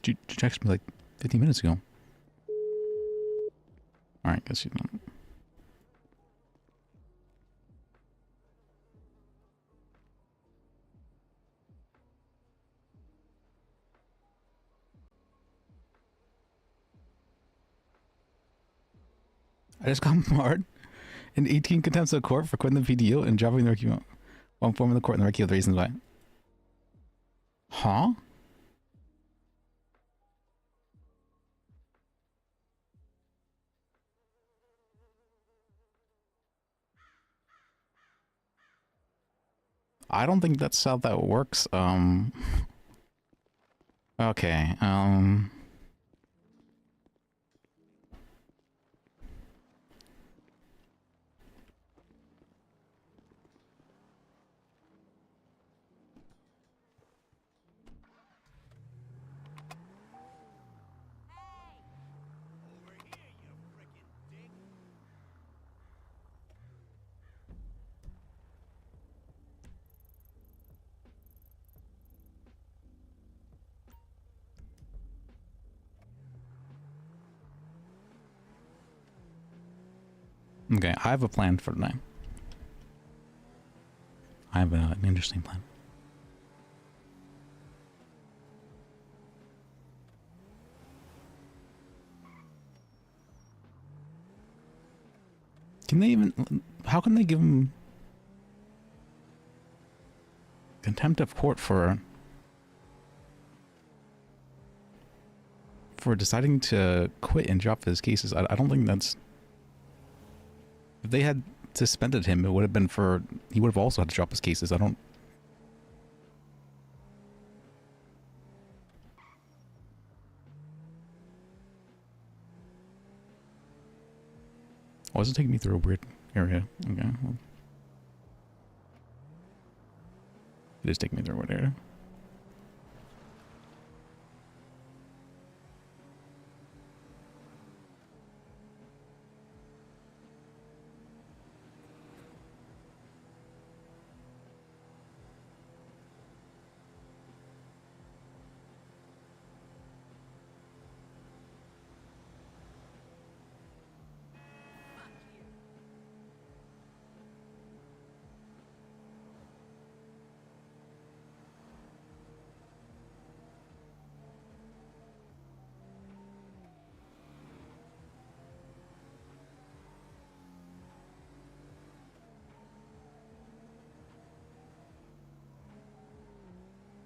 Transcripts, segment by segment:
You texted me like 15 minutes ago. Alright, guess you don't. I just got marred in 18 contempts of court for quitting the PDO and dropping the recusal. One form of the court and the recusal the reasons why. Huh? I don't think that's how that works. Okay, okay, I have a plan for tonight. I have an interesting plan. Can they even... How can they give him... contempt of court for deciding to quit and drop his cases? I don't think that's... If they had suspended him, it would have been for... He would have also had to drop his cases. I don't... Why is it taking me through a weird area? Okay. Well, it is taking me through a weird area.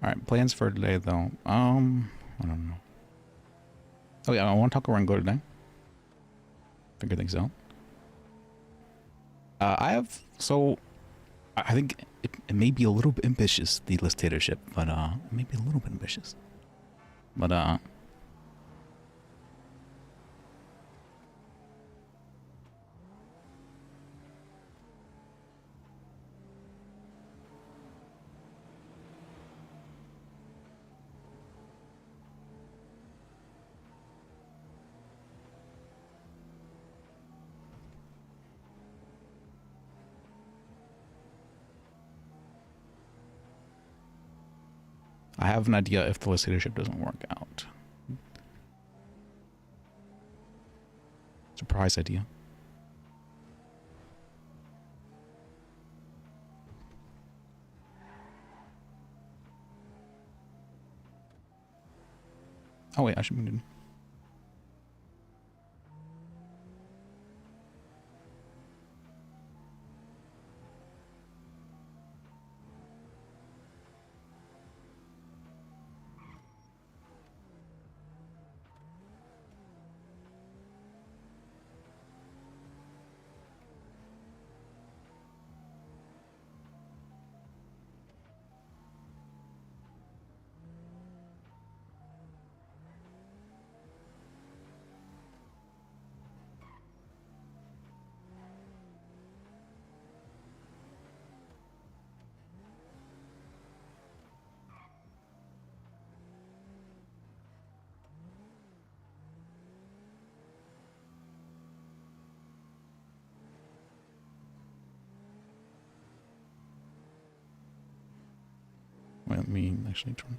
Alright, plans for today though. I don't know. Oh yeah, I want to talk around go today. Figure things out. I have, so I think it may be a little bit ambitious, the Listatorship, but it may be a little bit ambitious. But I have an idea if the Listatorship doesn't work out. Surprise idea. Oh wait, I should be doing. Wait, let me actually try.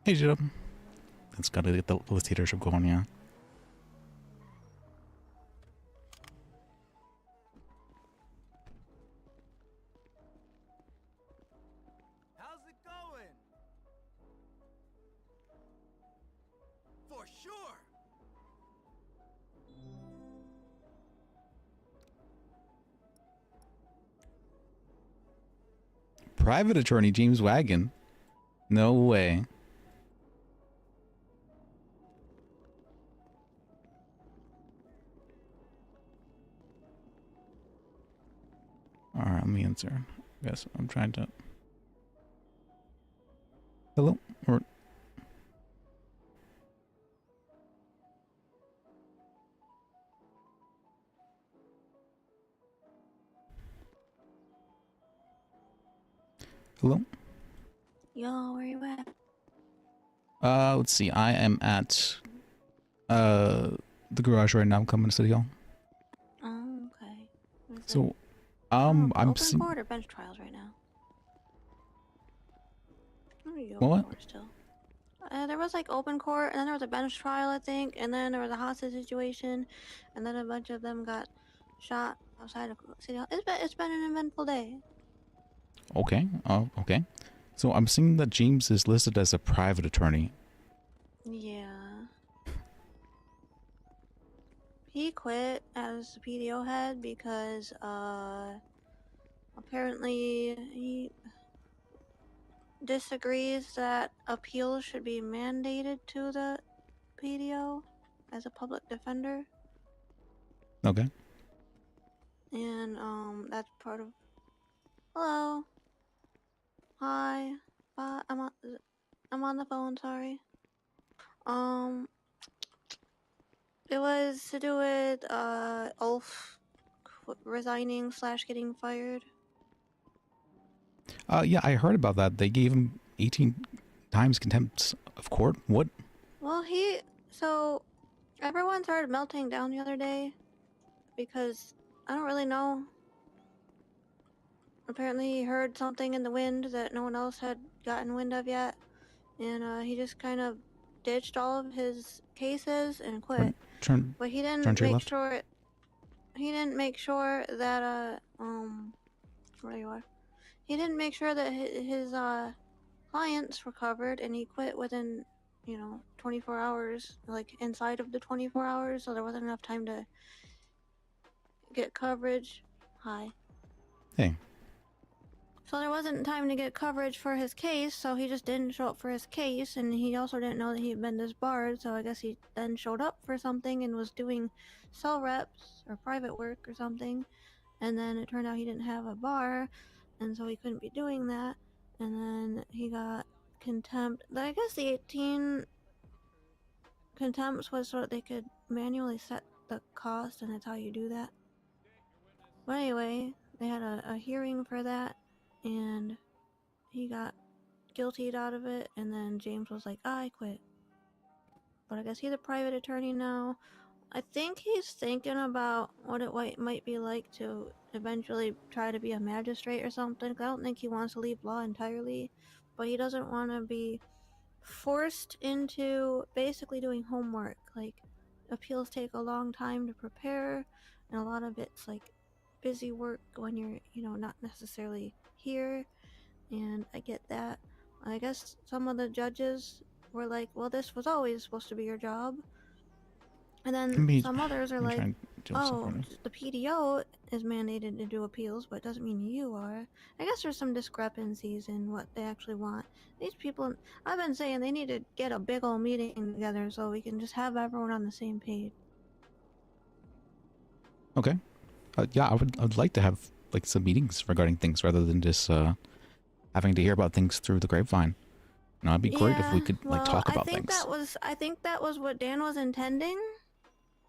Hey, Jim. It's got to get the Listatorship going, yeah. How's it going? For sure. Private attorney James Wagon. No way. Alright, let me answer. Yes, I'm trying to... Hello? Or... Hello? Yo, where you at? Let's see. I am at the garage right now. I'm coming to City Hall. Oh, okay. So, I'm I'm open court or bench trials right now. What are you open what? court still? There was like open court, and then there was a bench trial, I think, and then there was a hostage situation, and then a bunch of them got shot outside of City Hall. It's been an eventful day. Okay. Okay. So I'm seeing that James is listed as a private attorney. Yeah. He quit as the PDO head because apparently he disagrees that appeals should be mandated to the PDO as a public defender, Okay. and that's part of. Hello, hi, I'm on the phone. Sorry. Um, it was to do with Ulf resigning / getting fired. Yeah, I heard about that. They gave him 18 times contempt of court. What? Well, so everyone started melting down the other day because I don't really know. Apparently, he heard something in the wind that no one else had gotten wind of yet, and he just kind of ditched all of his cases and quit. Turn But to your left. he didn't make sure that where you are. He didn't make sure that his clients were covered, and he quit within 24 hours, like inside of the 24 hours, so there wasn't enough time to get coverage. Hi. Hey. So there wasn't time to get coverage for his case, so he just didn't show up for his case, and he also didn't know that he had been disbarred, so I guess he then showed up for something and was doing cell reps or private work or something, and then it turned out he didn't have a bar, and so he couldn't be doing that, and then he got contempt. I guess the 18 contempts was so that they could manually set the cost, and that's how you do that. But anyway, they had a hearing for that, and he got guiltied out of it, and then James was like, I quit. But I guess he's a private attorney now. I think he's thinking about what it might be like to eventually try to be a magistrate or something. I don't think he wants to leave law entirely, but he doesn't want to be forced into basically doing homework. Like, appeals take a long time to prepare, and a lot of it's like busy work when you're, not necessarily here, and I get that. I guess some of the judges were like, well, this was always supposed to be your job. And then some others are like, oh, the PDO is mandated to do appeals, but it doesn't mean you are. I guess there's some discrepancies in what they actually want. These people, I've been saying they need to get a big old meeting together so we can just have everyone on the same page. Okay. Yeah, I'd like to have like some meetings regarding things rather than just having to hear about things through the grapevine. It'd be great if we could like talk about things. I think that was what Dan was intending.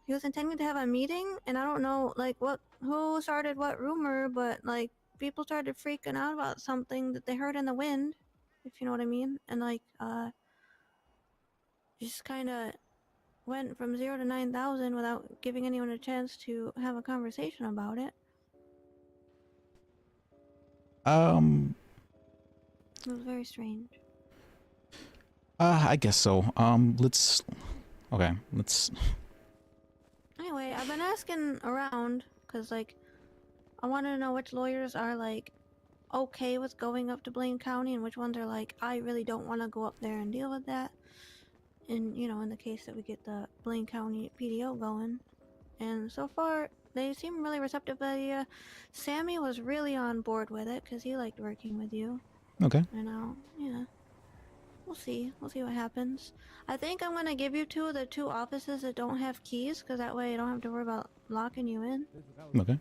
He was intending to have a meeting, and I don't know like who started what rumor, but like people started freaking out about something that they heard in the wind, if you know what I mean, and like just kind of went from 0 to 9,000 without giving anyone a chance to have a conversation about it. It was very strange. I guess so. Let's. Okay, let's. Anyway, I've been asking around because, like, I want to know which lawyers are like okay with going up to Blaine County and which ones are like, I really don't want to go up there and deal with that. And you know, in the case that we get the Blaine County PDO going, and so far they seem really receptive. But Sammy was really on board with it because he liked working with you. Okay. And yeah, we'll see. We'll see what happens. I think I'm gonna give you the two offices that don't have keys, because that way you don't have to worry about locking you in. Okay.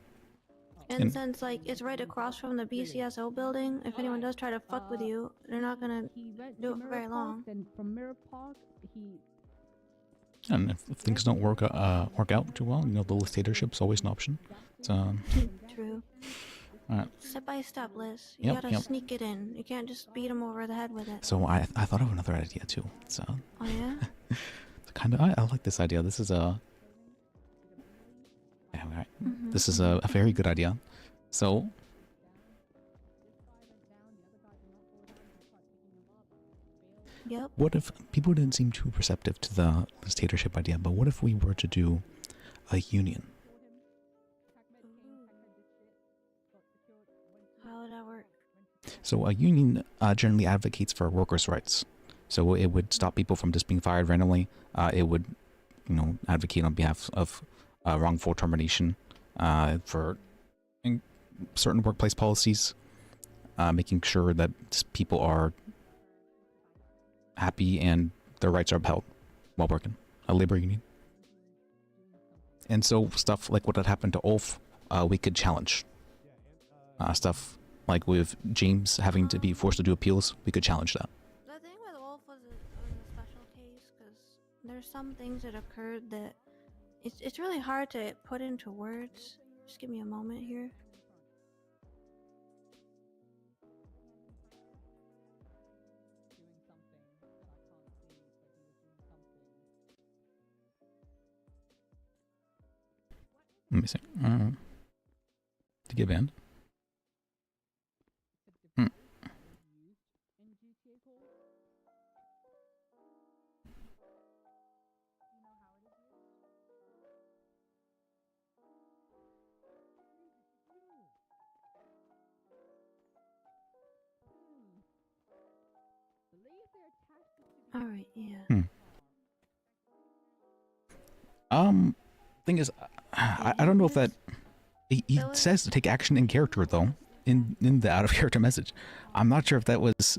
And since like it's right across from the BCSO building, if anyone does try to fuck with you, they're not gonna do it for very long. And from Mirror Park, he And if things don't work out too well, you know, the Listatorship's always an option. It's, True. Alright. Step by step, Liz. You gotta sneak it in. You can't just beat him over the head with it. So I thought of another idea too. It's Oh yeah? it's kind of I like this idea. This is a this is a very good idea. So Yep. what if people didn't seem too receptive to the dictatorship idea, but what if we were to do a union? How would that work? So a union generally advocates for workers' rights. So it would stop people from just being fired randomly. It would, you know, advocate on behalf of wrongful termination for certain workplace policies, making sure that people are happy and their rights are upheld while working. A labor union. And so stuff like what had happened to Ulf, we could challenge. Stuff like with James having to be forced to do appeals, we could challenge that. The thing with Wolf was a special case because there's some things that occurred that it's really hard to put into words. Just give me a moment here. Let me see. To get banned. Alright, yeah. Thing is, I don't know if that he says to take action in character though, in the out of character message. I'm not sure if that was.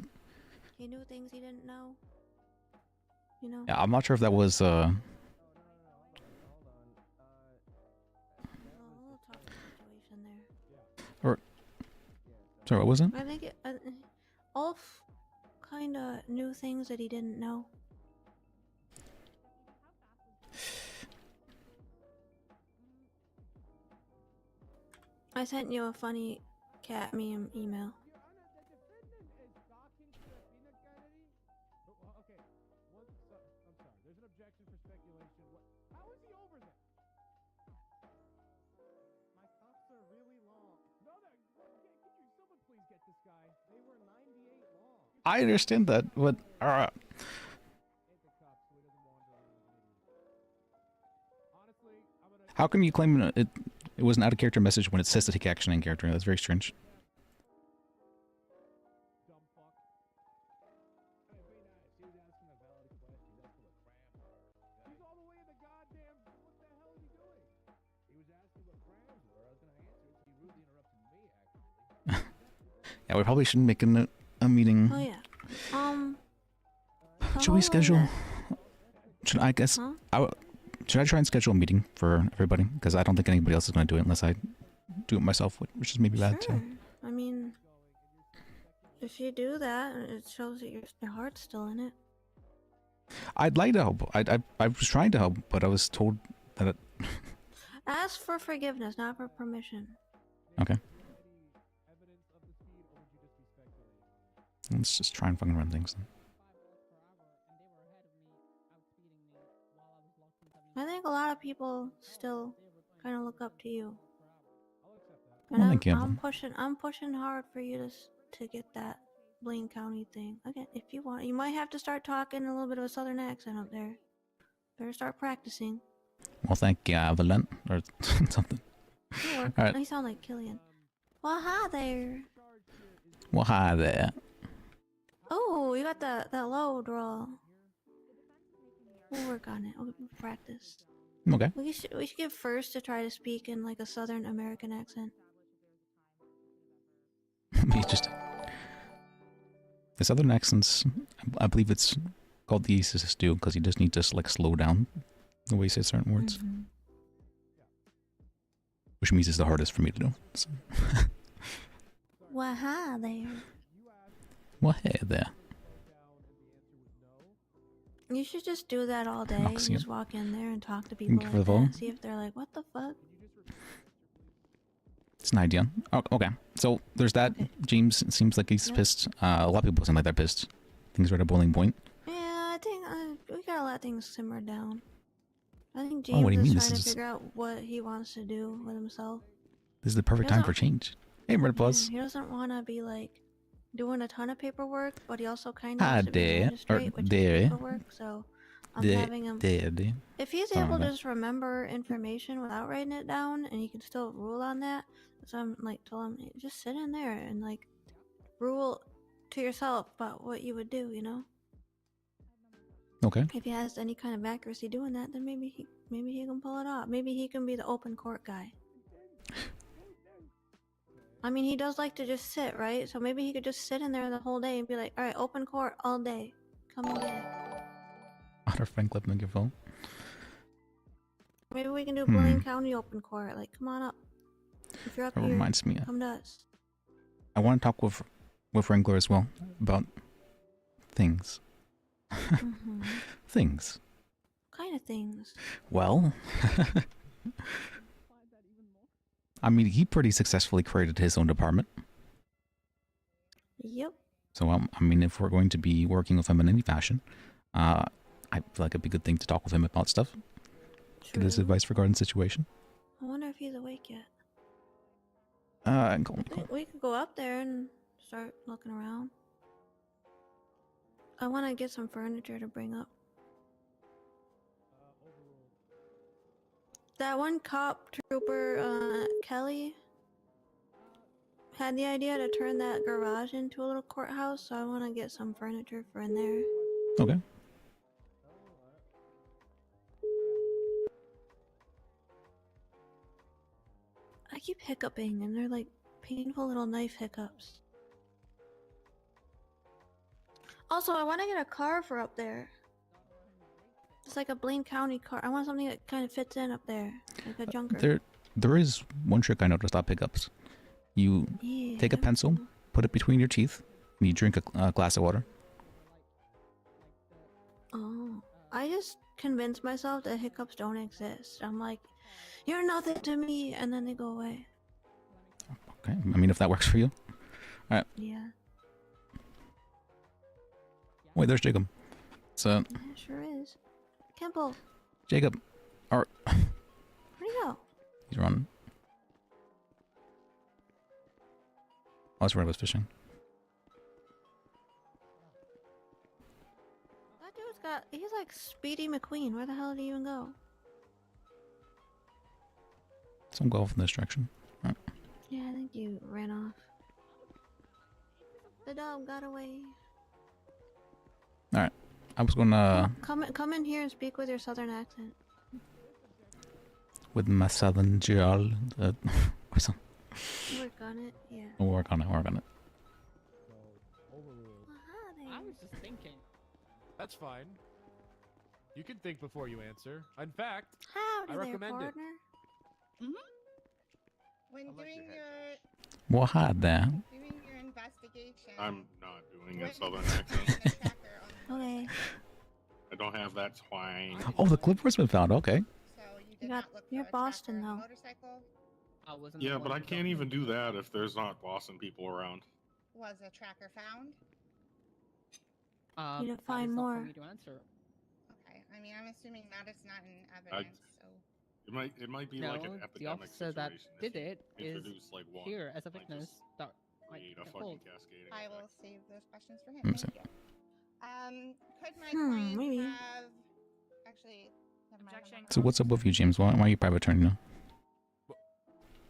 He knew things he didn't know. You know. Yeah, I'm not sure if that was. A little tough situation there. Or. Sorry, what was it? I think Ulf kind of knew things that he didn't know. I sent you a funny cat meme email. I understand that, but how come you claim it was an out of character message when it says to take action in character? That's very strange. Yeah, we probably shouldn't make a meeting. Oh yeah. Should we schedule? Should I guess? Huh? Should I try and schedule a meeting for everybody? Because I don't think anybody else is going to do it unless I do it myself, which is maybe bad too. I mean, if you do that, it shows that your heart's still in it. I'd like to help. I was trying to help, but I was told that it... Ask for forgiveness, not for permission. Okay. Let's just try and fucking run things then. I think a lot of people still kind of look up to you. And Well, thank you. I'm pushing hard for you to get that Blaine County thing. Again, if you want, you might have to start talking a little bit of a southern accent up there. Better start practicing. Well, thank you, Evelyn, or something. It'll work. All right. You sound like Killian. Well, hi there. Well, hi there. Oh, you got that low draw. We'll work on it. We'll practice. Okay. We should get first to try to speak in like a Southern American accent. You just the southern accents. I believe it's called the easiest to do because you just need to like slow down the way you say certain words, which means it's the hardest for me to do. So. Well, hi there. Well, hey there. You should just do that all day. Knox, Just yeah. walk in there and talk to people you like for the that. phone? See if they're like, what the fuck? It's an idea. Oh, okay. So there's that. Okay. James seems like he's pissed. A lot of people seem like they're pissed. Things are at a boiling point. Yeah, I think we gotta let things simmer down. I think Oh, what James do you mean? is This trying to is- figure out what he wants to do with himself. This is the perfect time for change. Hey, Red Plus. Yeah, he doesn't want to be like doing a ton of paperwork, but he also kind Hi of wants to be a there, or magistrate, which there. is paperwork. So I'm having him. There. If he's Sorry able about to that. just remember information without writing it down, and he can still rule on that, so I'm like, tell him just sit in there and like rule to yourself about what you would do. You know, Okay. if he has any kind of accuracy doing that, then maybe he can pull it off. Maybe he can be the open court guy. I mean, he does like to just sit, right? So maybe he could just sit in there the whole day and be like, all right, open court all day. Come and get it. Otter Frank left on your phone. Maybe we can do Blaine County open court. Like, come on up. If you're up That here, reminds me. come to us. I want to talk with Wrangler as well about things. Mm-hmm. Things. What kind of things? Well, I mean, he pretty successfully created his own department. Yep. So, I mean, if we're going to be working with him in any fashion, I feel like it'd be a good thing to talk with him about stuff. Get his True. advice regarding the situation. I wonder if he's awake yet. Go. I think we could go up there and start looking around. I want to get some furniture to bring up. That one cop trooper, Kelly, had the idea to turn that garage into a little courthouse, so I want to get some furniture for in there. Okay. I keep hiccuping, and they're like painful little knife hiccups. Also, I want to get a car for up there. It's like a Blaine County car. I want something that kind of fits in up there, like a junker. There is one trick I noticed about pickups. You Yeah. take a pencil, put it between your teeth, and you drink a glass of water. Oh, I just convinced myself that hiccups don't exist. I'm like, you're nothing to me, and then they go away. Okay. I mean, if that works for you. Yeah, Wait, there's Jacob. So, yeah, it sure is. Kemple, Jacob, or where'd he go? he's running. I was worried about fishing. That dude's he's like Speedy McQueen. Where the hell did he even go? So I'm going in this direction. Alright. Yeah, I think you ran off. The dog got away. I was gonna Come in here and speak with your southern accent. with my southern girl. Or something. Work on it, yeah. We'll work on it. Well, hi I there. was just thinking. That's fine. You can think before you answer. In fact, Howdy I there, recommend it. partner. When doing your Well, hi there. investigation, I'm not doing a when southern you accent. find the tracker on the Okay. I don't have that twang. Oh, the clipboard's been found. Okay. So you did got- not look you're for a Boston, tracker on though. the motorcycle. I wasn't. the Yeah, one but I who can't told even you. do that if there's not Boston people around. Was a tracker found? Need to That find is not more. for me to answer. Okay, I mean I'm assuming that is not in evidence. So It might be No, like an the epidemic officer that situation. did if it you is introduce like one. here as a like, witness just that I create a can fucking hold. fault. cascading I will effect. save those questions for him. Mm, Thank you. Could my client maybe. have actually? Never mind, I'm not Objection. gonna So what's up with you, James? Why are you private attorney now?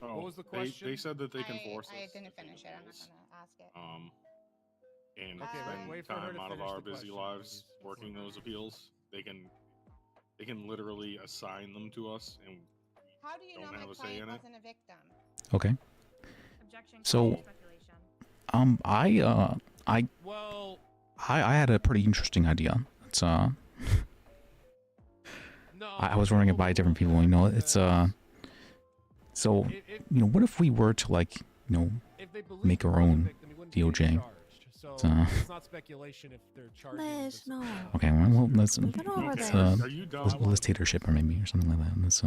Oh, What was the They question? said that they can force us. I to didn't take finish it. I'm not appeals, gonna ask it. And Okay, spend wait for her time to out of finish our the busy question, lives please. working those appeals. They can literally assign them to us, and How do you know don't my have a say client in it. wasn't a victim? Okay. Objection. So- Speculation. Well, I had a pretty interesting idea. It's no. I was running it by different people. You know, it's So what if we were to like if they believe make he our was a own victim, he wouldn't be DOJ. charged. So it's not speculation if they're charging. Liz, no. Okay, well let's We've been over let's, this. Are you dumb? listatorship or maybe or something like that. Let's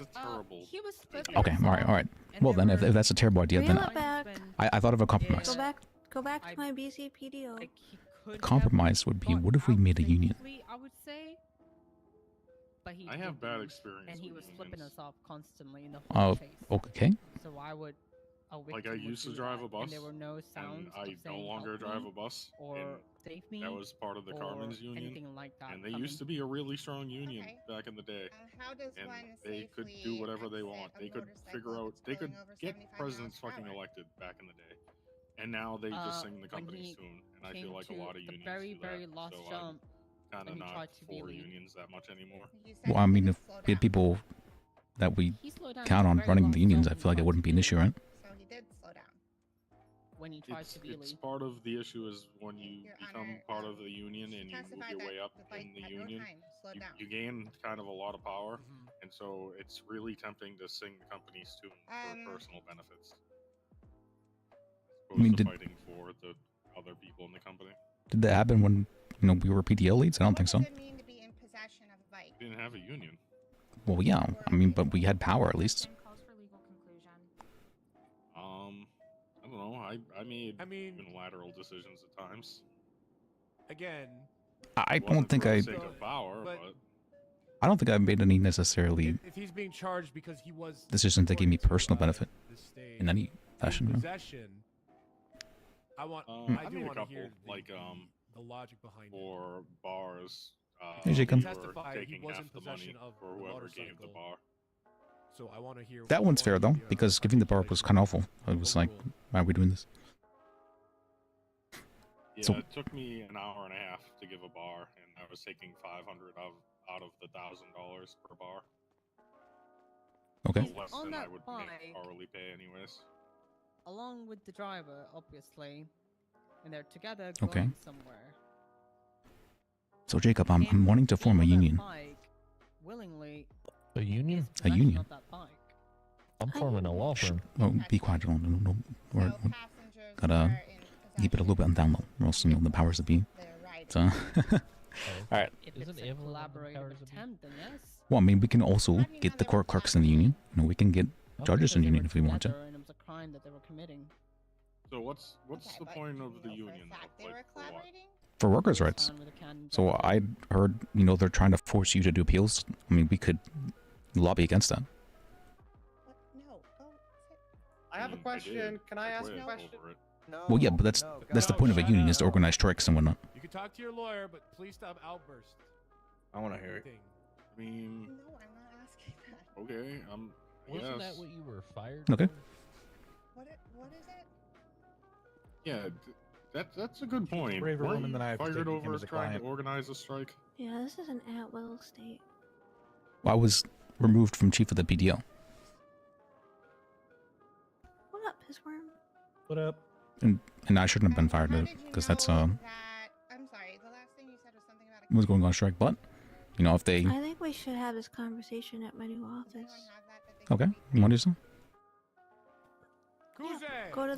It's a terrible. He was flipping Okay, us all right, off, all right. and Well there then, if were that's a terrible idea, then Reel it back. I thought of a compromise. Go back to I- my BCPDO. Like, he could Compromise would be, what if we made a union? I would say. But he I have bad didn't, experience. and he with was flipping unions. us off constantly in the Oh, whole chase. okay. So I would. A Like, I victim would used to do drive that, a bus, and there were no And sounds I of no saying, longer "Help drive me," a bus, or and save me. that was part of the or Carmen's union. anything like that. And they used to be a really strong union Okay. back in the day. How does And one they could do safely whatever they exit want. a They could motorcycle figure if out. it's They could going over get 75 presidents miles per fucking hour? elected back in the day, and now they just sing the when company he tune. And I came feel like a to lot of the unions very, do very that. last So jump, I'm kind when of he not tried to be for lead. unions that much anymore. You said Well, I he mean, didn't if slow we had down. people that we He slowed down count at on very running last the unions, I jump feel like it when he wouldn't be an tried issue, to right? So he did slow down. When he tried It's, to be it's lead. part of the issue is when you Your become Honor, part of the union and you move Testified your that way up the bike in the at union, no time slowed down. you gain kind of a lot of power, Mhm. and so it's really tempting to sing the company's tune for personal benefits. As mean, opposed to did- fighting for the other people in the company. Did that happen when we were PTO leads? I don't think so. What does it mean to be in possession of a bike? We didn't have a union. Well, yeah. I mean, but we had power at least. Objection calls for legal conclusion. I don't know. I made I mean, unilateral decisions at times. again, I It don't wasn't think for the I. sake of power, but- but I don't think I made any necessarily if he's being charged because he was decisions that gave me according to, personal benefit this stage, in any fashion. in right? possession. I want. I I do made a want to couple, hear like the logic behind it. for bars. Hey, Jacob. we He were testified he taking was half in the money possession of for the whoever gave the motorcycle. bar. So I want to hear. That one's fair though, because giving the bar was kind of awful. I was like, why are we doing this? Yeah, So- it took me an hour and a half to give a bar, and I was taking 500 out of the $1,000 per bar. Okay. So less On than I that would bike- make hourly pay anyways. Along with the driver, obviously, and they're together Okay. going somewhere. So Jacob, I'm And wanting to being form a on that union. bike willingly A union? is A possession union. of that bike. I'm forming a law firm. Oh, be quiet. No. We're So passengers gotta are in keep it a little bit on down low, or else the powers that be. They're right. So, Alright. If Isn't it's a Evelyn on the collaborative powers that be? attempt, then yes. well, I mean, we can also How do you get know the they were court clerks in the union. We can get judges in the Because they union were if we want to. together And it was a crime that they were committing. So what's Okay, the but point do of you the know for a union? fact though? They were Like, for what? collaborating? For workers' It was rights. found with a cannon So gun. I heard, they're trying to force you to do appeals. I mean, we could lobby against that. What? No. Go sit. I have a did. question. Can I ask quit a question? over it. No. Well, yeah, but that's the point of a union is to organize strikes and whatnot. You can talk to your lawyer, but please stop outburst. I want to hear it. Thing. I mean, No, I'm not asking that. okay, I Wasn't guess. that what you were fired Okay. for? What is it? Yeah, that's a good point. braver Were woman you than I have to fired take him over as a trying client. to organize a strike? Yeah, this is an at-will state. I was removed from chief of the BDO. What up, Pissworm? What up? And I shouldn't have been fired How did you because that's know that- I'm sorry. The last thing you said was something about a was going on strike. But if they I think we should have this conversation at my new Does anyone office. have that they okay, can you want to do so? Yeah, Kuze! Go to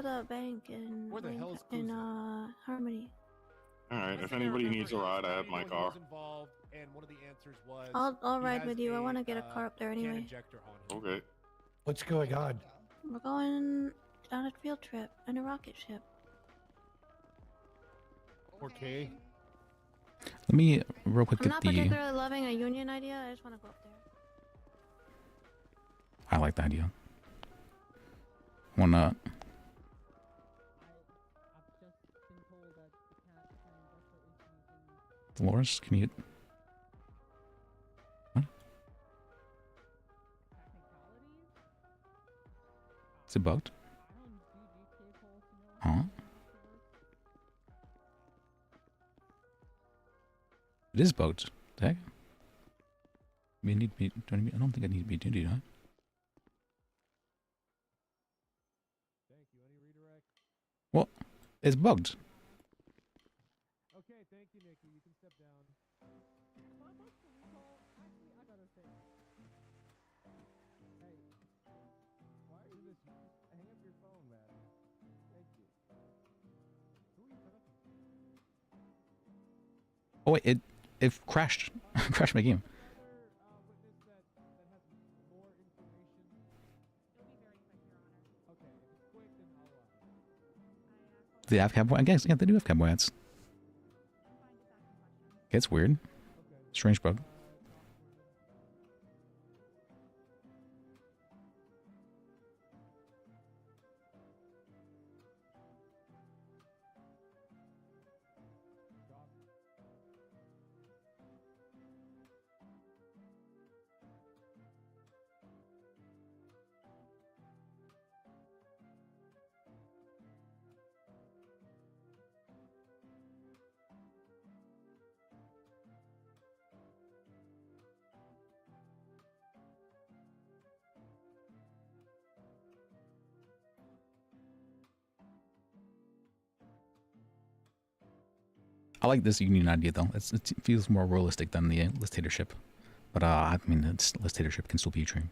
the bank in Where the hell is in Kuze? Harmony. All right, Best if thing I anybody remember needs a is ride, I that have he my was car. Involved, and one of the answers was I'll he ride has with you. I want to get a car up there can anyway. injector on him. Okay. What's going on? We're going on a field trip in a rocket ship. Okay. Let me real quick I'm get not the. particularly loving a union idea. I just want to go up there. I like the idea. Wanna Dolores, commute. What? Is it bugged? Huh? It is bugged. The heck? I don't think I need to be duty, do I? Thank you. Any redirect? Well, it's bugged. Okay, thank you, Nikki. You can step down. Actually, I gotta say. Hey, why are you this? Just hang up your phone, man. Thank you. Who are you talking to? Oh wait, it crashed. Crashed my game. Another witness that has more information. It'll be very quick, Your Honor. Okay, if it's quick, then I'll allow it. Do they have cowboy? I guess yeah, they do have cowboy hats. It's weird. Okay. Strange bug. I like this union idea though. It feels more realistic than the Listatorship. But I mean, Listatorship can still be a dream.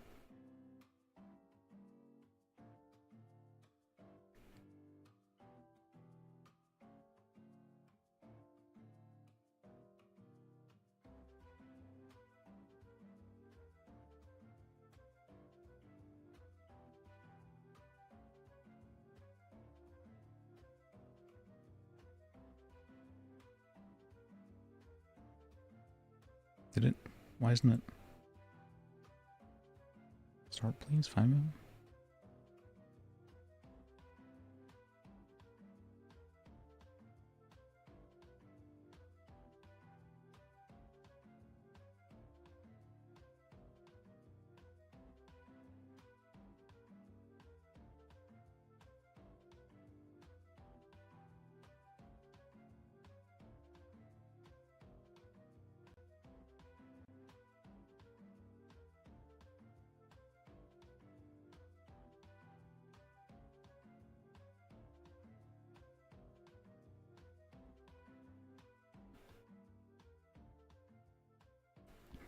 Did it? Why isn't it? Start please, 5 minutes.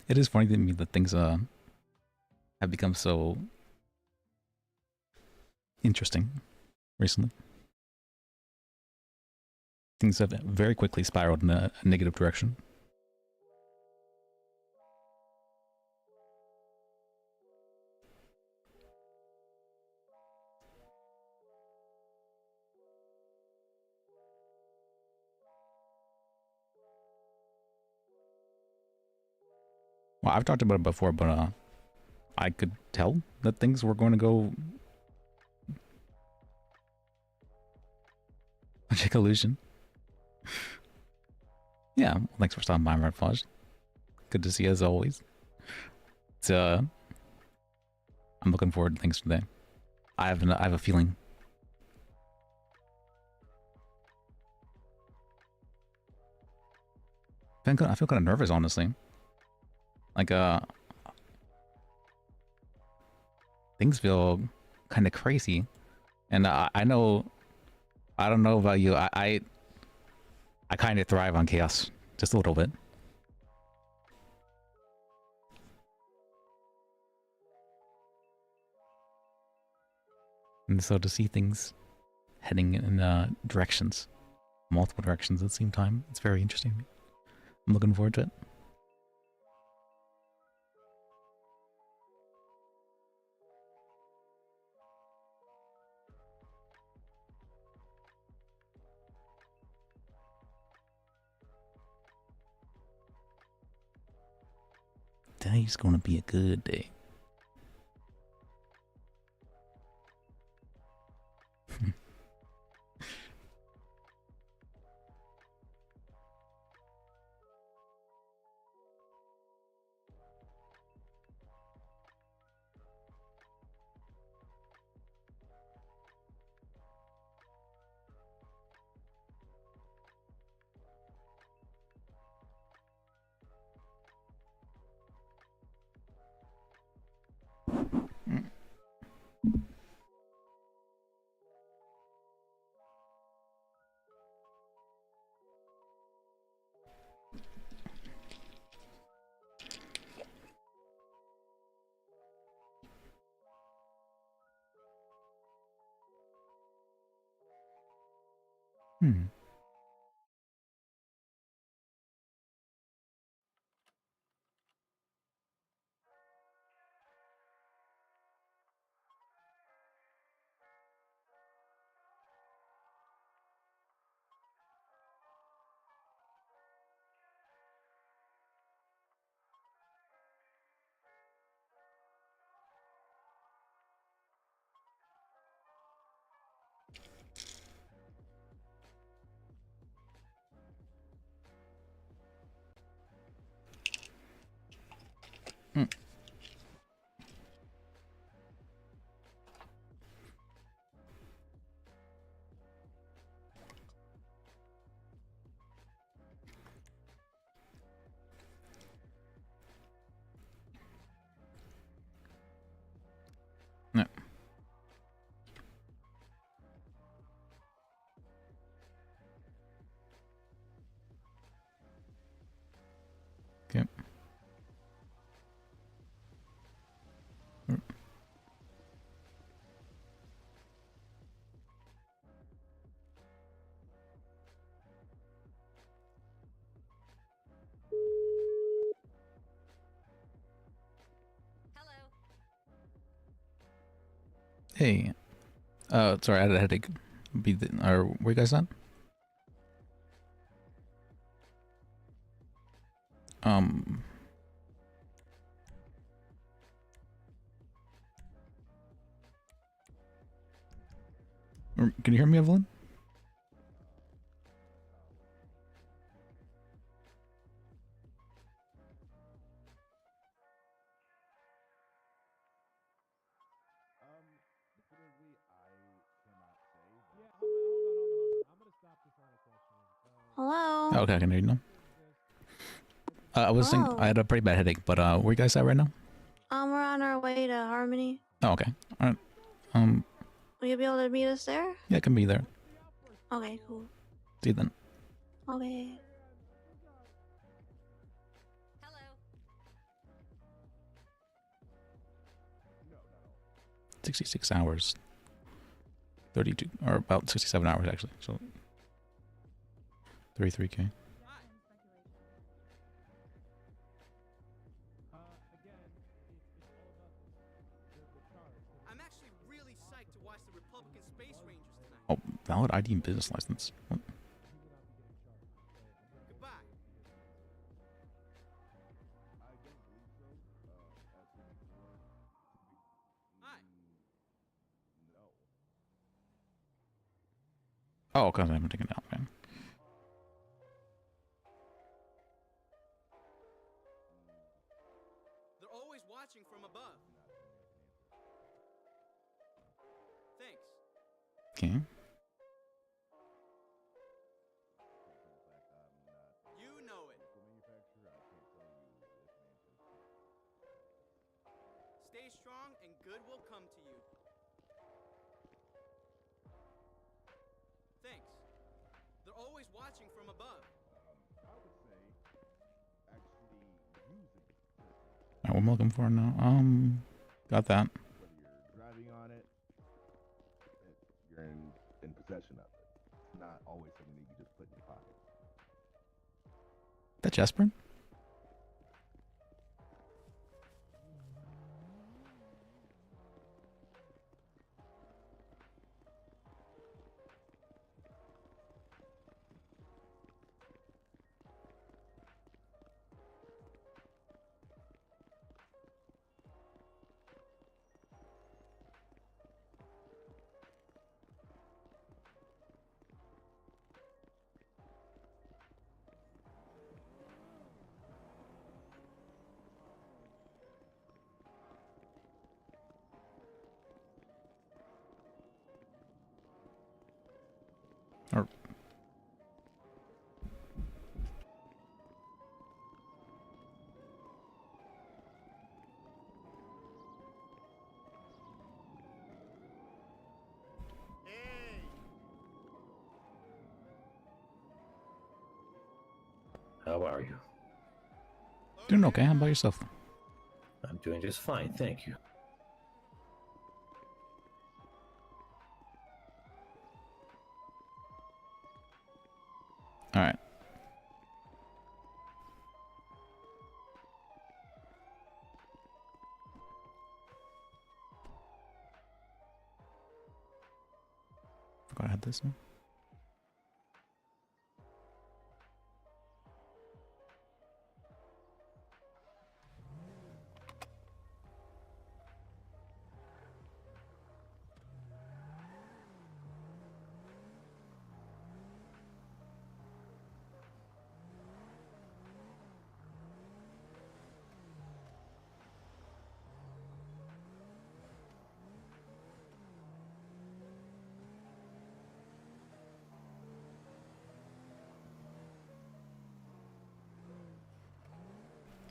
It is funny to me that things have become so interesting recently. Things have very quickly spiraled in a negative direction. Well, I've talked about it before, but I could tell that things were going to go Bajek illusion. Yeah, thanks for stopping by, Red Fudge. Good to see you as always. It's, I'm looking forward to things today. I have a feeling. I feel kind of nervous, honestly. Like, things feel kind of crazy. And I know, I don't know about you, I kind of thrive on chaos. Just a little bit. And so to see things heading in directions, multiple directions at the same time, it's very interesting. I'm looking forward to it. Today's gonna be a good day. Hmm. Hmm. No. Okay. Hey. Sorry, I had a headache. Or where you guys at? Um. Can you hear me, Evelyn? Yeah, hold on. I'm gonna stop this line of questioning. Hello? Oh, okay, I can hear you now. I was saying I Hello? had a pretty bad headache, but where you guys at right now? We're on our way to Harmony. Oh, okay. All right. Will you be able to meet us there? Yeah, I can be there. Okay, cool. See you then. Okay. 66 hours. 32, or about 67 hours actually. So 33K. I'm actually really psyched to watch the Republican Space Rangers tonight. Oh, valid ID and business license. What? Goodbye. Hi. Oh, because I haven't taken it out, man. They're always watching from above. Thanks. Okay. You know it. Stay strong and good will come to you. Thanks. They're always watching from above. Alright, what am I looking for now? Got that. Driving on it, you're in possession of it. It's not always something that you just put in your pocket. That Jasper? Or How are you? doing okay. How about yourself? I'm doing just fine, thank you. forgot I had this now.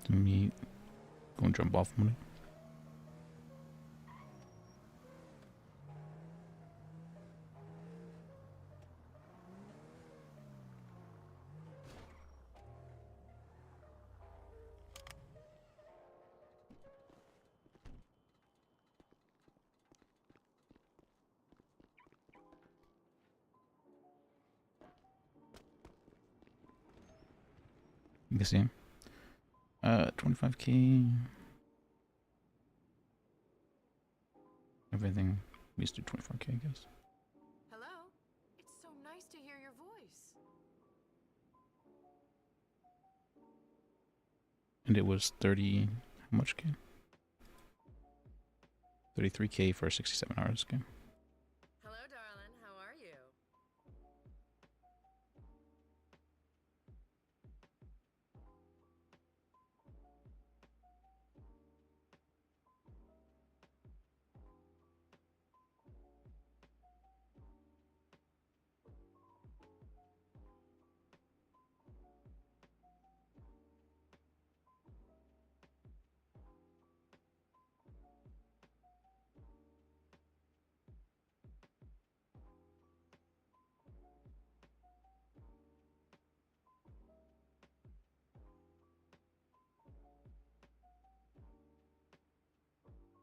Let me go and jump off money. You can see. 25k. Everything. We used to do 25k, I guess. Hello? It's so nice to hear your voice. And it was 30. How much K? 33k for 67 hours. Okay. Hello, darling. How are you?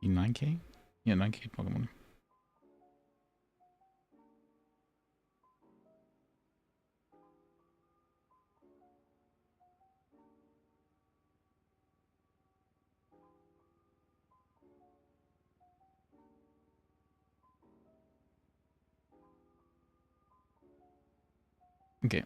You 9k? Yeah, 9k Pokemon. Okay.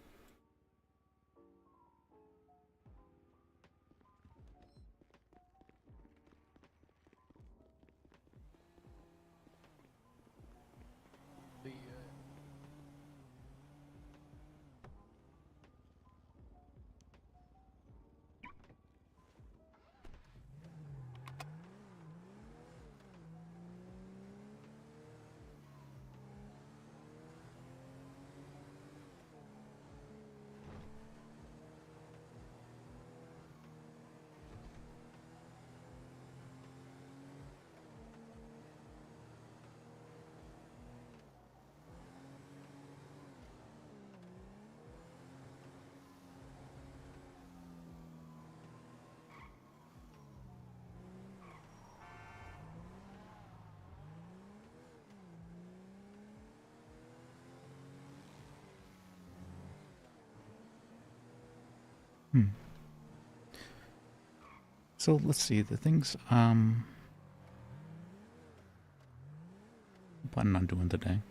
So let's see the things I'm planning on doing today.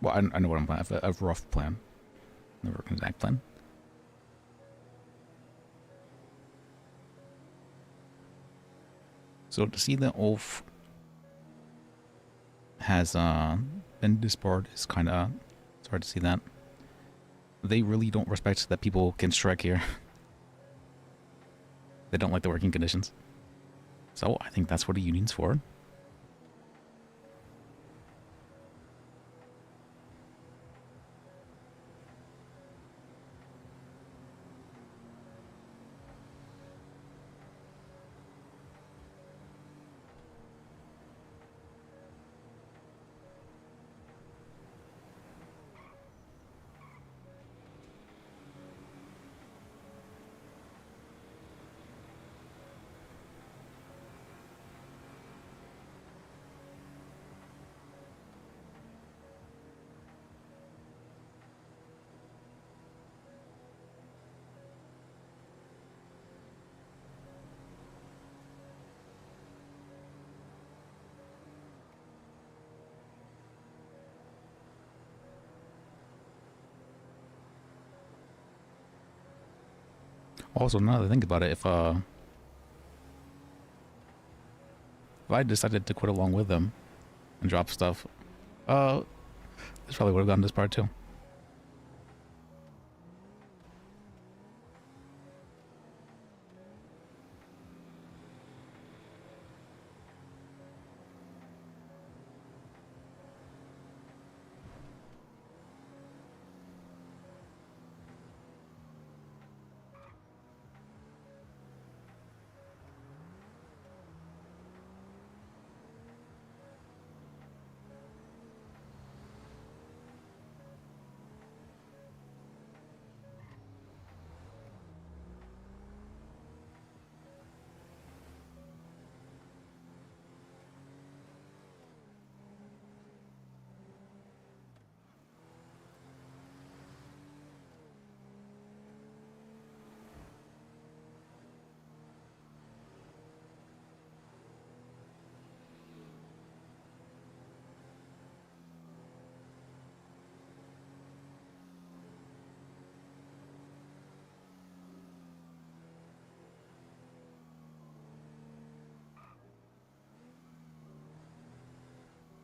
Well, I know what I'm planning. I have a rough plan. Never an exact plan. So to see that Ulf has been disbarred is kind of it's hard to see that. They really don't respect that people can strike here. They don't like the working conditions. So I think that's what a union's for. Also, now that I think about it, if I decided to quit along with them and drop stuff, this probably would have gotten this part too.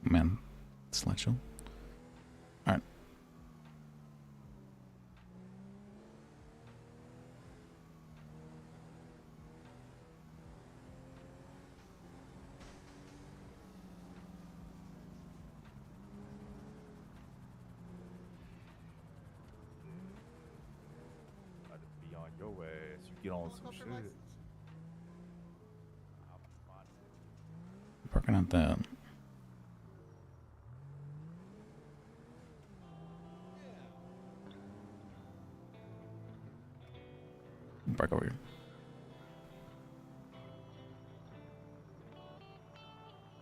Man, slideshow. Alright. I'd be on your ass. You get on some shit. Working at that. Back over here.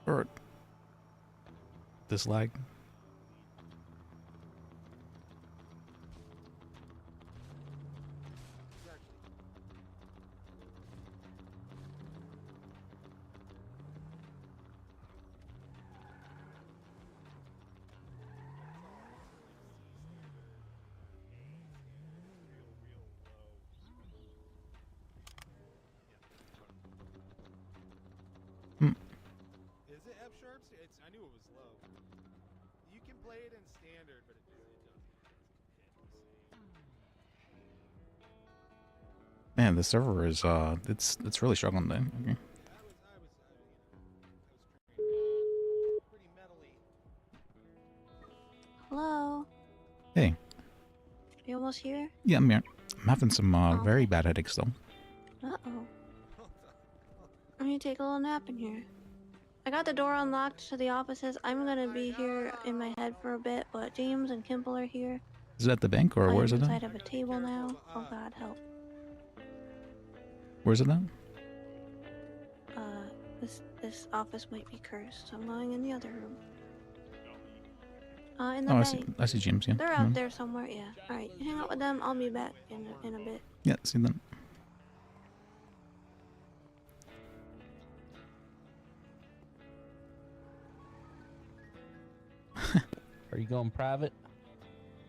Or this lag. Is it F sharp? I knew it was low. You can play it in standard, but it doesn't. Man, the server is it's really struggling then. Okay. Hello? Hey. You almost here? Yeah, I'm here. I'm having some very bad headaches though. Uh-oh. Let me take a little nap in here. I got the door unlocked to the offices. I'm gonna be here in my head for a bit, but James and Kimble are here. Is it at the bank or I where's am it inside at? of a table now. Oh God, help. Where's it at? This office might be cursed, so I'm going in the other room. In the Oh, bank. I see James, yeah. They're out there somewhere, yeah. Alright, hang out with them. I'll be back in a bit. Yeah, see them. Are you going private?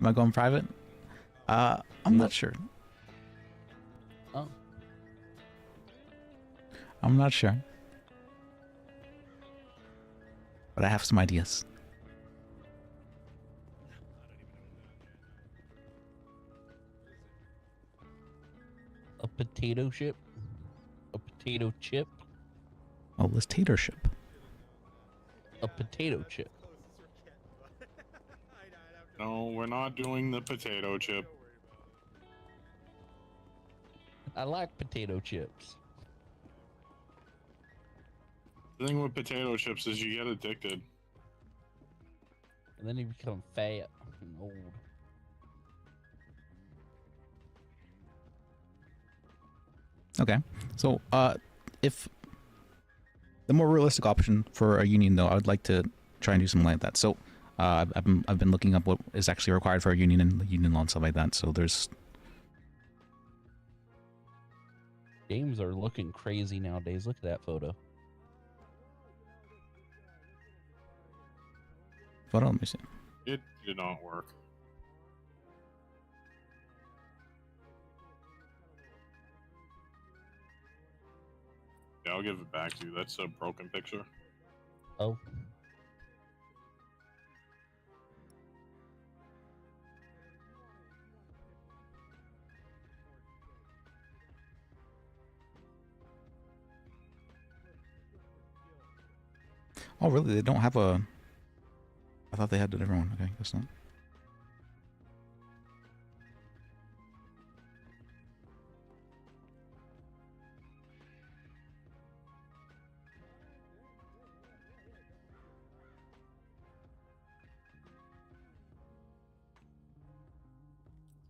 Am I going private? I'm not sure. Oh. I'm not sure. But I have some ideas. A potato chip? A potato chip? A Listatorship. A potato chip. No, we're not doing the potato chip. I like potato chips. The thing with potato chips is you get addicted. And then you become fat and old. Okay. So, if the more realistic option for a union, though, I would like to try and do something like that. So, I've been looking up what is actually required for a union and union law and stuff like that. So there's. Games are looking crazy nowadays. Look at that photo. Photo, let me see. It did not work. Yeah, I'll give it back to you. That's a broken picture. Oh. Oh, really? They don't have a... I thought they had a different one. Okay, guess not.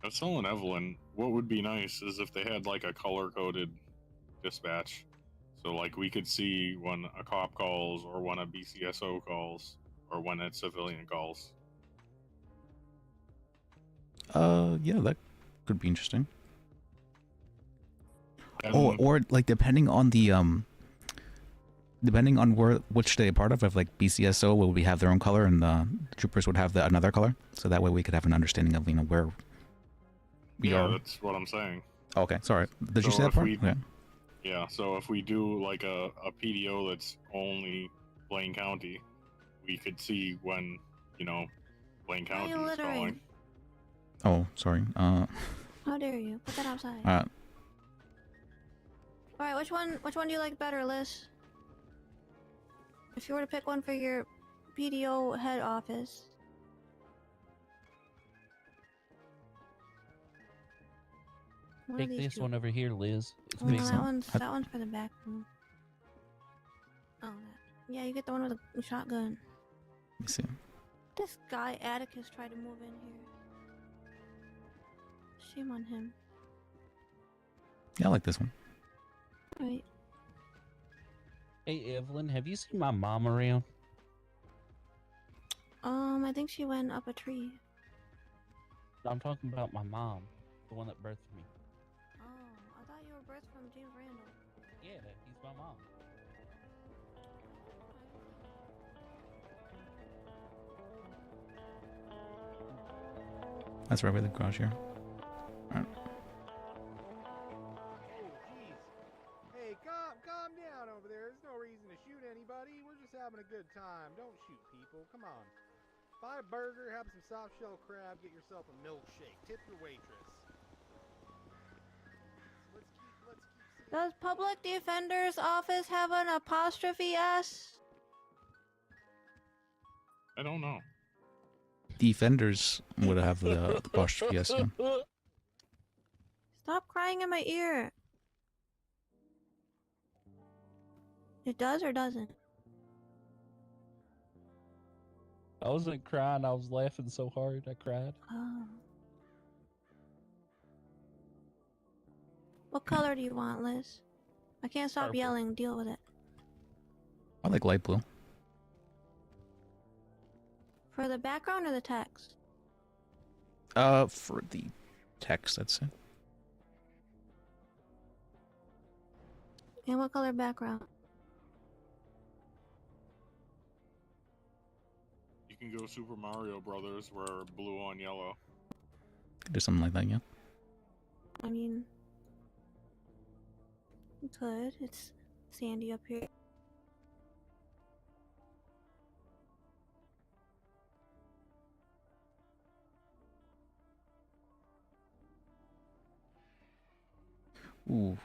I was telling Evelyn, what would be nice is if they had like a color-coded dispatch. So like we could see when a cop calls or when a BCSO calls or when a civilian calls. Yeah, that could be interesting. And Or like depending on the depending on which they're part of like BCSO will we have their own color and the troopers would have another color, so that way we could have an understanding of where we yeah, are. that's what I'm saying. Okay, sorry. Did you So see that if part? we- Okay. Yeah, so if we do like a PDO that's only Blaine County, we could see when, Blaine Why are County you is littering? calling. Oh, sorry. How dare you? Put that outside. Alright, which one do you like better, Liz? If you were to pick one for your PDO head office. One of Take these this two. one over here, Liz. It's No, big. that one's for the back room. Oh, that. Yeah, you get the one with the shotgun. Let me see. This guy Atticus tried to move in here. Shame on him. Yeah, I like this one. Alright. Hey, Evelyn, have you seen my mom around? I think she went up a tree. I'm talking about my mom, the one that birthed me. Oh, I thought you were birthed from James Randall. Yeah, he's my mom. That's right by the garage here. Alright. Hey, calm down over there. There's no reason to shoot anybody. We're just having a good time. Don't shoot people. Come on. Buy a burger, have some soft shell crab, get yourself a milkshake. Tip your waitress. Let's keep Does Public Defender's Office have an apostrophe S? I don't know. Defenders would have the apostrophe S. Yeah. Stop crying in my ear. It does or doesn't? I wasn't crying. I was laughing so hard I cried. Oh. What color do you want, Liz? I can't stop Purple. yelling. Deal with it. I like light blue. For the background or the text? For the text, I'd say. And what color background? You can go Super Mario Brothers where blue on yellow. Could do something like that, yeah. I mean, you could. It's sandy up here. Ooh,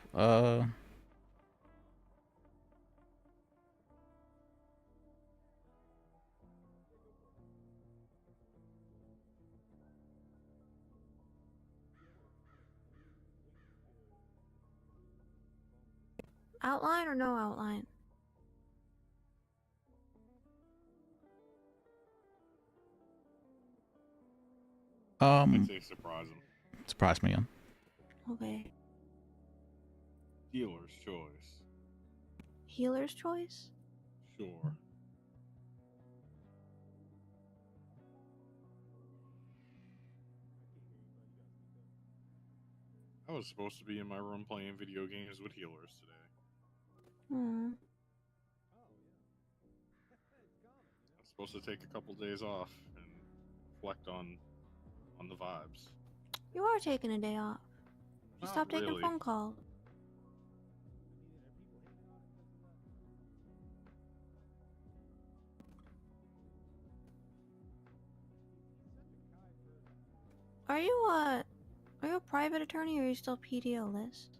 Outline or no outline? I'd say surprise them. surprise me, yeah. Okay. Dealer's choice. Healer's choice? Sure. I was supposed to be in my room playing video games with healers today. Hmm. I'm supposed to take a couple days off and reflect on the vibes. You are taking a day off. Just Not stop taking really. phone calls. Are you a private attorney or are you still PDO list?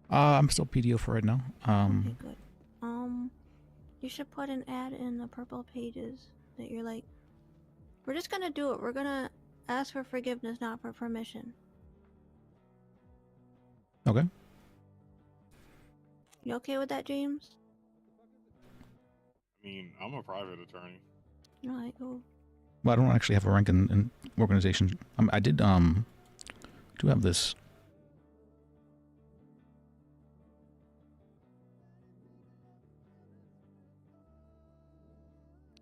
I'm still PDO for right now. Okay, good. You should put an ad in the Purple Pages that you're like, we're just gonna do it. We're gonna ask for forgiveness, not for permission. Okay. You okay with that, James? I mean, I'm a private attorney. Alright, cool. Well, I don't actually have a rank in organization. I did do have this.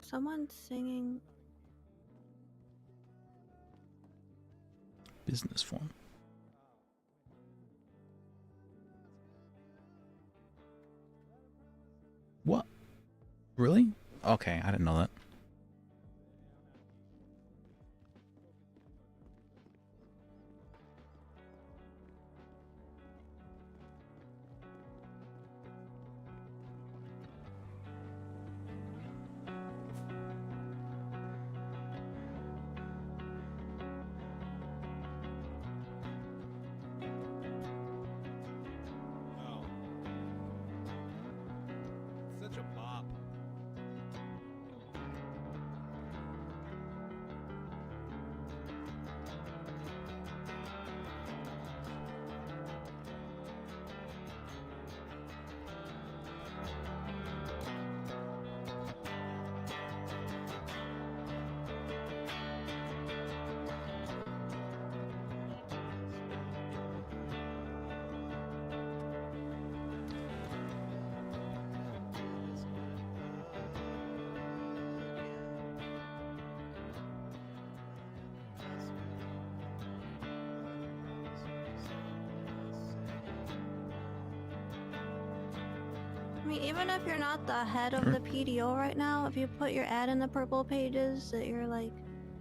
Someone's singing. Business form. What? Really? Okay, I didn't know that. Oh. Such a bop. I mean, even if you're not the head of the PDO right now, if you put your ad in the Purple Pages that you're like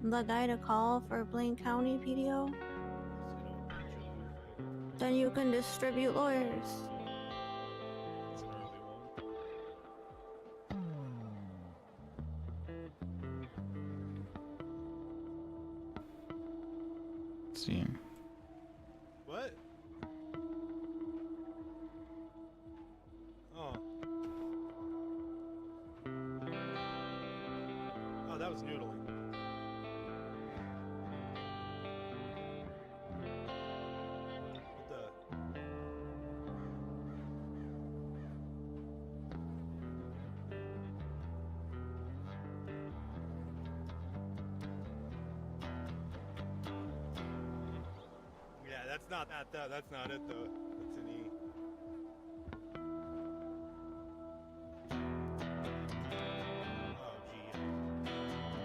the guy to call for Blaine County PDO, then you can distribute lawyers. Let's see. What? Oh. Oh, that was noodling. What the? Yeah, that's not that. That's not it though. That's an E. Oh, gee.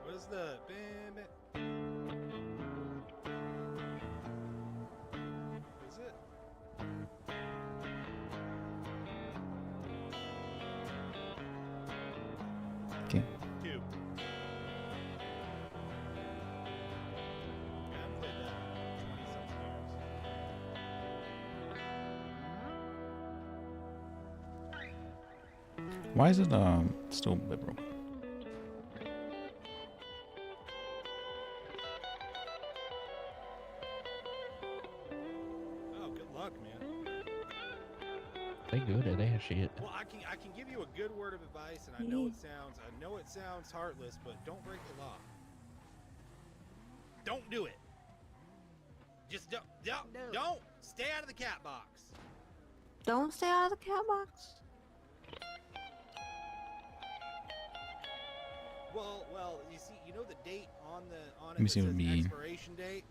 What is the bam? Is it? Okay. 2. Yeah, I've played that 20-something years. Why is it still a bit broken? Oh, good luck, man. They good at that shit. Well, I can give you a good word of advice, and I know it sounds heartless, but don't break the law. Don't do it. Just don't stay out of the cat box. Don't stay out of the cat box. Well, you see, you know the date on Let me it see that what says would be. expiration date.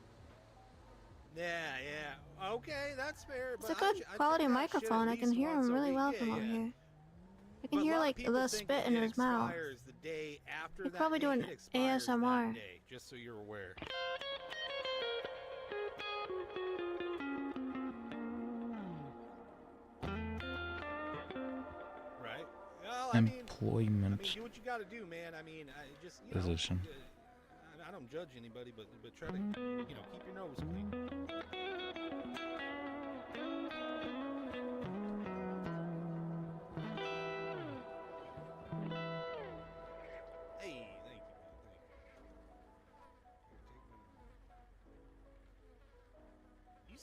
Yeah. Okay, that's fair. It's but a good I think quality that should microphone. at I can least hear once him a really week- well yeah, from over yeah. here. I But can a hear lot of like people the think spit that in it his mouth. expires the day after He's that probably date, doing it expires that ASMR. day, just so you're aware. Right? Well, I mean, Employment do what you got to do, man. I mean, just position. I don't judge anybody, but try to keep your nose clean.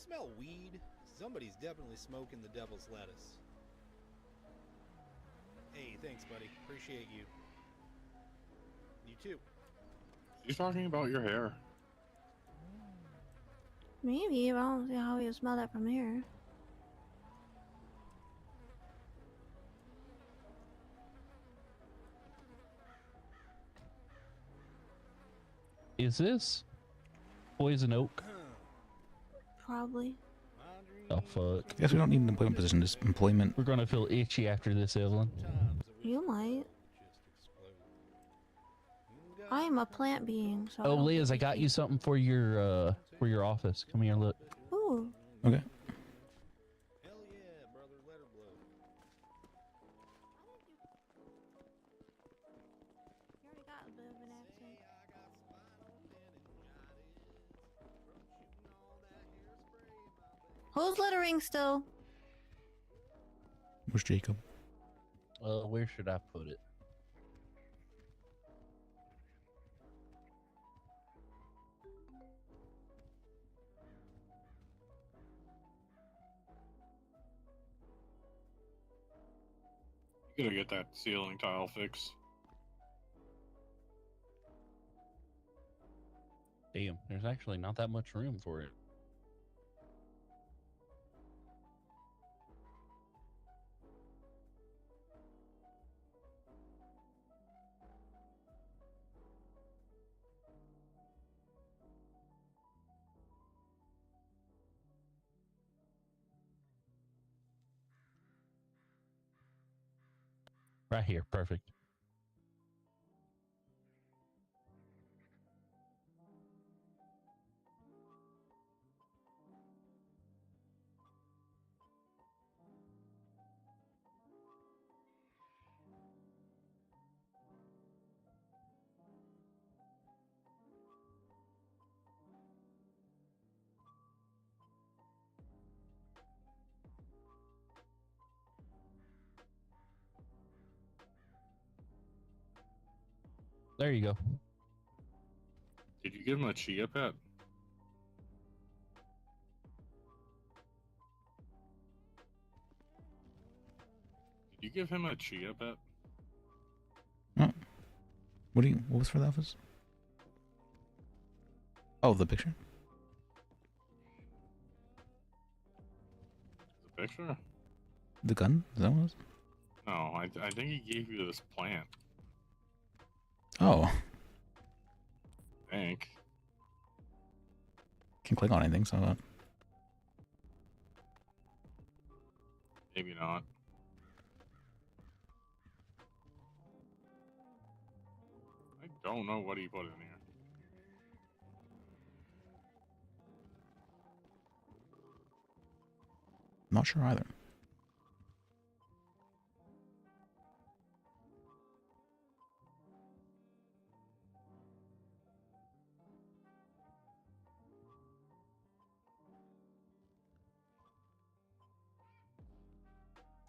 smell weed? Somebody's definitely smoking the devil's lettuce. Hey, thanks, buddy. Appreciate you. You too. She's talking about your hair. Maybe, but I don't see how you smell that from here. Is this poison oak? Probably. Oh fuck. Guess we don't need an employment position, just employment. We're gonna feel itchy after this, Evelyn. You might. I am a plant being, so. Oh, Liz, I got you something for your office. Come here, look. Ooh. Okay. Hell yeah, brother. Let her blow. You already got a bit of an accent. Who's littering still? Where's Jacob? Where should I put it? You gotta get that ceiling tile fixed. Damn, there's actually not that much room for it. Right here, perfect. There you go. Did you give him a chia pet? Did you give him a chia pet? Oh. What was for the office? Oh, the picture? The picture? The gun? Is that what it was? No, I think he gave you this plant. Oh. I think. Can't click on anything, so Maybe not. I don't know what he put in here. not sure either.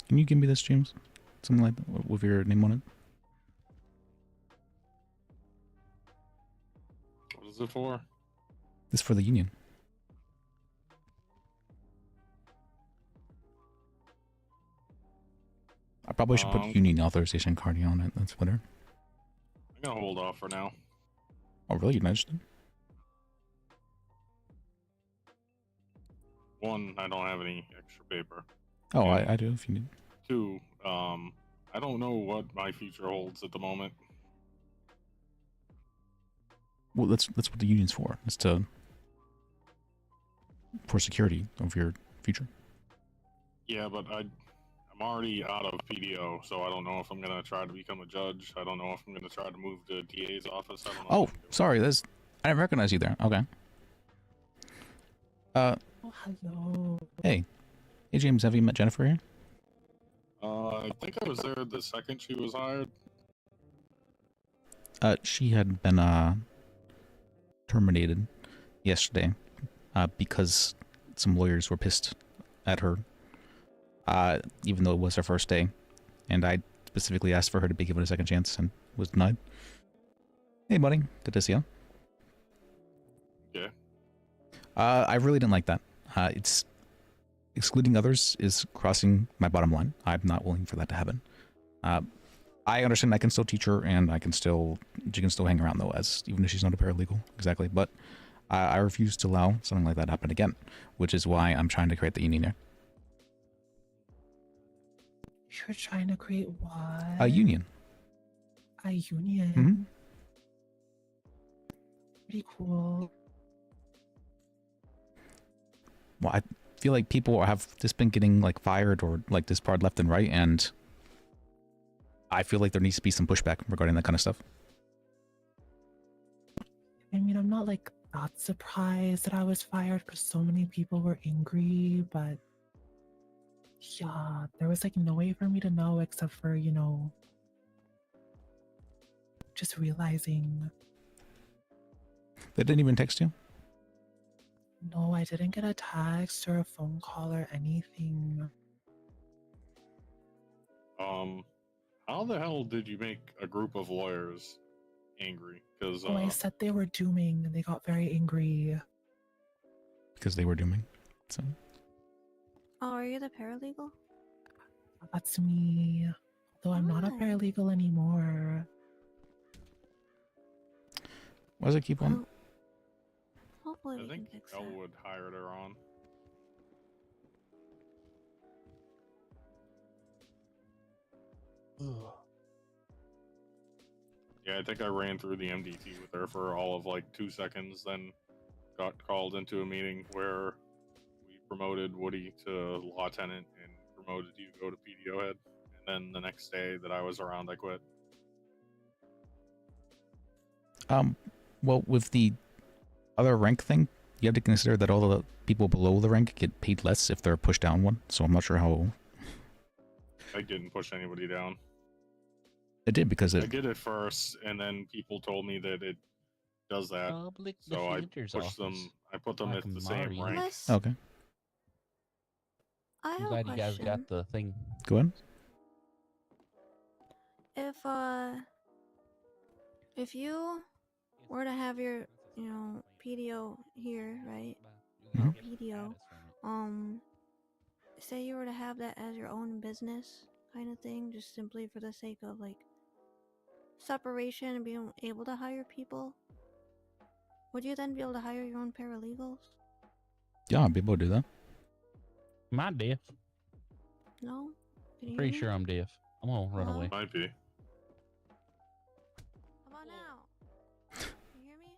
Can you give me this, James? Something like that with your name on it? What is it for? This is for the union. I probably should put union authorization card on it. That's better. I'm gonna hold off for now. Oh, really? You're not interested? One, I don't have any extra paper. Oh, I do if you need. Two, I don't know what my future holds at the moment. Well, that's what the union's for. It's for security of your future. Yeah, but I'm already out of PDO, so I don't know if I'm gonna try to become a judge. I don't know if I'm gonna try to move to DA's office. I don't know. Oh, sorry. I didn't recognize you there. Okay. Oh, hello. Hey, James. Have you met Jennifer here? I think I was there the second she was hired. She had been terminated yesterday because some lawyers were pissed at her, even though it was her first day, and I specifically asked for her to be given a second chance and was denied. Hey, buddy. Good to see you. Yeah. I really didn't like that. It's excluding others is crossing my bottom line. I'm not willing for that to happen. I understand I can still teach her, and she can still hang around though, as even if she's not a paralegal exactly. But I refuse to allow something like that happen again, which is why I'm trying to create the union here. You're trying to create what? A union. A union? Mm-hmm. Pretty cool. Well, I feel like people have just been getting like fired or like disbarred left and right, and I feel like there needs to be some pushback regarding that kind of stuff. I mean, I'm not like that surprised that I was fired because so many people were angry, but yeah, there was like no way for me to know except for, you know, just realizing. They didn't even text you? No, I didn't get a text or a phone call or anything. How the hell did you make a group of lawyers angry? Because Oh, I said they were dooming and they got very angry. Because they were dooming. So. Oh, are you the paralegal? That's me. Though I'm not a paralegal anymore. Why does it keep on? Hopefully I we think can fix that. Elwood hired her on. Yeah, I think I ran through the MDT with her for all of like 2 seconds, then got called into a meeting where we promoted Woody to lieutenant and promoted you to go to PDO head. And then the next day that I was around, I quit. Well, with the other rank thing, you have to consider that all the people below the rank get paid less if they're pushed down one, so I'm not sure how... I didn't push anybody down. It did, because I did it first, and then people told me that it does that. So I pushed them, I put them at the same rank. Okay. I have I'm a glad you guys question. got the thing. Go ahead. If you were to have your, you know, PDO here, right? Mhm. PDO, say you were to have that as your own business kind of thing, just simply for the sake of like separation and being able to hire people, would you then be able to hire your own paralegals? Yeah, I'll be able to do that. Am I deaf? No? Can you Pretty hear me? sure I'm deaf. I'm gonna run away. Might be. How about now? Can you hear me?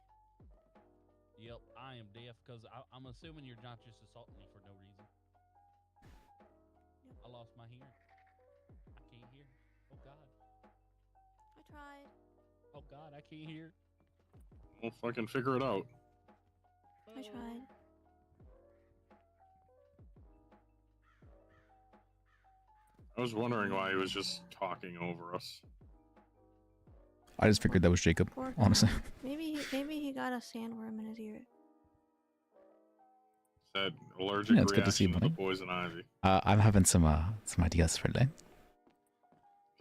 Yep, I am deaf because I'm assuming you're not just assaulting me for no reason. I lost my hearing. I can't hear. Oh God. I tried. Oh God, I can't hear. We'll fucking figure it out. I tried. I was wondering why he was just talking over us. I just figured that was Jacob, Poor honestly. guy. Maybe he got a sandworm in his ear. Said allergic Yeah, it's good to see you, reaction to buddy. poison ivy. I'm having some ideas for today.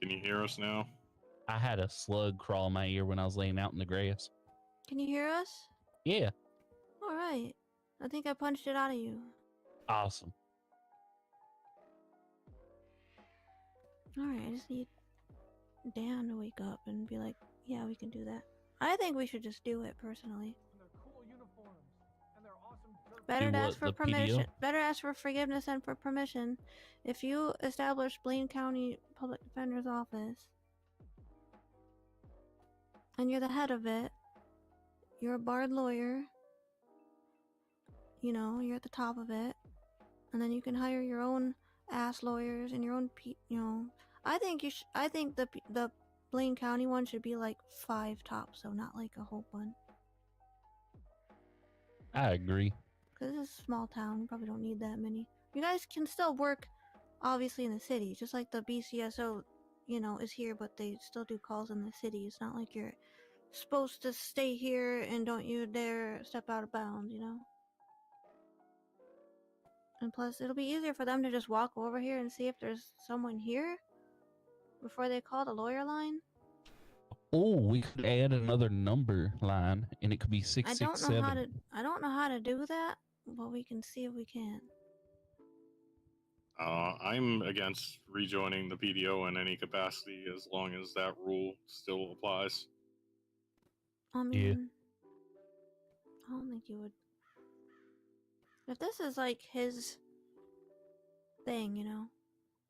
Can you hear us now? I had a slug crawl in my ear when I was laying out in the grass. Can you hear us? Yeah. All right. I think I punched it out of you. Awesome. All right. I just need Dan to wake up and be like, yeah, we can do that. I think we should just do it personally. Better Do to what, ask for the permission. PDO? Better ask for forgiveness and for permission. If you establish Blaine County Public Defender's Office and you're the head of it, you're a barred lawyer, you know, you're at the top of it, and then you can hire your own ass lawyers and your own, you know. I think you should. I think the Blaine County one should be like 5 tops, so not like a whole bunch. I agree. Because this is a small town, you probably don't need that many. You guys can still work, obviously, in the city, just like the BCSO, you know, is here, but they still do calls in the city. It's not like you're supposed to stay here and don't you dare step out of bounds, you know? And plus, it'll be easier for them to just walk over here and see if there's someone here before they call the lawyer line. Oh, we could add another number line, and it could be I don't know 667. how to do that. but we can see if we can. I'm against rejoining the PDO in any capacity as long as that rule still applies. I mean, I don't think you would. If this is like his thing, you know.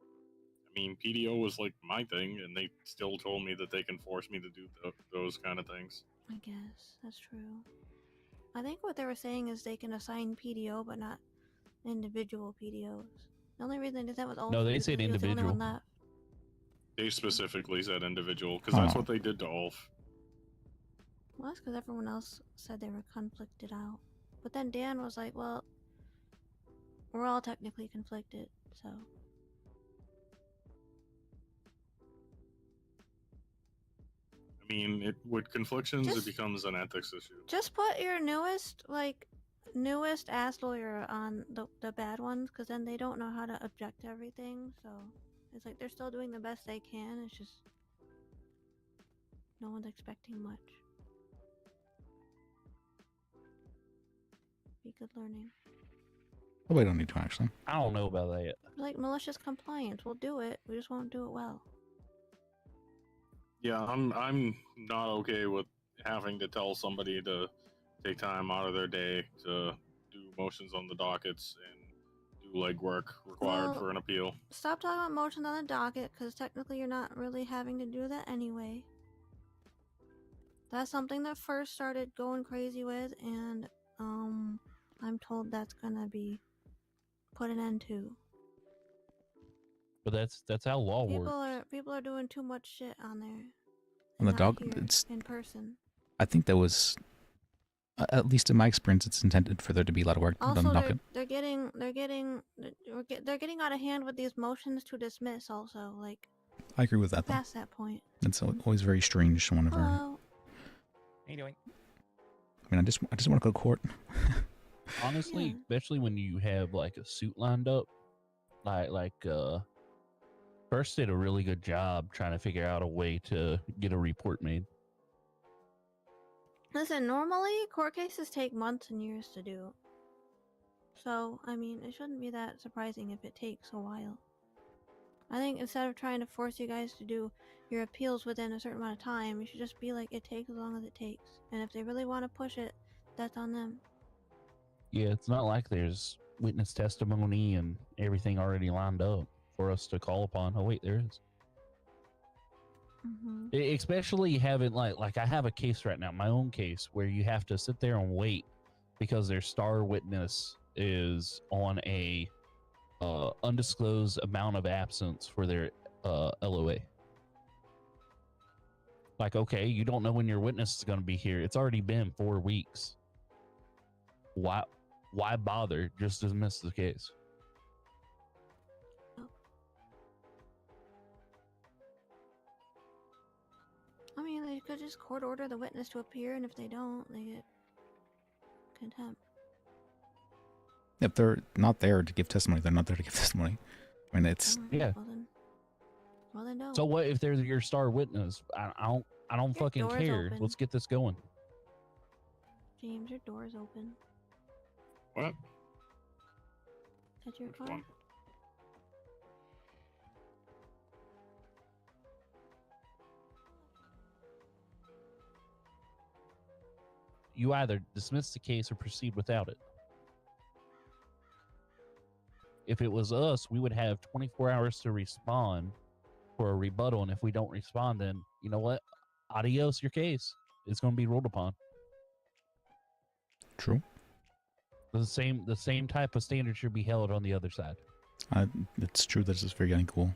I mean, PDO was like my thing, and they still told me that they can force me to do those kind of things. I guess that's true. I think what they were saying is they can assign PDO, but not individual PDOs. The only reason they did that was No, they said individual. They specifically said individual because that's what they did to Ulf. Well, that's because everyone else said they were conflicted out. But then Dan was like, well, we're all technically conflicted, so. I mean, with conflictions, it becomes an ethics issue. Just put your newest ass lawyer on the bad ones, because then they don't know how to object to everything, so. It's like they're still doing the best they can, it's just no one's expecting much. Be good learning. Oh, we don't need to actually. I don't know about that. Like malicious compliance, we'll do it. We just won't do it well. Yeah, I'm not okay with having to tell somebody to take time out of their day to do motions on the dockets and do legwork required for an appeal. Stop talking about motions on the docket, because technically you're not really having to do that anyway. That's something that first started going crazy with, and I'm told that's gonna be put an end to. But that's how law works. People are doing too much shit on there. On the not dog, here, it's in person. I think that was, at least in my experience, it's intended for there to be a lot of work done on the Also, docket. they're getting out of hand with these motions to dismiss. Also, like, I agree with that. Though. Past that point. It's always very strange whenever. Hello. How you doing? I mean, I just want to go to court. Honestly, especially when you have like a suit lined up, First did a really good job trying to figure out a way to get a report made. Listen, normally court cases take months and years to do. So, I mean, it shouldn't be that surprising if it takes a while. I think instead of trying to force you guys to do your appeals within a certain amount of time, you should just be like, it takes as long as it takes. And if they really want to push it, that's on them. Yeah, it's not like there's witness testimony and everything already lined up for us to call upon. Oh wait, there is. Especially having like I have a case right now, my own case, where you have to sit there and wait because their star witness is on a undisclosed amount of absence for their LOA. Like, okay, you don't know when your witness is going to be here. It's already been 4 weeks. Why bother? Just dismiss the case. I mean, they could just court order the witness to appear, and if they don't, they get contempt. If they're not there to give testimony, they're not there to give testimony. I mean, it's yeah. Well, then don't. So what if they're your star witness? I don't fucking care. Open. Let's get this going. James, your door's open. What? Is that your car? One? You either dismiss the case or proceed without it. If it was us, we would have 24 hours to respond for a rebuttal, and if we don't respond, then you know what? Adios, your case. It's going to be ruled upon. True. The same type of standard should be held on the other side. It's true. This is very uncool.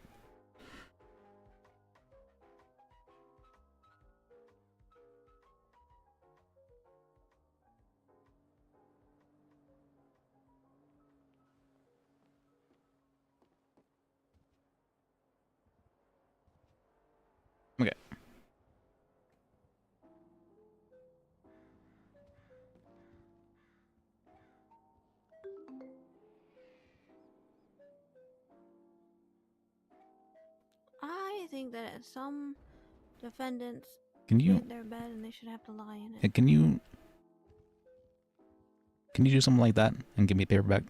Okay. I think that some defendants Can you hit their bed and they should have to lie in it. can you Can you do something like that and give me paper back?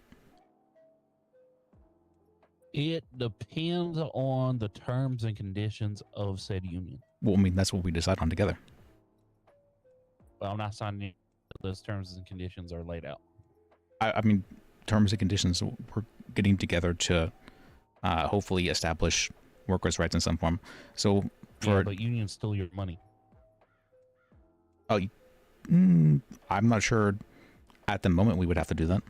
It depends on the terms and conditions of said union. Well, I mean, that's what we decide on together. But I'm not signing those terms and conditions are laid out. I mean, terms and conditions, we're getting together to hopefully establish workers' rights in some form. So for... Yeah, but unions stole your money. Oh, I'm not sure at the moment we would have to do that.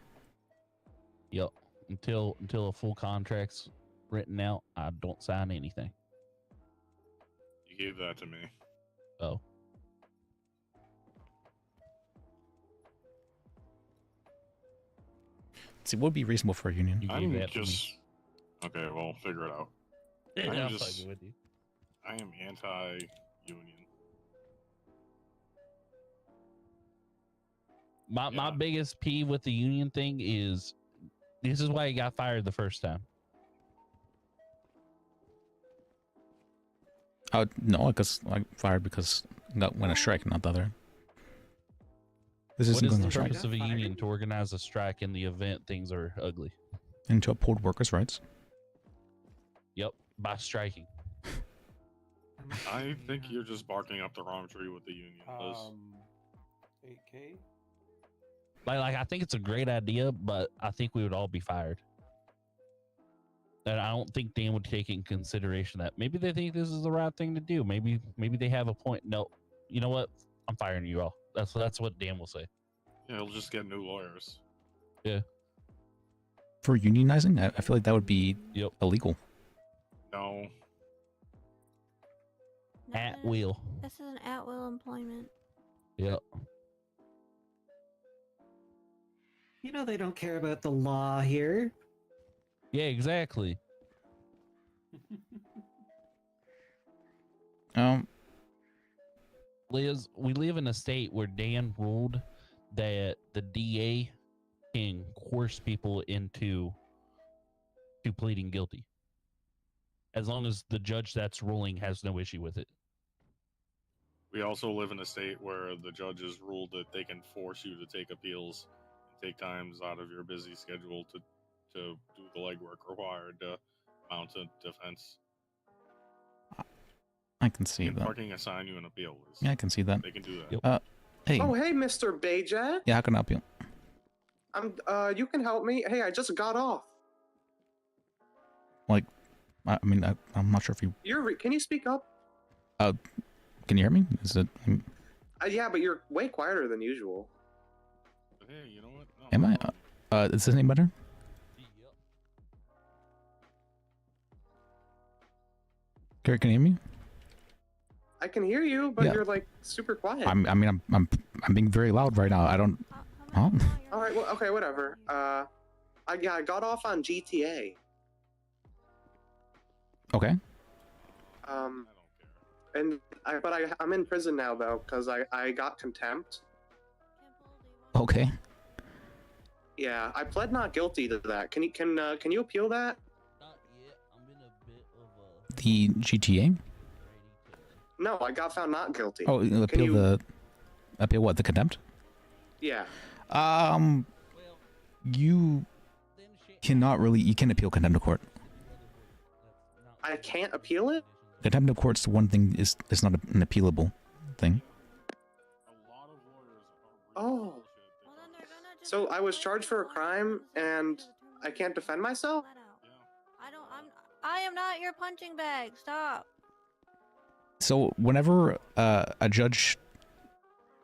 Yep. Until a full contract's written out, I don't sign anything. You gave that to me. Oh. See, what would be reasonable for a union? You gave I'm that to me. just okay. Well, figure it out. Yeah, I'm I'm just- fucking with you. I am anti-union. My biggest peeve with the union thing is this is why he got fired the first time. No, because I fired because I went a strike, not the other. This What isn't is going the on strike. purpose of a union? To organize a strike in the event things are ugly. And to uphold workers' rights. Yep, by striking. I think you're just barking up the wrong tree with the union. Liz. 8K. Like I think it's a great idea, but I think we would all be fired. And I don't think Dan would take in consideration that maybe they think this is the right thing to do. Maybe they have a point. No, you know what? I'm firing you all. That's what Dan will say. Yeah, he'll just get new lawyers. Yeah. For unionizing, I feel like that would be illegal. No. At will. This is an at-will employment. Yep. You know they don't care about the law here. Yeah, exactly. Liz, we live in a state where Dan ruled that the DA can coerce people into pleading guilty. As long as the judge that's ruling has no issue with it. We also live in a state where the judges ruled that they can force you to take appeals and take times out of your busy schedule to do the legwork required to mount a defense. I can see And that. fucking assign you an appeal. Liz. Yeah, I can see that. They can do that. Yep. Hey. Oh, hey, Mr. Bajek. Yeah, how can I help you? You can help me. Hey, I just got off. Like, I mean, I'm not sure if you... Can you speak up? Can you hear me? Is it... Yeah, but you're way quieter than usual. Hey, you know what? No, Am I? Is this any better? Gary, can you hear me? I can hear you, but Yeah. you're like super quiet. I'm being very loud right now. I don't... Huh? All right, well, okay, whatever. I got off on GTA. Okay. I'm in prison now though, because I got contempt. Okay. Yeah, I pled not guilty to that. Can you appeal that? The GTA? No, I got found not guilty. Oh, Can appeal you- appeal what? The contempt? Yeah. You cannot really... You can appeal contempt of court. I can't appeal it? Contempt of court's one thing is not an appealable thing. Oh. So I was charged for a crime and I can't defend myself? I am not your punching bag. Stop. So whenever a judge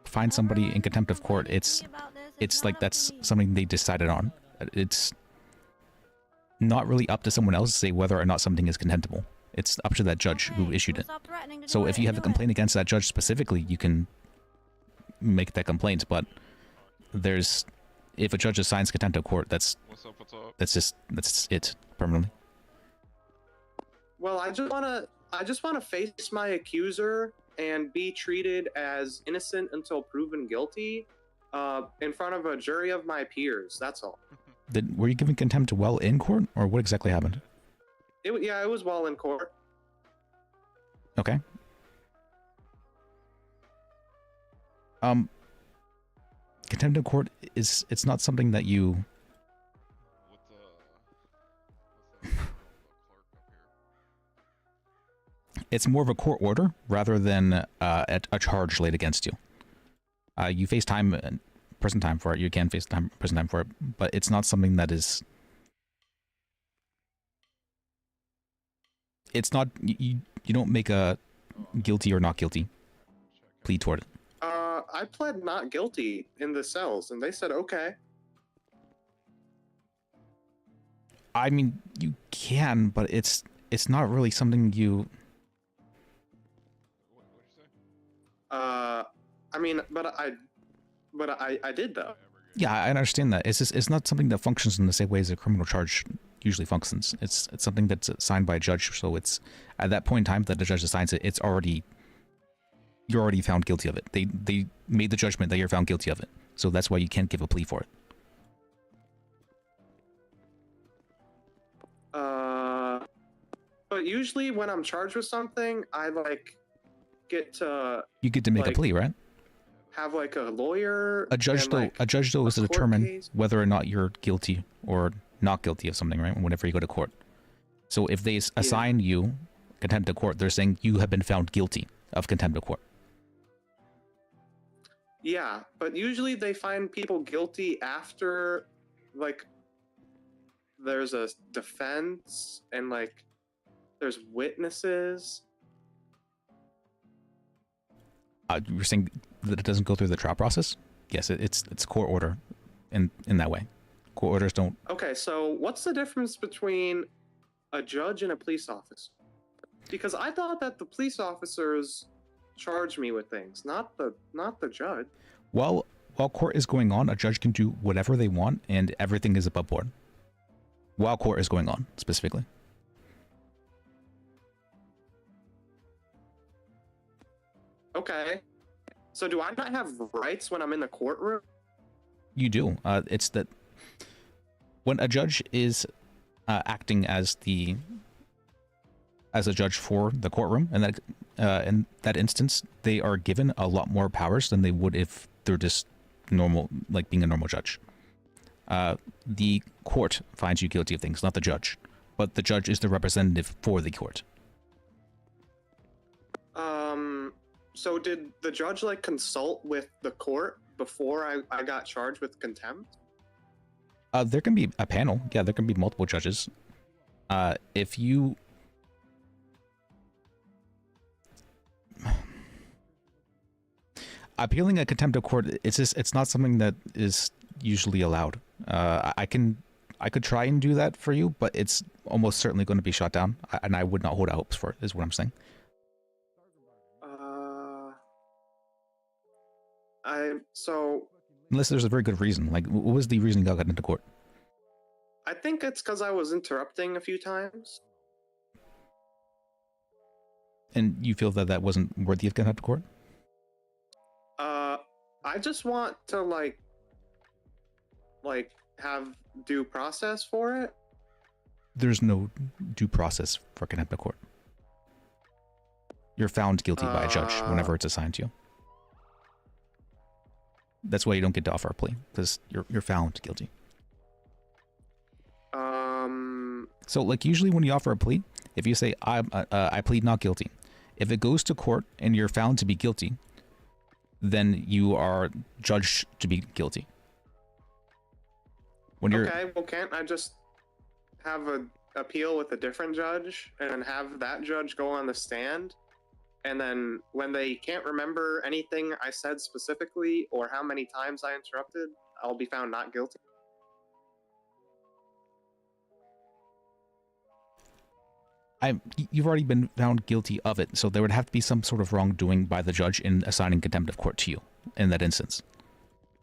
finds somebody in contempt of court, it's like that's something they decided on. It's not really up to someone else to say whether or not something is contemptible. It's up to that judge who issued it. So if you have a complaint against that judge specifically, you can make that complaint. But if a judge assigns contempt of court, that's it permanently. Well, I just wanna face my accuser and be treated as innocent until proven guilty, in front of a jury of my peers. That's all. Were you given contempt while in court, or what exactly happened? It was while in court. Okay. Can contempt of court it's not something that you. It's more of a court order rather than a charge laid against you. You face time, prison time for it. You can face prison time for it, but it's not something that is. It's not you don't make a guilty or not guilty plea toward it. I pled not guilty in the cells, and they said okay. I mean, you can, but it's not really something you. I mean, but I did though. Yeah, I understand that. It's not something that functions in the same way as a criminal charge usually functions. It's something that's assigned by a judge, so it's at that point in time that the judge assigns it, you're already found guilty of it. They made the judgment that you're found guilty of it. So that's why you can't give a plea for it. But usually when I'm charged with something, I get to make a plea, right? Have a lawyer. A judge though is to determine whether or not you're guilty or not guilty of something, right? Whenever you go to court. So if they assign you contempt of court, they're saying you have been found guilty of contempt of court. Yeah, but usually they find people guilty after there's a defense and there's witnesses. You're saying that it doesn't go through the trial process? Yes, it's court order in that way. Court orders don't. Okay, so what's the difference between a judge and a police officer? Because I thought that the police officers charge me with things, not the judge. While court is going on, a judge can do whatever they want, and everything is above board. While court is going on, specifically. Okay. So do I not have rights when I'm in the courtroom? You do. It's that when a judge is acting as a judge for the courtroom, and in that instance, they are given a lot more powers than they would if they're just normal, being a normal judge. The court finds you guilty of things, not the judge, but the judge is the representative for the court. So did the judge consult with the court before I got charged with contempt? There can be a panel. Yeah, there can be multiple judges. If you appealing a contempt of court, it's not something that is usually allowed. I could try and do that for you, but it's almost certainly going to be shot down, and I would not hold out hopes for it, is what I'm saying. Unless there's a very good reason. What was the reason you got into court? I think it's because I was interrupting a few times. And you feel that wasn't worthy of contempt of court? I just want to have due process for it. There's no due process for contempt of court. You're found guilty by a judge whenever it's assigned to you. That's why you don't get to offer a plea, because you're found guilty. So usually when you offer a plea, if you say I plead not guilty, if it goes to court and you're found to be guilty, then you are judged to be guilty. Okay, well, can't I just have an appeal with a different judge and have that judge go on the stand? And then when they can't remember anything I said specifically or how many times I interrupted, I'll be found not guilty. You've already been found guilty of it, so there would have to be some sort of wrongdoing by the judge in assigning contempt of court to you in that instance.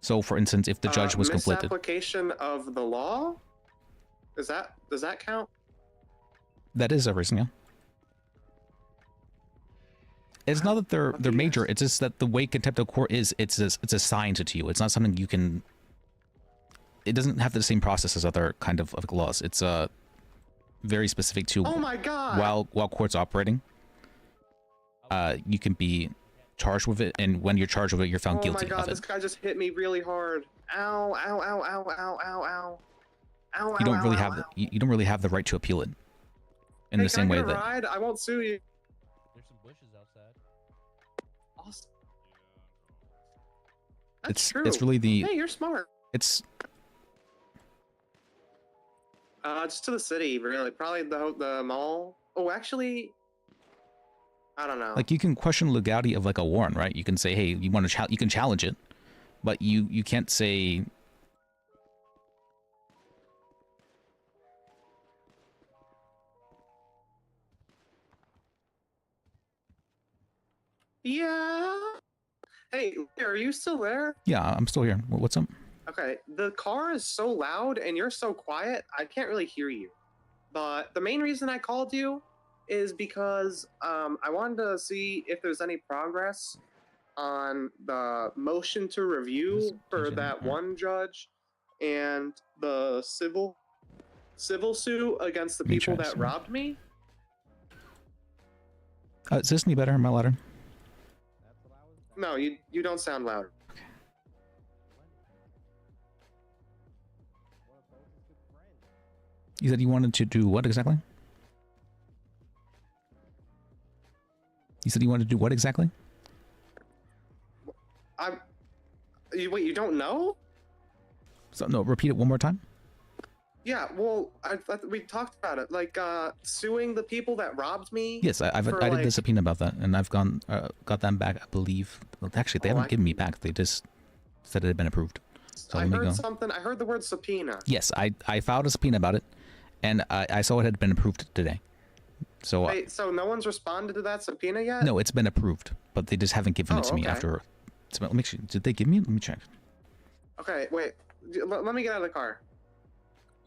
So, for instance, if the judge was conflicted, misapplication of the law, does that count? That is a reason, yeah. It's not that they're major. It's just that the way contempt of court is, it's assigned to you. It's not something you can. It doesn't have the same process as other kind of laws. It's very specific to. Oh my god! While court's operating, you can be charged with it, and when you're charged with it, you're found Oh guilty my god, of this it. guy just hit me really hard. Ow, ow, ow, ow, ow, ow, ow. Ow, You don't ow, really ow, have ow, the ow. you don't really have the right to appeal it. In Hey, the same can I way get a that ride? I won't sue you. There's some bushes outside. Awesome. That's it's true. it's really the Hey, you're smart. it's Just to the city, really. Probably the mall. Oh, actually, I don't know. like you can question legality of like a warrant, right? You can say, hey, you want to you can challenge it, but you can't say. Yeah. Hey, are you still there? Yeah, I'm still here. What's up? Okay, the car is so loud and you're so quiet, I can't really hear you. But the main reason I called you is because I wanted to see if there's any progress on the motion to review for that one judge and the civil suit against the Let me people try that some. robbed me. Is this any better? Am I louder? No, you don't sound louder. You said you wanted to do what exactly? You said you wanted to do what exactly? Wait, you don't know? So no, repeat it one more time. Yeah, well, we talked about it, like suing the people that robbed me. Yes, I did the subpoena about that, and I've got them back. I believe. Well, actually, they haven't given me back. They just said it had been approved. So I let me heard go. something. I heard the word subpoena. Yes, I filed a subpoena about it, and I saw it had been approved today. So Wait, so no one's responded to that subpoena yet? no, it's been approved, but they just haven't given it to me okay. after. So let me see. Did they give me it? Let me check. Okay, wait. Let me get out of the car.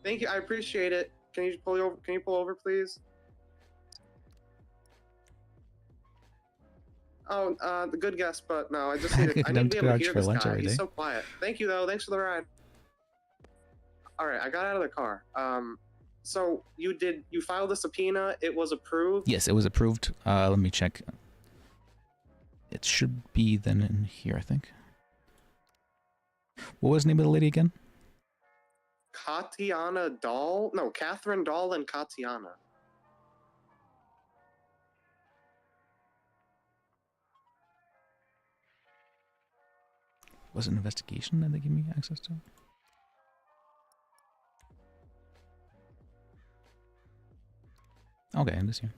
Thank you. I appreciate it. Can you pull over? Can you pull over, please? Oh, the good guess, but no. I just need to. I need to be able to hear this guy. He's so quiet. Thank you, though. Thanks for the ride. All right, I got out of the car. So you filed a subpoena. It was approved. Yes, it was approved. Let me check. It should be then in here, I think. What was the name of the lady again? Katiana Dahl? No, Catherine Dahl and Katiana. Was it an investigation that they gave me access to? Okay, this here.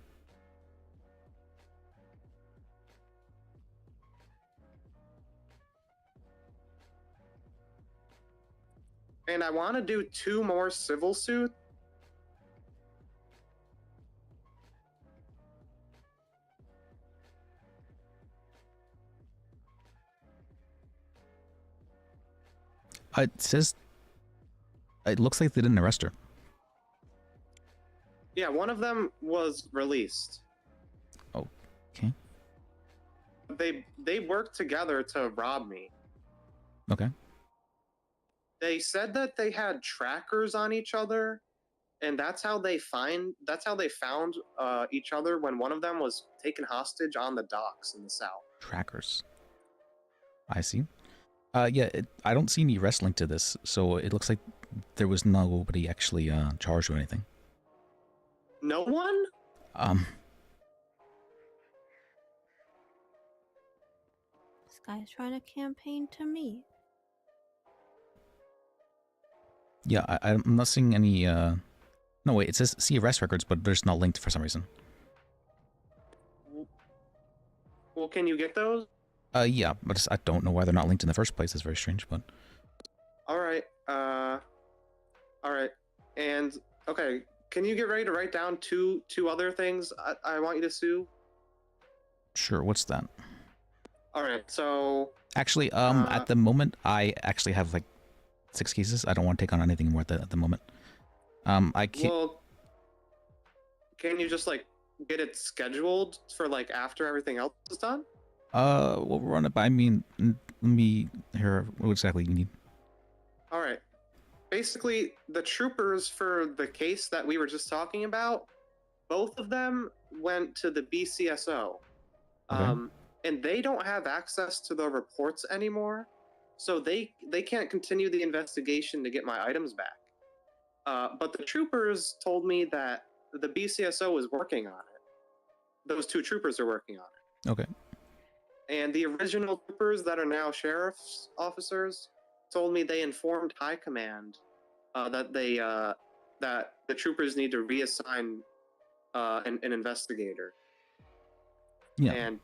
And I want to do 2 more civil suits. It says. It looks like they didn't arrest her. Yeah, one of them was released. Okay. They worked together to rob me. Okay. They said that they had trackers on each other, and that's how they found each other when one of them was taken hostage on the docks in the south. Trackers. I see. Yeah, I don't see any arrest linked to this, so it looks like there was nobody actually charged or anything. No one? This guy's trying to campaign to me. Yeah, I'm not seeing any. No, wait. It says see arrest records, but there's not linked for some reason. Well, can you get those? Yeah, but I don't know why they're not linked in the first place. It's very strange, but. All right. All right. And okay, can you get ready to write down two other things I want you to sue? Sure. What's that? All right. So. Actually, at the moment, I actually have like 6 cases. I don't want to take on anything more at the moment. I can't. Well, can you just like get it scheduled for like after everything else is done? We'll run it by. I mean, let me hear what exactly you need. All right. Basically, the troopers for the case that we were just talking about, both of them went to the BCSO. Okay. and they don't have access to the reports anymore, so they can't continue the investigation to get my items back. But the troopers told me that the BCSO is working on it. Those two troopers are working on it. Okay. And the original troopers that are now sheriff's officers told me they informed High Command that the troopers need to reassign an investigator. Yeah. And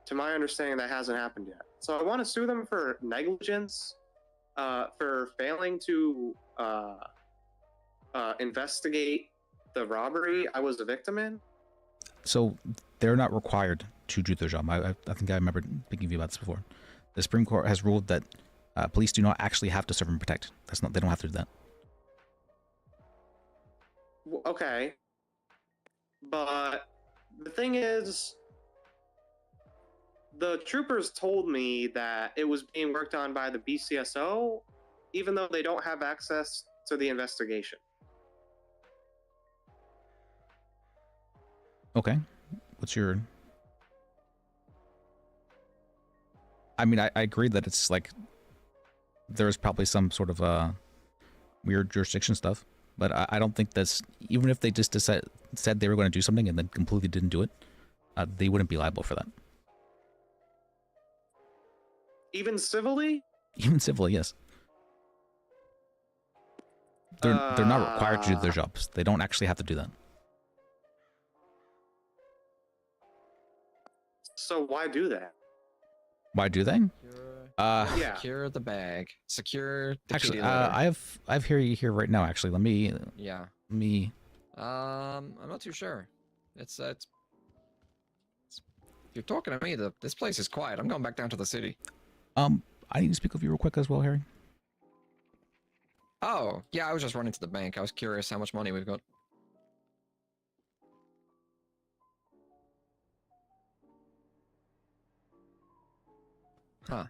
to my understanding, that hasn't happened yet. So I want to sue them for negligence, for failing to investigate the robbery I was a victim in. So they're not required to do their job. I think I remember speaking to you about this before. The Supreme Court has ruled that police do not actually have to serve and protect. They don't have to do that. Okay. But the thing is, the troopers told me that it was being worked on by the BCSO, even though they don't have access to the investigation. Okay. What's your... I mean, I agree that it's like... There's probably some sort of weird jurisdiction stuff, but I don't think that's... Even if they just said they were going to do something and then completely didn't do it, they wouldn't be liable for that. Even civilly? Even civilly, yes. They're not required to do their jobs. They don't actually have to do that. So why do that? Why do they? Yeah. Secure the bag. Secure the Actually, kitty litter. I've here right now. Actually, let me. Yeah. Let me. I'm not too sure. It's if you're talking to me, this place is quiet. I'm going back down to the city. I need to speak with you real quick as well, Harry. Oh, yeah, I was just running to the bank. I was curious how much money we've got. Huh.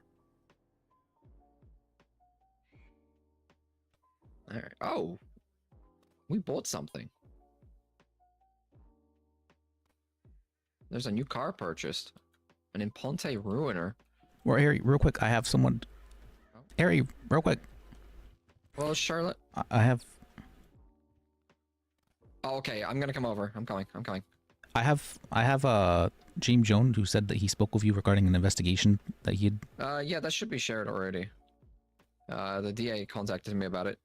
Alright. Oh! We bought something. There's a new car purchased. An Imponte Ruiner. Well, Harry, real quick, I have someone... Harry, real quick. Well, Charlotte? I have... Oh, okay, I'm gonna come over. I'm coming. I have James Jones who said that he spoke with you regarding an investigation that he had... Yeah, that should be shared already. The DA contacted me about it.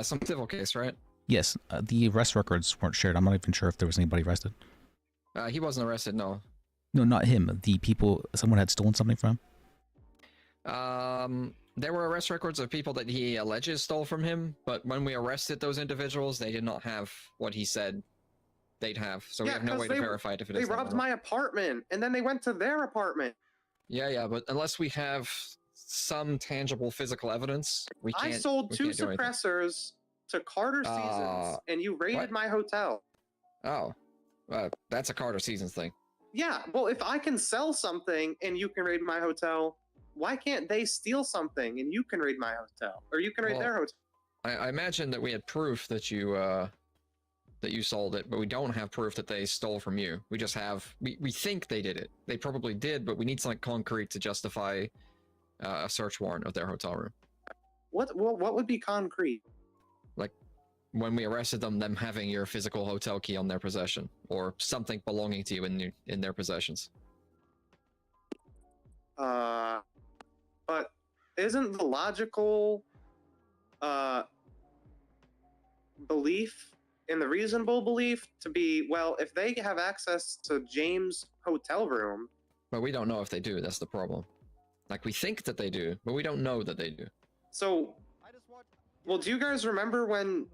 Some civil case, right? Yes, the arrest records weren't shared. I'm not even sure if there was anybody arrested. He wasn't arrested, no. No, not him. The people... Someone had stolen something from him? There were arrest records of people that he alleges stole from him, but when we arrested those individuals, they did not have what he said they'd have, so we have no way to verify it if it is. They robbed my apartment, and then they went to their apartment. Yeah, but unless we have some tangible physical evidence, we can't. I sold two suppressors to Carter Seasons, and you raided my hotel. Oh, that's a Carter Seasons thing. Yeah, well, if I can sell something and you can raid my hotel, why can't they steal something and you can raid my hotel, or you can raid their hotel? I imagine that we had proof that you sold it, but we don't have proof that they stole from you. We just have we think they did it. They probably did, but we need something concrete to justify a search warrant of their hotel room. What would be concrete? Like when we arrested them having your physical hotel key on their possession, or something belonging to you in their possessions. But isn't the logical belief and the reasonable belief to be, well, if they have access to James' hotel room... But we don't know if they do, that's the problem. Like, we think that they do, but we don't know that they do. So, well, do you guys remember when...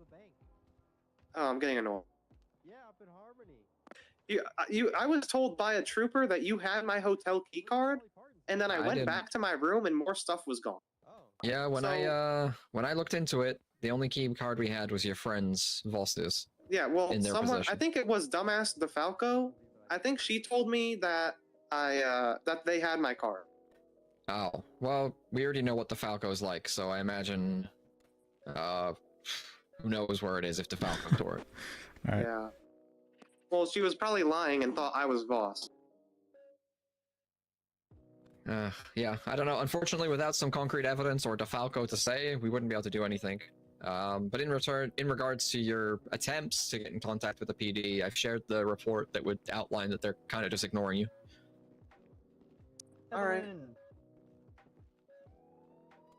Oh, I'm getting annoyed. Yeah, up in Harmony. I was told by a trooper that you had my hotel key card, and then I went back to my room and more stuff was gone. Yeah, when I looked into it, the only key card we had was your friend's Vostis. Yeah, well, in their someone, possession. I think it was Dumbass DeFalco. I think she told me that that they had my card. Oh, well, we already know what DeFalco's like, so I imagine, who knows where it is if DeFalco tore it. All right. Yeah. Well, she was probably lying and thought I was Voss. Yeah, I don't know. Unfortunately, without some concrete evidence or DeFalco to say, we wouldn't be able to do anything. But in regards to your attempts to get in contact with the PD, I've shared the report that would outline that they're kind of just ignoring you. All right.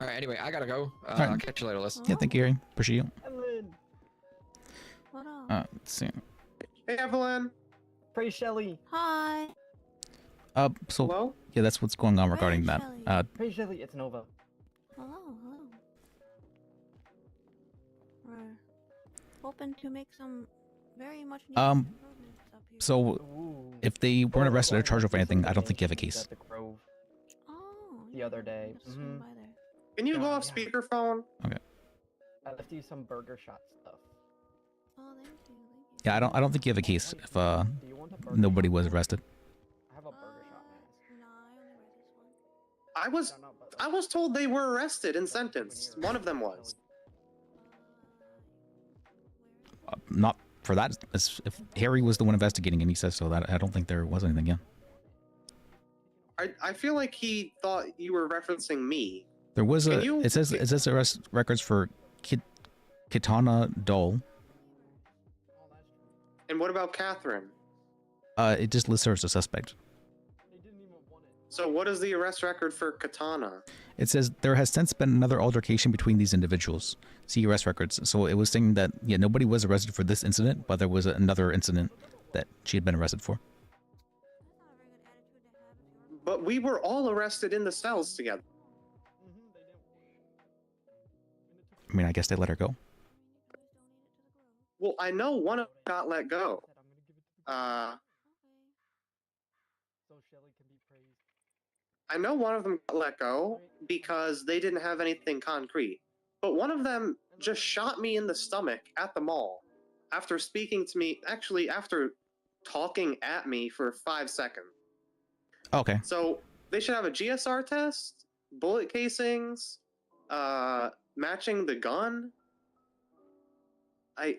All right. Anyway, I gotta go. right. I'll catch you later, Liz. Yeah, thank you, Gary. Appreciate you. Evelyn. What up? Let's see. Hey, Evelyn. Praise Shelly. Hi. So Hello? yeah, that's what's going on regarding Where's that. Praise Shelly. It's Nova. Hello, hello. We're hoping to make some very much needed improvements up here. So if they weren't arrested or charged with anything, I don't think you have a case. At the Grove Oh, the other day. just swing by there. Can you go Yeah, off yeah. speakerphone? Okay. I left you some burger shot stuff. Oh, thank you, thank you. Yeah, I don't think you have a case if Do you want a burger nobody shot was mask? arrested. I have a burger shot mask. No, I only wear this one. I was told they were arrested and sentenced. One of them was. Not for that. If Harry was the one investigating and he says so, that I don't think there was anything. Yeah. I feel like he thought you were referencing me. There was Can a. you- It says arrest records for Kitana Dole. And what about Catherine? It just lists her as a suspect. So what is the arrest record for Katana? It says there has since been another altercation between these individuals. See arrest records. So it was saying that yeah, nobody was arrested for this incident, but there was another incident that she had been arrested for. But we were all arrested in the cells together. I mean, I guess they let her go. Well, I know one of them got let go. I know one of them got let go because they didn't have anything concrete. But one of them just shot me in the stomach at the mall after speaking to me, actually after talking at me for 5 seconds. Okay. So they should have a GSR test, bullet casings, matching the gun. I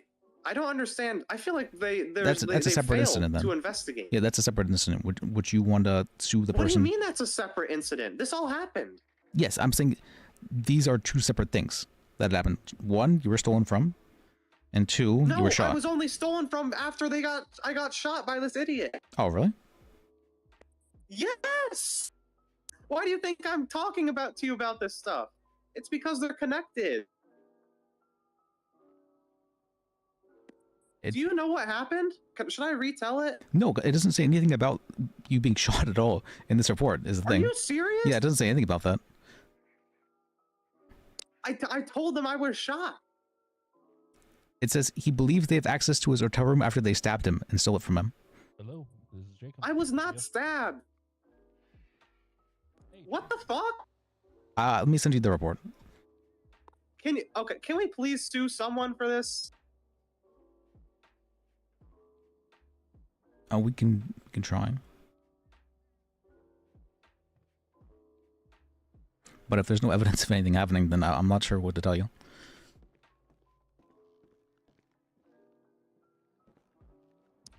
don't understand. I feel like That's a separate incident then. to investigate. Yeah, that's a separate incident. Would you want to sue the What person? do you mean that's a separate incident? This all happened. Yes, I'm saying these are two separate things that happened. One, you were stolen from, and two, No, you were shot. I was only stolen from after I got shot by this idiot. Oh, really? Yes. Why do you think I'm talking to you about this stuff? It's because they're connected. Do you know what happened? Should I retell it? No, it doesn't say anything about you being shot at all in this report. Is the thing? Are you serious? Yeah, it doesn't say anything about that. I told them I was shot. It says he believes they have access to his hotel room after they stabbed him and stole it from him. Hello, this is Jacob. I was not stabbed. What the fuck? Let me send you the report. Can we please sue someone for this? We can try. But if there's no evidence of anything happening, then I'm not sure what to tell you.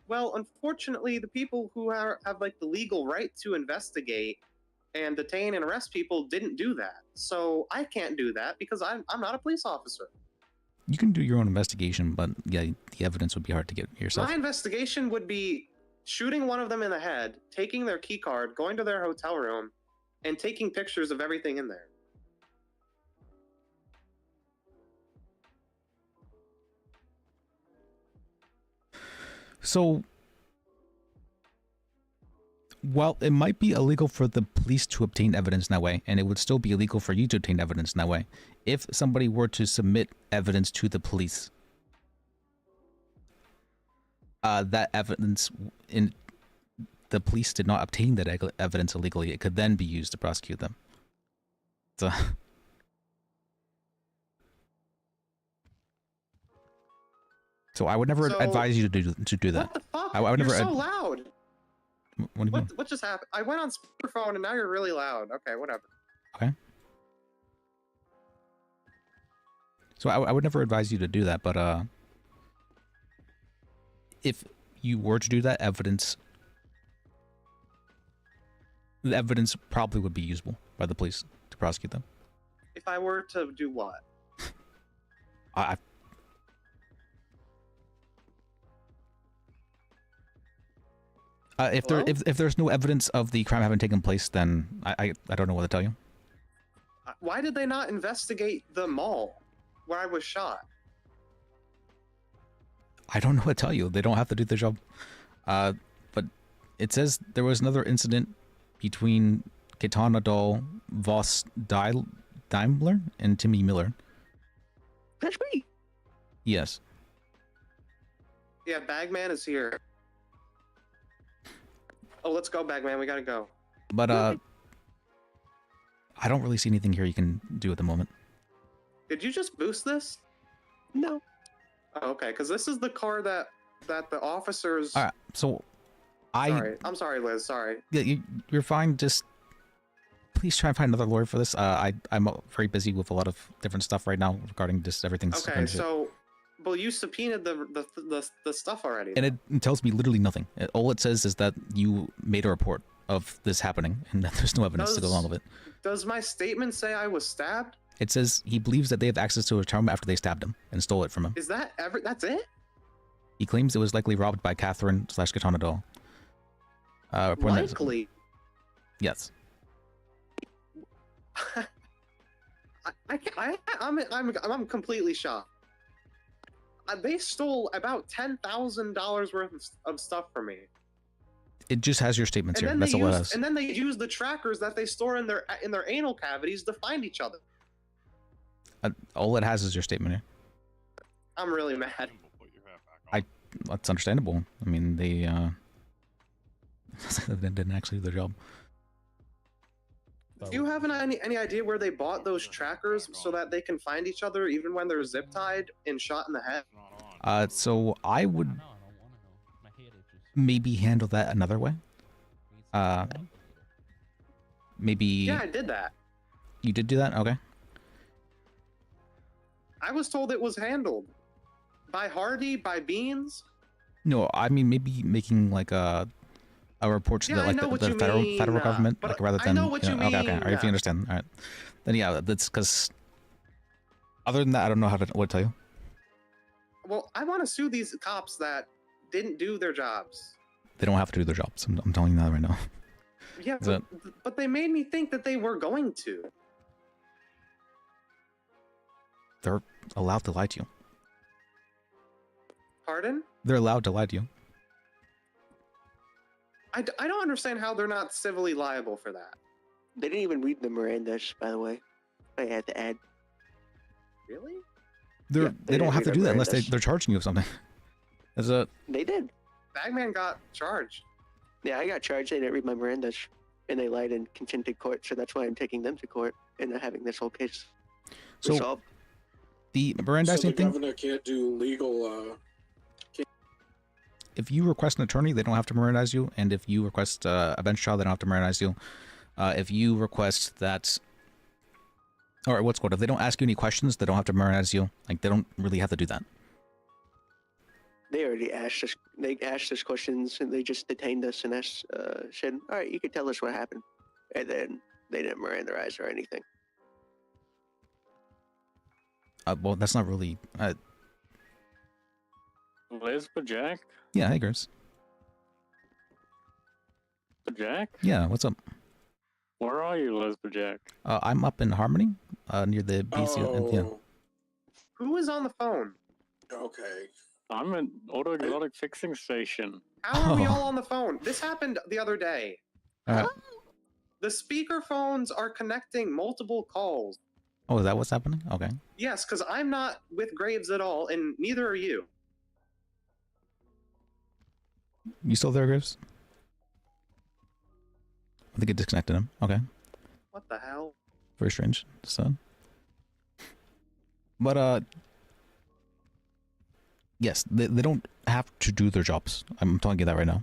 Well, unfortunately, the people who have like the legal right to investigate and detain and arrest people didn't do that. So I can't do that because I'm not a police officer. You can do your own investigation, but yeah, the evidence would be hard to get yourself. My investigation would be shooting one of them in the head, taking their key card, going to their hotel room, and taking pictures of everything in there. So, well, it might be illegal for the police to obtain evidence in that way, and it would still be illegal for you to obtain evidence in that way. If somebody were to submit evidence to the police, that evidence in the police did not obtain that evidence illegally, it could then be used to prosecute them. So, I would never advise you to do that. What the fuck? I would You're never. so loud. What do you mean? What just happened? I went on speakerphone and now you're really loud. Okay, whatever. Okay. So I would never advise you to do that, but if you were to do that, evidence The evidence probably would be usable by the police to prosecute them. If I were to do what? I if there's no evidence of the crime having taken place, then I don't know what to tell you. Why did they not investigate the mall where I was shot? I don't know what to tell you. They don't have to do their job. But it says there was another incident between Katana Doll, Voss Daimler, and Timmy Miller. That's me. Yes. Yeah, Bagman is here. Oh, let's go, Bagman. We gotta go. But I don't really see anything here you can do at the moment. Did you just boost this? No. Oh, okay, because this is the car that the officers. All right, so I'm sorry, Liz. Sorry. Yeah, you're fine. Just please try and find another lawyer for this. I'm very busy with a lot of different stuff right now regarding just everything's. Okay, so, well, you subpoenaed the stuff already. And it tells me literally nothing. All it says is that you made a report of this happening, and that there's no evidence to go along with it. Does my statement say I was stabbed? It says he believes that they have access to a charm after they stabbed him and stole it from him. Is that that's it? He claims it was likely robbed by Catherine/Katana Doll. Likely. Yes. I'm completely shocked. They stole about $10,000 worth of stuff from me. It just has your statements here. That's all it has. And then they use the trackers that they store in their anal cavities to find each other. All it has is your statement here. I'm really mad. That's understandable. I mean, they didn't actually do their job. Do you have any idea where they bought those trackers so that they can find each other even when they're zip tied and shot in the head? So I would maybe handle that another way. Maybe. Yeah, I did that. You did do that? Okay. I was told it was handled by Hardy, by Beans. No, I mean maybe making like a report to the federal government, like rather than. I know what you mean. Okay. All right, if you understand, all right. Then yeah, that's because. Other than that, I don't know what to tell you. Well, I want to sue these cops that didn't do their jobs. They don't have to do their jobs. I'm telling you that right now. Yeah, but they made me think that they were going to. They're allowed to lie to you. Pardon? They're allowed to lie to you. I don't understand how they're not civilly liable for that. They didn't even read the Miranda's, by the way. I had to add. Really? They don't have to do that unless they're charging you with something. They did. Bagman got charged. Yeah, I got charged. They didn't read my Miranda's, and they lied in contempt court. So that's why I'm taking them to court and having this whole case resolved. The Mirandizing so the thing. governor can't do legal. If you request an attorney, they don't have to Mirandize you, and if you request a bench trial, they don't have to Mirandize you. If you request that, or what's called, if they don't ask you any questions, they don't have to Mirandize you. Like they don't really have to do that. They already asked us. They asked us questions, and they just detained us and said, "All right, you can tell us what happened," and then they didn't Mirandize or anything. Well, that's not really. Liz Bajek? Yeah, hey, Gers. Bajek? Yeah, what's up? Where are you, Liz Bajek? I'm up in Harmony, near the BC. Yeah. Who is on the phone? Okay. I'm at autoerotic fixing station. How are we all on the phone? This happened the other day. The speaker phones are connecting multiple calls. Oh, is that what's happening? Okay. Yes, because I'm not with Graves at all, and neither are you. You still there, Graves? I think it disconnected him. Okay. What the hell? Very strange. Son. But yes, they don't have to do their jobs. I'm telling you that right now.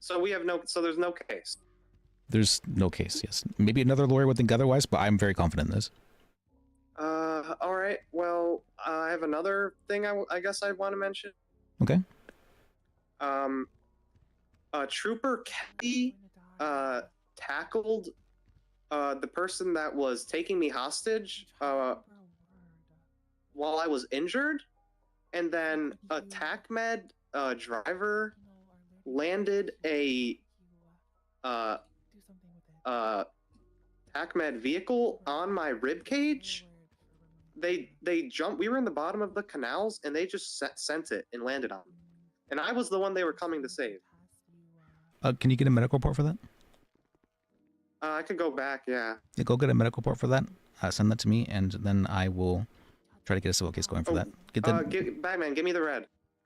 So there's no case. There's no case. Yes, maybe another lawyer would think otherwise, but I'm very confident in this. All right. Well, I have another thing I guess I want to mention. Okay. Trooper Kelly tackled the person that was taking me hostage while I was injured, and then a TACMED driver landed a TACMED vehicle on my rib cage. They jumped. We were in the bottom of the canals, and they just sent it and landed on me. And I was the one they were coming to save. Can you get a medical report for that? I could go back, yeah. Yeah, go get a medical report for that. Send that to me, and then I will try to get a civil case going for that. Get the. Batman, give me the red.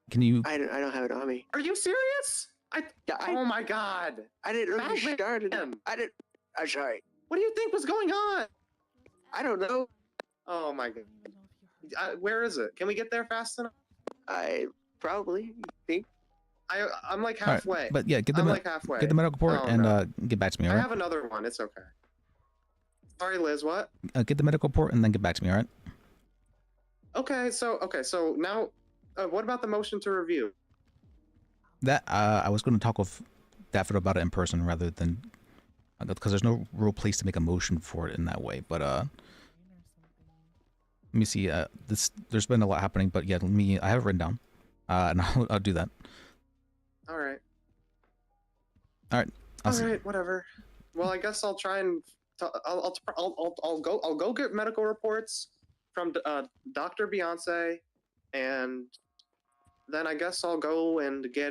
Can you? I don't have it on me. Are you serious? Oh my god! I didn't know you started. I'm sorry. What do you think was going on? I don't know. Oh my god. Where is it? Can we get there fast enough? I probably think. I'm like All right, halfway. but yeah, get the like halfway. get the medical report Oh, and no. get back to me. All I right. have another one. It's okay. Sorry, Liz. What? Get the medical report and then get back to me. All right. Okay. So now, what about the motion to review? That I was going to talk with Daffodil about it in person rather than because there's no real place to make a motion for it in that way. But let me see. There's been a lot happening, but yeah, I have it written down, and I'll do that. All right. All right. All right. Whatever. Well, I guess I'll try and I'll go get medical reports from Dr. Beyonce, and then I guess I'll go and get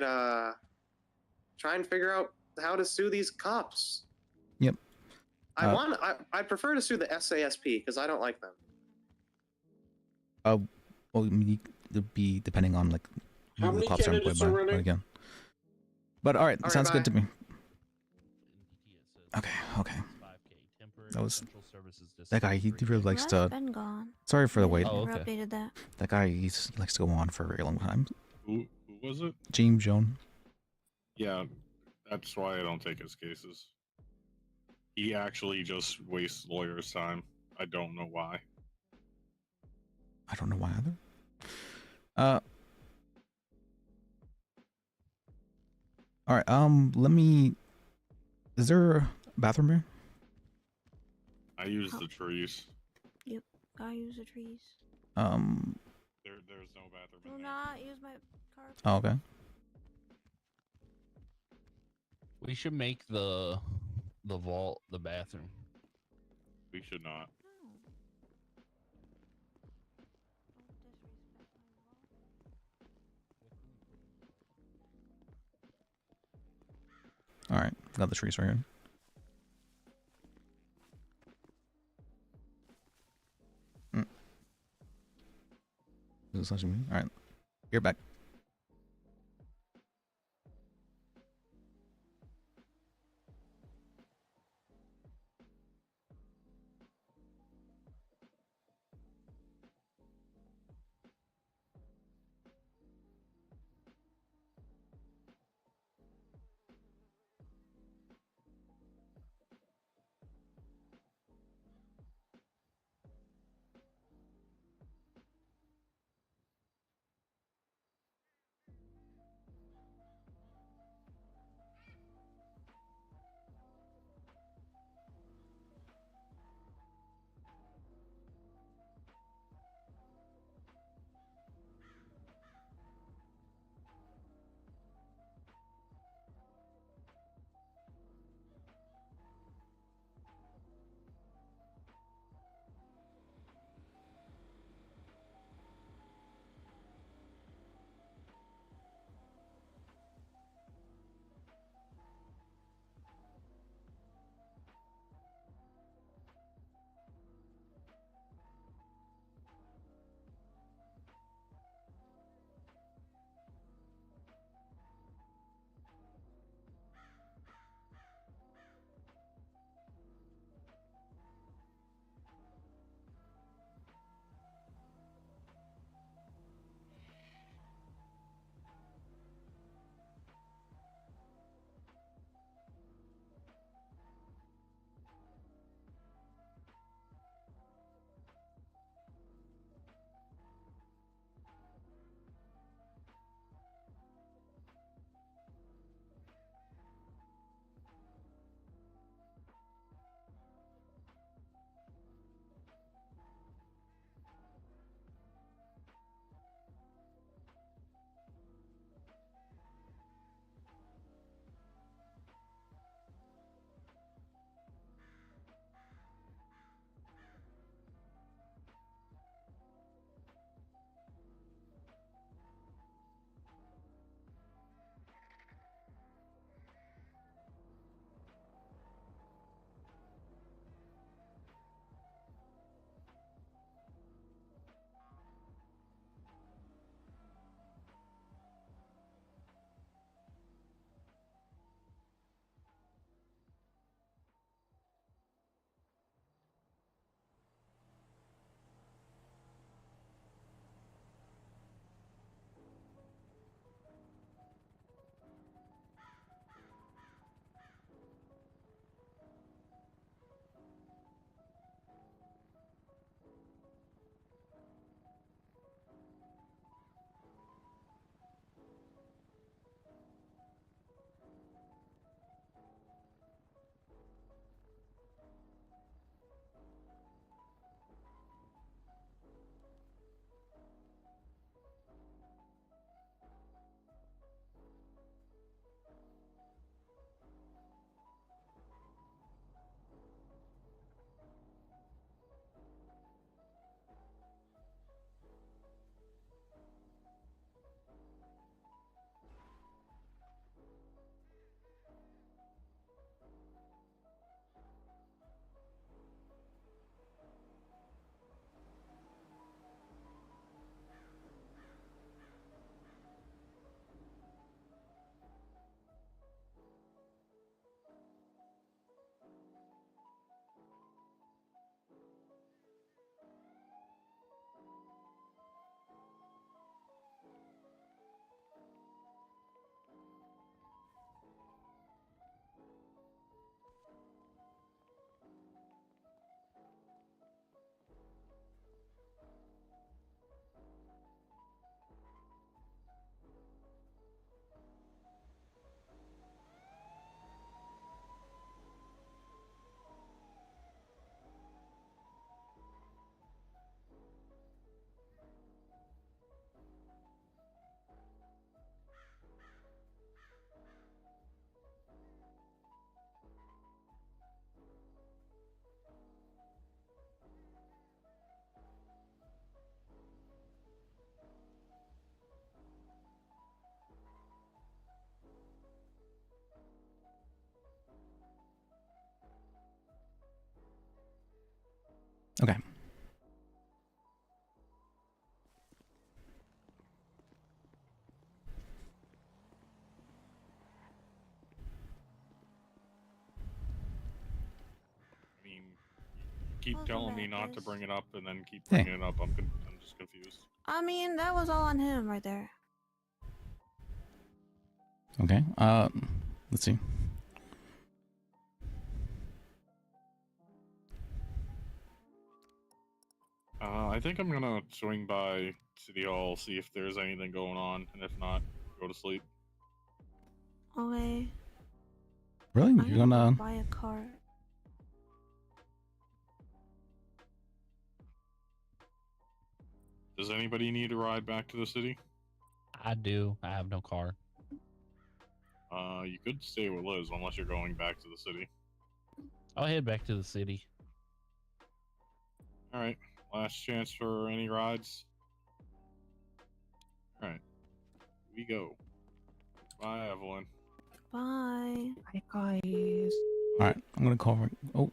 try and figure out how to sue these cops. Yep. I prefer to sue the SASP because I don't like them. Well, it'd be depending on like How who the many cops are employed candidates by. are But running? again. But all right, All right, sounds good bye. to me. Okay. That was that guy. He really likes That's to. been gone. Sorry for the wait. Never updated that. That guy, he likes to go on for a very long time. Who was it? James Jones. Yeah, that's why I don't take his cases. He actually just wastes lawyers' time. I don't know why. I don't know why either. All right. Let me. Is there a bathroom here? I use the trees. Yep. Gotta use the trees. There's no bathroom. Do not use my car. Oh, okay. We should make the vault the bathroom. We should not. All right. Got the trees right here. Is this touching me? All right. You're back. Okay. I mean, keep Welcome telling me back, not to Liz. bring it up, and then keep Hey. bringing it up. I'm just confused. I mean, that was all on him right there. Okay. Let's see. I think I'm gonna swing by City Hall, see if there's anything going on, and if not, go to sleep. Okay. Really? I You're need to gonna? buy a car. Does anybody need a ride back to the city? I do. I have no car. You could stay with Liz unless you're going back to the city. I'll head back to the city. All right. Last chance for any rides. All right. We go. Bye, Evelyn. Bye. Bye, guys. All right. I'm gonna call. Oh.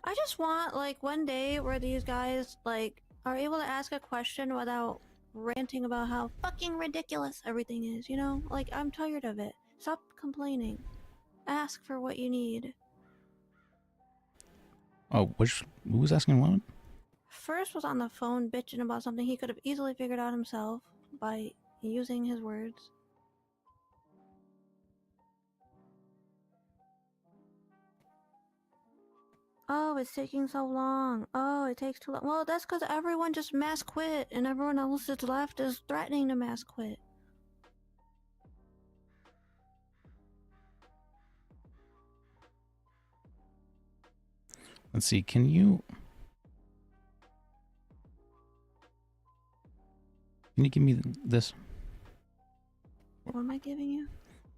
I just want like one day where these guys like are able to ask a question without ranting about how fucking ridiculous everything is, you know? Like I'm tired of it. Stop complaining. Ask for what you need. Oh, who was asking what? First was on the phone bitching about something he could have easily figured out himself by using his words. Oh, it's taking so long. Oh, it takes too long. Well, that's because everyone just mass quit and everyone else that's left is threatening to mass quit. Let's see. Can you give me this, What am I giving you?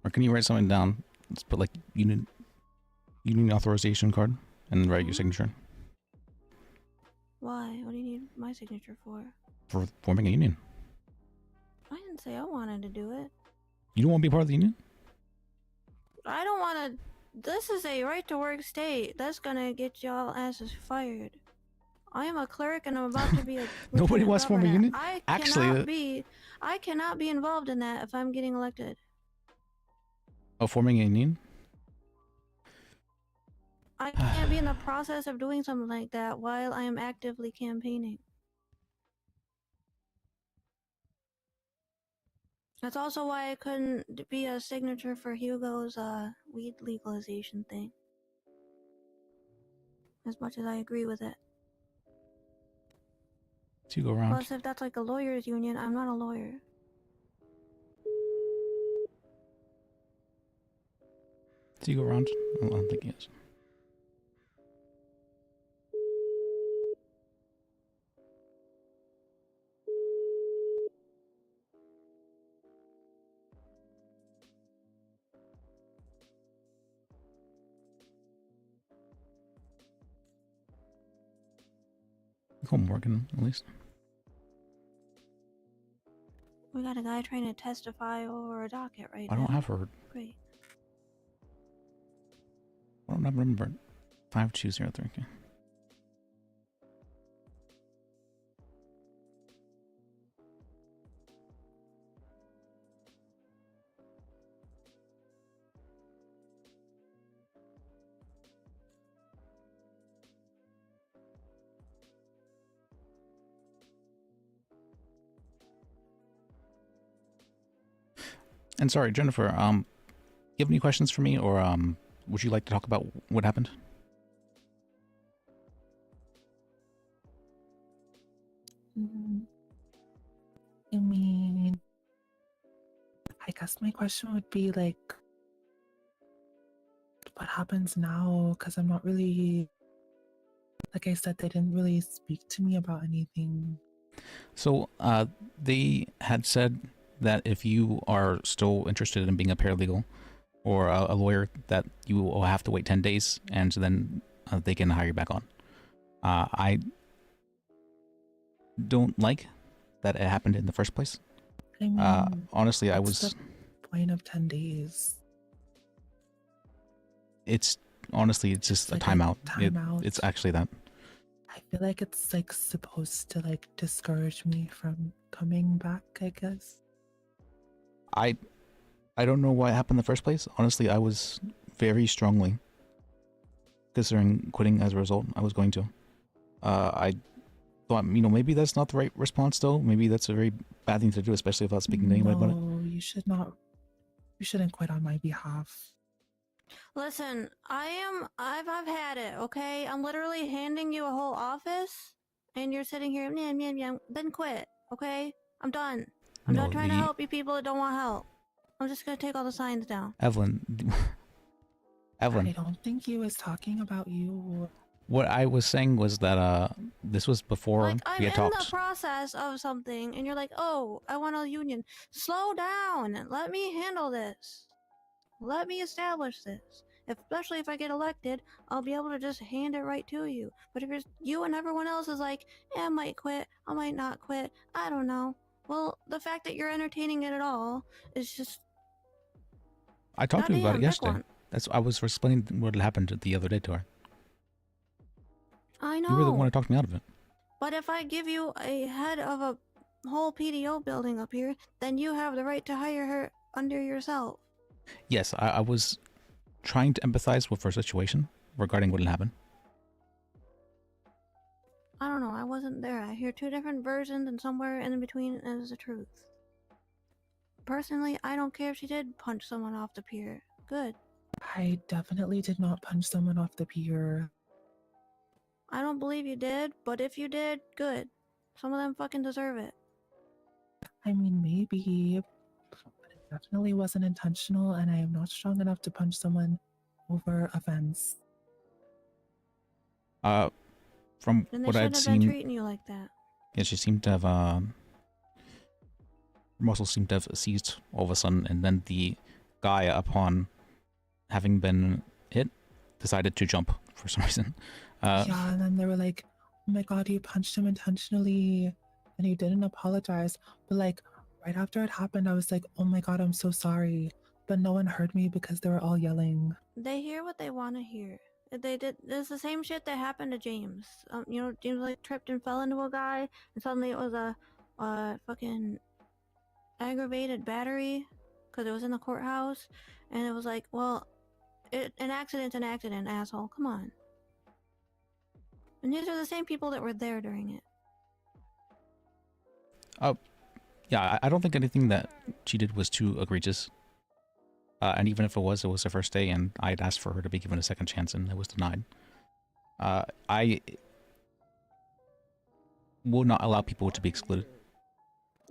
or can you write something down? Let's put like union authorization card, and then write your signature Why? What do you need my signature for? for forming a union. I didn't say I wanted to do it. You don't want to be part of the union? I don't want to. This is a right to work state. That's gonna get y'all asses fired. I am a clerk and I'm about to be a Nobody lieutenant wants to form a governor. union? I cannot be involved in that if I'm getting elected. Oh, forming a union? I can't be in the process of doing something like that while I am actively campaigning. That's also why I couldn't be a signature for Hugo's weed legalization thing. As much as I agree with it. So you go around. Plus, if that's like a lawyer's union, I'm not a lawyer. So you go around. I don't think he is. Call Morgan, at least. We got a guy trying to testify over a docket right I now. don't have her. Great. I don't remember. 5203. Okay. And sorry, Jennifer, you have any questions for me, or would you like to talk about what happened? I mean, I guess my question would be like, what happens now? Because I'm not really, like I said, they didn't really speak to me about anything. So they had said that if you are still interested in being a paralegal or a lawyer, that you will have to wait 10 days, and then they can hire you back on. I don't like that it happened in the first place. I mean, honestly, I what's was... the point of 10 days? It's honestly, it's just It's a like a timeout. timeout. It's actually that. I feel like it's like supposed to like discourage me from coming back, I guess. I don't know why it happened in the first place. Honestly, I was very strongly considering quitting as a result. I was going to. I thought, maybe that's not the right response though. Maybe that's a very bad thing to do, especially without speaking to anybody about it. No, you should not. You shouldn't quit on my behalf. Listen, I've had it, okay? I'm literally handing you a whole office, and you're sitting here, then quit, okay? I'm done. I'm No, not trying to help you people that don't want help. I'm just gonna take all the signs down. Evelyn. Evelyn. I don't think he was talking about you. What I was saying was that this was before Like, I'm we in had the talked. process of something, and you're like, oh, I want a union. Slow down. Let me handle this. Let me establish this. Especially if I get elected, I'll be able to just hand it right to you. But if you and everyone else is like, I might quit, I might not quit, I don't know. Well, the fact that you're entertaining it at all is just... I talked to her about it Goddamn, pick yesterday. one. I was explaining what had happened the other day to her. I know. You were the one who talked me out of it. But if I give you a head of a whole PDO building up here, then you have the right to hire her under yourself. Yes, I was trying to empathize with her situation regarding what had happened. I don't know, I wasn't there. I hear two different versions, and somewhere in between is the truth. Personally, I don't care if she did punch someone off the pier. Good. I definitely did not punch someone off the pier. I don't believe you did, but if you did, good. Some of them fucking deserve it. I mean, maybe, but it definitely wasn't intentional, and I am not strong enough to punch someone over a fence. From Then they what I'd shouldn't have been seen, treating you like that. yeah, she seemed to have muscles seemed to have ceased all of a sudden, and then the guy, upon having been hit, decided to jump for some reason. Yeah, and then they were like, oh my god, you punched him intentionally, and he didn't apologize. But like, right after it happened, I was like, oh my god, I'm so sorry. But no one heard me because they were all yelling. They hear what they want to hear. They did. It's the same shit that happened to James. James like tripped and fell into a guy, and suddenly it was a fucking aggravated battery because it was in the courthouse, and it was like, well, an accident's an accident, asshole. Come on. And these are the same people that were there during it. Yeah, I don't think anything that she did was too egregious. And even if it was her first day, and I had asked for her to be given a second chance, and it was denied. I will not allow people to be excluded.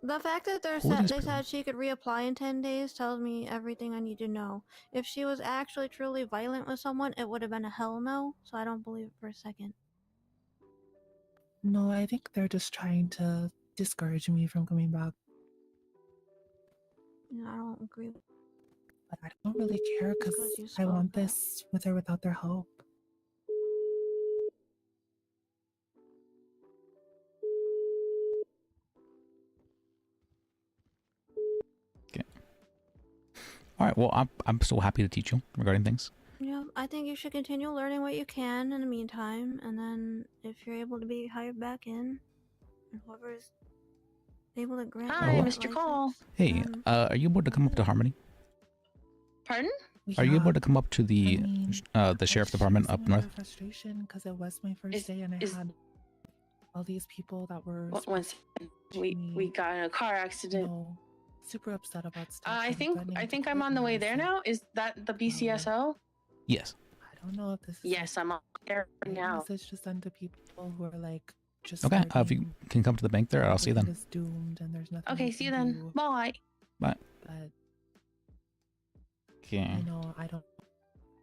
The fact that they said she could reapply in 10 days tells me everything I need to know. If she was actually truly violent with someone, it would have been a hell no, so I don't believe it for a second. No, I think they're just trying to discourage me from coming back. I don't agree. But I don't really care because I want this with or without their help. Okay. All right. Well, I'm still happy to teach you regarding things. Yeah, I think you should continue learning what you can in the meantime, and then if you're able to be hired back in, and whoever's able to grant Hi, you Mr. that Call. Hey, are you able to come up to Harmony? Pardon? Are you able to come up to the sheriff department up north? Frustration because it was my first day and I had all these people that were. One second. We got in a car accident. No, super upset about stuff. I think I'm on the way there now. Is that the BCSO? Yes. I don't know if this is. Yes, I'm on there now. Message to send to people who are like just. Okay. If you can come to the bank there, I'll see you then. Is doomed and there's nothing. Okay, see you then. Bye. Bye. But okay. I know I don't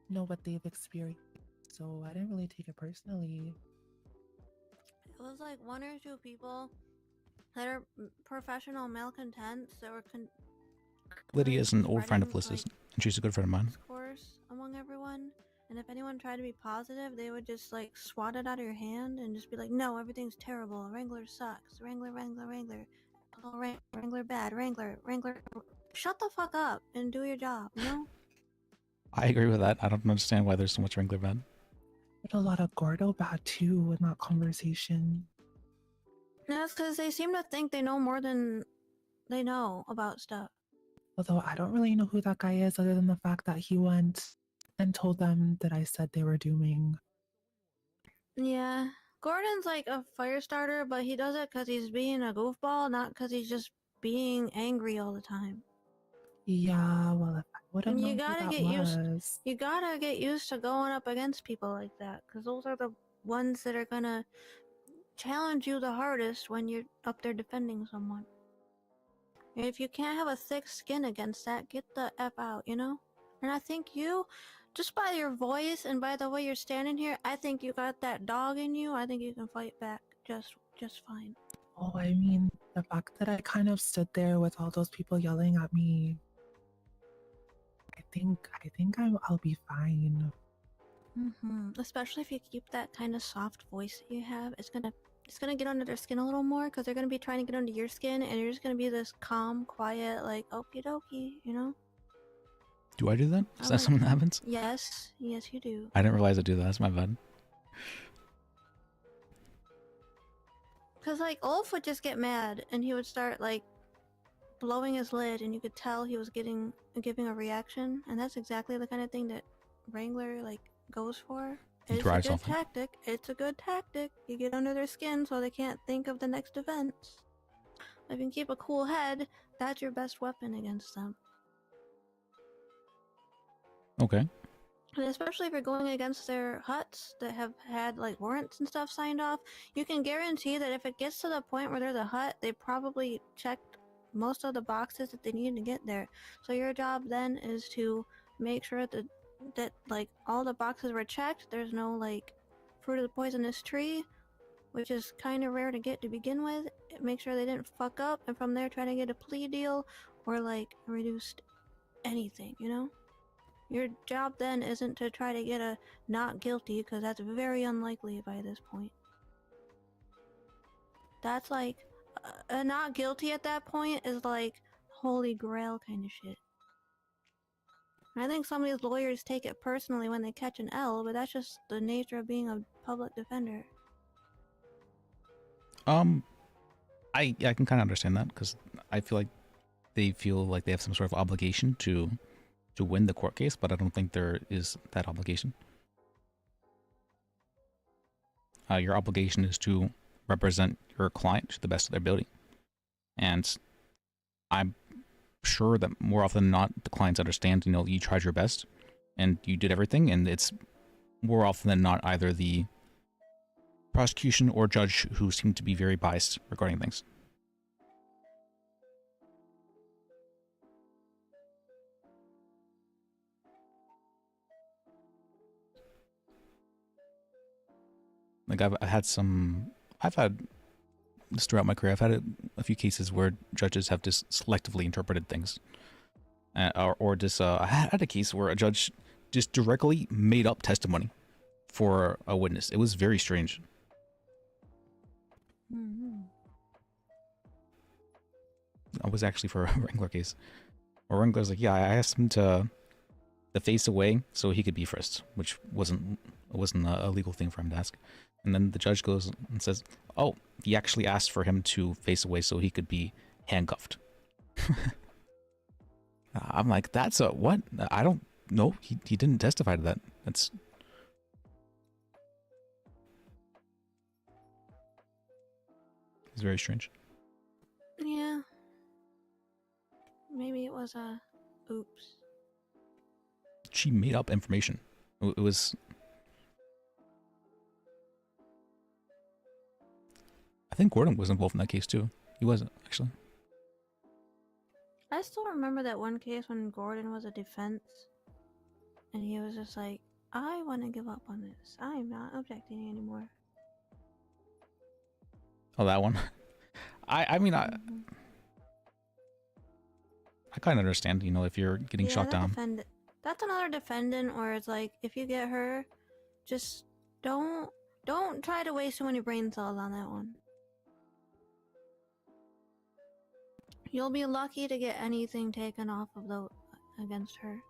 know what they've experienced, so I didn't really take it personally. It was like one or two people that are professional malcontents that were Lydia is an old friend of Liz's, and she's a good friend of mine. discourse among everyone, and if anyone tried to be positive, they would just like swat it out of your hand and just be like, no, everything's terrible, Wrangler sucks, Wrangler, oh, Wrangler bad, Wrangler, shut the fuck up and do your job, you know? I agree with that. I don't understand why there's so much Wrangler bad. But a lot of Gordo bad too in that conversation. That's because they seem to think they know more than they know about stuff. Although I don't really know who that guy is other than the fact that he went and told them that I said they were dooming. Yeah. Gordon's like a fire starter, but he does it because he's being a goofball, not because he's just being angry all the time. Yeah, well, if I would have And known who that was. you gotta get used to going up against people like that, because those are the ones that are gonna challenge you the hardest when you're up there defending someone. If you can't have a thick skin against that, get the F out, you know? And I think you, just by your voice and by the way you're standing here, I think you got that dog in you. I think you can fight back just fine. Oh, I mean, the fact that I kind of stood there with all those people yelling at me, I think I'll be fine. Especially if you keep that kind of soft voice that you have, it's gonna get under their skin a little more because they're gonna be trying to get under your skin, and you're just gonna be this calm, quiet, like okie dokie, you know? Do I do that? Is that something that happens? Yes, yes, you do. I didn't realize I do that. That's my bad. Cause like Ulf would just get mad, and he would start like blowing his lid, and you could tell he was giving a reaction, and that's exactly the kind of thing that Wrangler like goes for. It's a good tactic. It's a good tactic. You get under their skin so they can't think of the next defense. If you can keep a cool head, that's your best weapon against them. Okay. And especially if you're going against their huts that have had like warrants and stuff signed off, you can guarantee that if it gets to the point where there's a hut, they probably checked most of the boxes that they need to get there. So your job then is to make sure that like all the boxes were checked. There's no like fruit of the poisonous tree, which is kind of rare to get to begin with. Make sure they didn't fuck up, and from there try to get a plea deal or like reduced anything, you know? Your job then isn't to try to get a not guilty, because that's very unlikely by this point. That's like a not guilty at that point is like holy grail kind of shit. I think some of these lawyers take it personally when they catch an L, but that's just the nature of being a public defender. I can kind of understand that because I feel like they feel like they have some sort of obligation to win the court case, but I don't think there is that obligation. Your obligation is to represent your client to the best of their ability. And I'm sure that more often than not, the clients understand, you know, you tried your best and you did everything, and it's more often than not either the prosecution or judge who seem to be very biased regarding things. Like I've had this throughout my career. I've had a few cases where judges have just selectively interpreted things, or just I had a case where a judge just directly made up testimony for a witness. It was very strange. It was actually for a Wrangler case. Or Wrangler's like, yeah, I asked him to face away so he could be frisked, which wasn't a legal thing for him to ask. And then the judge goes and says, oh, he actually asked for him to face away so he could be handcuffed. I'm like, that's a what? I don't know. He didn't testify to that. That's... It's very strange. Yeah. Maybe it was a oops. She made up information. It was... I think Gordon was involved in that case too. He wasn't, actually. I still remember that one case when Gordon was a defense, and he was just like, I want to give up on this. I'm not objecting anymore. Oh, that one? I mean, I kind of understand, you know, if you're getting shot down. That's another defendant where it's like, if you get her, just don't try to waste too many brain cells on that one. You'll be lucky to get anything taken off of against her.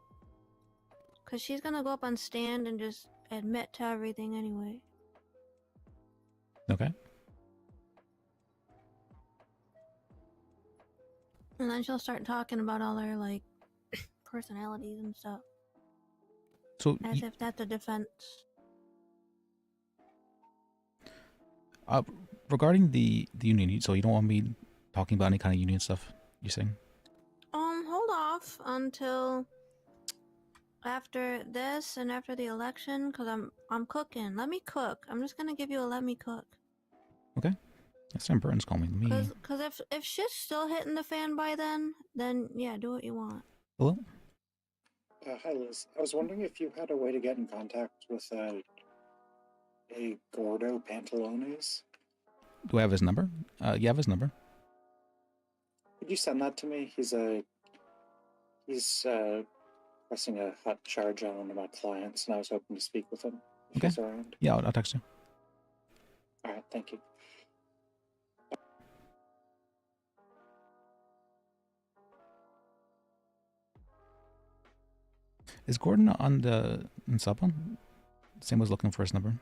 Cause she's gonna go up on stand and just admit to everything anyway. Okay. And then she'll start talking about all her like personalities and stuff. So As if that's a defense. regarding the union, so you don't want me talking about any kind of union stuff, you're saying? Hold off until after this and after the election, cause I'm cooking. Let me cook. I'm just gonna give you a let me cook. Okay. Sam Burton's calling me. Cause if shit's still hitting the fan by then yeah, do what you want. Hello? Hi Liz. I was wondering if you had a way to get in contact with a Gordo Pantalones. Do I have his number? You have his number. Could you send that to me? He's pressing a hot charge on one of my clients, and I was hoping to speak with him if Okay. he's around. Yeah, I'll text you. All right, thank you. Is Gordon on the sub one? Sam was looking for his number.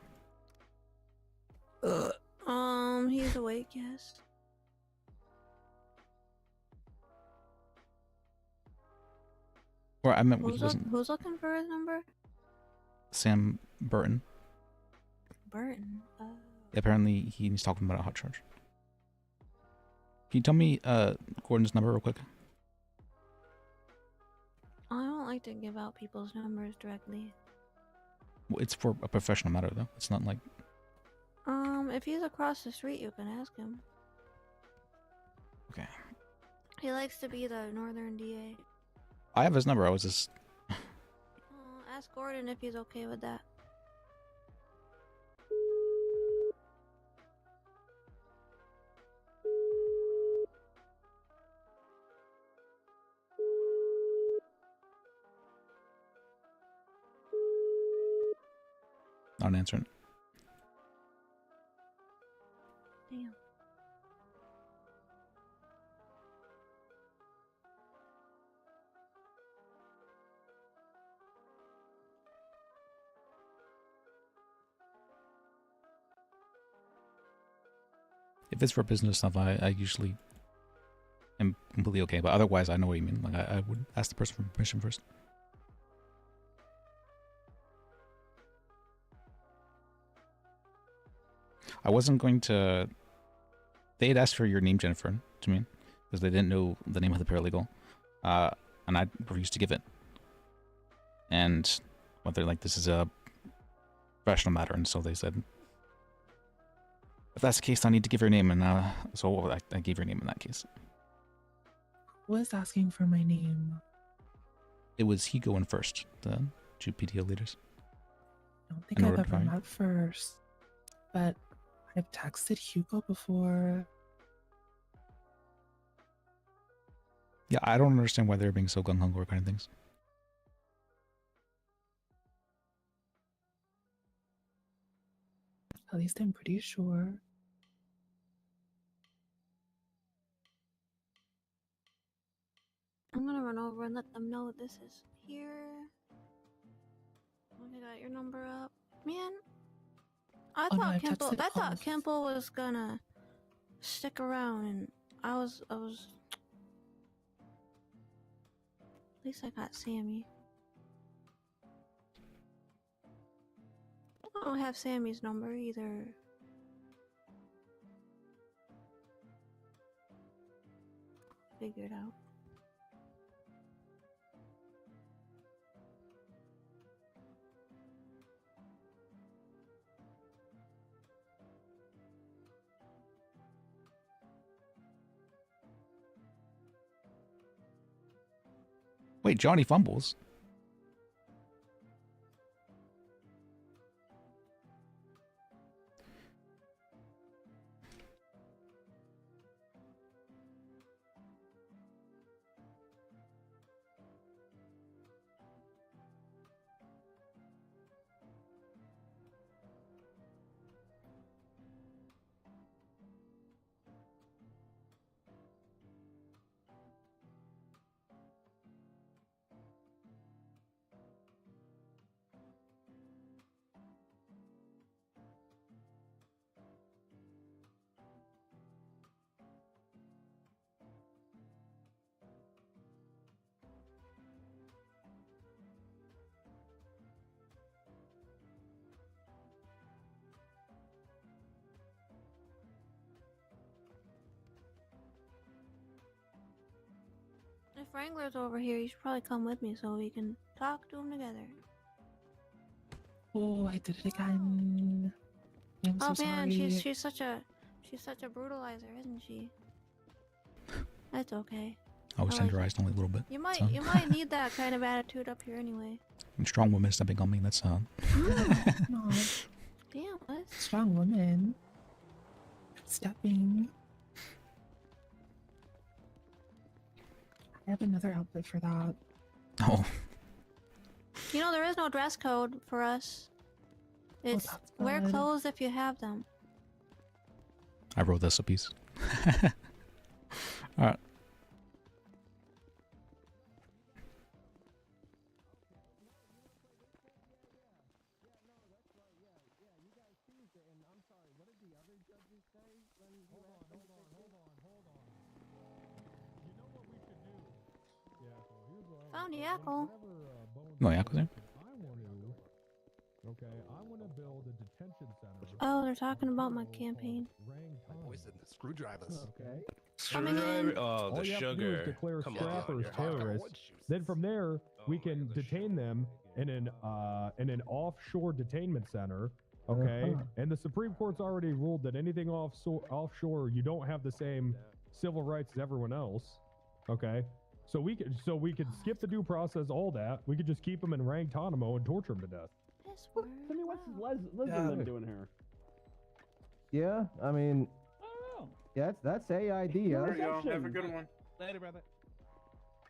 He's awake, yes. Or I meant Who's he wasn't. who's looking for his number? Sam Burton. Burton. Apparently he's talking about a hot charge. Can you tell me Gordon's number real quick? I don't like to give out people's numbers directly. Well, it's for a professional matter though. It's not like. If he's across the street, you can ask him. Okay. He likes to be the northern DA. I have his number. I was just. Ask Gordon if he's okay with that. Not answering. Damn. If it's for business stuff, I usually am completely okay. But otherwise, I know what you mean. Like I would ask the person for permission first. I wasn't going to. They had asked for your name, Jennifer, to me, because they didn't know the name of the paralegal, and I refused to give it. And whether like this is a professional matter, and so they said, if that's the case, I need to give your name, and so I gave your name in that case. Who was asking for my name? It was Hugo and First, the two PTO leaders. I don't think I've ever met First, but I've texted Hugo before. Yeah, I don't understand why they're being so gung-ho over kind of things. At least I'm pretty sure. I'm gonna run over and let them know this is here. I got your number up. Man, I Oh, no, thought I've texted Kimple was gonna stick around, and I was. At least I got Sammy. I don't have Sammy's number either. Figured out. Wait, Johnny fumbles. If Wrangler's over here, you should probably come with me so we can talk to him together. Oh, I did it again. I'm Oh so man, sorry. she's such a brutalizer, isn't she? That's okay. I was like tenderized only a little bit. You might so. you might need that kind of attitude up here anyway. And strong women stepping on me. That's No. Damn, what? Strong woman. Stepping. I have another outfit for that. Oh. You know, there is no dress code for us. It's that's wear good. clothes if you have them. I wrote this a piece. Alright. Found Yakko. No, Yakko's there? Okay, I want to build a detention center. Oh, they're talking about my campaign. Poison the screwdrivers. Okay. Coming in. Oh, All the you have to do is sugar. declare Come scrappers on. terrorists. Then from there, we can detain them in an offshore detainment center. Okay, and the Supreme Court's already ruled that anything offshore, you don't have the same civil rights as everyone else. Okay, so we could skip the due process, all that. We could just keep them in Guantanamo and torture them to death. I mean, what's Leslie doing here? Yeah, I mean, yeah, that's a idea. There you go. Have a good one. Later, brother.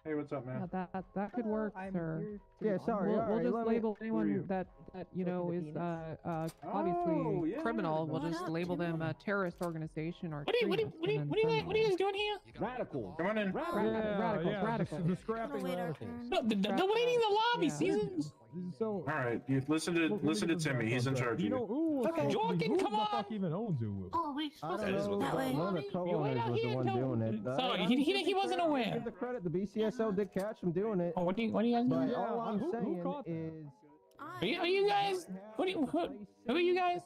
Hey, what's up, man? That could work, sir. Yeah, sorry. We'll, all we'll right, just let me- label anyone that you know is obviously yeah, criminal. We'll that's just label them a terrorist organization or. What are you guys doing here? Radicals. Come on in. Radicals. The scrapping radicals. No, they're waiting in the lobby, Yeah. Seasons. So, All right, you listen to Timmy. He's in charge. You know, ooh, Okay, so Jordan, who come the on. fuck even owns Uwu? Oh, we I supposed don't to know. go that way. One of the co-owners was the one doing it. Sorry, he wasn't aware. Give the credit. The BCSO did catch him doing it. Oh, what do you guys But do? all I'm who saying caught that? is. Are you guys? Who are you guys?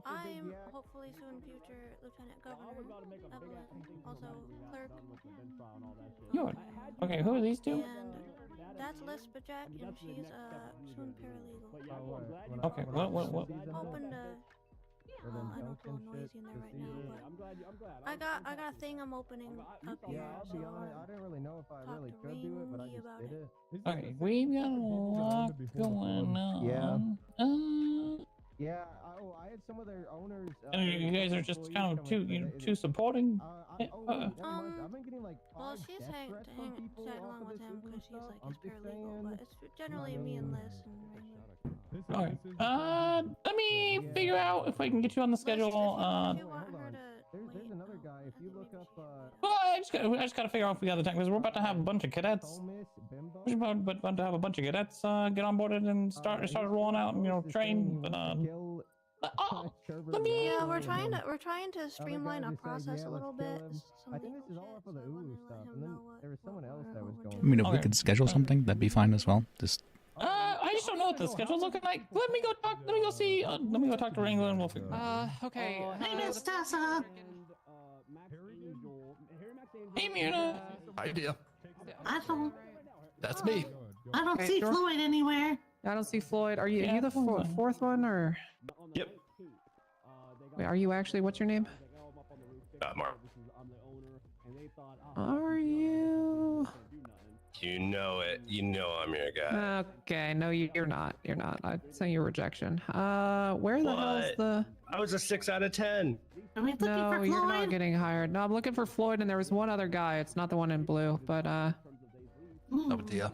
I'm hopefully soon future Lieutenant Governor Evelyn, also clerk. You're okay. Who are these two? And that's Bajek, and she's soon paralegal. Okay. What? Hoping to. Well, I know it's a little noisy in there right now, but I got a thing I'm opening up here. I'll be honest. I didn't really know if I really could do it, but I just did it. Okay, we've got a lot going on. Yeah, I had some of their owners. And you guys are just kind of too supporting. Never mind. I've been getting like well, five she's death tag threats from people along off of with this him Uwu because she's stuff. like I'm his just paralegal, saying. but it's generally me and Liz and Wrangler. Okay. Let me figure out if I can get you on the schedule. There's another guy. If you look up. Well, I just gotta figure out if we got the time because we're about to have a bunch of cadets. We're about to have a bunch of cadets get on board and start rolling out and train. But let me. Yeah, we're trying to streamline our process a little bit. I think this is all for the Uwu stuff. And then there was someone else that was going. I mean, if we could schedule something, that'd be fine as well. Just I just don't know what the schedule's looking like. Let me go see. Let me go talk to Wrangler and we'll figure it out. Okay. Hey, Miss Tessa. Hey, Myrna. Idea. That's me. I don't Okay, see sure. Floyd anywhere. I don't see Floyd. Are you Yeah, the fourth one or? Yep. Wait, are you actually? What's your name? Mark. Are you? You know it. You know I'm your guy. Okay, no, you're not. You're not. I'd say your rejection. Where the hell's What? the? I was a 6 out of 10. Are we looking No, for you're not Floyd? getting hired. No, I'm looking for Floyd, and there was one other guy. It's not the one in blue, but No idea.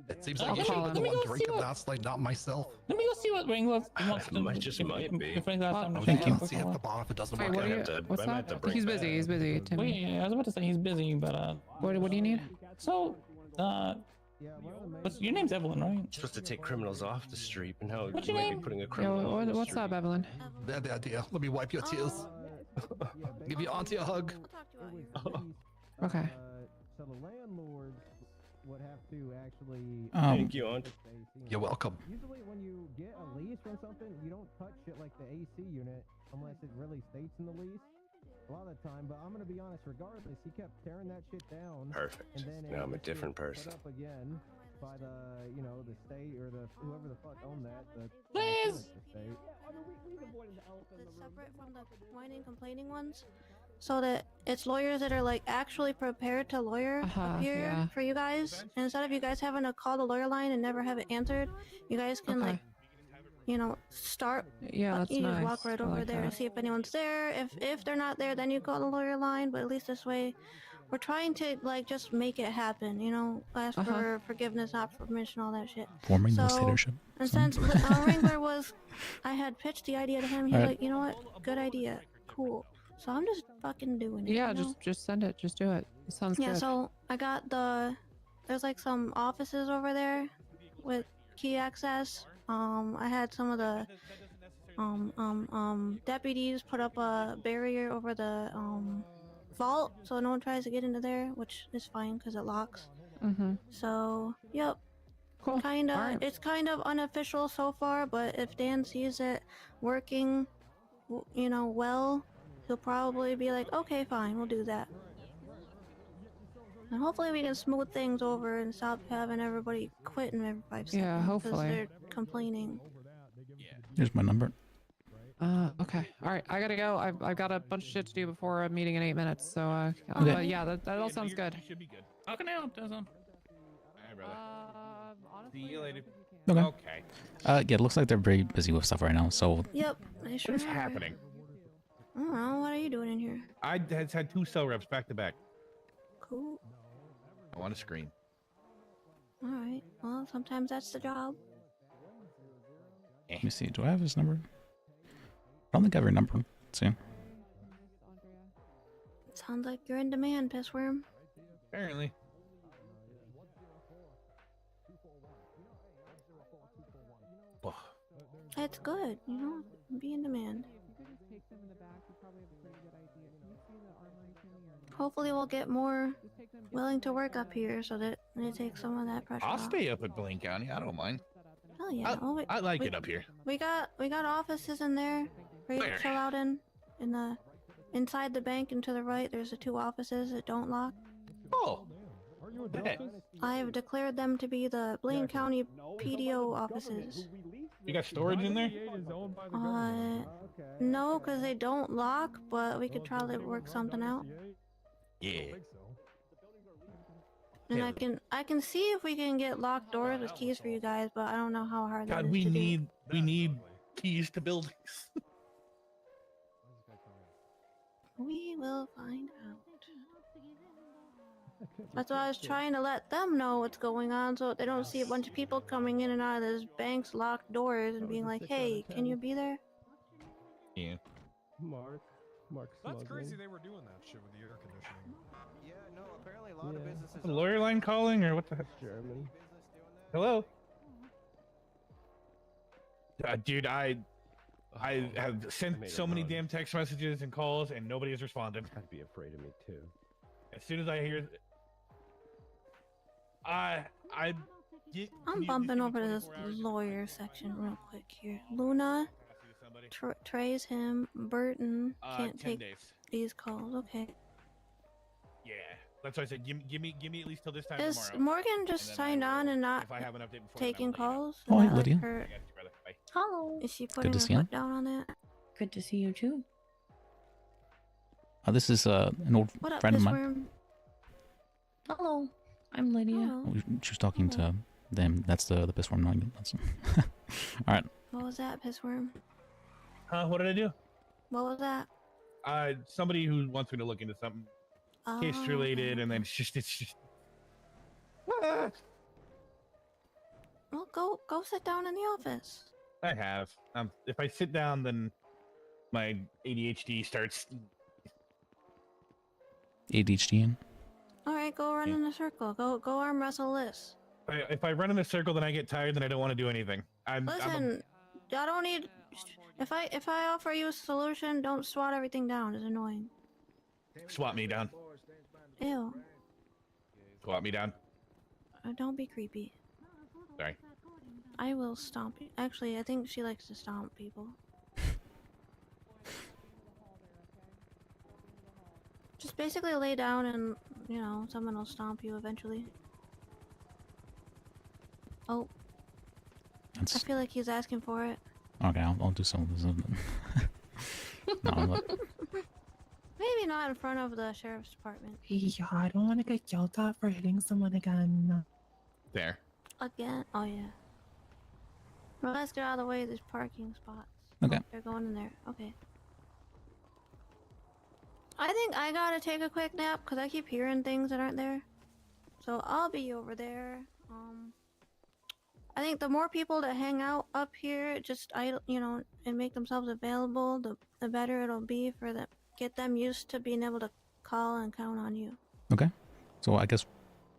It seems like I'll you should call be him. the Let me one go see drinking what- last night, not myself. Let me go see what Wrangler wants to. Might just might be. If Wrangler has time to Thank check you. it See if before- the bar if it doesn't Wait, work. what I are you? have to. What's I might have to that? bring He's back- busy. He's busy. Well, Timmy. yeah, I was about to say he's busy, but What do you need? So, your name's Evelyn, right? You're supposed to take criminals off the street, and how What's you your might be name? putting a criminal Yo, off the what's street. up, Evelyn? Bad idea. Let me wipe your tears. Give your auntie a hug. Okay. So the landlords would have to actually. Thank you, Aunt. You're welcome. Usually, when you get a lease from something, you don't touch it like the AC unit unless it really states in the lease. a lot of the time. But I'm gonna be honest. Regardless, he kept tearing that shit down. Perfect. And then Now I'm a it gets different put person. up again by the the state or the whoever the fuck owned that. Please. State. Separate from the whining, complaining ones, so that it's lawyers that are like actually prepared to lawyer up here yeah. for you guys. And instead of you guys having to call the lawyer line and never have it answered, you guys can like, start. Yeah, that's you nice. just walk right I over like there that. and see if anyone's there. If they're not there, then you call the lawyer line. But at least this way, we're trying to like just make it happen. Ask for forgiveness, not for permission, all that shit. Forming So, Listatorship. and since Wrangler I had pitched the idea to him. He's Alright. like, you know what? Good idea. Cool. So I'm just fucking doing it. Yeah, you know? just send it. Just do it. It sounds Yeah, good. so I got there's like some offices over there with key access. I had some of the deputies put up a barrier over the vault so no one tries to get into there, which is fine because it locks. Mm-hmm. So, yep. Cool. Kinda, Alright. it's kind of unofficial so far, but if Dan sees it working, well, he'll probably be like, okay, fine, we'll do that. And hopefully we can smooth things over and stop having everybody quitting every 5 seconds. Yeah, hopefully. Because they're complaining. Here's my number. Okay. All right. I gotta go. I've got a bunch of shit to do before a meeting in 8 minutes. So, Okay. but yeah, that all sounds good. Should be good. How can I help, Dazon? Hey, brother. See you later. Okay. Okay. Yeah, it looks like they're very busy with stuff right now. So Yep. I sure What is are. happening? I don't know. What are you doing in here? I had 2 cell reps back to back. Cool. I want a screen. Alright. Well, sometimes that's the job. let me see. Do I have his number? I don't think I have your number. Let's see. Sounds like you're in demand, Pissworm. Apparently. It's good, be in demand. Hopefully we'll get more willing to work up here so that it takes some of that pressure I'll off. stay up at Blaine County. I don't mind. Hell yeah. I like it up here. We got offices in there for you to Where? chill out in the inside the bank and to the right there's the 2 offices that don't lock. Oh. I have declared them to be the Blaine County PDO offices. You got storage in there? No, because they don't lock, but we could try to work something out. Yeah. And Yeah. I can see if we can get locked doors with keys for you guys, but I don't know how hard that God, is we to need keys to buildings. do. We will find out. That's why I was trying to let them know what's going on so they don't see a bunch of people coming in and out of this bank's locked doors and being like, hey, can you be there? Yeah. Mark. That's crazy they were doing that shit with the air conditioning. Yeah, no, apparently a lot of businesses. The lawyer line calling or what the heck? German. Hello? Dude, I have sent so many damn text messages and calls and nobody has responded. I'd be afraid of me too. As soon as I hear I'm bumping over to this lawyer section real quick here. Luna, Trey's him, Burton can't 10 take days. these calls. Okay. Yeah. That's why I said give me at least till this time Is tomorrow. Morgan just signed on and not if I have an update before taking calls? Is Oh, hey, that, like, Lydia. her- I got you, brother. Bye. Hello. Is she putting to her see you. foot down on that? Good to see you too. This is an old What up, friend of mine. Pissworm? Hello. I'm Lydia. Hello. She was talking to them. That's the Pissworm knowing. That's all right. What was that, Pissworm? Huh? What did I do? What was that? Somebody who wants me to look into something case Oh, related, okay. and then it's just. Well, go sit down in the office. I have. If I sit down, then my ADHD starts. ADHD in. All right, go run in a circle. Go arm wrestle this. If I run in a circle, then I get tired, then I don't want to do anything. Listen, I don't need. If I offer you a solution, don't swat everything down. It's annoying. Swat me down. Ew. Swat me down. Don't be creepy. Sorry. I will stomp you. Actually, I think she likes to stomp people. Just basically lay down and, you know, someone will stomp you eventually. Oh. I feel like he's asking for it. Okay, I'll do some of this. No, I'm not. Maybe not in front of the sheriff's department. Yeah, I don't want to get yelled at for hitting someone again. There. Again? Oh, yeah. Well, let's get out of the way of these parking spots. Okay. Oh, they're going in there. Okay. I think I gotta take a quick nap because I keep hearing things that aren't there. So I'll be over there. I think the more people that hang out up here, just idle, you know, and make themselves available, the better it'll be for them. Get them used to being able to call and count on you. Okay. So I guess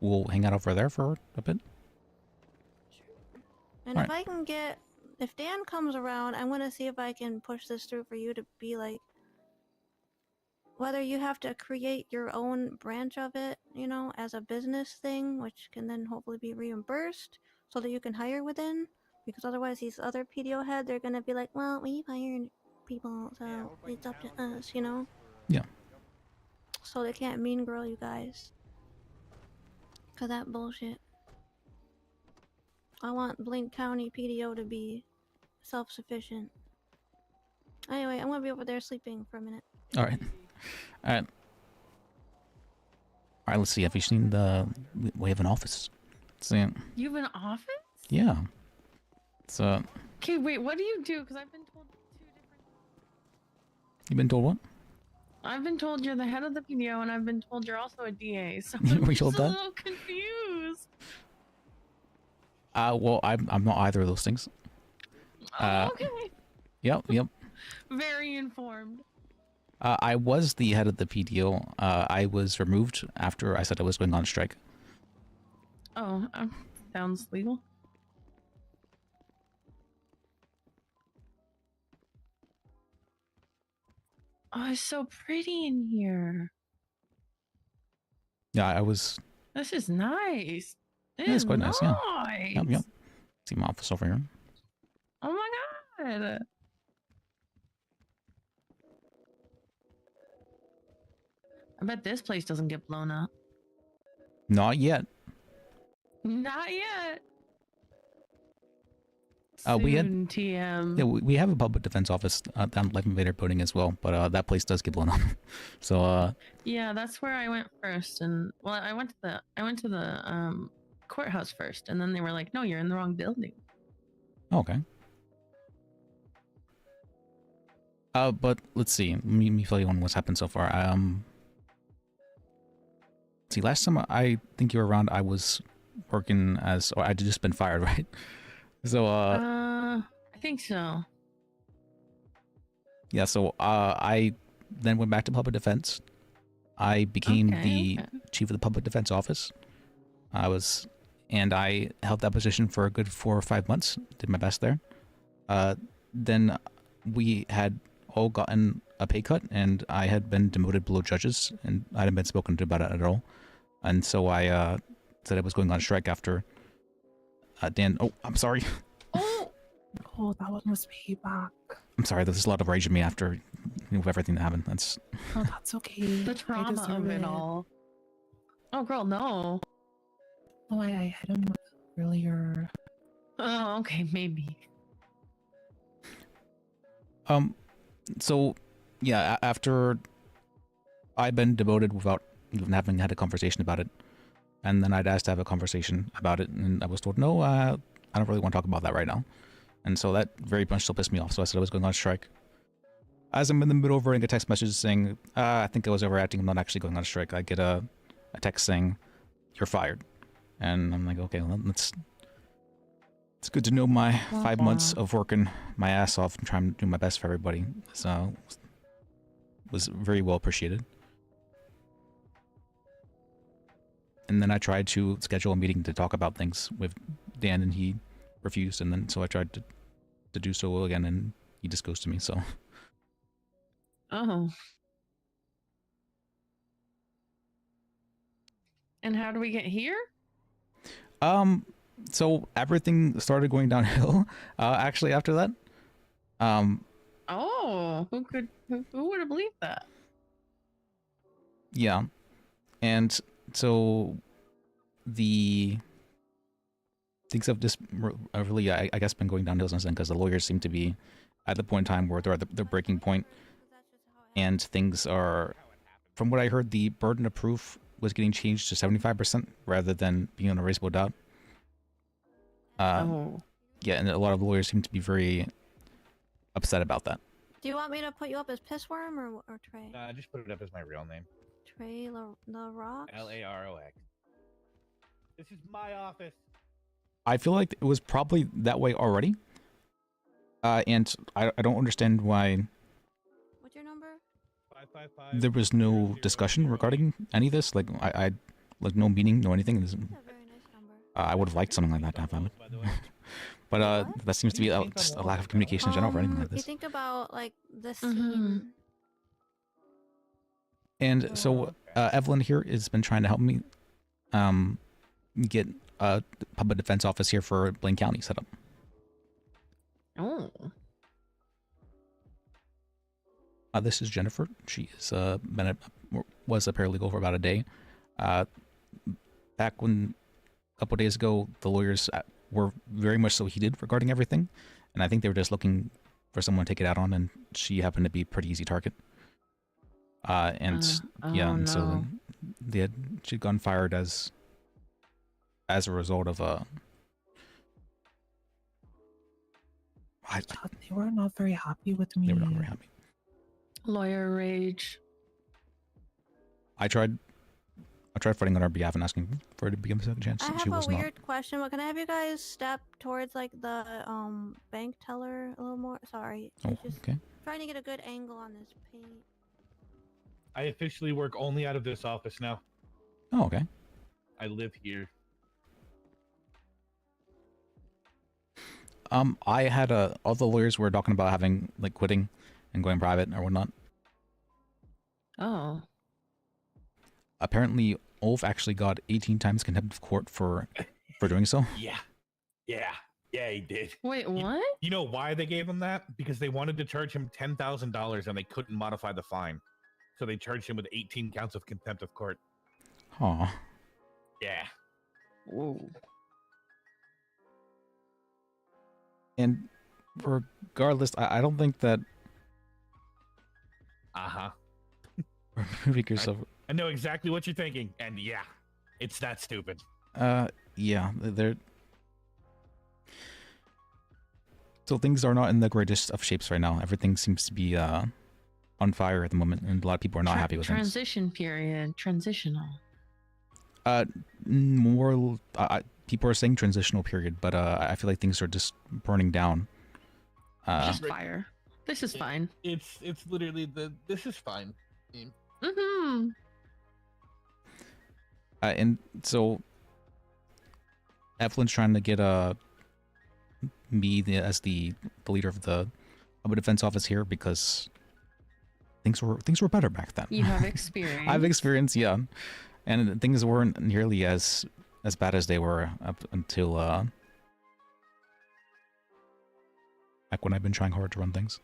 we'll hang out over there for a bit. And if I can get, if Dan comes around, I'm gonna see if I can push this through for you to be like, whether you have to create your own branch of it, you know, as a business thing, which can then hopefully be reimbursed so that you can hire within, because otherwise these other PDO heads, they're gonna be like, well, we've hired people, so it's up to us, you know? Yeah. So they can't mean girl you guys. Cause that bullshit. I want Blink County PDO to be self-sufficient. Anyway, I'm gonna be over there sleeping for a minute. All right. All right. All right. Let's see. Have you seen the? We have an office. See. You have an office? Yeah. It's Okay, wait. What do you do? Because I've been told two different. You been told what? I've been told you're the head of the PDO, and I've been told you're also a DA. So Were I'm you just told a that? little confused. Well, I'm not either of those things. Okay. Yep. Very informed. I was the head of the PDO. I was removed after I said I was going on strike. Oh, sounds legal. Oh, it's so pretty in here. Yeah, I was. This is nice. Yeah, it's quite nice. Yeah. Nice. Yep. See my office over here. Oh my god. I bet this place doesn't get blown up. Not yet. Not yet. We had Soon, TM. Yeah, we have a public defense office down Life Invader Pudding as well, but that place does get blown up. So Yeah, that's where I went first, and well, I went to the courthouse first, and then they were like, "No, you're in the wrong building." okay. But let's see. Let me fill you on what's happened so far. See, last time I think you were around, I was working as, or I'd just been fired, right? So I think so. yeah. So I then went back to public defense. I became the chief of the public defense office. And I held that position for a good 4 or 5 months. Did my best there. Then we had all gotten a pay cut, and I had been demoted below judges, and I hadn't been spoken to about it at all. And so I said I was going on strike after Dan. Oh, I'm sorry. Oh, that one was payback. I'm sorry. There's a lot of rage in me after everything that happened. That's. Oh, that's okay. The trauma of it all. Oh, girl, no. Oh, I hit him earlier. Oh, okay, maybe. So, yeah, after I'd been demoted without even having had a conversation about it, and then I'd asked to have a conversation about it, and I was told, no, I don't really want to talk about that right now. And so that very much still pissed me off, so I said I was going on strike. As I'm in the middle of writing a text message saying, I think I was overacting, I'm not actually going on strike, I get a text saying, you're fired. And I'm like, okay, well, it's good to know my 5 months of working my ass off and trying to do my best for everybody. So, was very well appreciated. And then I tried to schedule a meeting to talk about things with Dan, and he refused. And then so I tried to do so again, and he just ghosted me. So. Oh. And how do we get here? So everything started going downhill. Actually, after that. Oh, who would have believed that? Yeah, and so the things have just really, I guess, been going downhill since then because the lawyers seem to be at the point in time where they're at the breaking point, and things are, from what I heard, the burden of proof was getting changed to 75% rather than being unreasonable doubt. Yeah, and a lot of lawyers seem to be very upset about that. Do you want me to put you up as Pissworm or Trey? Just put it up as my real name. Trey LaRox? Larox. This is my office. I feel like it was probably that way already. And I don't understand why What's your number? 555. there was no discussion regarding any of this. Like, I like, no meeting, no anything. I would have liked something like that to happen. But that seems to be just a lack of communication in general for anything like You this. think about like the scene. And so Evelyn here has been trying to help me get a public defense office here for Blaine County set up. Oh. This is Jennifer. She is was a paralegal for about a day. Back when a couple days ago, the lawyers were very much so heated regarding everything, and I think they were just looking for someone to take it out on, and she happened to be a pretty easy target. So she'd gone fired as a result of They were not very happy with me. They were not very happy. Lawyer rage. I tried fighting on her behalf and asking for her to give me a second chance. I have She was a not. weird question, but can I have you guys step towards like the bank teller a little more? Sorry. Oh, Just okay. trying to get a good angle on this paint. I officially work only out of this office now. Oh, okay. I live here. I had all the lawyers were talking about having like quitting and going private or whatnot. Oh. Apparently, Ulf actually got 18 times contempt of court for doing so. Yeah, he did. Wait, what? You know why they gave him that? Because they wanted to charge him $10,000 and they couldn't modify the fine, so they charged him with 18 counts of contempt of court. Aw. Yeah. Whoa. And regardless, I don't think that we're moving yourself. I know exactly what you're thinking, and yeah, it's that stupid. Yeah, they're. So things are not in the greatest of shapes right now. Everything seems to be on fire at the moment, and a lot of people are not happy with things. Transition period. Transitional. More. People are saying transitional period, but I feel like things are just burning down. Just fire. This is fine. It's literally this is fine. Mm-hmm. And so Evelyn's trying to get me as the leader of the defense office here because things were better back then. You have experience. I have experience, yeah, and things weren't nearly as bad as they were up until back when I've been trying hard to run things.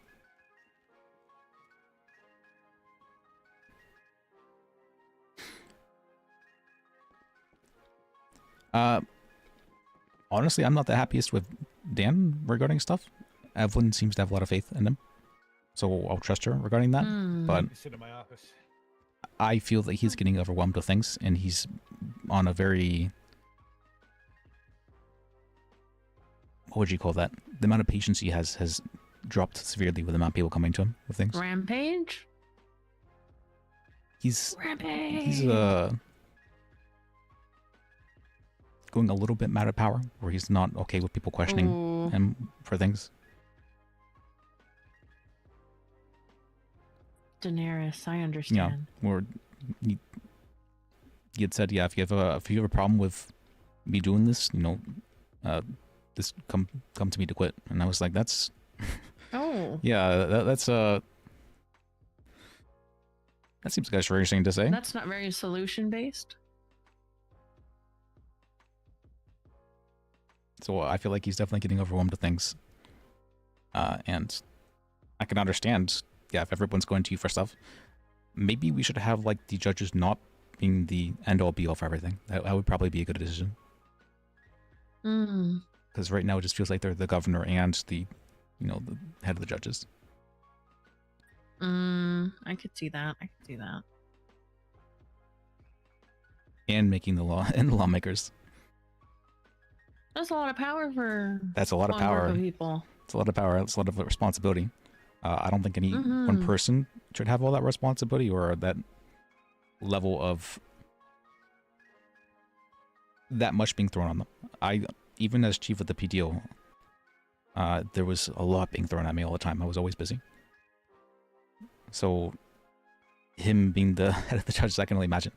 Honestly, I'm not the happiest with Dan regarding stuff. Evelyn seems to have a lot of faith in him, so I'll trust her regarding that. But Sit in my office. I feel that he's getting overwhelmed with things, and he's on a very... What would you call that? The amount of patience he has dropped severely with the amount of people coming to him with things. Rampage? He's Rampage. Going a little bit mad at power, where he's not okay with people questioning Ooh. him for things. Daenerys, I understand. Yeah, or he had said, yeah, if you have a problem with me doing this, this come to me to quit. And I was like, that's Oh. yeah, that seems like a strange thing to say. That's not very solution based. So I feel like he's definitely getting overwhelmed with things. And I can understand, yeah, if everyone's going to you for stuff, maybe we should have like the judges not being the end all be all for everything. That would probably be a good decision. Mm. Because right now it just feels like they're the governor and the, you know, the head of the judges. I could see that. I could see that. And making the law and the lawmakers. That's a lot of power for. That's a lot of one group power. of people. It's a lot of power. It's a lot of responsibility. I don't think any Mm-hmm. one person should have all that responsibility or that level of that much being thrown on them. Even as chief of the PDO, there was a lot being thrown at me all the time. I was always busy. So, him being the head of the judges, I can only imagine.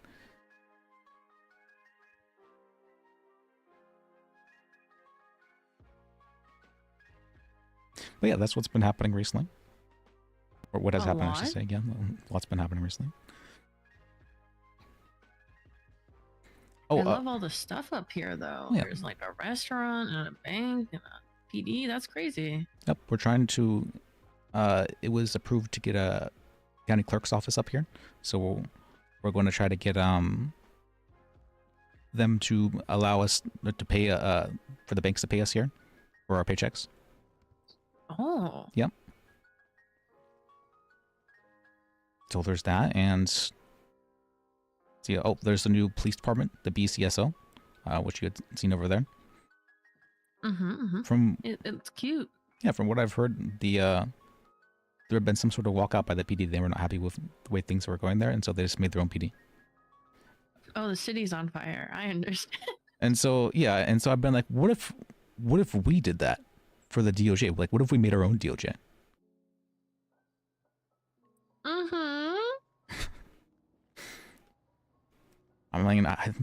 But yeah, that's what's been happening recently. Or what has happened, I should say. Yeah, lots been happening recently. I love all the stuff up here, though. Yeah. There's like a restaurant and a bank and a PD. That's crazy. Yep, we're trying to. It was approved to get a county clerk's office up here, so we're going to try to get them to allow us to pay for the banks to pay us here for our paychecks. Oh. Yep. So there's that, and see. Oh, there's the new police department, the BCSO, which you had seen over there. From it's cute. Yeah, from what I've heard, there had been some sort of walkout by the PD. They were not happy with the way things were going there, and so they just made their own PD. Oh, the city's on fire. I understand. And so I've been like, what if we did that for the DOJ? Like, what if we made our own DOJ? I mean, I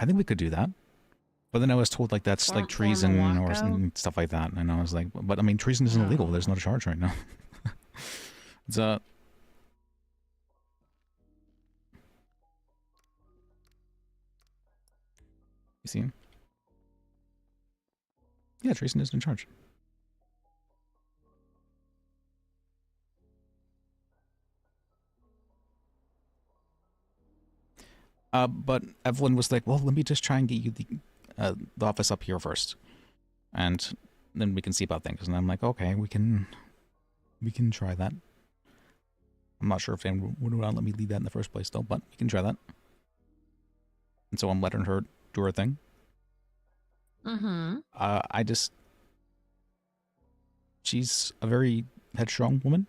think we could do that. But then I was told like that's like treason or stuff like that, and I was like, but I mean, treason isn't illegal. There's no charge right now. It's you see? Yeah, treason isn't in charge. But Evelyn was like, well, let me just try and get you the office up here first, and then we can see about things. And I'm like, okay, we can try that. I'm not sure if anyone would let me lead that in the first place, though, but we can try that. And so I'm letting her do her thing. She's a very headstrong woman,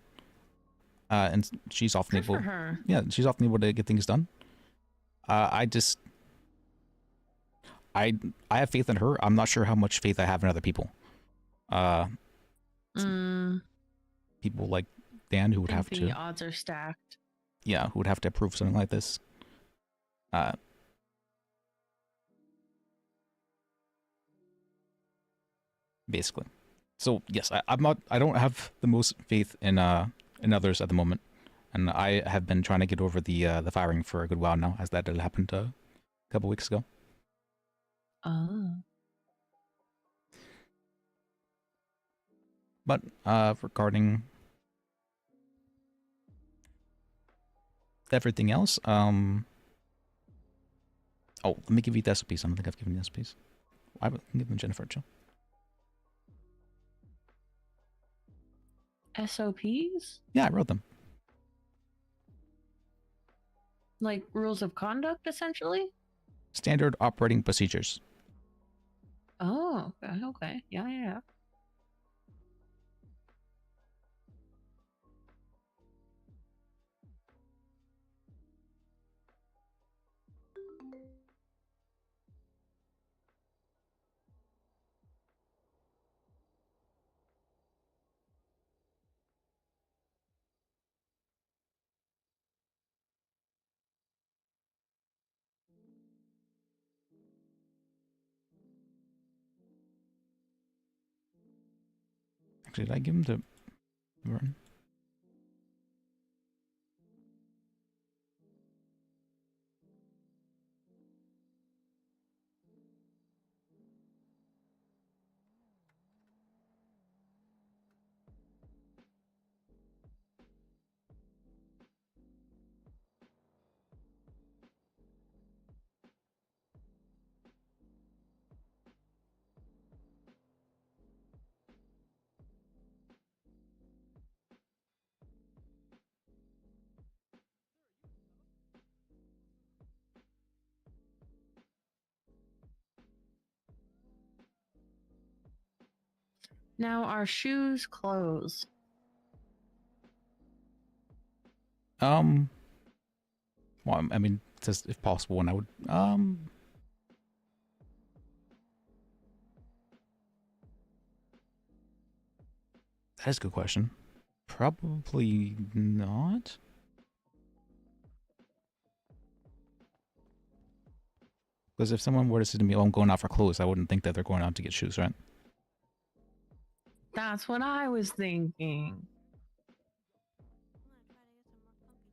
and she's often able. For her. Yeah, she's often able to get things done. I have faith in her. I'm not sure how much faith I have in other people. People like Dan who would have to. The odds are stacked. Yeah, who would have to approve something like this. Basically. So yes, I don't have the most faith in others at the moment, and I have been trying to get over the firing for a good while now, as that had happened a couple weeks ago. Oh. But regarding everything else, oh, let me give you the SOPs. I don't think I've given you the SOPs. I will give them to Jennifer, Joe. SOPs? Yeah, I wrote them. Like rules of conduct, essentially? Standard operating procedures. Oh, okay. Yeah. Actually, did I give them to Vernon? Now, are shoes clothes? Well, I mean, just if possible, and I would, that's a good question. Probably not. Because if someone were to say to me, "Oh, I'm going out for clothes," I wouldn't think that they're going out to get shoes, right? That's what I was thinking.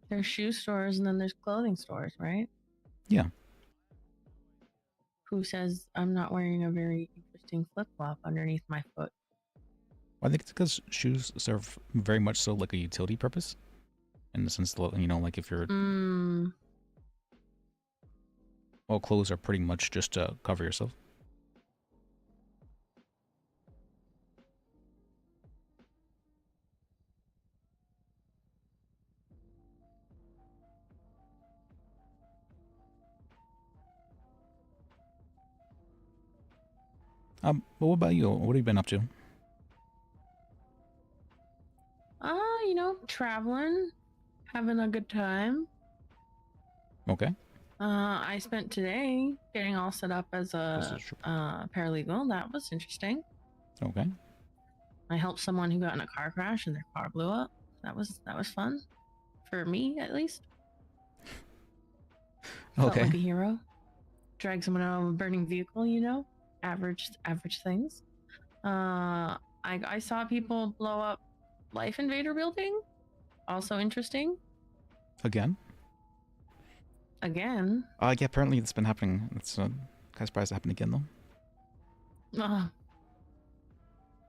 There's shoe stores and then there's clothing stores, right? Yeah. Who says I'm not wearing a very interesting flip flop underneath my foot? I think it's because shoes serve very much so like a utility purpose, in the sense that, you know, like if you're, well, clothes are pretty much just to cover yourself. But what about you? What have you been up to? You know, traveling, having a good time. Okay. I spent today getting all set up as a paralegal. That was interesting. Okay. I helped someone who got in a car crash and their car blew up. That was fun, for me at least. Felt Okay. like a hero. Drag someone out of a burning vehicle, you know, average things. I saw people blow up Life Invader building. Also interesting. Again? Again. Yeah, apparently it's been happening. It's kind of surprised it happened again, though.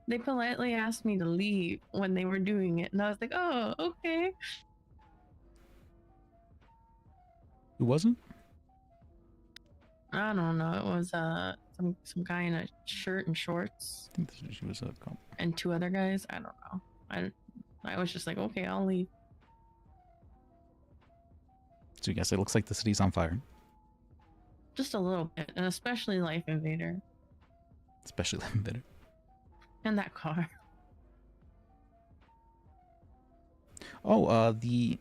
They politely asked me to leave when they were doing it, and I was like, oh, okay. Who wasn't? I don't know. It was some guy in a shirt and shorts. I think she was a cop. And two other guys. I don't know. I was just like, okay, I'll leave. So yes, it looks like the city's on fire. Just a little bit, and especially Life Invader. Especially Life Invader. And that car. Oh, the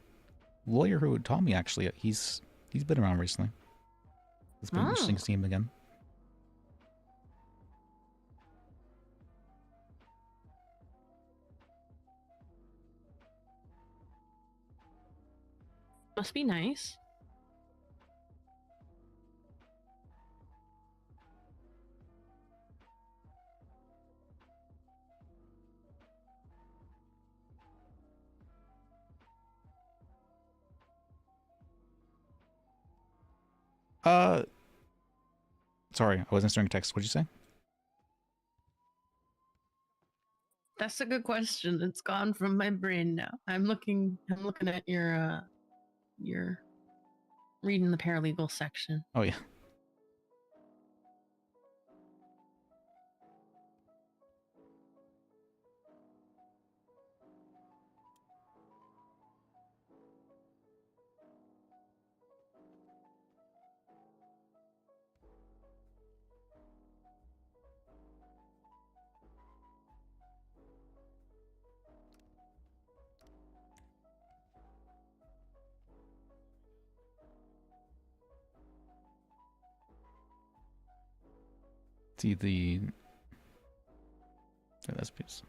lawyer who taught me, actually, he's been around recently. It's been interesting to see him again. Must be nice. Sorry, I was answering a text. What'd you say? That's a good question. It's gone from my brain now. I'm looking at your reading the paralegal section. Oh yeah. See the that's piece.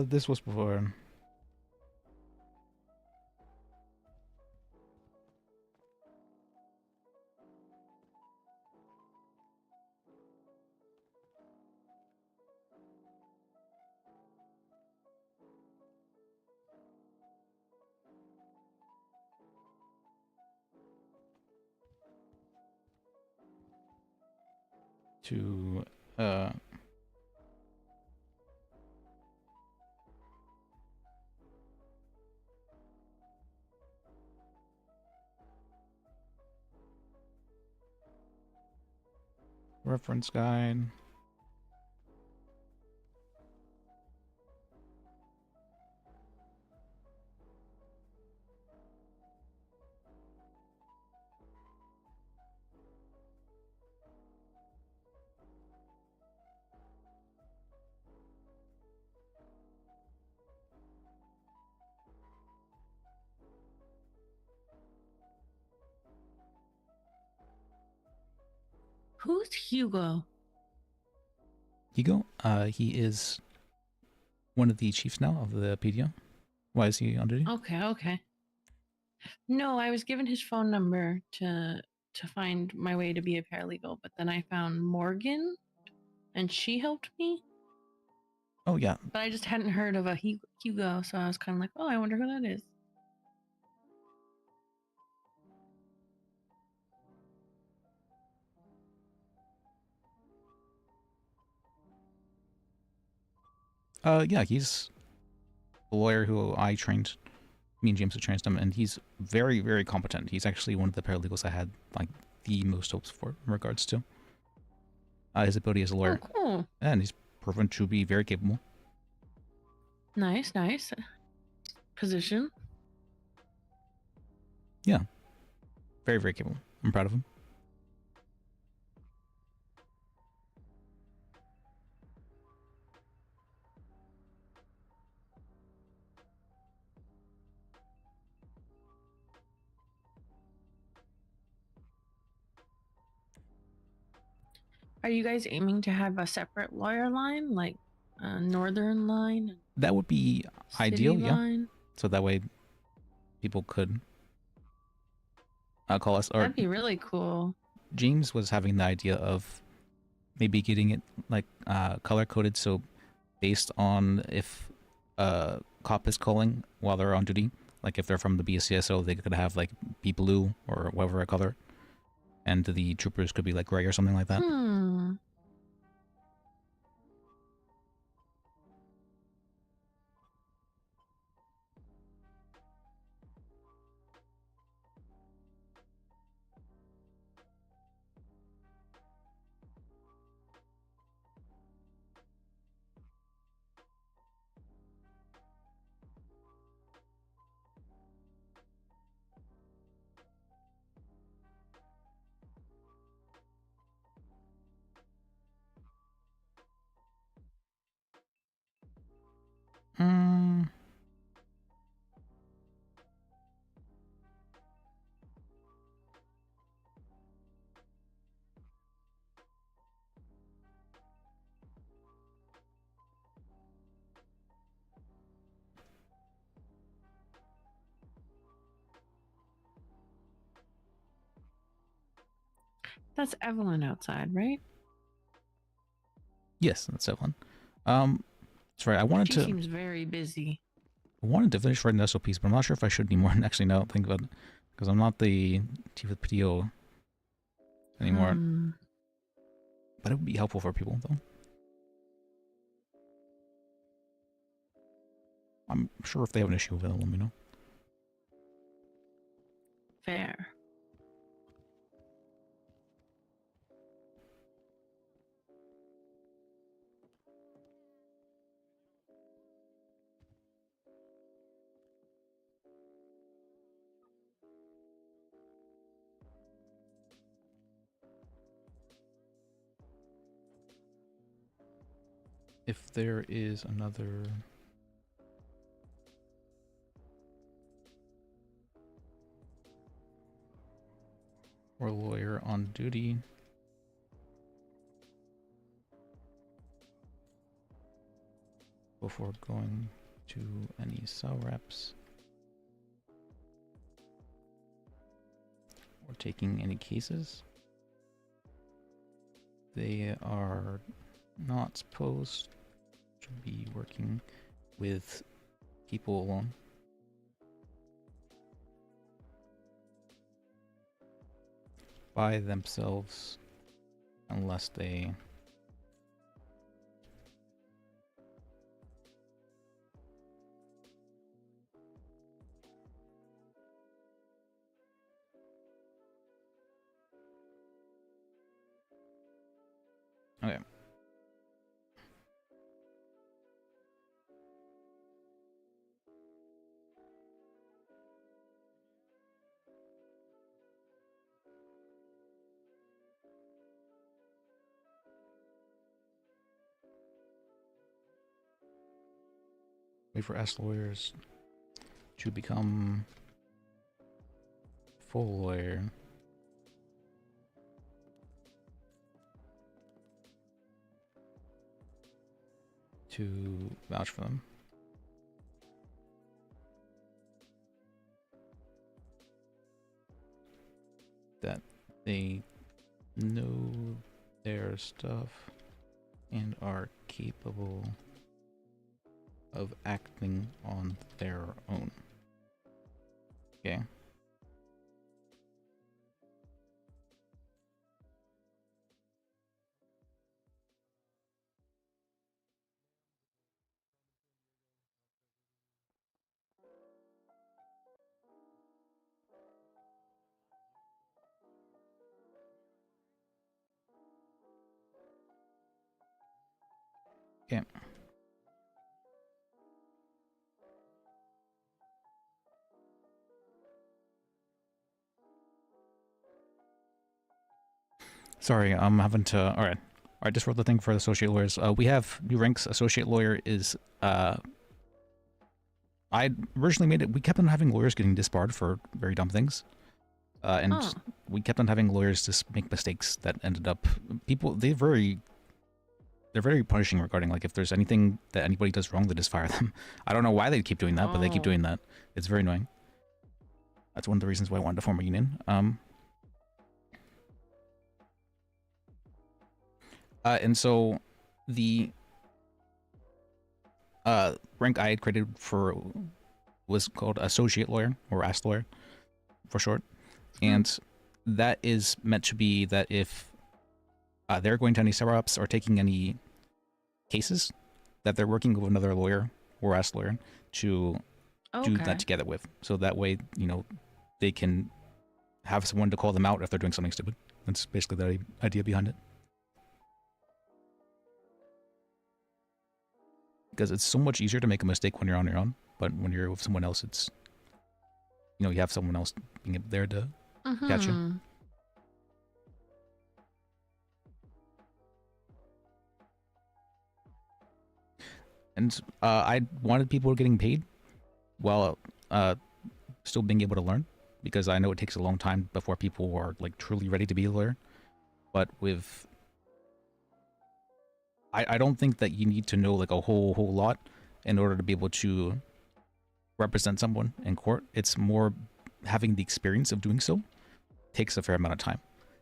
This was before. To reference guide. Who's Hugo? Hugo, he is one of the chiefs now of the PDO. Why is he on duty? Okay, okay. No, I was given his phone number to find my way to be a paralegal, but then I found Morgan, and she helped me. Oh yeah. But I just hadn't heard of a Hugo, so I was kind of like, oh, I wonder who that is. Yeah, he's a lawyer who I trained. Me and James have trained him, and he's very, very competent. He's actually one of the paralegals I had like the most hopes for in regards to his ability as a lawyer. Oh, cool. And he's proven to be very capable. Nice, nice. Position. Yeah, very, very capable. I'm proud of him. Are you guys aiming to have a separate lawyer line, like a northern line? That would be City ideal, yeah. line? So that way people could call us. Or That'd be really cool. James was having the idea of maybe getting it like color coded, so based on if a cop is calling while they're on duty, like if they're from the BCSO, they could have like be blue or whatever color, and the troopers could be like gray or something like that. That's Evelyn outside, right? Yes, that's Evelyn. That's right. She seems very busy. I wanted to finish writing the SOPs, but I'm not sure if I should anymore. Actually, now think about it, because I'm not the chief of PTO anymore. But it would be helpful for people, though. I'm sure if they have an issue with it, they'll let me know. Fair. If there is another... or lawyer on duty... before going to any cell reps or taking any cases, they are not supposed to be working with people alone. By themselves, unless they okay. Wait for S lawyers to become full lawyer. to vouch for them. That they know their stuff and are capable of acting on their own. Okay. Okay. Sorry, I'm having to. All right, I just wrote the thing for the associate lawyers. We have new ranks. Associate lawyer is. I originally made it. We kept on having lawyers getting disbarred for very dumb things, and we kept on having lawyers just make mistakes that ended up people. They're very punishing regarding like if there's anything that anybody does wrong, they just fire them. I don't know why they keep doing that, but they keep doing that. It's very annoying. That's one of the reasons why I wanted to form a union. And so the rank I had created for was called associate lawyer, or ASS lawyer for short. And that is meant to be that if they're going to any setups or taking any cases, that they're working with another lawyer or ASS lawyer to do that together with. So that way, you know, they can have someone to call them out if they're doing something stupid. That's basically the idea behind it. Because it's so much easier to make a mistake when you're on your own, but when you're with someone else, it's, you know, you have someone else being there to catch you. And I wanted people getting paid while still being able to learn, because I know it takes a long time before people are like truly ready to be a lawyer. But with I don't think that you need to know like a whole lot in order to be able to represent someone in court. It's more having the experience of doing so takes a fair amount of time.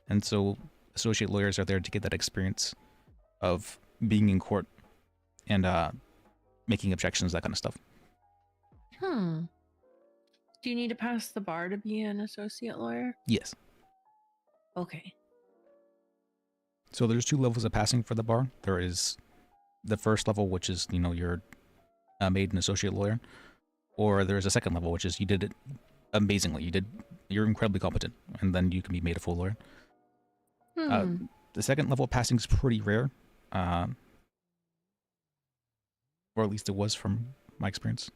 And so associate lawyers are there to get that experience of being in court and making objections, that kind of stuff. Do you need to pass the bar to be an associate lawyer? Yes. Okay. So there's 2 levels of passing for the bar. There is the first level, which is, you know, you're made an associate lawyer, or there's a second level, which is you did it amazingly. You're incredibly competent, and then you can be made a full lawyer. The second level of passing is pretty rare, or at least it was from my experience.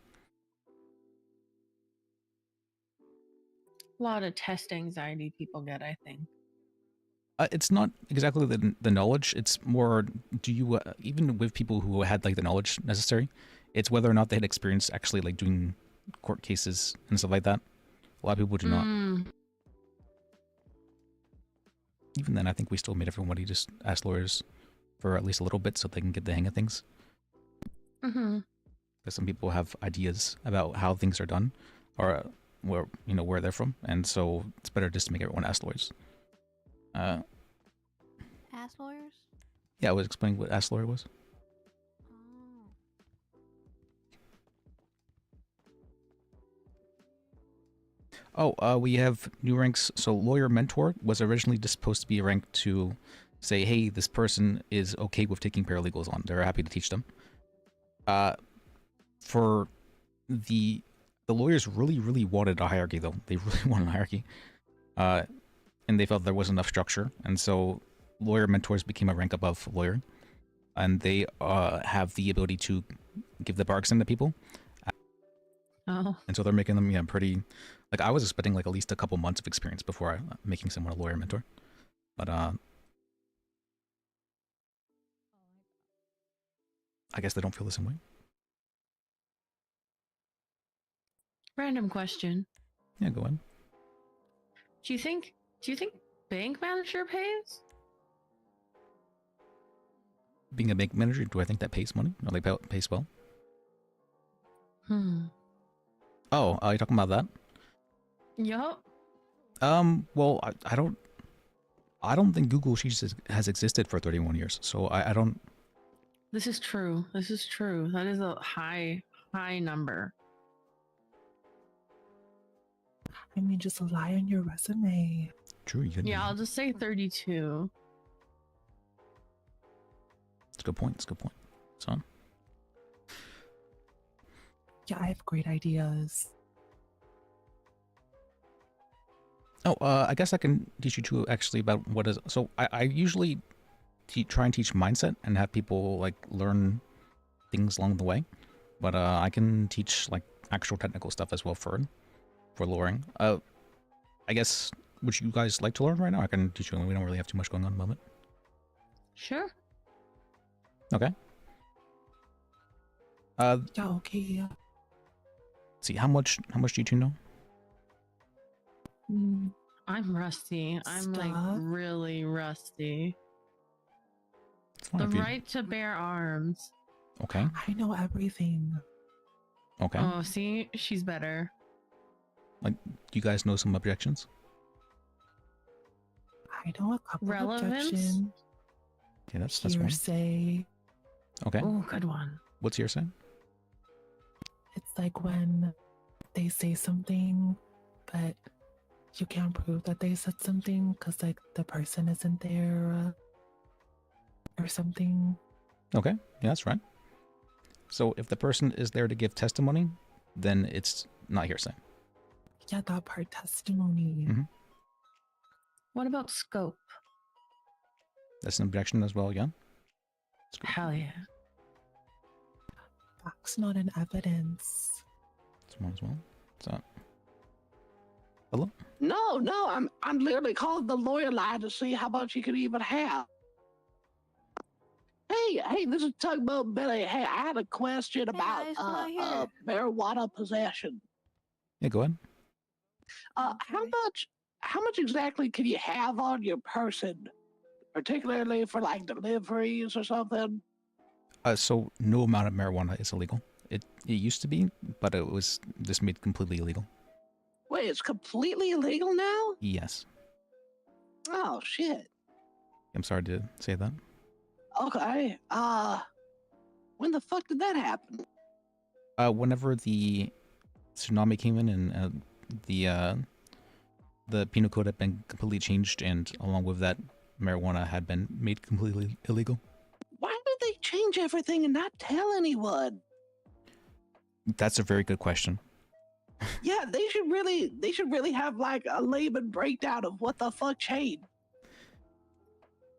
A lot of test anxiety people get, I think. It's not exactly the knowledge. It's more, do you, even with people who had like the knowledge necessary, it's whether or not they had experience actually like doing court cases and stuff like that. A lot of people do not. Even then, I think we still made everybody just ask lawyers for at least a little bit so they can get the hang of things. Because some people have ideas about how things are done, or where, you know, where they're from, and so it's better just to make everyone ask lawyers. Ass lawyers? Yeah, I was explaining what ass lawyer was. We have new ranks. So lawyer mentor was originally just supposed to be a rank to say, hey, this person is okay with taking paralegals on. They're happy to teach them. For the lawyers really wanted a hierarchy, though. They really wanted a hierarchy. And they felt there wasn't enough structure. And so lawyer mentors became a rank above lawyer. And they have the ability to give the bar exam to people. Oh. And so they're making them, yeah, pretty... Like, I was expecting, like, at least a couple months of experience before making someone a lawyer mentor. But, I guess they don't feel the same way. Random question. Yeah, go ahead. Do you think bank manager pays? being a bank manager, do I think that pays money? Or like pays well? Oh, are you talking about that? Yup. Well, I don't think Google Sheets has existed for 31 years, so I don't. This is true. This is true. That is a high number. I mean, just lie on your resume. True, you can. Yeah, I'll just say 32. It's a good point. It's a good point. Son. Yeah, I have great ideas. Oh, I guess I can teach you too, actually, about what is. So I usually try and teach mindset and have people like learn things along the way, but I can teach like actual technical stuff as well for luring. I guess, would you guys like to learn right now? I can teach you. We don't really have too much going on at the moment. Sure. Okay. Yeah. Okay. Yeah. See, how much do you two know? I'm rusty. I'm like really rusty. The right to bear arms. Okay. I know everything. Okay. Oh, see, she's better. Like, do you guys know some objections? I know a couple Relevance? objections. Yeah, that's one. Hearsay. Okay. Oh, good one. What's hearsay? It's like when they say something, but you can't prove that they said something because like the person isn't there or something. Okay, yeah, that's right. So if the person is there to give testimony, then it's not hearsay. Yeah, that part, testimony. What about scope? That's an objection as well, yeah? Hell yeah. Facts not in evidence. That's one as well. So, hello? No, I'm literally calling the lawyer line to see how much you could even have. Hey, this is Tugboat Billy. Hey, I had a question about marijuana possession. Yeah, go ahead. How much exactly can you have on your person, particularly for like deliveries or something? So no amount of marijuana is illegal. It used to be, but it was just made completely illegal. Wait, it's completely illegal now? Yes. Oh shit. I'm sorry to say that. Okay. When the fuck did that happen? Whenever the tsunami came in and the penal code had been completely changed, and along with that, marijuana had been made completely illegal. Why did they change everything and not tell anyone? That's a very good question. Yeah, they should really have like a layman breakdown of what the fuck changed.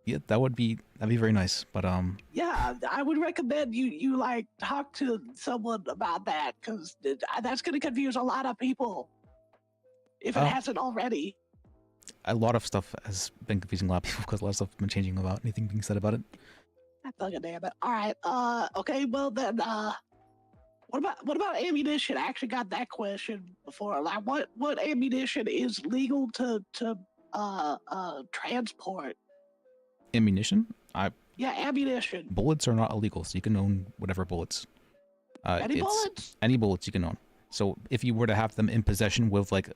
Yeah, that'd be very nice. But Yeah, I would recommend you like talk to someone about that, because that's gonna confuse a lot of people if it hasn't already. A lot of stuff has been confusing a lot of people because a lot of stuff has been changing about anything being said about it. Fucking damn it! All right, okay, well then, what about ammunition? I actually got that question before. Like, what ammunition is legal to transport? Ammunition? Yeah, ammunition. Bullets are not illegal, so you can own whatever bullets. Any bullets? Any bullets you can own. So if you were to have them in possession with like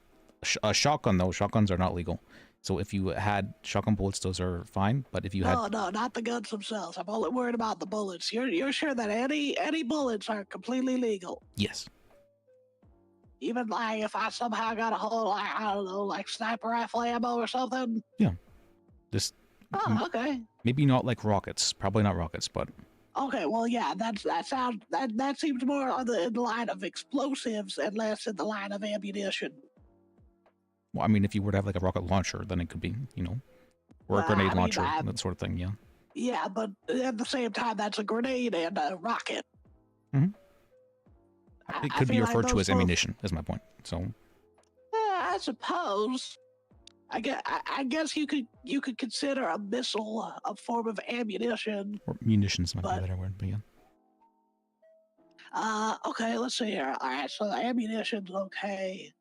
a shotgun, though, shotguns are not legal. So if you had shotgun bullets, those are fine. But if you had No, not the guns themselves. I'm only worried about the bullets. You're sure that any bullets are completely legal? Yes. Even like if I somehow got a hold, like I don't know, like sniper rifle ammo or something. Yeah. Just. Oh, okay. Maybe not like rockets. Probably not rockets, but. Okay, well, yeah, that seems more on in the line of explosives and less in the line of ammunition. Well, I mean, if you were to have like a rocket launcher, then it could be, or a grenade launcher, that sort of thing. Yeah. Yeah, but at the same time, that's a grenade and a rocket. It could be referred to as ammunition, is my point. So. I suppose. I guess you could consider a missile a form of ammunition. Or munitions might be a better word, but yeah. Okay, let's see here. All right, so ammunition's okay.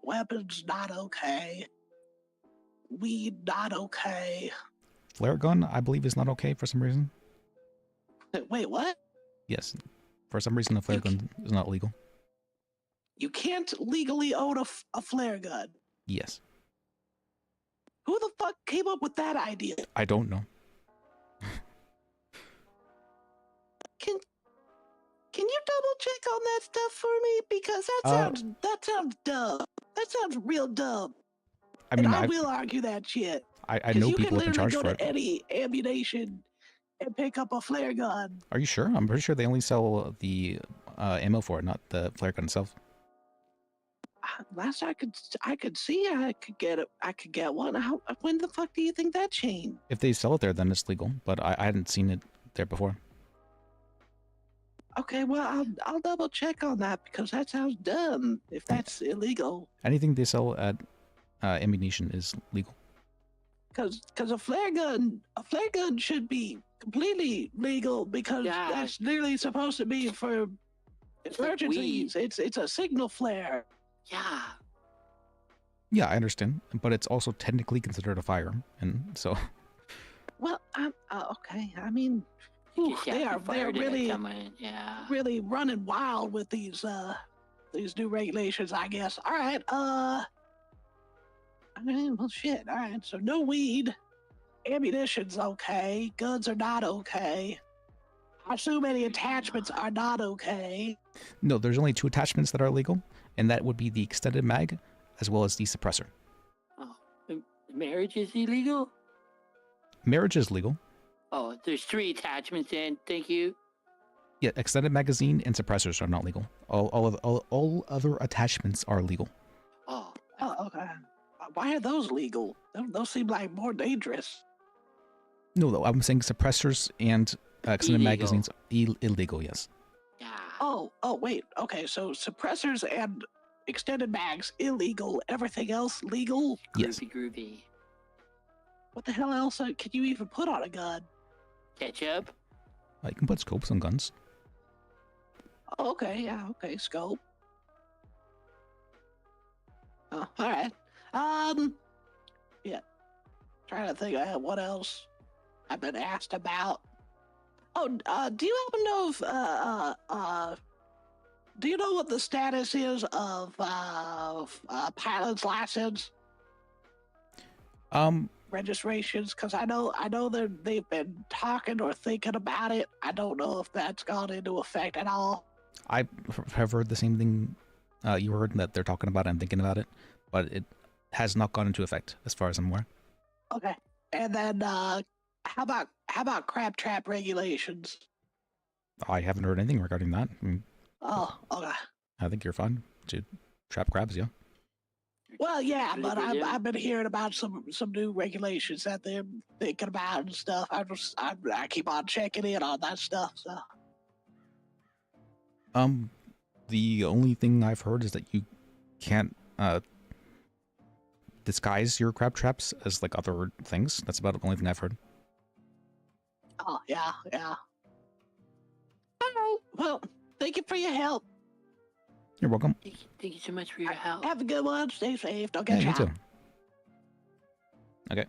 Weapons not okay. Weed not okay. Flare gun, I believe, is not okay for some reason. Wait, what? Yes. For some reason, a flare gun is not legal. You can't legally own a flare gun. Yes. Who the fuck came up with that idea? I don't know. Can you double check on that stuff for me? Because that sounds dumb. That sounds real dumb. I mean, and I will argue that shit. I know people have been charged You for can literally it. go to any ammunition and pick up a flare gun. Are you sure? I'm pretty sure they only sell the ammo for it, not the flare gun itself. Last I could see, I could get it. I could get one. When the fuck do you think that changed? If they sell it there, then it's legal. But I hadn't seen it there before. Okay, well, I'll double check on that because that sounds dumb. If that's illegal, Anything they sell at ammunition is legal. because a flare gun should be completely legal because that's literally supposed to be for emergencies. It's a signal flare. Yeah. Yeah, I understand, but it's also technically considered a firearm, and so. Well, okay. I mean, they're really really running wild with these new regulations, I guess. All right. I mean, well, shit. All right. So no weed, ammunition's okay. Guns are not okay. I assume any attachments are not okay. No, there's only 2 attachments that are legal, and that would be the extended mag, as well as the suppressor. Marriage is illegal? Marriage is legal. Oh, there's 3 attachments in. Thank you. Yeah, extended magazine and suppressors are not legal. All other attachments are legal. Oh, okay. Why are those legal? Those seem like more dangerous. No, though, I'm saying suppressors and extended Illegal. magazines illegal. Yes. Oh, wait. Okay, so suppressors and extended mags illegal. Everything else legal. Yes. Groovy. What the hell else can you even put on a gun? Ketchup? You can put scopes on guns. Oh, okay, yeah, okay, scope. Oh, all right. Yeah. Trying to think of what else I've been asked about. Oh, do you happen to know if, do you know what the status is of pilot's license registrations? Because I know they've been talking or thinking about it. I don't know if that's gone into effect at all. I have heard the same thing you heard, that they're talking about it and thinking about it, but it has not gone into effect as far as I'm aware. Okay. And then how about crab trap regulations? I haven't heard anything regarding that. I mean, Oh, okay. I think you're fine to trap crabs, yeah. Well, yeah, but I've been hearing about some new regulations that they're thinking about and stuff. I keep on checking in on that stuff. So The only thing I've heard is that you can't disguise your crab traps as like other things. That's about the only thing I've heard. oh yeah. All right. Well, thank you for your help. You're welcome. Thank you so much for your help. Have a good one. Stay safe. Don't Yeah, get you shot. too. Okay.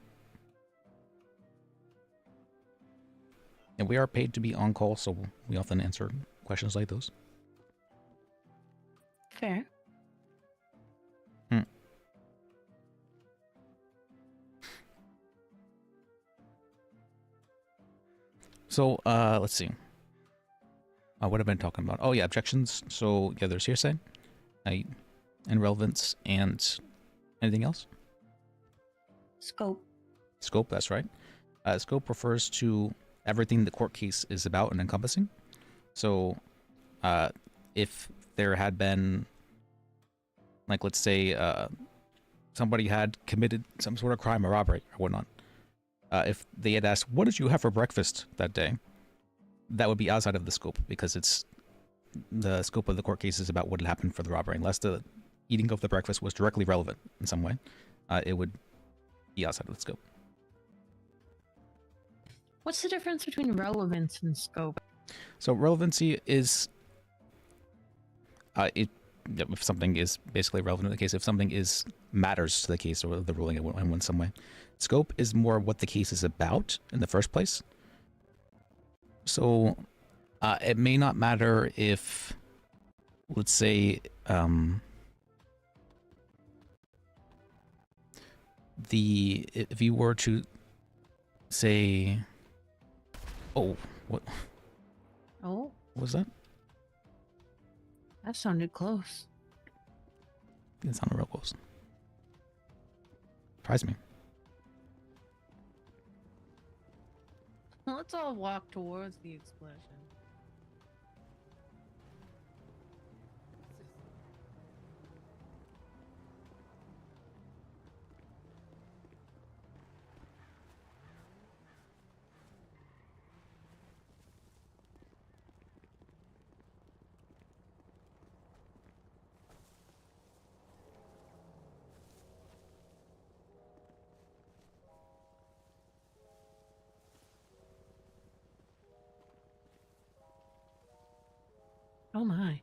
And we are paid to be on call, so we often answer questions like those. Fair. So, let's see. What have I been talking about? Oh, yeah, objections. So, yeah, there's hearsay, and relevance, and anything else? Scope. Scope, that's right. Scope refers to everything the court case is about and encompassing. So, if there had been, like, let's say, somebody had committed some sort of crime or robbery or whatnot, if they had asked, what did you have for breakfast that day? That would be outside of the scope, because it's the scope of the court case is about what had happened for the robbery. Unless the eating of the breakfast was directly relevant in some way, it would be outside of the scope. What's the difference between relevance and scope? So relevancy is if something is basically relevant to the case, if something matters to the case or the ruling in some way. Scope is more what the case is about in the first place. So, it may not matter if, let's say, if you were to say, oh, what? Oh, What was that? that sounded close. It sounded real close. Surprised me. Let's all walk towards the explosion. Oh my.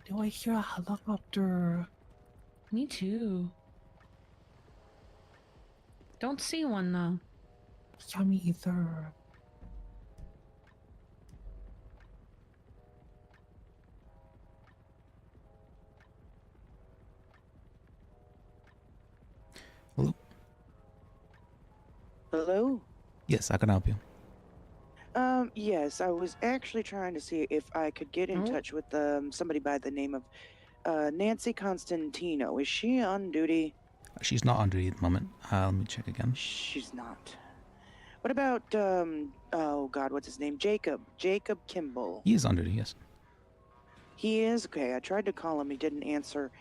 Do I hear a helicopter? Me too. Don't see one though. Yeah, me either. Hello? Hello? Yes, I can help you. Yes, I was actually trying to see if I could get in touch with somebody by the name of Nancy Constantino. Is she on duty? She's not on duty at the moment. Let me check again. She's not. What about oh God, what's his name? Jacob Kimball. He is on duty, yes. He is? Okay, I tried to call him, he didn't answer.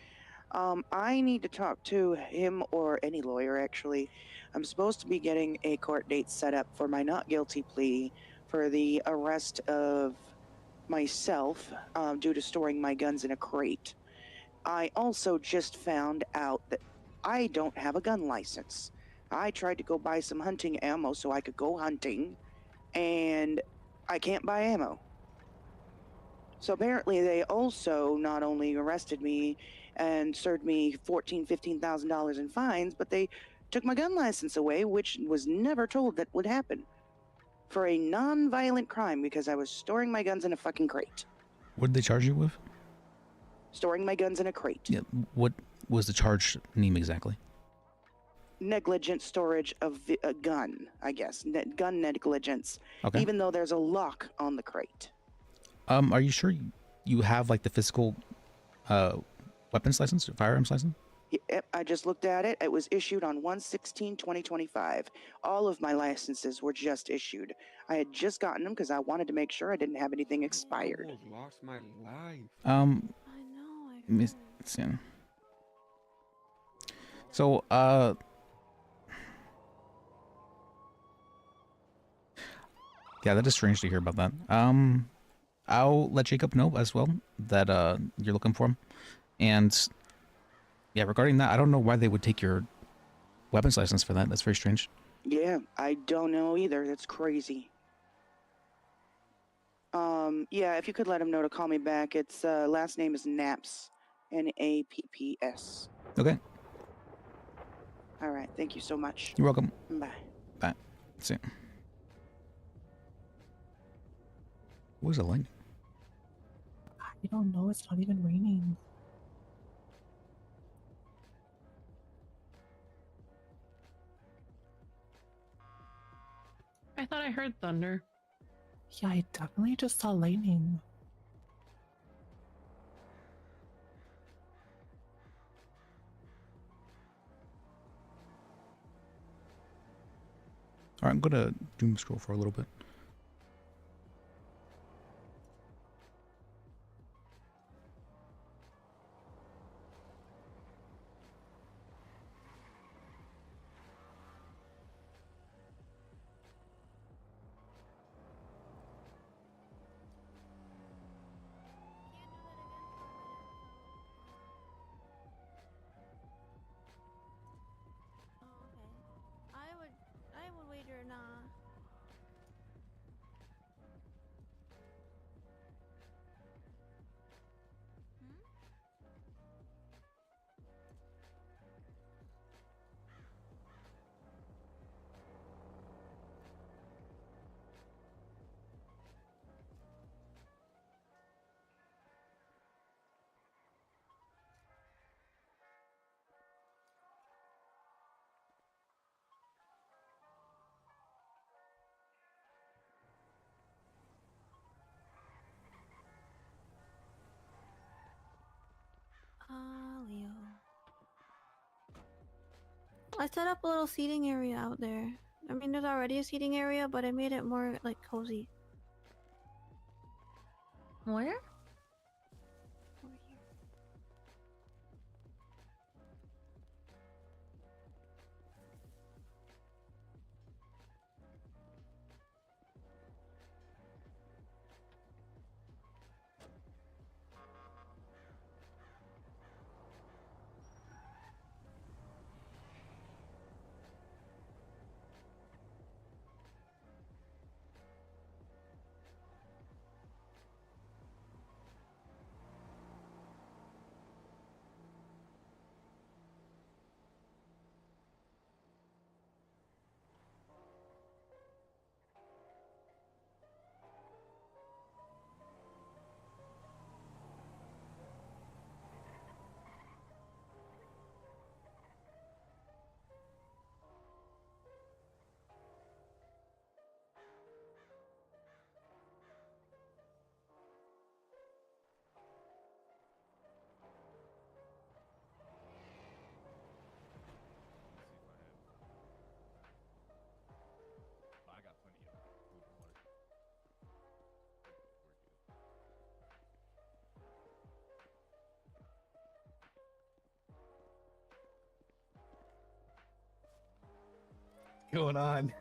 I need to talk to him or any lawyer, actually. I'm supposed to be getting a court date set up for my not guilty plea for the arrest of myself due to storing my guns in a crate. I also just found out that I don't have a gun license. I tried to go buy some hunting ammo so I could go hunting, and I can't buy ammo. So apparently they also not only arrested me and served me $15,000 in fines, but they took my gun license away, which was never told that would happen, for a non-violent crime because I was storing my guns in a fucking crate. What did they charge you with? Storing my guns in a crate. Yeah, what was the charge name exactly? Negligent storage of a gun, I guess. Gun negligence. Okay. Even though there's a lock on the crate. Are you sure you have like the physical weapons license, firearms license? Yep, I just looked at it. It was issued on 1/16/2025. All of my licenses were just issued. I had just gotten them because I wanted to make sure I didn't have anything expired. Lost my life. Let me see. So, yeah, that is strange to hear about that. I'll let Jacob know as well that you're looking for him, and yeah, regarding that, I don't know why they would take your weapons license for that. That's very strange. Yeah, I don't know either. That's crazy. Yeah, if you could let him know to call me back. It's last name is Napps, Napps. Okay. All right, thank you so much. You're welcome. Bye. Bye. See. What was it like? I don't know. It's not even raining. I thought I heard thunder. Yeah, I definitely just saw lightning. All right, I'm gonna doom scroll for a little bit. I would wager nah. Leo. I set up a little seating area out there. I mean, there's already a seating area, but I made it more like cozy. Where? Going on?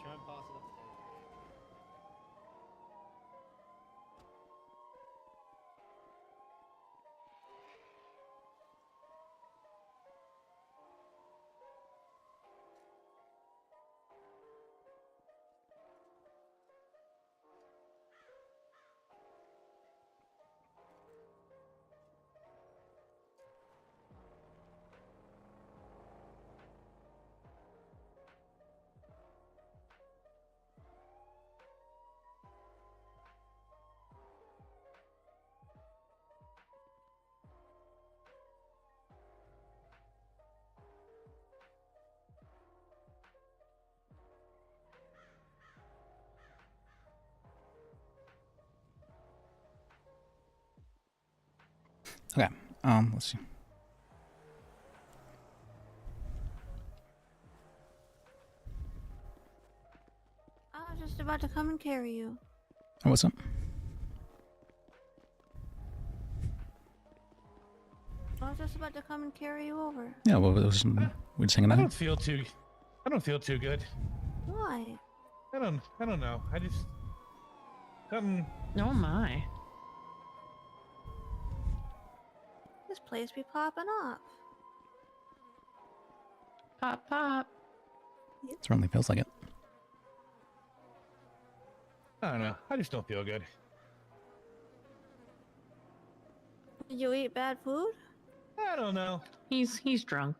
Try and pass it up. Okay. Let's see. I was just about to come and carry you. Oh, what's up? I was just about to come and carry you over. Yeah, well, we're just hanging I out. don't feel too good. Why? I don't know. I just something. Oh my. This place be popping off. Pop, pop. It certainly feels like it. I don't know. I just don't feel good. Did you eat bad food? I don't know. He's drunk.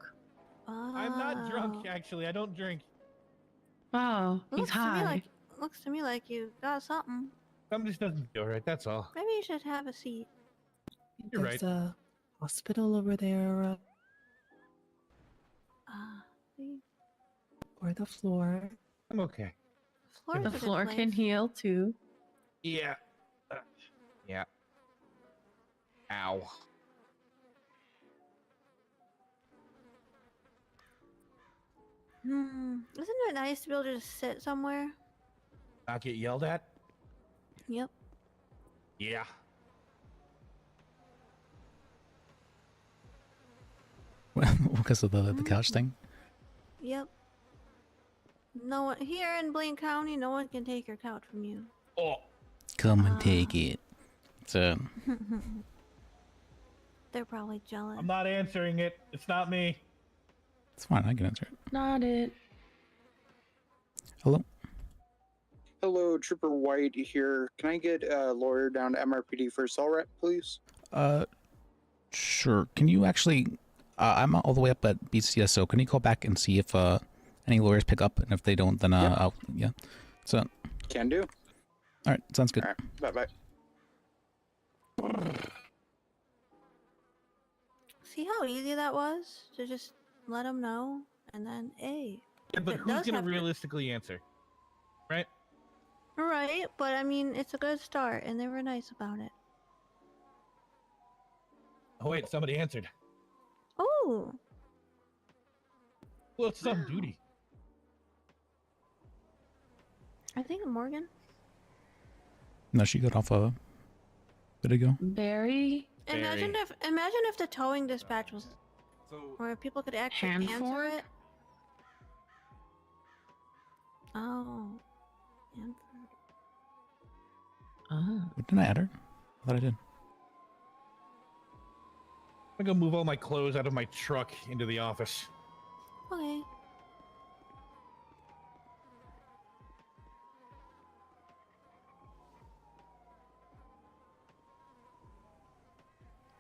I'm not drunk, actually. I don't drink. Oh, he's high. Looks to me like you got something. Something just doesn't feel right. That's all. Maybe you should have a seat. You're There's right. a hospital over there. Or the floor. I'm okay. The floor can heal too. Yeah. Yeah. Ow. Isn't it nice to be able to just sit somewhere? Not get yelled at? Yep. Yeah. Because of the couch thing? Yep. No one here in Blaine County, no one can take your couch from you. Oh. Come and take it. So, They're probably jealous. I'm not answering it. It's not me. it's fine. I can answer it. Not it. Hello? Hello, Trooper White here. Can I get a lawyer down to MRPD for cell rep, please? Sure. Can you actually? I'm all the way up at BCSO. Can you call back and see if any lawyers pick up, and if they don't, then I'll yeah. So. Can do. All right. Sounds good. All right. Bye bye. See how easy that was to just let them know, and then hey. Yeah, but who's gonna realistically answer, right? Right, but I mean, it's a good start, and they were nice about it. Oh wait, somebody answered. Oh. Well, it's on duty. I think Morgan. No, she got off a bit ago. Barry. Imagine if the towing dispatch was, where people could actually answer Hanford? it. Oh. Hanford. Oh. Didn't I add her? I thought I did. I'm gonna go move all my clothes out of my truck into the office. Okay.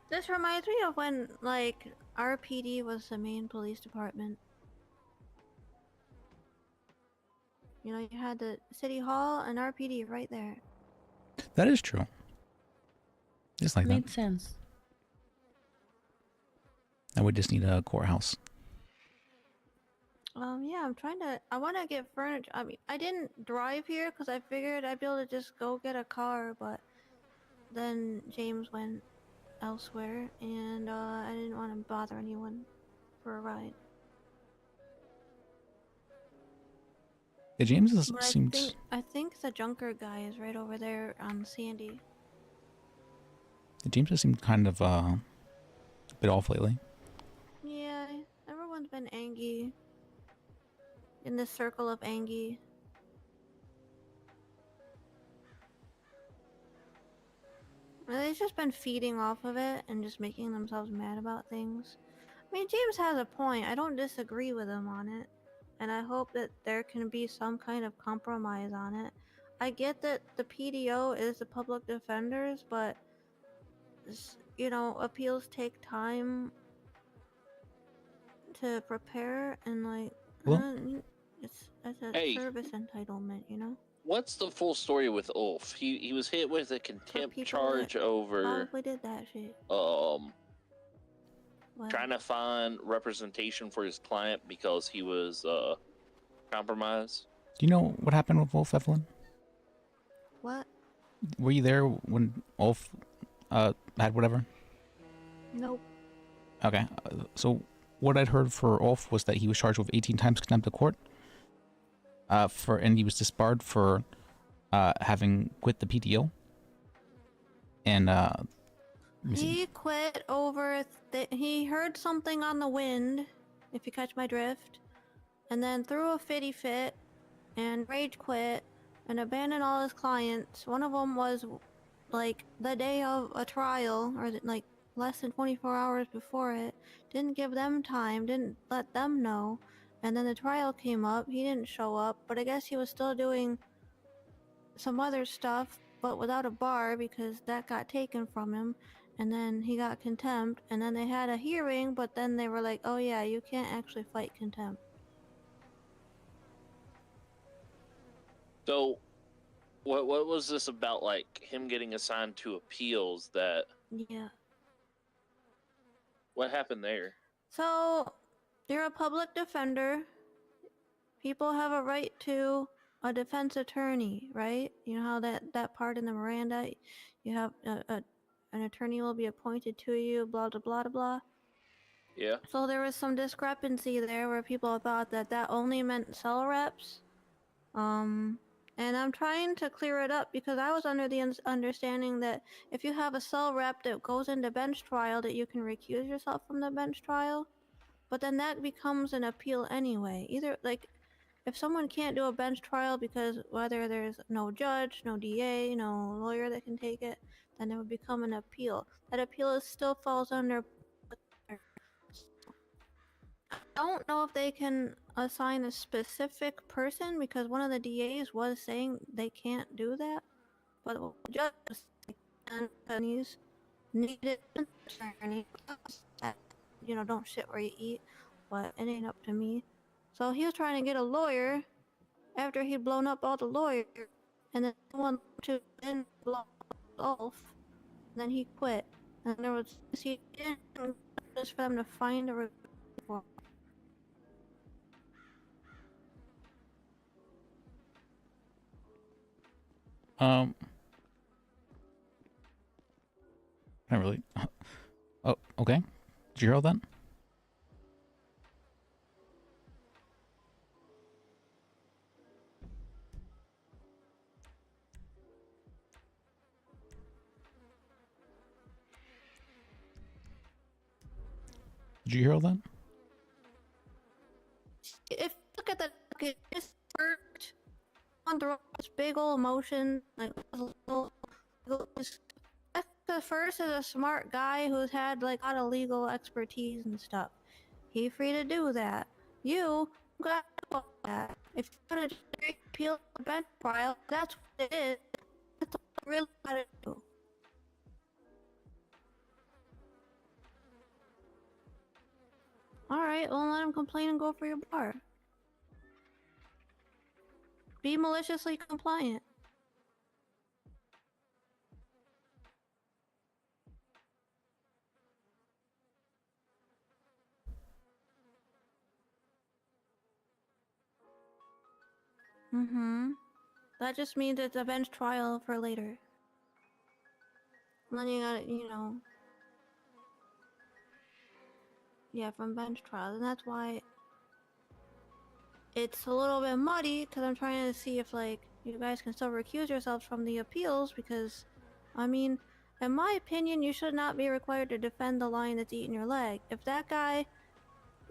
This reminds me of when, like, RPD was the main police department. You know, you had the city hall and RPD right there. That is true. Just like Made that. sense. And we just need a courthouse. Yeah, I want to get furniture. I mean, I didn't drive here because I figured I'd be able to just go get a car, but then James went elsewhere, and I didn't want to bother anyone for a ride. Yeah, James But seems. I think the junker guy is right over there on Sandy. James has seemed kind of a bit off lately. Yeah, everyone's been angry. In this circle of angry. They've just been feeding off of it and just making themselves mad about things. I mean, James has a point. I don't disagree with him on it. And I hope that there can be some kind of compromise on it. I get that the PDO is the public defenders, but, you know, appeals take time to prepare, and, like, it's a service entitlement, you know? What's the full story with Ulf? He was hit with a contempt charge over Probably did that shit. trying to find representation for his client because he was compromised. Do you know what happened with Wolf, Evelyn? What? Were you there when Wolf had whatever? Nope. Okay, so what I'd heard for Ulf was that he was charged with 18 times contempt of court. And he was disbarred for having quit the PTO. And he quit over. He heard something on the wind, if you catch my drift, and then threw a fitty fit, and rage quit, and abandoned all his clients. One of them was like the day of a trial, or like less than 24 hours before it. Didn't give them time, didn't let them know. And then the trial came up, he didn't show up, but I guess he was still doing some other stuff, but without a bar because that got taken from him. And then he got contempt, and then they had a hearing, but then they were like, oh yeah, you can't actually fight contempt. So, what was this about, like, him getting assigned to appeals that... Yeah. What happened there? So, you're a public defender. People have a right to a defense attorney, right? You know how that part in the Miranda, you have an attorney will be appointed to you, blah, blah, blah, blah. Yeah. So there was some discrepancy there where people thought that only meant cell reps. And I'm trying to clear it up because I was under the understanding that if you have a cell rep that goes into bench trial, that you can recuse yourself from the bench trial. But then that becomes an appeal anyway. Either, like, if someone can't do a bench trial because whether there's no judge, no DA, no lawyer that can take it, then it would become an appeal. That appeal still falls under... I don't know if they can assign a specific person because one of the DAs was saying they can't do that, but the judge was like, and he's needed an attorney that, you know, don't shit where you eat, but it ain't up to me. So he was trying to get a lawyer after he'd blown up all the lawyers, and then one to then blow off, and then he quit. And there was he didn't just for them to find a report. Not really. Oh, okay. Did you hear all that? Did you hear all that? If look at the it's hurt on the this big old emotion, like the first is a smart guy who's had like a lot of legal expertise and stuff. He free to do that. You got to that. If you're gonna appeal the bench trial, that's what it is. That's what you really gotta do. Alright, well let him complain and go for your bar. Be maliciously compliant. That just means it's a bench trial for later. And then you gotta, you know... Yeah, from bench trial. And that's why... it's a little bit muddy, because I'm trying to see if, like, you guys can still recuse yourselves from the appeals, because... I mean, in my opinion, you should not be required to defend the lion that's eating your leg. If that guy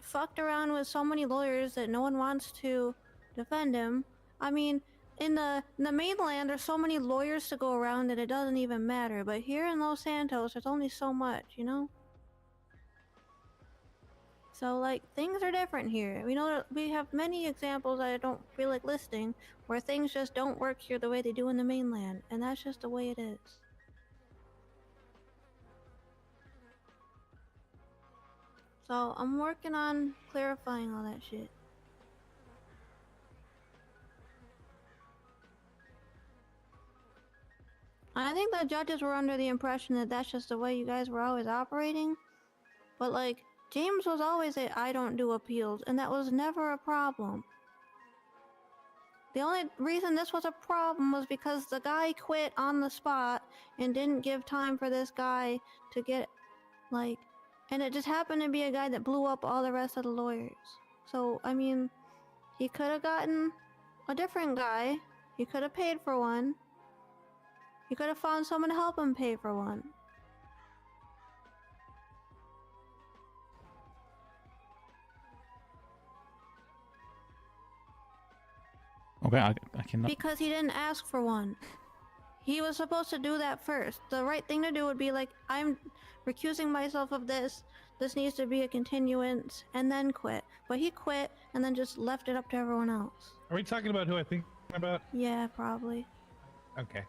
fucked around with so many lawyers that no one wants to defend him, I mean... in the mainland, there's so many lawyers to go around that it doesn't even matter. But here in Los Santos, there's only so much, you know? So, like, things are different here. We know we have many examples I don't feel like listing where things just don't work here the way they do in the mainland. And that's just the way it is. So, I'm working on clarifying all that shit. I think the judges were under the impression that that's just the way you guys were always operating. But like, James was always a I don't do appeals, and that was never a problem. The only reason this was a problem was because the guy quit on the spot and didn't give time for this guy to get, like, and it just happened to be a guy that blew up all the rest of the lawyers. So, I mean, he could have gotten a different guy. He could have paid for one. He could have found someone to help him pay for one. Okay, I cannot. Because he didn't ask for one. He was supposed to do that first. The right thing to do would be like, I'm recusing myself of this. This needs to be a continuance, and then quit. But he quit and then just left it up to everyone else. Are we talking about who I think about? Yeah, probably. Okay.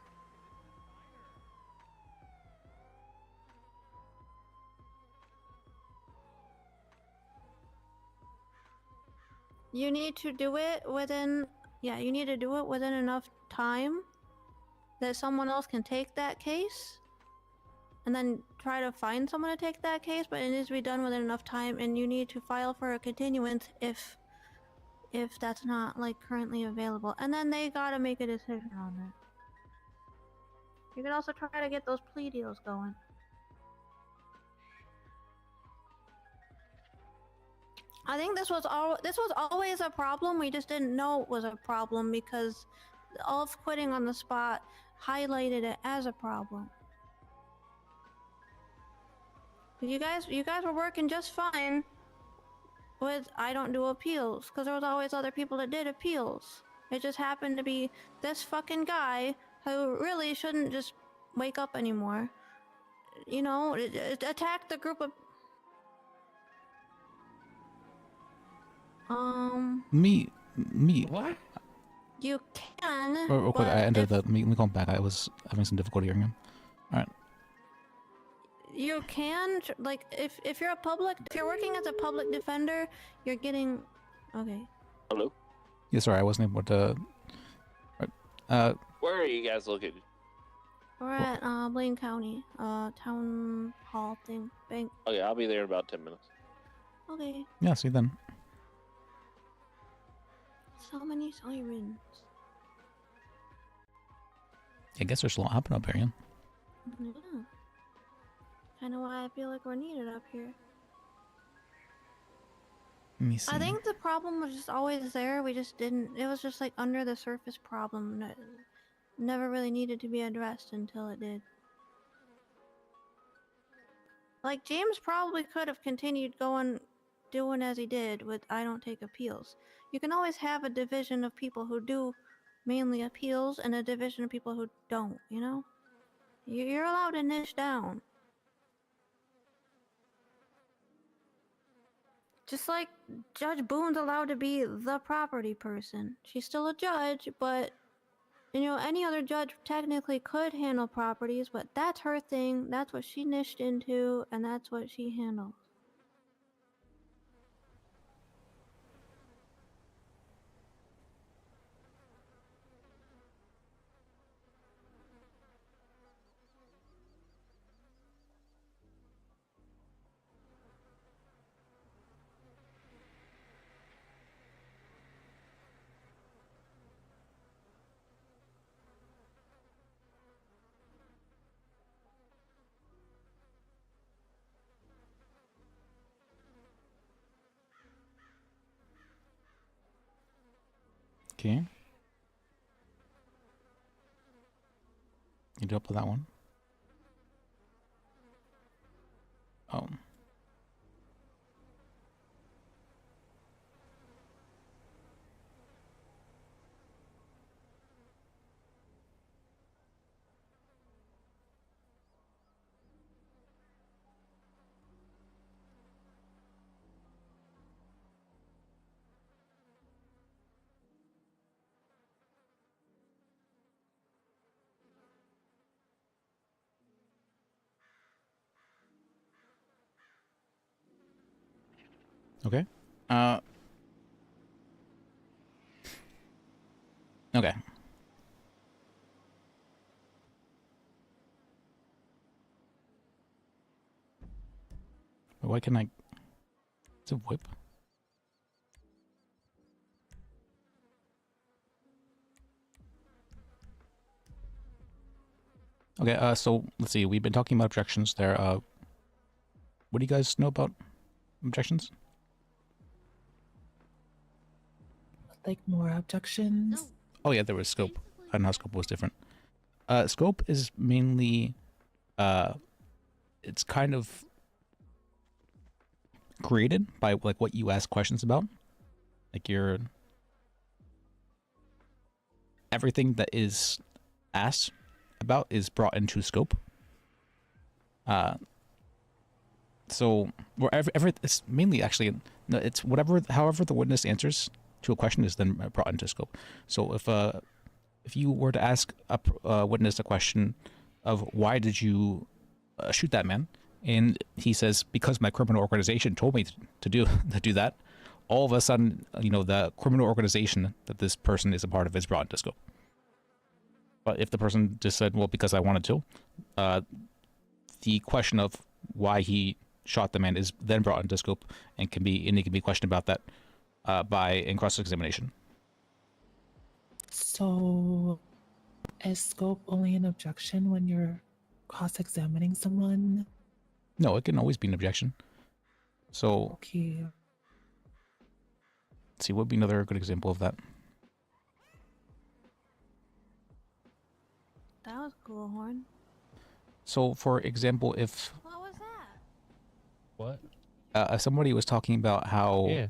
You need to do it within... yeah, you need to do it within enough time that someone else can take that case. And then try to find someone to take that case, but it needs to be done within enough time, and you need to file for a continuance if that's not, like, currently available. And then they gotta make a decision on that. You can also try to get those plea deals going. I think this was always a problem. We just didn't know it was a problem because all of quitting on the spot highlighted it as a problem. You guys were working just fine with I don't do appeals because there was always other people that did appeals. It just happened to be this fucking guy who really shouldn't just wake up anymore. You know, it attacked the group of... Me. What? You can. Real quick, but I entered if the meet. Let me call him back. I was having some difficulty hearing him. All right. You can like if you're working as a public defender, you're getting. Okay. Hello. Yeah, sorry, I wasn't able to. Where are you guys located? We're at Blaine County, town hall thing, bank. Okay, I'll be there in about 10 minutes. Okay. Yeah, see you then. So many sirens. I guess there's a lot happening up here, yeah. Yeah. Kind of why I feel like we're needed up here. Let me see. I think the problem was just always there. We just didn't. It was just like under the surface problem. Never really needed to be addressed until it did. Like James probably could have continued doing as he did with I don't take appeals. You can always have a division of people who do mainly appeals and a division of people who don't, you know? You're allowed to niche down. Just like Judge Boone's allowed to be the property person. She's still a judge, but you know, any other judge technically could handle properties, but that's her thing, that's what she niched into, and that's what she handles. Okay. You do up with that one. Oh. Okay. Okay. Why can I... It's a whip. Okay, so let's see. We've been talking about objections there. What do you guys know about objections? Like more objections? Oh yeah, there was scope. I don't know how scope was different. Scope is mainly, it's kind of created by like what you ask questions about. Like everything that is asked about is brought into scope. So it's mainly actually, no, it's however the witness answers to a question is then brought into scope. So if you were to ask a witness a question of why did you shoot that man, and he says because my criminal organization told me to do that, all of a sudden, you know, the criminal organization that this person is a part of is brought into scope. But if the person just said, well, because I wanted to, the question of why he shot the man is then brought into scope and it can be questioned about that in cross-examination. So, is scope only an objection when you're cross-examining someone? No, it can always be an objection. So, okay. Let's see, what would be another good example of that? That was cool, Horn. So, for example, if What was that? What? Somebody was talking about how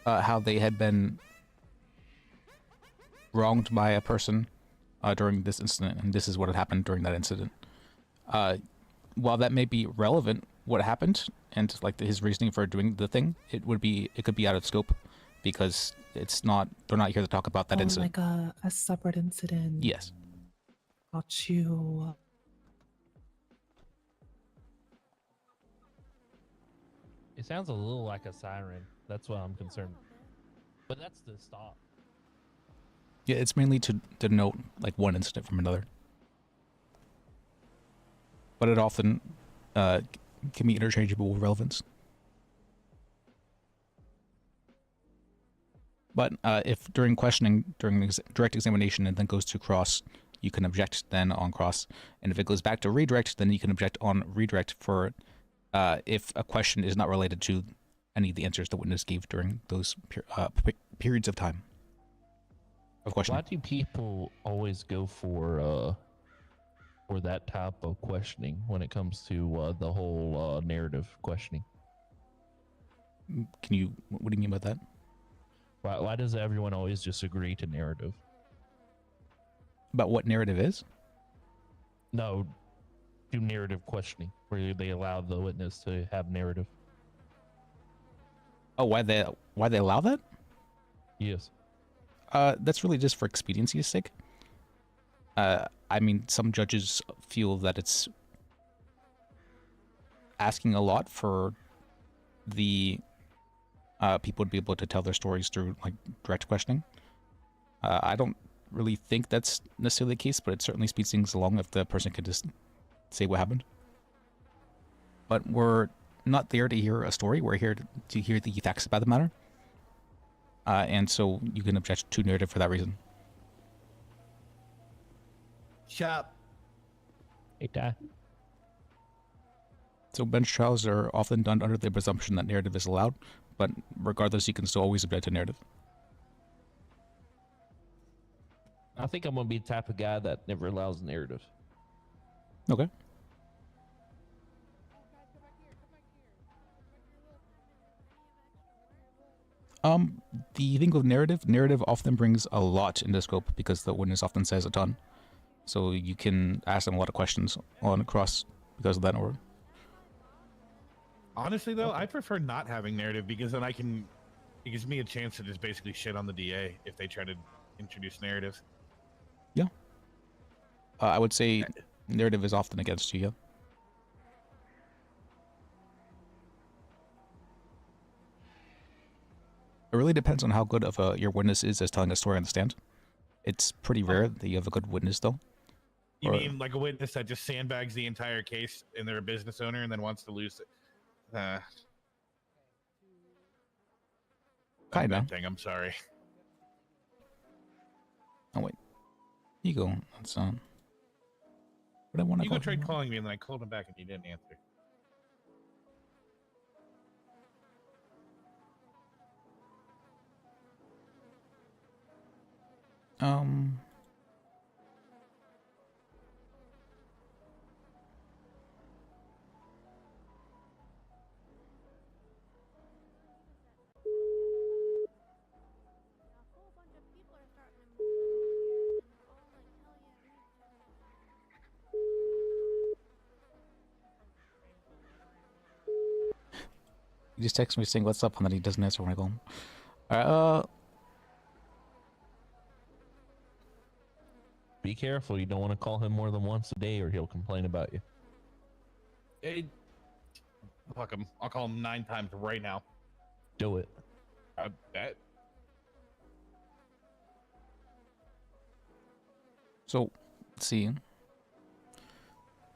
how they had been wronged by a person during this incident, and this is what had happened during that incident. While that may be relevant what happened and like his reasoning for doing the thing, it could be out of scope because they're not here to talk about that incident. Like a separate incident. Yes. Got you. It sounds a little like a siren. That's what I'm concerned. But that's the stop. Yeah, it's mainly to denote like one incident from another. But it often can be interchangeable with relevance. But if during questioning, during direct examination, and then goes to cross, you can object then on cross. And if it goes back to redirect, then you can object on redirect for if a question is not related to any of the answers the witness gave during those periods of time of questioning. Why do people always go for that type of questioning when it comes to the whole narrative questioning? What do you mean by that? Why does everyone always just agree to narrative? About what narrative is? No, do narrative questioning, where they allow the witness to have narrative. Oh, why they allow that? Yes. That's really just for expediency's sake. I mean, some judges feel that it's asking a lot for the people to be able to tell their stories through like direct questioning. I don't really think that's necessarily the case, but it certainly speeds things along if the person can just say what happened. But we're not there to hear a story. We're here to hear the facts about the matter. And so you can object to narrative for that reason. Shop. Hey, Dad. So bench trials are often done under the presumption that narrative is allowed, but regardless, you can still always object to narrative. I think I'm going to be the type of guy that never allows narrative. Okay. The thing with narrative often brings a lot into scope because the witness often says a ton. So you can ask them a lot of questions on cross because of that order. Honestly, though, I prefer not having narrative because then it gives me a chance to just basically shit on the DA if they try to introduce narrative. Yeah. I would say narrative is often against you, yeah. It really depends on how good of your witness is as telling a story on the stand. It's pretty rare that you have a good witness, though. You mean like a witness that just sandbags the entire case and they're a business owner and then wants to lose it? Kinda. I'm sorry. Oh wait, you go. That's what I want to. You go tried calling me and then I called him back and he didn't answer. He just texts me saying what's up and then he doesn't answer when I call him. Alright, Be careful. You don't want to call him more than once a day or he'll complain about you. Hey, fuck him. I'll call him 9 times right now. Do it. I bet. So, let's see.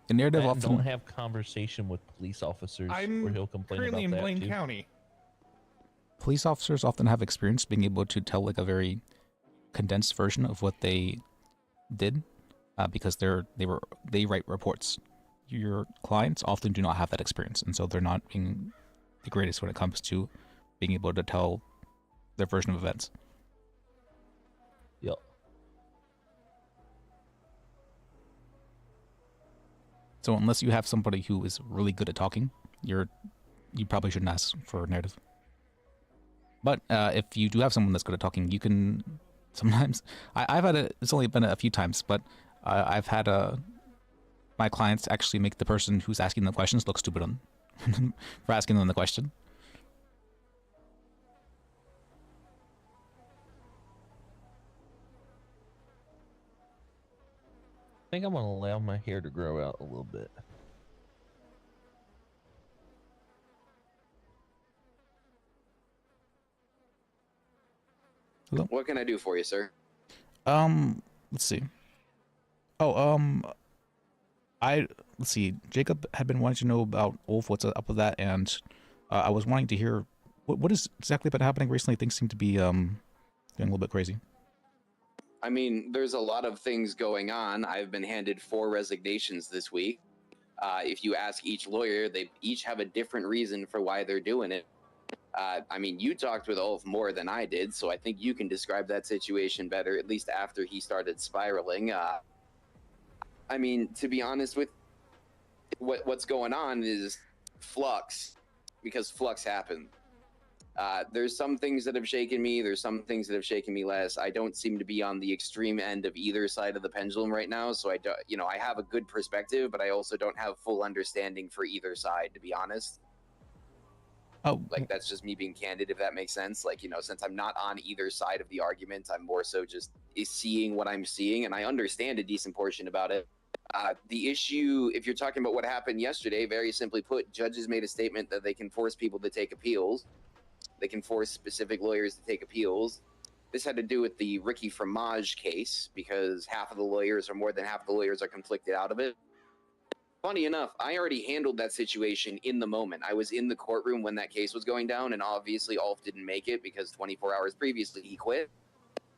The narrative And often don't have conversation with police officers I'm where he'll complain currently about in that Blaine too. County. police officers often have experience being able to tell like a very condensed version of what they did because they write reports. Your clients often do not have that experience, and so they're not being the greatest when it comes to being able to tell their version of events. Yep. So unless you have somebody who is really good at talking, you probably shouldn't ask for a narrative. But if you do have someone that's good at talking, you can sometimes. I've had it's only been a few times, but I've had my clients actually make the person who's asking the questions look stupid on for asking them the question. I think I'm gonna allow my hair to grow out a little bit. Hello? What can I do for you, sir? Let's see. Oh, let's see. Jacob had been wanting to know about Ulf, what's up with that, and I was wanting to hear what is exactly been happening recently. Things seem to be getting a little bit crazy. I mean, there's a lot of things going on. I've been handed 4 resignations this week. If you ask each lawyer, they each have a different reason for why they're doing it. I mean, you talked with Ulf more than I did, so I think you can describe that situation better, at least after he started spiraling. I mean, to be honest with what's going on is flux, because flux happened. There's some things that have shaken me. There's some things that have shaken me less. I don't seem to be on the extreme end of either side of the pendulum right now. So I don't, I have a good perspective, but I also don't have full understanding for either side, to be honest. Oh, like that's just me being candid, if that makes sense. Like, since I'm not on either side of the argument, I'm more so just seeing what I'm seeing, and I understand a decent portion about it. The issue, if you're talking about what happened yesterday, very simply put, judges made a statement that they can force people to take appeals. They can force specific lawyers to take appeals. This had to do with the Ricky Fromage case, because half of the lawyers, or more than half of the lawyers, are conflicted out of it. Funny enough, I already handled that situation in the moment. I was in the courtroom when that case was going down, and obviously Ulf didn't make it because 24 hours previously he quit.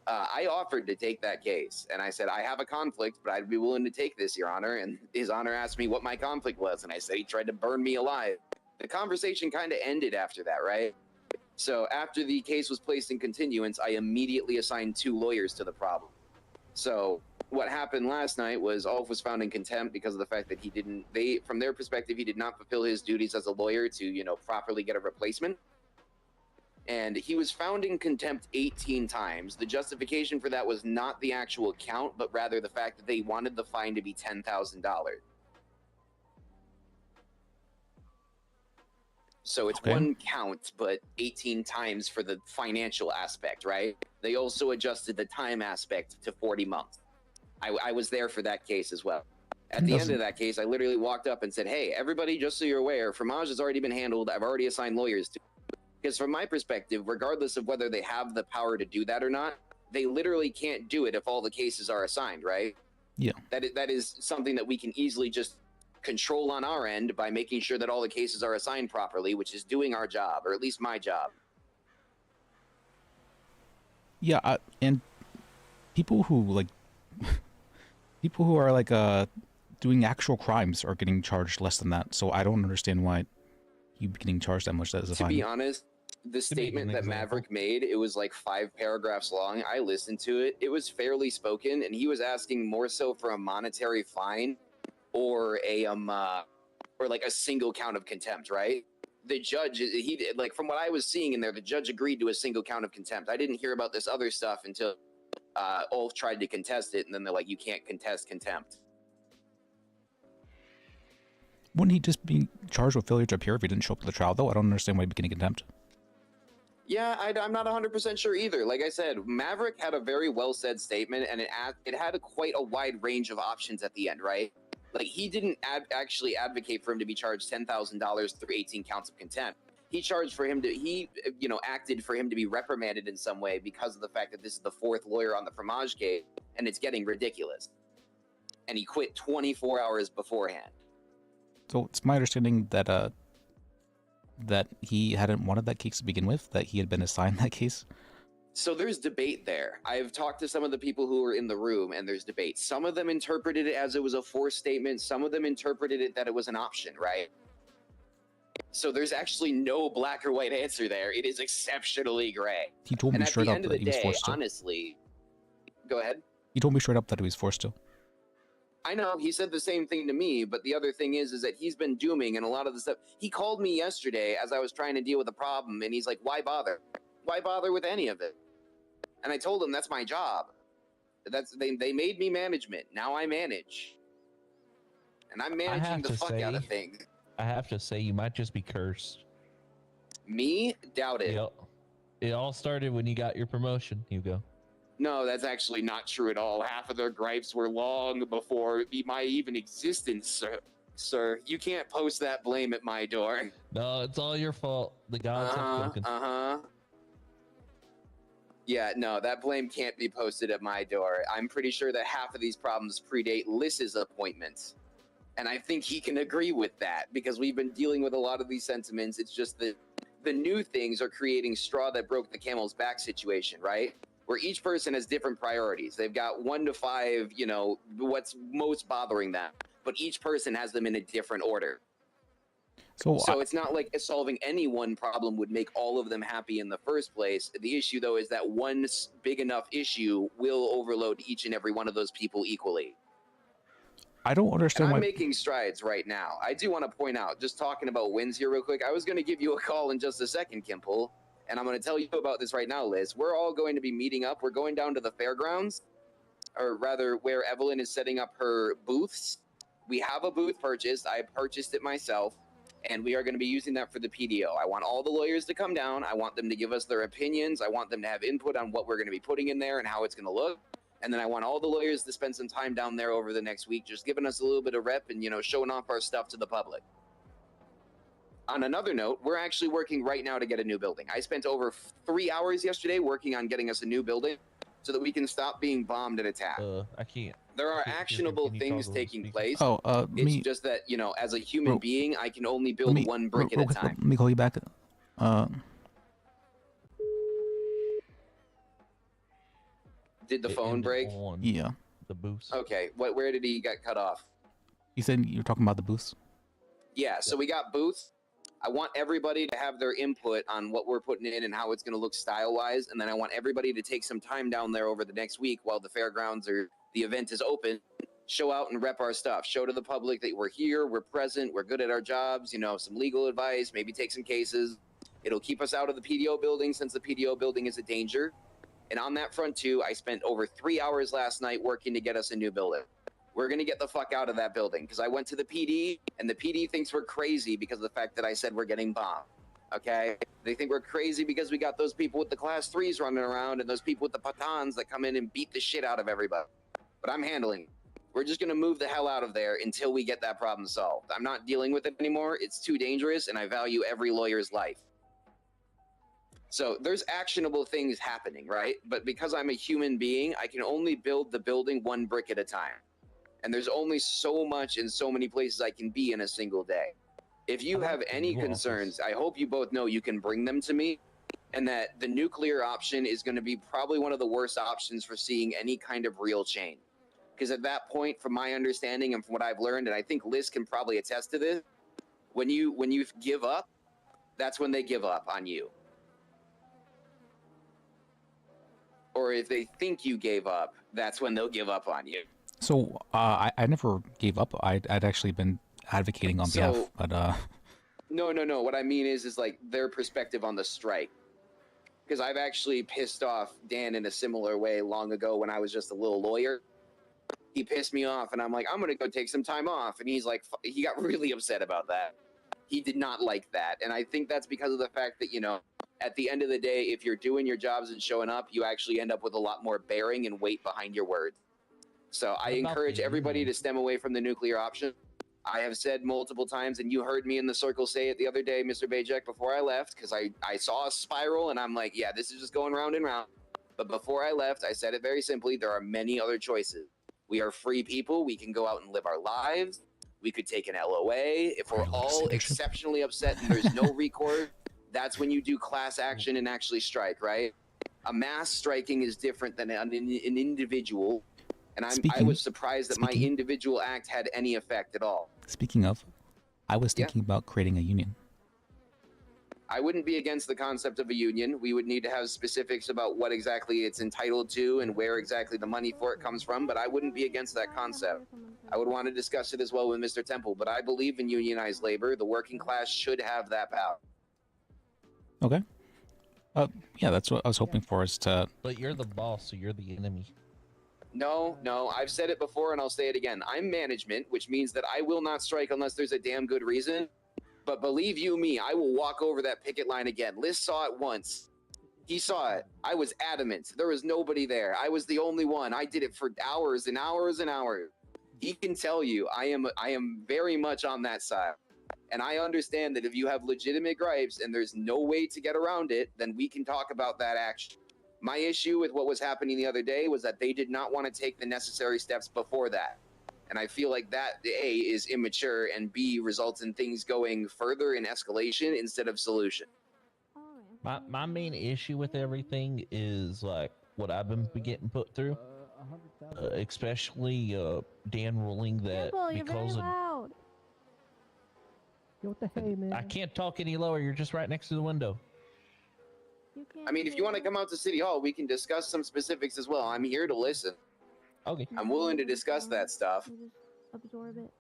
I offered to take that case, and I said, I have a conflict, but I'd be willing to take this, Your Honor. And His Honor asked me what my conflict was, and I said he tried to burn me alive. The conversation kind of ended after that, right? So after the case was placed in continuance, I immediately assigned 2 lawyers to the problem. So what happened last night was Ulf was found in contempt because of the fact that from their perspective, he did not fulfill his duties as a lawyer to, properly get a replacement. And he was found in contempt 18 times. The justification for that was not the actual count, but rather the fact that they wanted the fine to be $10,000. So it's one count, but 18 times for the financial aspect, right? They also adjusted the time aspect to 40 months. I was there for that case as well. At the end of that case, I literally walked up and said, hey, everybody, just so you're aware, Fromage has already been handled. I've already assigned lawyers to. Because from my perspective, regardless of whether they have the power to do that or not, they literally can't do it if all the cases are assigned, right? Yeah. That is something that we can easily just control on our end by making sure that all the cases are assigned properly, which is doing our job, or at least my job. Yeah, and people who are doing actual crimes are getting charged less than that. So I don't understand why you'd be getting charged that much as a fine. To be honest, the statement that Maverick made, it was like 5 paragraphs long. I listened to it. It was fairly spoken, and he was asking more so for a monetary fine or like a single count of contempt, right? The judge, from what I was seeing in there, the judge agreed to a single count of contempt. I didn't hear about this other stuff until Ulf tried to contest it, and then they're like, you can't contest contempt. Wouldn't he just be charged with failure to appear if he didn't show up to the trial, though? I don't understand why he'd be getting contempt. Yeah, I'm not 100% sure either. Like I said, Maverick had a very well-said statement, and it had quite a wide range of options at the end, right? Like, he didn't actually advocate for him to be charged $10,000 through 18 counts of contempt. He acted for him to be reprimanded in some way because of the fact that this is the 4th lawyer on the Fromage case, and it's getting ridiculous. And he quit 24 hours beforehand. So it's my understanding that that he hadn't wanted that case to begin with, that he had been assigned that case. So there's debate there. I've talked to some of the people who were in the room, and there's debate. Some of them interpreted it as it was a forced statement. Some of them interpreted it that it was an option, right? So there's actually no black or white answer there. It is exceptionally gray. He told me straight up that he was forced to. Honestly, go ahead. He told me straight up that he was forced to. I know, he said the same thing to me, but the other thing is that he's been dooming, and a lot of the stuff. He called me yesterday as I was trying to deal with a problem, and he's like, why bother? Why bother with any of it? And I told him that's my job. They made me management. Now I manage. And I'm managing the fuck out of things. I have to say, you might just be cursed. Me? Doubt it. It all started when you got your promotion, Hugo. No, that's actually not true at all. Half of their gripes were long before my even existence, sir. Sir, you can't post that blame at my door. No, it's all your fault. The gods have spoken. Yeah, no, that blame can't be posted at my door. I'm pretty sure that half of these problems predate Liss's appointment. And I think he can agree with that because we've been dealing with a lot of these sentiments. It's just that the new things are creating straw that broke the camel's back situation, right? Where each person has different priorities. They've got 1 to 5, you know, what's most bothering them, but each person has them in a different order. So it's not like solving any one problem would make all of them happy in the first place. The issue, though, is that one big enough issue will overload each and every one of those people equally. I don't understand And why. I'm making strides right now. I do want to point out, just talking about wins here real quick, I was going to give you a call in just a second, Kimple, and I'm going to tell you about this right now, Liz. We're all going to be meeting up. We're going down to the fairgrounds, or rather where Evelyn is setting up her booths. We have a booth purchased. I purchased it myself, and we are going to be using that for the PDO. I want all the lawyers to come down. I want them to give us their opinions. I want them to have input on what we're going to be putting in there and how it's going to look. And then I want all the lawyers to spend some time down there over the next week, just giving us a little bit of rep and, you know, showing off our stuff to the public. On another note, we're actually working right now to get a new building. I spent over 3 hours yesterday working on getting us a new building so that we can stop being bombed and attacked. I can't. There are actionable things taking place. Me- It's just that, you know, as a human being, I can only build me- one brick real at a quick, time. Let me call you back. Did the phone break? Yeah. The boost. Okay, where did he get cut off? You said you're talking about the booths. Yeah, so we got booths. I want everybody to have their input on what we're putting in and how it's going to look style-wise, and then I want everybody to take some time down there over the next week while the fairgrounds or the event is open, show out and rep our stuff, show to the public that we're here, we're present, we're good at our jobs, you know, some legal advice, maybe take some cases. It'll keep us out of the PDO building since the PDO building is a danger. And on that front, too, I spent over 3 hours last night working to get us a new building. We're going to get the fuck out of that building because I went to the PD and the PD thinks we're crazy because of the fact that I said we're getting bombed. Okay? They think we're crazy because we got those people with the class 3s running around and those people with the patons that come in and beat the shit out of everybody. But I'm handling it. We're just going to move the hell out of there until we get that problem solved. I'm not dealing with it anymore. It's too dangerous and I value every lawyer's life. So there's actionable things happening, right? But because I'm a human being, I can only build the building one brick at a time. And there's only so much and so many places I can be in a single day. If you have any concerns, I hope you both know you can bring them to me, and that the nuclear option is going to be probably one of the worst options for seeing any kind of real change. Because at that point, from my understanding and from what I've learned, and I think Liz can probably attest to this, when you give up, that's when they give up on you. Or if they think you gave up, that's when they'll give up on you. So I never gave up. I'd actually been advocating on behalf, but No. What I mean is like their perspective on the strike. Because I've actually pissed off Dan in a similar way long ago when I was just a little lawyer. He pissed me off, and I'm like, I'm gonna go take some time off, and he's like, he got really upset about that. He did not like that, and I think that's because of the fact that, you know, at the end of the day, if you're doing your jobs and showing up, you actually end up with a lot more bearing and weight behind your words. So I encourage everybody to stem away from the nuclear option. I have said multiple times, and you heard me in the circle say it the other day, Mr. Bajek, before I left, because I saw a spiral, and I'm like, yeah, this is just going round and round. But before I left, I said it very simply, there are many other choices. We are free people. We can go out and live our lives. We could take an LOA. If we're all exceptionally upset and there's no recourse, that's when you do class action and actually strike, right? A mass striking is different than an individual. And I was surprised that my individual act had any effect at all. Speaking of, I was thinking about creating a union. I wouldn't be against the concept of a union. We would need to have specifics about what exactly it's entitled to and where exactly the money for it comes from, but I wouldn't be against that concept. I would want to discuss it as well with Mr. Temple, but I believe in unionized labor. The working class should have that power. Okay. Yeah, that's what I was hoping for, is to... But you're the boss, so you're the enemy. No, I've said it before and I'll say it again. I'm management, which means that I will not strike unless there's a damn good reason. But believe you me, I will walk over that picket line again. Liz saw it once. He saw it. I was adamant. There was nobody there. I was the only one. I did it for hours and hours and hours. He can tell you I am very much on that side. And I understand that if you have legitimate gripes and there's no way to get around it, then we can talk about that action. My issue with what was happening the other day was that they did not want to take the necessary steps before that. And I feel like that, A, is immature, and B, results in things going further in escalation instead of solution. My main issue with everything is like what I've been getting put through, especially Dan ruling that Pimple, you're because very of loud. Yo, what the hey, man? I can't talk any lower. You're just right next to the window. I mean, if you want to come out to City Hall, we can discuss some specifics as well. I'm here to listen. Okay. I'm willing to discuss that stuff. Absorb it.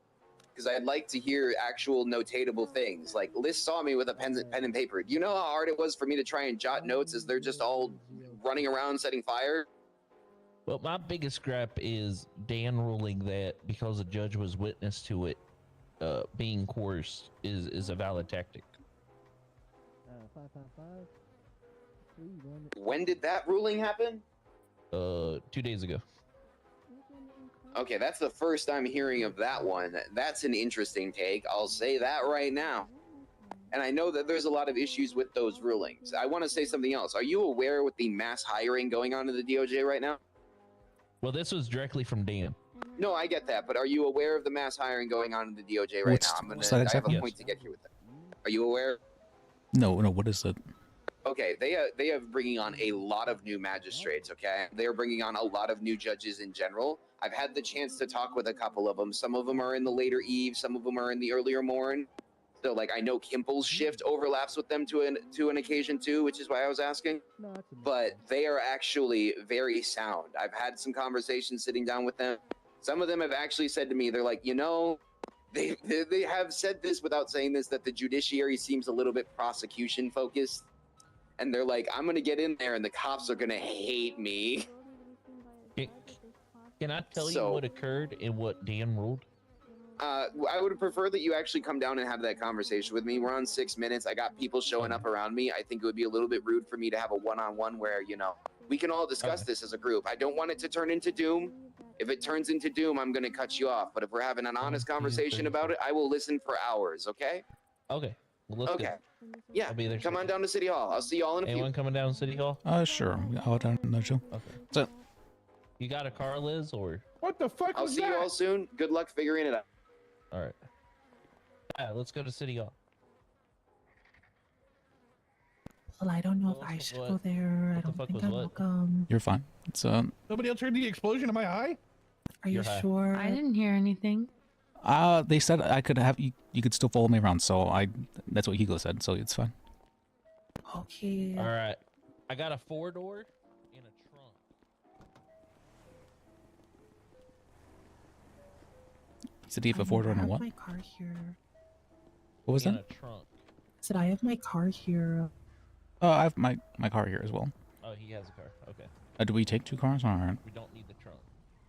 Because I'd like to hear actual notatable things. Like, Liz saw me with a pen and paper. Do you know how hard it was for me to try and jot notes as they're just all running around setting fire? Well, my biggest gripe is Dan ruling that because a judge was witness to it, being coerced is a valid tactic. 555. When did that ruling happen? 2 days ago. Okay, that's the first I'm hearing of that one. That's an interesting take. I'll say that right now. And I know that there's a lot of issues with those rulings. I want to say something else. Are you aware with the mass hiring going on in the DOJ right now? Well, this was directly from Dan. No, I get that, but are you aware of the mass hiring going on in the DOJ right now? what's that I have exactly? a point to get here with that. Are you aware? No, what is it? Okay, they are bringing on a lot of new magistrates, okay? They're bringing on a lot of new judges in general. I've had the chance to talk with a couple of them. Some of them are in the later eve, some of them are in the earlier morn. So, like, I know Kimple's shift overlaps with them to an occasion too, which is why I was asking. But they are actually very sound. I've had some conversations sitting down with them. Some of them have actually said to me, they're like, you know, they have said this without saying this, that the judiciary seems a little bit prosecution focused. And they're like, I'm going to get in there and the cops are going to hate me. Can I tell you what occurred and what Dan ruled? I would prefer that you actually come down and have that conversation with me. We're on 6 minutes. I got people showing up around me. I think it would be a little bit rude for me to have a one-on-one where, you know, we can all discuss this as a group. I don't want it to turn into doom. If it turns into doom, I'm going to cut you off. But if we're having an honest conversation about it, I will listen for hours, okay? Okay. Well, let's okay. go. Yeah, I'll be there. come on down to City Hall. I'll see y'all in a few. Anyone coming down to City Hall? Sure. I'll down no chill. Okay. So, you got a car, Liz, or? What the fuck I'll was see you all soon. Good luck figuring it out. All right. Yeah, let's go to City Hall. Well, I don't know if I should go there. I don't think I'm welcome. you're fine. It's Somebody else heard the explosion in my eye? Are you You're high. sure? I didn't hear anything. they said I could have you. You could still follow me around, so that's what Hugo said. So it's fine. Okay. All right. I got a 4-door and a trunk. You said you have a 4-door and a I have what? my car here. What was And that? a trunk. I said I have my car here. Oh, I have my car here as well. Oh, he has a car. Okay. Do we take 2 cars? All right. We don't need the trunk.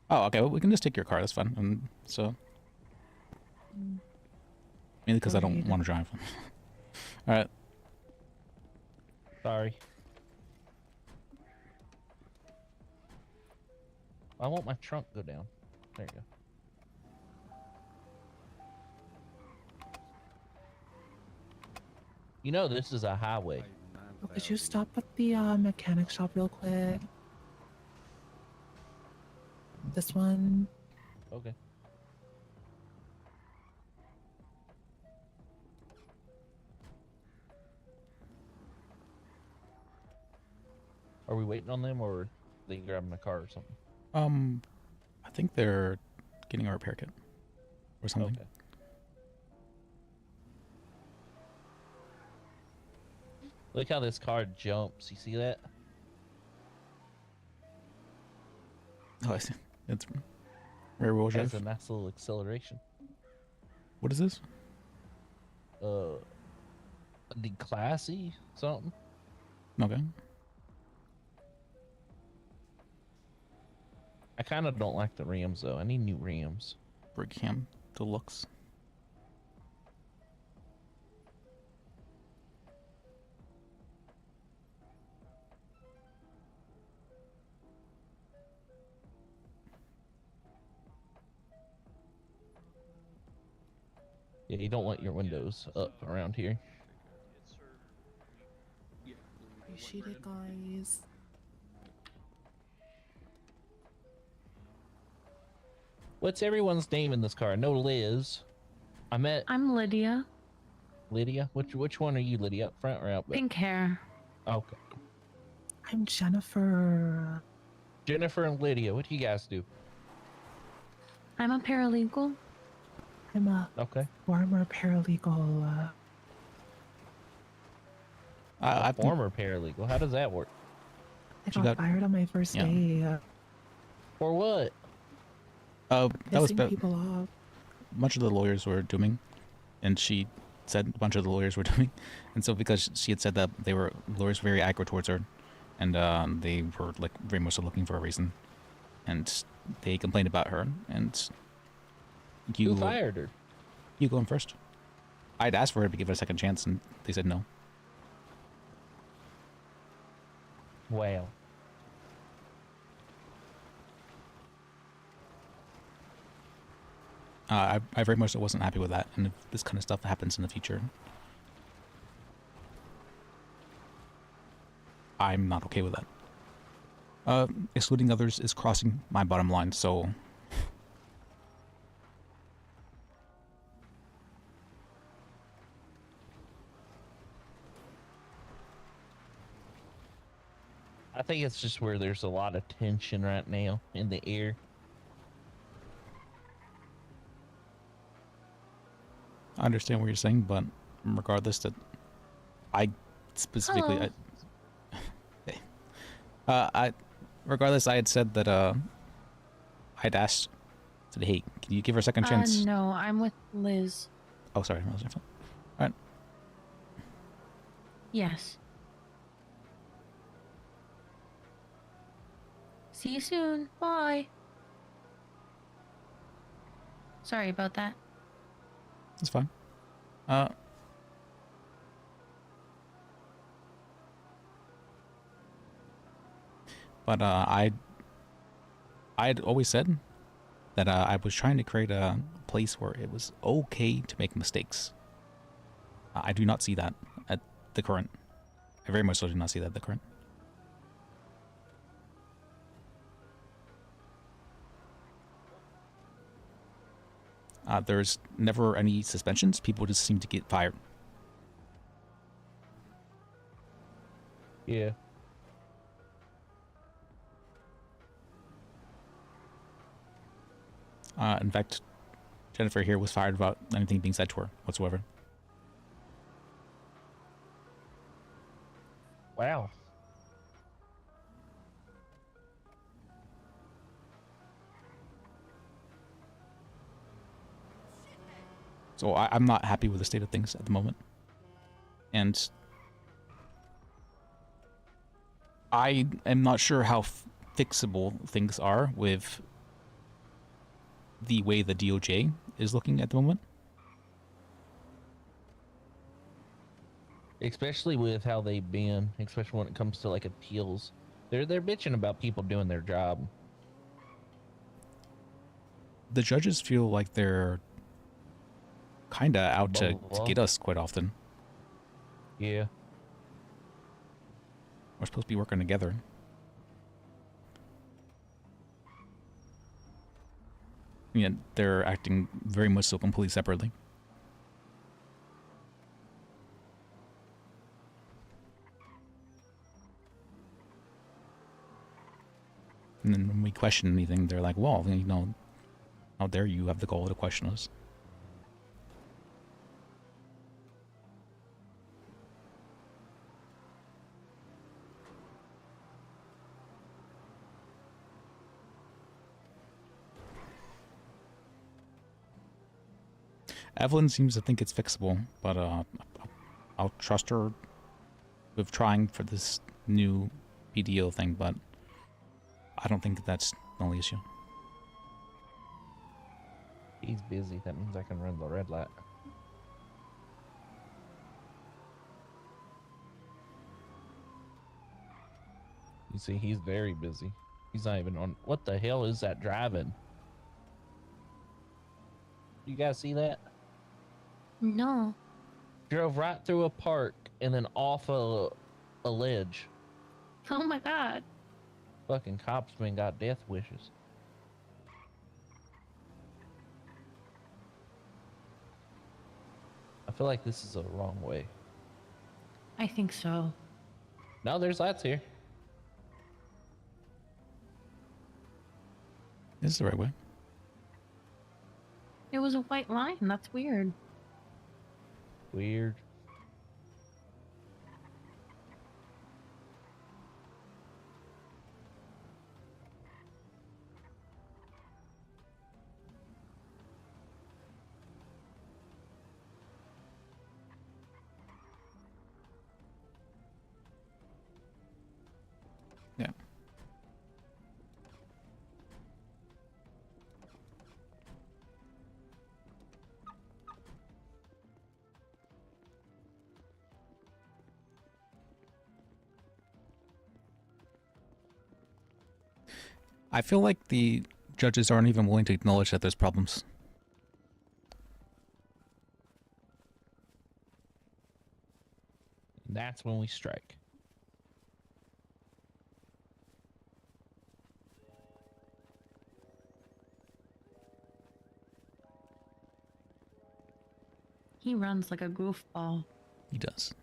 Oh, okay. Well, we can just take your car. That's fine. And so, mainly because I don't want to drive. All right. Sorry. I want my trunk to go down. There you go. You know this is a highway. Oh, could you stop at the mechanic shop real quick? This one. Okay. Are we waiting on them, or are they grabbing a car or something? I think they're getting a repair kit or something. Okay. Look how this car jumps. You see that? Oh, I see. It's rear wheel drive. That's a nice little acceleration. What is this? The classy something. Okay. I kind of don't like the rims though. I need new rims. Brick cam deluxe. Yeah, you don't want your windows up around here. Appreciate it, guys. What's everyone's name in this car? No, Liz. I'm Lydia. Lydia. Which one are you, Lydia? Up front or out back? Pink hair. Okay. I'm Jennifer. Jennifer and Lydia. What do you guys do? I'm a paralegal. I'm a former paralegal. Former paralegal. How does that work? I got fired on my first day. For what? That was Pissing people off. a bunch of the lawyers were doing, and she said a bunch of the lawyers were doing, and so because she had said that lawyers were very aggro towards her, and they were like very much so looking for a reason, and they complained about her, and Who fired her? You going first. I'd asked for her to give it a second chance, and they said no. Wow. I very much so wasn't happy with that, and if this kind of stuff happens in the future, I'm not okay with that. Excluding others is crossing my bottom line, so I think it's just where there's a lot of tension right now in the air. I understand what you're saying, but regardless, that I specifically, regardless, I had said that I'd asked, said, hey, can you give her a second chance? No, I'm with Liz. Oh, sorry, that was your phone. All right. Yes. See you soon. Bye. Sorry about that. That's fine. But I'd always said that I was trying to create a place where it was okay to make mistakes. I do not see that at the current. I very much so do not see that at the current. There's never any suspensions. People just seem to get fired. Yeah. In fact, Jennifer here was fired without anything being said to her whatsoever. Wow. So I'm not happy with the state of things at the moment. And I am not sure how fixable things are with the way the DOJ is looking at the moment. Especially with how they've been, especially when it comes to like appeals. They're bitching about people doing their job. The judges feel like they're kind of out to get us quite often. Yeah. We're supposed to be working together. Yeah, they're acting very much so completely separately. And then when we question anything, they're like, well, you know, how dare you have the goal to question us? Evelyn seems to think it's fixable, but I'll trust her with trying for this new PDO thing, but I don't think that's the only issue. He's busy. That means I can run the red light. You see, he's very busy. He's not even on. What the hell is that driving? You guys see that? No. Drove right through a park and then off a ledge. Oh my god. Fucking cops man got death wishes. I feel like this is a wrong way. I think so. No, there's lights here. This is the right way. It was a white line. That's weird. Weird. Yeah. I feel like the judges aren't even willing to acknowledge that there's problems. That's when we strike. He runs like a goofball. He does.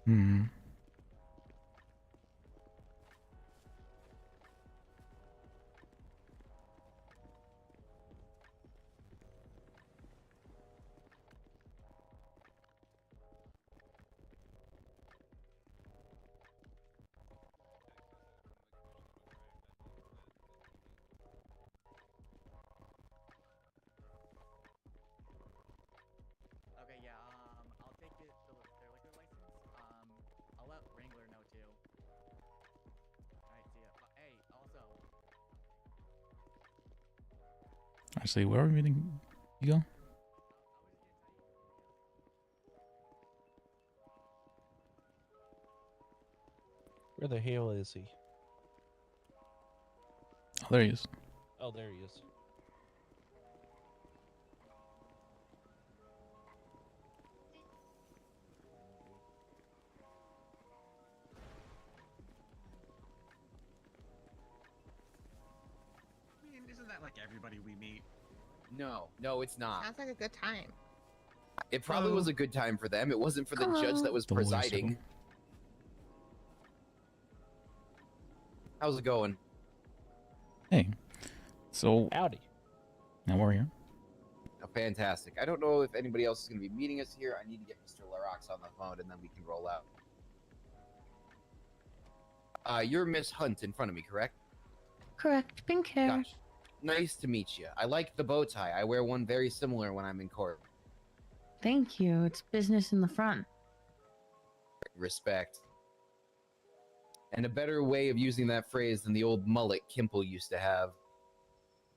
Hmm. Okay, yeah, I'll take their liquor license. I'll let Wrangler know too. Alright, see ya. Hey, also. Actually, where are we meeting? You go? Where the hell is he? Oh, there he is. Oh, there he is. I mean, isn't that like everybody we meet? No, it's not. Sounds like a good time. It probably was a good time for them. It wasn't for the judge that was The lawyer's presiding. circle. How's it going? Hey. So. Howdy. Now we're here. Oh, fantastic. I don't know if anybody else is going to be meeting us here. I need to get Mr. Larox on the phone, and then we can roll out. You're Miss Hunt in front of me, correct? Correct. Pink hair. Gosh. Nice to meet you. I like the bow tie. I wear one very similar when I'm in court. Thank you. It's business in the front. Respect. And a better way of using that phrase than the old mullet Kimple used to have.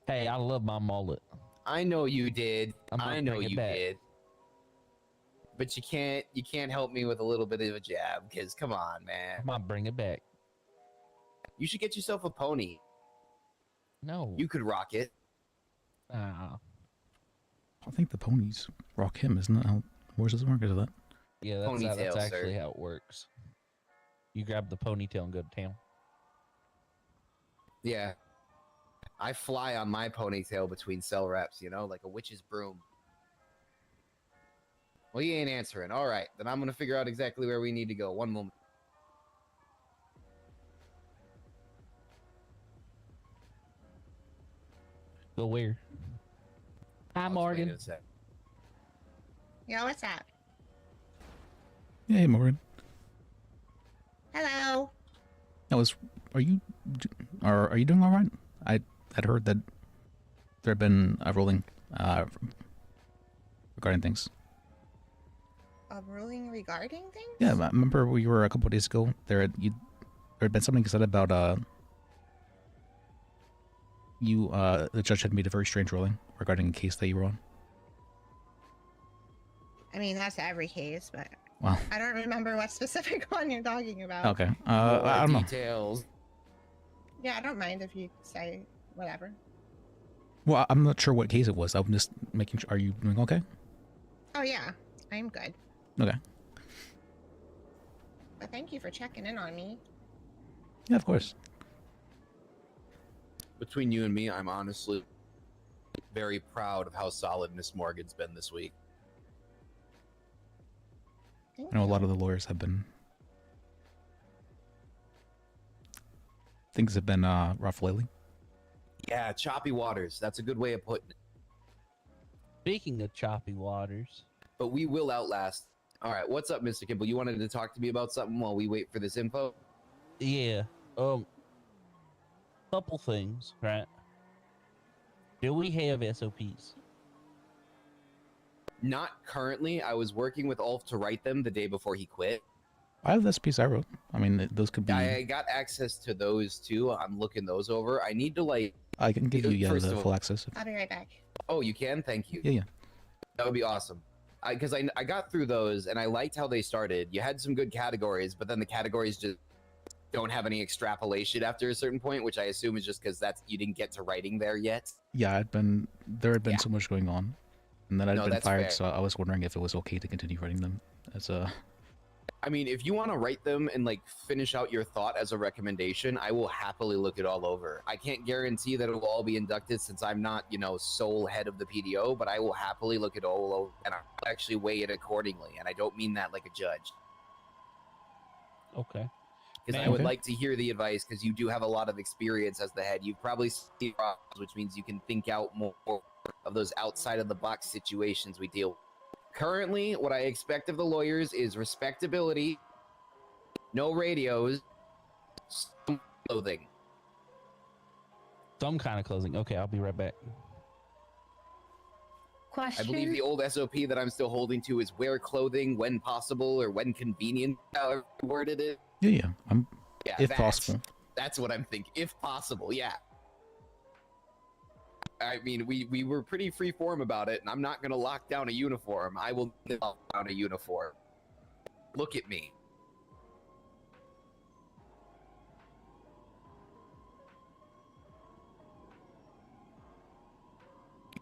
Hey, I love my mullet. I know you did. I know bring it you back. did. But you can't help me with a little bit of a jab, because come on, man. I might bring it back. You should get yourself a pony. No. You could rock it. Ah. I think the ponies rock him, isn't it? How, where's his market of that? Yeah, that's Ponytail, actually sir. how it works. You grab the ponytail and go to town. Yeah. I fly on my ponytail between cell reps, you know, like a witch's broom. Well, you ain't answering. All right, then I'm going to figure out exactly where we need to go. One moment. Go where? Hi, I'll explain Morgan. in a sec. Yo, what's up? Yeah, hey, Morgan. Hello. Are you doing all right? I had heard that there had been a ruling regarding things. A ruling regarding things? Yeah, I remember we were a couple of days ago. There had been something said about the judge had made a very strange ruling regarding a case that you were on. I mean, that's every case, but Well, I don't remember what specific one you're talking about. okay. I don't know. Details. Yeah, I don't mind if you say whatever. Well, I'm not sure what case it was. I'm just making sure. Are you doing okay? Oh yeah, I'm good. Okay. But thank you for checking in on me. Yeah, of course. Between you and me, I'm honestly very proud of how solid Miss Morgan's been this week. I know a lot of the lawyers have been. Things have been rough lately. Yeah, choppy waters. That's a good way of putting it. Speaking of choppy waters. But we will outlast. All right, what's up, Mr. Kimball? You wanted to talk to me about something while we wait for this info? Yeah. Couple things, right? Do we have SOPs? Not currently. I was working with Ulf to write them the day before he quit. I have this piece I wrote. I mean, those could be. I got access to those too. I'm looking those over. I need to I can give you first the of all- full access. I'll be right back. Oh, you can? Thank you. Yeah. That would be awesome. Because I got through those and I liked how they started. You had some good categories, but then the categories just don't have any extrapolation after a certain point, which I assume is just because you didn't get to writing there yet. Yeah, there had been so much going on, and then I'd been that's fired, fair. so I was wondering if it was okay to continue writing them as a. I mean, if you want to write them and finish out your thought as a recommendation, I will happily look it all over. I can't guarantee that it will all be inducted since I'm not, sole head of the PDO, but I will happily look it all over and I'll actually weigh it accordingly. And I don't mean that like a judge. Okay. Because I would like to hear the advice because you do have a lot of experience as the head. You've probably seen problems, which means you can think out more of those outside of the box situations we deal with. Currently, what I expect of the lawyers is respectability, no radios, some clothing. Some kind of clothing. Okay, I'll be right back. I believe the old SOP that I'm still holding to is wear clothing when possible or when convenient, however you worded it. Yeah. If that's- possible. That's what I'm thinking. If possible, yeah. I mean, we were pretty free form about it, and I'm not going to lock down a uniform. I will lock down a uniform. Look at me.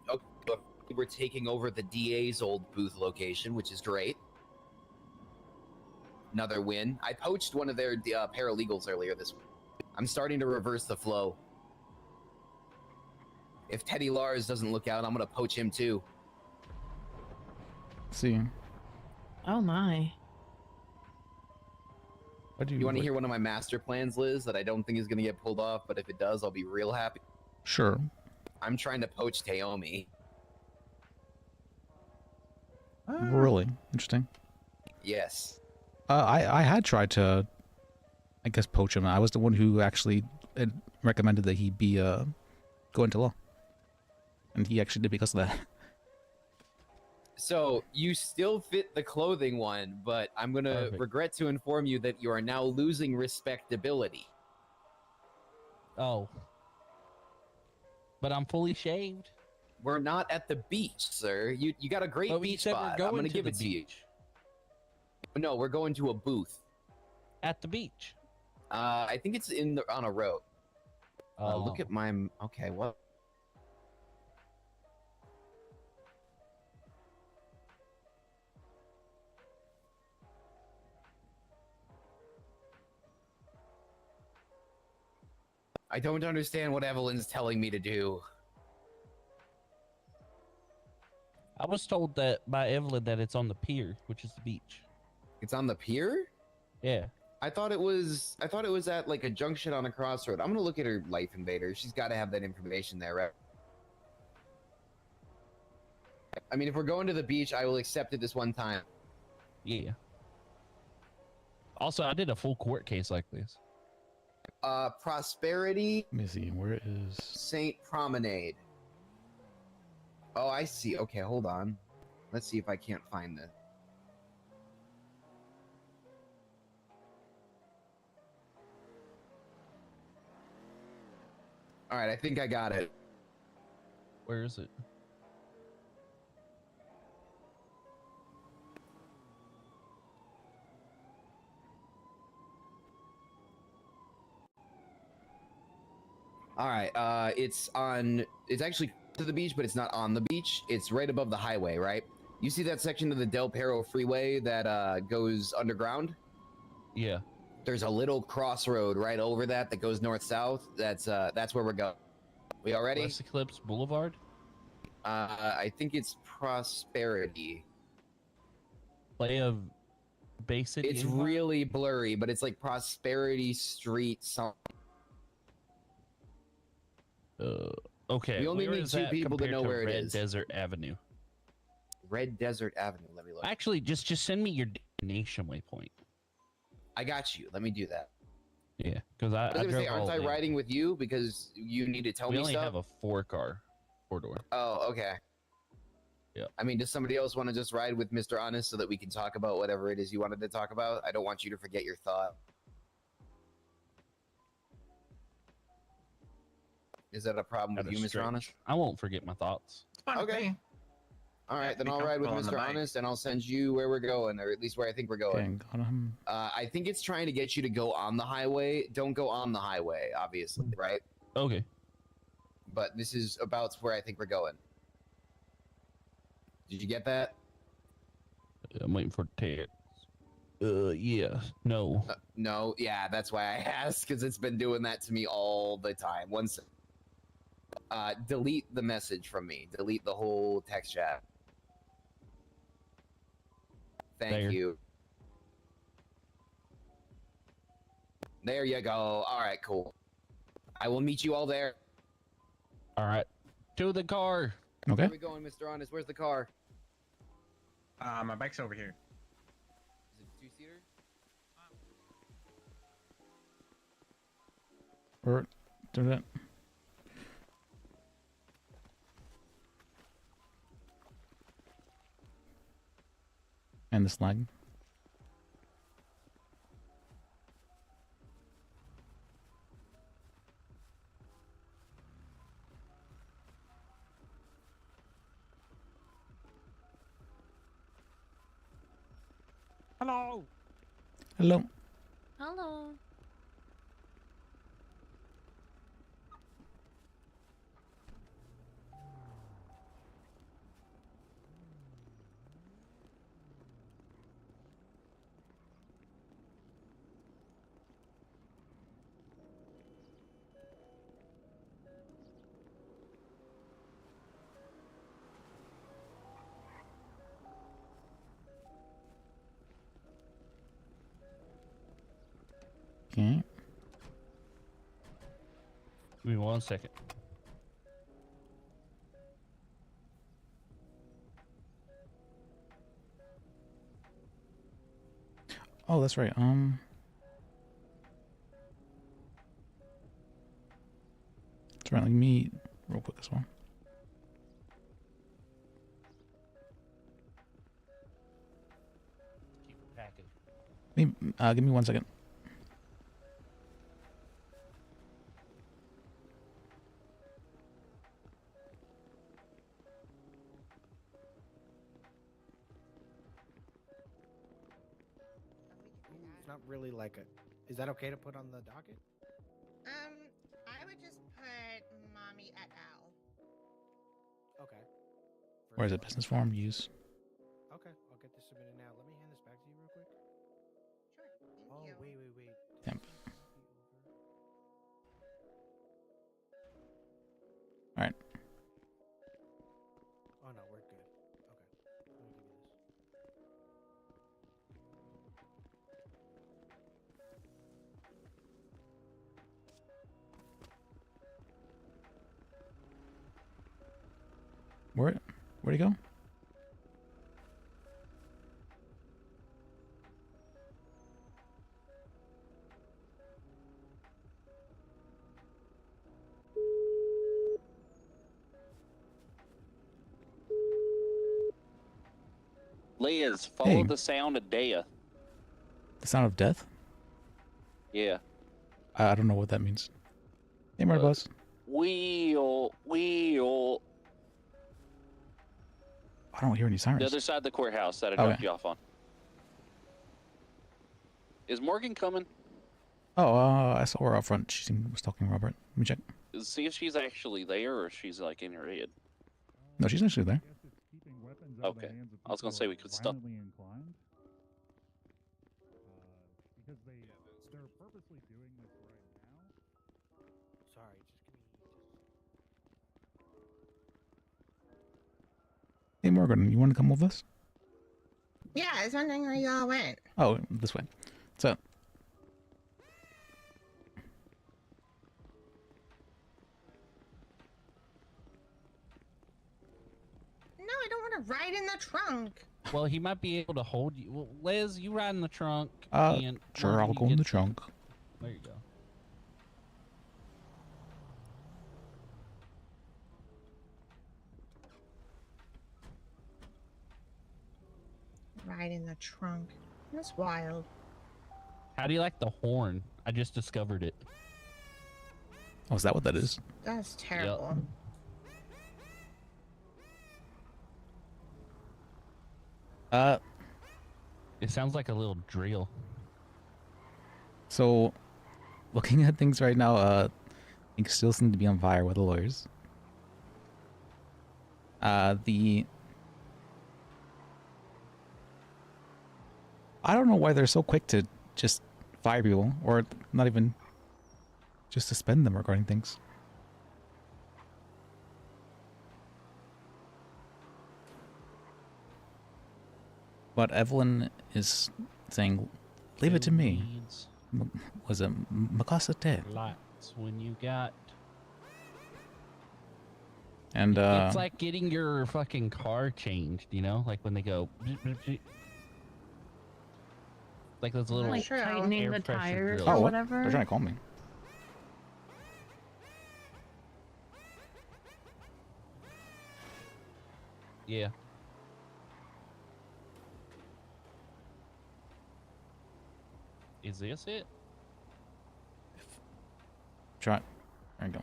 Okay, we're taking over the DA's old booth location, which is great. Another win. I poached one of their paralegals earlier this week. I'm starting to reverse the flow. If Teddy Lars doesn't look out, I'm going to poach him too. See. Oh my. You want to hear one of my master plans, Liz, that I don't think is going to get pulled off, but if it does, I'll be real happy? Sure. I'm trying to poach Taomi. Really interesting. Yes. I had tried to, I guess, poach him. I was the one who actually had recommended that he be go into law, and he actually did because of that. So you still fit the clothing one, but I'm going to regret to inform you that you are now losing respectability. Oh. But I'm fully shaved. We're not at the beach, sir. You got a great But we beach said we're spot. I'm going going to to give the it to you. No, we're going to a booth. At the beach? I think it's on a road. Look at my... Okay, what? I don't understand what Evelyn's telling me to do. I was told that by Evelyn that it's on the pier, which is the beach. It's on the pier? Yeah. I thought it was at like a junction on a crossroad. I'm gonna look at her Life Invader. She's got to have that information there, right? I mean, if we're going to the beach, I will accept it this one time. Yeah. Also, I did a full court case like this. Prosperity. Let me see. Where is Saint Promenade? Oh, I see. Okay, hold on. Let's see if I can't find this. All right, I think I got it. Where is it? All right. It's actually to the beach, but it's not on the beach. It's right above the highway, right? You see that section of the Del Perro Freeway that goes underground? Yeah. There's a little crossroad right over that goes north-south. That's where we're going. We all ready? West Eclipse Boulevard? I think it's Prosperity. Play of Bay City. It's Empire? really blurry, but it's like Prosperity Street something. Okay. We only where need is two that people to compared know where it Red is. Desert Avenue. Red Desert Avenue. Let me look. Actually, just send me your destination waypoint. I got you. Let me do that. Yeah, because I was gonna say, drove aren't all I day. riding with you because you need to tell We me only stuff? have a 4-car, 4-door. Oh, okay. Yeah. I mean, does somebody else want to just ride with Mr. Honest so that we can talk about whatever it is you wanted to talk about? I don't want you to forget your thought. Is that a problem with Kinda you, Mr. strange. Honest? I won't forget my thoughts. Okay. All right, then be I'll ride with comfortable on the Mr. bike. Honest, and I'll send you where we're going, or at least where I think we're going. Okay, got him. I think it's trying to get you to go on the highway. Don't go on the highway, obviously, right? Okay. But this is about where I think we're going. Did you get that? I'm waiting for text. Yeah. No. No, yeah, that's why I asked, because it's been doing that to me all the time. Delete the message from me. Delete the whole text chat. Thank you. There you go. All right, cool. I will meet you all there. All right. To the car. Okay. Where are we going, Mr. Honest? Where's the car? My bike's over here. Is it two-seater? Or do that. And the slag. Hello. Hello. Hello. Okay. Give me 1 second. Oh, that's right. It's right. Let me real quick this one. Keep it packaged. Give me 1 second. It's not really like a. Is that okay to put on the docket? I would just put mommy et al. Okay. Where is it? Business form use. Okay, I'll get this submitted now. Let me hand this back to you real quick. Sure. Thank Oh, you. wait. Yep. All right. Oh no, we're good. Okay. Let me give you this. Where'd he go? Liz, follow Hey. the sound of death. The sound of death? Yeah. I don't know what that means. Hey, Murder Buzz. Wheel. I don't hear any The sirens. other side of the courthouse that I Okay. dropped you off on. Is Morgan coming? Oh, I saw her out front. She was talking to Robert. Let me check. see if she's actually there or if she's like in your head. No, she's actually there. Okay. I was gonna say we could stop. Because they're purposely doing this right now. Sorry, just give me. Hey, Morgan, you want to come with us? Yeah, I was wondering where you all went. Oh, this way. So, No, I don't want to ride in the trunk. Well, he might be able to hold you. Well, Liz, you ride in the trunk. And sure, when I'll he go in the gets- trunk. There you go. Ride in the trunk. That's wild. How do you like the horn? I just discovered it. Oh, is that what that is? That's terrible. It sounds like a little drill. So, looking at things right now, things still seem to be on fire with the lawyers. I don't know why they're so quick to just fire people, or not even just suspend them regarding things. But Evelyn is saying, leave it to me. Was it Makasate? Lights when you got. And It's like getting your fucking car changed, you know? Like when they go. Like those little. Like tightening air the pressure tires drills. or oh, what? whatever. They're trying to call me. Yeah. Is this it? Try. There you go.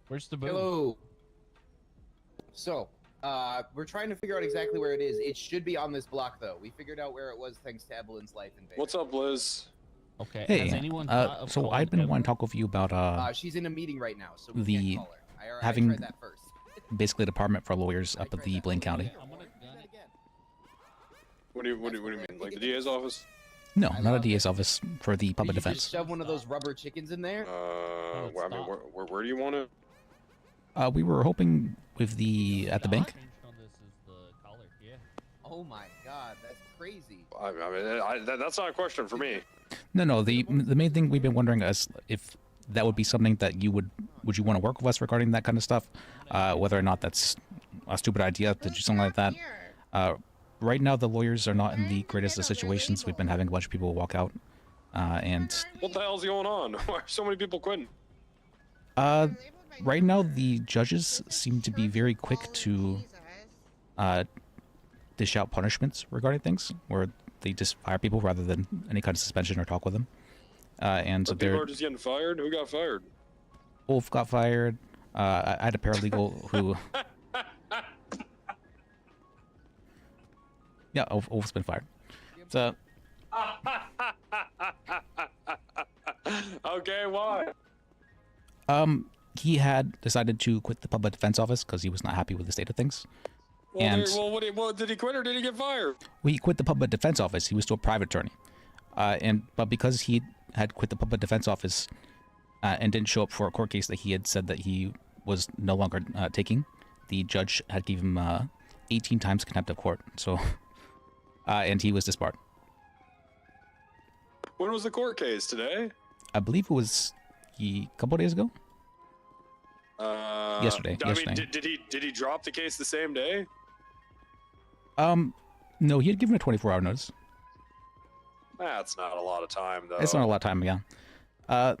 Where's the boom? Hello. So, we're trying to figure out exactly where it is. It should be on this block, though. We figured out where it was thanks to Evelyn's life invasion. What's up, Liz? Okay. Hey, Has anyone so I've been wanting to talk with you about she's in a meeting right now, so we the can't call her. I having tried that first. basically a department for lawyers up at the Blaine County. What do you mean? Like the DA's office? No, not a DA's office, for the public Did you defense. just shove one of those rubber chickens in there? Well, I mean, where do you want it? We were hoping with at the bank. Oh my god, that's crazy. I mean, that's not a question for me. No. The main thing we've been wondering is if that would be something that you would you want to work with us regarding that kind of stuff, whether or not that's a stupid idea to do something like that. Right now, the lawyers are not in the greatest of situations. We've been having a bunch of people walk out, and What the hell's going on? Why are so many people quitting? right now the judges seem to be very quick to dish out punishments regarding things, where they just fire people rather than any kind of suspension or talk with them. And so But people are just getting fired. Who got fired? Wolf got fired. I had a paralegal who. Yeah, Wolf's been fired. So. Okay, why? He had decided to quit the public defense office because he was not happy with the state of things. Well, And what did he quit or did he get fired? he quit the public defense office. He was still a private attorney. But because he had quit the public defense office and didn't show up for a court case that he had said that he was no longer taking, the judge had given him 18 times contempt of court. So, and he was disbarred. When was the court case? Today? I believe it was a couple of days ago. Yesterday. I mean, did he drop the case the same day? No, he had given a 24-hour notice. That's not a lot of time, though. It's not a lot of time, yeah. That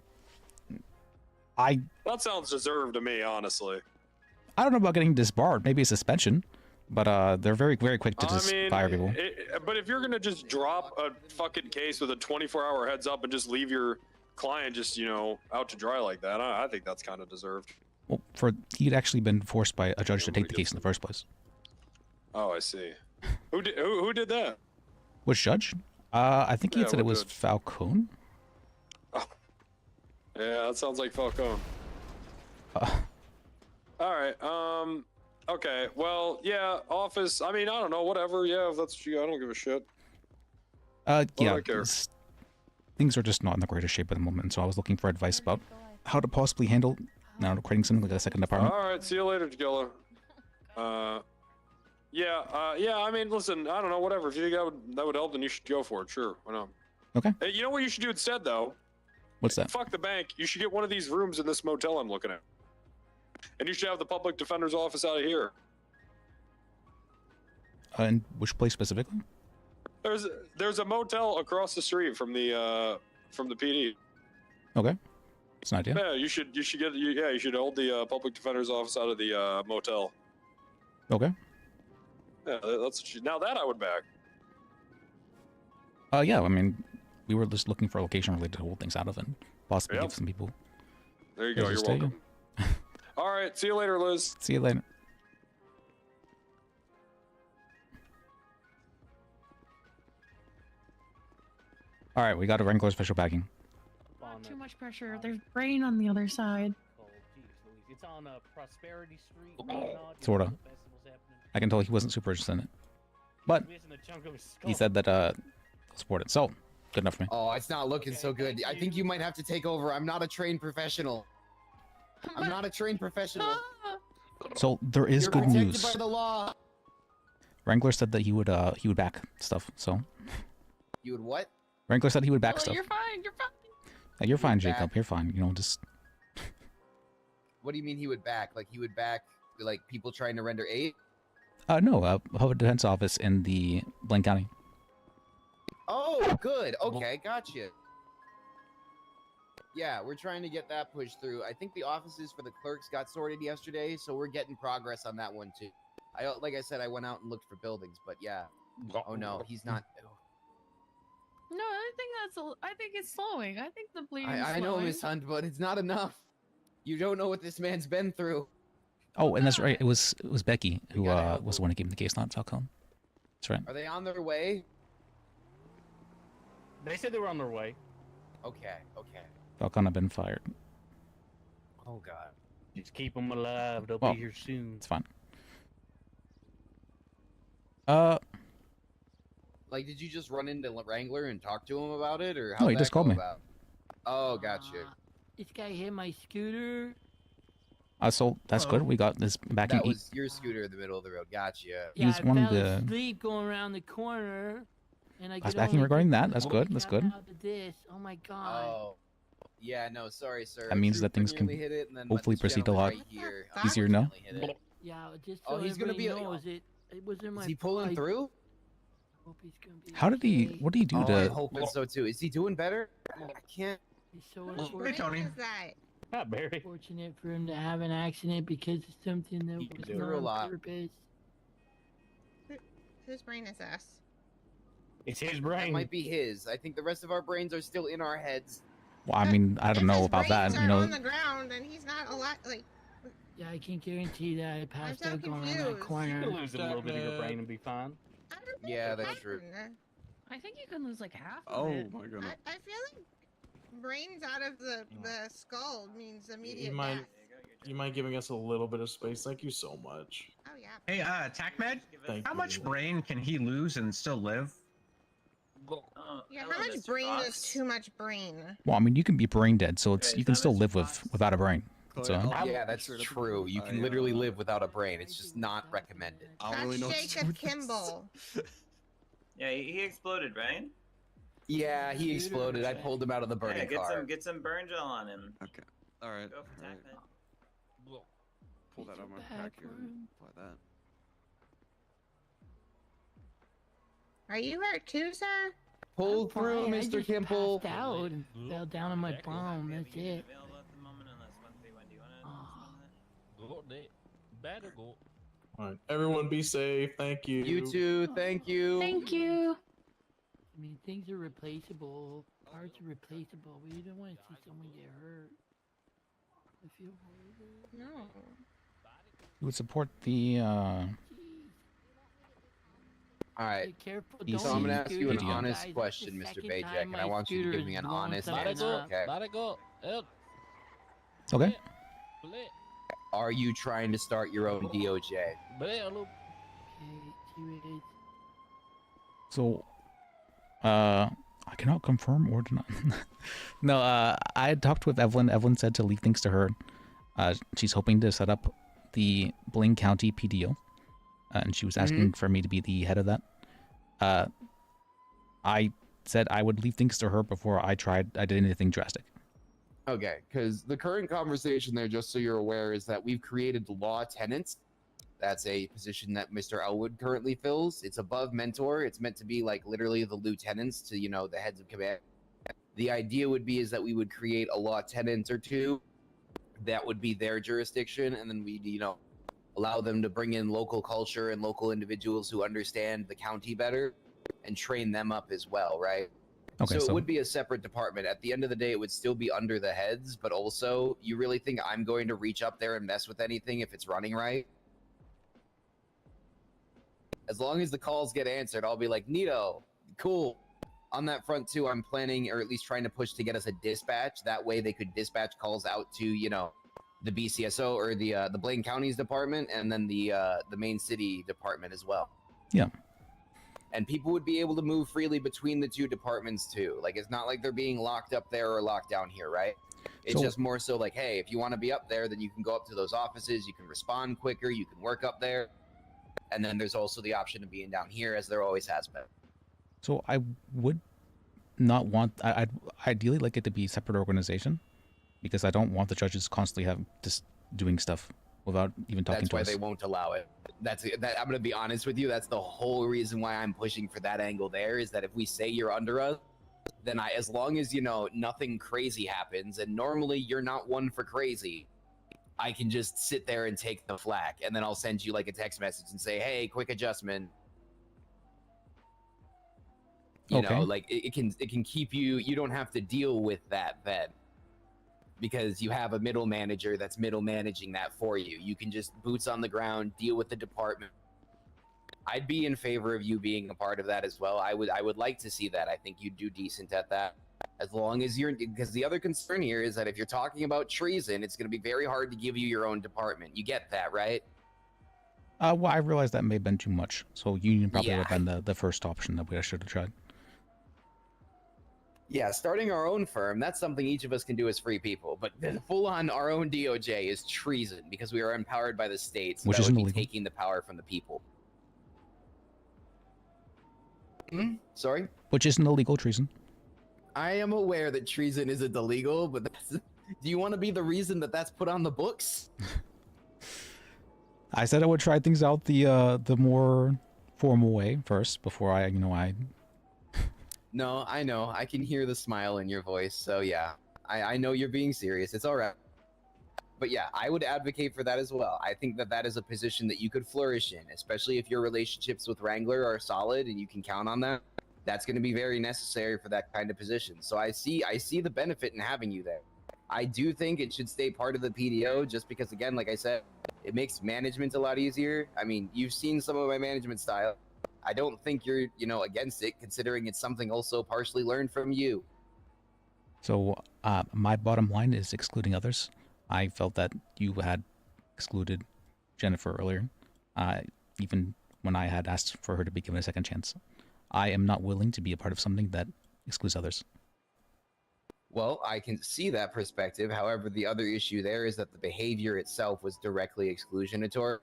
sounds deserved to me, honestly. I don't know about getting disbarred. Maybe a suspension, but they're very, very quick to just fire people. But if you're gonna just drop a fucking case with a 24-hour heads up and just leave your client just, out to dry like that, I think that's kind of deserved. Well, he'd actually been forced by a judge to take the case in the first place. Oh, I see. Who did that? Which judge? I think he had Yeah, said it what was judge? Falcone. Yeah, that sounds like Falcone. All right. Okay. Well, yeah. Office. I mean, I don't know. Whatever. Yeah. If that's what you. I don't give a shit. Why do Yeah. I care? Things are just not in the greatest shape at the moment, so I was looking for advice about how to possibly handle, I don't know, creating something like a second department. All right. See you later, Tequila. Yeah. Yeah. I mean, listen. I don't know. Whatever. If you think that would help, then you should go for it. Sure. Why not? Okay. Hey, you know what you should do instead, though? What's that? Fuck the bank. You should get one of these rooms in this motel I'm looking at. And you should have the public defender's office out of here. And which place specifically? There's a motel across the street from the PD. Okay. It's an idea. Yeah, you should hold the public defender's office out of the motel. Okay. Yeah, that's what now that I would back. Yeah, I mean, we were just looking for a location related to hold things out of and possibly give some people. There you go. You're welcome. All right. See you later, Liz. See you later. All right, we got a Wrangler special packing. Not too much pressure. There's brain on the other side. It's on Prosperity Street. Sorta. I can tell he wasn't super interested in it, but he said that he'll support it. So good enough for me. Oh, it's not looking so good. I think you might have to take over. I'm not a trained professional. I'm not a trained professional. So there is You're good protected news. by the law. Wrangler said that he would back stuff. So You would what? Wrangler said he would back stuff. You're fine. You're fine. You're fine, Back. Jacob. You're fine. You know, just What do you mean he would back? Like he would back like people trying to render aid? no, public defense office in the Blaine County. Oh, good. Okay, gotcha. Yeah, we're trying to get that pushed through. I think the offices for the clerks got sorted yesterday, so we're getting progress on that one too. Like I said, I went out and looked for buildings, but yeah. Oh no, he's not. No, I think it's slowing. I think the bleeding. I know, Miss Hunt, but it's not enough. You don't know what this man's been through. Oh, and that's right. It was Becky who was the one who gave him the case, not Falcon. That's right. Are they on their way? They said they were on their way. Okay, okay. Falcon had been fired. Oh god. Just keep them alive. They'll Well, be here soon. It's fine. Like, did you just run into Wrangler and talk to him about it, or No, how? he just called me. Oh, gotcha. This guy hit my scooter. So that's good. We got this back That in. was your scooter in the middle of the road. Gotcha. He was I one of fell the- asleep going around the corner, and I I was could backing only regarding get that. That's good. That's good. out of this. Oh my god. Oh. Yeah, no, sorry, sir. That means that Trooper things can nearly hit it, and then hopefully this proceed a gentleman lot right here, easier now. unfortunately hit it. Yeah, just Oh, so he's gonna everybody be a- knows it was in my. Is he pulling pipe. through? Hope he's gonna be How did he? What did he do Oh, I'm to? hoping so too. Is he doing better? I can't. He's so Hey, unfortunate. Tony. Is that? Hi, Barry. Fortunate for him to have an accident because of something that was do not a on lot. purpose. Whose brain is this? It's his That brain. might be his. I think the rest of our brains are still in our heads. Well, I mean, I don't know about that. Brains You are on know, the ground, and he's not alive. Like, Yeah, I can guarantee that I passed so out going around that confused. You corner. can lose a little bit of your brain and be fine. I don't think Yeah, it that's true. can. I think you can lose like half of Oh it. my goodness. I feel like brains out of the skull means immediate You might, death. you mind giving us a little bit of space? Thank you so much. Oh yeah. Hey, TACMed, Thank how you. much brain can he lose and still live? Yeah, how much brain is too much brain? well, I mean, you can be brain dead, so it's you can still live without a brain. So Yeah, that's true. You can literally live without a brain. It's just not recommended. That's Jacob Kimball. Yeah, he exploded, right? Yeah, he exploded. I pulled him out of the burning Yeah, car. get some burn gel on him. Okay. All right. Go for all right. TACMed. Pull that out of my pack here. Apply that. Are you hurt too, sir? Pull through, Fine, I Mr. just Kimple. passed out and fell down on my bum. That's it. Better go. All right. Everyone, be safe. Thank you. You too. Thank you. Thank you. I mean, things are replaceable. Parts are replaceable. But you don't want to see someone get hurt. I feel horrible. No. you would support the. All right. Be careful. Easy. So I'm gonna ask you an Idiot. honest Guys, question, it's the Mr. second Bajek, time and I my want you to give scooter's me an blown honest something answer. up. Okay. Let it go. Help. Okay. Split. Are you trying to start your own DOJ? So, I cannot confirm or deny. No, I had talked with Evelyn. Evelyn said to leave things to her. She's hoping to set up the Blaine County PDO, and she was asking for me to be the head of that. I said I would leave things to her before I did anything drastic. Okay, because the current conversation there, just so you're aware, is that we've created law tenants. That's a position that Mr. Elwood currently fills. It's above mentor. It's meant to be like literally the lieutenants to, you know, the heads of command. The idea would be is that we would create a law tenant or two that would be their jurisdiction, and then we'd, you know, allow them to bring in local culture and local individuals who understand the county better and train them up as well, right? Okay, so it would be a separate department. At the end of the day, it would still be under the heads, but also, you really think I'm going to reach up there and mess with anything if it's running right? As long as the calls get answered, I'll be like, Nito, cool. On that front too, I'm planning, or at least trying to push to get us a dispatch. That way they could dispatch calls out to, you know, the BCSO or the Blaine County's department, and then the main city department as well. Yeah. And people would be able to move freely between the two departments too. Like, it's not like they're being locked up there or locked down here, right? It's just more so like, hey, if you want to be up there, then you can go up to those offices, you can respond quicker, you can work up there. And then there's also the option of being down here, as there always has been. So I would not want. I'd ideally like it to be a separate organization, because I don't want the judges constantly just doing stuff without even talking That's to why us. they won't allow it. I'm going to be honest with you. That's the whole reason why I'm pushing for that angle there, is that if we say you're under us, then as long as, you know, nothing crazy happens, and normally you're not one for crazy, I can just sit there and take the flack, and then I'll send you like a text message and say, hey, quick adjustment. You know, like it can keep you don't have to deal with that then, because you have a middle manager that's middle managing that for you. You can just boots on the ground, deal with the department. I'd be in favor of you being a part of that as well. I would like to see that. I think you'd do decent at that. As long as because the other concern here is that if you're talking about treason, it's going to be very hard to give you your own department. You get that, right? Well, I realized that may have been too much. So union probably would have been the first option that I should have tried. Yeah, starting our own firm, that's something each of us can do as free people. But full on our own DOJ is treason, because we are empowered by the state, so Which that isn't would be illegal. taking the power from the people. Sorry? Which isn't illegal treason. I am aware that treason isn't illegal, but do you want to be the reason that that's put on the books? I said I would try things out the more formal way first before I No, I know. I can hear the smile in your voice, so yeah. I know you're being serious. It's all right. But yeah, I would advocate for that as well. I think that that is a position that you could flourish in, especially if your relationships with Wrangler are solid and you can count on that. That's going to be very necessary for that kind of position. So I see the benefit in having you there. I do think it should stay part of the PDO, just because, again, like I said, it makes management a lot easier. I mean, you've seen some of my management style. I don't think you're, against it, considering it's something also partially learned from you. So my bottom line is excluding others. I felt that you had excluded Jennifer earlier, even when I had asked for her to be given a second chance. I am not willing to be a part of something that excludes others. Well, I can see that perspective. However, the other issue there is that the behavior itself was directly exclusionatory,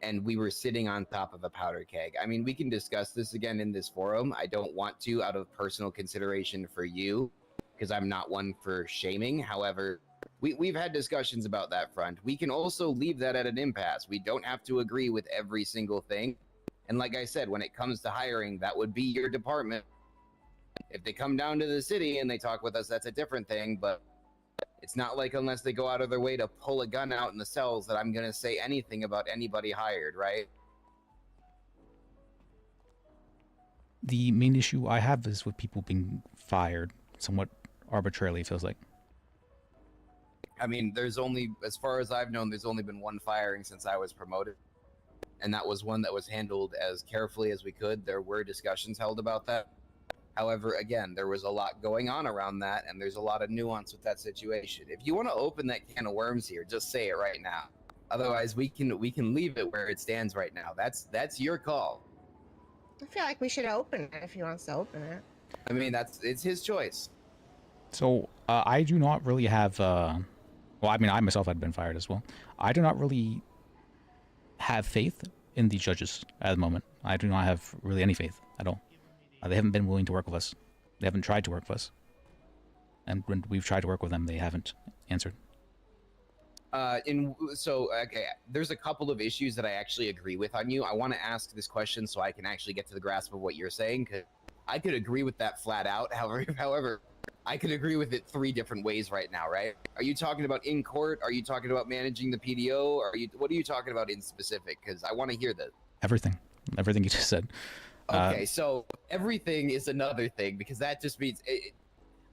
and we were sitting on top of a powder keg. I mean, we can discuss this again in this forum. I don't want to out of personal consideration for you, because I'm not one for shaming. However, we've had discussions about that front. We can also leave that at an impasse. We don't have to agree with every single thing. And like I said, when it comes to hiring, that would be your department. If they come down to the city and they talk with us, that's a different thing. But it's not like unless they go out of their way to pull a gun out in the cells that I'm going to say anything about anybody hired, right? The main issue I have is with people being fired somewhat arbitrarily, it feels like. I mean, there's only, as far as I've known, there's only been one firing since I was promoted. And that was one that was handled as carefully as we could. There were discussions held about that. However, again, there was a lot going on around that, and there's a lot of nuance with that situation. If you want to open that can of worms here, just say it right now. Otherwise, we can leave it where it stands right now. That's your call. I feel like we should open it if he wants to open it. I mean, it's his choice. So I do not really have. Well, I mean, I myself had been fired as well. I do not really have faith in the judges at the moment. I do not have really any faith at all. They haven't been willing to work with us. They haven't tried to work with us. And when we've tried to work with them, they haven't answered. Okay, there's a couple of issues that I actually agree with on you. I want to ask this question so I can actually get to the grasp of what you're saying, because I could agree with that flat out. However, I could agree with it 3 different ways right now, right? Are you talking about in court? Are you talking about managing the PDO? What are you talking about in specific? Because I want to hear this. Everything you just said. Okay, so everything is another thing, because that just means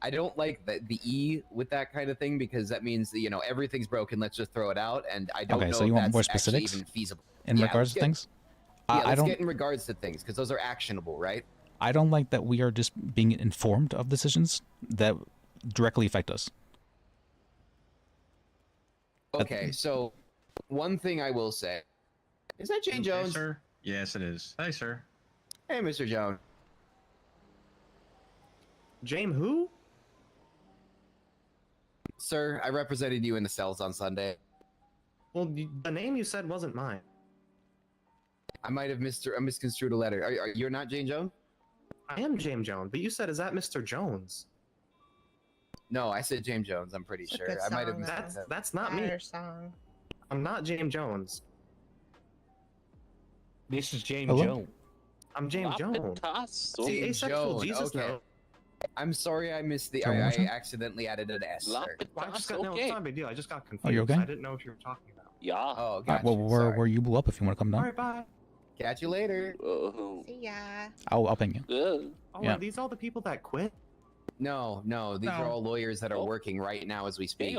I don't like the E with that kind of thing, because that means that, everything's broken, let's just throw it out, and I don't know so you if want more that's actually specifics even feasible. in regards to things? I don't get in regards to things, because those are actionable, right? I don't like that we are just being informed of decisions that directly affect us. Okay, so one thing I will say, is that Jane Jones? Hey, sir. Yes, it is. Hey, sir. Hey, Mr. Jones. James who? Sir, I represented you in the cells on Sunday. Well, the name you said wasn't mine. I might have misconstrued a letter. You're not Jane Jones? I am James Jones, but you said, is that Mr. Jones? No, I said James Jones, I'm pretty sure. I might have That's not me. Song. I'm not James Jones. This is James Hello? Jones. I'm James Jones. See, Asexual Jones, Jesus okay. now. I'm sorry I missed the. Sorry, one more I time? accidentally added an S. Sir. Well, I just got, no, it's not a big deal. I just got confused. Oh, you okay? I didn't know if you were talking about. Yeah. Oh, gotcha. Well, where you blew up if you want to come down. All right, bye. Catch you later. See ya. I'll ping you. Oh, Yeah. are these all the people that quit? No, these are all lawyers that are working right now as we speak.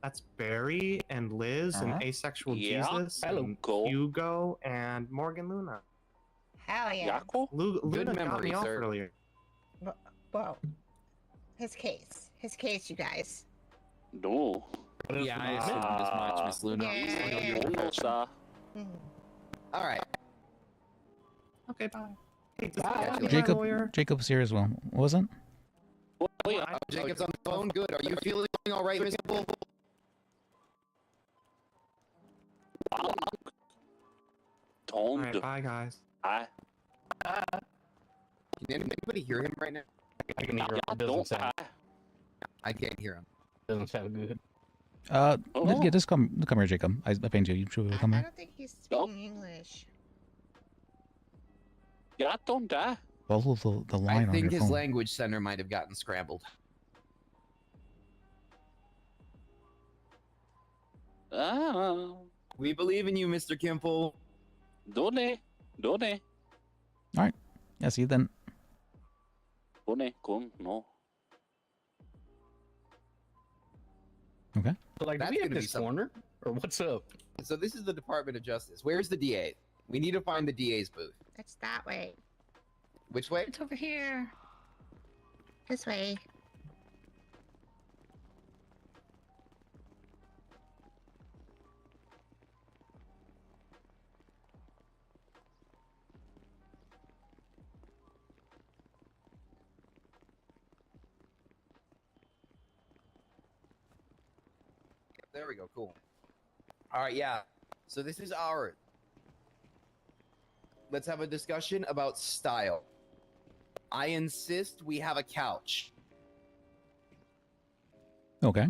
That's Barry and Liz and Asexual Jesus and Hugo and Morgan Luna. Hell yeah. Luna got memory, me off sir. earlier. Whoa. His case, you guys. No. Yeah, I assumed as much, Miss Luna. All right. Okay, bye. Hey, Jacob's here as well. What was it? Jacob's on the phone. Good. Are you feeling all right, Mr. Bull? All right, bye, guys. Bye. Can anybody hear him right now? I can hear him. It doesn't sound. I can't hear him. Doesn't sound good. Yeah, just come here, Jacob. I pinged you. You should come I here. don't think he's speaking English. Yeah, don't die. Follow the line I on think your his phone. language center might have gotten scrambled. We believe in you, Mr. Kimple. Done. All right. Yeah, see you then. No. Okay. So, like, do That's we have gonna be this something. corner? Or what's up? So this is the Department of Justice. Where's the DA? We need to find the DA's booth. It's that way. Which way? It's over here. This way. There we go. Cool. All right. Yeah. So this is ours. Let's have a discussion about style. I insist we have a couch. Okay.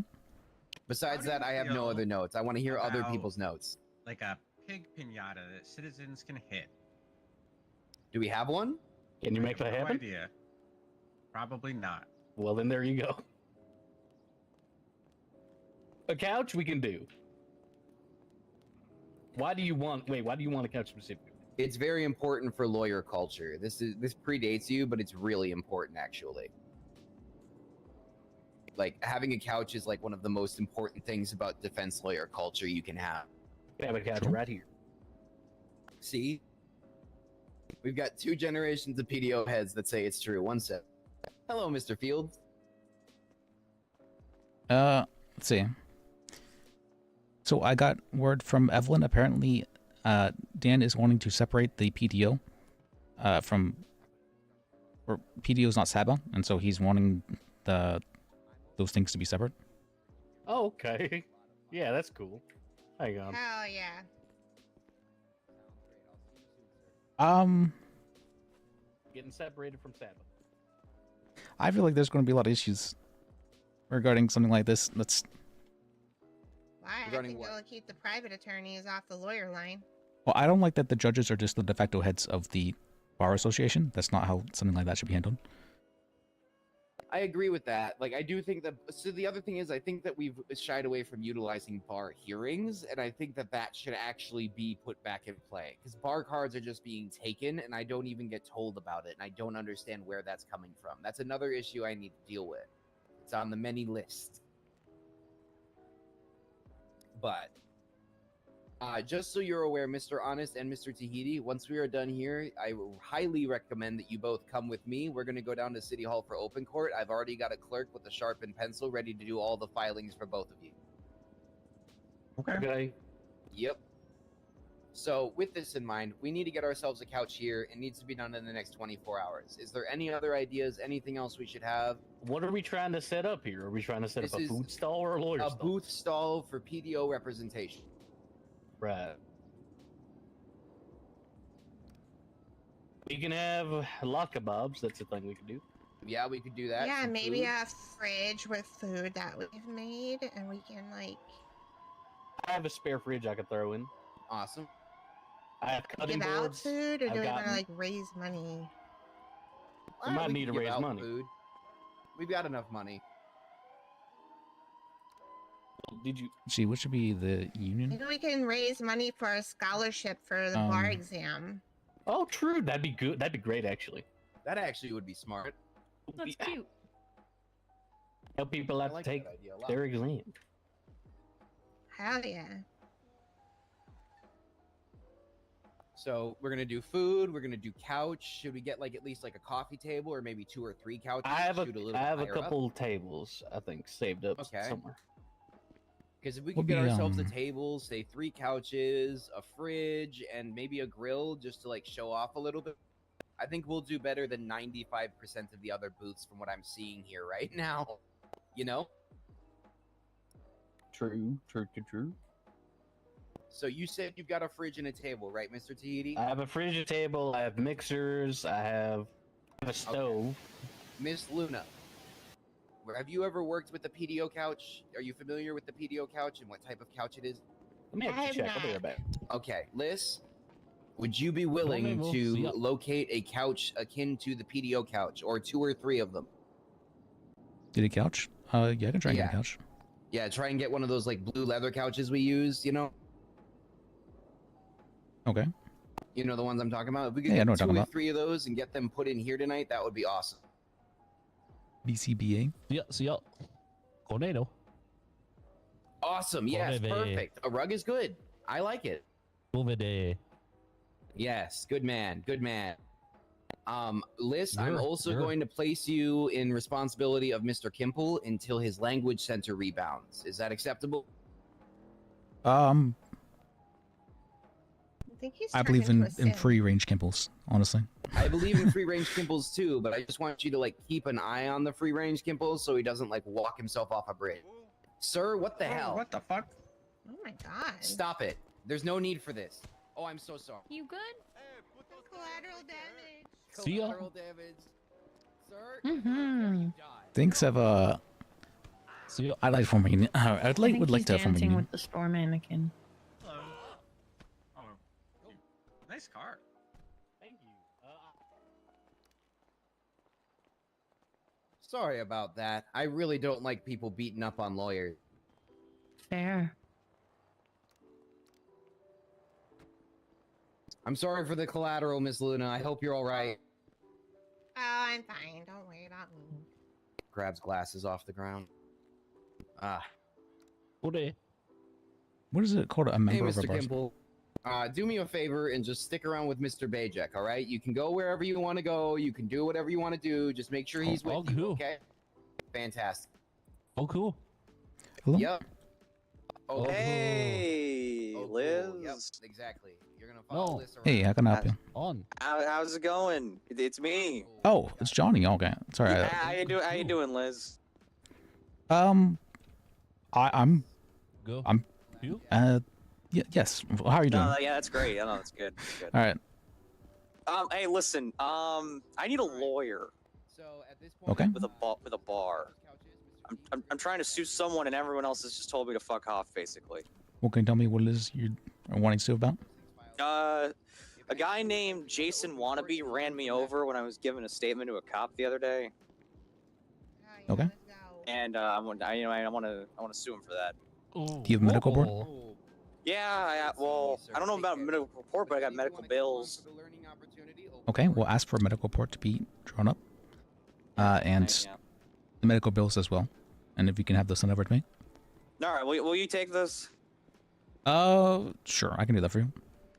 Besides that, I have no other notes. I want to hear other about- people's notes. Like a pig pinata that citizens can hit. Do we have one? Can you make that No happen? idea. Probably not. Well, then there you go. A couch we can do. Why do you want a couch specifically? It's very important for lawyer culture. This predates you, but it's really important actually. Like having a couch is like one of the most important things about defense lawyer culture you can have. We have a couch right here. See? We've got 2 generations of PDO heads that say it's true. One said, "Hello, Mr. Fields." Let's see. So I got word from Evelyn. Apparently, Dan is wanting to separate the PTO from, or PTO is not Saba, and so he's wanting those things to be separate. Oh, okay. Yeah, that's cool. Hang on. Hell yeah. Getting separated from Saba. I feel like there's going to be a lot of issues regarding something like this. That's Why? I think they'll keep the private attorneys off the lawyer line. well, I don't like that the judges are just the de facto heads of the bar association. That's not how something like that should be handled. I agree with that. Like, I do think that. So the other thing is, I think that we've shied away from utilizing bar hearings, and I think that that should actually be put back in play because bar cards are just being taken, and I don't even get told about it, and I don't understand where that's coming from. That's another issue I need to deal with. It's on the many list. But just so you're aware, Mr. Honest and Mr. Tahiti, once we are done here, I highly recommend that you both come with me. We're going to go down to City Hall for open court. I've already got a clerk with a sharpened pencil ready to do all the filings for both of you. Okay. Yep. So with this in mind, we need to get ourselves a couch here. It needs to be done in the next 24 hours. Is there any other ideas? Anything else we should have? What are we trying to set up here? Are we trying to set up a food stall or a lawyer stall? A booth stall for PDO representation. Right. We can have lot kebabs. That's a thing we could do. Yeah, we could do that. Yeah, some maybe food. a fridge with food that we've made, and we can like I have a spare fridge I could throw in. Awesome. I have cutting give out boards. food, or I've do we got- want to like raise money? We might need to give raise out money. Food. We've got enough money. Did you see what should be the union? Maybe we can raise money for a scholarship for the bar exam. Oh, true. That'd be good. That'd be great, actually. That actually would be smart. That's cute. Help people out like to take that idea a lot. their exam. Hell yeah. So we're gonna do food. We're gonna do couch. Should we get like at least like a coffee table or maybe 2 or 3 couches? I have Shoot little I have a higher up? couple tables, I think, saved up Okay. somewhere. Because if we Would could get be, ourselves a table, say 3 couches, a fridge, and maybe a grill just to like show off a little bit, I think we'll do better than 95% of the other booths from what I'm seeing here right now. You know? True. So you said you've got a fridge and a table, right, Mr. Tahiti? I have a fridge, a table, I have mixers, I have a stove. Miss Luna, have you ever worked with the PDO couch? Are you familiar with the PDO couch and what type of couch it is? Let me have to check. I'll be right back. Okay, Liz, would you be willing we'll to see. locate a couch akin to the PDO couch, or 2 or 3 of them? Did a couch? Yeah, I can try and get a couch. Yeah, try and get one of those like blue leather couches we use, you know? Okay. You know the ones I'm talking about? If we could Yeah, I get know what 2 you're or talking about. 3 of those and get them put in here tonight, that would be awesome. BCBA. Yeah. Tornado. Awesome, yes, Baby. perfect. A rug is good. I like it. Movie. Yes, good man. Liz, I'm Sure, also sure. going to place you in responsibility of Mr. Kimple until his language center rebounds. Is that acceptable? I think he's I turned believe into in a Sim. free range Kimples, honestly. I believe in free range Kimples too, but I just want you to like keep an eye on the free range Kimples so he doesn't like walk himself off a bridge. Sir, what the hell? What the fuck? Oh my god. Stop it. There's no need for this. Oh, I'm so sorry. You good? Collateral damage. See ya. Collateral damage. Sir? Mm-hmm. Things have I like forming. I'd like would like to form a dancing union. with the store mannequin. Hello. Oh, nice car. Thank you. Sorry about that. I really don't like people beating up on lawyers. Fair. I'm sorry for the collateral, Miss Luna. I hope you're all right. Oh, I'm fine. Don't worry about me. Grabs glasses off the ground. What is it called? A Hey, member of a Mr. bar? Kimple. Do me a favor and just stick around with Mr. Bajek, all right? You can go wherever you want to go. You can do whatever you want to do. Just make sure he's with you, okay? Fantastic. Oh, cool. Hello? Yep. Oh, Hey, Liz. Yep, exactly. You're gonna follow No. Liz around. Hey, how can I help you? On. How's it going? It's me. Oh, it's Johnny. Okay, sorry. Yeah, how you doing, Liz? I'm Go. I'm You? yes. How are you doing? No, yeah, that's great. I know that's good. That's good. All right. Hey, listen. I need a lawyer. So at this point, Okay. With a bar. I'm trying to sue someone, and everyone else has just told me to fuck off, basically. Well, can you tell me what it is you're wanting to sue about? A guy named Jason Wannabe ran me over when I was giving a statement to a cop the other day, Okay. and I want to sue him for that. Do you have a medical report? Yeah, I don't know about a medical report, but I got medical bills. Okay. We'll ask for a medical report to be drawn up, and the medical bills as well. And if you can have those sent over to me. All right, will you take this? Sure. I can do that for you.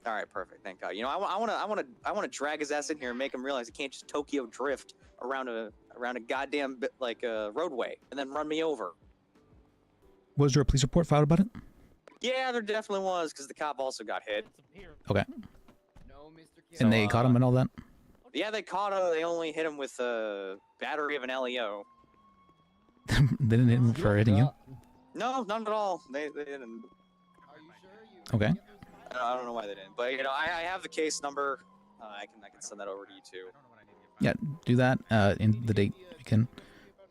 All right, perfect. Thank God. You know, I want to drag his ass in here and make him realize he can't just Tokyo drift around a goddamn roadway and then run me over. Was there a police report filed about it? Yeah, there definitely was, because the cop also got hit. Okay. And they caught him and all that? Yeah, they caught him. They only hit him with a battery of an LEO. They didn't hit him for hitting you? No, not at all. They didn't. Okay. I don't know why they didn't, but you know, I have the case number. I can send that over to you too. Yeah, do that in the date you can.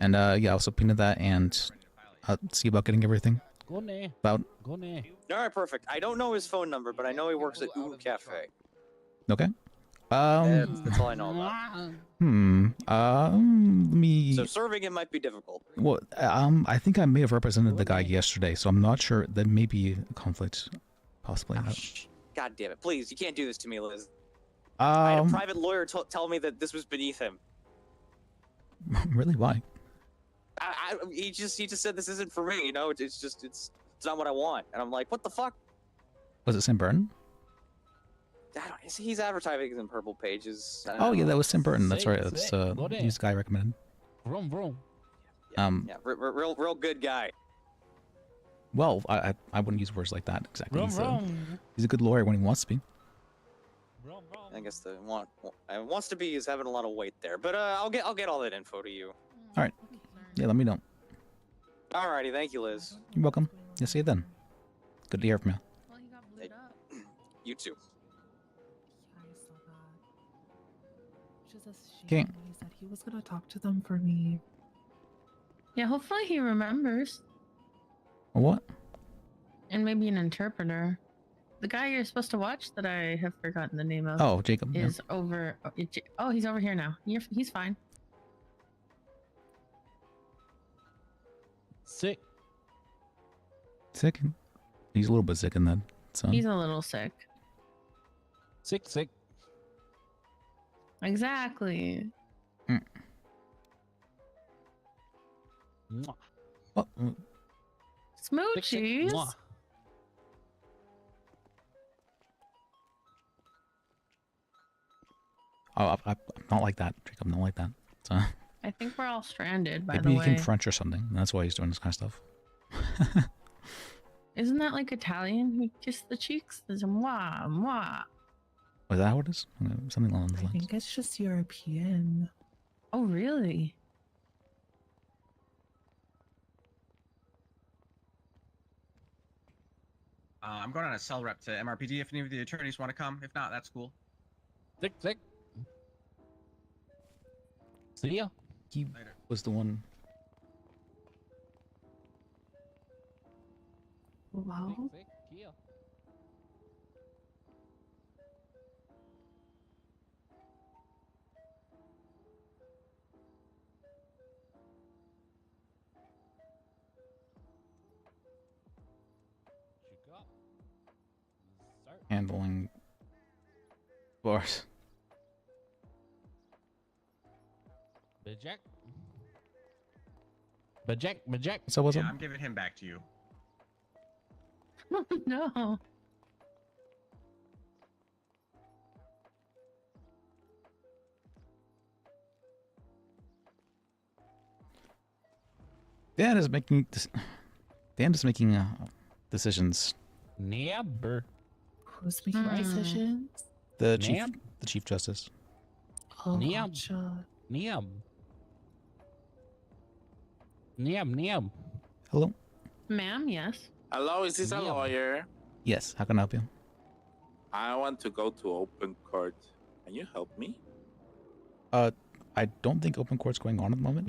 And yeah, also pin that and see about getting everything. About. All right, perfect. I don't know his phone number, but I know he works at Ooh Cafe. Okay. That's all I know about. Let me. So serving him might be difficult. Well, I think I may have represented the guy yesterday, so I'm not sure. There may be a conflict, possibly. God damn it! Please, you can't do this to me, Liz. I had a Um, private lawyer tell me that this was beneath him. really? Why? He just said this isn't for me. You know, it's not what I want. And I'm like, what the fuck? Was it St. Burton? He's advertising in Purple Pages. Oh yeah, that was St. Burton. That's right. That's he's the guy I recommended. Vroom. Yeah, real good guy. Well, I wouldn't use words like that exactly. Vroom. He's a good lawyer when he wants to be. I guess the wants to be is having a lot of weight there, but I'll get all that info to you. All right. Yeah, let me know. Alrighty, thank you, Liz. You're welcome. Yeah, see you then. Good to hear from you. You too. Just a shame. Okay. He said he was gonna talk to them for me. Yeah, hopefully he remembers. What? And maybe an interpreter. The guy you're supposed to watch that I have forgotten the name of. Oh, Jacob. Is over. Oh, he's over here now. He's fine. Sick. Sick. He's a little bit sick in that. So. He's a little sick. Sick. Exactly. What? Smoochies. Oh, I'm not like that, Jacob. Not like that. So. I think we're all stranded, by Maybe the he way. came French or something. That's why he's doing this kind of stuff. Isn't that like Italian who kiss the cheeks? There's a mwah, mwah. Was that how it is? Something along those I lines. think it's just European. Oh, really? I'm going on a cell rep to MRPD if any of the attorneys want to come. If not, that's cool. Sick. See ya. He was the one. Wow. Handling bars. Bajek. So what's Yeah, up? I'm giving him back to you. Oh, no. Dan is making decisions. Never. Who's making decisions? The Ma'am? Chief Justice. Oh, Niam. gotcha. Niam. Niam. Hello. Ma'am, yes. Hello, is this a lawyer? Yes. How can I help you? I want to go to open court. Can you help me? I don't think open court's going on at the moment.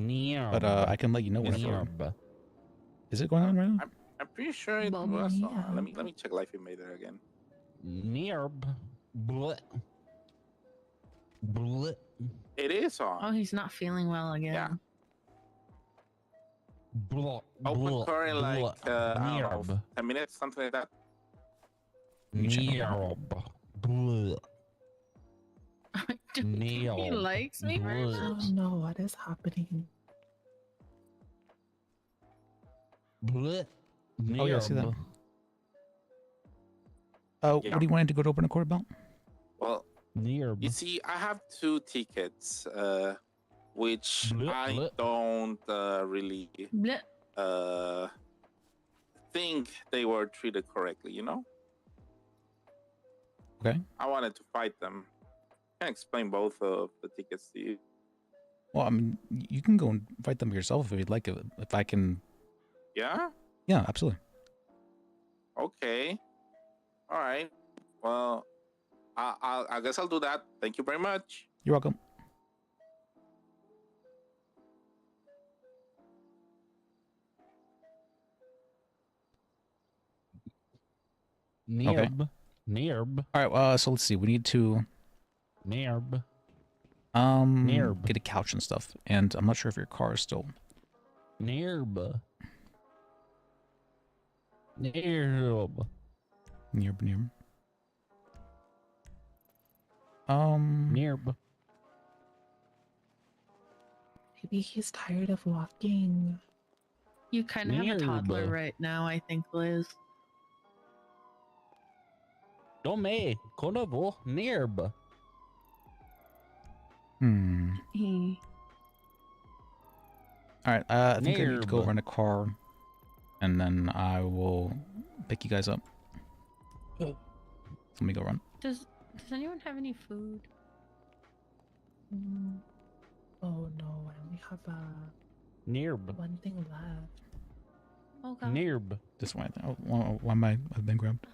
But I can let you know whenever. Is it going on right now? I'm pretty sure it was. Let me check Life Invader again. Nearb. Bleh. Bleh. It is on. Oh, he's not feeling well again. Yeah. Blah, Open blah, court in like I don't know, Nearb. 10 minutes, something like that. Nearb. Bleh. He likes me very Oh much. no, what is happening? Bleh. Oh yeah, I see that. Yeah. What do you want to go to open a court about? Well, you see, I have 2 tickets, which I don't really think they were treated correctly, you know? Okay. I wanted to fight them. I can explain both of the tickets to you. Well, I mean, you can go and fight them yourself if you'd like. If I can. Yeah? Yeah, absolutely. Okay. All right. Well, I guess I'll do that. Thank you very much. You're welcome. Nearb. Nearb. All right. So let's see. We need to Nearb. get a couch and stuff. And I'm not sure if your car is still. Nearb. Nearb. Nearb. Nearb. Maybe he's tired of walking. You kind of have a toddler Nearb. right now, I think, Liz. Dome. Konobo. Nearb. He. All right. I think I need to go Nearb. rent a car, and then I will pick you guys up. Let me go run. Does anyone have any food? Oh no, I only have Nearb. one thing left. Oh god. Nearb. This way. Oh, why am I've been grabbed?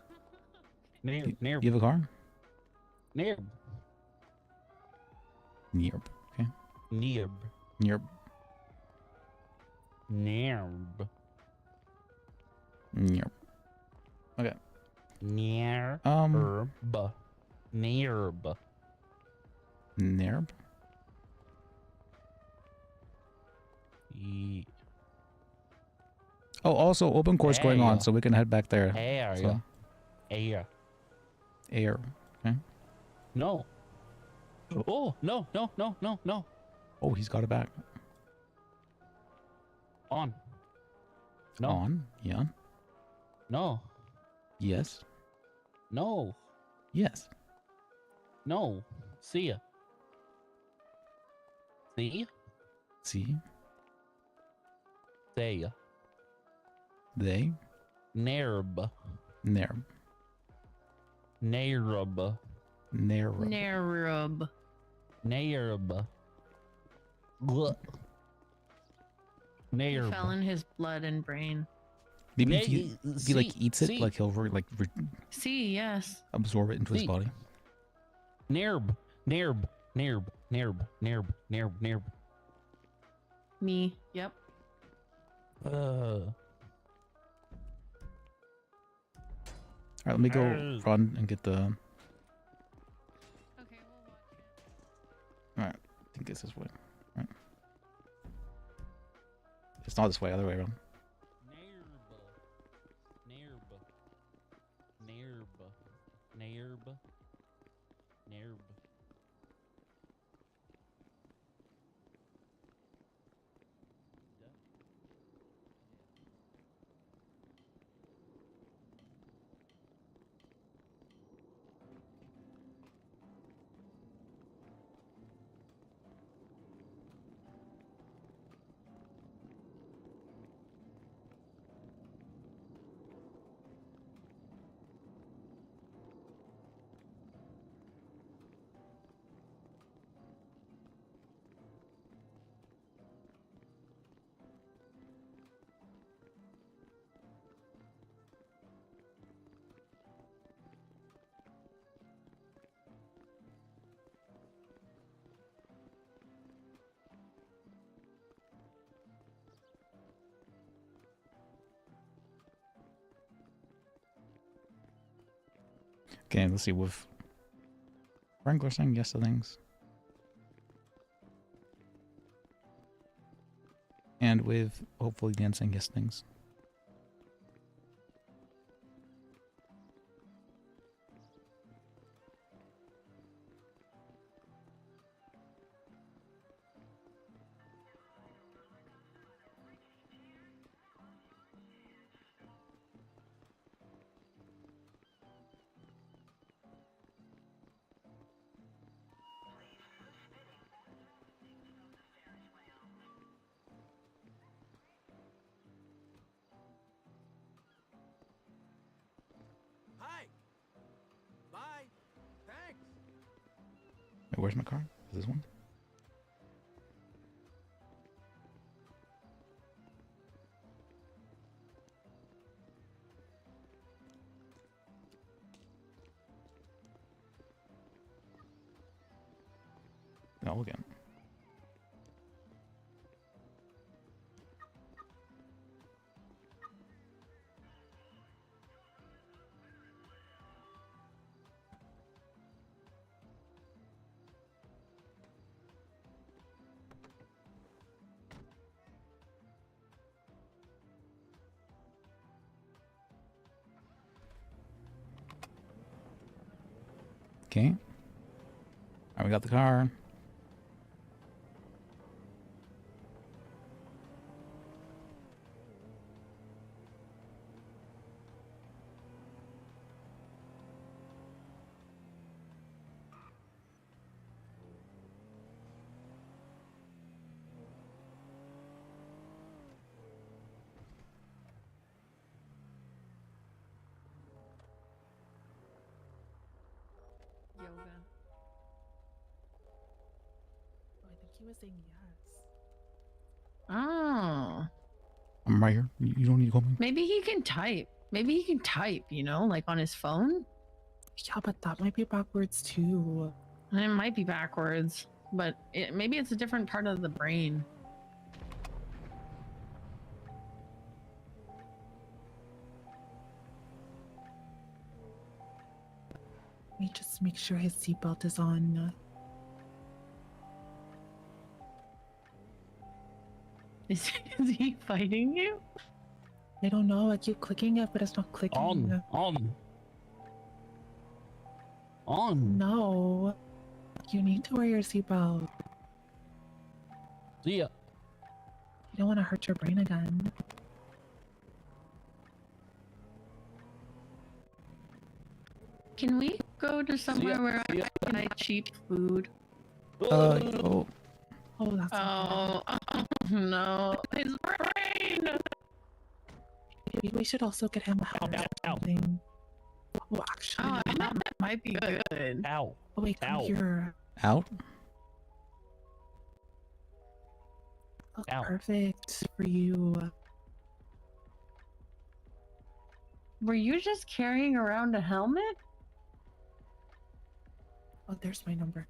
Nearb. Nearb. You have a car? Nearb. Nearb. Okay. Nearb. Nearb. Nearb. Nearb. Okay. Nearb. Nearb. Nearb. Oh, also open court's going on, so we can head back there. Air. So, Air. air. Okay. No. Oh, no. Oh, he's got it back. On. No. On. Yeah. No. Yes. No. Yes. No. See ya. See? See. Say ya. They. Nerb. Nerb. Nerb. Nerb. Nerub. Nerb. Gluh. He Nerb. fell in his blood and brain. Maybe if he like eats it, see. like he'll See, yes. absorb it into his See. body. Nerb. Nerb. Nerb. Nerb. Nerb. Nerb. Nerb. Me. Yep. All right, let me go run and get the. Okay, we'll watch it. All right, I think it's this way. All right. It's not this way. Other way around. Nerb. Nerb. Okay, let's see. With Wrangler saying yes to things. And with hopefully Dan saying yes to things. Hi. Bye. Thanks. Wait, where's my card? Is this one? No, again. Okay. All right, we got the car. Yoga. Oh, I think he was saying yes. Oh. I'm right here. You don't need to call me. Maybe he can type. Maybe he can type, you know, like on his phone. Yeah, but that might be backwards too. It might be backwards, but maybe it's a different part of the brain. Let me just make sure his seatbelt is on. Is he fighting you? I don't know. I keep clicking it, but it's not clicking. On. No. You need to wear your seatbelt. See ya. You don't want to hurt your brain again. Can we go to somewhere where I can buy cheap food? Oh. Oh, that's Oh, no. His brain! Maybe we should also get him a hat or something. Oh, actually. Oh, that might be good. Ow. Oh, wait, come here. Out? Look perfect for you. Were you just carrying around a helmet? Oh, there's my number.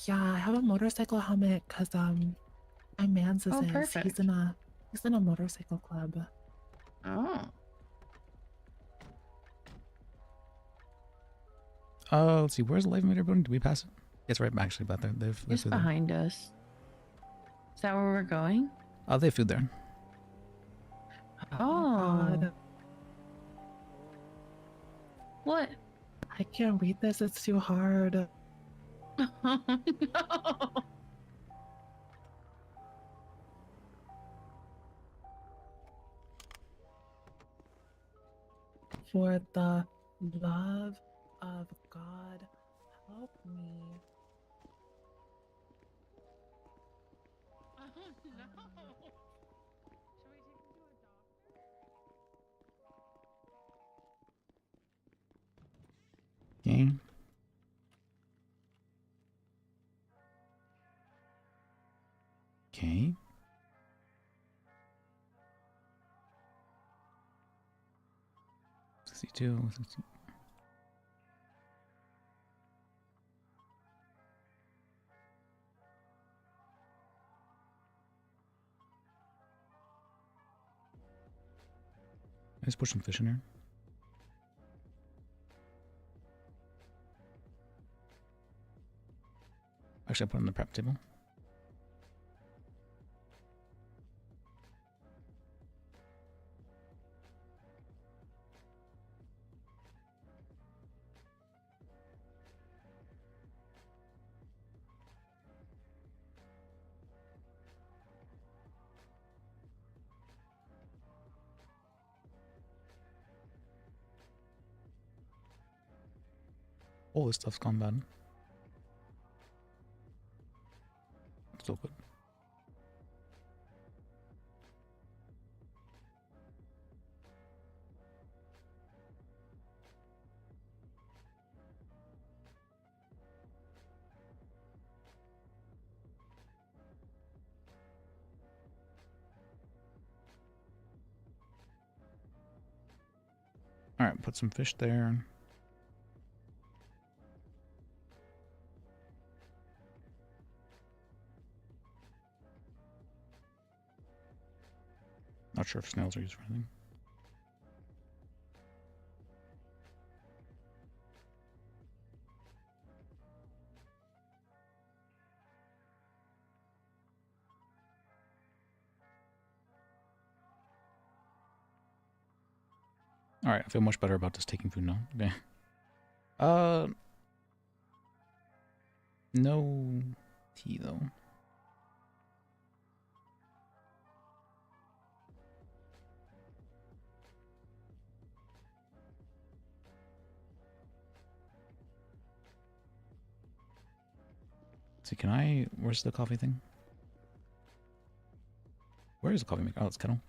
Yeah, I have a motorcycle helmet because my man's is Oh, his. perfect. He's in a motorcycle club. Oh. Let's see. Where's the life meter building? Did we pass it? It's right actually about there. They've It's food there. behind us. Is that where we're going? Oh, they have food there. Oh. God. What? I can't read this. It's too hard. Oh, no. For the love of God, help me. Okay. Okay. $62. Let's put some fish in here. Actually, I put it on the prep table. All this stuff's gone bad. Still good. All right, put some fish there. Not sure if snails are used for anything. All right, I feel much better about just taking food now. Okay. No tea though. See, can I? Where's the coffee thing? Where is the coffee maker? Oh, it's kettle.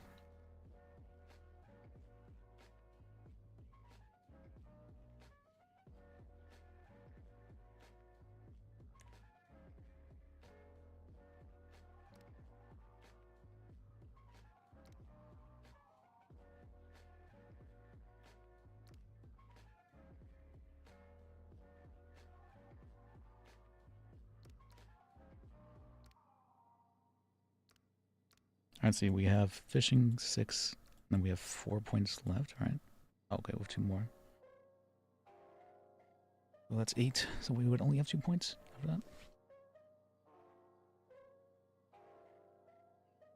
Let's see, we have fishing 6, and then we have 4 points left, right? Okay, we have 2 more. Well, that's 8, so we would only have 2 points after that.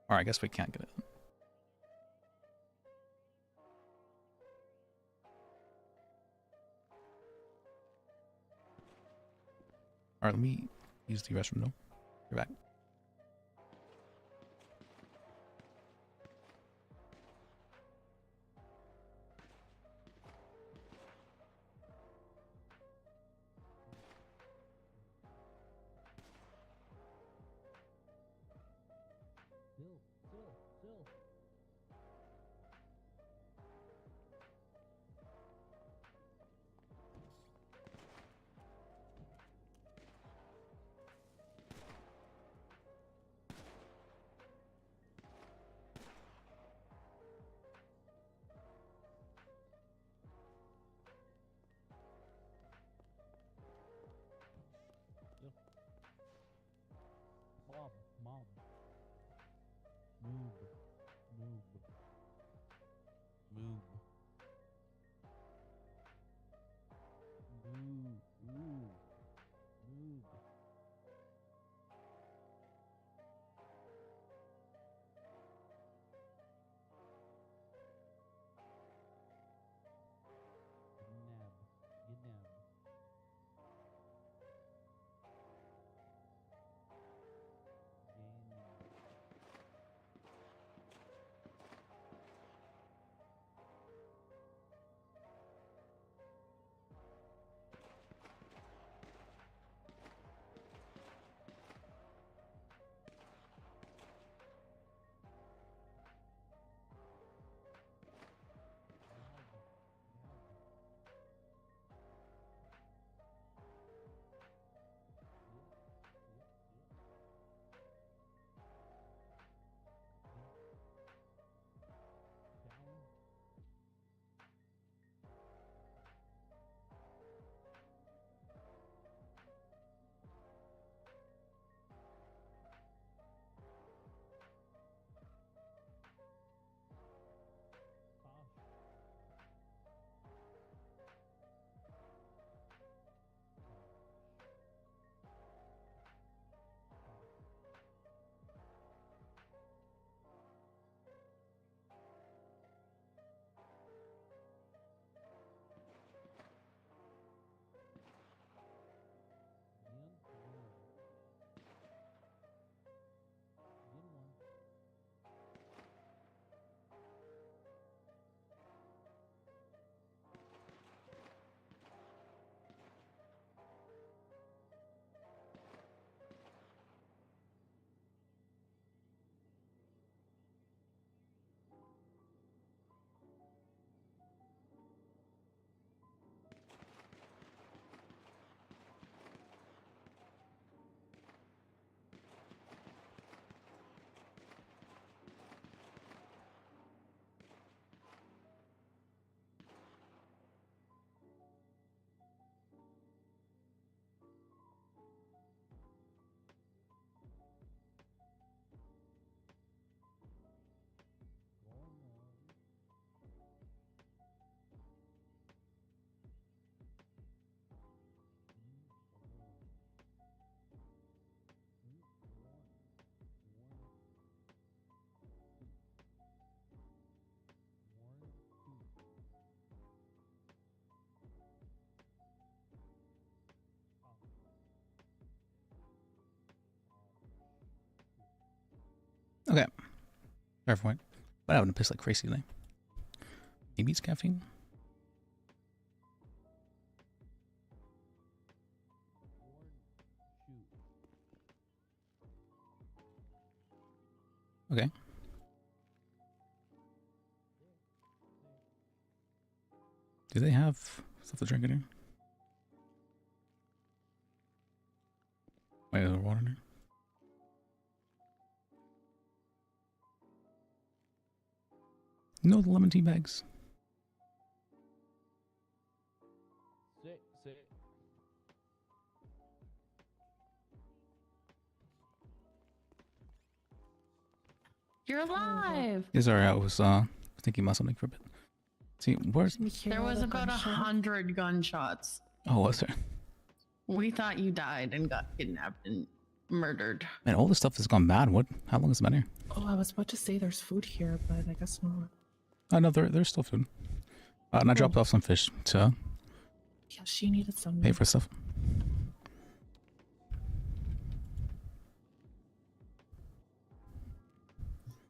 Alright, I guess we can't get it. Alright, let me use the restroom though. You're back. Okay. Fair point. But I would piss like crazy today. Maybe it's caffeine. Okay. Do they have stuff to drink in here? Wait, is there water in here? No, the lemon tea bags. Sit. You're alive. Yeah, sorry, I was thinking about something for a bit. See, where's... There was about 100 gunshots. Oh, was there? We thought you died and got kidnapped and murdered. Man, all this stuff has gone bad. What? How long has it been here? Oh, I was about to say there's food here, but I guess not. Oh, no, there's still food. And I dropped off some fish to Yeah, she needed some. pay for stuff.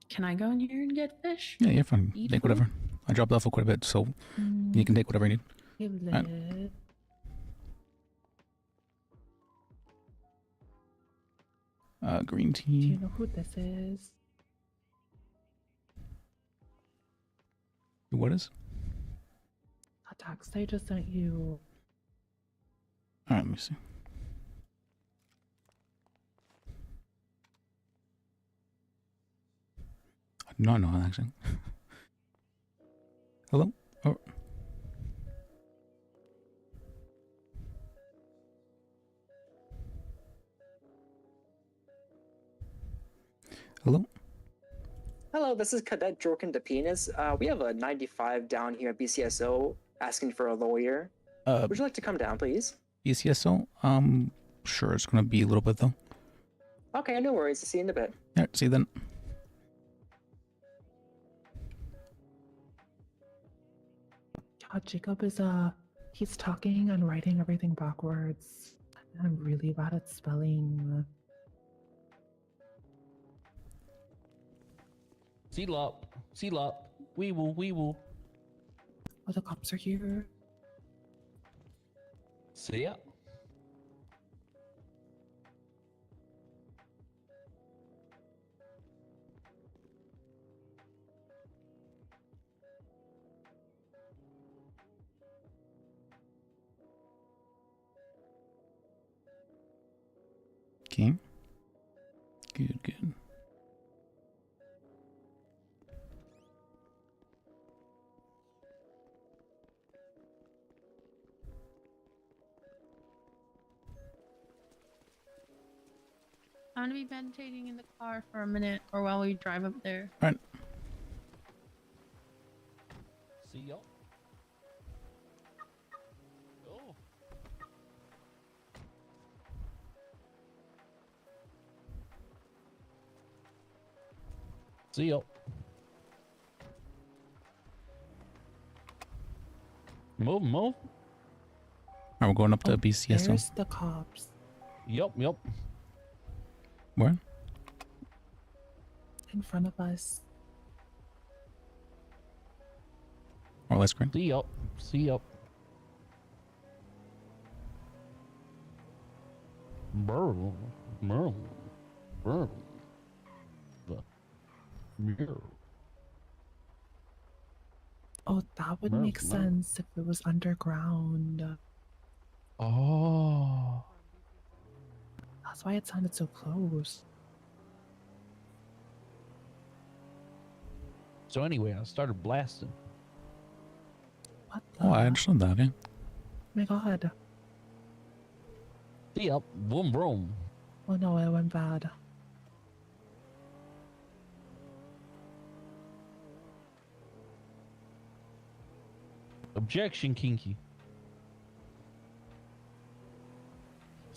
Can I go in here and get fish? Yeah, you're fine. Eat Take food? whatever. I dropped off for quite a bit, so you can take whatever you need. Alright. Green tea. Do you know who this is? What is? A text I just sent you. Alright, let me see. No, actually. Hello? Oh. Hello? Hello, this is Cadet Jorkin DePenis. We have a 95 down here at BCSO asking for a lawyer. Would you like to come down, please? BCSO? Sure, it's gonna be a little bit though. Okay, no worries. See you in a bit. Yeah, see you then. God, Jacob is he's talking and writing everything backwards. I'm really bad at spelling. Seal up. We will. Oh, the cops are here. See ya. Okay. Good. I'm gonna be meditating in the car for a minute or while we drive up there. Alright. See y'all. Oh. See y'all. Move. Alright, we're going up to BCSO. There's the cops. Yup. Where? In front of us. Oh, that's great. See y'all. Burr. Oh, that would make sense if it was underground. Oh. That's why it sounded so close. So anyway, I started blasting. What the? Oh, I understood that, yeah. Oh my god. See ya. Vroom. Oh no, it went bad. Objection, Kinky.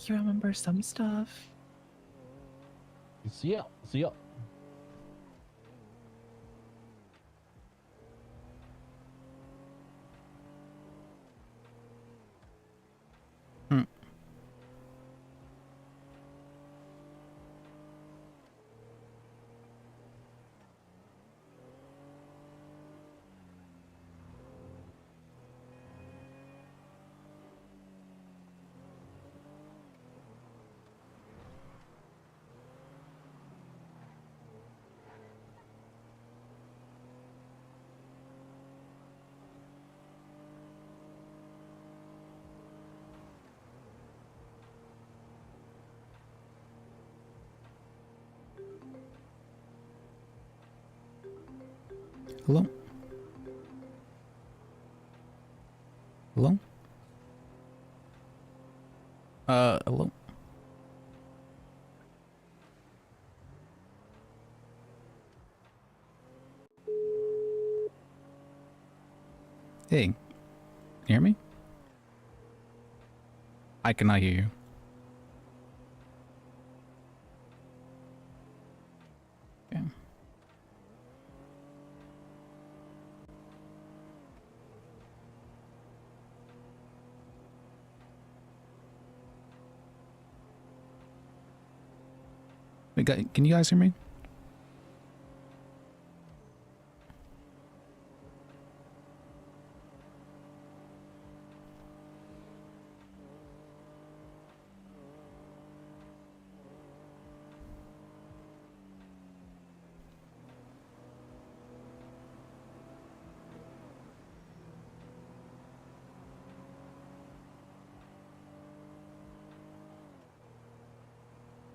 You remember some stuff. See ya. Hello? Hello? Hello? Hey, can you hear me? I cannot hear you. Okay. Wait, can you guys hear me?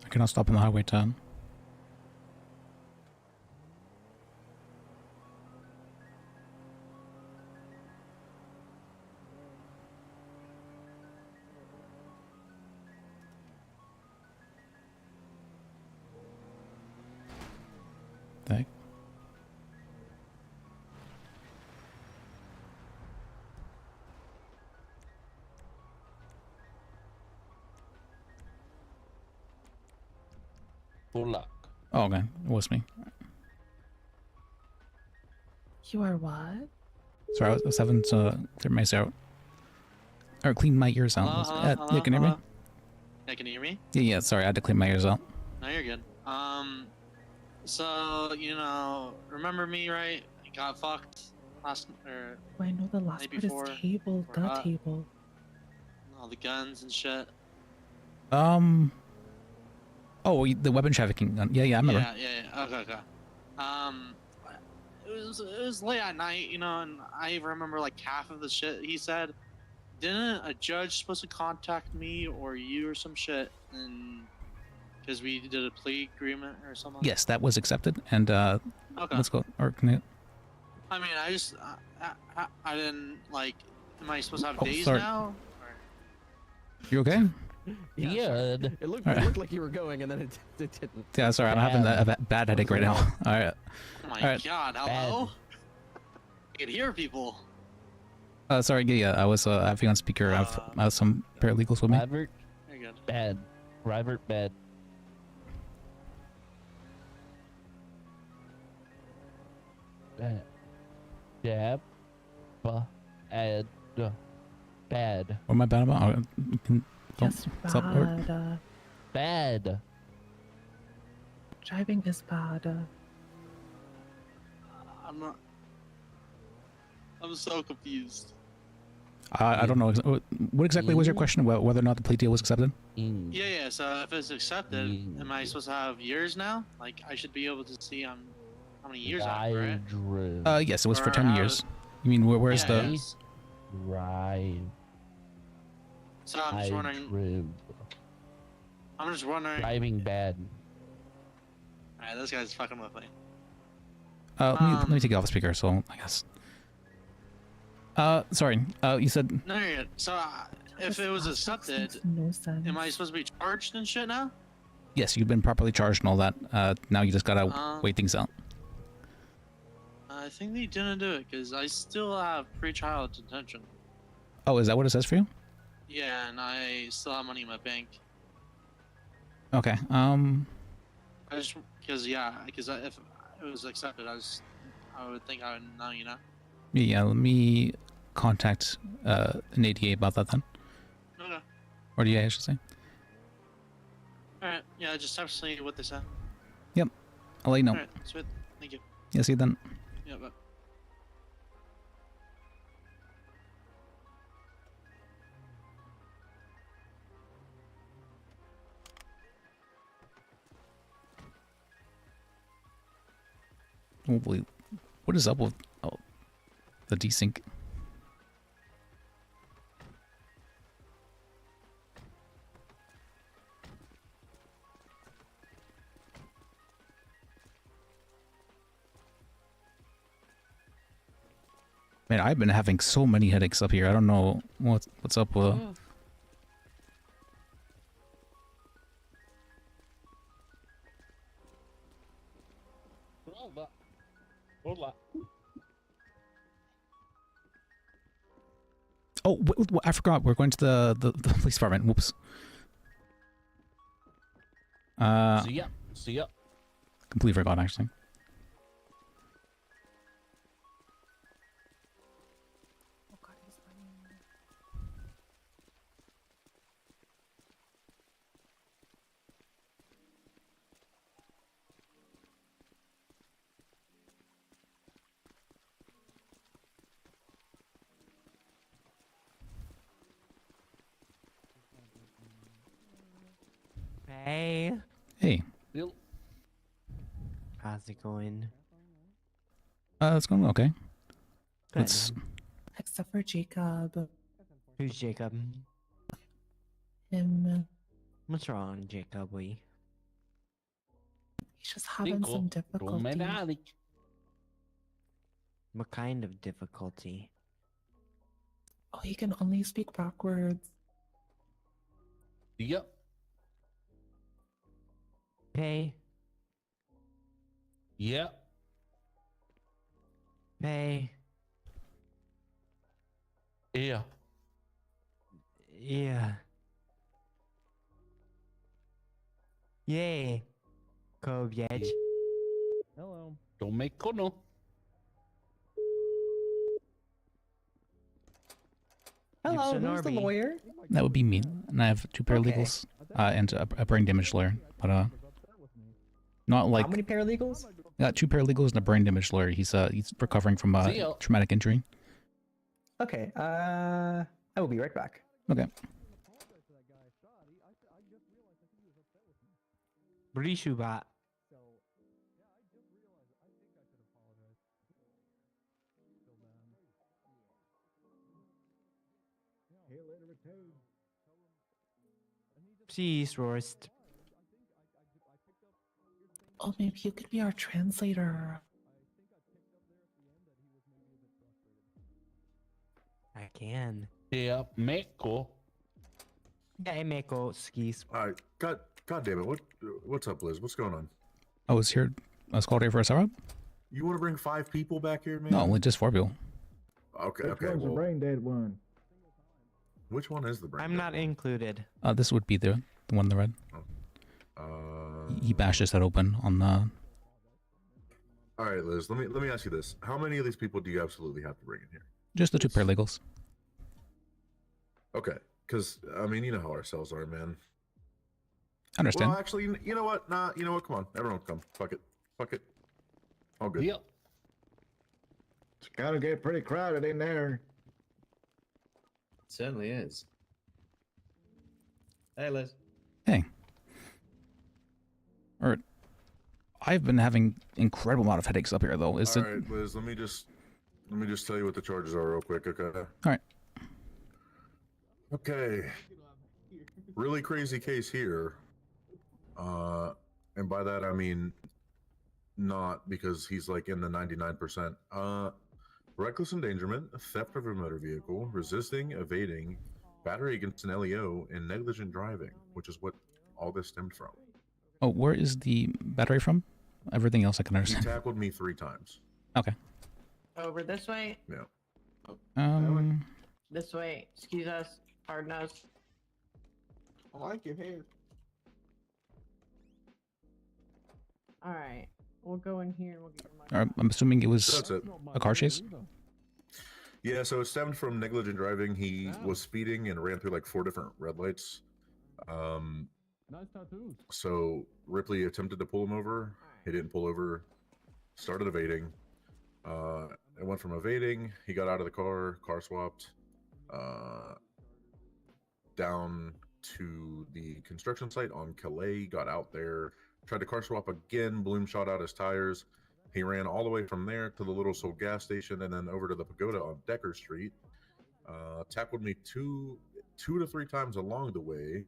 I cannot stop on the highway turn. Thank. Full luck. Oh, okay. It was me. You are what? Sorry, I was having to clear my ears out. Or clean my ears out. Yeah, can you hear me? Yeah, can you hear me? Yeah, sorry, I had to clean my ears out. No, you're good. So, you know, remember me, right? I got fucked last, or Oh, I know the last night part before. is table, or the table. all the guns and shit. Oh, the weapon trafficking gun. Yeah, I remember. Yeah. Okay. It was late at night, you know, and I remember like half of the shit he said. Didn't a judge supposed to contact me or you or some shit, and because we did a plea agreement or something? Yes, that was accepted, and Okay. let's go. Or can you... I mean, I just I didn't like. Am I supposed to have Oh, days sorry. now? You okay? Yeah. It looked like you were going, and then it didn't. Yeah, sorry, I'm having a bad headache right now. All right. Oh my All right. god! Hello. I can hear people. Sorry, yeah, I was having on speaker. I have some paralegals with me. Robert, Very good. bad. Robert, bad. Bad. Jab. Bad. Bad. What am I bad about? Yes, bad. Bad. Driving is bad. I'm not. I'm so confused. I don't know. What exactly was your question about whether or not the plea deal was accepted? Yeah. So if it's accepted, am I supposed to have years now? Like I should be able to see how many years I have, right? Yes, it was for Or 10 how- years. You mean where's the? yes. Drive. So I'm just wondering. I'm just wondering. Driving bad. Alright, this guy's fucking with me. Let me take it off the speaker. So I guess. Sorry. You said. No, you're good. So if it was accepted, No sense. am I supposed to be charged and shit now? Yes, you've been properly charged and all that. Now you just gotta wait things out. I think they didn't do it because I still have pre-trial detention. Oh, is that what it says for you? Yeah, and I still have money in my bank. Okay. I just because if it was accepted, I would think I would know, you know. Yeah. Let me contact an ADA about that then. Okay. Or DA, I should say. All right. Yeah, just have to see what they say. Yep. I'll let you know. All right. Sweet. Thank you. Yeah. See you then. Yeah. Bye. Oh, wait. What is up with the desync? Man, I've been having so many headaches up here. I don't know what's up with. Oh, I forgot. We're going to the police department. Whoops. See ya. See ya. Completely forgot, actually. Hey. Hey. How's it going? It's going okay. Good. It's Except for Jacob. Who's Jacob? Him. What's wrong, Jacob? He's just having some difficulty. What kind of difficulty? Oh, he can only speak backwards. Yep. Hey. Yep. Hey. Yeah. Yeah. Yay. Koviec. Hello. Don't make kono. Hello, who's the lawyer? that would be me, and I have 2 paralegals and a brain damage lawyer, but not like. How many paralegals? I got 2 paralegals and a brain damage lawyer. He's recovering from a traumatic injury. Okay, I will be right back. Okay. Brishubat. Please, Rost. Oh, maybe you could be our translator. I can. Yeah, Meko. Yeah, Meko skis. Alright, God damn it! What's up, Liz? What's going on? I was here. I was called here for a setup. You want to bring 5 people back here, man? No, only just 4 people. Okay. Which one's the brain dead one? Which one is the brain? I'm not included. This would be the one in the red. He bashed his head open on the. All right, Liz. Let me ask you this: how many of these people do you absolutely have to bring in here? Just the 2 paralegals. Okay, because I mean, you know how our cells are, man. Understand. Well, actually, you know what? Nah, you know what? Come on, everyone, come. Fuck it. Fuck it. All good. Yep. It's gotta get pretty crowded in there. It certainly is. Hey, Liz. Hey. Alright. I've been having incredible amount of headaches up here, though. All right, Liz. Let me just tell you what the charges are real quick, okay? All right. Okay. Really crazy case here. And by that I mean not because he's like in the 99%. Reckless endangerment, theft of a motor vehicle, resisting, evading, battery against an LEO, and negligent driving, which is what all this stemmed from. Oh, where is the battery from? Everything else I can He understand. tackled me 3 times. Okay. Over this way. Yeah. This way. Excuse us. Pardon us. I like your hair. All right. We'll go in here and we'll get your money. Alright, I'm assuming it was That's it. a car chase. Yeah, so it stemmed from negligent driving. He was speeding and ran through like 4 different red lights. Nice tattoos. So Ripley attempted to pull him over. He didn't pull over. Started evading. It went from evading. He got out of the car swapped, down to the construction site on Calais. Got out there, tried to car swap again. Bloom shot out his tires. He ran all the way from there to the Little Soul gas station and then over to the Pagoda on Decker Street. Tackled me two to 3 times along the way.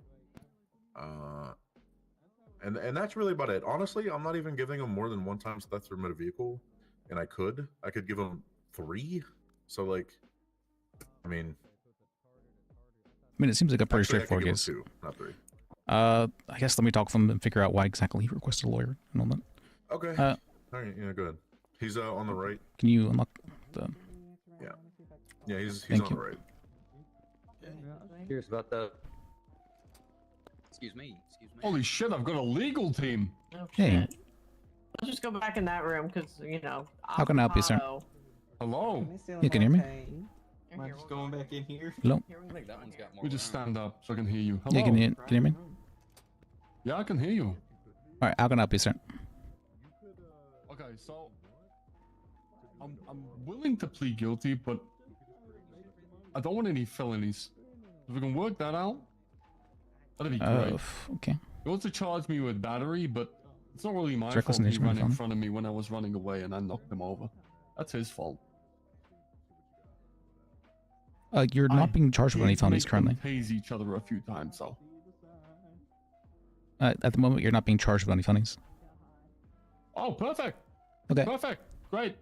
And that's really about it. Honestly, I'm not even giving him more than 1 time theft through motor vehicle, and I could give him 3. So like, I mean, it seems like a pretty actually, I could straightforward give him case. 2, not 3. I guess let me talk from him and figure out why exactly he requested a lawyer and all that. Okay. Uh, All right. Yeah. Go ahead. He's on the right. Can you unlock the? Yeah. Yeah. He's Thank on you. the right. Curious about the. Excuse me. Holy shit! I've got a legal team. Oh, Hey. shit. Let's just go back in that room because How can I help you, sir? avocado. Hello. You can hear me? Am I just going back in here? Hello? I think that one's got more. We just stand up so I can hear you. Hello. Yeah, can you hear me? Yeah, I can hear you. All right, how can I help you, sir? Okay, so I'm willing to plead guilty, but I don't want any felonies. If we can work that out, that'd be great. Okay. He wants to charge me with battery, but it's not really my Reckless fault. He endangerment ran in felony. front of me when I was running away, and I knocked him over. That's his fault. You're not being charged with any felonies currently. Haze each other a few times, so. At the moment, you're not being charged with any felonies. Oh, perfect. Okay. Perfect. Great.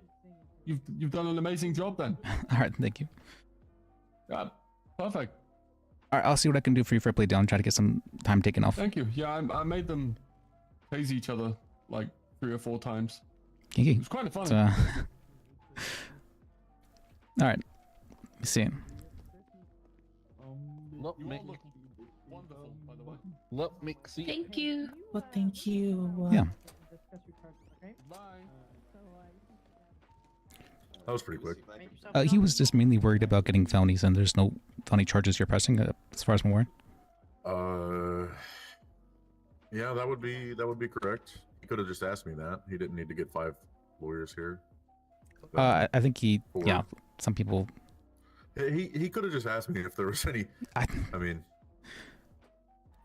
You've done an amazing job then. All right, thank you. Yeah, perfect. All right, I'll see what I can do for you for a play down. Try to get some time taken off. Thank you. Yeah, I made them haze each other like 3 or 4 times. Kinky. It was quite funny. All right. Let me see. Let me see. Thank you. Well, thank you. Yeah. That was pretty quick. He was just mainly worried about getting felonies, and there's no felony charges you're pressing, as far as I'm aware. Yeah, that would be correct. He could have just asked me that. He didn't need to get 5 lawyers here. I think he, yeah, some people. He could have just asked me if there was any. I mean,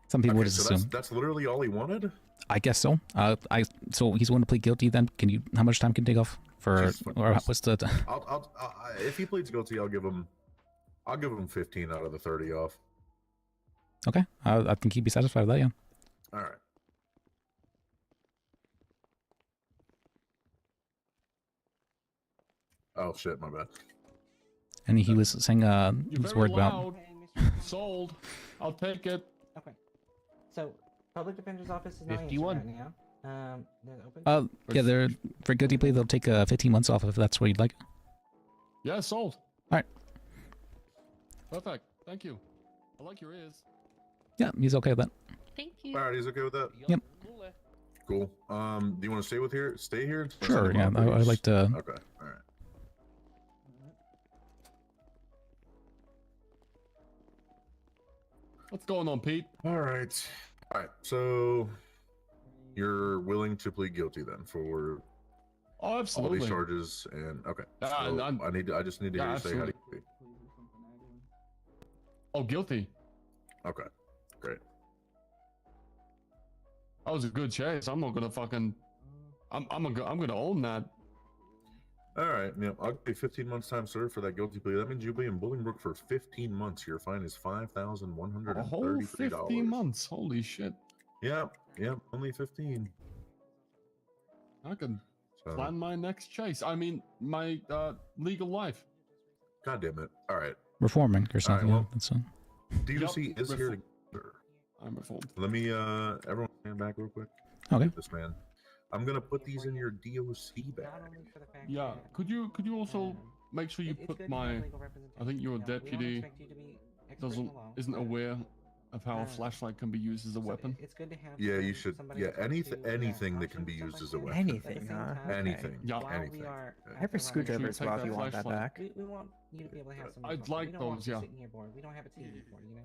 some people would so assume. that's literally all he wanted. I guess so. So he's willing to plead guilty. Then can you? How much time can you take off for? Or what's the? I'll if he pleads guilty, I'll give him 15 out of the 30 off. Okay, I think he'd be satisfied with that. Yeah. All right. Oh shit, my bad. And he was saying he You're was very worried about. loud. Sold. I'll take it. Okay. So, public defender's office is not answering 51. right now. They're open. Yeah, they're for guilty plea. They'll take 15 months off if that's what you'd like. Yeah, sold. All right. Perfect. Thank you. I like your ears. Yeah, he's okay with that. Thank you. All right, he's okay with that. Yep. Cool. Do you want to stay here? Sure. Yeah, I'd like to. Okay. All right. What's going on, Pete? All right. All right. So you're willing to plead guilty then for Oh, absolutely. all these charges and okay. Yeah, So I'm- I just need to hear yeah, you say how do absolutely. you Oh, guilty. Okay. Great. That was a good chase. I'm not gonna fucking. I'm gonna own that. All right. Yeah, I'll give you 15 months time served for that guilty plea. That means you'll be in Bolingbrook for 15 months. Your fine is A whole $5,133. 15 months. Holy shit. Yep. Yep. Only 15. I can So, plan my next chase. I mean, my legal life. God damn it. All right. Reforming or something. well, yeah, that's DOC is here to. I'm reformed. Let me everyone stand back real quick. Okay. This man. I'm gonna put these in your DOC bag. Yeah. Could you also make sure you put my? I think your deputy isn't aware of how a flashlight can be used as a weapon. It's good to have. Yeah, you should. Yeah, anything that can be used as a weapon. Anything, huh? Anything. Yeah. Anything. I have a screwdriver as well if you want that back. We want you to be able to have some. I'd like we don't want those, you yeah. sitting here bored. We don't have a TV for you, you know.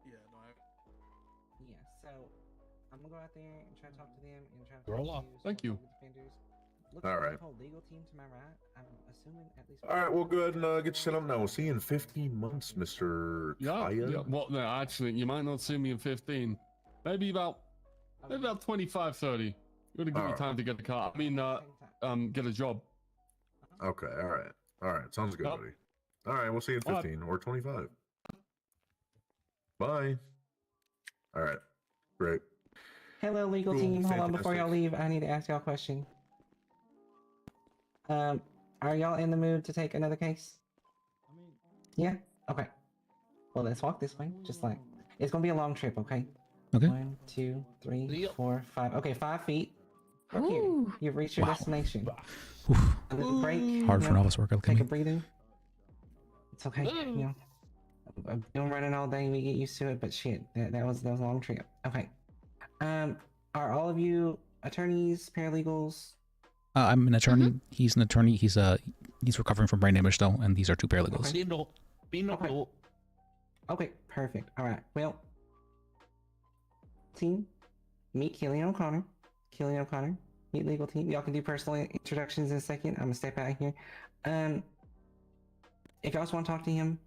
Yeah, so I'm gonna go out there and try to talk to them and try to. Roll off. Thank you. All right. Whole legal team to my right. I'm assuming at least. All right, well, go ahead and get you set up now. We'll see you in 15 months, Mr. Yeah. Kaya. Yeah. Well, no, actually, you might not see me in 15. Maybe about 25, 30. You're gonna give me Alright. time to get a car. I mean, get a job. Okay, all right. All right, sounds good, Yep. buddy. All right, we'll see you in All right. 15 or 25. Bye. All right, great. Hello, legal Cool, team. Hold on, before fantastic. y'all leave, I need to ask y'all a question. Are y'all in the mood to take another case? Yeah. Okay. Well, let's walk this way. Just like it's gonna be a long trip. Okay. Okay. 1, 2, 3, 4, 5. Okay, 5 feet. Okay. You've reached your Wow. destination. A little break. Hard for an office worker. Look at Take me. a breather. It's okay. You know, I've been running all day. We get used to it. But shit, that was a long trip. Okay. Are all of you attorneys, paralegals? I'm an attorney. He's an attorney. He's recovering from brain damage though, and these are 2 paralegals. Okay, perfect. All right. Well, team, meet Killian O'Connor. Killian O'Connor, meet legal team. Y'all can do personal introductions in a second. I'm gonna step out here. If y'all just want to talk to him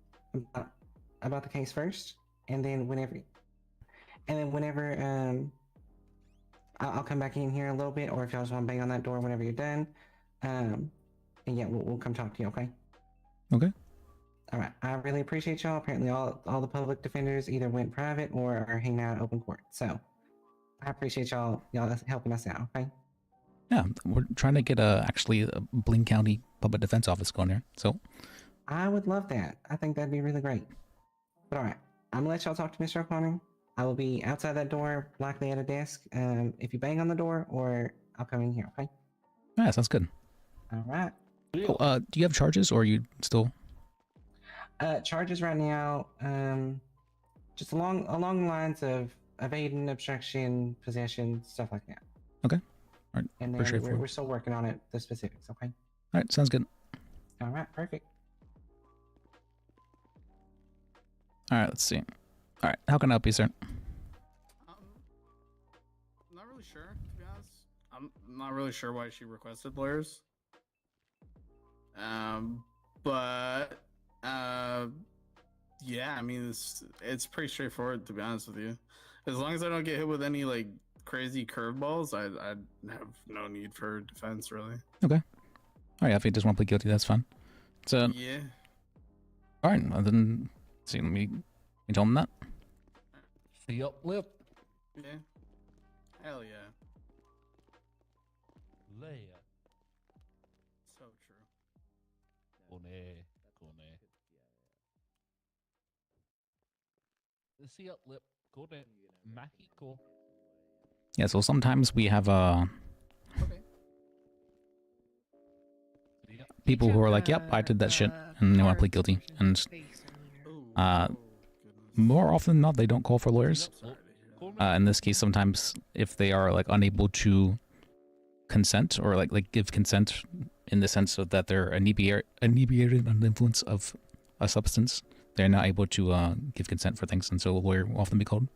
about the case first, and then whenever, I'll come back in here a little bit, or if y'all just want to bang on that door whenever you're done, and yeah, we'll come talk to you. Okay. Okay. All right. I really appreciate y'all. Apparently, all the public defenders either went private or are hanging out at open court. So, I appreciate y'all helping us out. Okay. Yeah, we're trying to get actually a Blaine County Public Defense Office going there. So, I would love that. I think that'd be really great. But all right, I'm gonna let y'all talk to Mr. O'Connor. I will be outside that door, likely at a desk. If you bang on the door, or I'll come in here. Okay. yeah, sounds good. All right. Oh, do you have charges, or are you still? Charges right now, just along the lines of evading, obstruction, possession, stuff like that. Okay. All right. And Appreciate then we're still working on it, the specifics. Okay. All right, sounds good. All right. Perfect. All right, let's see. All right, how can I help you, sir? Not really sure, to be honest. I'm not really sure why she requested lawyers. Yeah, I mean, it's pretty straightforward, to be honest with you. As long as I don't get hit with any like crazy curveballs, I have no need for defense, really. Okay. All right, if you just want to plead guilty, that's fine. So Yeah. all right, well, then see. Let me tell him that. The uplift. Yeah. Hell yeah. Leia. So true. Kone. The uplift. Kone. Makiko. Yeah. So sometimes we have people who are like, "Yep, I did that shit," and they want to plead guilty, and more often than not, they don't call for lawyers. In this case, sometimes if they are like unable to consent or like give consent in the sense of that they're inebriated under the influence of a substance, they're not able to give consent for things, and so a lawyer will often be called.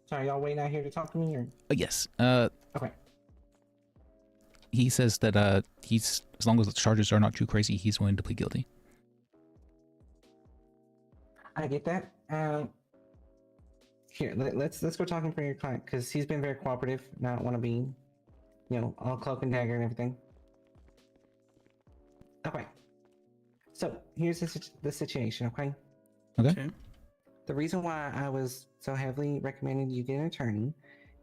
Sorry, y'all waiting out here to talk to me, or? Yes. Okay. He says that he's, as long as the charges are not too crazy, he's willing to plead guilty. I get that. Here, let's go talking for your client, because he's been very cooperative. And I don't want to be, all cloak and dagger and everything. Okay. So here's the situation. Okay. Okay. The reason why I was so heavily recommending you get an attorney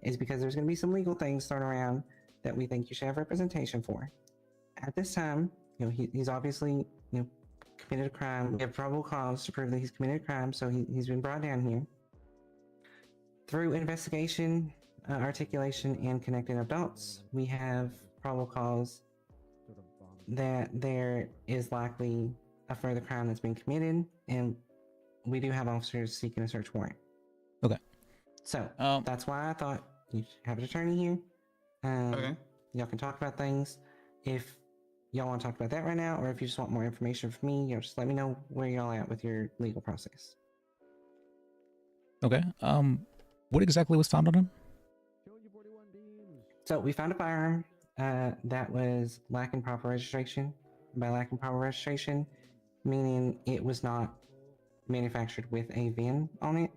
is because there's going to be some legal things thrown around that we think you should have representation for. At this time, he's obviously, committed a crime. We have probable cause to prove that he's committed a crime, so he's been brought down here. Through investigation, articulation, and connecting of dots, we have probable cause that there is likely a further crime that's been committed, and we do have officers seeking a search warrant. Okay. So that's why I thought you should have an attorney here. Okay. Y'all can talk about things. If y'all want to talk about that right now, or if you just want more information from me, just let me know where y'all at with your legal process. Okay. What exactly was found on him? So we found a firearm that was lacking proper registration. By lacking proper registration, meaning it was not manufactured with a VIN on it.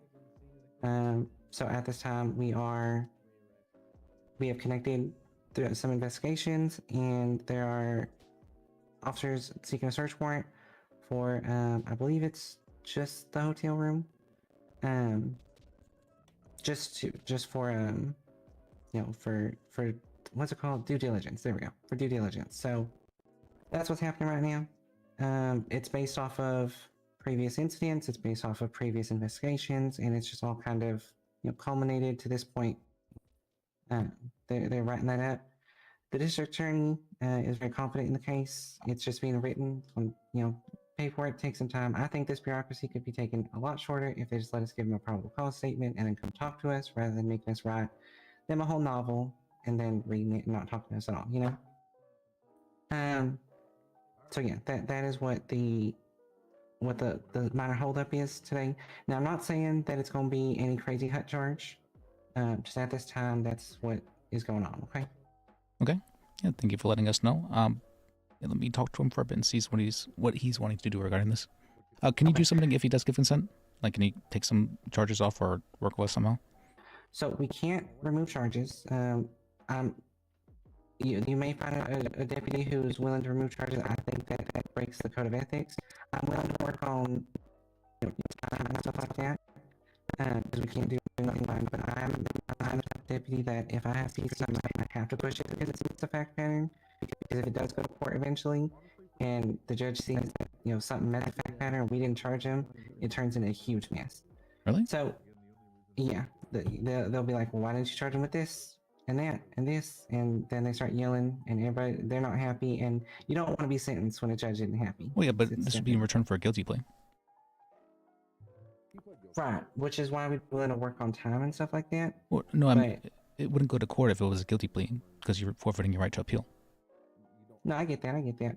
So at this time, we have connected through some investigations, and there are officers seeking a search warrant for, I believe it's just the hotel room. Just for what's it called? Due diligence. There we go. For due diligence. So that's what's happening right now. It's based off of previous incidents. It's based off of previous investigations, and it's just all kind of culminated to this point. They're writing that up. The district attorney is very confident in the case. It's just being written on paperwork takes some time. I think this bureaucracy could be taken a lot shorter if they just let us give them a probable cause statement and then come talk to us rather than making us write them a whole novel and then reading it and not talking to us at all. So yeah, that is what the minor holdup is today. Now I'm not saying that it's going to be any crazy hut charge. Just at this time, that's what is going on. Okay. Okay. Yeah. Thank you for letting us know. Let me talk to him for a bit and see what he's wanting to do regarding this. Can you do something if he does give consent? Like, can he take some charges off or work with us somehow? So we can't remove charges. You may find a deputy who's willing to remove charges. I think that breaks the code of ethics. I'm willing to work on time and stuff like that because we can't do anything fine. But I'm the deputy that if I have to see something, I have to push it because it's a fact pattern. Because if it does go to court eventually, and the judge sees that something met the fact pattern, we didn't charge him, it turns into a huge mess. Really? So, yeah, they'll be like, well, why didn't you charge him with this and that and this? And then they start yelling, and they're not happy, and you don't want to be sentenced when a judge isn't happy. Well, yeah, but this would be in return for a guilty plea. Right, which is why we're willing to work on time and stuff like that. Well, no, I mean, it wouldn't go to court if it was a guilty plea because you're forfeiting your right to appeal. No, I get that.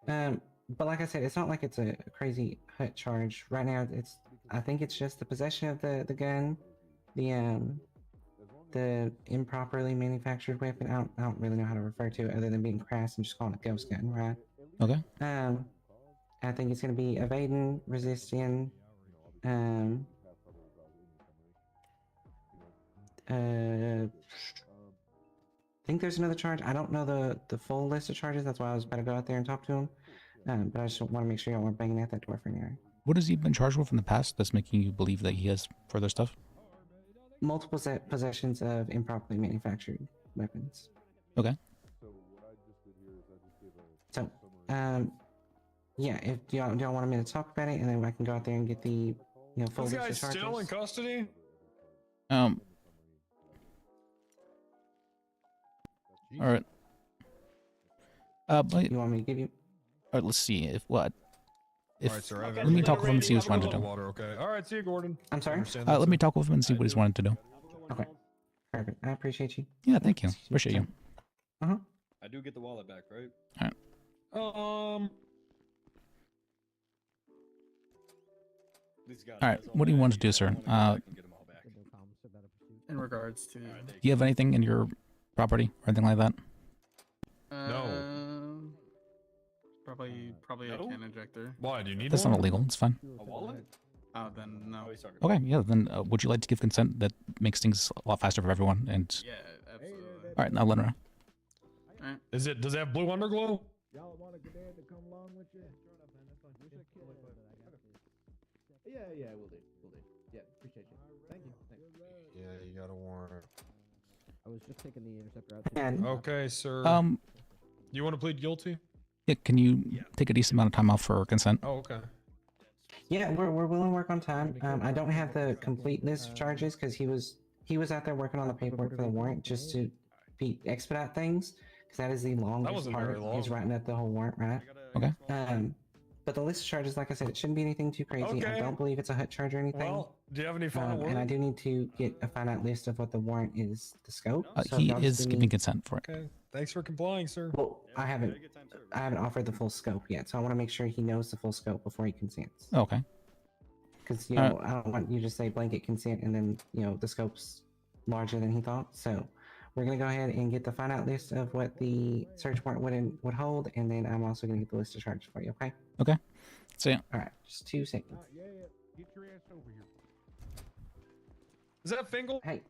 But like I said, it's not like it's a crazy hut charge. Right now, I think it's just the possession of the gun, the improperly manufactured weapon. I don't really know how to refer to it other than being crass and just calling it ghost gun, right? Okay. I think it's going to be evading, resisting, I think there's another charge. I don't know the full list of charges. That's why I was about to go out there and talk to him. But I just want to make sure y'all weren't banging at that door for an hour. What has he been charged with in the past that's making you believe that he has further stuff? Multiple possessions of improperly manufactured weapons. Okay. So, yeah, if y'all want me to talk about it, and then I can go out there and get the full This list guy's of charges. still in custody? All right. You want me to give you? All right, let's see if what. If All right, sir, let me talk with him and see what he's wanting to do. Water, okay. All right, see you, Gordon. I'm sorry? Let me talk with him and see what he's wanting to do. Okay. Perfect. I appreciate you. Yeah, thank you. Appreciate you. I do get the wallet back, right? All right. These guys All right. What do you want to do, sir? In regards to Do you have anything in your property or anything like that? Probably a can injector. Why? Do you need That's one? not illegal. It's fine. A wallet? Oh, then no. Okay. Yeah. Then would you like to give consent? That makes things a lot faster for everyone. And Yeah, absolutely. all right, now let her know. Does it have blue underglow? Y'all want a cadet to come along with you? Yeah, we'll do. Yeah, appreciate you. Thank you. Yeah, you got a warrant. I was just taking the interceptor out. Okay, sir. You want to plead guilty? Yeah. Can you take a decent amount of time off for consent? Oh, okay. Yeah, we're willing to work on time. I don't have the complete list of charges because he was out there working on the paperwork for the warrant just to expedite things because that is the longest part. Is writing up the whole warrant, right? Okay. But the list of charges, like I said, it shouldn't be anything too crazy. I Okay. don't believe it's a hut charge or anything. Well, do you have any final And I word? do need to get a finite list of what the warrant is, the scope. So He y'all just is give giving me- consent for it. Okay. Thanks for complying, sir. Well, I haven't offered the full scope yet, so I want to make sure he knows the full scope before he consents. Okay. Because Alright. I don't want you to say blanket consent and then the scope's larger than he thought. So we're gonna go ahead and get the finite list of what the search warrant would hold, and then I'm also gonna get the list of charges for you. Okay. Okay. See ya. All right. Just 2 seconds. Get your ass over here. Is that Fingal? Hey.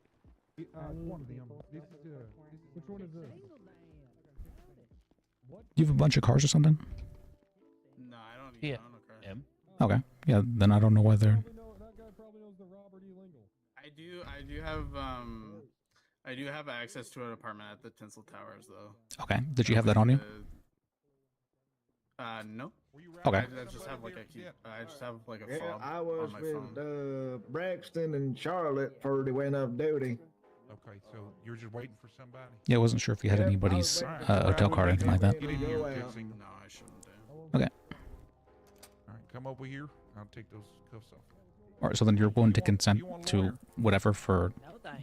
One of them. This is which one is this? Do you have a bunch of cars or something? No, I don't. Yeah. I don't care. Him. Okay. Yeah. Then I don't know why they're. I do have access to an apartment at the Tinsel Towers, though. Okay. Did you have that on you? No. Okay. I just have like I just have like a fob I was on my with phone. Braxton and Charlotte before they went off duty. Okay, so you're just waiting for somebody. Yeah, I wasn't sure if you had anybody's hotel card or anything like that. No, I shouldn't do. Okay. All right, come over here. I'll take those cuffs off. All right, so then you're willing to consent to whatever for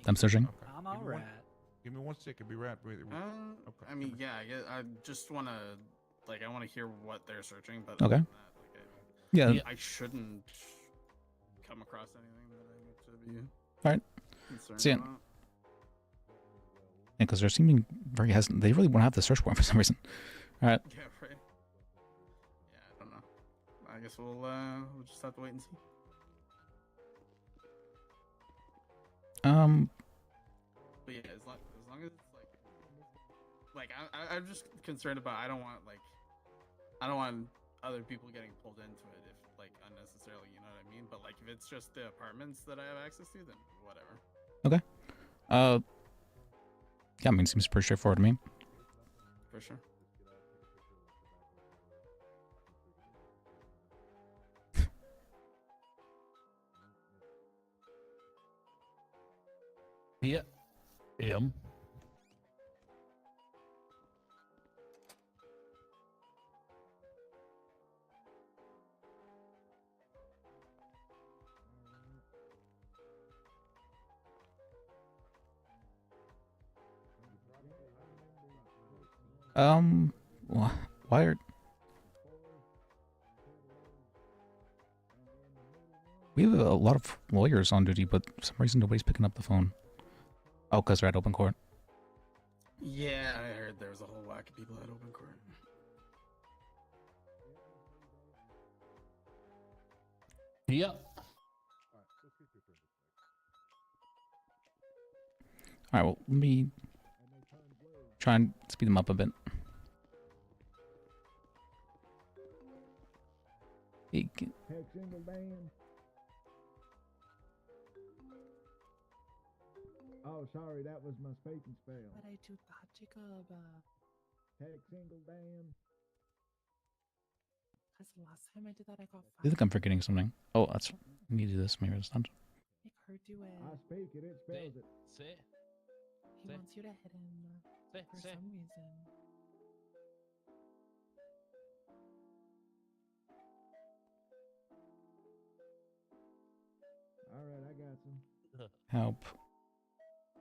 them searching? I'm all right. Give me 1 second. Be right with you. I mean, yeah, I just want to, like, I want to hear what they're searching, but Okay. other than that, Yeah. I shouldn't come across anything that I need to be All right. concerned So, yeah. about. Yeah, because they're seeming very hesitant. They really want to have the search warrant for some reason. All right. Yeah, right. Yeah, I don't know. I guess we'll just have to wait and see. But yeah, as long as it's like I'm just concerned about I don't want other people getting pulled into it if like unnecessarily, you know what I mean? But like if it's just the apartments that I have access to, then whatever. Okay. Yeah, I mean, it seems pretty straightforward to me. For sure. Yeah. Him. Why are we have a lot of lawyers on duty, but for some reason nobody's picking up the phone. Oh, because they're at open court. Yeah, I heard there was a whole whack of people at open court. Yeah. All right, well, let me try and speed them up a bit. Oh, sorry, that was my speaking spell. But I do that, Jacob. Heck, single Dan. Because last time I did that, I got I think I'm forgetting something. Oh, that's I need to do this maybe this time. Make her do it. I speak it, it spells it. Sit. He wants you to hit him for some reason. All right, I got some. Help.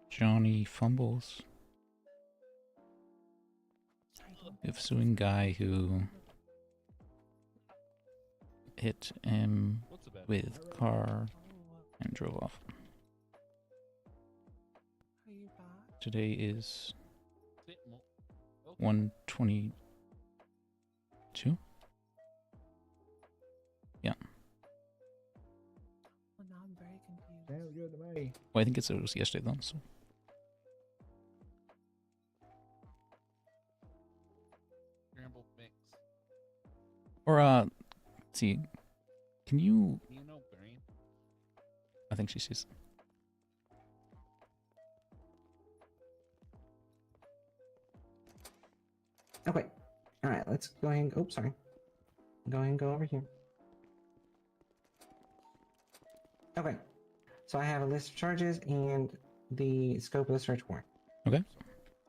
Johnny fumbles. If suing guy who hit him with car and drove off. Are you back? Today is 1/22. Yeah. Well, now I'm very confused. Sounds good to me. Well, I think it was yesterday though. So. Scrambled mix. Or let's see. Can you? You know, Brain. I think she sees. Okay. All right. Let's go ahead and. Oh, sorry. Go ahead and go over here. Okay. So I have a list of charges and the scope of the search warrant. Okay.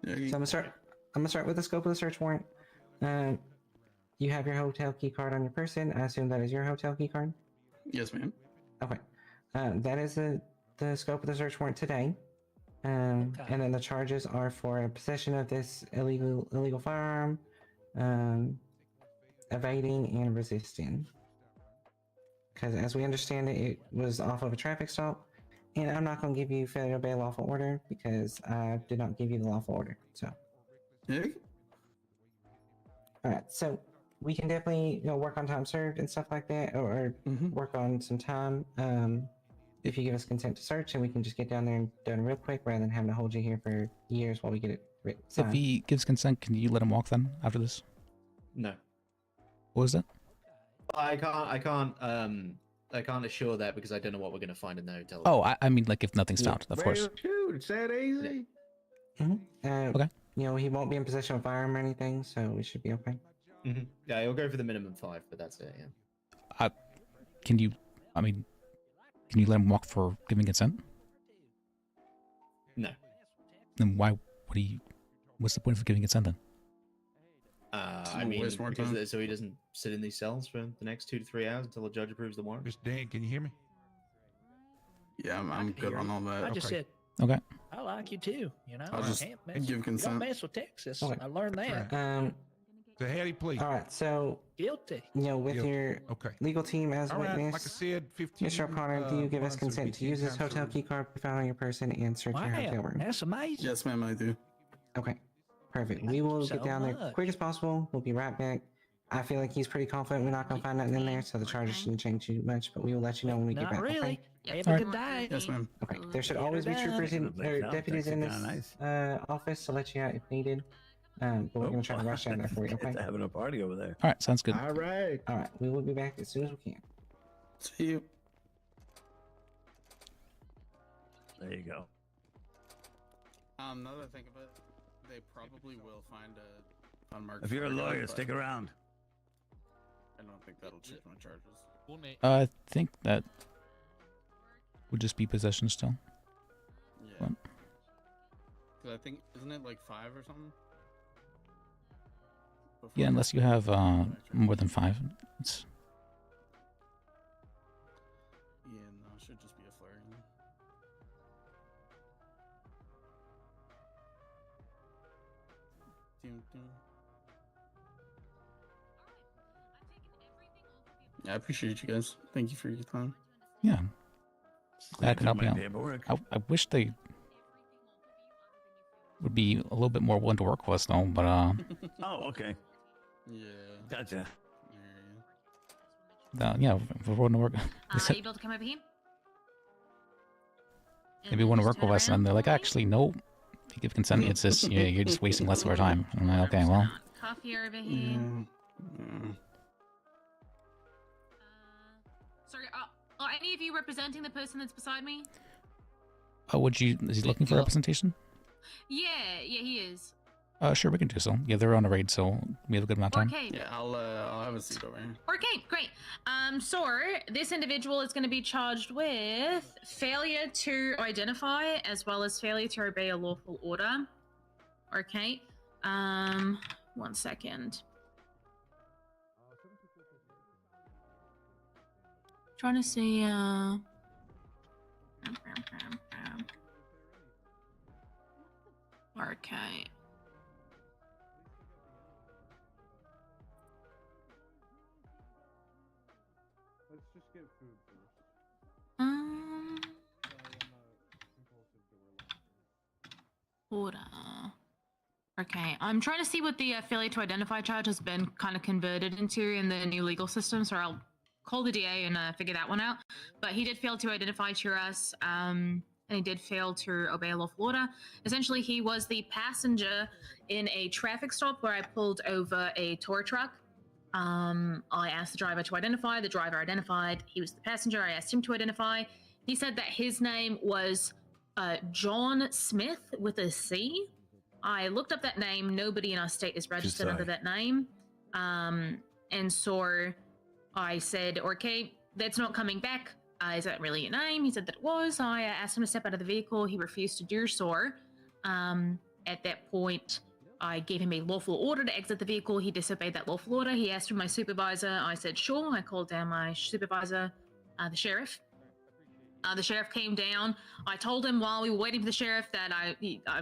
So I'm gonna start with the scope of the search warrant. You have your hotel key card on your person. I assume that is your hotel key card. Yes, ma'am. Okay. That is the scope of the search warrant today. And then the charges are for possession of this illegal firearm, evading and resisting. Because as we understand it, it was off of a traffic stop. And I'm not going to give you failure to obey lawful order because I did not give you the lawful order. So. Alright, so we can definitely work on time served and stuff like that, or work on some time. If you give us consent to search, and we can just get down there and done real quick rather than having to hold you here for years while we get it written. If he gives consent, can you let him walk then after this? No. What was that? I can't assure that because I don't know what we're going to find in the hotel. Oh, I mean, like if nothing's found, of course. Shoot, it's that easy. Okay. He won't be in possession of a firearm or anything, so we should be okay. Yeah, he'll go for the minimum 5, but that's it. Yeah. Can you let him walk for giving consent? No. Then what's the point of giving consent then? I mean, because so he doesn't sit in these cells for the next 2 to 3 hours until the judge approves the warrant. Mr. Dan, can you hear me? Yeah, I'm good on all that. I just said, okay. I like you too. You know, I'll just give consent. You don't mess with Texas. Okay. I learned that. So how do you plead? All right, so Guilty. with Guilty. your legal team as All right, witness, like I said, 15. Mr. O'Connor, do you give us months or consent to 15 use this times hotel for- key card we found on your person and search your hotel room? That's amazing. Yes, ma'am, I do. Okay, perfect. We will so get down there much. quick as possible. We'll be right back. I feel like he's pretty confident we're not going to find nothing in there, so the charges shouldn't change too much, but we will let you know when we get Not back. really. Okay? Have a good day. Yes, ma'am. Okay, there should always be troopers in, or deputies in this office to let you out if needed. But we're going to try to rush out there for you, okay? Having a party over there. All right, sounds good. All right. All right, we will be back as soon as we can. See you. There you go. Now that I think of it, they probably will find a unmarked. If you're a photo, lawyer, but stick around. I don't think that'll change my charges. I think that would just be possession still. Yeah. What? Cause I think isn't it like 5 or something? Yeah, unless you have more than 5. It's Yeah, no, it should just be a flare. Yeah, I appreciate you guys. Thank you for your time. yeah. That could help you my out. paperwork. I wish they would be a little bit more willing to work with us though, but Oh, okay. Yeah. Gotcha. yeah, if we're willing to work. Are you able to come over here? Maybe want to work with us, and they're like, actually, no. If you give consent, it's just you're just wasting less of our time. I'm like, okay, well. Coffee over here. Sorry, are any of you representing the person that's beside me? Oh, is he looking for representation? Yeah, he is. Sure, we can do so. Yeah, they're on a raid, so we have a good amount of time. Okay. Yeah, I'll have a seat over here. Okay, great. So this individual is going to be charged with failure to identify as well as failure to obey a lawful order. Okay. 1 second. Trying to see. Okay. Let's just get food first. Order. Okay, I'm trying to see what the failure to identify charge has been kind of converted into in the new legal system, so I'll call the DA and figure that one out. But he did fail to identify to us, and he did fail to obey a lawful order. Essentially, he was the passenger in a traffic stop where I pulled over a tour truck. I asked the driver to identify. The driver identified. He was the passenger. I asked him to identify. He said that his name was John Smith with a C. I looked up that name. Nobody in our state is registered under that name. And so I said, okay, that's not coming back. Is that really your name? He said that it was. I asked him to step out of the vehicle. He refused to do so. At that point, I gave him a lawful order to exit the vehicle. He disobeyed that lawful order. He asked for my supervisor. I said, sure. I called down my supervisor, the sheriff. The sheriff came down. I told him while we were waiting for the sheriff that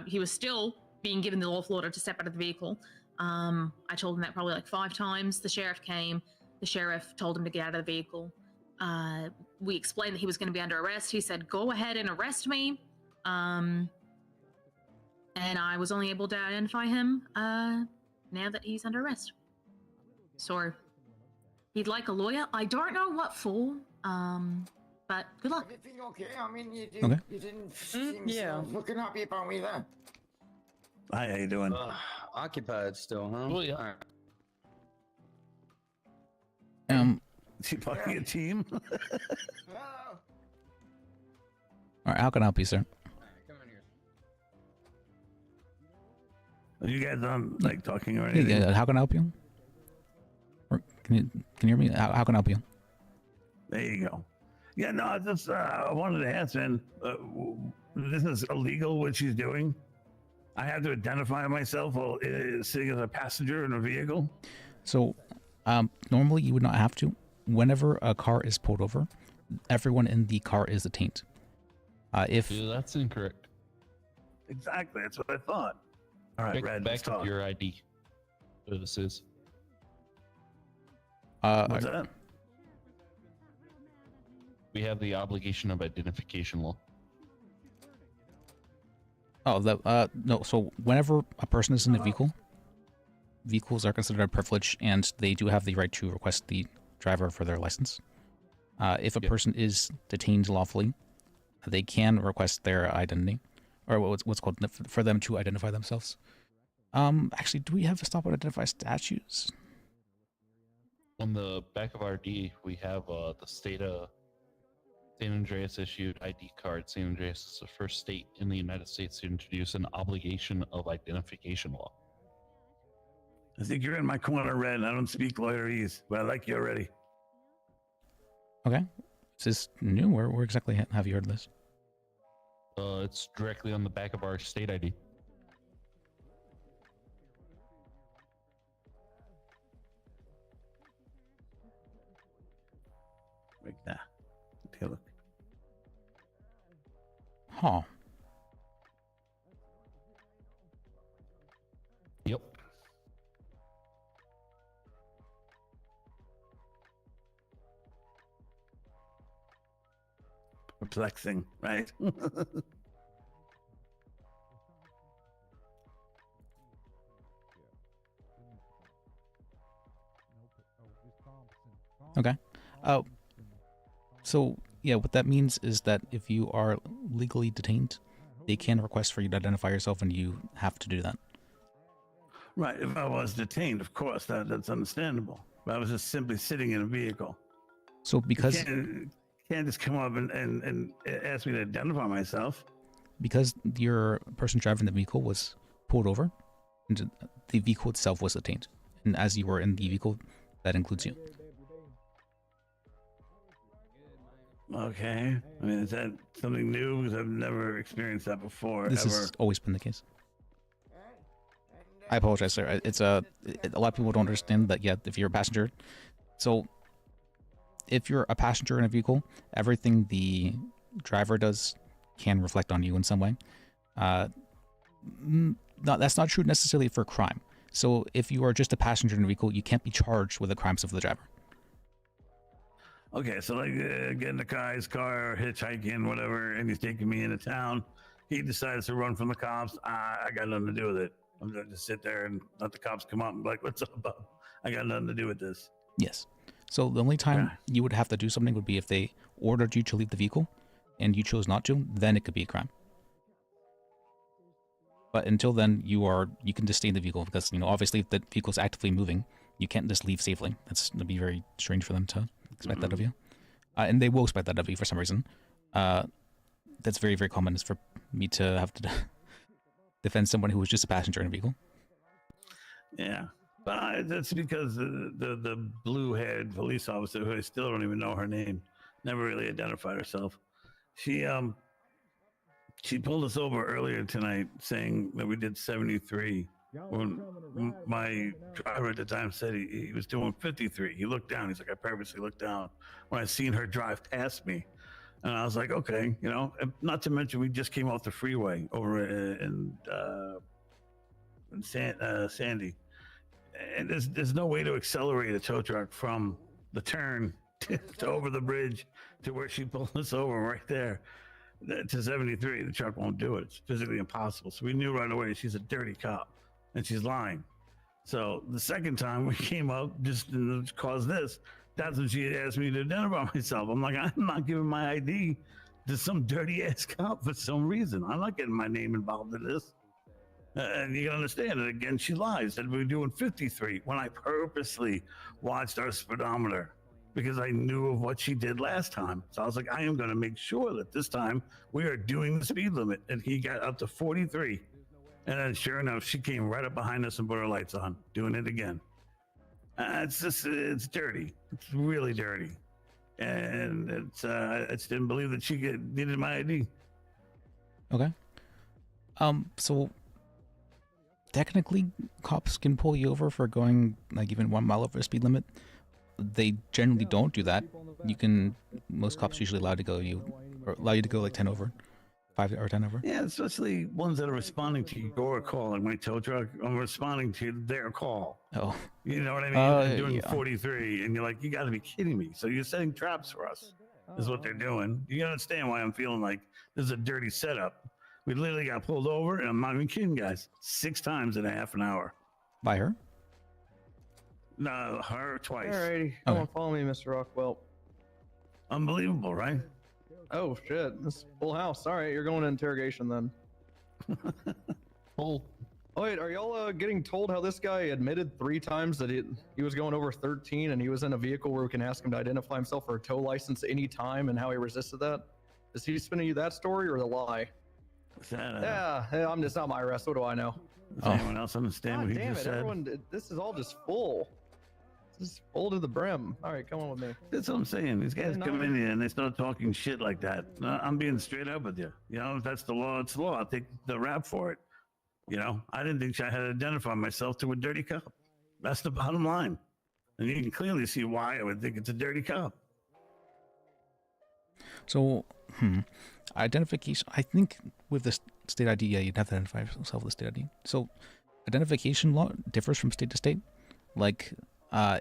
he was still being given the lawful order to step out of the vehicle. I told him that probably like 5 times. The sheriff came. The sheriff told him to get out of the vehicle. We explained that he was going to be under arrest. He said, go ahead and arrest me. And I was only able to identify him now that he's under arrest. So he'd like a lawyer. I don't know what for, but good luck. Everything okay? I mean, you didn't seem so looking happy about me there. Hi, how you doing? Occupied still, huh? Oh, yeah. All right. Is he fucking a team? All right, how can I help you, sir? Are you guys like talking or anything? Yeah, how can I help you? Can you hear me? How can I help you? There you go. Yeah, no, I just wanted to ask, man. This is illegal what she's doing. I have to identify myself while sitting as a passenger in a vehicle. So, normally you would not have to. Whenever a car is pulled over, everyone in the car is detained. If that's incorrect. Exactly, that's what I thought. All right, Red, let's back up talk. your ID. This is. What's that? We have the obligation of identification law. Oh, no. So whenever a person is in a vehicle, vehicles are considered a privilege, and they do have the right to request the driver for their license. If a person is detained lawfully, they can request their identity, or what's called for them to identify themselves. Actually, do we have a stop and identify statutes? On the back of our D, we have the state of San Andreas issued ID card. San Andreas is the first state in the United States to introduce an obligation of identification law. I think you're in my corner, Red. I don't speak lawyerese, but I like you already. Okay. Is this new? Where exactly have you heard this? It's directly on the back of our state ID. Like that. Take a look. Huh. Yep. Perplexing, right? Okay. So yeah, what that means is that if you are legally detained, they can request for you to identify yourself, and you have to do that. Right. If I was detained, of course, that's understandable. But I was just simply sitting in a vehicle. So because you can't just come up and ask me to identify myself. Because your person driving the vehicle was pulled over, and the vehicle itself was detained, and as you were in the vehicle, that includes you. Okay. I mean, is that something new? Because I've never experienced that before. This has always been the case. I apologize, sir. It's a lot of people don't understand that. Yeah, if you're a passenger, so if you're a passenger in a vehicle, everything the driver does can reflect on you in some way. That's not true necessarily for crime. So if you are just a passenger in a vehicle, you can't be charged with the crimes of the driver. Okay, so like get in the car, his car, hitchhiking, whatever, and he's taking me into town. He decides to run from the cops. I got nothing to do with it. I'm gonna just sit there and let the cops come up and be like, what's up? I got nothing to do with this. Yes. So the only time you would have to do something would be if they ordered you to leave the vehicle and you chose not to, then it could be a crime. But until then, you can just stay in the vehicle because, obviously if the vehicle is actively moving, you can't just leave safely. That'd be very strange for them to expect that of you. And they will expect that of you for some reason. That's very, very common, is for me to have to defend someone who was just a passenger in a vehicle. Yeah. But that's because the blue-haired police officer, who I still don't even know her name, never really identified herself. She pulled us over earlier tonight saying that we did 73 when my driver at the time said he was doing 53. He looked down. He's like, I purposely looked down when I seen her drive past me. And I was like, okay, not to mention we just came off the freeway over in Sandy. And there's no way to accelerate a tow truck from the turn to over the bridge to where she pulled us over right there to 73. The truck won't do it. It's physically impossible. So we knew right away she's a dirty cop and she's lying. So the second time we came up just to cause this, that's when she asked me to identify myself. I'm like, I'm not giving my ID to some dirty ass cop for some reason. I'm not getting my name involved in this. And you can understand it. Again, she lies. Said we were doing 53 when I purposely watched our speedometer because I knew of what she did last time. So I was like, I am going to make sure that this time we are doing the speed limit. And he got up to 43. And then sure enough, she came right up behind us and put her lights on, doing it again. It's dirty. It's really dirty. And I just didn't believe that she needed my ID. Okay. So technically, cops can pull you over for going like even 1 mile over the speed limit. They generally don't do that. Most cops usually allow you to go like 10 over, 5 or 10 over. Yeah, especially ones that are responding to your call, like my tow truck. I'm responding to their call. Oh. You know what I mean? They're doing 43, and you're like, you got to be kidding me. So you're setting traps for us, is what they're doing. You understand why I'm feeling like this is a dirty setup. We literally got pulled over, and I'm not even kidding, guys, 6 times in a half an hour. By her? No, her twice. Alrighty, come on, follow me, Mr. Rockwell. Unbelievable, right? Oh shit, this is full house. All right, you're going to interrogation then. Oh, wait, are y'all getting told how this guy admitted 3 times that he was going over 13 and he was in a vehicle where we can ask him to identify himself for a tow license any time and how he resisted that? Is he spinning you that story or the lie? Yeah, it's not my arrest. What do I know? Does anyone else understand what he damn just it, said? everyone, this is all just full. This is full to the brim. All right, come on with me. That's what I'm saying. These guys come in here and they start talking shit like that. I'm being straight up with you. You know, if that's the law, it's the law. I'll take the rap for it. You know, I didn't think I had to identify myself to a dirty cop. That's the bottom line. And you can clearly see why I would think it's a dirty cop. So, identification. I think with the state ID, yeah, you'd have to identify yourself with the state ID. So, identification law differs from state to state. Like, I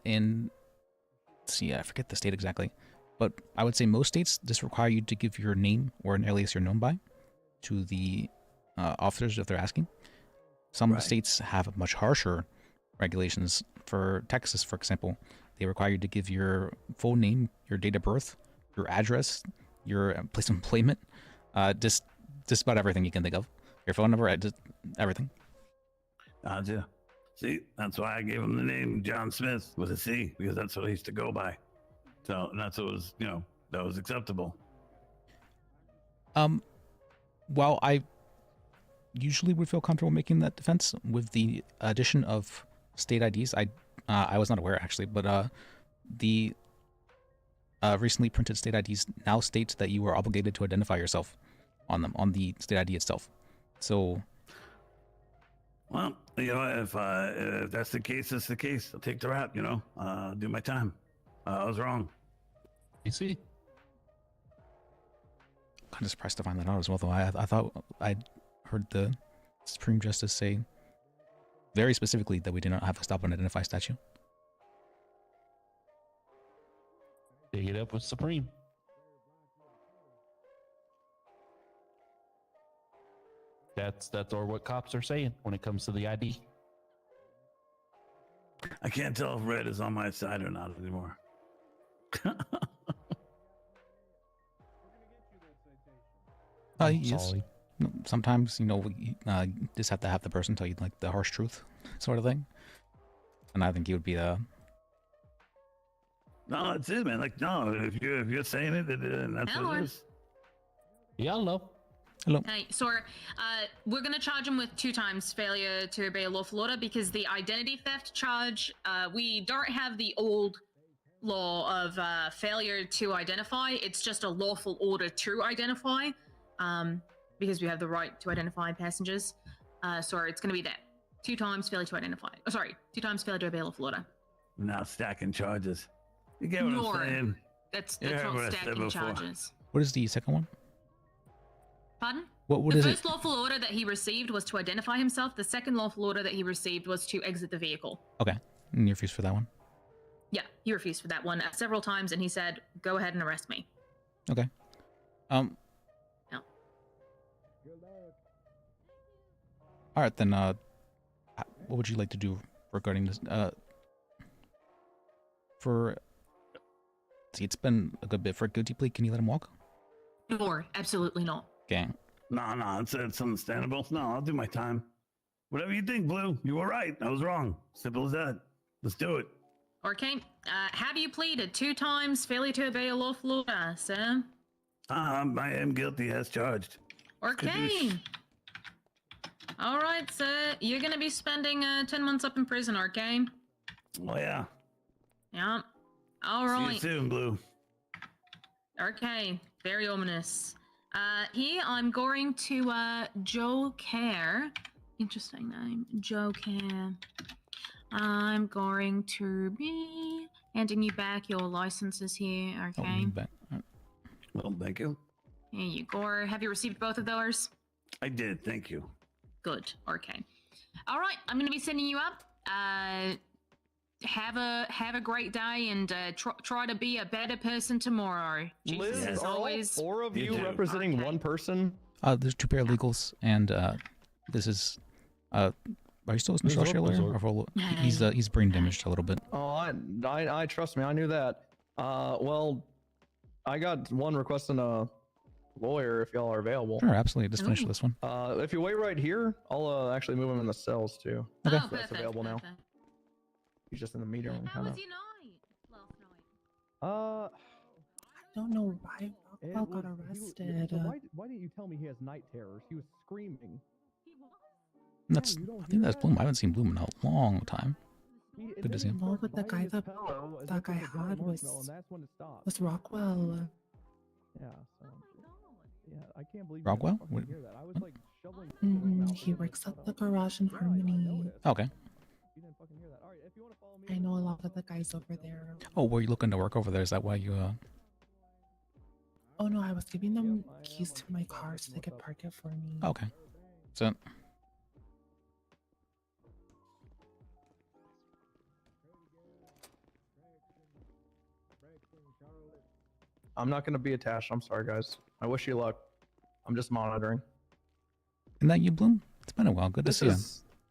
forget the state exactly, but I would say most states just require you to give your name or an alias you're known by to the officers if they're asking. Some states have much harsher regulations. For Texas, for example, they require you to give your full name, your date of birth, your address, your place of employment, just about everything you can think of. Your phone number, just everything. Gotcha. See, that's why I gave him the name John Smith with a C, because that's what I used to go by. So that's what was, that was acceptable. Well, I usually would feel comfortable making that defense with the addition of state IDs. I was not aware actually, but the recently printed state IDs now state that you are obligated to identify yourself on them, on the state ID itself. So, well, if that's the case, that's the case. I'll take the rap, do my time. I was wrong. You see? Kind of surprised to find that out as well, though. I thought I'd heard the Supreme Justice say very specifically that we did not have a stop and identify statute. Dig it up with Supreme. That's or what cops are saying when it comes to the ID. I can't tell if red is on my side or not anymore. Yes. Sometimes, you just have to have the person tell you like the harsh truth, sort of thing. And I think you would be No, that's it, man. Like, no, if you're saying it, then that's what it is. Yeah, hello. Hey, so we're going to charge him with 2 times failure to obey a lawful order because the identity theft charge, we don't have the old law of failure to identify. It's just a lawful order to identify because we have the right to identify passengers. So it's going to be that. 2 times failure to identify. 2 times failure to obey a lawful order. Now stacking charges. You get what I'm saying? That's not stacking charges. What is the second one? Pardon? What the is first lawful order that he received was to identify himself. The second lawful order that he received was to exit the vehicle. Okay. And you refused for that one? Yeah, he refused for that one several times, and he said, go ahead and arrest me. Okay. No. All right, then, what would you like to do regarding this? See, it's been a good bit. For a guilty plea, can you let him walk? No, absolutely not. Okay. No, it's understandable. No, I'll do my time. Whatever you think, Blue. You were right. I was wrong. Simple as that. Let's do it. Okay. Have you pleaded 2 times failure to obey a lawful order, sir? I am guilty as charged. Okay. All right, sir. You're going to be spending 10 months up in prison, okay? Oh, yeah. Yeah. All See right. you soon, Blue. Okay. Very ominous. Here I'm going to Joe Care. Interesting name. Joe Care. I'm going to be handing you back your licenses here. Oh, Okay. back. Well, thank you. Here you go. Have you received both of those? I did. Thank you. Good. Okay. All right. I'm going to be sending you up. Have a great day and try to be a better person tomorrow. Jesus, Liz, as are all always. four of you representing one person? There's 2 paralegals, and this is are you still listening to Australia? He's brain damaged a little bit. Oh, I trust me. I knew that. Well, I got one requesting a lawyer if y'all are available. Sure, absolutely. Just finish this one. If you wait right here, I'll actually move him in the cells too. Okay. So that's available now. He's just in the meeting room. How was your night last night? I don't know why Rockwell got arrested. Why didn't you tell me he has night terrors? He was screaming. I think that's Bloom. I haven't seen Bloom in a long time. Good to see him. No, but the guy that guy had was Rockwell. Yeah. Yeah, I can't believe Rockwell? you didn't fucking hear that. I was like shoveling. He works at the garage in Harmony. Okay. You didn't fucking hear that. All right, if you want to follow me. I know a lot of the guys over there. Oh, were you looking to work over there? Is that why you Oh no, I was giving them keys to my car so they could park it for me. Okay. So. I'm not going to be attached. I'm sorry, guys. I wish you luck. I'm just monitoring. Isn't that you, Bloom? It's been a while. Good to see you.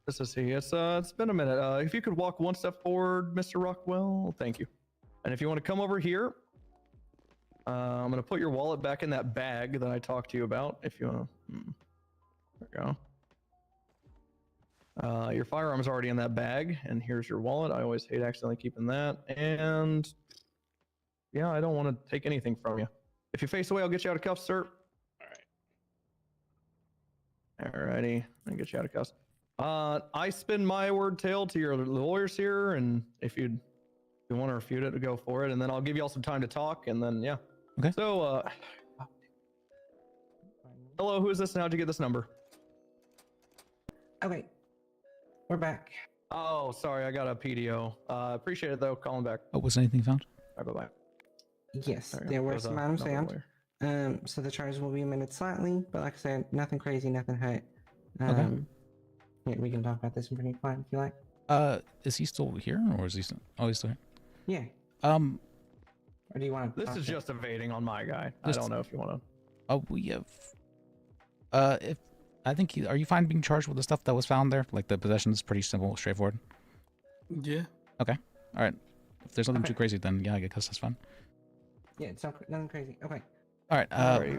This is he. It's been a minute. If you could walk one step forward, Mr. Rockwell, thank you. And if you want to come over here, I'm going to put your wallet back in that bag that I talked to you about. If you want to. There we go. Your firearm's already in that bag, and here's your wallet. I always hate accidentally keeping that. And yeah, I don't want to take anything from you. If you face away, I'll get you out of cuffs, sir. Alrighty, I'll get you out of cuffs. I spin my word tale to your lawyers here, and if you want to refute it, go for it, and then I'll give you all some time to talk, and then yeah. Okay. So, hello, who is this, and how'd you get this number? Okay, we're back. Oh, sorry, I got a PDO. Appreciate it though, calling back. Oh, was anything found? All right, bye-bye. Yes, there were some items found. So the charges will be amended slightly, but like I said, nothing crazy, nothing hurt. Okay. Yeah, we can talk about this in pretty quiet if you like. Is he still here, or is he still? Oh, he's still here. Yeah. Or do you want to? This is just evading on my guy. I don't know if you want to. Oh, we have. If I think are you fine being charged with the stuff that was found there? Like the possession is pretty simple, straightforward. Yeah. Okay. All right. If there's nothing too crazy, then yeah, I guess that's fine. Yeah, it's nothing crazy. Okay. All right.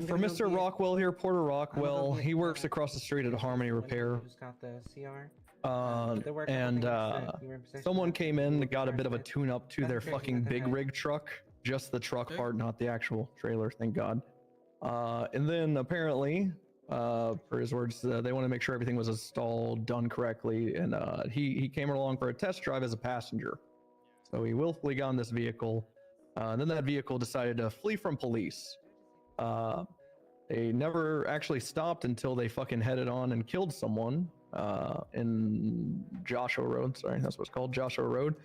For Mr. Rockwell here, Porter Rockwell, he works across the street at Harmony Repair. Who's got the CR? Someone came in and got a bit of a tune-up to their fucking big rig truck, just the truck part, not the actual trailer. Thank God. And then apparently, per his words, they want to make sure everything was installed, done correctly, and he came along for a test drive as a passenger. So he willfully got in this vehicle. And then that vehicle decided to flee from police. They never actually stopped until they fucking headed on and killed someone in Joshua Road. Sorry, that's what it's called, Joshua Road.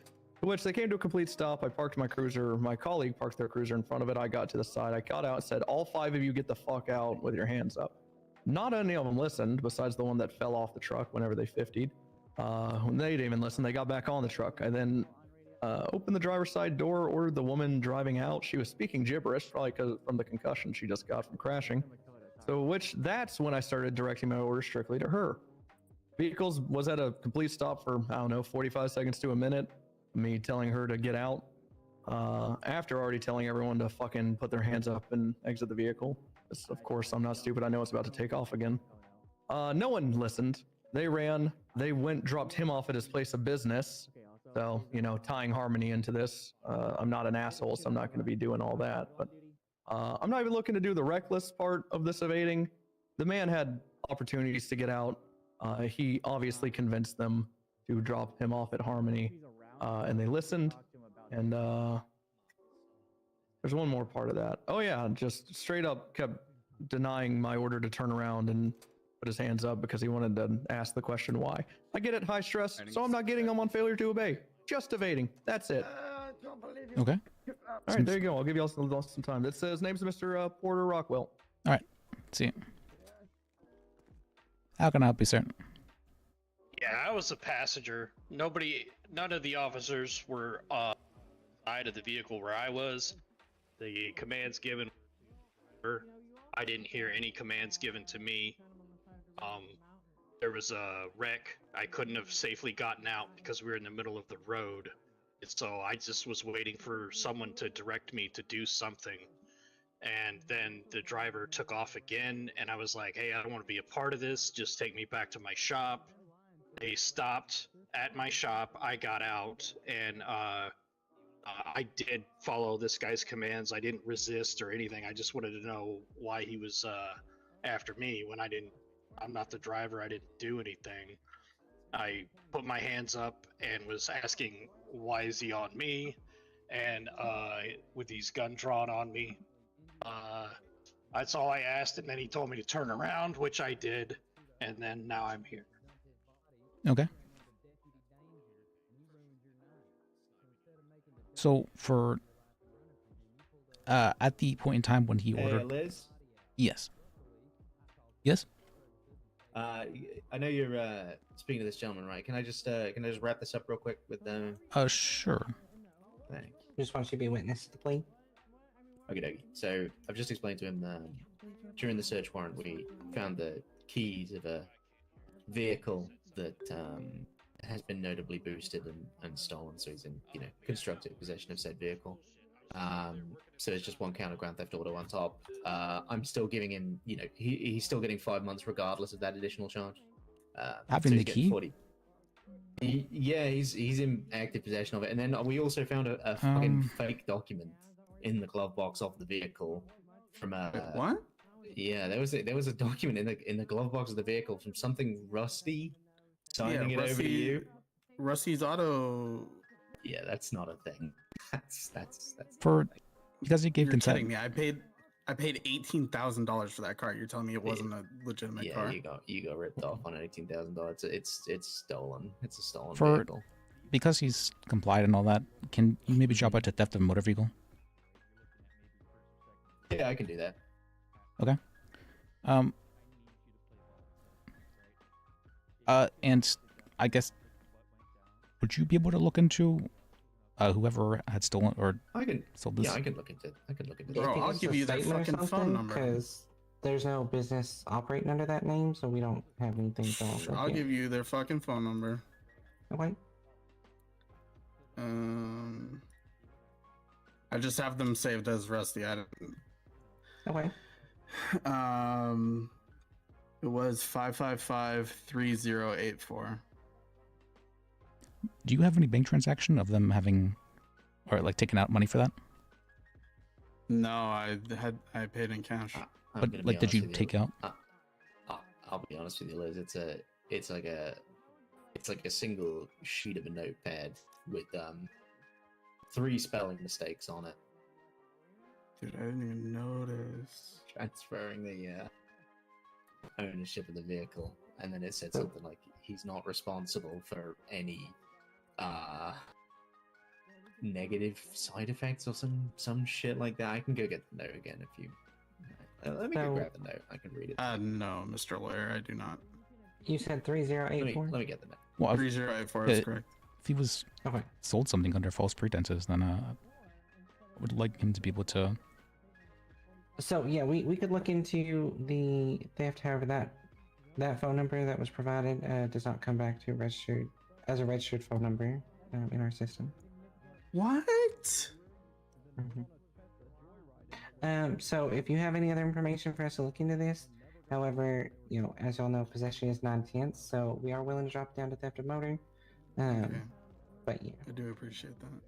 To which they came to a complete stop. I parked my cruiser. My colleague parked their cruiser in front of it. I got to the side. I got out and said, all 5 of you get the fuck out with your hands up. Not any of them listened, besides the one that fell off the truck whenever they 50'd. When they didn't even listen, they got back on the truck. I then opened the driver's side door, ordered the woman driving out. She was speaking gibberish, probably because from the concussion she just got from crashing. So that's when I started directing my orders strictly to her. Vehicles was at a complete stop for, I don't know, 45 seconds to a minute. Me telling her to get out. After already telling everyone to fucking put their hands up and exit the vehicle. Of course, I'm not stupid. I know it's about to take off again. No one listened. They ran. They went, dropped him off at his place of business. So, you know, tying Harmony into this. I'm not an asshole, so I'm not going to be doing all that. But I'm not even looking to do the reckless part of this evading. The man had opportunities to get out. He obviously convinced them to drop him off at Harmony, and they listened. And there's one more part of that. Oh yeah, just straight up kept denying my order to turn around and put his hands up because he wanted to ask the question why. I get it, high stress, so I'm not getting him on failure to obey. Just evading. That's it. Okay. All right, there you go. I'll give you all some time. His name's Mr. Porter Rockwell. All right. See. How can I help you, sir? Yeah, I was a passenger. None of the officers were side of the vehicle where I was. The commands given, I didn't hear any commands given to me. There was a wreck. I couldn't have safely gotten out because we were in the middle of the road. So I just was waiting for someone to direct me to do something. And then the driver took off again, and I was like, hey, I don't want to be a part of this. Just take me back to my shop. They stopped at my shop. I got out, and I did follow this guy's commands. I didn't resist or anything. I just wanted to know why he was after me when I'm not the driver. I didn't do anything. I put my hands up and was asking, why is he on me? And with these gun drawn on me. That's all I asked, and then he told me to turn around, which I did, and then now I'm here. Okay. So for at the point in time when he ordered, Liz? yes, yes, I know you're speaking to this gentleman, right? Can I just wrap this up real quick with them? Sure. Thanks. Just wants you to be witness to the plea. Okay. So I've just explained to him during the search warrant we found the keys of a vehicle that has been notably boosted and stolen. So he's in constructive possession of said vehicle. So it's just one count of grand theft auto on top. I'm still giving him, he's still getting 5 months regardless of that additional charge. Having so the he's key? getting 40. Yeah, he's in active possession of it. And then we also found a fucking fake document in the glove box of the vehicle from what? Yeah, there was a document in the glove box of the vehicle from something Rusty signing it over to you. Rusty's auto. Yeah, that's not a thing. That's for because he gave You're consent. kidding me. I paid $18,000 for that car. You're telling me it wasn't a legitimate car? Yeah, you got ripped off on $18,000. It's stolen. It's a stolen For vehicle. because he's complied and all that, can you maybe drop out to theft of a motor vehicle? Yeah, I can do that. Okay. And I guess would you be able to look into whoever had stolen or sold this? Yeah, I can look into it. Bro, I'll give you that fucking phone number. Because there's no business operating under that name, so we don't have anything going. Sure, I'll give you their fucking phone number. Okay. I just have them saved as Rusty. I don't. Okay. It was 555-3084. Do you have any bank transaction of them having, or like taking out money for that? No, I paid in cash. But like, did you take out? I'll be honest with you, Liz. It's like a single sheet of a notepad with 3 spelling mistakes on it. Dude, I didn't even notice. Transferring the ownership of the vehicle, and then it said something like he's not responsible for any negative side effects or some shit like that. I can go get the note again if you. Let me go grab the note. I can read it. No, Mr. Lawyer, I do not. You said 3084. Let me get the note. Well, 3084 is correct. If he was sold something under false pretenses, then I would like him to be able to. So yeah, we could look into the theft. However, that phone number that was provided does not come back to registered as a registered phone number in our system. What? So if you have any other information for us to look into this, however, as y'all know, possession is 9/10, so we are willing to drop down to theft of motor. Okay. But yeah. I do appreciate that.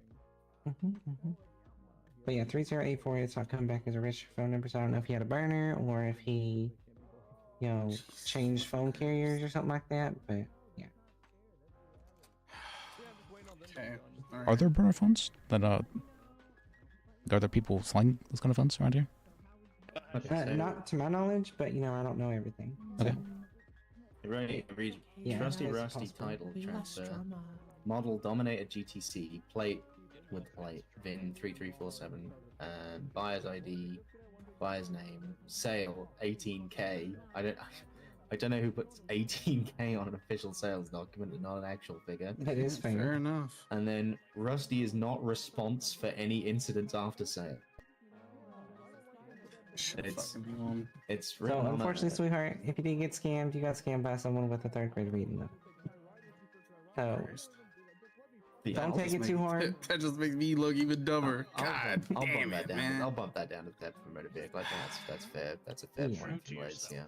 But yeah, 3084, it's not coming back as a registered phone number, so I don't know if he had a burner or if he, changed phone carriers or something like that, but yeah. Okay. Are there burner phones that are there people selling those kind of phones around here? Not to my knowledge, but I don't know everything. Okay. Read Yeah, Trusty it's Rusty possible. title We lost transfer. drama. Model Dominator GTC plate with plate VIN 3347 buyer's ID, buyer's name, sale 18k. I don't know who puts 18k on an official sales document and not an actual figure. That is fair. Fair enough. And then Rusty is not response for any incidents after sale. It's So, written on unfortunately, that. sweetheart, if you did get scammed, you got scammed by someone with a third grade reading though. So, don't take it too hard. That just makes me look even dumber. I'll God bump damn that it, down. man. I'll bump that down to theft from motor vehicle. I think that's fair. That's a fair Yeah. point for words. Yeah.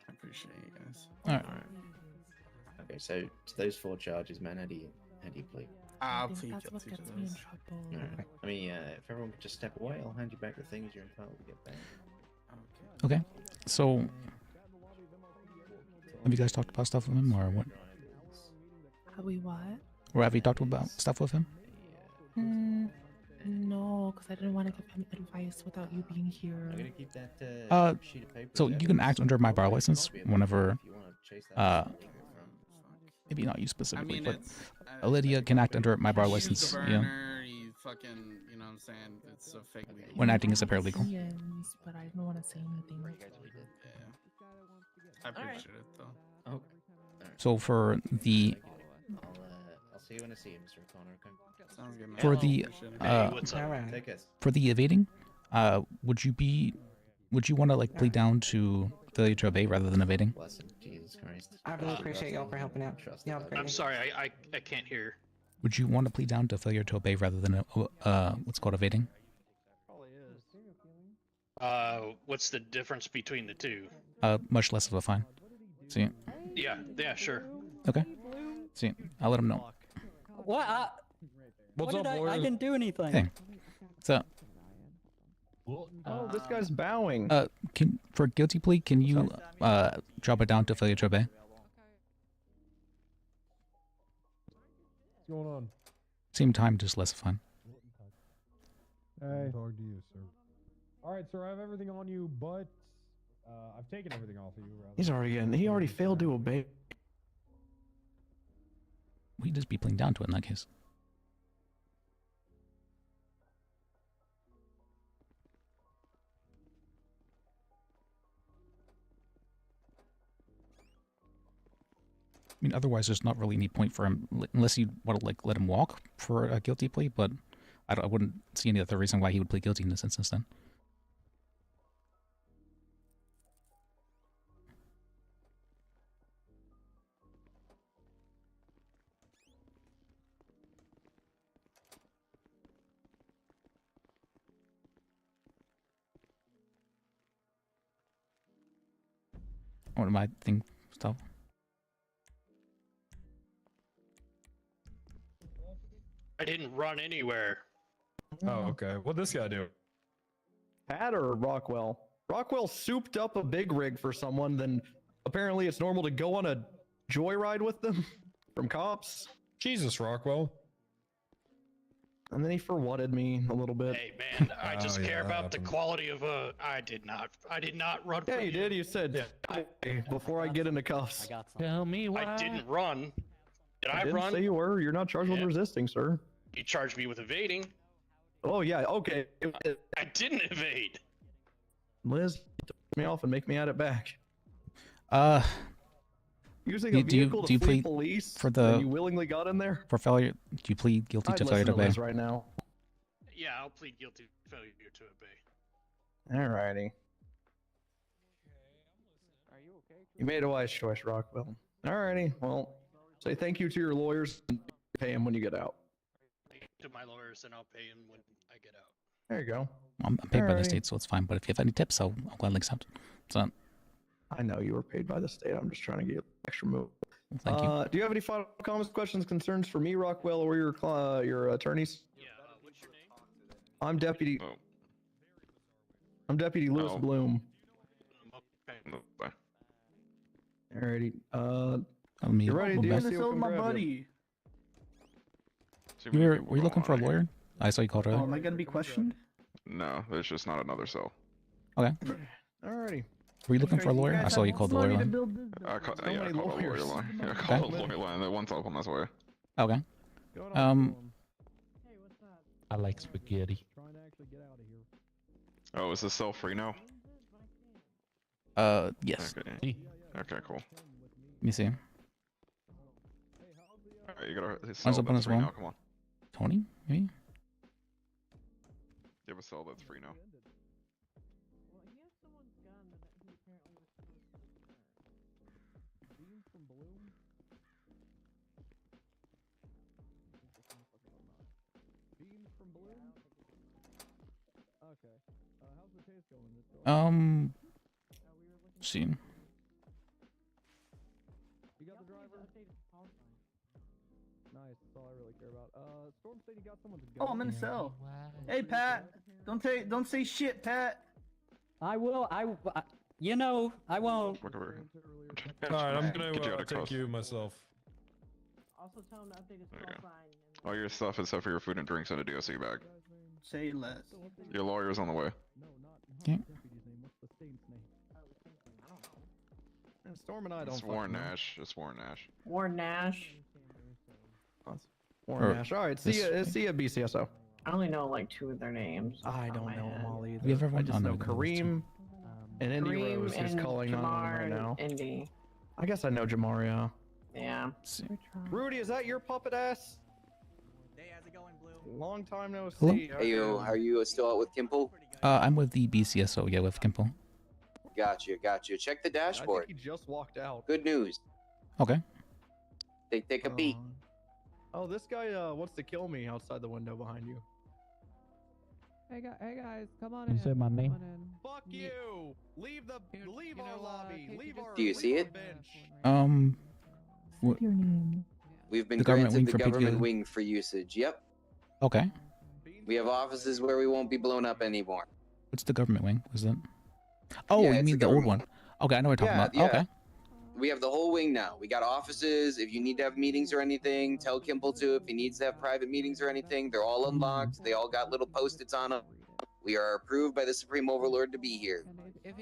I appreciate you guys. All right. Okay, so to those 4 charges, man, how do you plead? I'll think plead that's what guilty to gets me in those. trouble. Alright. I mean, if everyone could just step away, I'll hand you back the things you're entitled to get back. Okay. So, have you guys talked about stuff with him, or what? Have we what? Or have you talked about stuff with him? No, because I didn't want to give him advice without you being here. I'm gonna keep that sheet of paper. So with you can evidence. act under my bar license Copy of it whenever, if you wanna chase that maybe not you specifically, I mean, but it's, Lydia can act under my bar Use license, the you know, burner, you fucking, you know what I'm saying? It's a fake legal. when acting as a paralegal. Opinions, but I didn't want to say anything. I appreciate it though. Okay. So for the I'll see you when I see you, Mr. O'Connor. Okay. Sounds good, man. for the Take it. for the evading, would you want to like plead down to failure to obey rather than evading? Bless him. Jesus Christ. I really appreciate y'all for helping out. Y'all have a great I'm day. sorry, I can't hear. Would you want to plead down to failure to obey rather than what's called evading? What's the difference between the two? Much less of a fine. See? Yeah, sure. Okay. See, I'll let him know. What? What's what up, did I lawyers? didn't do anything. Hey. So, Oh, this guy's bowing. can for guilty plea, can you drop it down to failure to obey? What's going on? Same time, just less fine. Hey. Talk to you, sir. All right, sir. I have everything on you, but I've taken everything off of you. Rather. He already failed to obey. We'd just be pleading down to it in that case. I mean, otherwise, there's not really any point for him, unless you want to like let him walk for a guilty plea. But I wouldn't see any other reason why he would plead guilty in this instance. Then. What am I think stuff? I didn't run anywhere. Oh, okay. What'd this guy do? Pat or Rockwell? Rockwell souped up a big rig for someone, then apparently it's normal to go on a joyride with them from cops. Jesus, Rockwell. And then he forwhatted me a little bit. Hey man, I just care about the quality of I did not run. Yeah, from you did. You said "Hey, before I get into cuffs. Tell me why. I didn't run. Did I, I didn't run? say you were. You're not charged with Yeah. resisting, sir. You charged me with evading. Oh yeah. Okay. I didn't evade. Liz, took me off and make me add it back. Using Do a you- vehicle do you to flee plead police, for and the- you willingly got in there. For failure, do you plead guilty I'd to failure listen to to obey? Liz right now. Yeah, I'll plead guilty to failure to obey. Alrighty. You made a wise choice, Rockwell. Alrighty. Well, say thank you to your lawyers and pay him when you get out. To my lawyers, and I'll pay him when I get out. There you go. I'm paid by the Alrighty. state, so it's fine. But if you have any tips, I'll gladly accept. So, I know you were paid by the state. I'm just trying to get extra move. Thank you. Do you have any final comments, questions, concerns for me, Rockwell, or your attorneys? Yeah. What's your name? I'm Deputy. I'm Deputy Lewis Oh. Bloom. Okay. Alrighty. Let me You ready, go DOC? back. We'll come grab you. Were you looking for a lawyer? I saw you called earlier. Oh, am I gonna be questioned? No, there's just not another cell. Okay. Alrighty. Were you looking for a lawyer? I saw you called the lawyer line. I called the lawyer line. Yeah, I Okay. called the lawyer line. That one's up on this way. Okay. I like spaghetti. Oh, is this cell free now? Yes. Okay. Okay, cool. Let me see. Alright, you gotta One's cell open that's as free well. now. Come on. Tony, maybe? You have a cell that's free now. See. You got the driver? Nice, that's all I really care about. Storm said you got someone's gun. Oh, I'm in the cell. Hey, Pat. Don't say shit, Pat. I will. You know, I won't. Look over. Alright, I'm Get you out gonna of take custody. you myself. Also tell him to update his There you go. profile. All your stuff except for your food and drinks in a DOC bag. Say less. Your lawyer's on the way. Yeah. And Storm and I don't. It's Warren Nash. It's Warren Nash. Warren Nash. Warren Nash. All right. See ya, BCSO. I only know like 2 of their names. I don't know them all either. Have you ever I won- just oh, no, know we don't know those two. Kareem and Indy Kareem Rose, who's and calling on Jamar right now. and Indy. I guess I know Jamar, yeah. Yeah. Rudy, is that your puppet ass? Hey, how's it going, Blue? Long time no Hello? see. Hey, yo, are you still out with Kimple? I'm with the BCSO, yeah, with Kimple. Gotcha. Check the I dashboard. think he just walked out. Good news. Okay. Take a peek. Oh, this guy wants to kill me outside the window behind you. Hey guys, come on You in. said my name? Come on in. Fuck you! Leave our lobby. Leave our. Do you see it? What? Your name. We've been The government granted wing the for government PTO. wing for usage. Yep. Okay. We have offices where we won't be blown up anymore. What's the government wing? Was that? Oh, Yeah, you it's mean the the old government one? Okay, I know what you're talking about. Okay. We have the whole wing now. We got offices. If you need to have meetings or anything, tell Kimple to. If he needs to have private meetings or anything, they're all unlocked. They all got little post-its on them. We are approved by the Supreme Overlord to be here.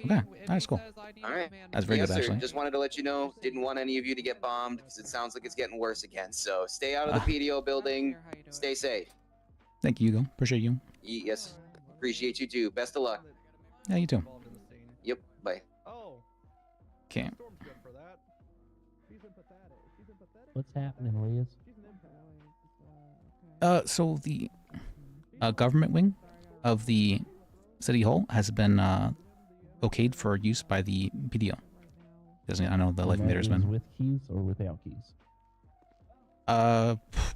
Okay, that's cool. All right. That's very yes, good, sir. actually. Just wanted to let you know. Didn't want any of you to get bombed because it sounds like it's getting worse again. So stay out of the PDO building. Stay safe. Thank you, Hugo. Appreciate you. Yes. Appreciate you too. Best of luck. Yeah, you too. Yep. Bye. Oh. Okay. Storm's good for that. She's empathetic. She's empathetic. What's happening, Liz? So the government wing of the city hall has been okayed for use by the PDO. Doesn't I know the life invader's been with keys or without keys?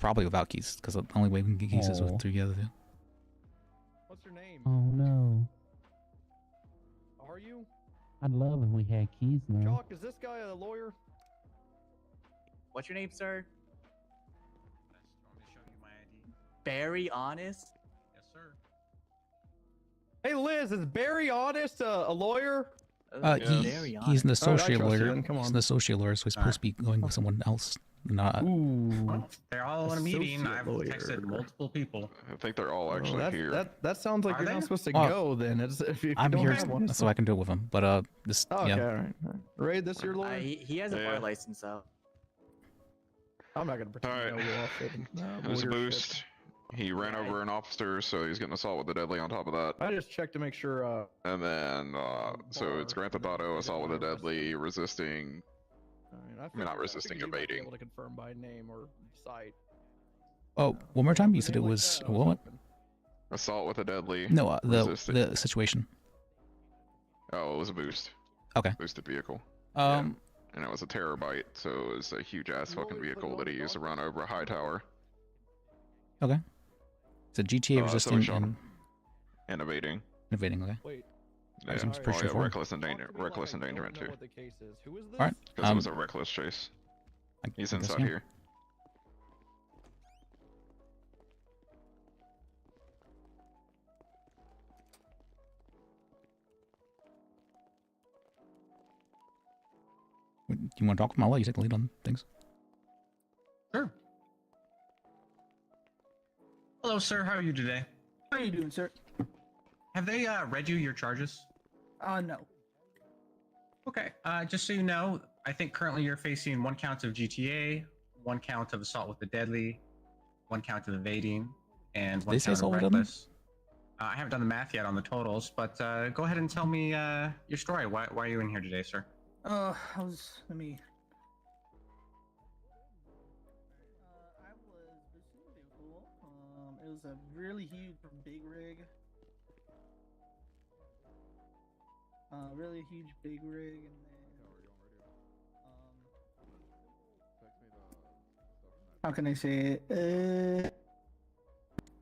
probably without keys because the only way we can get keys is Oh. with through the other two. What's your name? Oh no. Are you? I'd love if we had keys now. Chalk, is this guy a lawyer? What's your name, sir? Barry Honest? Yes, sir. Hey, Liz, is Barry Honest a lawyer? He's an associate lawyer. Then. Come He's on. an associate lawyer, so he's supposed to be going with someone else. Not. Ooh. They're all in a meeting. Associate I've lawyer. texted multiple people. I think they're all actually that, here. That sounds like Are you're they? not supposed to Oh, go then. It's, if you I'm don't here have one. so I can do it with him. But this Oh, okay, yeah. all right. Ray, this your lawyer? He has a Yeah. bar license, so. I'm not gonna pretend to know you off it. It was a boost. He ran over an officer, so he's getting assault with a deadly on top of that. I just checked to make sure. And then, so it's Grand Theft Auto, assault with a deadly, resisting. I mean, not resisting, you might be evading. able to confirm by name or sight. Oh, one more time. You said it was what? Assault with a deadly. No, resisting. the situation. Oh, it was a boost. Okay. Boosted vehicle. Um. And it was a terror bite, so it was a huge ass fucking vehicle that he used to run over a high tower. Okay. So GTA So resisting we shot and him. And evading. invading. Okay. Wait. Yeah. Seems pretty Oh, yeah, straightforward. reckless endangerment too. What the case is? Who is this? All right. Because it was a reckless chase. He's I guess, inside yeah. here. Do you want to talk with him? I'll let you take the lead on things. Sure. Hello, sir. How are you today? How are you doing, sir? Have they read you your charges? No. Okay. Just so you know, I think currently you're facing 1 count of GTA, 1 count of assault with the deadly, 1 count of evading, and 1 They say count of assault with deadly? reckless. I haven't done the math yet on the totals, but go ahead and tell me your story. Why are you in here today, sir? I was boosting a vehicle. It was a really huge big rig. Really huge big rig, and then how can I say it?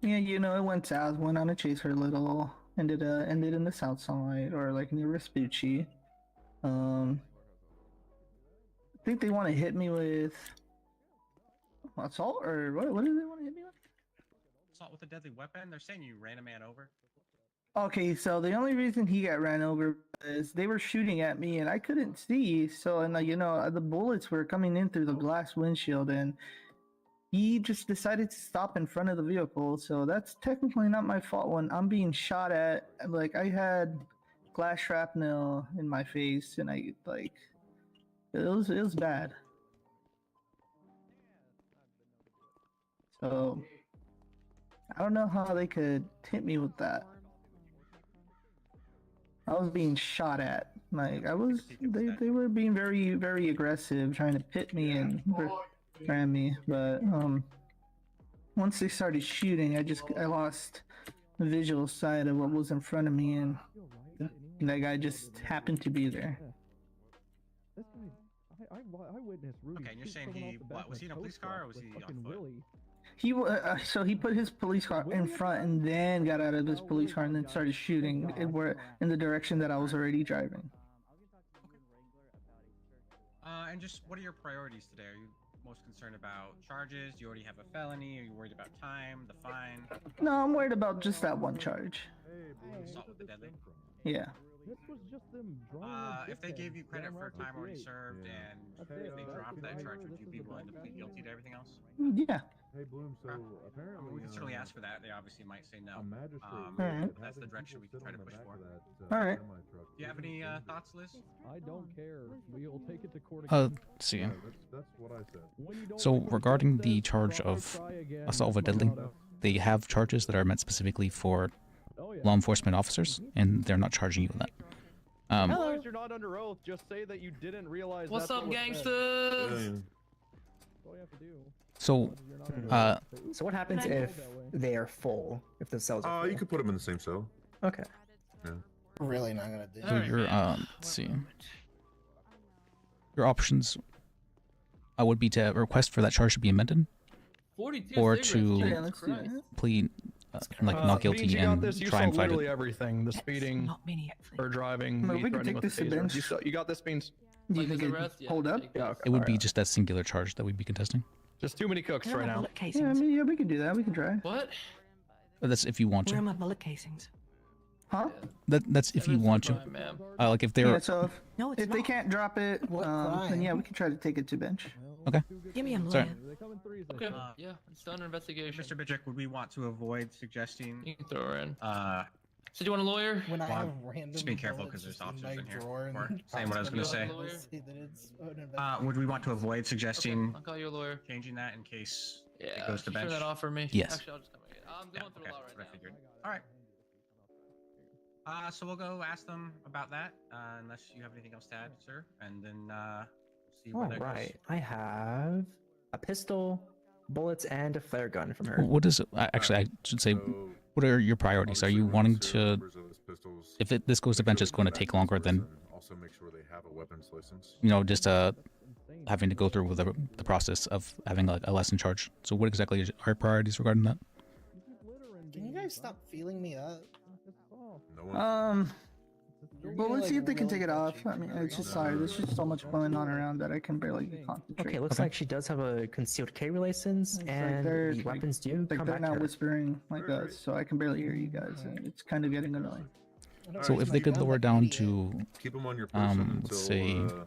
Yeah, you know, it went south. Went on a chase for a little. Ended in the south side, or like near Vespucci. I think they want to hit me with assault, or what do they want to hit me with? Assault with a deadly weapon? They're saying you ran a man over. Okay, so the only reason he got ran over is they were shooting at me and I couldn't see. So, and you know, the bullets were coming in through the glass windshield, and he just decided to stop in front of the vehicle. So that's technically not my fault when I'm being shot at. Like, I had glass shrapnel in my face, and it was bad. So I don't know how they could hit me with that. I was being shot at. Like, they were being very, very aggressive, trying to pit me and ram me. But once they started shooting, I lost the visual sight of what was in front of me, and that guy just happened to be there. Okay, and you're saying was he in a police car or was he on foot? So he put his police car in front and then got out of his police car and then started shooting in the direction that I was already driving. And just what are your priorities today? Are you most concerned about charges? Do you already have a felony? Are you worried about time, the fine? No, I'm worried about just that one charge. Assault with the deadly? Yeah. If they gave you credit for time already served and if they dropped that charge, would you be willing to plead guilty to everything else? Yeah. Hey Bloom, so apparently we can certainly ask for that. They obviously might say no. Alright. That's the direction we can try to push for. Alright. Do you have any thoughts, Liz? I don't care. We'll take it to court. Let's see. That's what I said. So regarding the charge of assault with a deadly, they have charges that are meant specifically for law enforcement officers, and they're not charging you with that. As long as you're not under oath, just say that you didn't realize. What's that's up, what was gangsters? said. So, So what happens if they are full? If the cells are full? You could put them in the same cell. Okay. Yeah. Really not gonna do. so your let's see, your options would be to request for that charge to be amended, 42 or cigarettes, to Jesus Christ. plead not guilty Beans, you got and this. You try saw and fight literally it. everything: the speeding, or driving, Well, me we can threatening take with this to the taser. bench. You got this, Beans. Do you think it hold up? Yeah, okay. It would be just that singular charge that we'd be contesting. Just too many cooks right now. Yeah, I mean, yeah, we can do that. We can try. What? But that's if you want Where are to. my bullet casings? Huh? That's if you want to. Like if they're Yeah, so if they can't drop it, then yeah, we can try to take it to bench. Okay. Give me a Sorry. lawyer. Okay. Yeah, it's done investigation. Mr. Bajek, would we want to avoid suggesting? You can throw her in. So do you want a lawyer? When I Well, have random just being careful bullets because there's just in officers my in here. drawer and Or then saying what I was going to say. say that it's an Would we want to avoid suggesting I'll call you a lawyer. changing that in case it Yeah, goes to you bench? turn that off for me. Yes. Actually, I'll just come again. I'm going through a lot right That's what I now. figured. All right. So we'll go ask them about that, unless you have anything else to add, sir, and then we'll see where All that right. I have a pistol, bullets, and a flare gun from her. What is it? Actually, I should say, what are your priorities? Are you wanting to, if this goes to bench, it's going to take longer than, Also make sure they have a weapons license. you know, just having to go through with the process of having a lesson charge. So what exactly are your priorities regarding that? Can you guys stop feeling me up? Well, let's see if they can take it off. I mean, it's just sorry. There's just so much going on around that I can barely concentrate. Okay, looks like she does have a concealed carry license, and the weapons do like come they're back to not her. whispering like us, so I can barely hear you guys, and it's kind of getting annoying. So if they could lower down to, Keep them on your person until, let's say, until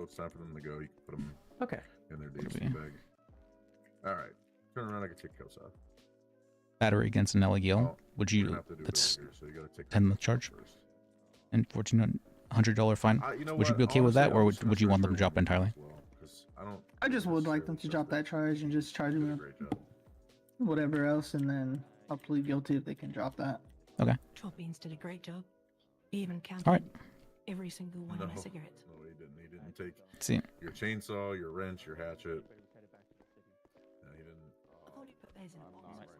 it's time for them to go. You can put them Okay. in their Could DMC be. bag. All right, turn around. I can take coats off. battery against an LEO, would We're you? gonna have to do it That's over here, so you gotta take 10 that month charge first. and $1,400 fine. You know Would you what? be okay with Honestly, that, or I'm just would gonna you want search them to for drop it entirely? as well, 'cause I don't I just would like them to drop that charge and just charge me whatever else, and then I'll plead guilty if they can drop that. Okay. Beans did a great job. He even counted All right. every single one No, of my cigarettes. no, he didn't. He didn't take See. your chainsaw, your wrench, your hatchet. No, he didn't.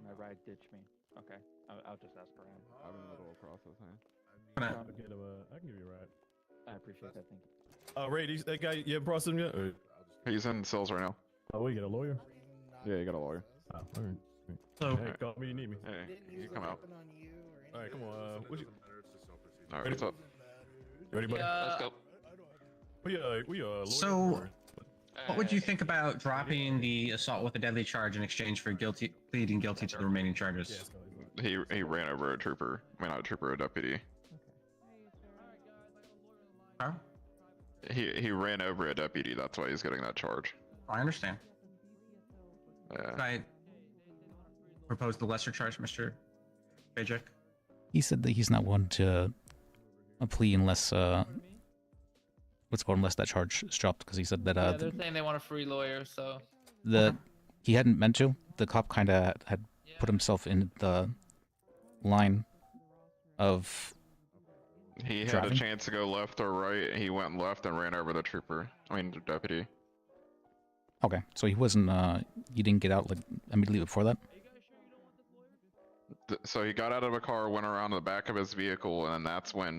My ride ditched me. Okay, I'll just ask around. I'm in the middle of processing. I can give you a ride. I appreciate that. Thank you. Ray, that guy, you haven't processed him yet? Or... He's in cells right now. Oh, we get a lawyer? Yeah, you got a lawyer. Oh, all right. So, Hey, call me, you need me. Hey, you come out. Alright, come on. What you... Alright, what's up? Ready, buddy? Let's go. We lawyer So, what would you think about dropping the assault with a deadly charge in exchange for pleading guilty to the remaining charges? He ran over a trooper. I mean, not a trooper, a deputy. Huh? He ran over a deputy. That's why he's getting that charge. I understand. Yeah. Can I propose the lesser charge, Mr. Bajek? He said that he's not one to a plea unless unless that charge is dropped, because he said that Yeah, they're saying they want a free lawyer, so. he hadn't meant to. The cop kind of had put himself in the line of He had driving. a chance to go left or right. He went left and ran over the trooper. I mean, the deputy. Okay, so he wasn't. He didn't get out like immediately before that. So he got out of a car, went around the back of his vehicle, and that's when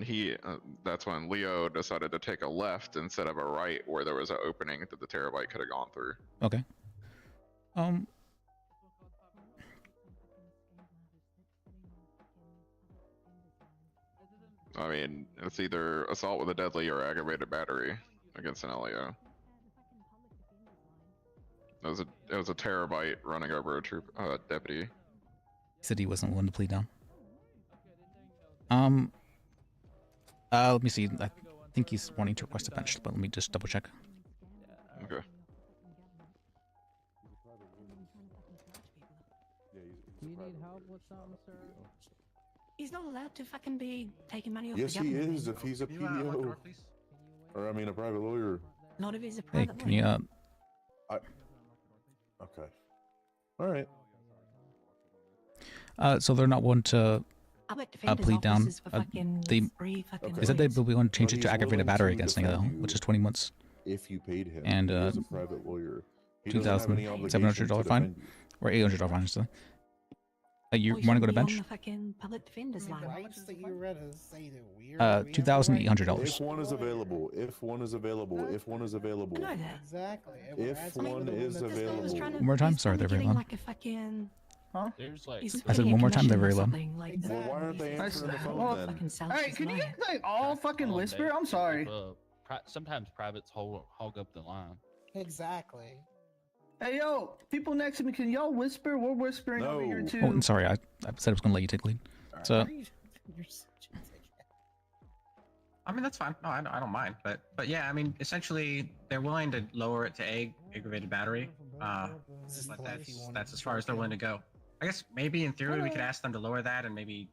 Leo decided to take a left instead of a right, where there was an opening that the terabyte could have gone through. Okay. I mean, it's either assault with a deadly or aggravated battery against an LEO. It was a terabyte running over a deputy. He said he wasn't willing to plead down. Let me see. I think he's wanting to request a bench, but let me just double check. Okay. Do you need help with something, sir? He's not allowed to fucking be taking money off Yes, the he government. is. If he's a PDO, or I mean, a private lawyer. Not if he's a Hey, private can you Okay. All right. So they're not one to Public defender's plead down. offices for fucking They free fucking they said they lawyers. will be want to change But it to he's aggravated willing battery to against Leo, defend you which is 20 months. If you paid him, And he is a private lawyer. He $2,700 doesn't have any obligation to fine, defend you. or $800 fine. So, you Or want to go to should be on bench? the fucking public defender's line. $2,800. If one is available, if one is available, if one is available. I know that. Exactly. If one is available. One more time. Sorry, they're very Getting loud. like a fucking. Huh? There's like. He's I said getting one a more time. They're commission very or loud. something, like, Well, why aren't they answering the phone Well, then? fucking sells Hey, his can you life. guys like all fucking all whisper? day. I'm sorry. Sometimes privates hog up the line. Exactly. Hey, yo, people next to me, can y'all whisper? We're whispering over here too. Oh, and sorry, I said I was going to let you take lead. So, I mean, that's fine. No, I don't mind. But yeah, I mean, essentially, they're willing to lower it to aggravated battery. But that's as far as they're willing to go. I guess maybe in theory we could ask them to lower that and maybe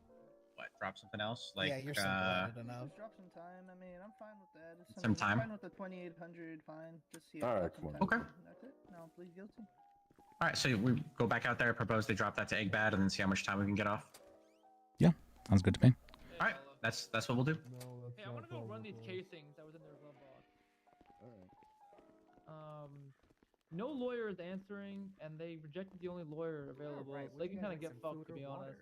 drop something else like Yeah, you're simple-minded enough. Just drop some time. I mean, I'm fine with that. If Some I'm time? fine with the 2,800. Fine. Just see. All right, come on. Okay. That's it. No, please guilty. All right, so we go back out there, propose they drop that to egg bad, and then see how much time we can get off. yeah, sounds good to me. All right, that's what we'll do. Hey, I want to go run these casings that was in their glove box. No lawyer is answering, and they rejected the only lawyer available. So they can kind of get fucked, to be honest.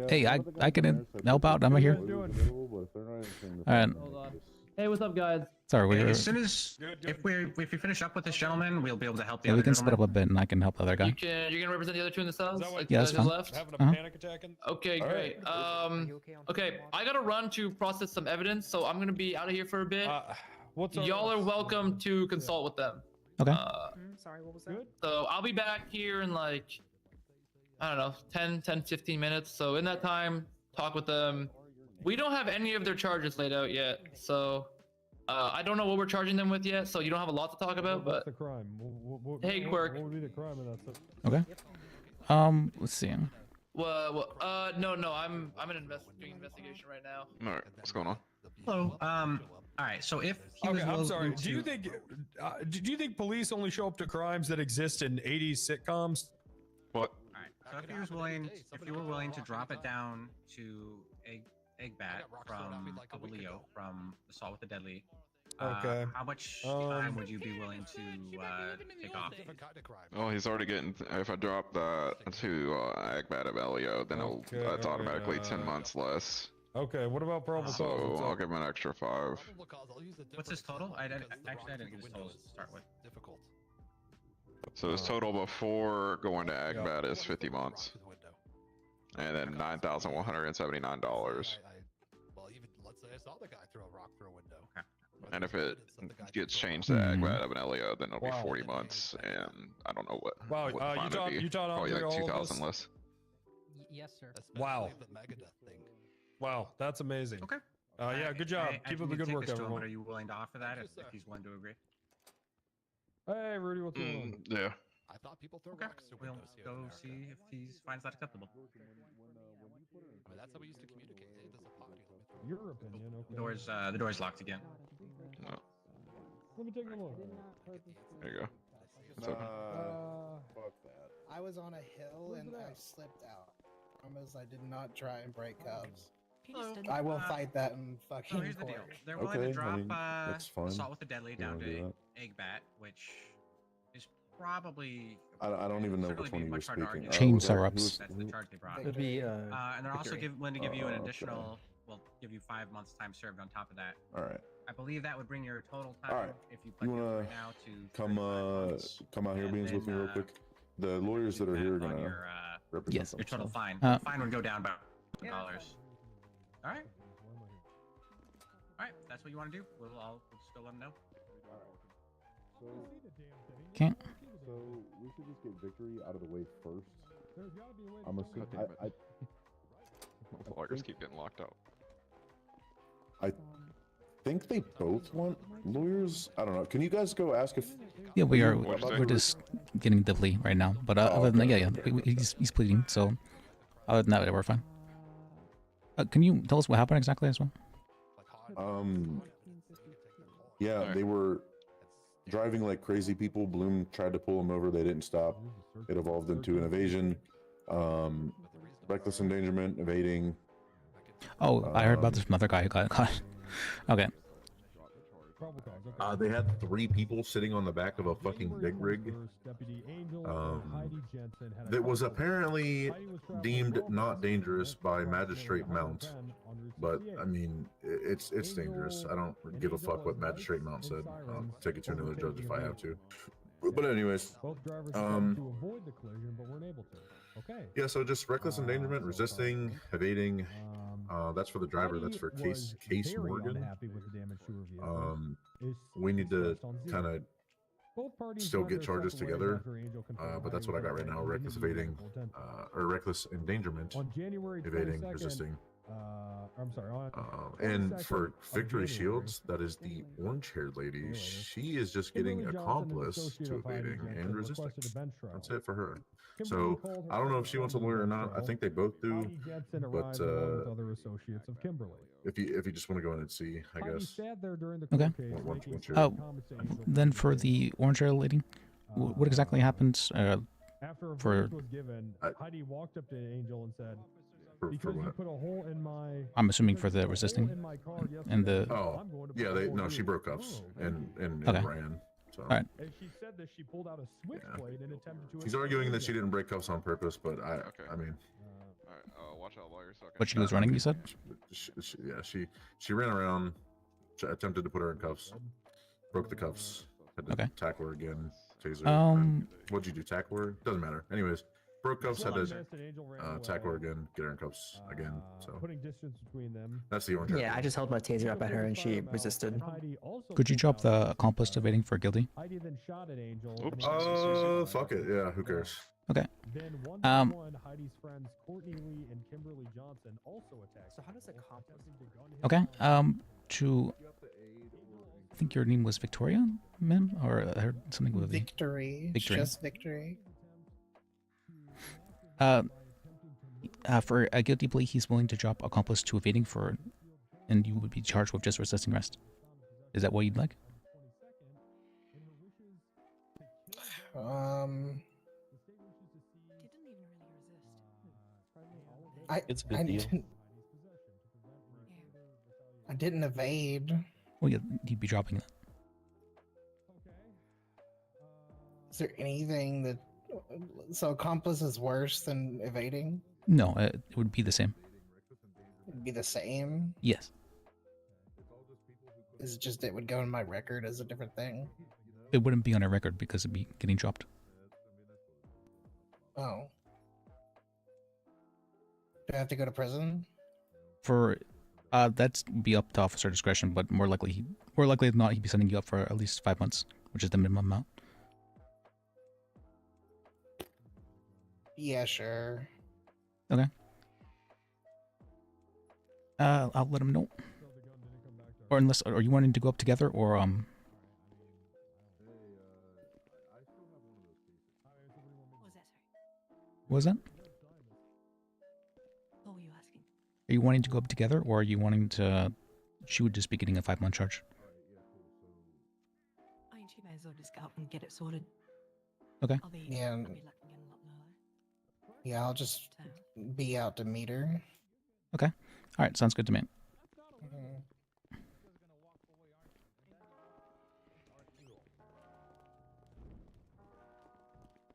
Hey, I can help out. I'm here. Hold on. Hey, what's up, guys? Sorry, we were. As soon as if we finish up with this gentleman, we'll be able to help the Yeah, other we can split gentleman. up a bit, and I can help the other guy. You're gonna represent the other two in the cells? Like Yeah, the that's guys who fine. left? Having a Uh-huh. panic attack? Okay, All great. Okay, I gotta run to process some evidence, so I'm gonna be out of here for a bit. Y'all are welcome to consult with them. Okay. Sorry, what was that? So I'll be back here in like, I don't know, 10, 15 minutes. So in that time, talk with them. We don't have any of their charges laid out yet. So I don't know what we're charging them with yet. So you don't have a lot to talk about, What's but the crime? Hey, Quirk. What would be the crime of that? Okay. Let's see. No, I'm doing investigation right now. All right, what's going on? Hello. All right. So if he was Okay, I'm willing sorry. to- Do you think police only show up to crimes that exist in 80s sitcoms? What? All right. So if he was willing, if you were willing to drop it down to egg bat from Leo from Assault with the Deadly. Okay. How much time would you be willing to take off? Well, he's already getting. If I drop that to Agbat of Elio, then that's automatically 10 months less. Okay, what about probable So cause? I'll give him an extra 5. What's his total? I didn't get his total to start with. So his total before going to Agbat is 50 months, and then $9,179. Well, even let's say I saw the guy throw a rock through a window. Okay. And if it gets changed to Agbat of an Elio, then it'll be 40 months, and I don't know what. Wow, what the fine would be. you taught Probably Andre like all of 2,000 this? less. Yes, sir. Wow. The Megadeth thing. Wow, that's amazing. Okay. Yeah, good job. Keep up the good work, everyone. Are you willing to offer that if he's willing to agree? Hey, Rudy, what's going on? Yeah. I thought people throw Okay. rocks through We'll windows here go in America. see if he finds that acceptable. I mean, that's how we used to communicate. Hey, there's a party. Your opinion, okay. The door's locked again. No. Let me take a look. There you go. It's open. Fuck that. I was on a hill and I slipped out. Promise I did not try and break cups. I will fight that in fucking So here's the deal. court. They're willing to drop that's fine. Assault with the Deadly You down wanna to do Egg Bat, which is probably I don't even know certainly which one be you were much harder to speaking. argue. Chain was that- syrups. That's the charge they brought. It'd be, and they're also Victory. willing to give you an Okay. additional, well, give you 5 months time served on top of that. All right. I believe that would bring your total time, All right. if you You pledge wanna right now, to come 35 months. come out here, And Beans, with me then, real quick? The lawyers that are here are on gonna your, represent Yes. your total themselves. fine. Fine would go down by $100. All right. All right. That's what you want to do. We'll still let them know. Okay. So we should just get Victory out of the way first. I'm God assuming. damn it. The lawyers keep getting locked out. I think they both want lawyers. I don't know. Can you guys go ask if? Yeah, we are. What about We're the- just getting the plea right now. But other than that, yeah, he's pleading. So other than that, we're fine. Can you tell us what happened exactly as well? Yeah, they were driving like crazy people. Bloom tried to pull them over. They didn't stop. It evolved into an evasion. Reckless endangerment, evading. Oh, I heard about this from another guy who got caught. Okay. They had 3 people sitting on the back of a fucking big rig. That was apparently deemed not dangerous by Magistrate Mount. But I mean, it's dangerous. I don't give a fuck what Magistrate Mount said. I'll take it to another judge if I have to. But anyways, Both drivers tried to avoid the collision, but weren't able to. Okay. yeah. So just reckless endangerment, resisting, evading. That's for the driver. That's for Case Morgan. We need to kind of still get charges together, but that's what I got right now: reckless evading, or reckless endangerment, evading, resisting. I'm sorry. And for Victory Shields, that is the orange-haired lady. She is just getting accomplice to evading and resisting. That's it for her. So I don't know if she wants a lawyer or not. I think they both do. But other associates of Kimberly. if you just want to go in and see, I guess. Okay. Once Then for the orange hair lady, what exactly happens? After a For verdict was given, Heidi walked up to Angel and said, "Because you what? put a hole in my." I'm assuming for the resisting and the. Oh, yeah. She broke cuffs and Okay. ran. So. All right. And she said that she pulled out a switchblade and attempted to. He's arguing that she didn't break cuffs on purpose, but I mean. Alright, watch out, lawyers. Okay. But she was running, you said? She ran around, attempted to put her in cuffs, broke the cuffs, had to tackle her again, taser. What'd you do, tackle her? Doesn't matter. Anyways, broke cuffs, had to tackle her again, get her in cuffs again. So Putting distance between them. that's the orange. Yeah, I just held my taser up at her and she resisted. Could you drop the accomplice to evading for guilty? Heidi then shot at Angel. Fuck it. Yeah, who cares? Okay. Then one Heidi's friends Courtney Lee and Kimberly Johnson also attacked. So how does accomplice? Okay. To. I think your name was Victoria, ma'am, or I heard something with Victory. Victory. Just victory. For a guilty plea, he's willing to drop accomplice to evading for, and you would be charged with just resisting arrest. Is that what you'd like? It's a good deal. I didn't evade. Well, yeah, you'd be dropping that. Is there anything that so accomplice is worse than evading? No, it would be the same. It'd be the same. Yes. Is it just it would go in my record as a different thing? It wouldn't be on a record because it'd be getting dropped. Oh. Do I have to go to prison? For that's be up to officer discretion, but more likely than not, he'd be sending you up for at least 5 months, which is the minimum amount. Yeah, sure. Okay. I'll let him know. Or unless, are you wanting to go up together, or What what was that? What were you asking? Are you wanting to go up together, or are you wanting to? She would just be getting a 5-month charge. I mean, she may as well just go up and get it sorted. Okay. Yeah. Yeah, I'll just be out to meet her. Okay. All right. Sounds good to me.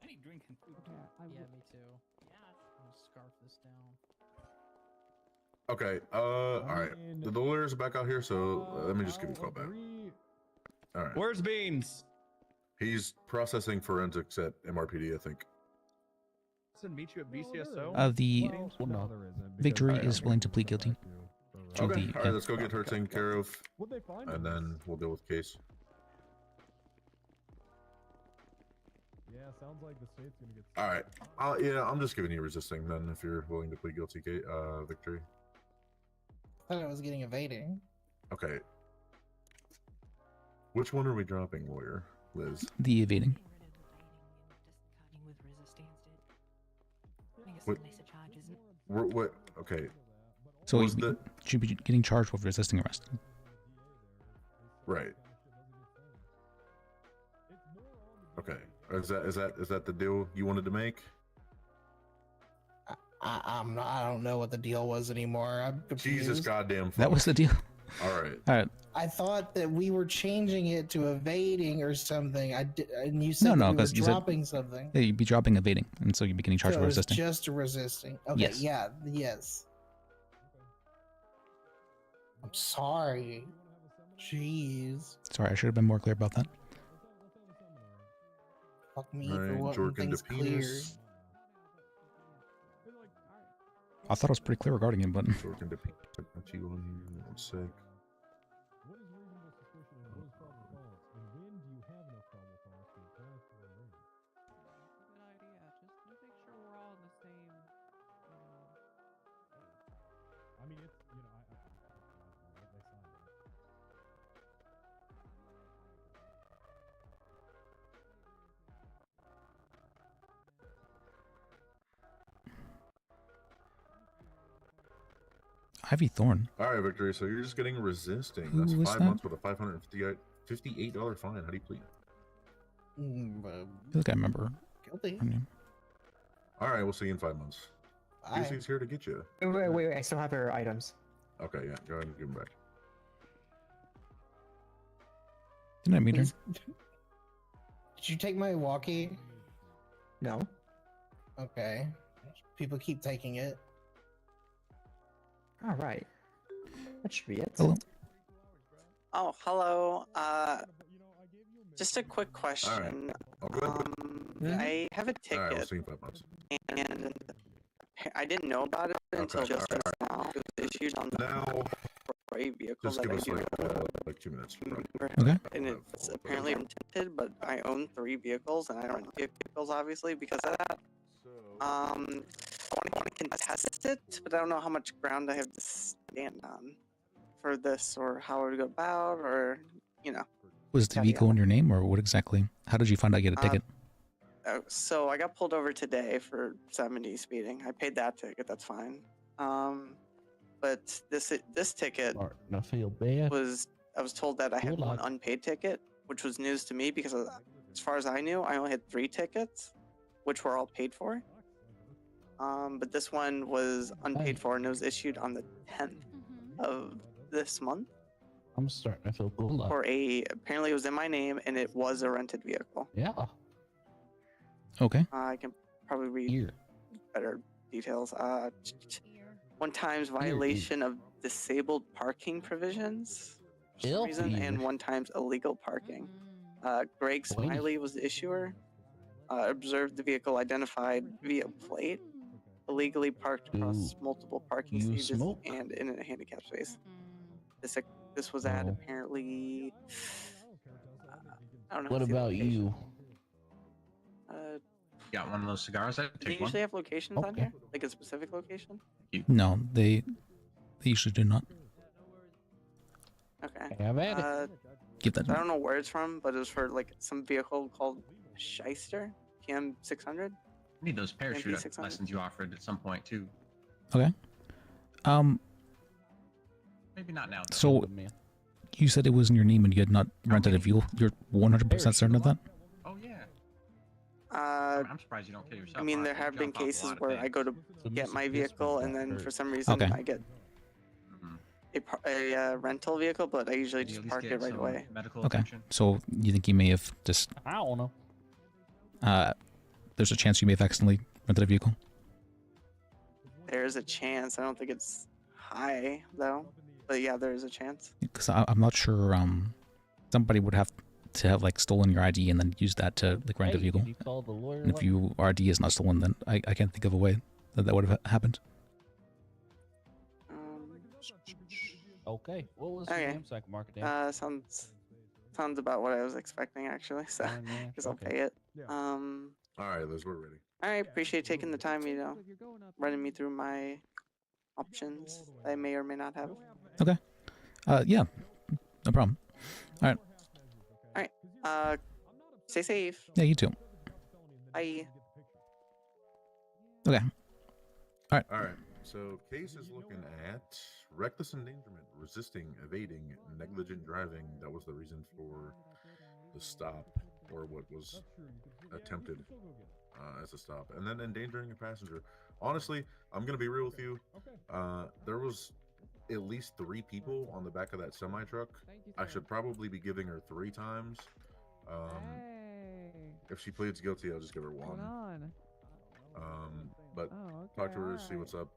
Any drinking food? Yeah, me too. I'll scarf this down. Okay. All right. The lawyers are back out here, so let me just give you a call back. All right. Where's Beans? He's processing forensics at MRPD, I think. Doesn't meet you at BCSO? The Victory is willing to plead guilty. To Okay. the, All right. Let's go get her taken care of, and then we'll deal with the case. Yeah, sounds like the state's gonna get. All right. Yeah, I'm just giving you resisting then, if you're willing to plead guilty, Victory. I thought I was getting evading. Okay. Which one are we dropping, lawyer? Liz. The evading. What? Okay. So Was he should be getting charged with resisting arrest. Right. Okay. Is that the deal you wanted to make? I don't know what the deal was anymore. I'm confused. Jesus goddamn. That was the deal. All right. All right. I thought that we were changing it to evading or something. And you said No, that we were because you said dropping something. yeah, you'd be dropping evading, and so you'd be getting charged So with it was resisting. just resisting. Okay. Yes. Yeah. Yes. I'm sorry. Jeez. Sorry, I should have been more clear about that. Fuck me All for right, wanting Jork into things clear. penis. I thought I was pretty clear regarding it, but Jork into penis. Put you on here. 1 sec. What is reasonable suspicion and what is probable cause? And when do you have enough probable cause to apply for a waiver? Good idea. Just to make sure we're all in the same, I mean, it's they signed it. Ivy Thorn. All right, Victory. So you're just getting resisting. Who That's was 5 that? months with a $58 fine. How do you plead? I think I remember Guilty. her name. All right, we'll see you in 5 months. Bye. Casey's here to get you. Wait, I still have her items. Okay, yeah. Go ahead and give them back. Didn't I meet her? Did you take my walkie? No. Okay. People keep taking it. All right. That should be it. Hello. Oh, hello. Just a quick question. I have a ticket, All right, we'll see you in 5 months. and I didn't know about it until just now. It was issued on the right vehicle Just that give I us do. like 2 minutes. Okay. And it's apparently tinted, but I own 3 vehicles, and I don't own vehicles, obviously, because of that. I want to contest it, but I don't know how much ground I have to stand on for this, or how it would go about, or, Was the vehicle in your name, or what exactly? How did you find out you had a ticket? So I got pulled over today for 70 speeding. I paid that ticket. That's fine. But this ticket I feel bad. I was told that I had one unpaid ticket, which was news to me because as far as I knew, I only had 3 tickets, which were all paid for. But this one was unpaid for, and it was issued on the 10th of this month. I'm starting to feel good. For apparently it was in my name, and it was a rented vehicle. Yeah. Okay. I can probably read better details. 1 times violation of disabled parking provisions for some reason, and 1 times illegal parking. Greg Smiley was the issuer. Observed the vehicle identified via plate. Illegally parked across multiple parking stages and in a handicap space. This was at apparently. I don't know. What about you? Got one of those cigars? I Do take you usually one. have locations on here? Like a specific location? No, they usually do not. Okay. Have at it. Give that. I don't know where it's from, but it was for like some vehicle called Shyster PM600. I need those parachute MP600. lessons you offered at some point too. Okay. Maybe not now. Though. So you said it was in your name and you had not rented a vehicle. You're 100% certain of that? Oh yeah. I'm surprised you don't kill yourself. I mean, there have been cases where I go to get my vehicle and then for some reason Okay. I get a rental vehicle, but I usually just park it right away. Okay. So you think you may have just I don't know. there's a chance you may have accidentally rented a vehicle? There's a chance. I don't think it's high though, but yeah, there is a chance. Because I'm not sure. Somebody would have to have like stolen your ID and then use that to like rent a vehicle. You call the lawyer. And if your ID is not stolen, then I can't think of a way that would have happened. Okay. What was your Okay. name so I can mark it down? Sounds about what I was expecting actually. So, because I'll pay it. All right, Liz, we're ready. I appreciate taking the time, running me through my options I may or may not have. Okay. Yeah. No problem. All right. All right. Stay safe. Yeah, you too. Bye. Okay. All right. All right. So, case is looking at reckless endangerment, resisting, evading, negligent driving. That was the reason for the stop, or what was attempted as a stop, and then endangering a passenger. Honestly, I'm gonna be real with you. There was at least 3 people on the back of that semi truck. I should probably be giving her 3 times. If she pleads guilty, I'll just give her 1. But talk to her, see what's up,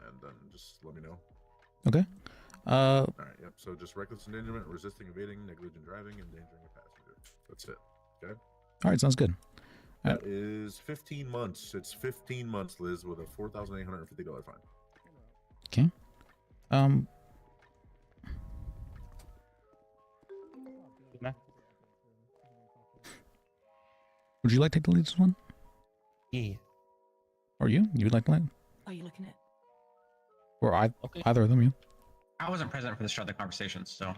and then just let me know. Okay. All right. Yep. So just reckless endangerment, resisting, evading, negligent driving, endangering a passenger. That's it. Okay. All right. Sounds good. All That is 15 months. It's 15 months, Liz, with a $4,850 fine. Okay. Would you like to take the lead this one? Yeah. Or you? You would like to lead? Are you looking at? Or either of them, you? I wasn't present for the start of the conversation, so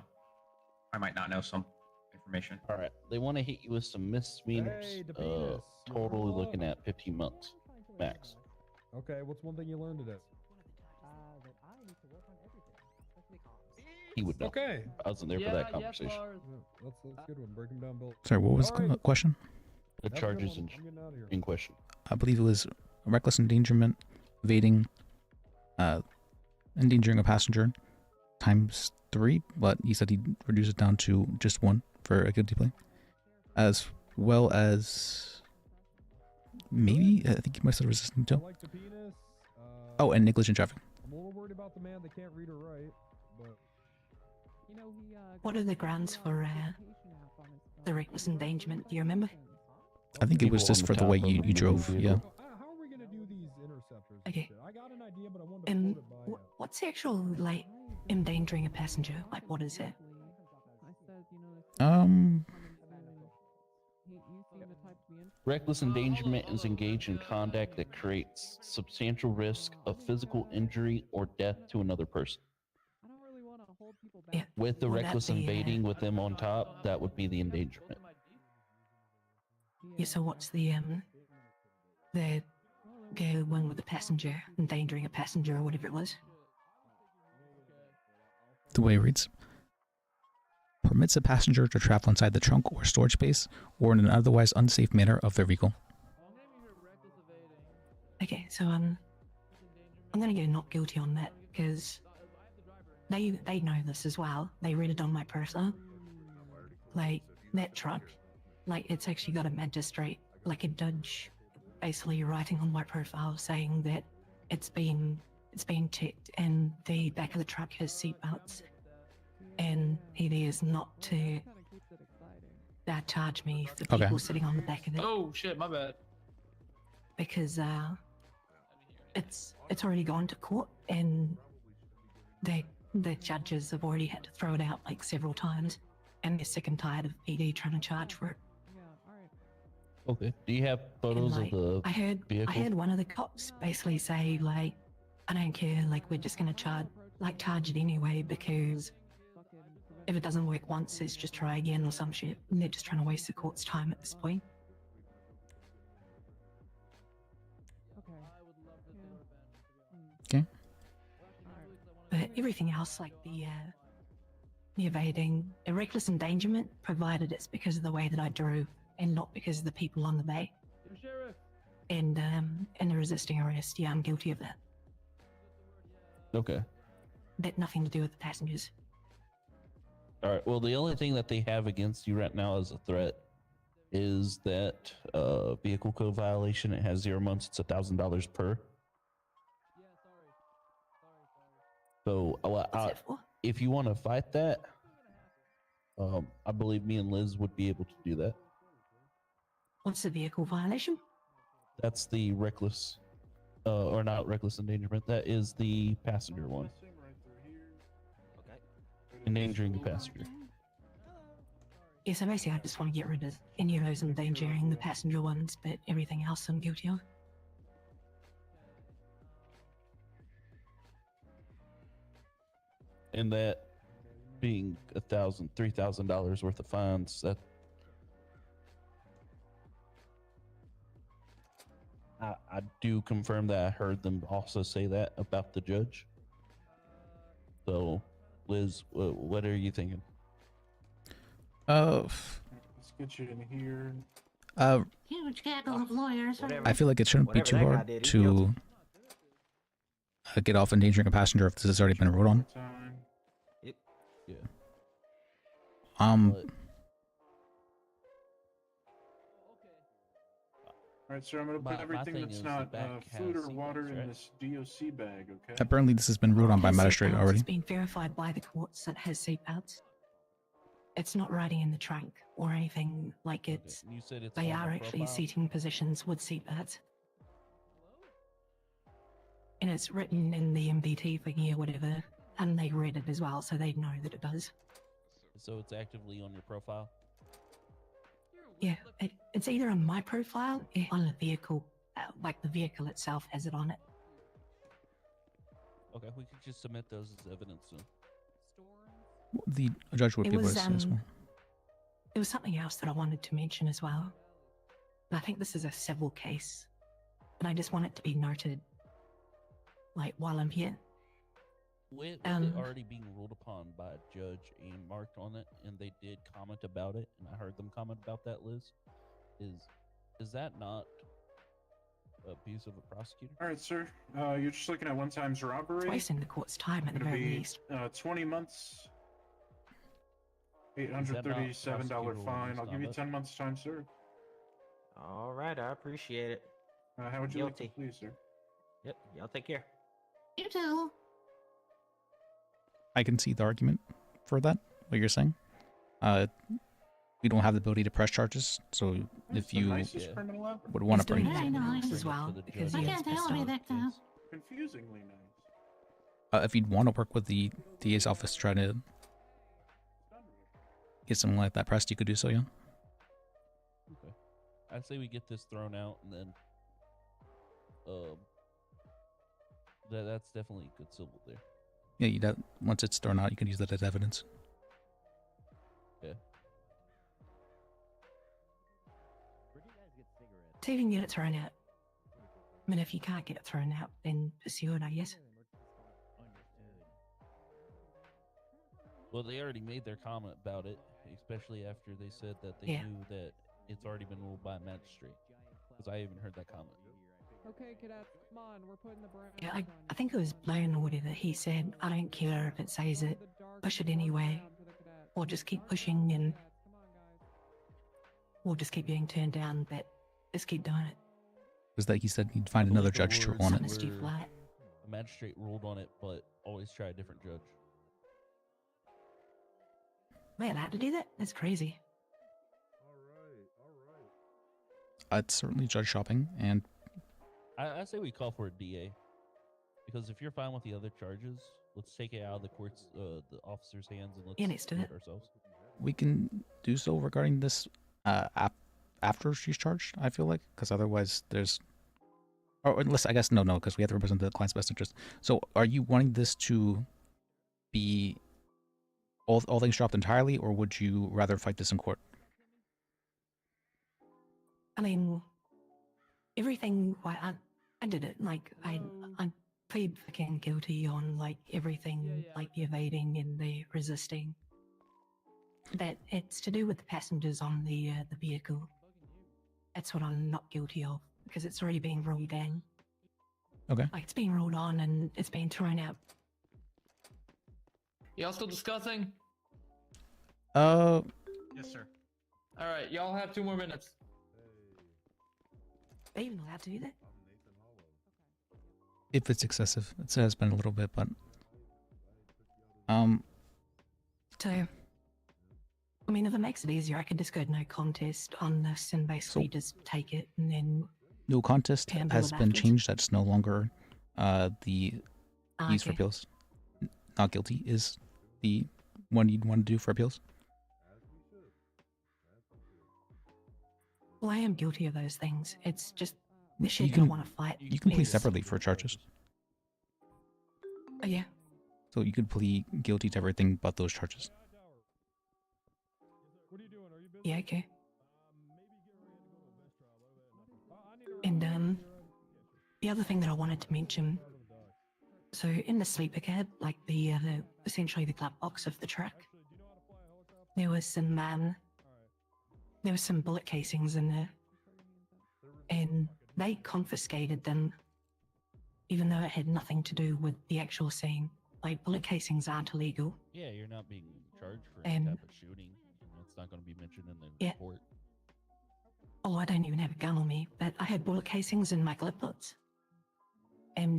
I might not know some information. All right. They want to hit you with some misdemeanors. Totally looking at 15 months max. Okay, what's one thing you learned today? He would know. Okay. I wasn't there for that conversation. That's good one. Break him down, Bill. Sorry, what was the question? The charges in question. I believe it was reckless endangerment, evading, endangering a passenger, times 3, but he said he'd reduce it down to just 1 for a guilty plea. As well as maybe, I think he might have said resisting too. Oh, and negligent driving. I'm a little worried about the man that can't read or write, but What are the grounds for the reckless endangerment? Do you remember? I think it was People just on for the top way of you the drove, vehicle. yeah. how are we gonna do these interceptors? Okay. I got an idea, but I wanted to float it by What's the actual like endangering a passenger? Like, what is it? Reckless endangerment is engaged in conduct that creates substantial risk of physical injury or death to another person. Yeah. With the Would that reckless be, invading with them on top, that would be the endangerment. Yeah, so what's the one with the passenger, endangering a passenger or whatever it was? The way it reads: permits a passenger to travel inside the trunk or storage space or in an otherwise unsafe manner of their vehicle. Okay, so I'm gonna go not guilty on that because they know this as well. They read it on my profile. Like that truck, like it's actually got a magistrate, like a judge, basically writing on my profile saying that it's been checked and the back of the truck has seatbelts, and he is not to charge me for people Okay. sitting on the back of it Oh shit, my bad. because it's already gone to court and the judges have already had to throw it out like several times, and they're sick and tired of PD trying to charge for it. Okay. Do you have photos Like, of the I vehicle? heard one of the cops basically say like, I don't care, like we're just gonna charge it anyway because if it doesn't work once, it's just try again or some shit. And they're just trying to waste the court's time at this point. Okay. But everything else, like the evading, a reckless endangerment, provided it's because of the way that I drove and not because of the people on the bay. And the resisting arrest, yeah, I'm guilty of that. Okay. That nothing to do with the passengers. All right. Well, the only thing that they have against you right now as a threat is that vehicle code violation. It has 0 months. It's $1,000 per. So if you want to fight that, I believe me and Liz would be able to do that. What's the vehicle violation? That's the reckless, or not reckless endangerment. That is the passenger one. Endangering the passenger. Yeah, so basically I just want to get rid of any of those endangering the passenger ones, but everything else I'm guilty of. And that being $3,000 worth of fines, that I do confirm that I heard them also say that about the judge. So, Liz, what are you thinking? Let's get you in here. Huge gaggle of lawyers. I feel like it shouldn't be too hard to get off endangering a passenger if this has already been ruled on. Yeah. All right, sir. I'm gonna put everything that's not food or water in this DOC bag. Okay. Apparently, this has been ruled on by magistrate already. It's been verified by the courts that has seatbelts. It's not riding in the trunk or anything like it's. You said it's They on are the actually profile? seating positions with seatbelts. And it's written in the MVT thingy or whatever, and they read it as well, so they know that it does. So it's actively on your profile? Yeah, it's either on my profile or on the vehicle, like the vehicle itself has it on it. Okay, we could just submit those as evidence then. The judge would It be able was, to see as well. There was something else that I wanted to mention as well. And I think this is a civil case, and I just want it to be noted, like while I'm here. With it already being ruled upon by a judge and marked on it, and they did comment about it, and I heard them comment about that, Liz. Is that not abuse of a prosecutor? All right, sir. You're just looking at one times robbery. Wasting the court's time at the Gonna very be, least. 20 months. $837 fine. I'll give you 10 months time, sir. All right, I appreciate it. How would you like to Guilty. please, sir? Yep, y'all take care. You too. I can see the argument for that, what you're saying. We don't have the ability to press charges, so if you would want to bring Very nice as well, because he is pissed off. Confusingly nice. if you'd want to work with the DA's office to try to get something like that pressed, you could do so, yeah. Okay. I'd say we get this thrown out, and then that's definitely good civil there. Yeah, once it's thrown out, you can use that as evidence. Yeah. See if you can get it thrown out. I mean, if you can't get it thrown out, then pursue it, I guess. Well, they already made their comment about it, especially after they said that they Yeah. knew that it's already been ruled by a magistrate. Because I even heard that comment. Okay, cadets, come on, we're putting the brand. Yeah, I think it was Blaine or whatever. He said, I don't care if it says it, push it anyway. Or just keep pushing and we'll just keep getting turned down, but just keep doing it. Was that he said he'd find another judge to rule on it. Something flat. A magistrate ruled on it, but always try a different judge. Man, I had to do that? That's crazy. It's certainly judge shopping, and I say we call for a DA. Because if you're fine with the other charges, let's take it out of the court's, the officer's hands and let's do it ourselves. we can do so regarding this after she's charged, I feel like, because otherwise there's... Or unless, I guess, no, because we have to represent the client's best interest. So are you wanting this to be all things dropped entirely, or would you rather fight this in court? I mean, everything, I did it. Like, I plead fucking guilty on, like, everything, like the evading and the resisting. That it's to do with the passengers on the vehicle. That's what I'm not guilty of, because it's already been ruled in. Okay. Like, it's been ruled on and it's been thrown out. Y'all still discussing? Yes, sir. All right, y'all have 2 more minutes. Are you even allowed to do that? If it's excessive. It has been a little bit, but... So, I mean, if it makes it easier, I could just go no contest on this and basically just take it and then... No contest handle has it been afterwards. changed. That's no longer the use for Okay. appeals. Not guilty is the one you'd want to do for appeals. Well, I am guilty of those things. It's just the shit You I can want to fight. You can plead is- separately for charges. Oh, yeah. So you could plead guilty to everything but those charges. Yeah, okay. And the other thing that I wanted to mention, so in the sleeper cab, like the essentially the glove box of the truck, there was some bullet casings in there, and they confiscated them, even though it had nothing to do with the actual scene. Like, bullet casings aren't illegal. Yeah, you're not being charged for any type of shooting. You know, it's not going to be mentioned in the Yeah. report. Oh, I don't even have a gun on me, but I had bullet casings in my glove box. And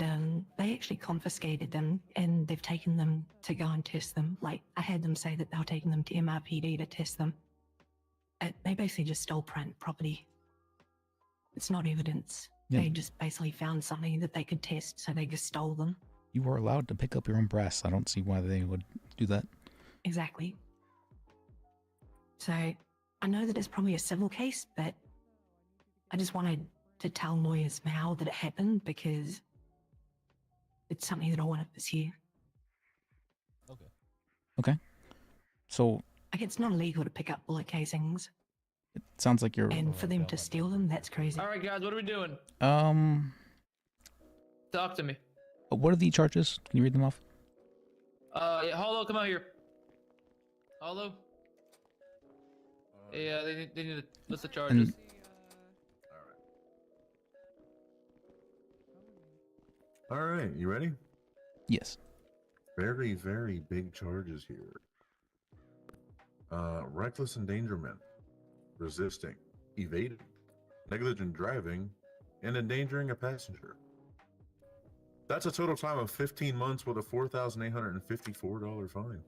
they actually confiscated them, and they've taken them to go and test them. Like, I had them say that they were taking them to MRPD to test them. They basically just stole property. It's not evidence. Yeah. They just basically found something that they could test, so they just stole them. You were allowed to pick up your own brass. I don't see why they would do that. Exactly. So, I know that it's probably a civil case, but I just wanted to tell lawyers now that it happened because it's something that I want to pursue. Okay. So Like, it's not illegal to pick up bullet casings, it sounds like you're and for them to steal them, that's crazy. All right, guys, what are we doing? Talk to me. What are the charges? Can you read them off? Yeah, Hollow, come out here. Hollow. Yeah, they need to list the charges. All right, you ready? Yes. Very, very big charges here. Reckless endangerment, resisting, evading, negligent driving, and endangering a passenger. That's a total time of 15 months with a $4,854 fine.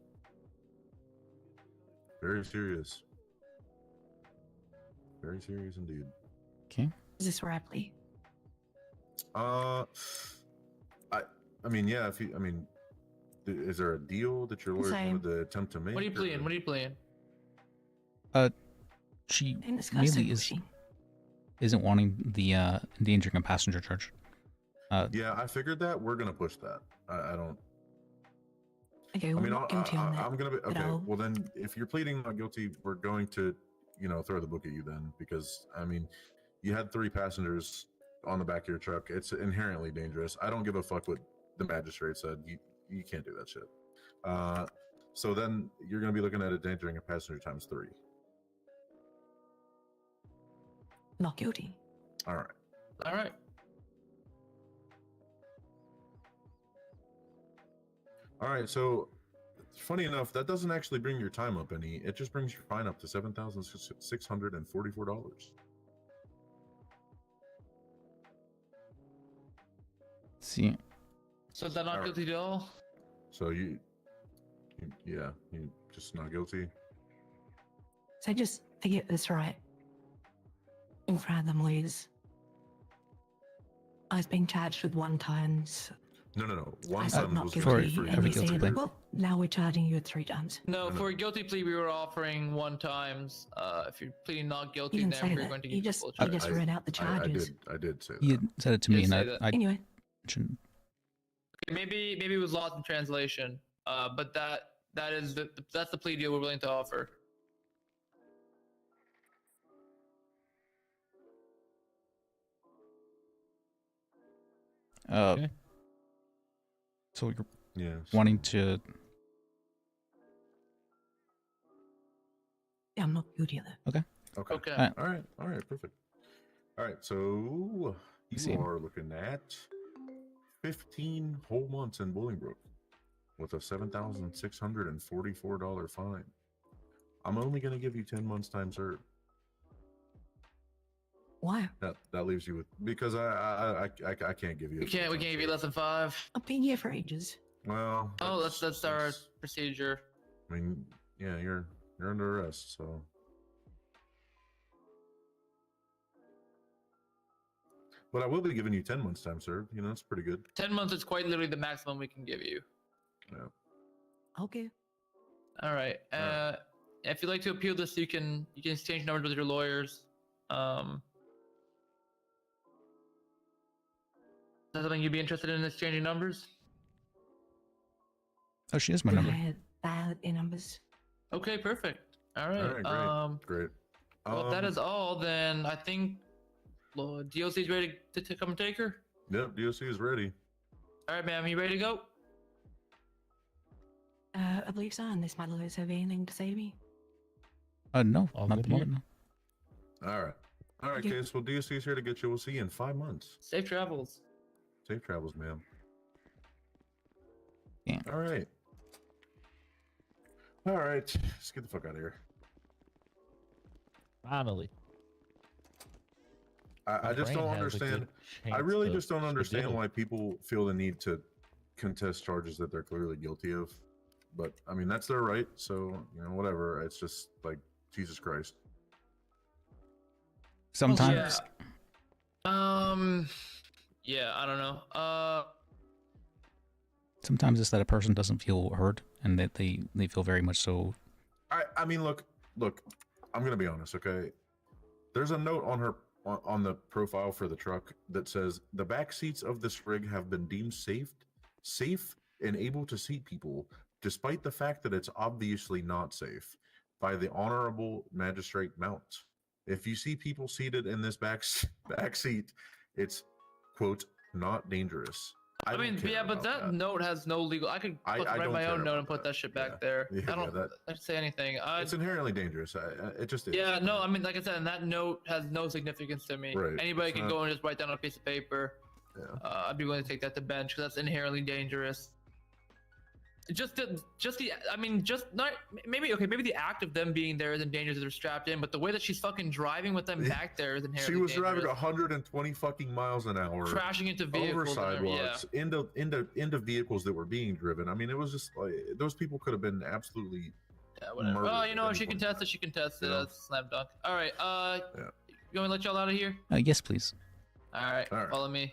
Very serious. Very serious indeed. Okay. Is this where I plea? I mean, yeah. Is there a deal that your lawyers Same. wanted to attempt to make? What are you or- playing? What are you playing? She And it's got mainly isn't wanting the endangering a passenger charge. Yeah, I figured that. We're gonna push that. I don't. Okay, well, not guilty on that. I'm gonna be but okay. I'll- Well, then, if you're pleading not guilty, we're going to, throw the book at you then, because I mean, You had 3 passengers on the back of your truck. It's inherently dangerous. I don't give a fuck what the magistrate said. You can't do that shit. So then you're going to be looking at endangering a passenger times 3. Not guilty. All right. All right. All right. So, funny enough, that doesn't actually bring your time up any. It just brings your fine up to $7,644. See. So is that not guilty at all? So you just not guilty. So just to get this right, in front of them, Liz, I was being charged with 1 times. No. One I time said not was guilty. for And you said, well, now we're charging you with 3 times. No, for a guilty plea, we were offering 1 times. If you're pleading not guilty, You didn't then say we're that. going to You give just- full you charge. just read out the charges. I did say that. You said it to me, Did and say I, that. I Anyway. shouldn't. Maybe it was lost in translation. But that's the plea deal we're willing to offer. So you're Yes. wanting to. Yeah, I'm not guilty of that. Okay. Okay. Okay. All right. Perfect. All right. So See. you are looking at 15 whole months in Bolingbrook with a $7,644 fine. I'm only going to give you 10 months time served. Why? That leaves you with, because I can't give you. We can't give you less than 5. I've been here for ages. Well. Oh, that's our procedure. I mean, yeah, you're under arrest, so. But I will be giving you 10 months time served. You know, that's pretty good. 10 months is quite literally the maximum we can give you. Yeah. Okay. All right. If you'd like to appeal this, you can exchange numbers with your lawyers. Is that something you'd be interested in exchanging numbers? Oh, she is my I number. had bad numbers. Okay, perfect. All right. All right, great. Well, if that is all, then I think DOC is ready to come and take her. Yep, DOC is ready. All right, ma'am. You ready to go? I believe so, unless my lawyers have anything to say to me. No, All not good the moment. No. All right. All right, Yeah. Case. Well, DOC is here to get you. We'll see you in 5 months. Safe travels. Safe travels, ma'am. Yeah. All right. All right. Let's get the fuck out of here. Finally. I My just brain don't has a understand. good I chance really to just don't understand skedaddle. why people feel the need to contest charges that they're clearly guilty of. But I mean, that's their right. So, you know, whatever. It's just like, Jesus Christ. Sometimes. Yeah, I don't know. Sometimes it's that a person doesn't feel heard, and that they feel very much so. I mean, look. I'm gonna be honest, okay? There's a note on her on the profile for the truck that says the back seats of this rig have been deemed safe and able to seat people, despite the fact that it's obviously not safe, by the Honorable Magistrate Mount. If you see people seated in this back seat, it's quote not dangerous. I mean, don't care yeah, but about that note has no legal. I could I write don't my care own note about and put that shit back there. Yeah, I don't that- say anything. It's inherently dangerous. It just is. Yeah, no, I mean, like I said, and that note has no significance to me. Right, Anybody it's can not- go and just write down on a piece of paper. Yeah. I'd be willing to take that to bench because that's inherently dangerous. Just the, I mean, just not maybe the act of them being there isn't dangerous if they're strapped in, but the way that she's fucking driving with them back there is inherently She was dangerous. driving 120 fucking miles an hour, Crashing into over vehicles and everything, sidewalks, into vehicles that were being driven. I mean, it was just like those people could have been absolutely. Yeah, whatever. Well, you know, if she can contests it, she contests it. Yeah. That's a slam dunk. All right. Yeah. You want me to let y'all out of here? Yes, please. All right. All right. Follow me.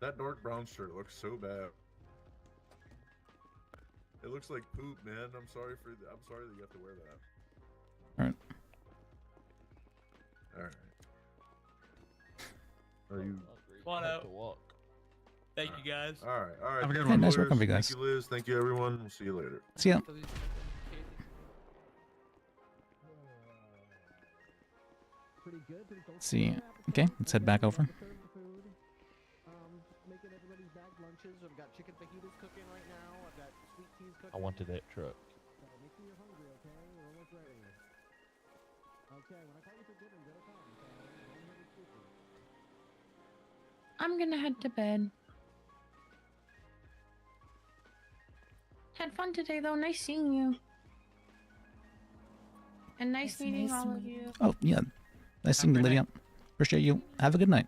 That dark brown shirt looks so bad. It looks like poop, man. I'm sorry that you have to wear that. All right. All right. Are you? Come on out. Thank you, guys. All right. All right. Have a good Hey, one. nice working Lawyers, for you guys. Thank you, Liz. Thank you, everyone. We'll see you later. See ya. Let's see. Okay, let's head back over. I wanted that truck. I'm gonna head to bed. Had fun today, though. Nice seeing you. And nice meeting all of you. Oh, yeah. Nice seeing you, Lydia. Appreciate you. Have a good night.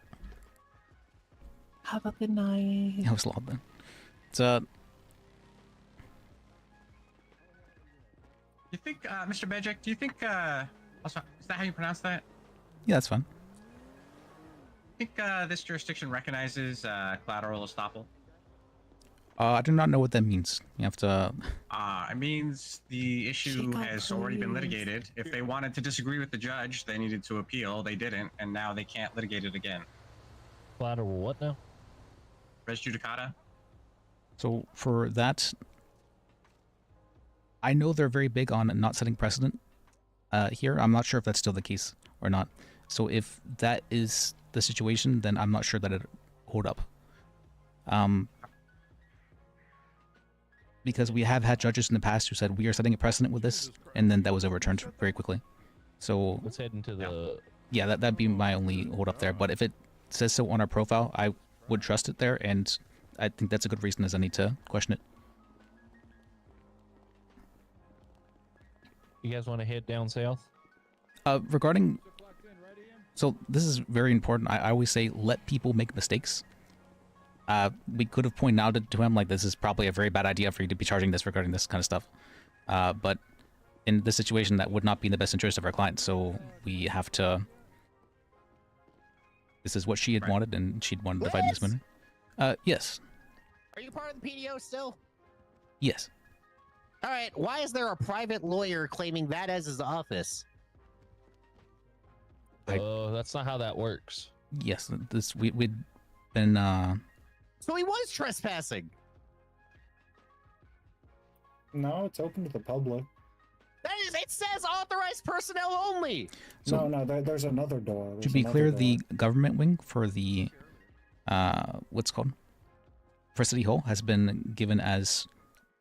Have a good night. That was a lot, then. It's, You think, Mr. Bajek, do you think, also, is that how you pronounce that? yeah, that's fine. I think, this jurisdiction recognizes, collateral estoppel? I do not know what that means. You have to... It means the issue has already been litigated. If they wanted to disagree with the judge, they needed to appeal. They didn't, and now they can't litigate it again. Collateral what now? Res judicata? So, for that... I know they're very big on not setting precedent here. I'm not sure if that's still the case or not. So if that is the situation, then I'm not sure that it hold up. Because we have had judges in the past who said we are setting a precedent with this, and then that was overturned very quickly. So let's head into the... Yeah, that'd be my only hold up there. But if it says so on our profile, I would trust it there, and I think that's a good reason as I need to question it. You guys want to head down south? Regarding... So this is very important. I always say let people make mistakes. We could have pointed out to him, like, this is probably a very bad idea for you to be charging this regarding this kind of stuff. But in this situation, that would not be in the best interest of our client, so we have to... This is what she had wanted, and she'd wanted to fight in this manner. Yes. Are you part of the PDO still? Yes. All right, why is there a private lawyer claiming that as his office? That's not how that works. Yes, we'd been, So he was trespassing. No, it's open to the public. It says authorized personnel only. So- no, there's another door. to be clear, the government wing for the, what's it called? For City Hall has been given as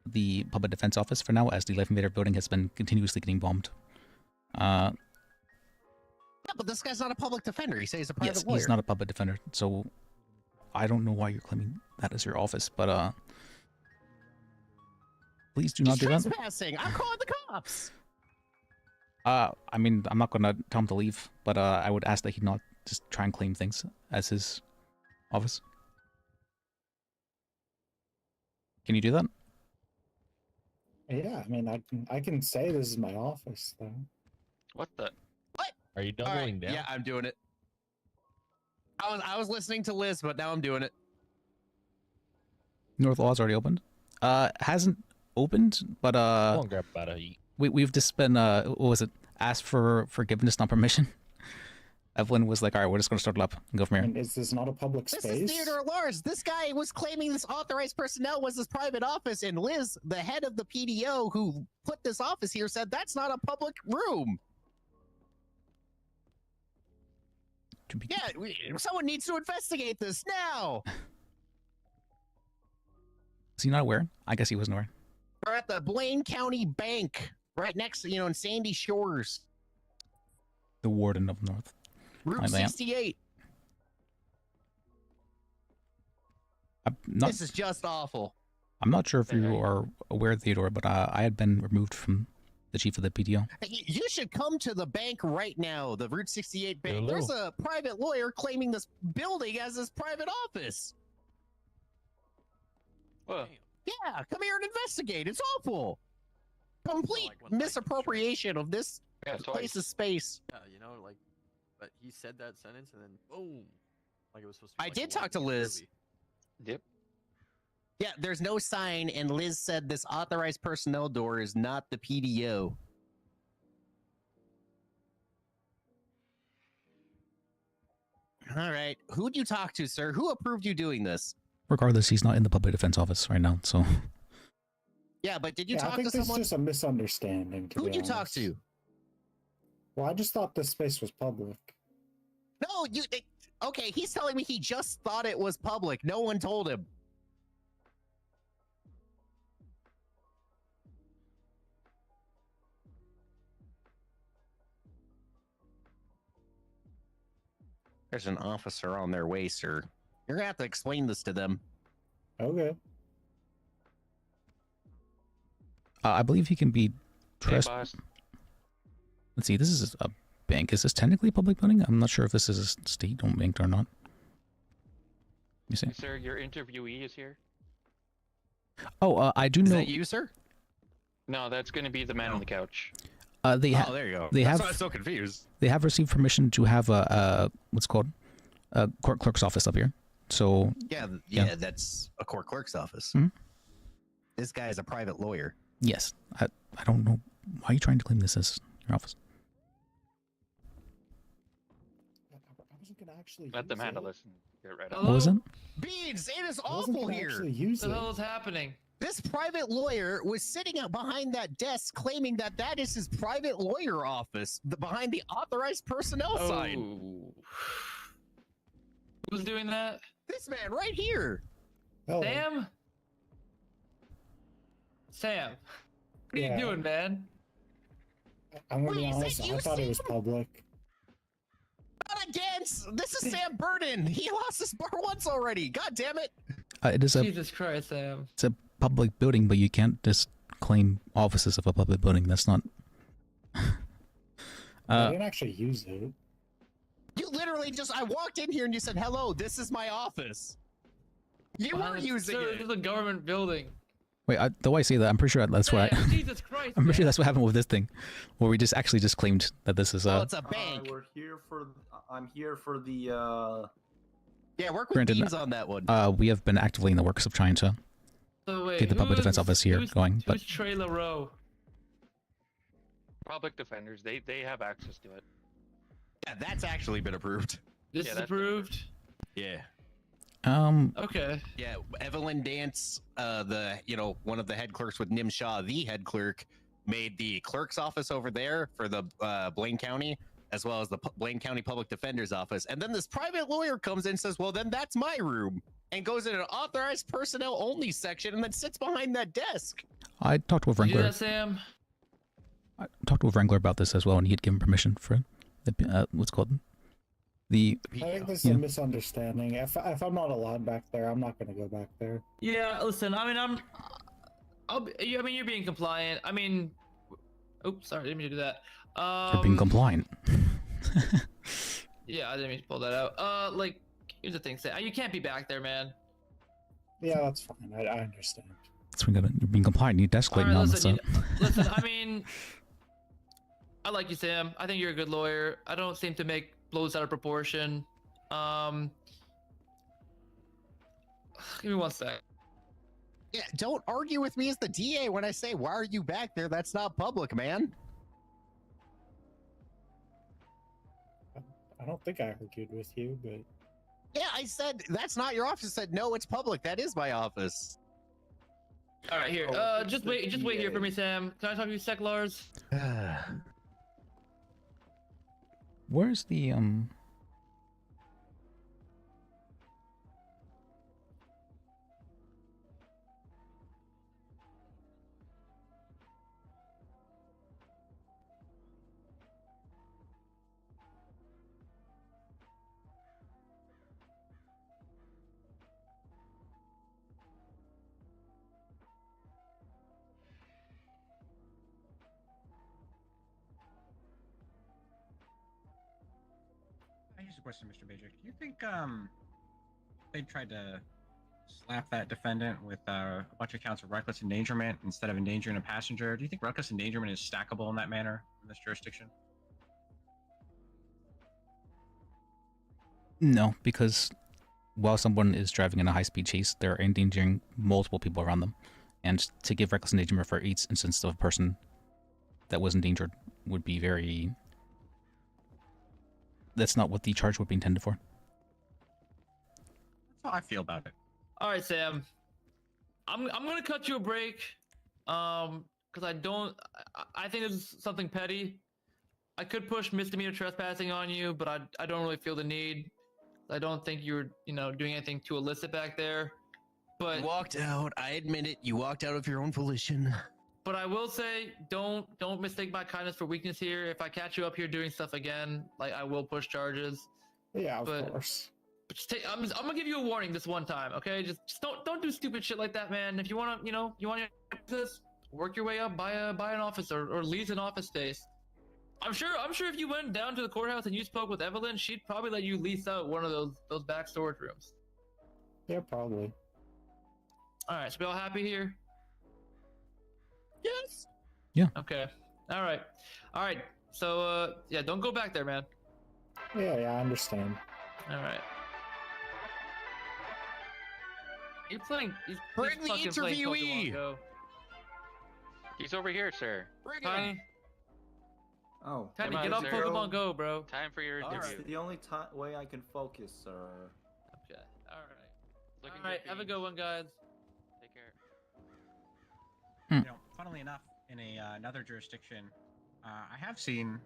the public defense office for now, as the Life Invader building has been continuously getting bombed. Yeah, but this guy's not a public defender. He says he's a private Yes, lawyer. he's not a public defender, so I don't know why you're claiming that as your office, but please do not do that. Trespassing. I'm calling the cops. I mean, I'm not gonna tell him to leave, but I would ask that he not just try and claim things as his office. Can you do that? Yeah, I mean, I can say this is my office, though. What the? Are you All right, doubling down? yeah, I'm doing it. I was listening to Liz, but now I'm doing it. North Law's already opened. Hasn't opened, but Come on, grab about a eat. we've just been what was it? Asked for forgiveness, not permission. Evelyn was like, all right, we're just gonna start it up and go from here. And is this not a public This space? is Theodore Lars. This guy was claiming this authorized personnel was his private office, and Liz, the head of the PDO who put this office here, said that's not a public room. Yeah, someone needs to investigate this now. Is he not aware? I guess he wasn't aware. We're at the Blaine County Bank, right next to, in Sandy Shores. The warden of North. Route 68. Not, This is just awful. I'm not sure if you are aware, Theodore, but I had been removed from the chief of the PDO. You should come to the bank right now, the Route 68 bank. Hello. There's a private lawyer claiming this building as his private office. Well, Yeah, come here and investigate. It's awful. Complete misappropriation of this place's space. Yeah, but he said that sentence and then boom, like it was supposed to. I did talk to Liz. Yep. Yeah, there's no sign, and Liz said this authorized personnel door is not the PDO. All right, who'd you talk to, sir? Who approved you doing this? Regardless, he's not in the public defense office right now, so Yeah, but did you Yeah, I talk think to this is someone? just a misunderstanding. Who'd you talk to? Well, I just thought this space was public. No, okay, he's telling me he just thought it was public. No one told him. There's an officer on their way, sir. You're gonna have to explain this to them. Okay. I believe he can be Hey, tresp. boss. Let's see. This is a bank. Is this technically a public building? I'm not sure if this is a state-owned bank or not. You see? Sir, your interviewee is here. Oh, I do know. Is that you, sir? No, that's going to be the man on the couch. They Oh, there you go. They That's have. why I was so confused. They have received permission to have a what's called a court clerk's office up here. So Yeah, that's a court clerk's office. Mhm. This guy is a private lawyer. yes, I don't know why are you trying to claim this as your office. I wasn't gonna actually. Let them use handle it. this and get right What was it? Beans, it is I wasn't awful gonna here. actually use What the it. hell is happening? This private lawyer was sitting out behind that desk claiming that that is his private lawyer office behind the authorized personnel sign. Oh. Who's doing that? This man right here. Oh, Sam? Sam, what are Yeah. you doing, man? I'm gonna be Wait, is that honest. you, I thought it was public. Not against. This is Sam Burden. He lost his bar once already. God damn it. It is a Jesus Christ, Sam. it's a public building, but you can't just claim offices of a public building. That's not. I didn't actually use it. You literally just, I walked in here and you said, hello, this is my office. You were using Sir, it. this is a government building. Wait, the way I say that, I'm pretty sure that's what. Jesus Christ. I'm pretty sure man. that's what happened with this thing, where we just actually just claimed that this is Oh, it's a bank. We're here for. I'm here for the. Yeah, work with Granted, Beans on that one. we have been actively in the works of trying to So wait, get the public defense office here going, but Who's Trailer Row? Public defenders, they have access to it. Yeah, that's actually been approved. This Yeah, is that's- approved? Yeah. Okay. Yeah, Evelyn Dance, one of the head clerks with Nim Shaw, the head clerk, made the clerk's office over there for the Blaine County, as well as the Blaine County Public Defender's office. And then this private lawyer comes in and says, well, then that's my room, and goes in an authorized personnel only section and then sits behind that desk. I talked with You do Wrangler. that, Sam? I talked with Wrangler about this as well, and he had given permission for the what's called the. I think this is a misunderstanding. If I'm not allowed back there, I'm not gonna go back there. Yeah, listen, I mean, you're being compliant. I mean, oops, sorry, I didn't mean to do that. You're being compliant. Yeah, I didn't mean to pull that out. Like, here's the thing, Sam, you can't be back there, man. Yeah, that's fine. I understand. That's when you're being compliant. You desk All escalating right, on this. listen, listen, I mean, I like you, Sam. I think you're a good lawyer. I don't seem to make blows out of proportion. Give me one sec. Yeah, don't argue with me as the DA when I say, why are you back there? That's not public, man. I don't think I argued with you, but Yeah, I said, that's not your office. I said, no, it's public. That is my office. All right, here. Just wait here for me, Sam. Can I talk to you, sec, Lars? Where's the Here's a question, Mr. Bajek. Do you think they tried to slap that defendant with a bunch of counts of reckless endangerment instead of endangering a passenger? Do you think reckless endangerment is stackable in that manner in this jurisdiction? No, because while someone is driving in a high-speed chase, they're endangering multiple people around them, and to give reckless endangerment for each instance of a person that was endangered would be very. That's not what the charge would be intended for. That's how I feel about it. All right, Sam. I'm gonna cut you a break, because I think this is something petty. I could push misdemeanor trespassing on you, but I don't really feel the need. I don't think you're, doing anything too illicit back there. But You walked out. I admit it. You walked out of your own volition. But I will say, don't mistake my kindness for weakness here. If I catch you up here doing stuff again, like I will push charges. Yeah, of course. But just I'm gonna give you a warning this one time, okay? Just don't do stupid shit like that, man. If you wanna, you want to work your way up, buy an office or lease an office space. I'm sure if you went down to the courthouse and you spoke with Evelyn, she'd probably let you lease out one of those back storage rooms. Yeah, probably. All right, so we all happy here? Yes. Yeah. Okay. All right. So yeah, don't go back there, man. Yeah, I understand. All right. He's Bring the interviewee. He's over here, sir. Tiny, Oh. Tiny, get off Pokemon Go, bro. Time for your interview. It's the only way I can focus, sir. Okay. All right. Have a good one, guys. Take care. Funnily enough, in another jurisdiction, I have seen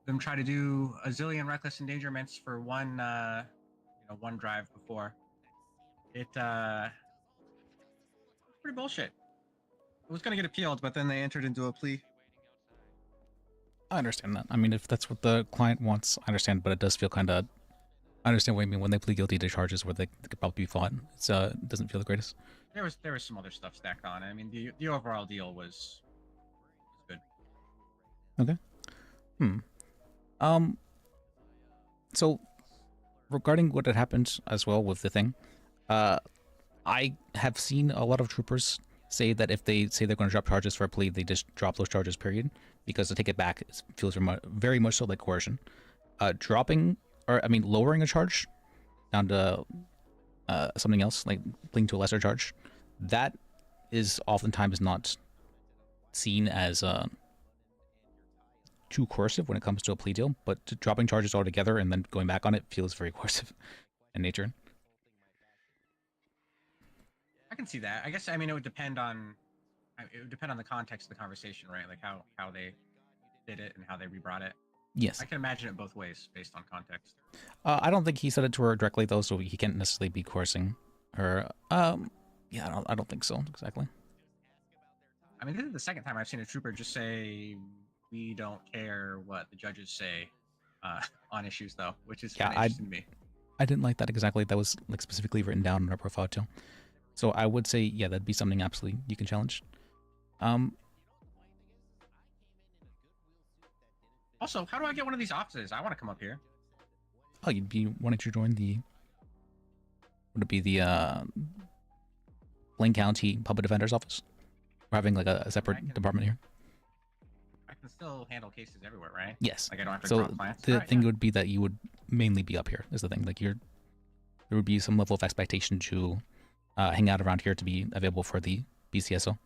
them try to do a zillion reckless endangerments for one drive before. It pretty bullshit. It was gonna get appealed, but then they entered into a plea. I understand that. I mean, if that's what the client wants, I understand, but it does feel kind of... I understand what you mean when they plead guilty to charges where they could probably be fought. It doesn't feel the greatest. There was some other stuff stacked on. I mean, the overall deal was good. Okay. So, regarding what had happened as well with the thing, I have seen a lot of troopers say that if they say they're going to drop charges for a plea, they just drop those charges, period, because to take it back feels very much so like coercion. Lowering a charge down to something else, like pleading to a lesser charge, that is oftentimes not seen as too coercive when it comes to a plea deal, but dropping charges altogether and then going back on it feels very coercive in nature. I can see that. I guess it would depend on the context of the conversation, right? Like how they did it and how they rebrought it. Yes. I can imagine it both ways based on context. I don't think he said it to her directly though, so he can't necessarily be coercing her. Yeah, I don't think so exactly. I mean, this is the second time I've seen a trooper just say, "We don't care what the judges say," on issues though, which is kind of interesting to me. I didn't like that exactly. That was like specifically written down in her profile too. So I would say, yeah, that'd be something absolutely you can challenge. Also, how do I get one of these offices? I want to come up here. Oh, you'd be wanting to join the... Would it be the Blaine County Public Defender's Office? We're having like a separate department here. I can still handle cases everywhere, right? Yes. Like I don't have to so drop clients. the thing would be that you would mainly be up here is the thing. Like there would be some level of expectation to hang out around here to be available for the BCSO.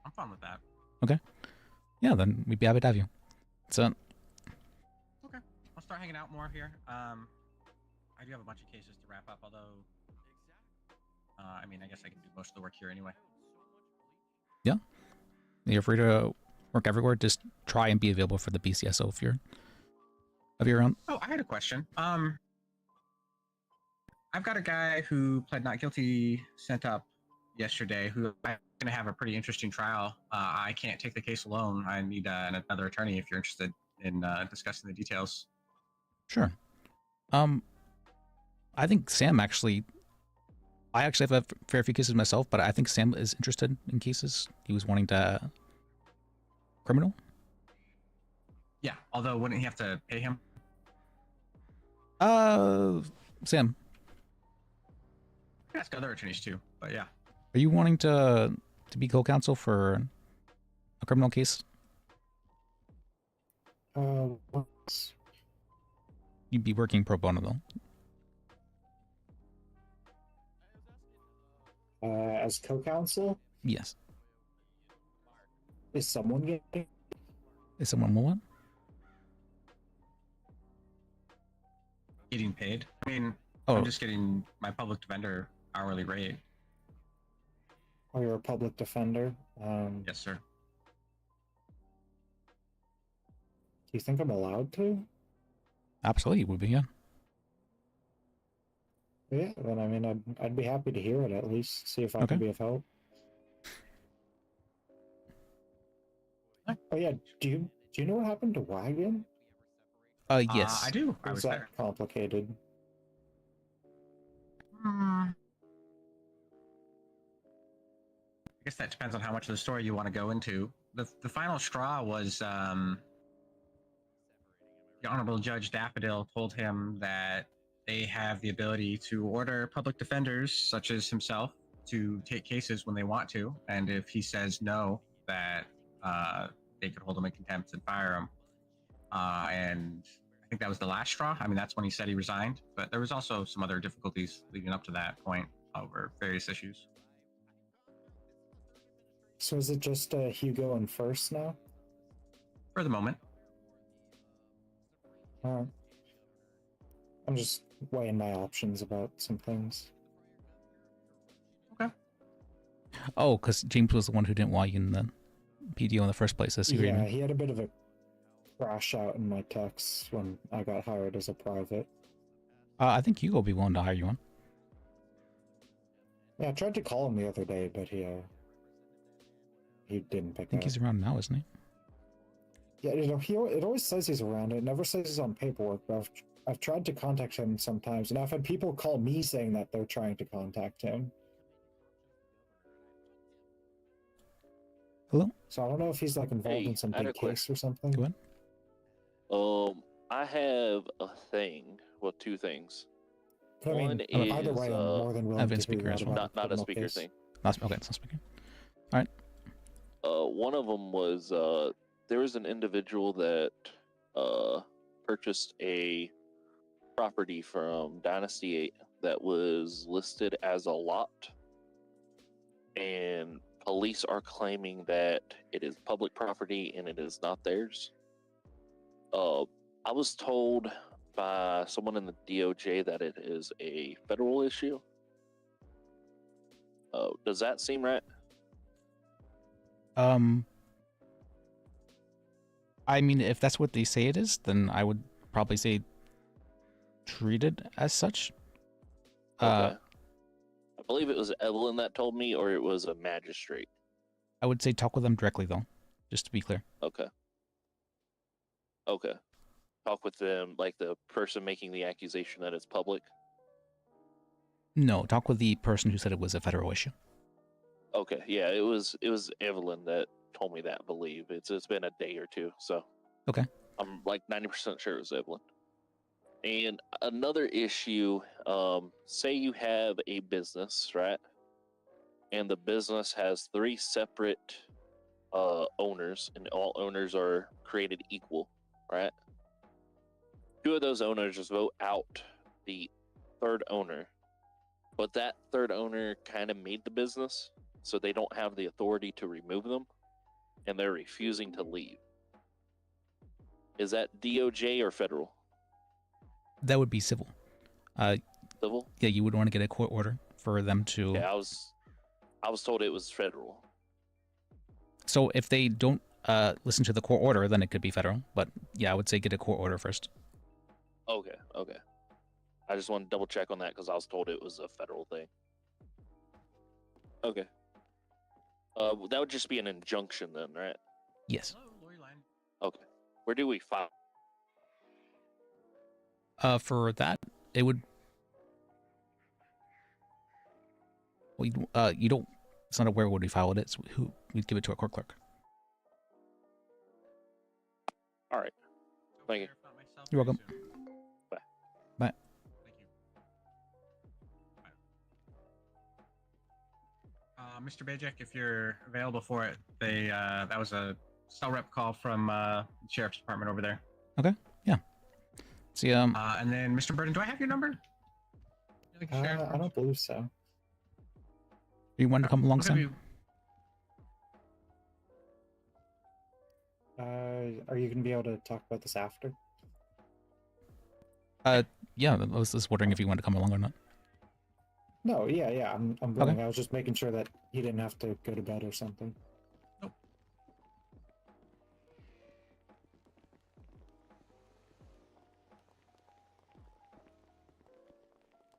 I'm fine with that. Okay. Yeah, then we'd be happy to have you. So. Okay. I'll start hanging out more here. I do have a bunch of cases to wrap up, although I guess I can do most of the work here anyway. Yeah. You're free to work everywhere. Just try and be available for the BCSO if you're around. Oh, I had a question. I've got a guy who pled not guilty sent up yesterday who I'm going to have a pretty interesting trial. I can't take the case alone. I need another attorney if you're interested in discussing the details. Sure. I think Sam actually... I actually have a fair few cases myself, but I think Sam is interested in cases. He was wanting to... Criminal? Yeah, although wouldn't he have to pay him? Sam. I can ask other attorneys too, but yeah. Are you wanting to be co-counsel for a criminal case? You'd be working pro bono though. As co-counsel? Yes. Is someone getting? Is someone what? Getting paid? I mean, I'm just getting my public defender hourly rate. Oh, you're a public defender? Yes, sir. you think I'm allowed to? Absolutely, would be, yeah. Yeah, then I mean, I'd be happy to hear it at least, see if I Okay. can be of help. Oh yeah, do you know what happened to Wagon? Yes. I do. I Or was is that there. complicated? I guess that depends on how much of the story you want to go into. The final straw was the Honorable Judge Daffodil told him that they have the ability to order public defenders, such as himself, to take cases when they want to, and if he says no, that they could hold him in contempt and fire him. And I think that was the last straw. I mean, that's when he said he resigned, but there was also some other difficulties leading up to that point over various issues. So is it just Hugo and First now? For the moment. I'm just weighing my options about some things. Oh, because James was the one who didn't want you in the PDO in the first place. That's Yeah, he had a bit of a crash out in my texts when I got hired as a private. I think Hugo will be willing to hire you on. Yeah, I tried to call him the other day, but he didn't pick I think up. he's around now, isn't he? Yeah, you know, it always says he's around. It never says he's on paperwork, but I've tried to contact him sometimes, and I've had people call me saying that they're trying to contact him. Hello? So I don't know if he's like involved in some I had big a question. case or something. Go ahead. I have a thing. Well, two things. But I mean, One either way, I'm more than willing to hear out about not a criminal speaker case. thing. Okay, it's not speaking. All right. One of them was there was an individual that purchased a property from Dynasty 8 that was listed as a lot, and police are claiming that it is public property and it is not theirs. I was told by someone in the DOJ that it is a federal issue. Does that seem right? I mean, if that's what they say it is, then I would probably say treat it as such. Okay. I believe it was Evelyn that told me, or it was a magistrate. I would say talk with them directly, though, just to be clear. Okay. Okay. Talk with them, like the person making the accusation that it's public. No, talk with the person who said it was a federal issue. Okay, yeah, it was Evelyn that told me that. I believe it's been a day or two, so Okay. I'm like 90% sure it was Evelyn. And another issue, say you have a business, right? And the business has 3 separate owners, and all owners are created equal, right? 2 of those owners just vote out the third owner, but that third owner kind of made the business, so they don't have the authority to remove them, and they're refusing to leave. Is that DOJ or federal? That would be civil. Civil? Yeah, you would want to get a court order for them to. Yeah, I was told it was federal. So if they don't listen to the court order, then it could be federal. But yeah, I would say get a court order first. Okay. I just want to double check on that because I was told it was a federal thing. Okay. That would just be an injunction then, right? Yes. Okay. Where do we file? For that, it would. Well, you don't. It's not aware where we file it. It's who we'd give it to a court clerk. All right. Thank you. You're welcome. Bye. Bye. Mr. Bajek, if you're available for it, that was a cell rep call from the sheriff's department over there. Okay. Yeah. See, and then Mr. Burden, do I have your number? I don't believe so. You want to come along, Whatever Sam? Are you gonna be able to talk about this after? Yeah. I was just wondering if you want to come along or not. No, yeah, I'm willing. Okay. I was just making sure that he didn't have to go to bed or something.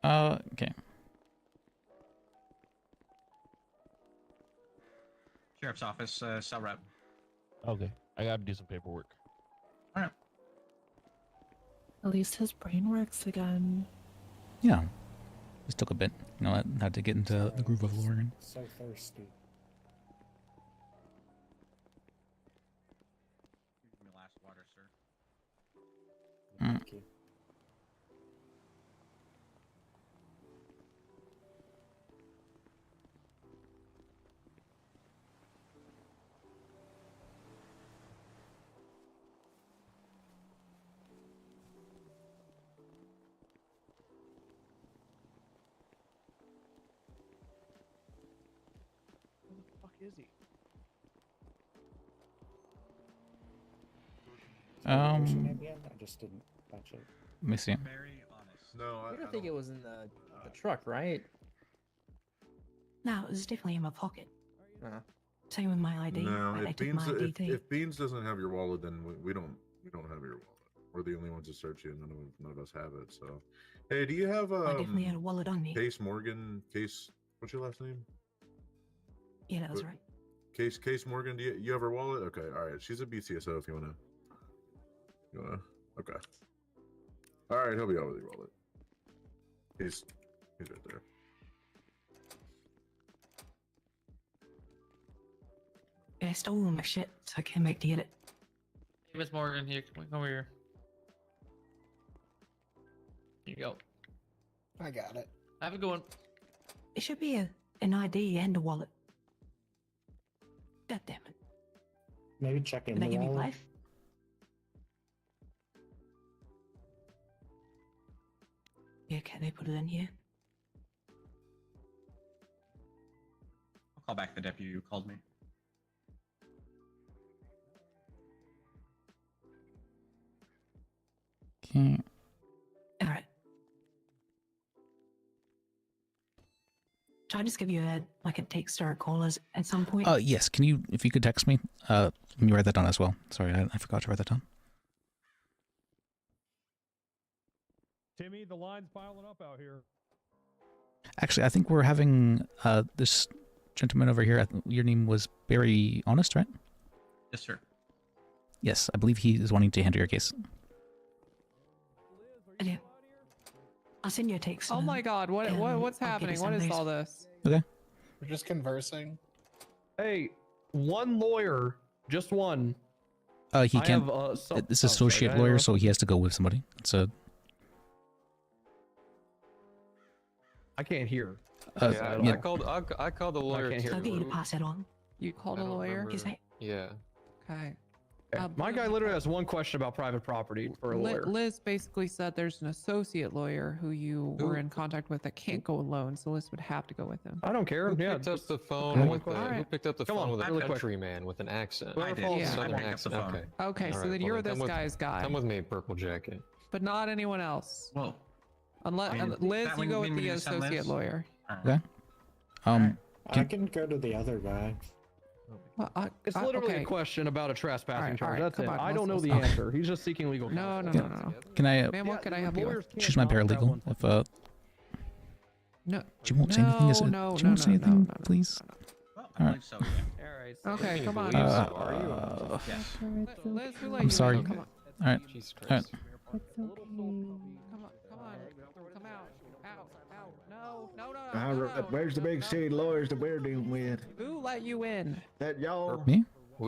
Okay. Sheriff's office, cell rep. Okay, I gotta do some paperwork. All right. At least his brain works again. Yeah. This took a bit. You know, I had to get into the groove of lawyering. So thirsty. Give me last water, sir. Thank you. Where the fuck is he? I just didn't touch it. Let me see. Very honest. No, I don't think it was in the truck, right? No, it was definitely in my pocket. Uh-huh. Same with my ID. No, Like, they if took Beans, my ID too. if Beans doesn't have your wallet, then we don't have your wallet. We're the only ones that search you, and none of us have it. So, hey, do you have I definitely had a wallet on me. Case Morgan? Case, what's your last name? Yeah, that was What- right. Case Morgan. Do you have her wallet? Okay, all right. She's a BCSO. If you wanna. Okay. All right, he'll be out with your wallet. He's right there. Yeah, I stole all my shit, so I came back to get it. Hey, Miss Morgan, here, come over here. Here you go. I got it. Have a good one. It should be an ID and a wallet. God damn it. Maybe check in Did they the give me wallet. life? Yeah, can they put it in here? I'll call back the deputy who called me. Okay. Alright. Should I just give you a text or a call at some point? Yes. Can you, if you could text me, let me write that down as well. Sorry, I forgot to write that down. Timmy, the line's piling up out here. Actually, I think we're having this gentleman over here. Your name was Barry Honest, right? Yes, sir. Yes, I believe he is wanting to handle your case. I do. I'll send you a text. Oh my God! What's I'll get happening? it What is someplace. all this? Okay. We're just conversing. Hey, one lawyer, just one. He I can't. have, It's oh, associate sorry, lawyer, so he has to go with somebody. So. I can't hear. Yeah. I called the lawyer. can't hear. I'll get you to pass it on. You called a lawyer? Is that? Yeah. Okay. My guy literally has one question about private property for a lawyer. Liz basically said there's an associate lawyer who you were in contact with that can't go alone, so Liz would have to go with him. I don't care. Who Yeah, picked up just- the phone with the, Alright. who picked up the Come phone on, with a really quick. country man with an accent? I did. Yeah. Southern I picked up accent. the phone. Okay. Okay, so Alright, then well, you're come this with- guy's guy. Come with me, Purple Jacket. But not anyone else. Well, Unless I mean, Liz, that you would go mean with we the just send associate Liz? lawyer. Okay. I can go to the other guy. Well, It's literally okay. a question about a trespassing Alright, charge. alright, That's come it. on, I don't know let's- the let's- answer. He's just seeking legal No, counsel. no, no, no. Can I? Ma'am, what can I help you with? She's my paralegal. If No. she won't say anything, is it? No, She no, won't say no, anything, no, no, please. I Alright. believe so. Yeah. Alright. Okay, come on. Yes. Liz, who let I'm you sorry. in? Come on. All right. Jesus All right. Christ. Come on. Come out. Out. No. All right, where's the big city lawyers that we're dealing with? Who let you in? That y'all? Me?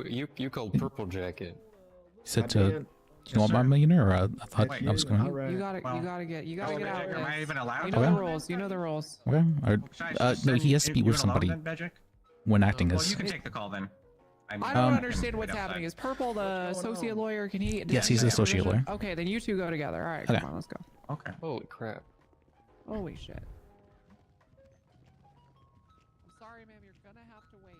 You called Purple Jacket. You said I to. did. You want my millionaire, or I thought Wait, I was going. You gotta get out. Am I even allowed? You know the rules. You know the rules. Okay. Or, Should I just no, send he has to you speak with alone somebody then, Bajek? when acting Well, as. you can take the call then. I don't Um, understand what's happening. Is Purple the associate lawyer? Can he? Yes, he's the associate lawyer. Okay, then you two go together. All right, Okay. come on, let's go. Okay. Holy crap. Holy shit. I'm sorry, ma'am. You're gonna have to wait.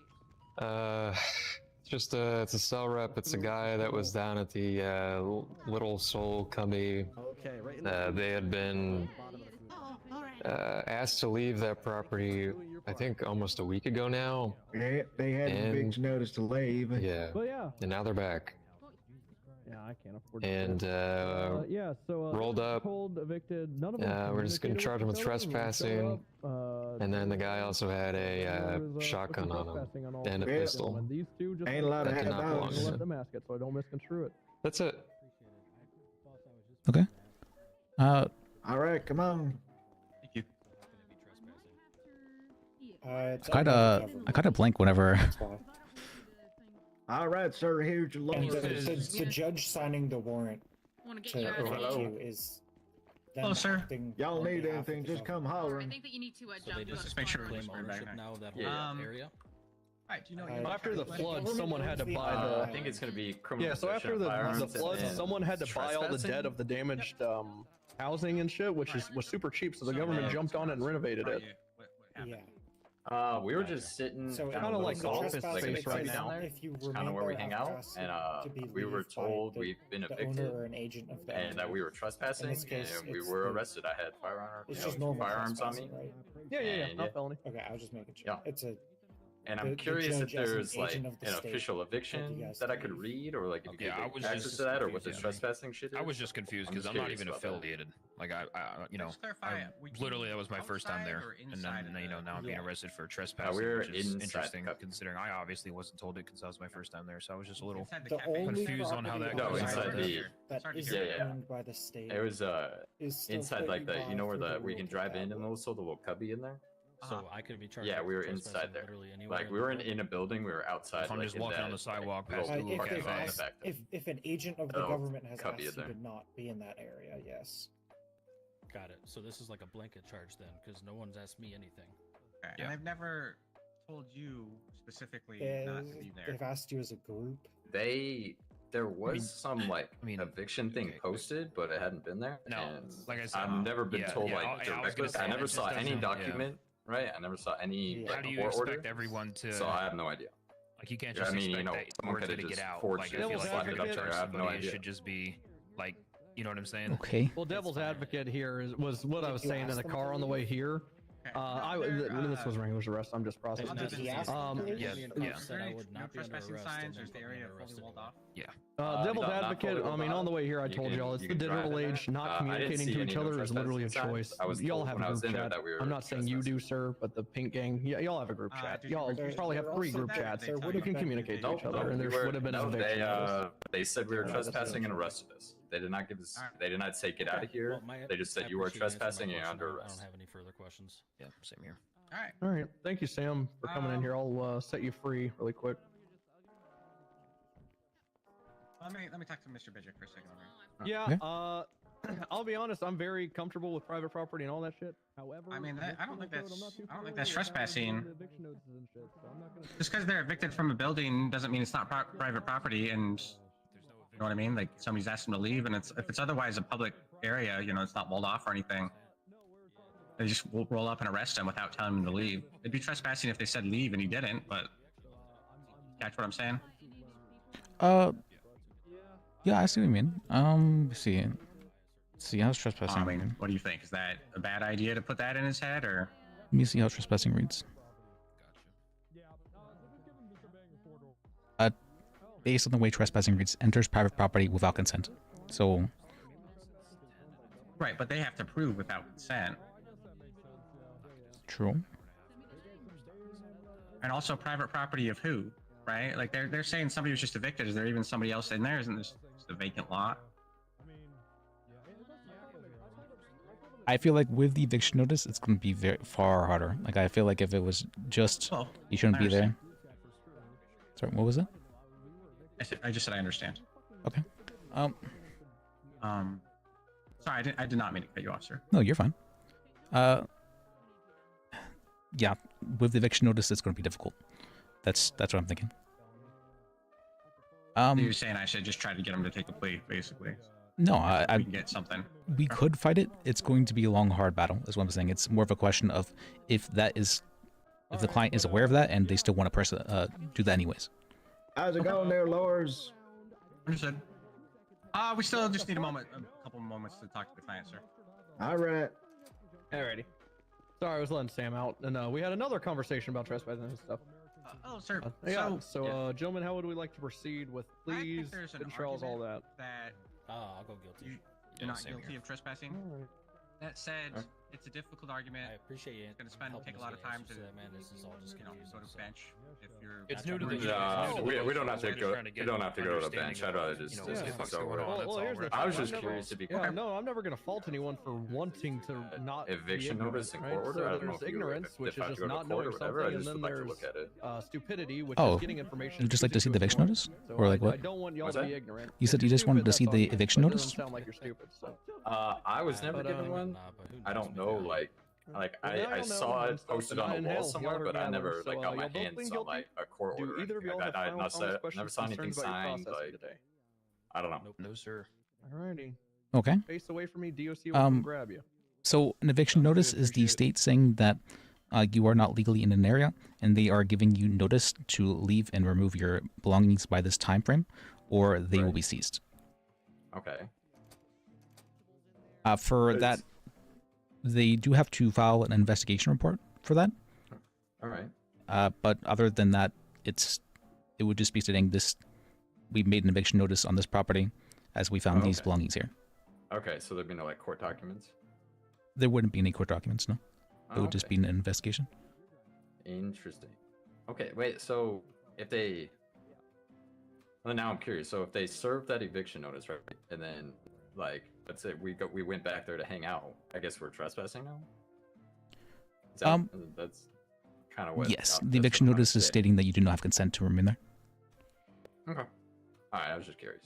It's a cell rep. It's a guy that was down at the Little Soul Cumby. Okay, right. They had been asked to leave that property, I think, almost a week ago now. Yeah, they had a big And- notice to leave. Yeah. Well, yeah. And now they're back. Yeah, I can't afford. and Yeah, so rolled up. Cold, evicted. None of them We're just gonna communicated charge him with each other. When we show trespassing. up, And then the guy also had a shotgun on him trespassing on all and a three. pistol. When these two just Ain't allowed to that did have not belong dogs. to let him. them ask it, so I don't misconstrue it. That's it. Okay. All right, come on. Thank you. I got a blank whenever. All right, sir. Here's your And lawyer. the judge signing the warrant to evict you is. them Hello, sir. acting Y'all on need behalf of anything, the just come government. hollering. that you need to Let's just make sure we're claim ownership now of that whole area. Alright, do you know After the flood, government someone had to owns the buy island. the. I think it's gonna be criminal. Yeah, so after the flood, someone had to buy all the dead of the damaged housing and shit, which was super cheap. So the government jumped on it and renovated it. Yeah. We were just sitting So kind kinda of like office space right now. If you It's kind of where we hang out, and we were told we've been evicted, owner or an agent of the and that we were trespassing, In this case, and we it's were the- arrested. I had It's just normal firearms on me. trespassing, right? Yeah, And, not felony. Okay, I was just making sure. Yeah. It's a. And I'm the curious if judge as an there's like agent an of the state official told eviction you guys that to I could leave. read, or like if you Yeah, I could was get access just to that, or what the confused, trespassing shit is. I was just confused because I'm not even affiliated. Like I you know, Just clarify, we literally that was my first time outside there, or and inside then of you know now I'm being Yeah. arrested for trespassing, we were which is inside interesting the cup. considering I obviously wasn't told it because that was my first time there, so I was just a little Inside the The cafe. only confused on how that property goes. inside the- that Sorry to isn't hear that. Yeah. owned by the state. It was is stuff inside that like you the buy you know where through the the we can local drive in tab. and also the little cubby in there. So I could be charged. Yeah, for we were trespassing inside there. literally anywhere Like in we the were world. in a building, we were outside. I'm like, just in walking that, on the sidewalk like, past little the If, little they've cafe. asked, if an agent of the Oh, government has cubby asked in you there. to not be in that area, yes. Got it. So this is like a blanket charge then, because no one's asked me anything. Okay, Yeah. And I've never told you specifically not to be there. They've asked you as a group. There was some like mean, eviction thing posted, but it hadn't been there. No, and like I said, I've never been yeah, told yeah, like I was directly. gonna say, I never it saw just any doesn't- yeah. document, right? I never saw any Yeah. How do you court expect order. everyone to? So I have no idea. Like you can't Yeah, just I mean, you expect know, that someone words could to have get just out. forged Like it I feel and like slapped if it you're up gonna there. charge I have no somebody, it idea. should just be like, you know what I'm saying? Okay. Well, devil's advocate here was what I was Did you saying in ask the them car to on the way leave? here. This was Wrangler's arrest. I'm just processing. Did he ask Um, you to leave? yeah, yeah. Said I would No not be under trespassing arrest. signs. and There's the then area I'm fully arrested walled off. Yeah. Devil's not advocate. fully I mean, walled on the way here, I You told can- y'all it's you the can digital drive in age. there. Not I didn't communicating see to any each no other is literally a trespassing choice. signs. I was Y'all told have when a I was group in there chat. that we were I'm not saying you do, sir, but the pink gang. Yeah, y'all have a group chat. did you Y'all refuse probably have to 3 also group that, chats. or they tell You you can that communicate to they- each other, and we there would have been an no, eviction notice. they said we were Yeah, that's trespassing and true. arrested us. They did not give us. Alright. They did not say get out of here. They just said you are trespassing and you're under I arrest. don't have any further questions. Yeah, same here. All right. All right. Thank you, Sam, for coming in here. I'll set you free really quick. Let me talk to Mr. Bajek for a second. Over. Yeah. Okay. I'll be honest. I'm very comfortable with private property and all that shit. However, I mean, I don't think that's familiar trespassing. with the eviction notices and shit, so I'm not gonna- Just because they're evicted from a building doesn't mean it's not private property, and you know what I mean. Like somebody's asked them to leave, and if it's otherwise a public area, you know, it's not walled off or anything. They just will roll up and arrest him without telling him to leave. It'd be trespassing if they said leave and he didn't, but catch what I'm saying? Yeah, I see what you mean. Let's see. Let's see how's trespassing. I mean, what do you think? Is that a bad idea to put that in his head, or? Let me see how trespassing reads. Based on the way trespassing reads, enters private property without consent. So, Right, but they have to prove without consent. true. And also private property of who, right? Like they're saying somebody was just evicted. Is there even somebody else in there? Isn't this just a vacant lot? I feel like with the eviction notice, it's going to be very far harder. Like, I feel like if it was just, you shouldn't be there. Sorry, what was it? I just said I understand. Okay. Sorry, I did not mean to cut you off, sir. No, you're fine. Yeah, with the eviction notice, it's going to be difficult. That's what I'm thinking. So you're saying I should just try to get him to take a plea, basically? No, We can get something. We could fight it. It's going to be a long, hard battle, is what I'm saying. It's more of a question of if the client is aware of that and they still want to do that anyways. How's it going there, Lors? Understood. We still just need a couple moments to talk to the client, sir. All right. Alrighty. Sorry, I was letting Sam out, and we had another conversation about trespassing and stuff. Oh, sir. Gentlemen, how would we like to proceed with pleas, there's an controls, all that? that I'll go guilty. you're not guilty of trespassing. That said, it's a difficult argument. I appreciate you. It's going to take a lot of time to, man, this is all just go to bench. If you're It's new to the we don't have to go. We don't have to go to the bench. I'd rather just get this over. I was just curious to be. No, I'm never going to fault anyone for wanting to not eviction be ignorant, notice and right? court order. So I don't know there's if you- ignorance, if which I is have to just go to not court or knowing whatever, I something, and just then would like to there's look at it. stupidity, which Oh, is getting information. you'd just like to see the eviction notice? So Or like I what? don't want y'all What's to be that? ignorant. You said If you you're just wanted to stupid, see that's the on you, eviction but it notice? doesn't sound like you're stupid. So. I was never given one. I don't know, I saw it posted on a wall somewhere, but I never got my hands on a court order. Either of y'all I have never saw anything signed. I don't know. No, sir. Alrighty. Okay. Face away from me, DOC will come grab you. So an eviction notice is the state saying that you are not legally in an area, and they are giving you notice to leave and remove your belongings by this time frame, or they will be seized. Okay. For that, they do have to file an investigation report for that. All right. But other than that, it would just be stating this: we made an eviction notice on this property, as we found these belongings here. Okay, so there'd be no court documents. There wouldn't be any court documents, no. It would just be an investigation. Interesting. Okay, wait. So if they, well, now I'm curious. So if they served that eviction notice, right, and then let's say we went back there to hang out, I guess we're trespassing now. That's kind of what. Yes, the eviction notice is stating that you do not have consent to remain there. Okay. All right, I was just curious.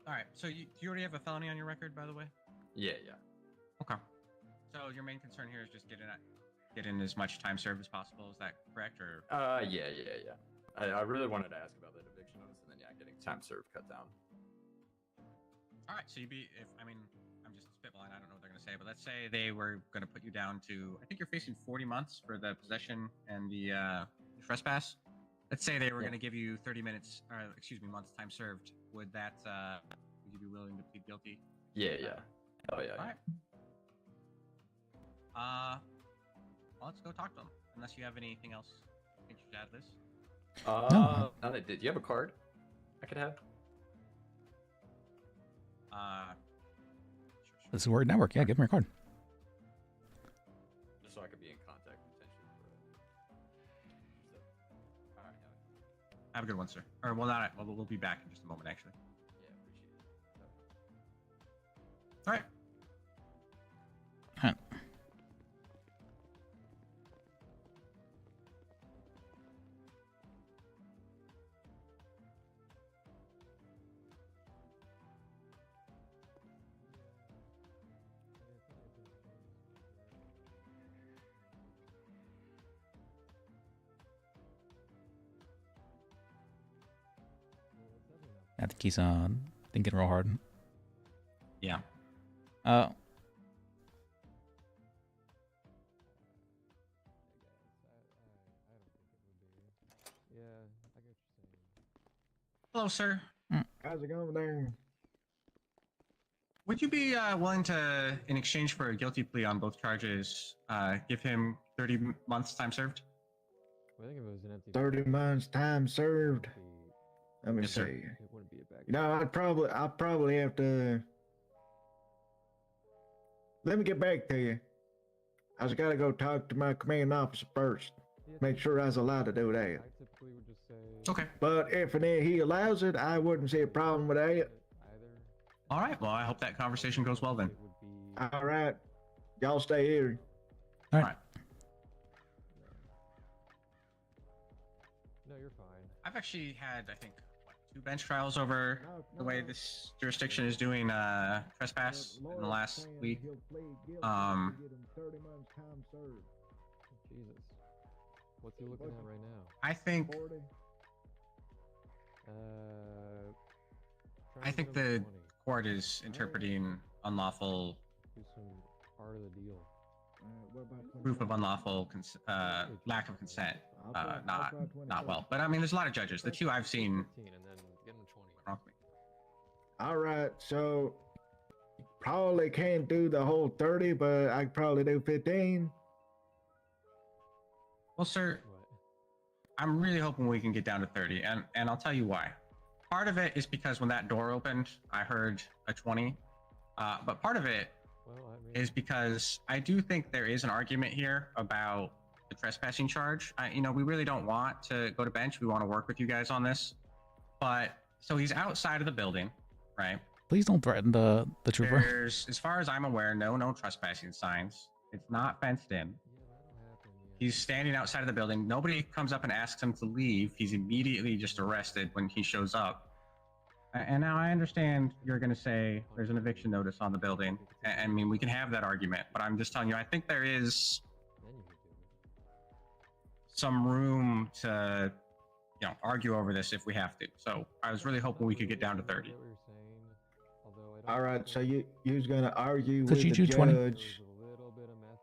All right. So you already have a felony on your record, by the way? Yeah. Okay. So your main concern here is just getting as much time served as possible. Is that correct, or? Yeah. I really wanted to ask about that eviction notice, and then getting time served cut down. All right. So I'm just spitballing. I don't know what they're going to say, but let's say they were going to put you down to. I think you're facing 40 months for the possession and the trespass. Let's say they were going to give you 30 minutes, months time served. Would you be willing to plead guilty? Yeah. Oh yeah. All right. Well, let's go talk to them. Unless you have anything else you should add, Liz. No. Did you have a card I could have? This is Word Network. Yeah, give me your card. Just so I could be in contact potentially. All right. Have a good one, sir. Or we'll be back in just a moment, actually. Yeah, appreciate it. All right. Huh. I think he's thinking real hard. Yeah. Hello, sir. How's it going there? Would you be willing to, in exchange for a guilty plea on both charges, give him 30 months time served? 30 months time served. Let me see. I'll probably have to. Let me get back to you. I just gotta go talk to my commanding officer first. Make sure I was allowed to do that. Okay. But if he allows it, I wouldn't see a problem with that. All right. Well, I hope that conversation goes well then. All right. Y'all stay here. All right. No, you're fine. I've actually had, I think, 2 bench trials over the way this jurisdiction is doing trespass in the last week. Jesus. What's he looking at right now? I think the court is interpreting unlawful proof of unlawful lack of consent not well. But I mean, there's a lot of judges. The 2 I've seen. All right, so probably can't do the whole 30, but I could probably do 15. Well, sir, I'm really hoping we can get down to 30, and I'll tell you why. Part of it is because when that door opened, I heard a 20, but part of it is because I do think there is an argument here about the trespassing charge. We really don't want to go to bench. We want to work with you guys on this. But so he's outside of the building, right? Please don't threaten the trooper. There's, as far as I'm aware, no trespassing signs. It's not fenced in. He's standing outside of the building. Nobody comes up and asks him to leave. He's immediately just arrested when he shows up. And now I understand you're going to say there's an eviction notice on the building. I mean, we can have that argument, but I'm just telling you, I think there is some room to, argue over this if we have to. So I was really hoping we could get down to 30. All right, so you's gonna argue Could with you the do 20? judge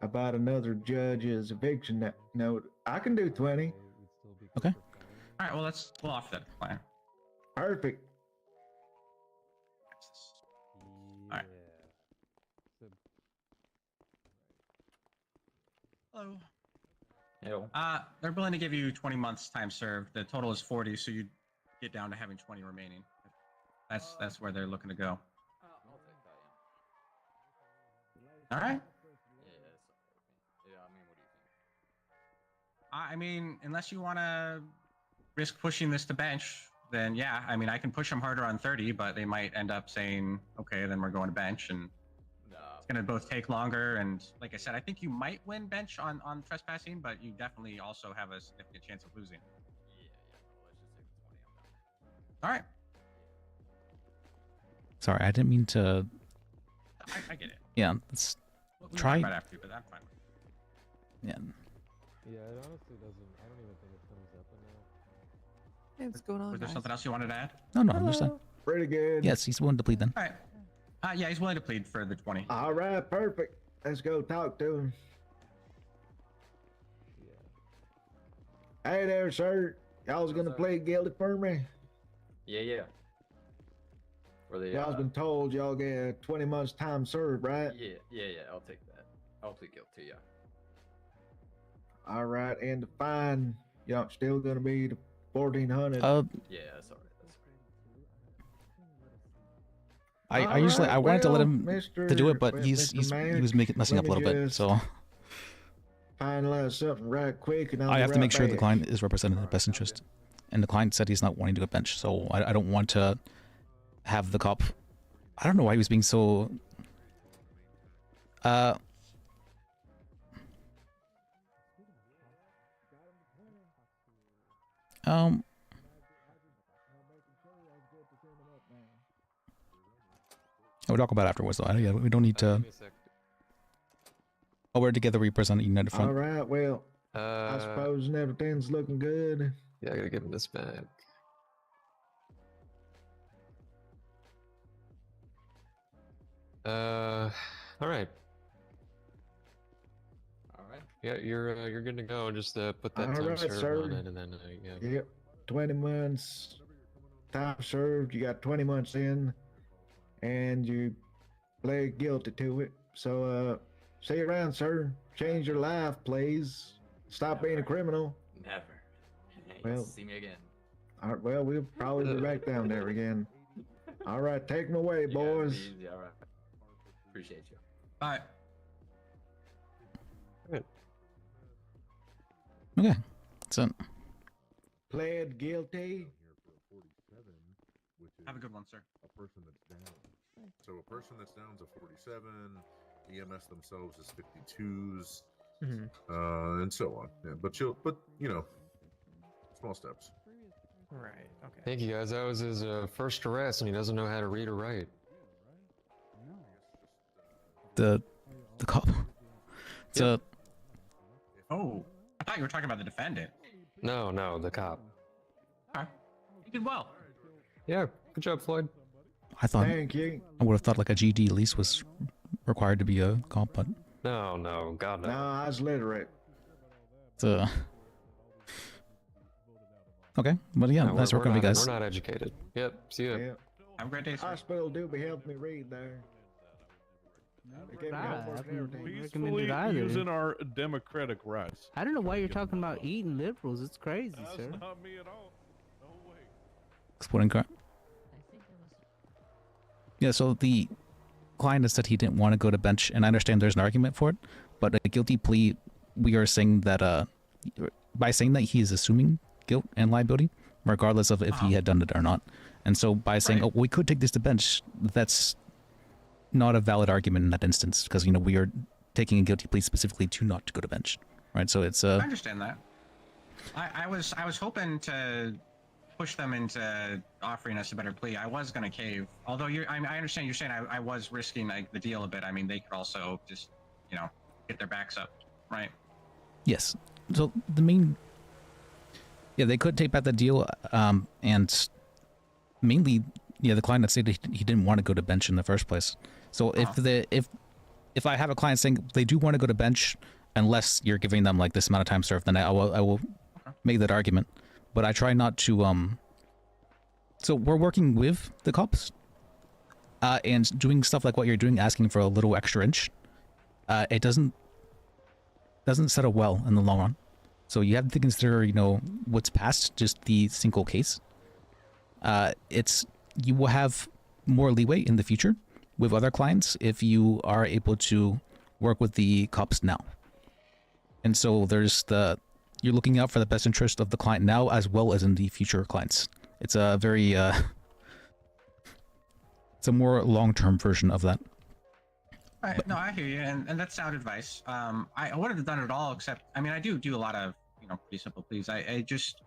about another judge's eviction note. I can do 20. Okay. All right, well, we'll offer that plan. Perfect. All right. Hello. Hello. They're willing to give you 20 months time served. The total is 40, so you get down to having 20 remaining. That's where they're looking to go. All right. I mean, unless you want to risk pushing this to bench, then yeah. I mean, I can push them harder on 30, but they might end up saying, okay, then we're going to bench, and it's going to both take longer. And like I said, I think you might win bench on trespassing, but you definitely also have a significant chance of losing. All right. Sorry, I didn't mean to. I get it. Yeah, let's We can try. talk about it after, but I'm fine. Yeah. Yeah, it honestly doesn't. I don't even think it comes up enough. Hey, what's going on? Was there guys? something else you wanted to add? No, I'm just saying. Pretty good. Yes, he's willing to plead then. All right. Yeah, he's willing to plead for the 20. All right, perfect. Let's go talk to him. Hey there, sir. Y'all's gonna plead guilty for me? Yeah. Y'all's been told y'all get 20 months time served, right? Yeah. I'll take that. I'll plead guilty. Yeah. All right, and the fine, y'all still gonna be the 1,400. Yeah, that's all right. I usually I wanted to let him to do it, but Mr. he was Mayor, messing up a let little me bit, just so finalize something right quick, and I'll I be have to right make sure the back. client is represented in the best interest. And the client said he's not wanting to go bench, so I don't want to have the cop. I don't know why he was being so. We'll talk about it afterwards, though. Yeah, we don't need to. Oh, we're together. We present United Front. All right, well, I suppose everything's looking good. Yeah, I gotta give him this back. All right. Yeah, you're good to go. Just put that All time right, served sir. on it, and then yeah. Yep, 20 months time served. You got 20 months in, and you pled guilty to it. So, see you around, sir. Change your life, please. Stop being a criminal. Never. Hey, Well- see me again. All right, well, we'll probably be back down there again. All right, take them away, You got it, boys. easy, all right. Appreciate you. All right. Okay, so Pled guilty. Have a good one, sir. A person that's down. So a person that's down is a 47. EMS themselves is 52s, and so on. Yeah, but small steps. Right. Okay. Thank you, guys. That was his first arrest, and he doesn't know how to read or write. the cop. So Oh, I thought you were talking about the defendant. No, the cop. Okay. You did well. Yeah, good job, Floyd. I thought Thank you. I would have thought like a GD at least was required to be a cop, but No, God no. No, I was literate. it's okay. But yeah, No, nice working with you guys. We're not educated. Yep, see ya. Yeah. Have a great day, sir. Hospital do be helping me read there. Peacefully using our democratic rights. I don't know why you're talking about eating liberals. It's crazy, sir. That's not me at all. No way. Exploding car. Yeah, so the client has said he didn't want to go to bench, and I understand there's an argument for it, but a guilty plea, we are saying that, by saying that he is assuming guilt and liability, regardless of if he had done it or not. And so by saying, oh, we could take this to bench, that's not a valid argument in that instance, because, you know, we are taking a guilty plea specifically to not to go to bench, right? So it's I understand that. I was hoping to push them into offering us a better plea. I was going to cave, although I understand you're saying I was risking like the deal a bit. I mean, they could also just, you know, get their backs up, right? Yes. So the main, yeah, they could take back the deal, and mainly, yeah, the client had said he didn't want to go to bench in the first place. So if I have a client saying they do want to go to bench, unless you're giving them like this amount of time served, then I will make that argument. But I try not to. So we're working with the cops, and doing stuff like what you're doing, asking for a little extra inch. It doesn't settle well in the long run. So you have to consider, you know, what's past just the single case. You will have more leeway in the future with other clients if you are able to work with the cops now. And so you're looking out for the best interest of the client now as well as in the future clients. It's a very, it's a more long-term version of that. No, I hear you, and that's sound advice. I wouldn't have done it all, except, I mean, I do a lot of, you know, pretty simple pleas. I just,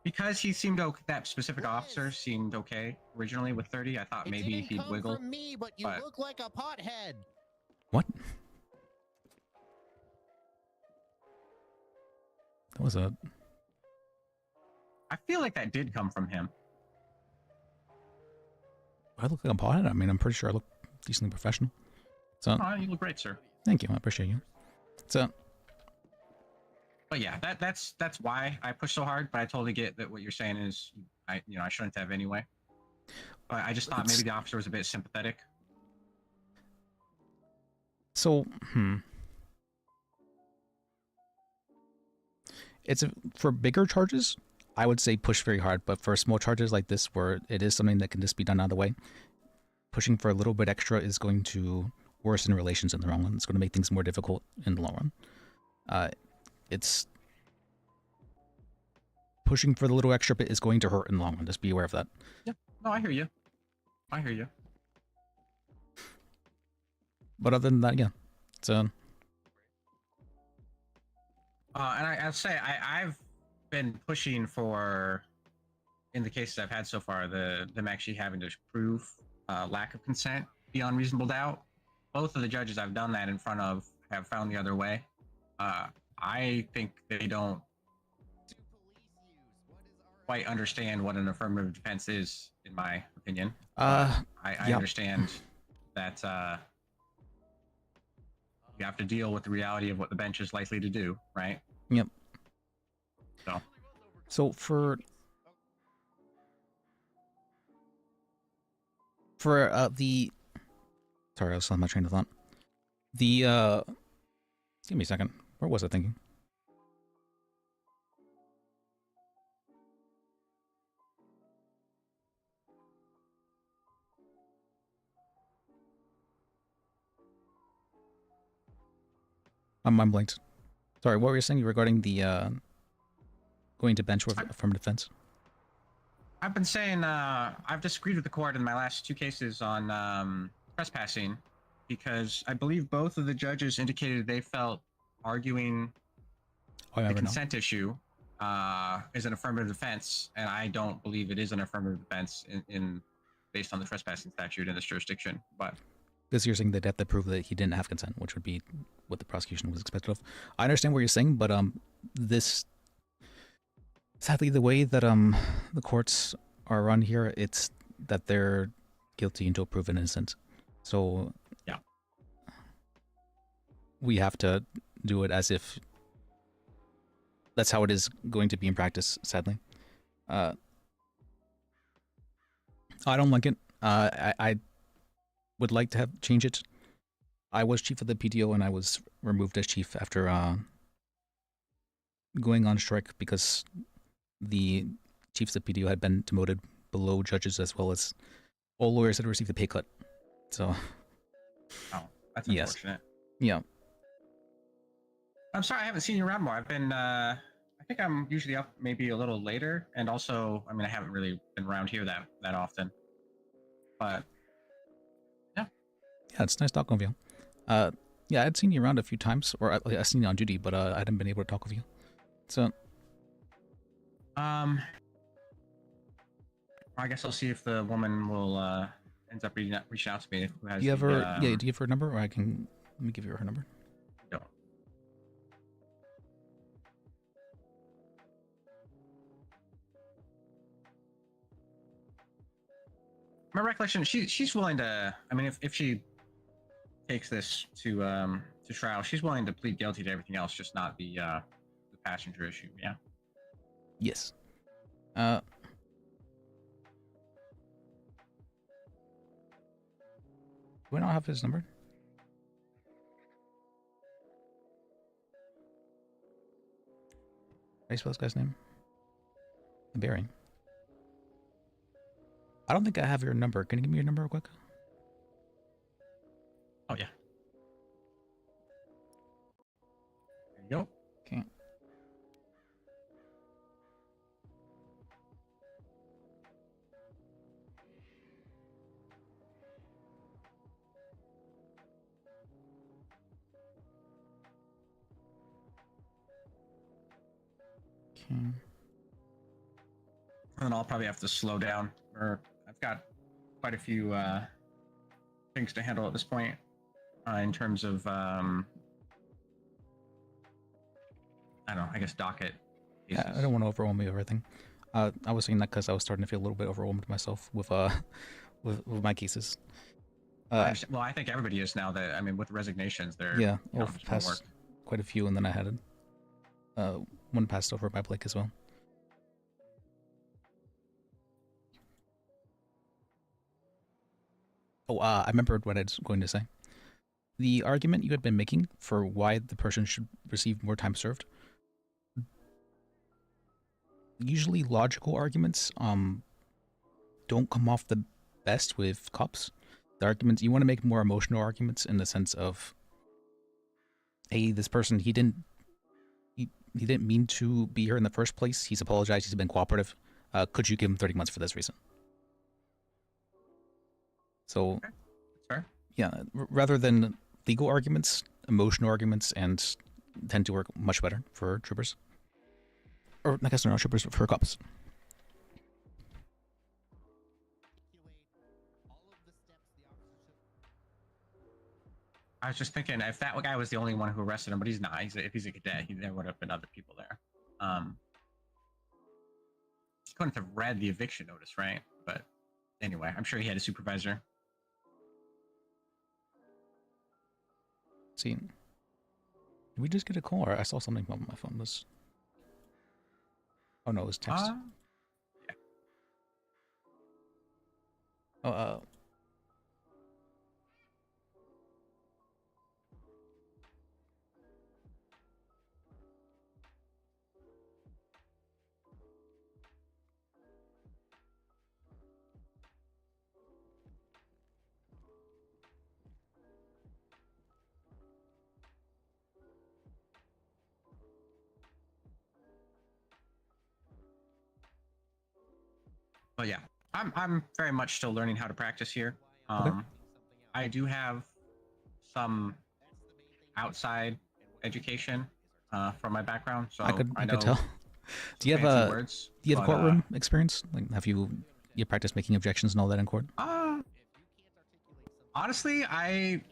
because he seemed okay, that specific officer seemed okay originally with 30, I thought maybe he'd wiggle. From me, but you look like a pothead. What? That was a... I feel like that did come from him. I look like a pothead? I mean, I'm pretty sure I look decently professional. So, Oh, you look great, sir. Thank you, I appreciate you. So, but yeah, that's why I push so hard. But I totally get that what you're saying is, I shouldn't have anyway. But I just thought maybe the officer was a bit sympathetic. So, for bigger charges, I would say push very hard. But for small charges like this, where it is something that can just be done out of the way, pushing for a little bit extra is going to worsen relations in the long run. It's going to make things more difficult in the long run. It's pushing for the little extra bit is going to hurt in the long run. Just be aware of that. Yeah, no, I hear you. But other than that, yeah, it's and I'll say I've been pushing for, in the cases I've had so far, them actually having to prove lack of consent beyond reasonable doubt. Both of the judges I've done that in front of have found the other way. I think they don't quite understand what an affirmative defense is, in my opinion. I understand that you have to deal with the reality of what the bench is likely to do, right? Yep. So for the, sorry, I was on my train of thought. Give me a second. Where was I thinking? I'm blanked. Sorry, what were you saying regarding the going to bench with affirmative defense? I've been saying I've disagreed with the court in my last two cases on trespassing, because I believe both of the judges indicated they felt arguing the consent issue is an affirmative defense, and I don't believe it is an affirmative defense based on the trespassing statute in this jurisdiction. But because you're saying they'd have to prove that he didn't have consent, which would be what the prosecution was expected of. I understand what you're saying, but this, sadly, the way that the courts are run here, it's that they're guilty until proven innocent. So yeah, we have to do it as if that's how it is going to be in practice, sadly. I don't like it. I would like to change it I was chief of the PTO, and I was removed as chief after going on strike because the chiefs of PTO had been demoted below judges, as well as all lawyers had received a pay cut. So, Oh, that's yes. unfortunate. Yeah. I'm sorry I haven't seen you around more. I've been, I think I'm usually up maybe a little later, and also, I mean, I haven't really been around here that often. But yeah, it's nice talking with you. Yeah, I'd seen you around a few times, or I've seen you on duty, but I hadn't been able to talk with you. So, I guess I'll see if the woman will ends up reaching out to me. Who has do you have the, her? Yeah, do you have her number, or let me give you her number. No. My recollection, she's willing to. I mean, if she takes this to trial, she's willing to plead guilty to everything else, just not the passenger issue. Yeah. Yes. Do I not have his number? How do you spell this guy's name? Bearing. I don't think I have your number. Can you give me your number real quick? Oh, yeah. There you go. Okay. Okay. And I'll probably have to slow down, or I've got quite a few things to handle at this point in terms of I don't know, I guess docket cases. Yeah, I don't want to overwhelm you with everything. I was saying that because I was starting to feel a little bit overwhelmed myself with my cases. Well, I think everybody is now. That I mean, with resignations, they're yeah, you know, well, passed quite a few, and then I had one passed over by Blake as well. Oh, I remembered what I was going to say. The argument you had been making for why the person should receive more time served. Usually logical arguments don't come off the best with cops. The arguments, you want to make more emotional arguments in the sense of, hey, this person, he didn't mean to be here in the first place. He's apologized. He's been cooperative. Could you give him 30 months for this reason? So, okay. Fair. Yeah, rather than legal arguments, emotional arguments and tend to work much better for troopers. Or, I guess they're not troopers, but for cops. I was just thinking, if that guy was the only one who arrested him, but he's not. If he's a cadet, there would have been other people there. He couldn't have read the eviction notice, right? But anyway, I'm sure he had a supervisor. See, did we just get a call? Or I saw something on my phone. Oh no, it was text. Yeah. Oh, But yeah, I'm very much still learning how to practice here. Okay. I do have some outside education from my background, so I could tell. Do you have a courtroom experience? Like, have you practiced making objections and all that in court? Honestly,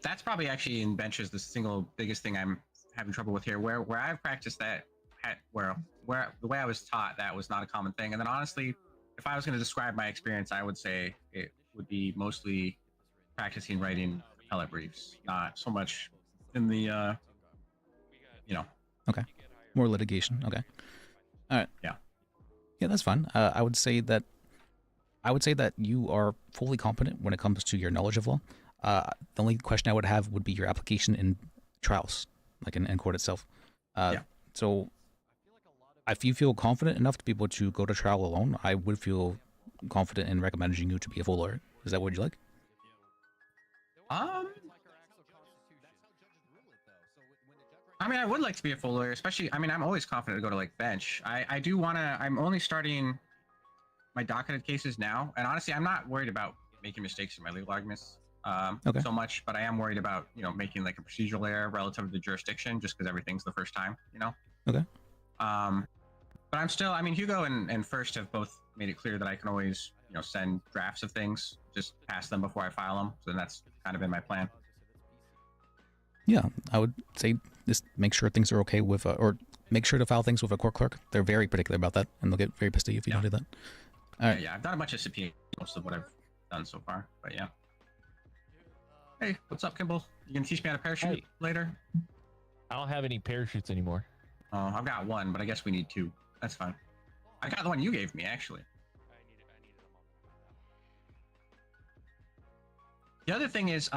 that's probably actually in benches the single biggest thing I'm having trouble with here. Where I've practiced that, where the way I was taught, that was not a common thing. And then honestly, if I was going to describe my experience, I would say it would be mostly practicing writing appellate briefs, not so much in the, Okay. More litigation. Okay. All right. Yeah. Yeah, that's fine. I would say that you are fully competent when it comes to your knowledge of law. The only question I would have would be your application in trials, like in court itself. So if you feel confident enough to be able to go to trial alone, I would feel confident in recommending you to be a full lawyer. Is that what you like? I mean, I would like to be a full lawyer, especially. I mean, I'm always confident to go to like bench. I do want to. I'm only starting my docketed cases now, and honestly, I'm not worried about making mistakes in my legal arguments so much, but I am worried about making like a procedural error relative to the jurisdiction, just because everything's the first time. Okay. But I'm still. I mean, Hugo and First have both made it clear that I can always send drafts of things, just pass them before I file them. So that's kind of been my plan. Yeah, I would say just make sure things are okay with, or make sure to file things with a court clerk. They're very particular about that, and they'll get very pissed at you if you don't do that. All right. Yeah, I've done a bunch of subpoenas, most of what I've done so far, but yeah. Hey, what's up, Kimball? You gonna teach me how to parachute later? I don't have any parachutes anymore. Oh, I've got one, but I guess we need two. That's fine. I got the one you gave me, actually. The other thing is,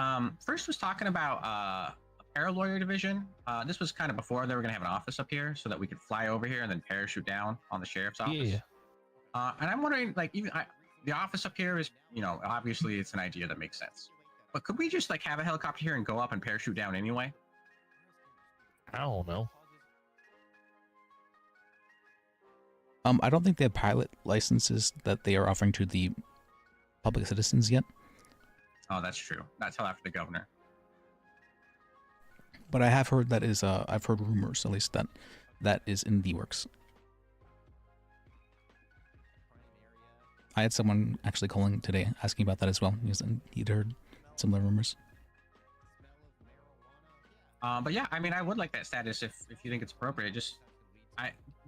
First was talking about a paralawyer division. This was kind of before they were gonna have an office up here, so that we could fly over here and then parachute down on the sheriff's office. Yeah. And I'm wondering, like, the office up here is, obviously it's an idea that makes sense. But could we just like have a helicopter here and go up and parachute down anyway? I don't know. I don't think they have pilot licenses that they are offering to the public citizens yet. Oh, that's true. Not till after the governor. But I have heard that is, I've heard rumors, at least, that is in the works. I had someone actually calling today asking about that as well. He'd heard similar rumors. But yeah, I mean, I would like that status if you think it's appropriate.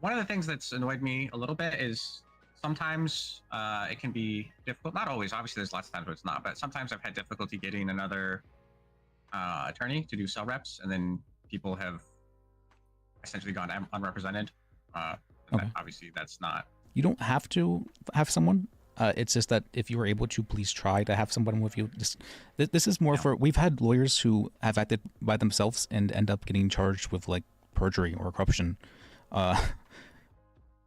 One of the things that's annoyed me a little bit is sometimes it can be difficult. Not always, obviously there's lots of times where it's not, but sometimes I've had difficulty getting another attorney to do cell reps, and then people have essentially gone unrepresented. Obviously that's not... You don't have to have someone. It's just that if you were able to, please try to have someone with you. This is more for... We've had lawyers who have acted by themselves and end up getting charged with like perjury or corruption. I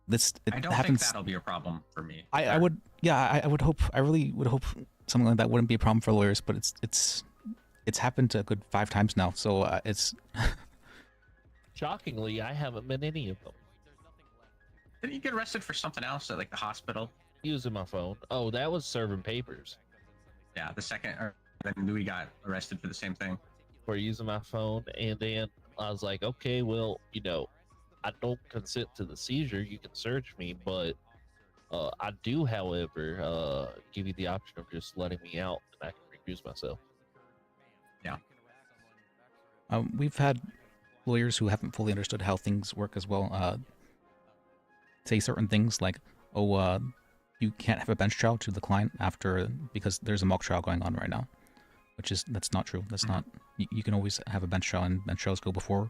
don't think that'll be a problem for me. I would hope. I really would hope something like that wouldn't be a problem for lawyers. But it's happened a good 5 times now. So it's... Shockingly, I haven't been any of them. Didn't you get arrested for something else at like the hospital? Using my phone. Oh, that was serving papers. Yeah, then Louis got arrested for the same thing. For using my phone, and then I was like, okay, well, I don't consent to the seizure. You can search me, but I do, however, give you the option of just letting me out, and I can recuse myself. Yeah. We've had lawyers who haven't fully understood how things work as well. Say certain things like, you can't have a bench trial to the client because there's a mock trial going on right now, that's not true. That's not, you can always have a bench trial, and bench trials go before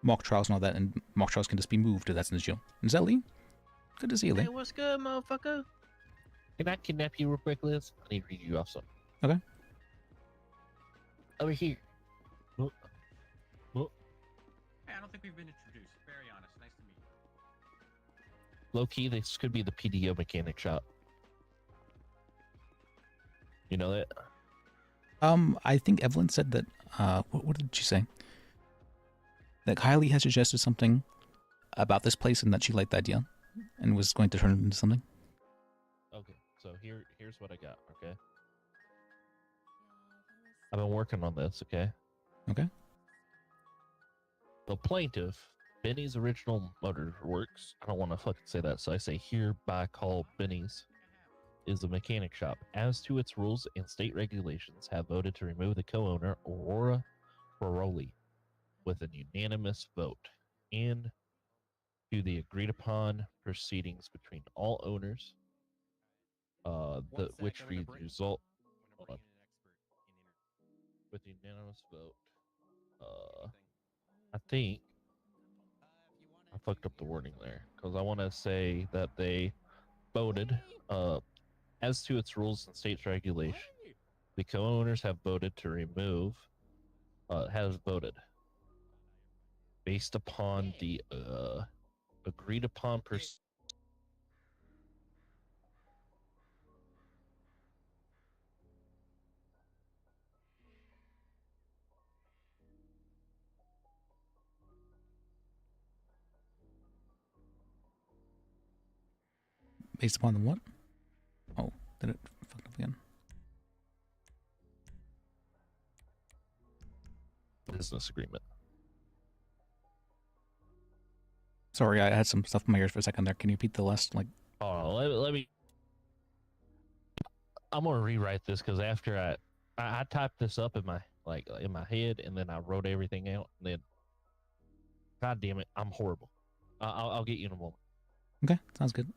mock trials and all that, and mock trials can just be moved if that's an issue. Is that Lee? Good to see you, Lee. Hey, what's good, motherfucker? Can I kidnap you real quick, Liz? I need to read you off something. Okay. Over here. Hey, I don't think we've been introduced. Very honest. Nice to meet you. Low key, this could be the PDO mechanic shop. You know that? I think Evelyn said that, what did she say? That Kylie had suggested something about this place and that she liked the idea and was going to turn it into something. Okay, so here's what I got, okay? I've been working on this, okay? Okay. The plaintiff, Benny's Original Motor Works, I don't want to fucking say that, so I say hereby call Benny's, is a mechanic shop. As to its rules and state regulations, have voted to remove the co-owner, Aurora Baroli, with an unanimous vote, and to the agreed upon proceedings between all owners, which result with the unanimous vote. I think I fucked up the wording there, because I want to say that they voted as to its rules and state's regulation, The co-owners have voted to remove, has voted based upon the agreed upon Based upon the what? Oh, did it fuck up again? business agreement. Sorry, I had some stuff in my ears for a second there. Can you repeat the last, like... Oh, let me... I'm gonna rewrite this because after I typed this up in my head and then I wrote everything out and then, god damn it, I'm horrible. I'll get you in a moment. Okay, sounds good.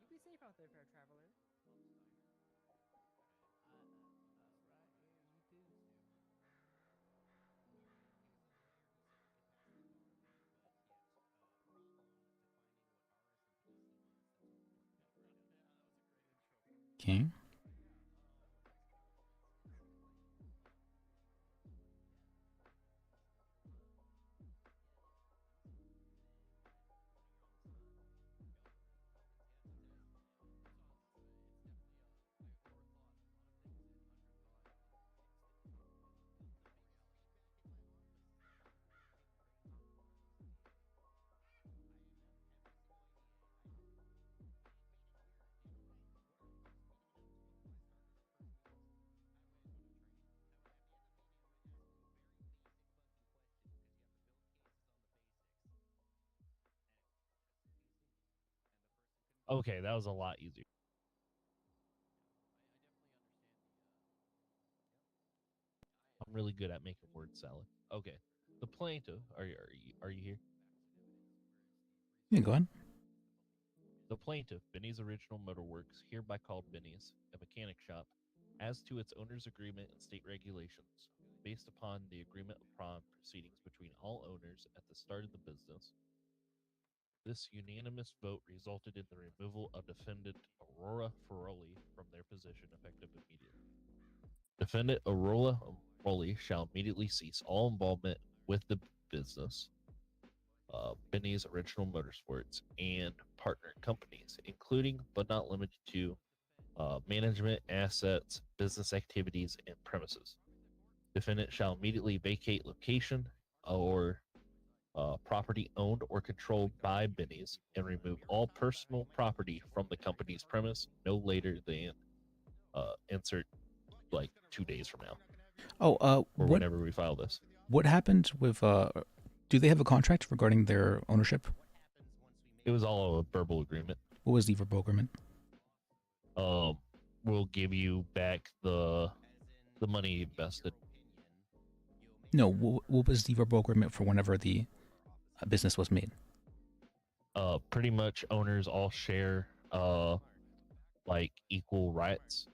You be safe out there, fair traveler. Okay. Okay, that was a lot easier. I'm really good at making word salad. Okay, the plaintiff, are you here? Yeah, go ahead. The plaintiff, Benny's Original Motorworks, hereby called Benny's, a mechanic shop, as to its owner's agreement and state regulations, based upon the agreement upon proceedings between all owners at the start of the business. This unanimous vote resulted in the removal of defendant Aurora Ferroli from their position effective immediately. Defendant Aurora Ferroli shall immediately cease all involvement with the business, Benny's Original Motorsports, and partner companies, including but not limited to management, assets, business activities, and premises. Defendant shall immediately vacate location or property owned or controlled by Benny's and remove all personal property from the company's premise no later than insert like 2 days from now. Oh, or what, whenever we file this. What happened with, do they have a contract regarding their ownership? It was all a verbal agreement. What was the verbal agreement? We'll give you back the money invested. No, what was the verbal agreement for whenever the business was made? Pretty much owners all share like equal rights.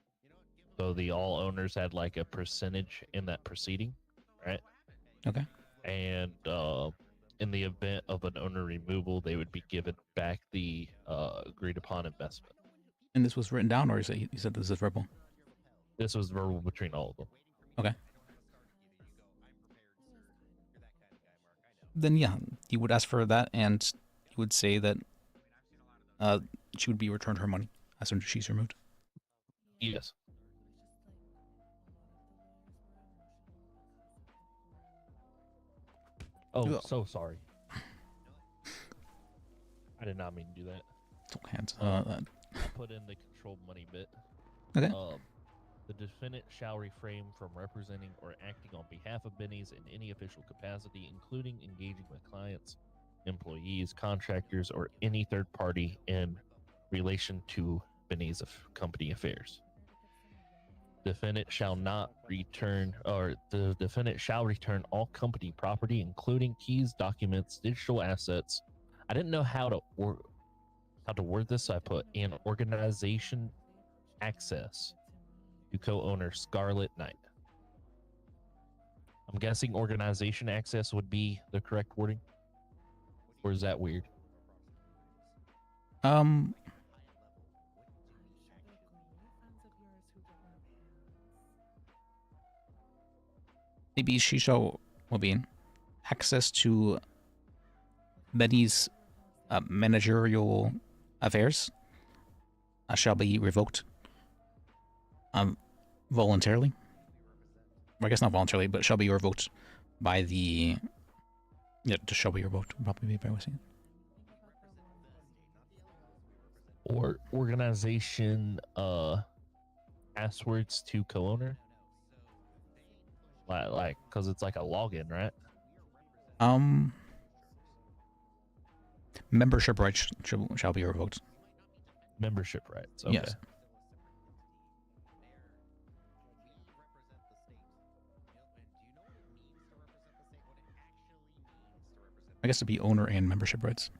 So the all owners had like a percentage in that proceeding, right? Okay. And in the event of an owner removal, they would be given back the agreed upon investment. And this was written down, or you said this is verbal? This was verbal between all of them. Okay. Then yeah, you would ask for that, and you would say that she would be returned her money as soon as she's removed. Yes. Oh, so sorry. I did not mean to do that. Don't hands. I put in the controlled money bit. Okay. The defendant shall refrain from representing or acting on behalf of Benny's in any official capacity, including engaging with clients, employees, contractors, or any third party in relation to Benny's company affairs. Defendant shall not return, or the defendant shall return all company property, including keys, documents, digital assets. I didn't know how to word this, so I put an organization access to co-owner Scarlet Knight. I'm guessing organization access would be the correct wording, or is that weird? Maybe she shall be access to Benny's managerial affairs shall be revoked voluntarily. Or I guess not voluntarily, but shall be revoked by the... Yeah, just shall be revoked, would probably be a better way of saying it. Or organization passwords to co-owner? Like, because it's like a login, right? Membership rights shall be revoked. Membership rights, okay. Yes. I guess it'd be owner and membership rights.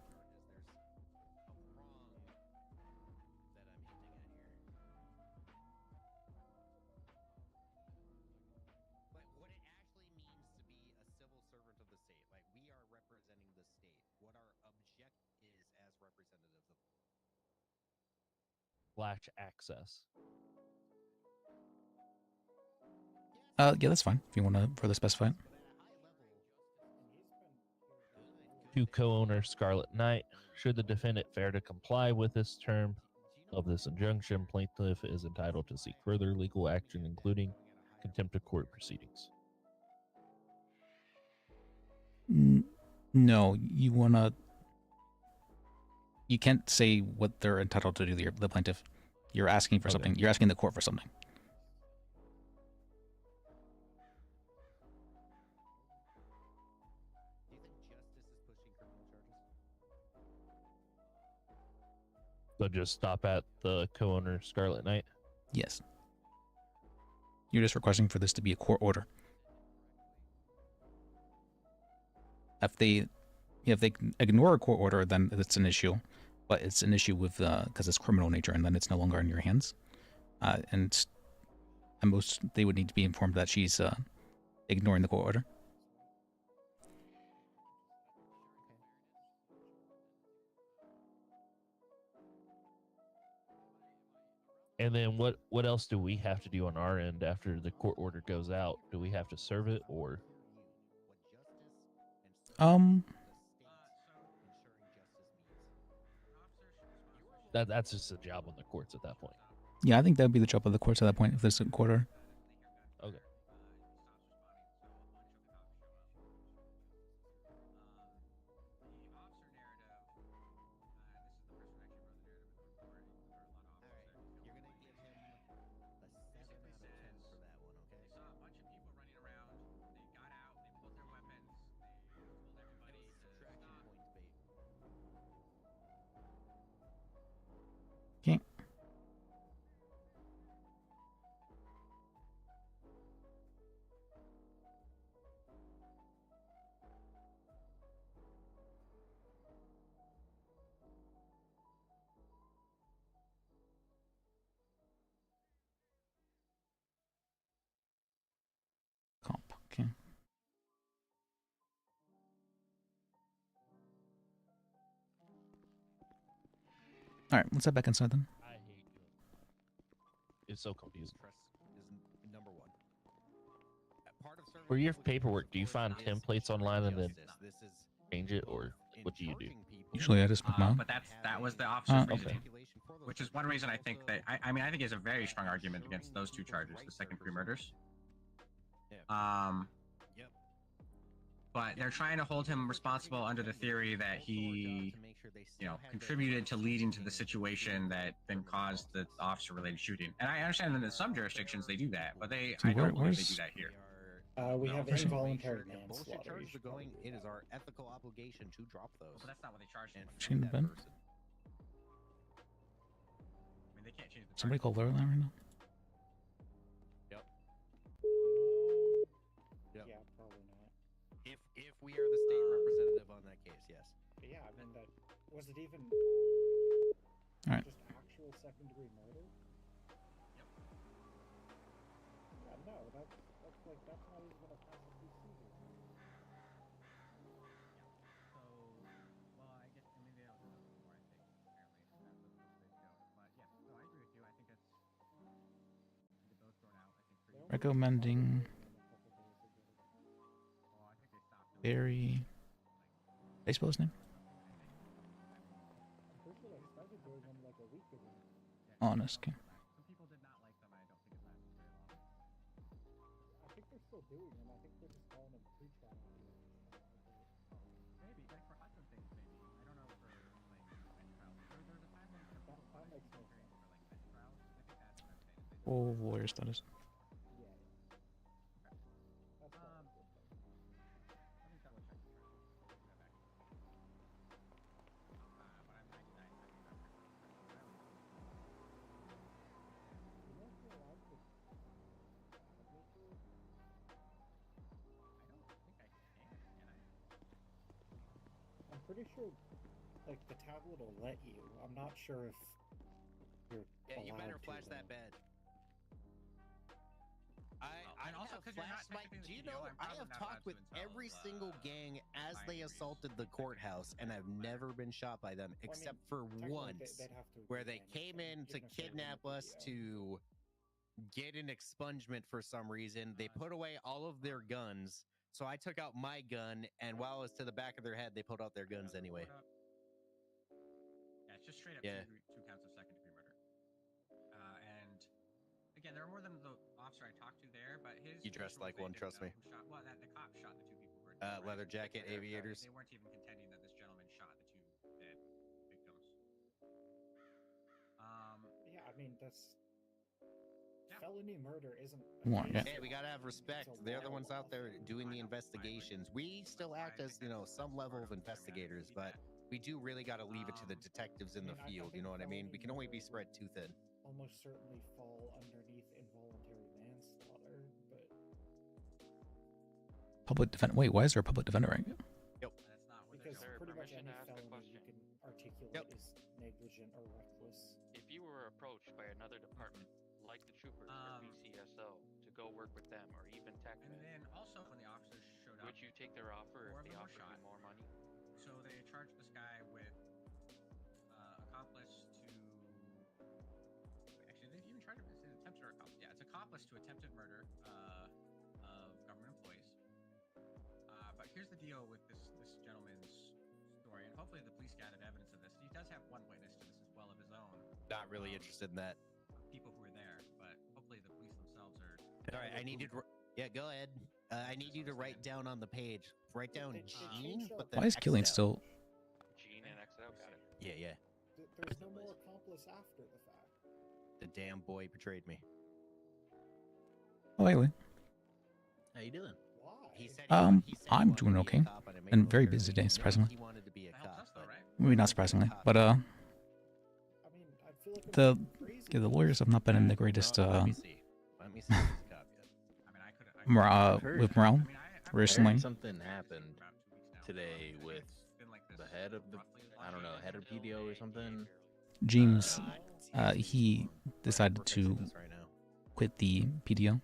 Flash access. Yeah, that's fine. If you want to further specify it. To co-owner Scarlet Knight, should the defendant fail to comply with this term of this injunction, plaintiff is entitled to seek further legal action, including contempt of court proceedings. No, you can't say what they're entitled to do, the plaintiff. You're asking for something. You're asking the court for something. So just stop at the co-owner Scarlet Knight? Yes. You're just requesting for this to be a court order. If they ignore a court order, then it's an issue. But it's an issue with because it's criminal nature, and then it's no longer in your hands. And at most, they would need to be informed that she's ignoring the court order. And then what else do we have to do on our end after the court order goes out? Do we have to serve it, or? That's just a job on the courts at that point. Yeah, I think that would be the job of the courts at that point if there's a court order. Okay. Okay. Comp. Okay. All right, let's head back inside then. I hate doing it. It's so confusing. For your paperwork, do you find templates online and then change it, or what do you do? Usually I just make my own. But that was the officer's okay. reasoning, which is one reason I think that I mean I think it's a very strong argument against those two charges, the second-degree murders. But they're trying to hold him responsible under the theory that he, contributed to leading to the situation that then caused the officer-related shooting. And I understand that in some jurisdictions they do that, but I don't believe they do that here. We have involuntary manslaughter. It is our ethical obligation to drop those. But that's not what they charged him. Shouldn't have been. I mean, they can't change the Somebody call Lorelai right now. Yeah, probably not. If we are the state representative on that case, yes. But yeah, I mean, was it even All right. just actual second-degree murder? no, that's like that's not even gonna pass the procedure. So, well, I guess maybe that was more, I think, apparently, as those things go. But yeah, no, I agree with you. I think that's get those thrown out. I think pretty. Recommending Well, I think they stopped. very. How do you spell his name? I'm pretty sure they started doing them like a week ago. Honest. Okay. Some people did not like them. I don't think it lasted very long. I think they're still doing them. I think they're just calling them pre-trial. Maybe like for lots of things, maybe. I don't know for like bench trials. There's a time when some people That makes no for sense. like bench trials. I think that's what I'm saying. Oh, lawyer status. Yeah. That's Let me double check the trial. I'll be right back. But I'm 99 I'm pretty sure, like, the tablet will let you. I'm not sure if you're Yeah, you better allowed to, flash that though. badge. And also, have 'cause you're not flashed my. technically in the Do you PDO, know? I'm I probably have not talked allowed with to until, every single gang as my they degrees. assaulted the courthouse, and I've never been shot by them except for technically once, they'd have to where they agree came anything, in to even if they were in the kidnap us PDO. to get an expungement for some reason. They put away all of their guns, so I took out my gun, and while I was to the back of their head, they pulled out their guns anyway. Yeah, it's just straight up Yeah. two counts of second-degree murder. And again, there were more than the officer I talked to there, but his. You dressed rules, like they one, didn't trust know me. who shot. Well, that the cop shot the two people who were dead, Leather right? jacket, aviators. They weren't even contending that this gentleman shot the two dead victims. Yeah, I mean, that's... Felony murder isn't... Yeah. Hey, we gotta have respect. They're the ones out there doing the investigations. We still act as, some level of investigators, but we do really gotta leave it to the detectives in the I field. You think know what I mean? felony We can only be murder spread would too thin. almost certainly fall underneath involuntary manslaughter, but... Public defender. Wait, why is there a public defender right? Yep. Because pretty much any felony you can articulate is negligent or reckless. If you were approached by another department, like the troopers or BCSO, to go work with them, or even tech, And then also when the officers showed up, would you take their offer four if of they them were offered you more money? So they charged this guy with accomplice to. Actually, they even charged him. It's an attempted or accomplice. Yeah, it's accomplice to attempted murder of government employees. But here's the deal with this gentleman's story, and hopefully the police gathered evidence of this. He does have one witness to this as well of his own. Not really interested in that. People who were there, but hopefully the police themselves are. All right, I need you to. Yeah, go ahead. I need you to write down on the page. Write down Gene. Why is Killian still? Gene and X out, got it. Yeah. There's no more accomplice after the fact. The damn boy betrayed me. Oh, Haley. How you doing? I'm doing okay. And very busy day, surprisingly. He wanted to be a cop, but Maybe not surprisingly, but the lawyers have not been in the greatest Let me see this cop yet. With morale recently. Something happened today with the head of the, head of PDO or something. James, he decided to quit the PDO.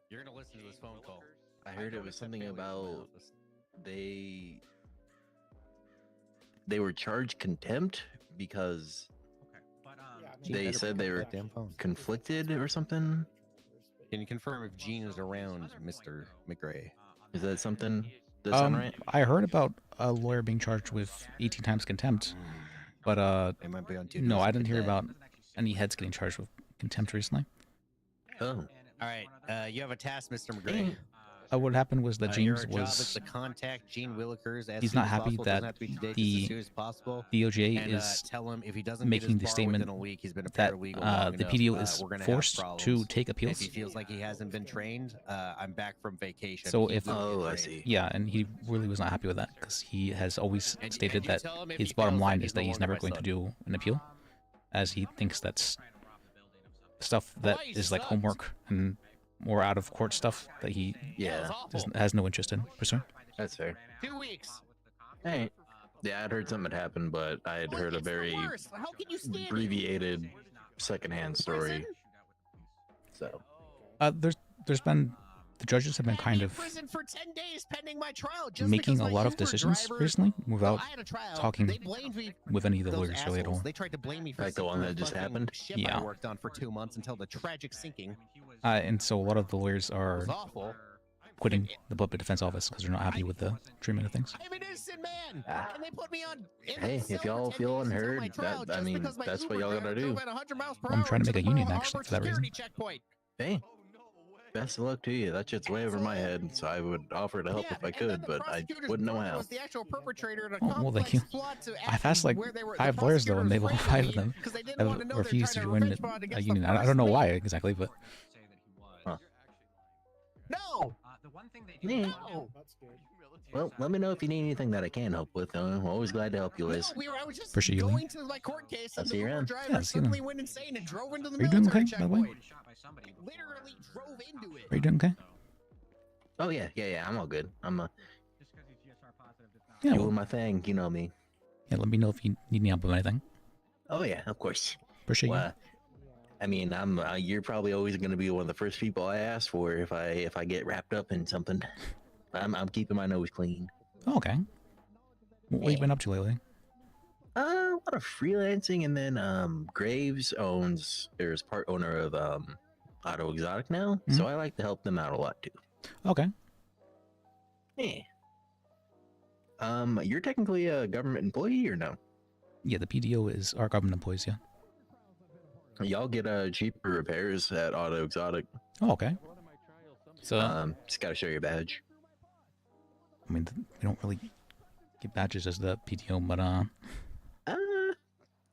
You're gonna listen to this phone call. I heard it was something about they were charged contempt because they said they were conflicted or something. Can you confirm if Gene is around, Mr. McRae? Is that something? Does that sound right? I heard about a lawyer being charged with 18 times contempt, but no, I didn't hear about any heads getting charged with contempt recently. Oh. All right, you have a task, Mr. McRae. What happened was that James your job is was. to contact Gene Willikers as He's soon not as happy possible. that Doesn't have to be today, the just as soon as possible. DOJ And, is tell him if he doesn't making get his the bar within statement a week, he's been a that paralegal long the enough, PDO is we're gonna have forced problems. to take And appeals. if he feels like he hasn't been trained, I'm back from vacation. So He if will get trained. yeah, and he really was not happy with that because he has always stated you that tell him if his he bottom feels line like is he's that no he's longer never my going to son. do an appeal, as he thinks that's stuff that is like homework and more out of court stuff that he has no interest in pursuing. That's fair. 2 weeks. Hey, yeah, I'd heard something had happened, but I had heard a very How can you stand it? abbreviated secondhand story. So there's been the judges have been kind of prison for 10 days pending my trial making a lot of decisions recently without talking They blamed me with any of the those lawyers really at all. assholes. They tried to blame me for Like the one that just happened? ship Yeah. I worked on for 2 months until the tragic sinking. And so a lot of the lawyers It are was awful. quitting the public defense office because they're not happy with the treatment of things. I'm an innocent man, and they put me on. Hey, if y'all feel unheard, I mean, that's what y'all gotta do. I'm trying to make a union actually for that reason. Hey, best of luck to you. That shit's way over my head, so I would offer to help if I could, but I wouldn't know how. Was the actual perpetrator in a Oh, well, thank you. plot to I've asked like 5 lawyers though, and they've all 5 of them have refused to join a union. I don't know why exactly, but No. Yeah. Well, let me know if you need anything that I can help with. I'm always glad to help you, Liz. I was just Appreciate you, going Lee. to my court case, I'll and see the you Uber around. driver Yeah, I'll see you suddenly then. went insane and drove into the Are you doing military okay, by the way? checkpoint. Literally drove into it. Are you doing okay? Oh yeah. I'm all good. I'm Yeah, doing well, my thing. You know me. yeah. Let me know if you need any help with anything. Oh yeah, of course. Appreciate you. Well, I mean, you're probably always going to be one of the first people I ask for if I get wrapped up in something. I'm keeping my nose clean. Oh, okay. What have you been up to lately? A lot of freelancing, and then Graves is part owner of Auto Exotic now, so I like to help them out a lot too. Okay. Yeah. You're technically a government employee or no? Yeah, the PDO is our government employees. Yeah. Y'all get cheaper repairs at Auto Exotic. Oh, okay. So just gotta show your badge. I mean, we don't really get badges as the PTO, but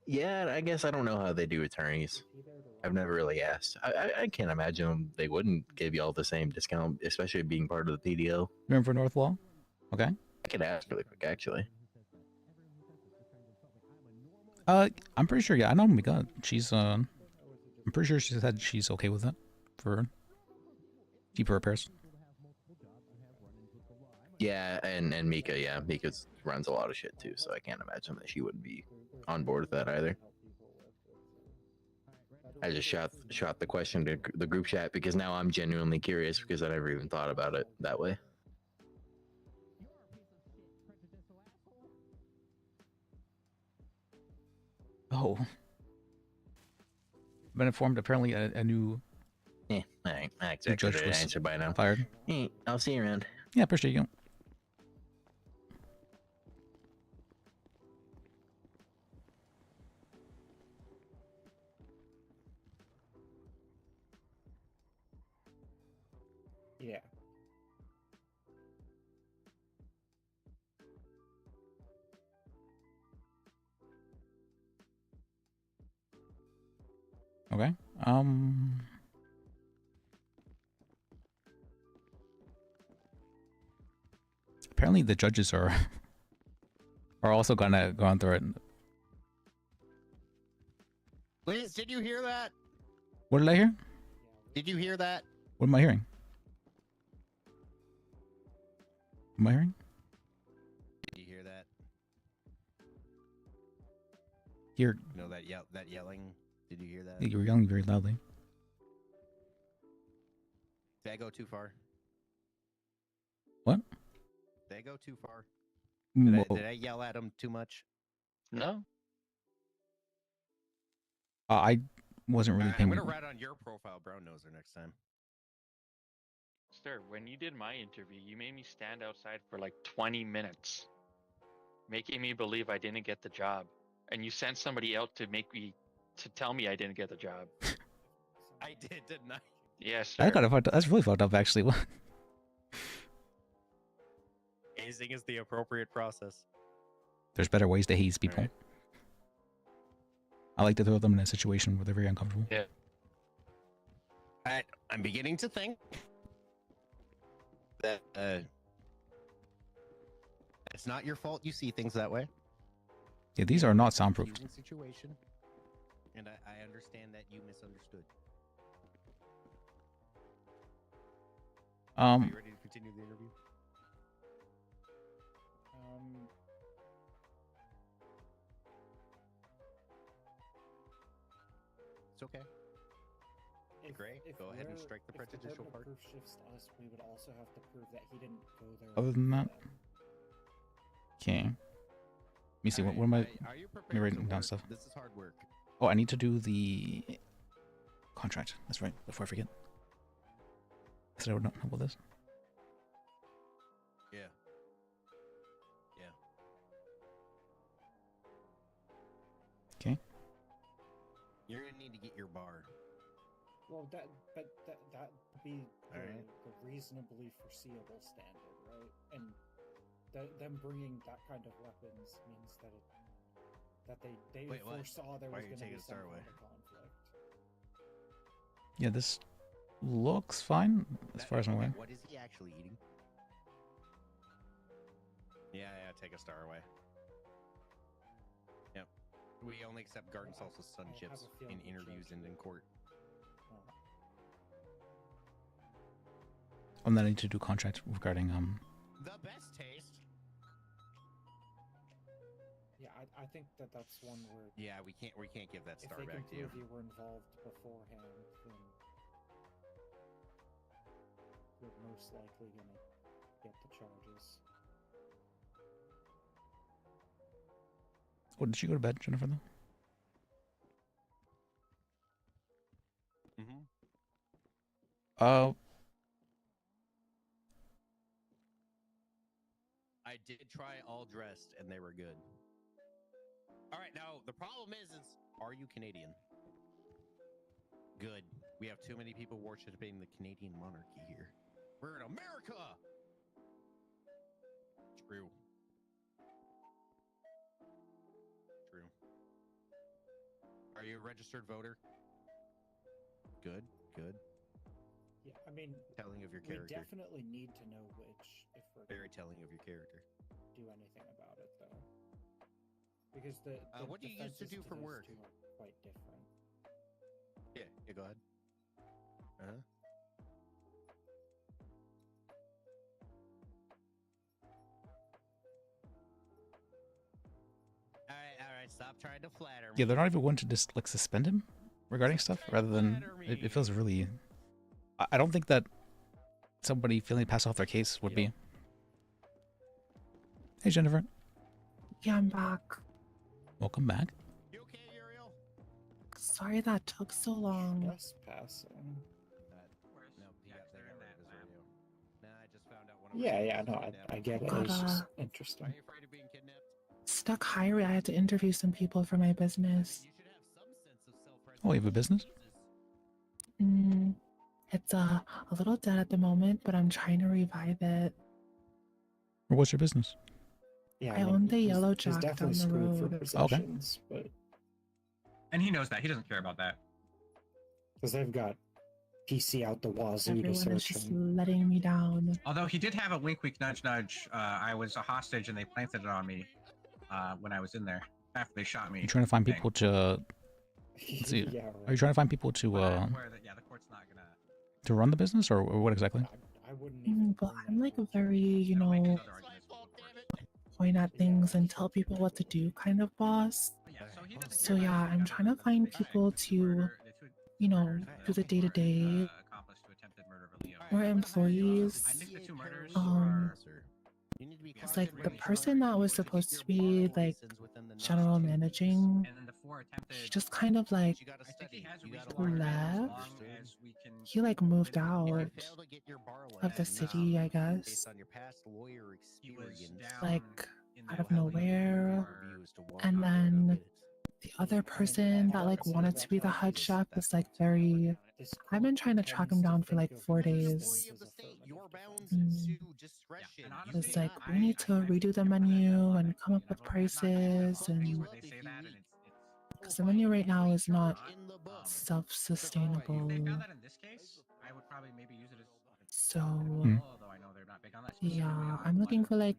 yeah, I guess I don't know how they do attorneys. I've never really asked. I can't imagine they wouldn't give y'all the same discount, especially being part of the PDO. remember North Law? Okay. I could ask really quick, actually. I'm pretty sure. Yeah, I know Mika. She's I'm pretty sure she said she's okay with it for cheaper repairs. Yeah, and Mika, yeah, Mika runs a lot of shit too, so I can't imagine that she wouldn't be on board with that either. I just shot the question to the group chat because now I'm genuinely curious because I never even thought about it that way. Oh. Been informed apparently a new Yeah, alright, I expected judge an was answer by now. fired. Hey, I'll see you around. Yeah, appreciate you. Yeah. Okay. Apparently the judges are also gonna go on through it. Liz, did you hear that? What did I hear? Did you hear that? What am I hearing? Am I hearing? Did you hear that? Here. You know that yelling? Did you hear that? You were yelling very loudly. Did I go too far? What? Did I go too far? Whoa. Did I yell at him too much? No. I wasn't really I'm paying. gonna write on your profile, Brown Noser, next time. Sir, when you did my interview, you made me stand outside for like 20 minutes, making me believe I didn't get the job. And you sent somebody out to tell me I didn't get the job. I did, didn't I? Yes, sir. That kind of fucked up. That's really fucked up, actually. Hazing is the appropriate process. There's better ways to haze people. Right. I like to throw them in a situation where they're very uncomfortable. Yeah. I'm beginning to think that it's not your fault you see things that way. Yeah, these are not soundproofed. Confusing situation, and I understand that you misunderstood. Are you ready to continue the interview? It's okay. Gray, go ahead and strike the prejudicial part. Proof shifts to us, we would also have to prove that he didn't go there. Other than that, okay. Let me see. What am I? Let me writing down stuff. This is hard work. Oh, I need to do the contract. That's right. Before I forget. I said I would not know about this. Yeah. Yeah. Okay. You're gonna need to get your bar. Well, that would be the reasonably foreseeable standard, right? And them bringing that kind of weapons means that they Wait, what? foresaw there Why was are you going to be taking some Star kind away? of conflict. Yeah, this looks fine as far as I'm aware. What is he actually eating? Yeah, take a star away. Yep. We only accept garden salsa sun I have chips a feeling in he interviews and in court. And then I need to do contract regarding The best taste. Yeah, I think that's one where. Yeah, we can't give that star if they back can to you. prove you were involved beforehand, then you're most likely gonna get the charges. Oh, did she go to bed, Jennifer? Though. Mm-hmm. I did try all dressed and they were good. All right, now the problem is are you Canadian? Good. We have too many people worshiping the Canadian monarchy here. We're in America. True. True. Are you a registered voter? Good. Yeah, I mean, Telling of your we character. definitely need to know which, if we're Very gonna telling of your character. do anything about it, though. Because the what do you used to defenses do for those work? two are quite different. Yeah, go ahead. Uh-huh. All right, stop trying to flatter me. Yeah, they're not even willing to just like suspend him regarding stuff, rather than it feels really. I don't think that somebody feeling to pass off their case would be. Hey, Jennifer. Yeah, I'm back. Welcome back. Sorry that took so long. Trespassing. Nah, I just found out one Yeah, no, I get it. It's just interesting. Stuck highway. I had to interview some people for my business. Oh, you have a business? It's a little dead at the moment, but I'm trying to revive it. Or what's your business? Yeah, I own the Yellow he's Jack down definitely the screwed for road. possessions, but And he knows that. He doesn't care about that. because they've got PC out the wazoo to Everyone is search just him. letting me down. Although he did have a wink, wink, nudge, nudge. I was a hostage and they planted it on me when I was in there after they shot me. You're trying to find thing. people to. Let's see. Yeah, Are you trying to find people to Where the court's not gonna. to run the business, or what exactly? I wouldn't even. But I'm like a very, point at things and tell people what to do kind of boss. So yeah, I'm trying to find people to, do the day to day, or employees. It's like the person that was supposed to be like general managing, he just kind of like left. He like moved out of the city, I guess. Like out of nowhere. And then the other person that like wanted to be the head chef was like very. I've been trying to track him down for like 4 days. It's like we need to redo the menu and come up with prices, and because the menu right now is not self-sustainable. So yeah, I'm looking for like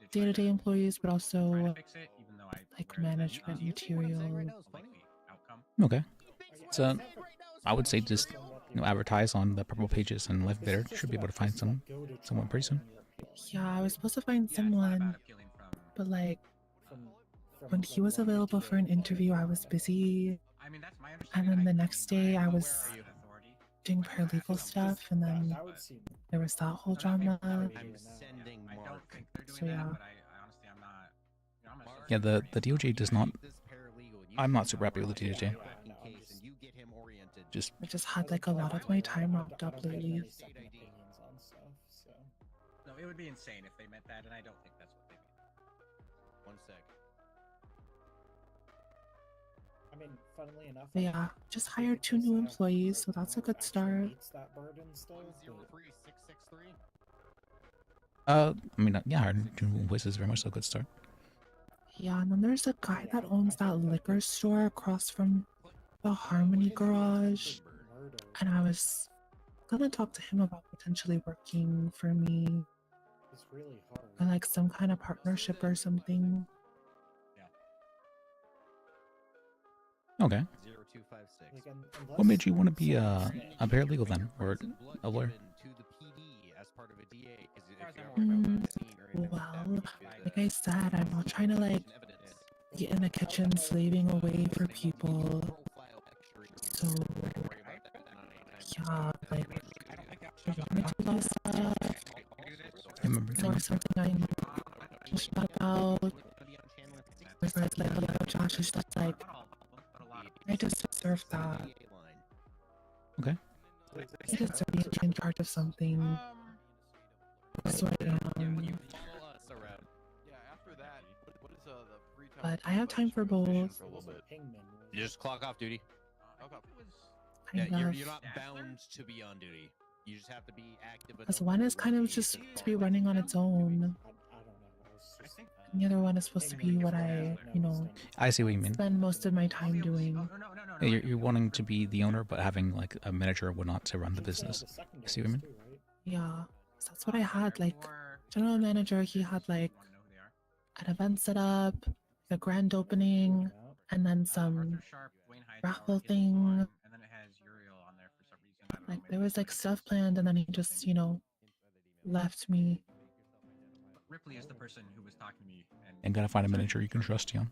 day-to-day employees, but also like management material. Okay. So I would say just advertise on the purple pages and Live There. Should be able to find someone pretty soon. Yeah, I was supposed to find someone, but like when he was available for an interview, I was busy, and then the next day I was doing paralegal stuff, and then there was that whole drama. I'm sending Mark. So yeah. Yeah, the DOJ does not. I'm not super happy with the DOJ. Just I just had like a lot of my time wrapped up lately. No, it would be insane if they meant that, and I don't think that's what they mean. One sec. I mean, funnily enough, But yeah, just hired 2 new employees, so that's a good start. that burden still. I mean, yeah, two employees is very much a good start. Yeah, and then there's a guy that owns that liquor store across from the Harmony Garage, and I was gonna talk to him about potentially working for me, It's really hard. or like some kind of partnership or something. Okay. 0256. What made you want to be a paralegal then, or a lawyer? Well, like I said, I'm not trying to like get in the kitchen slaving away for people. So yeah, like I wanted to do stuff. Or something I'm passionate about. Whereas like a lot of Josh is just like, I just deserve that. Okay. I deserve being in charge of something. So I am. But I have time for both. You just clock off duty. Kind Yeah, of. you're not bound to be on duty. You just have to be active. Because one is kind of just to be running on its own. And the other one is supposed to be what I, I see what you mean. spend most of my time doing. Yeah, you're wanting to be the owner, but having like a manager or whatnot to run the business. I see what you mean. Yeah, so that's what I had. Like, general manager, he had like an event set up, the grand opening, and then some raffle thing. Like, there was like stuff planned, and then he just, left me. Ripley is the person who was talking to me, And gotta find a manager you can trust, yeah.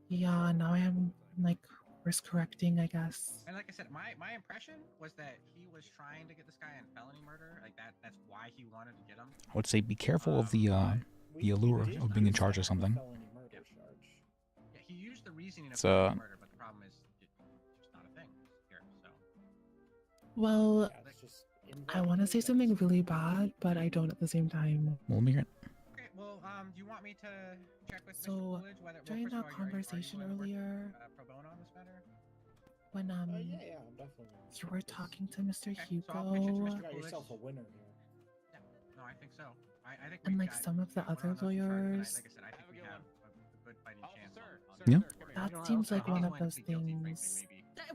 Yeah, now I am like course correcting, I guess. And like I said, my impression was that he was trying to get this guy in felony murder. Like that's why he wanted to get him. I would say be careful of the allure of being in charge of something. Yeah, he used the reasoning of It's, felony murder, but the problem is it's just not a thing here. So. Well, I want to say something really bad, but I don't at the same time. Well, immigrant. Okay, well, do you want me to check with So, Mr. Coolidge whether during that conversation earlier, pro bono on this matter? when yeah, I'm definitely. you were talking to Mr. Hugo, You got yourself a winner here. Yeah, no, I think so. I think and like some of the other lawyers, like I said, I think we have a good fighting chance. Yeah. that seems like one of those things.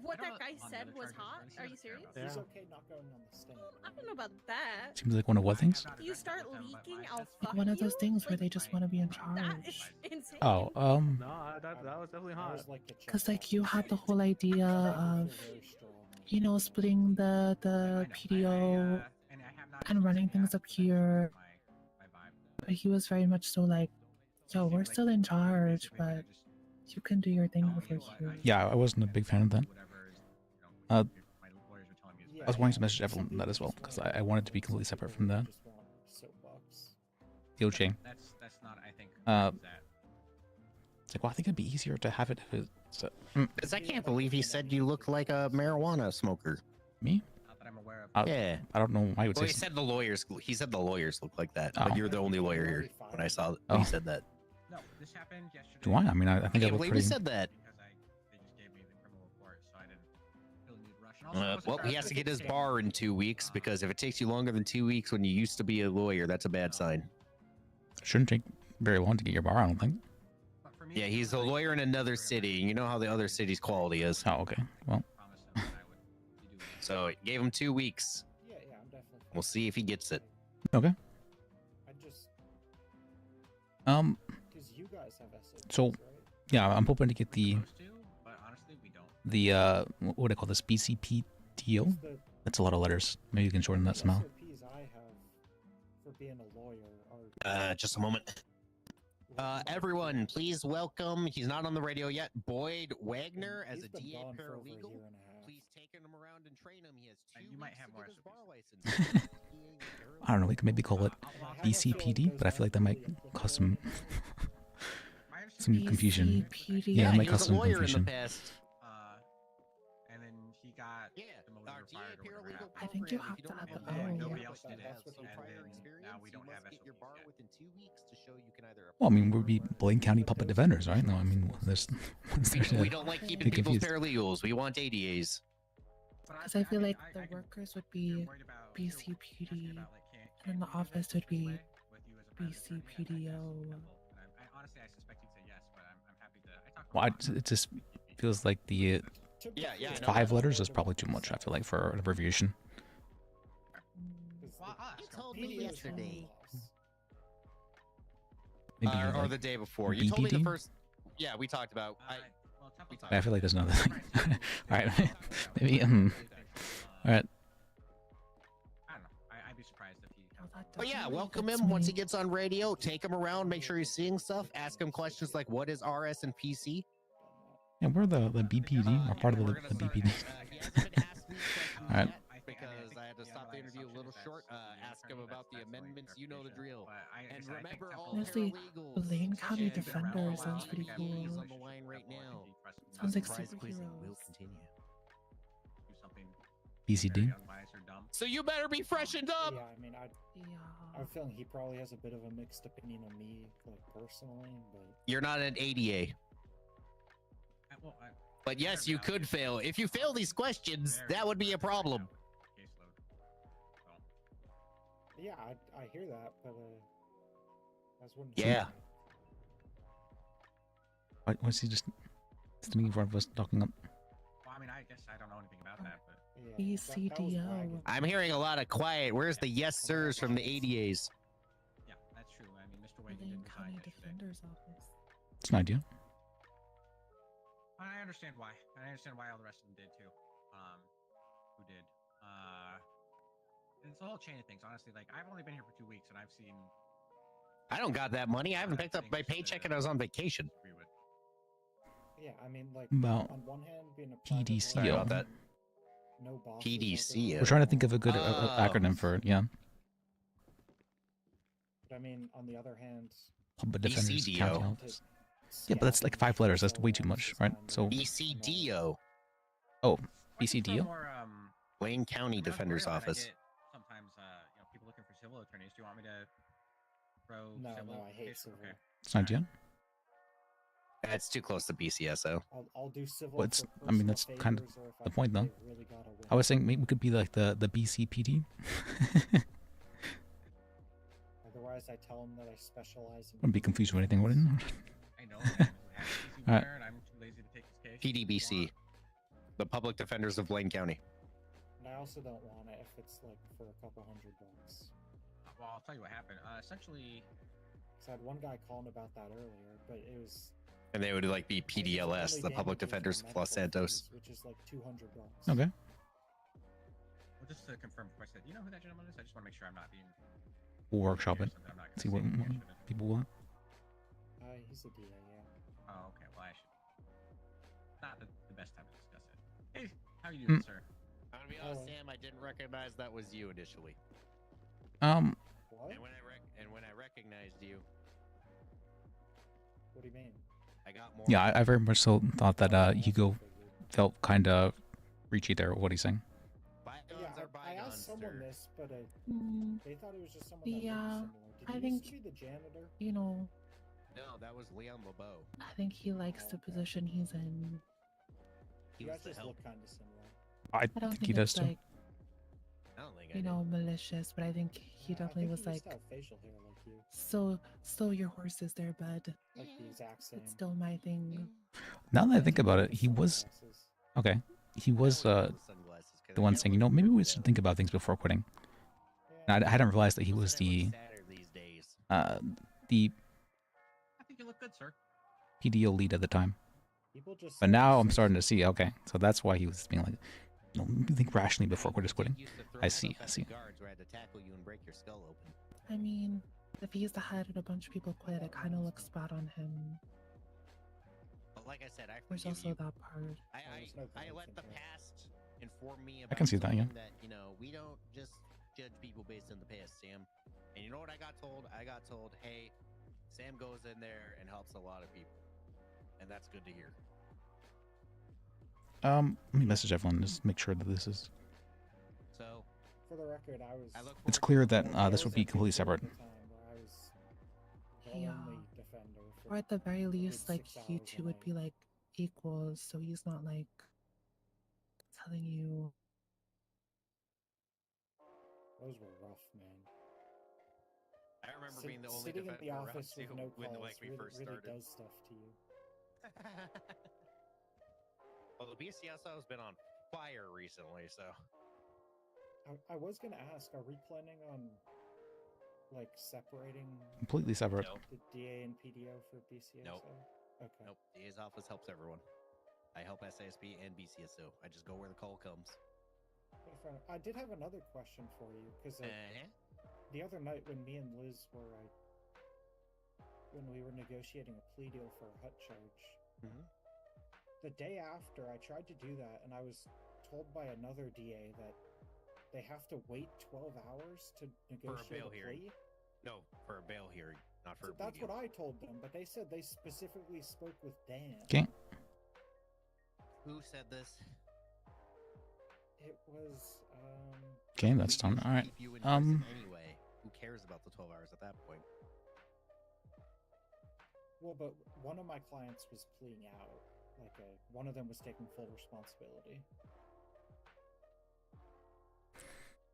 What that guy said was hot? Are you serious? He's okay not going on the stand. I don't know about that. Seems like one of what things? You start leaking, I'll Like fuck one of those you? things where they just want to be in That charge. is insane. Oh, No, that was definitely hot. Because like you had the whole idea of, splitting the PDO and running things up here. But he was very much so like, yo, we're still in charge, but you can do your thing over here. yeah, I wasn't a big fan of that. I was wanting to message Evelyn on that as well, because I wanted to be completely separate from the DOJ. That's not, I think. It's like, well, I think it'd be easier to have it if it's... Because I can't believe he said you look like a marijuana smoker. Me? Not that I'm aware of. Yeah. I don't know why he would Well, say he said the lawyers. He said the lawyers look like that, Oh. but you're the only lawyer here. When I saw Oh. he said that. No, this happened yesterday. Do I? I mean, I think I can't look believe pretty... he said that. They just gave me the criminal report, so I didn't feel the need to rush. And also, I wasn't Well, sure he I has was to get gonna his say- bar in 2 weeks because if it takes you longer than 2 weeks when you used to be a lawyer, that's a bad sign. Shouldn't take very long to get your bar, I don't think. Yeah, he's a lawyer in another city. You know how the other city's quality is. Oh, okay. Well, So gave him 2 weeks. Yeah, I'm definitely. We'll see if he gets it. okay. I just. Because you guys have SAPs, So, right? yeah, I'm hoping to get the... But honestly, we don't. The, what do I call this? BCP deal? That's a lot of letters. Maybe you can shorten that somehow. SOPs I have for being a lawyer are Just a moment. Everyone, please welcome. He's not on the radio yet. Boyd Wagner as a DA paralegal. Please take him around and train him. He has 2 You might weeks have to more get his bar license. I don't know. We could maybe call it BCPD, but I feel like that might cause some confusion. BCPD. Yeah, it might he was cause a some lawyer confusion. in the past. And then he got demoted or fired or whatever happened. I think you have to add the And then O. nobody else did it. And then now we don't have SOPs yet. Within 2 weeks to show you can either Well, I mean, we'd be Blaine County Puppet Defenders, right? No, I mean, there's we don't like keeping people's paralegals. We want ADAs. Because I feel like the workers would be BCPD, and then the office would be BCPDO. Honestly, I suspect he'd say yes, but I'm happy to. Well, it just feels like the Yeah, 5 letters is probably too much. I feel like for an abbreviation. You told me yesterday. Maybe Or like the day before. You told me the BPD? first. Yeah, we talked about. I feel like there's another thing. All right, maybe. All right. I don't know. I'd be surprised if he. Oh yeah, welcome him once he gets on radio. Take him around, make sure he's seeing stuff. Ask him questions like, "What is RS and PC?" Yeah, we're the BPD, or part of the BPD. All right. Because I had to stop the interview a little short. Ask him about the amendments. You know the drill. And remember, all Honestly, paralegals. Blaine County Defender sounds pretty cool. He's on the line right now. Sounds like Surprise quizzing will superheroes. continue. Do something BCD. unwise or dumb. So you better be freshened up. Yeah, I mean, I'm feeling he probably has a bit of a mixed opinion of me, like personally, but You're not an ADA. But yes, you could fail. If you fail these questions, that would be a problem. yeah, I hear that, but that's one. Yeah. Why was he just standing in front of us talking up? Well, I mean, I guess I don't know anything about that, but. BCDO. I'm hearing a lot of quiet. Where's the yes sirs from the ADAs? Yeah, that's true. I mean, Mr. Wayne Blaine did resign County yesterday. Defender's Office. It's an idea. I understand why. I understand why all the rest of them did too. Who did? It's a whole chain of things. Honestly, like I've only been here for 2 weeks, and I've seen. I don't got that money. I haven't picked up my paycheck and I was on vacation. Yeah, I mean, like About on one hand, being a PDCO. Sorry about that. no boss. PDCO. We're trying to think of a good acronym for it. Yeah. But I mean, on the other hand, Puppet Defenders BCDO. County Office. Yeah, but that's like 5 letters. That's way too much, right? So. BCDO. Oh, BCDO. Wayne County Defender's Office. Sometimes, people looking for civil attorneys. Do you want me to throw No, civil? no, I hate case? civil. Okay. It's an idea. That's too close to BCSO. I'll do civil. Well, it's, for I mean, personal that's kind of favors or if the I point, though. think they really gotta win. I was saying maybe we could be like the BCPD. Otherwise, I tell them that I specialize in. Wouldn't be confused with anything, wouldn't it? I know. I'm All right. and I'm too lazy to take his case. PDBC. The Public Defenders of Blaine County. And I also don't want it if it's like for a couple $100. Well, I'll tell you what happened. Essentially, Cause I had one guy calling about that earlier, but it was. And they would like be PDLS, the Public Defenders of Los Santos. Which is like $200. Okay. well, just to confirm before I said, you know who that gentleman is? I just want to make sure I'm not being. We'll workshop it. Something I'm not gonna See what say here, shouldn't. people want. He's a DA, yeah. Oh, okay. Well, I should. Not the best time to discuss it. Hey, how you doing, sir? I'm gonna be honest, Sam. I didn't recognize that was you initially. What? And when I recognized you, What do you mean? I got more. Yeah, I very much so thought that Hugo felt kind of reachy there. What he's saying. Yeah, I asked someone this, but they thought it was just someone that Yeah, looked similar. Did I he think used to be the janitor? you know. No, that was Leon LeBeau. I think he likes the position he's in. You guys just look kind of similar. I don't think he think does it's too. like I don't think you know malicious, but I think he definitely was like. Have facial hair like you. So your horse is there, bud. Like the exact same. It's still my thing. Now that I think about it, he was okay. He was the one saying, you know, maybe we should think about things before quitting. And I hadn't realized that he was the I think you look good, sir. PDO lead at the time. People just But now I'm starting to see. Okay, so that's why he was being like, you know, maybe think rationally before just quitting. I see. I see. Guards where I had to tackle you and break your skull open. I mean, If he's the head and a bunch of people quit, it kind of looks bad on him. But like I said, There's also that part. I let the past inform me about I can see that, yeah. something that, you know, we don't just judge people based on the past, Sam. And you know what I got told? I got told, hey, Sam goes in there and helps a lot of people. And that's good to hear. Let me message everyone, just make sure that this is... So, for the record, It's clear that this would be completely separate. Yeah. Or at the very least, like, you two would be, like, equals, so he's not, like, telling you... Those were rough, man. I remember being the only sitting in defender the around office with too no when calls like we really, first really started. does stuff to you. Well, the BCS has been on fire recently, so. I was gonna ask, are we planning on like separating Completely separate. the DA and PDO for BCSO? Nope. Okay. Nope. DA's office helps everyone. I help SASP and BCSO. I just go where the call comes. Okay, fair enough. I did have another question for you because the other night when me and Liz were when we were negotiating a plea deal for a hut charge, the day after I tried to do that, and I was told by another DA that they have to wait 12 hours to negotiate bail a hearing. plea. No, for a bail hearing, not for So a plea that's deal. what I told them, but they said they specifically spoke with Dan. Okay. Who said this? It was Okay, that's done. All right. Keep you in prison anyway. Who cares about the 12 hours at that point? well, but one of my clients was pleading out. Like one of them was taking full responsibility.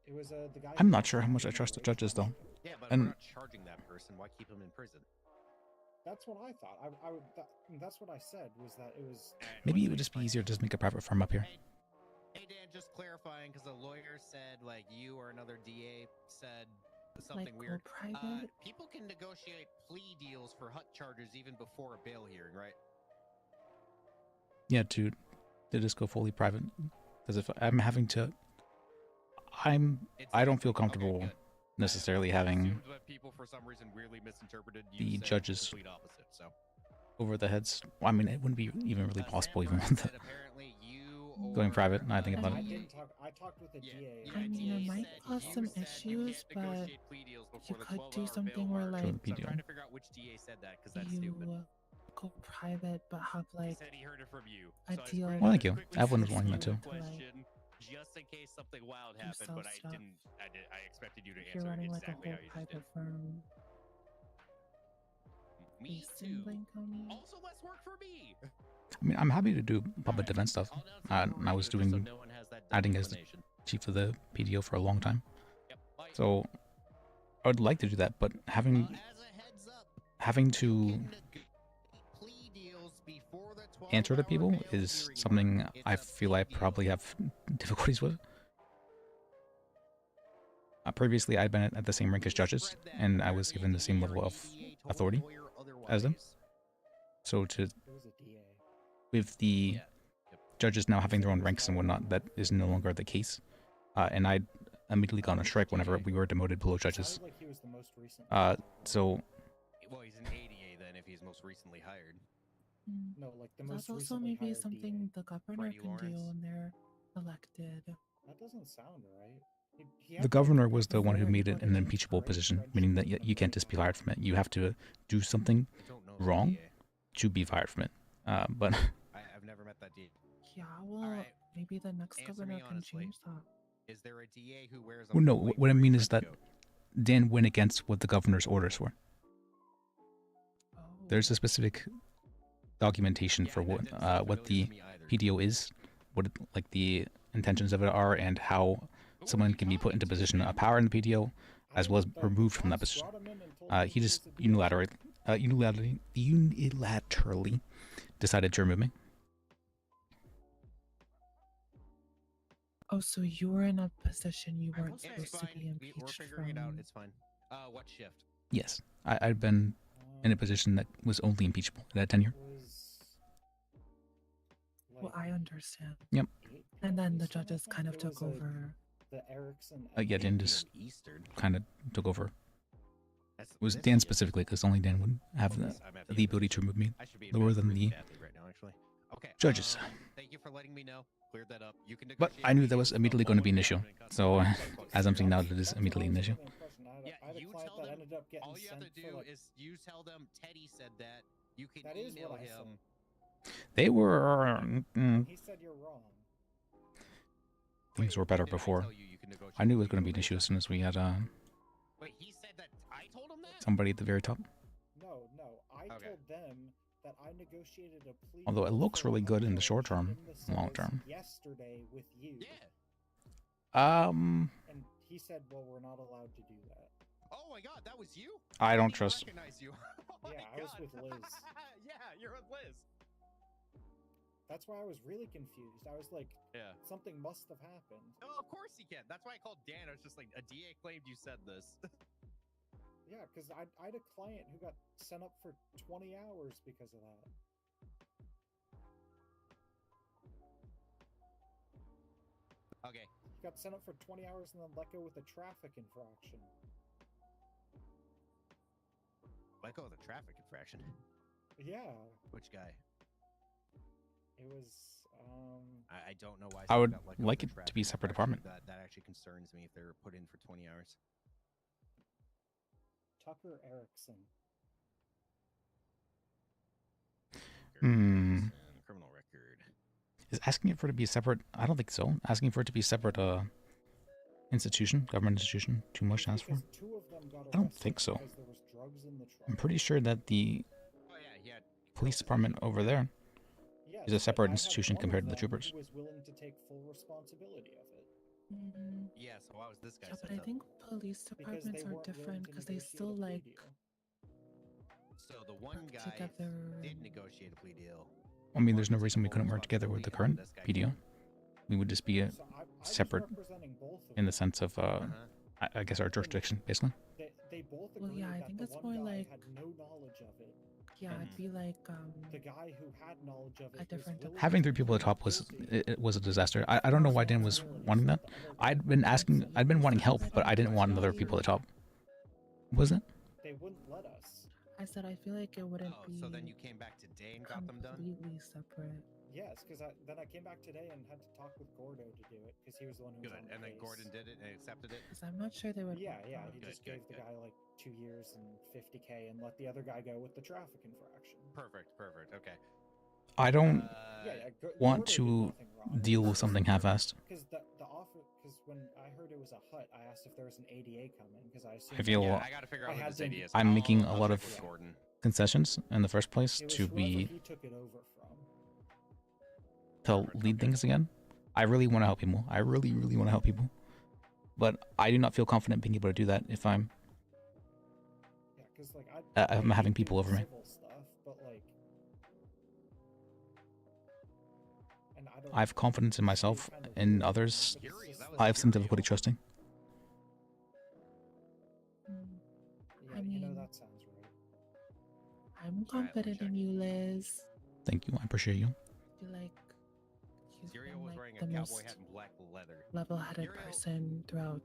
It was the guy. I'm not sure how much I trust the judges, though. Yeah, but And we're not charging that person. Why keep him in prison? That's what I thought. That's what I said was that it was. maybe it would just be easier to just make a private firm up here. Hey Dan, just clarifying because the lawyer said like you or another DA said something Like, weird. go private? People can negotiate plea deals for hut charges even before a bail hearing, right? Yeah, to just go fully private. Because if I'm having to... I don't feel comfortable necessarily having But people for some reason weirdly misinterpreted the you saying judges the complete opposite. So over the heads. Well, I mean, it wouldn't be even really possible even with the going private. I think about I it. didn't talk. I talked with a DA. I mean, it might cause some issues, but you could do something where, like, Join PDO. trying to figure out which DA said that because that's you stupid. go private, but have, like, Said he heard it from you. a So I was deal. quick- Well, thank you. quickly Everyone was sent wanting you that too. a question just in case something wild happened, sell but I stuff. didn't. I expected you to If you're answer running, like, a exactly whole how you just private did. firm Me based in too. Blaine County. Also, less work for me. I mean, I'm happy to do public defense stuff. I was doing acting as the chief of the PDO for a long time. So I would like to do that, but having to answer to people is something I feel I probably have difficulties with. Previously, I'd been at the same rank as judges, and I was given the same level of authority as them. So with the judges now having their own ranks and whatnot, that is no longer the case. And I immediately got on strike whenever we were demoted below judges. Like he was the most recent. So Well, he's an ADA then if he's most recently hired. No, like the That's most also recently maybe hired something the governor Freddie can do Lawrence. when they're elected. That doesn't sound right. the governor was the one who made it an impeachable position, meaning that you can't just be fired from it. You have to do something wrong to be fired from it. But I've never met that DA. Yeah, well, maybe the next Answer governor me can honestly. change that. Is there a DA who wears a well, no, full what I weight mean for is that Dan went against what the governor's orders were. There's a specific documentation for what the PDO is, like the intentions of it are, and how someone can be put into position of power in the PDO, as well as removed from that position. He just unilaterally decided to remove me. Oh, so you were in a position you weren't It's supposed to fine. be We're impeached figuring it out. from. It's fine. What shift? Yes, I've been in a position that was only impeachable at that tenure. Well, I understand. Yep. And then the judges kind of took over. The Erickson. Yeah, Dan just kind of took over. It was Dan specifically, because only Dan would have the ability to remove me lower than the judges. Thank you for letting me know. Cleared that up. You can But I knew that was immediately going to be an issue. So, as I'm seeing now, it is immediately an issue. Yeah, you tell them. All you have to do is you tell them Teddy said that. You can email him. They were. He said you're wrong. Things were better before. I knew it was going to be an issue as soon as we had Wait, he said that I told him that? somebody at the very top. No, I told them that I negotiated a plea. Although it looks really good in the short term, long term. Yesterday with you. Yeah. And he said, "Well, we're not allowed to do that." Oh my God, that was you? I don't trust. Recognize you. Yeah, I was with Liz. Yeah, you're with Liz. That's why I was really confused. I was like, yeah, something must have happened. No, of course he can. That's why I called Dan. I was just like, a DA claimed you said this. Yeah, because I had a client who got sent up for 20 hours because of that. Okay. He got sent up for 20 hours and then let go with a traffic infraction. Let go of the traffic infraction? Yeah. Which guy? It was, I don't know why. I would someone got let go of like the it to traffic be a separate infraction. department. That actually concerns me if they're put in for 20 hours. Tucker Erickson. Criminal record. Is asking it for it to be a separate? I don't think so. Asking for it to be a separate institution, government institution, too much to ask for? I don't think so. I'm pretty sure that the police department over there is a separate institution compared to the troopers. Who was willing to take full responsibility of it. Yeah, so why was this guy? Yeah, but I think police departments are different because they still like. So the one guy together. did negotiate a plea deal. I mean, there's no reason we couldn't work together with the current PDO. We would just be a separate in the sense of, I guess, our jurisdiction, basically. They both Well, yeah, I think it's more like. had no knowledge of it. Yeah, it'd be like the guy who had knowledge of it. a different Having 3 people at the top was a disaster. I don't know why Dan was wanting that. I'd been wanting help, but I didn't want other people at the top. Wasn't it? They wouldn't let us. I said I feel like it wouldn't be. So then you came back today and got them done? Completely separate. Yes, because then I came back today and had to talk with Gordo to do it because he was the one who was Good. on the And then case. Gordon did it and accepted it? Because I'm not sure they would. Yeah, he Good, just gave the guy like 2 years and 50K and let the other guy go with the traffic infraction. Perfect. Okay. I don't want Gordo did to nothing wrong. deal with something half-assed. Because the offer, because when I heard it was a hut, I asked if there was an ADA coming because I assumed. I feel I gotta figure out who this AD is. I'm making a I'll lot check of with Gordon. concessions in the first place It was to whoever be he took it over from. to lead things again. I really want to help people. I really, really want to help people. But I do not feel confident being able to do that if I'm Yeah, because like I'm having people over me. civil stuff, but like, and I don't. I have confidence in myself and others. I have some difficulty trusting. Yeah, you know that sounds right. I'm confident in you, Liz. Thank you. I appreciate you. I feel like you've Serial been was like wearing the a most cowboy hat and black leather. level-headed person throughout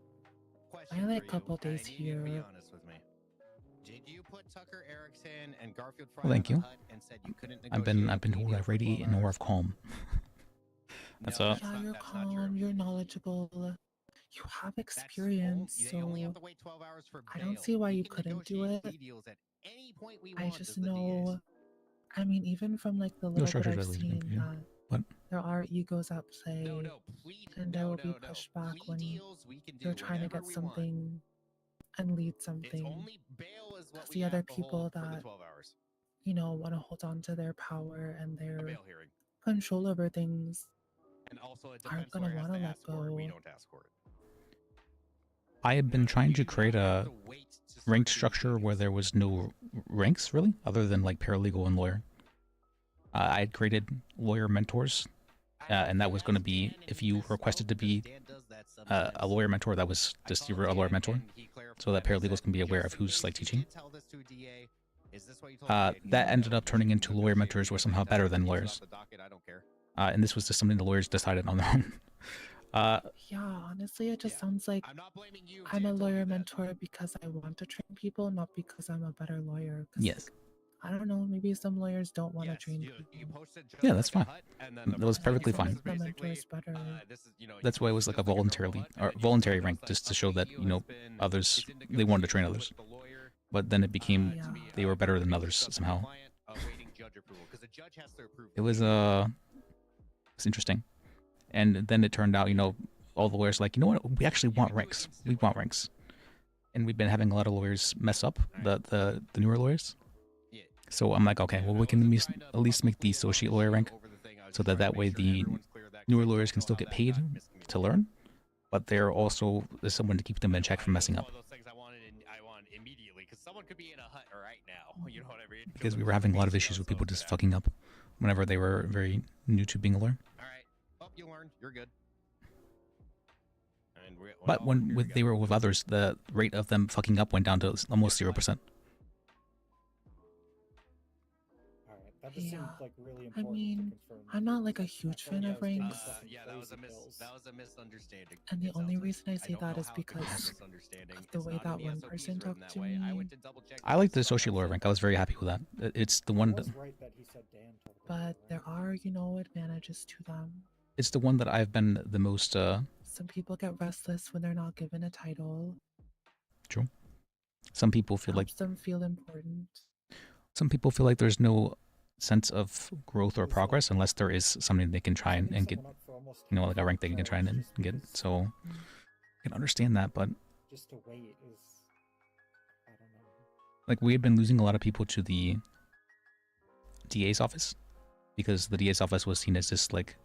Question my for couple you, and days I need you to be here. honest with me. Did you put Tucker Erickson and Garfield Fry Well, thank in you. the hut and said you couldn't I've been told I radiate an aura of calm. That's Yeah, you're calm, you're knowledgeable, you have experience, You so only have to wait 12 hours for I bail. don't see why We you can couldn't do negotiate it. plea deals at any point we I want just as the know, DAs. I mean, even from like the No little bit structures I've are leading seen, for you. What? there are egos at play, and there will be pushback when you're trying to get something and lead something. Bail is what Because we the have other to people hold for the that 12 hours. want to hold on to their power and A their bail hearing. control over things And also a aren't defense gonna lawyer has want to to let ask for it. We go. don't ask for it. I have been trying to create a ranked structure where there was no ranks, really, other than like paralegal and lawyer. I had created lawyer mentors, and that was going to be, if you requested to be a lawyer mentor, that was just you were a lawyer mentor, so that paralegals can be aware of who's like teaching. That ended up turning into lawyer mentors were somehow better than lawyers. And this was just something the lawyers decided on their own. Yeah, honestly, it just sounds like I'm a lawyer mentor because I want to train people, not because I'm a better lawyer. 'Cause, Yes. like, I don't know. Maybe some lawyers don't want to train people. Yeah, that's fine. That was perfectly fine. The mentor is better. That's why it was like a voluntary rank, just to show that others they wanted to train others. But then it became they were better than others somehow. It was it's interesting, and then it turned out all the lawyers like, you know what, we actually want ranks. We want ranks, and we've been having a lot of lawyers mess up the newer lawyers. So I'm like, okay, well we can at least make the associate lawyer rank, so that way the newer lawyers can still get paid to learn, but there's someone to keep them in check from messing up. Because we were having a lot of issues with people just fucking up whenever they were very new to being a lawyer. You learned. You're good. But when they were with others, the rate of them fucking up went down to almost 0%. That just seemed like really I important mean, to confirm. I'm not like a huge fan of ranks. Yeah, that was a misunderstanding. And the only reason I say that is because of the way that one person talked to me. I like the associate lawyer rank. I was very happy with that. It's the one that, But there are, advantages to them. it's the one that I've been the most Some people get restless when they're not given a title. True. Some people feel like Helps them feel important. some people feel like there's no sense of growth or progress unless there is something they can try and get, like a rank they can try and get. So I can understand that, but Just to wait is, I don't know. like we had been losing a lot of people to the DA's office because the DA's office was seen as just like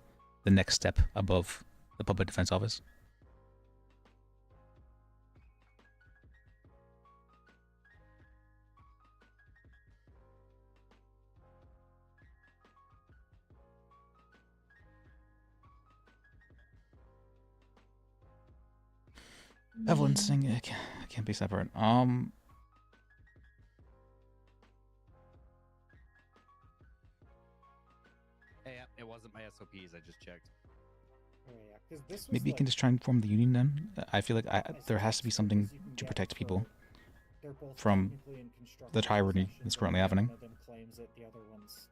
the next step above the public defense office. Evelyn saying it can't be separate. Hey, it wasn't my SOPs. I just checked. Oh, yeah, 'cause this was Maybe you like, can just try and form the union then. I feel like there has to be something to protect people they're both from technically in constructive the tyranny possession, that's but currently one happening. of them claims it, the other one's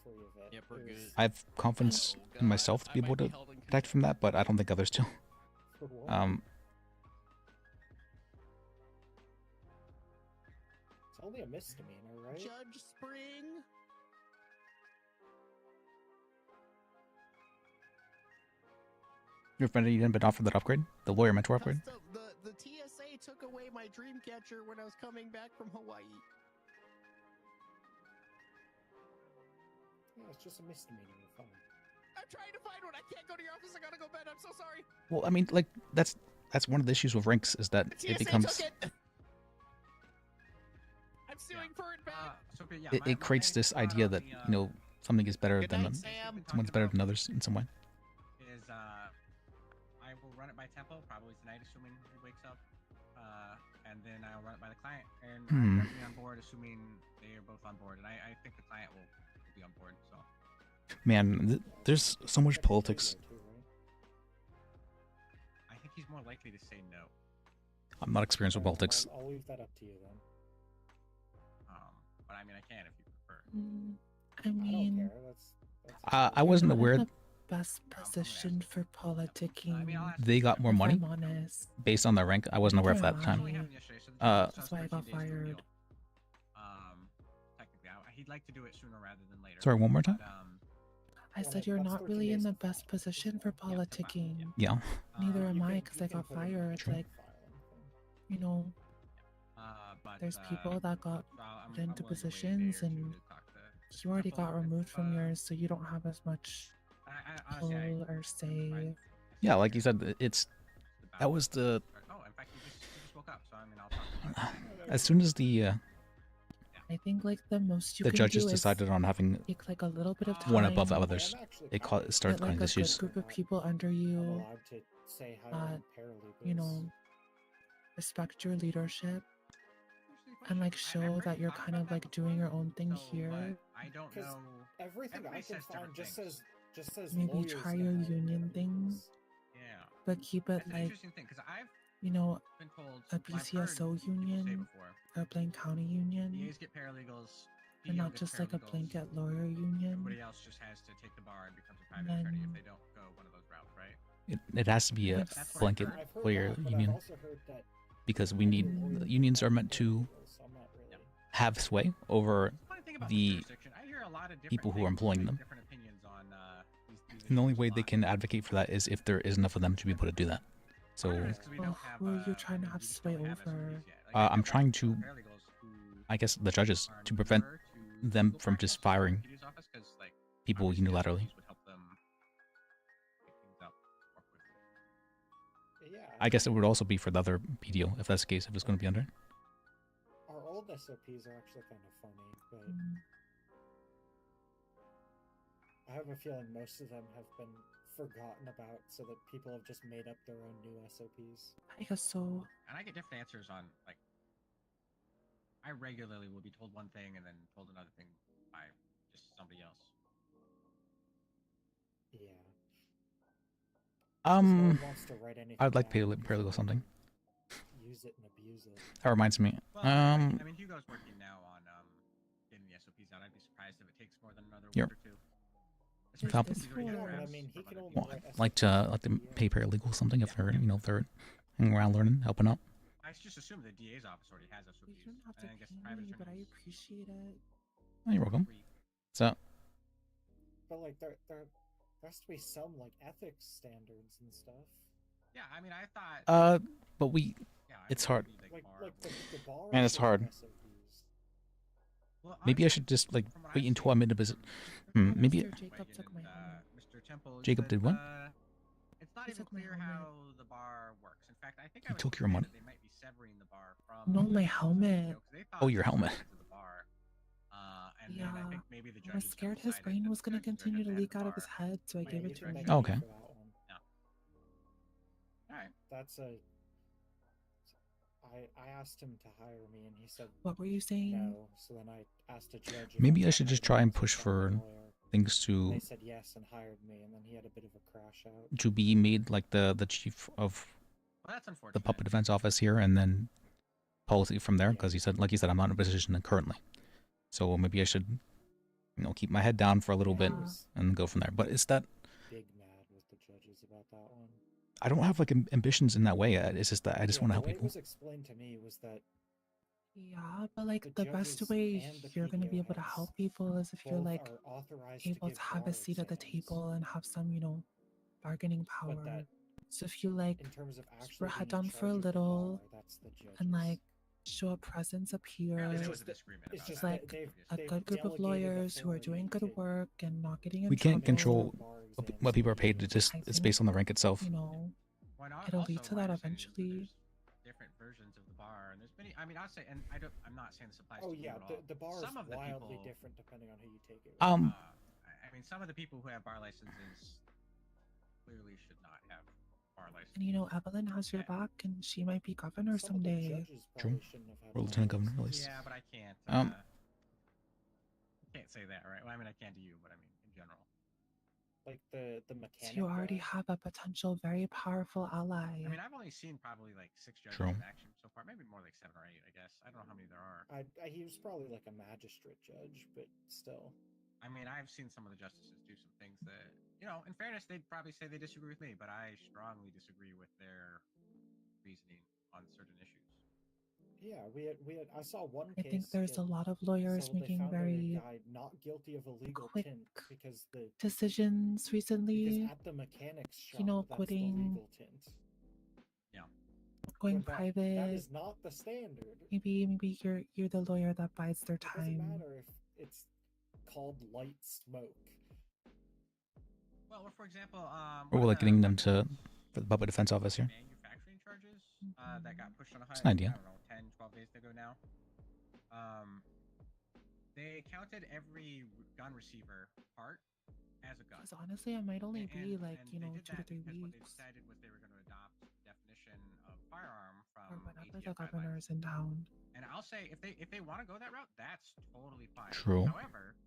free of it. Yep, we're It was- good. I have confidence in myself to be able to protect from that, but I don't think others do. For what? It's only a misdemeanor, right? Judge Spring. Your friend, you didn't been offered that upgrade, the lawyer mentor upgrade. The TSA took away my dream catcher when I was coming back from Hawaii. Yeah, it's just a misdemeanor. You're fine. I'm trying to find one. I can't go to your office. I gotta go bed. I'm so sorry. Well, I mean, like that's one of the issues with ranks is that The TSA it becomes took it. I'm suing for it back. it creates this idea that something is better Good than night, Sam. someone's better than others in some way. Is I will run it by Tempo probably tonight, assuming he wakes up, and then I'll run it by the client, and I'm definitely on board, assuming they are both on board, and I think the client will be on board. So Man, there's so much politics. I think he's more likely to say no. I'm not experienced with politics. I'll leave that up to you then. But I mean, I can if you prefer. I mean, I wasn't aware the best position for politicking. they got more if money I'm honest. based on their rank. I wasn't aware of that at the time. That's why I got fired. Technically, he'd like to do it sooner rather than later. Sorry, one more time. I said you're not really in the best position for politicking. Yeah. Neither am I, because I got fired. Like, there's people that got put into positions, and you already got removed from yours, so you don't have as much pull or say. Yeah, like you said, that was the. Oh, in fact, you just woke up, so I mean, I'll talk to you. As soon as the I think like the most you the can judges do is decided on having take like a little bit of time, one above others, it started get like causing a issues. good group of people under you Allowed to say hi that to paralegals. respect your leadership and like show that you're kind of like doing your own thing here. I don't 'Cause know. everything I Everybody can says find different just says Maybe lawyers try can your have union paralegals. thing. but keep it That's an like, interesting thing because I've you know, been told a well, I've heard BCSO people say union before, or a Blaine County union, DAs get paralegals, and PO not gets just like a paralegals, blanket lawyer union. everybody else just has to take the bar and becomes a And private attorney if then they don't go one of those routes, right? It has to be a That's what I've blanket heard. I've heard lawyer that, but union I've also heard that because we need unions are meant to so I'm not really. have sway over Funny thing about the jurisdiction, I hear a lot of different people who are things, employing them. different opinions on these And the only way they can advocate for that is if there is enough of them to be able to do that. So who are you trying to have sway over? I'm trying to, I guess, the judges to prevent them from just firing people unilaterally. Yeah. I guess it would also be for the other PDO if that's the case, if it's going to be under. Our old SOPs are actually kind of funny, but I have a feeling most of them have been forgotten about, so that people have just made up their own new SOPs. I guess so. And I get different answers on like. I regularly will be told one thing and then told another thing by just somebody else. Yeah. No one wants to write anything I'd like down paralegal something. Use it and abuse it. That reminds me. Well, I mean, Hugo's working now on getting the SOPs out. I'd be surprised if it takes more than another week or two. Top, Especially since he's already got I drafts mean, he from can other only people. write like to pay paralegal something if they're if they're hanging around learning, helping out. I just assume the DA's office already has SOPs. You don't have to and I guess pay private me, but I attorneys. appreciate it. Oh, you're welcome. So But like, there has to be some like ethics standards and stuff. Yeah, I mean, I thought. but we, it's hard. Like the bar. Man, it's hard. SOPs. Maybe I should just like wait until I'm in a visit. Maybe Jacob took my helmet. Mr. Temple Jacob did what? It's not even clear how the bar works. In fact, I think He took your money. they might be severing the bar from. No, my helmet. Oh, your helmet. And Yeah, then I think maybe the I was scared his brain was gonna continue to leak out of his head, so I gave it to him. Okay. Alright. That's a. I asked him to hire me, and he said. What were you saying? No. So then I asked a judge. if Maybe I could should hire just him try and as a push for lawyer. things to They said yes and hired me, and then he had a bit of a crash out. to be made like the chief of the puppet defense office here, and then policy from there. Because he said, like you said, I'm not in a position currently, so maybe I should, keep my head down for a little bit and go from there. But it's that Big mad with the judges about that one. I don't have like ambitions in that way. It's just that I just want to help The way people. it was explained to me was that. Yeah, but like The the best judges way and the you're gonna be able to PDO help people is if you're both like are authorized to able give to have a bar seat at the exams. table and have some, bargaining power. that So if you like in terms of put actually your head being in down for a charge of the little bar, that's the judges. and like show a presence up here, There was a disagreement It's about just that. like they've a good group of delegated lawyers who are authority doing good to- work and not getting in We can't trouble, control what people are paid. It's based on the rank itself. Why not? It'll lead Also, to what that I'm saying is that eventually. there's different versions of the bar, and there's many. I mean, I'll say, and I'm not saying this applies Oh to you yeah, at all. the bar is Some of the wildly people, different depending on who you take it. With. I mean, some of the people who have bar licenses clearly should not have bar licenses. And Evelyn has your back, and she might be governor Some of the someday. judges True. probably shouldn't have had Or bar lieutenant governor, at licenses. least. Yeah, but I can't. Can't say that, right? Well, I mean, I can to you, but I mean, in general. Like the So mechanic. you already guy, have a potential very powerful ally. I mean, I've only seen probably like 6 judges True. in action so far, maybe more like 7 or 8, I guess. I don't know how many there are. he was probably like a magistrate judge, but still. I mean, I've seen some of the justices do some things that, in fairness, they'd probably say they disagree with me, but I strongly disagree with their reasoning on certain issues. Yeah, we had. I saw one I case. think there's a get- lot of lawyers so they making found a very guy not guilty of illegal quick tint because the decisions because recently. at the mechanics shop, that's quitting, the legal tint. Yeah. going But that private. is not the standard. Maybe you're the lawyer that buys their It doesn't time. matter if it's called light smoke. Well, for example, Or like getting them for the puppet defense office here. manufacturing charges that got pushed on a high. It's an idea. I don't know, 10, 12 days ago now. They counted every gun receiver part as a gun. Because honestly, it might only be like, they did 2 to that 3 because what they weeks. decided was they were going to adopt definition of firearm Or from whenever the ATF governor guidelines. is in town. And I'll say if they want to go that route, that's totally fine. True. However,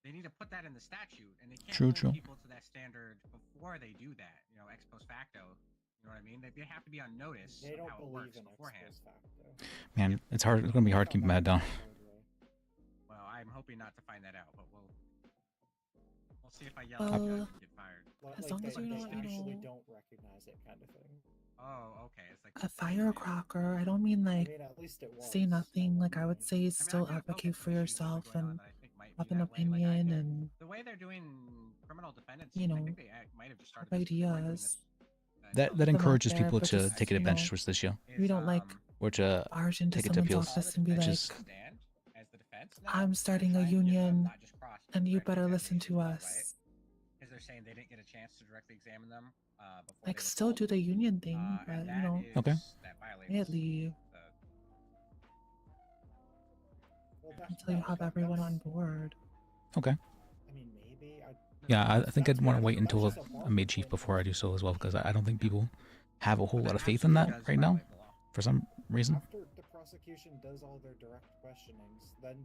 they need to put that in the statute, and they can't True, hold true. people to that standard before they do that. Ex post facto, You know what I mean? They have to be on notice They of don't how it believe works in ex beforehand. post facto. Man, it's hard. It's gonna be hard to keep Mad down. Well, I'm hoping not to find that out, but we'll see if I yell Well, at you guys and get fired. as long as you're not, actually don't recognize it, kind of thing. Oh, okay. It's like a firecracker. I don't mean like at least it say nothing. Like I would say, still advocate for yourself and have an opinion and the way they're doing criminal defendants, you know, I think they might have just started have this before doing ideas. That Put them out encourages there, people but to just, take you know, advantage with this year. we don't like Or to barge into take it to someone's appeals. office and be Which like, is I'm starting a union and you better listen to us. Because they're saying they didn't get a chance to directly examine them before. Like still do the union thing, but you know, Okay. maybe until you have everyone on board. Okay. I mean, maybe. Yeah, I think I'd want to wait until I'm made chief before I do so as well, because I don't think people have a whole lot of faith in that right now, for some reason. After the prosecution does all their direct questionings, then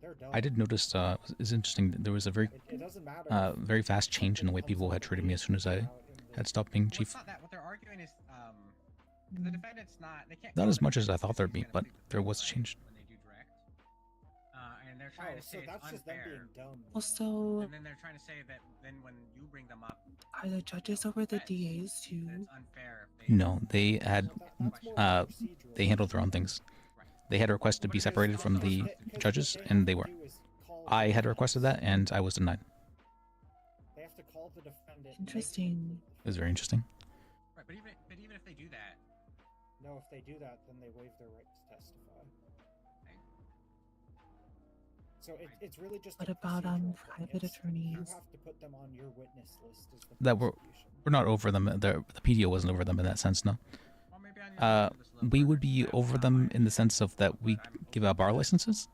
they're done. I did notice, it's interesting, there was a very, It doesn't matter very fast change in the way people had treated me as soon as I had stopped being chief. What they're arguing is the defendant's not. They can't. Not as much as I thought there'd be, but there was a change. When they do direct, and they're trying to say so that's it's just them unfair. being dumb. Also, And then they're trying to say that then when you bring them up, are the judges over the DAs too? it's unfair. If they No, they had, they handled their own things. They had a request to be separated from the judges, and they were. I had requested that, and I was denied. They have to call the defendant. Interesting. It was very interesting. Right, but even if they do that, No, if they do that, then they waive their right to testify. So it's really just. What a about procedural thing. private It's- attorneys? You have to put them on your witness list. As the That we're not over them. The PDO wasn't over them in that sense, no. We would be over them in the sense of that we give out bar licenses,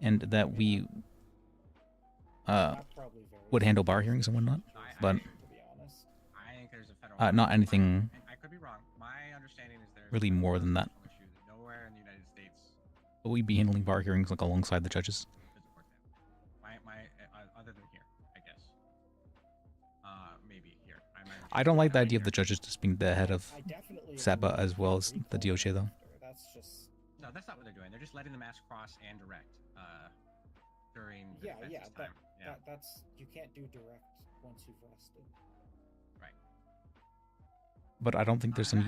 and that we would handle bar hearings and whatnot, but I think there's a federal. not anything I could be wrong. My understanding is there's really more than that. issue that nowhere in the United States, But we'd be handling bar hearings like alongside the judges. other than here, I guess. Maybe here. I don't like the idea of the judges just being the head of SAPA as well as the DOJ, though. That's just. No, that's not what they're doing. They're just letting the mass cross and direct during the defense's time. That's you can't do direct once you've rested. Right. But I don't think there's any.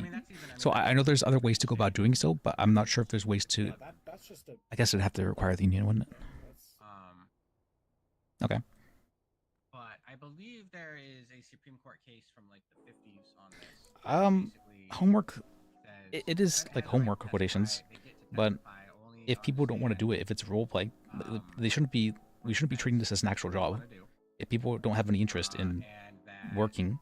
So I know there's other ways to go about doing so, but I'm not sure if there's ways to. That's just a. I guess it'd have to require the union, wouldn't it? Okay. But I believe there is a Supreme Court case from like the 50s on this. Homework. It is like homework quotations, but if people don't want to do it, if it's role play, they shouldn't be. We shouldn't be treating this as an actual job. If people don't have any interest in working,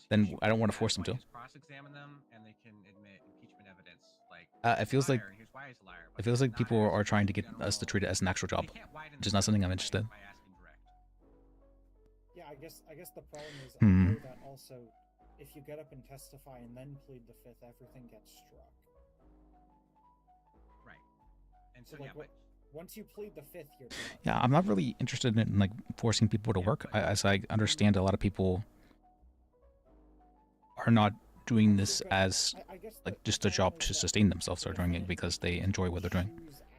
then I don't want to force them to. Cross-examine them, and they can admit impeachment evidence. Like It feels like people are trying to get us to treat it as an actual job, which is not something I'm interested in. Yeah, I guess the problem is I know that also, if you get up and testify and then plead the fifth, everything gets struck. Right. And so like, yeah, but once you plead the fifth, you're done. Yeah, I'm not really interested in like forcing people to work. As I understand, a lot of people are not doing this as like just a job to sustain themselves. They're doing it because they enjoy what they're doing.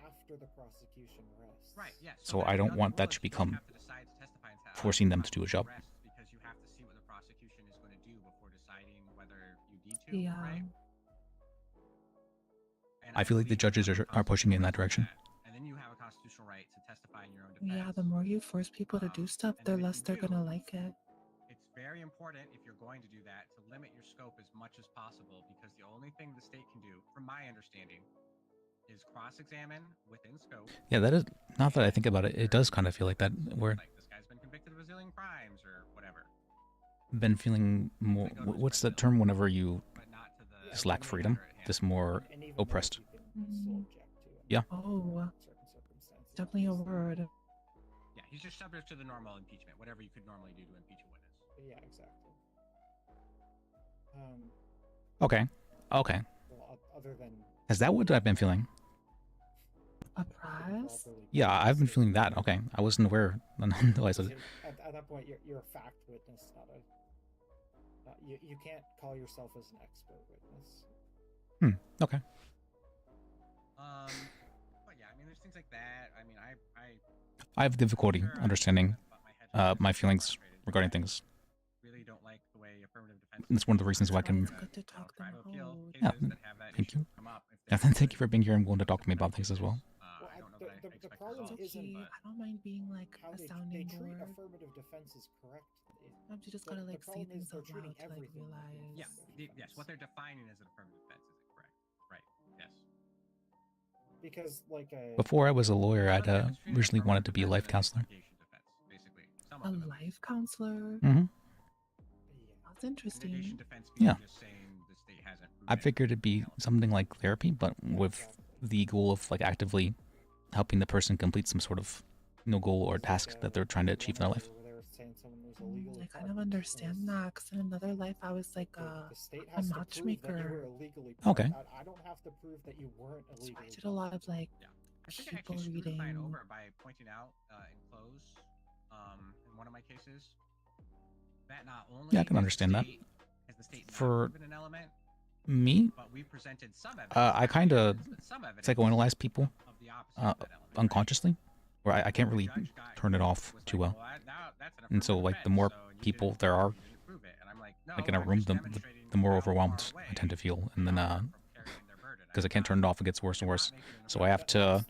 After the prosecution rests. right, yeah. So I don't want that to become forcing them to do a job. Because you have to see what the prosecution is going to do before deciding whether you need to. Yeah. Right? I feel like the judges are pushing in that direction. And then you have a constitutional right to testify in your own defense. Yeah, the more you force people to do stuff, the less they're gonna like it. It's very important if you're going to do that to limit your scope as much as possible, because the only thing the state can do, from my understanding, is cross-examine within scope. Yeah, that is not that I think about it. It does kind of feel like that. Where Like this guy's been convicted of a zillion crimes or whatever. been feeling more. What's that term? Whenever you just lack freedom, just more oppressed. Yeah. Oh, definitely a word. Yeah, he's just subject to the normal impeachment, whatever you could normally do to impeach a witness. Yeah, exactly. Okay. Okay. Well, other than Is that what I've been feeling? A prize? Yeah, I've been feeling that. Okay, I wasn't aware until I said it. at that point, you're a fact witness, not a. You can't call yourself as an expert witness. Okay. But yeah, I mean, there's things like that. I mean, I have difficulty understanding my feelings regarding things. really don't like the way affirmative defense. That's one of the reasons why I can. Good to talk them out. Yeah, thank you. Yeah, thank you for being here and willing to talk to me about things as well. The problem isn't I don't mind being like how a they sounding treat board. affirmative defense is correct. Sometimes you just gotta like say things out loud to like realize. Yeah, yes, what they're defining as an affirmative defense is incorrect. Right. Yes. Because like Before I was a lawyer, I'd originally wanted to be a life counselor. A life counselor. Mm-hmm. That's interesting. Yeah. I figured it'd be something like therapy, but with the goal of like actively helping the person complete some sort of goal or task that they're trying to achieve in their life. I kind of understand that because in another life I was like a matchmaker. Okay. I don't have to prove that you weren't illegal. I did a lot of like people reading. Over by pointing out in close, in one of my cases, that not only Yeah, I can understand that. For me, I kind of psychoanalyze people unconsciously, where I can't really turn it off too well. And so, like, the more people there are, like in a room, the more overwhelmed I tend to feel, and then because I can't turn it off, it gets worse and worse. So I have to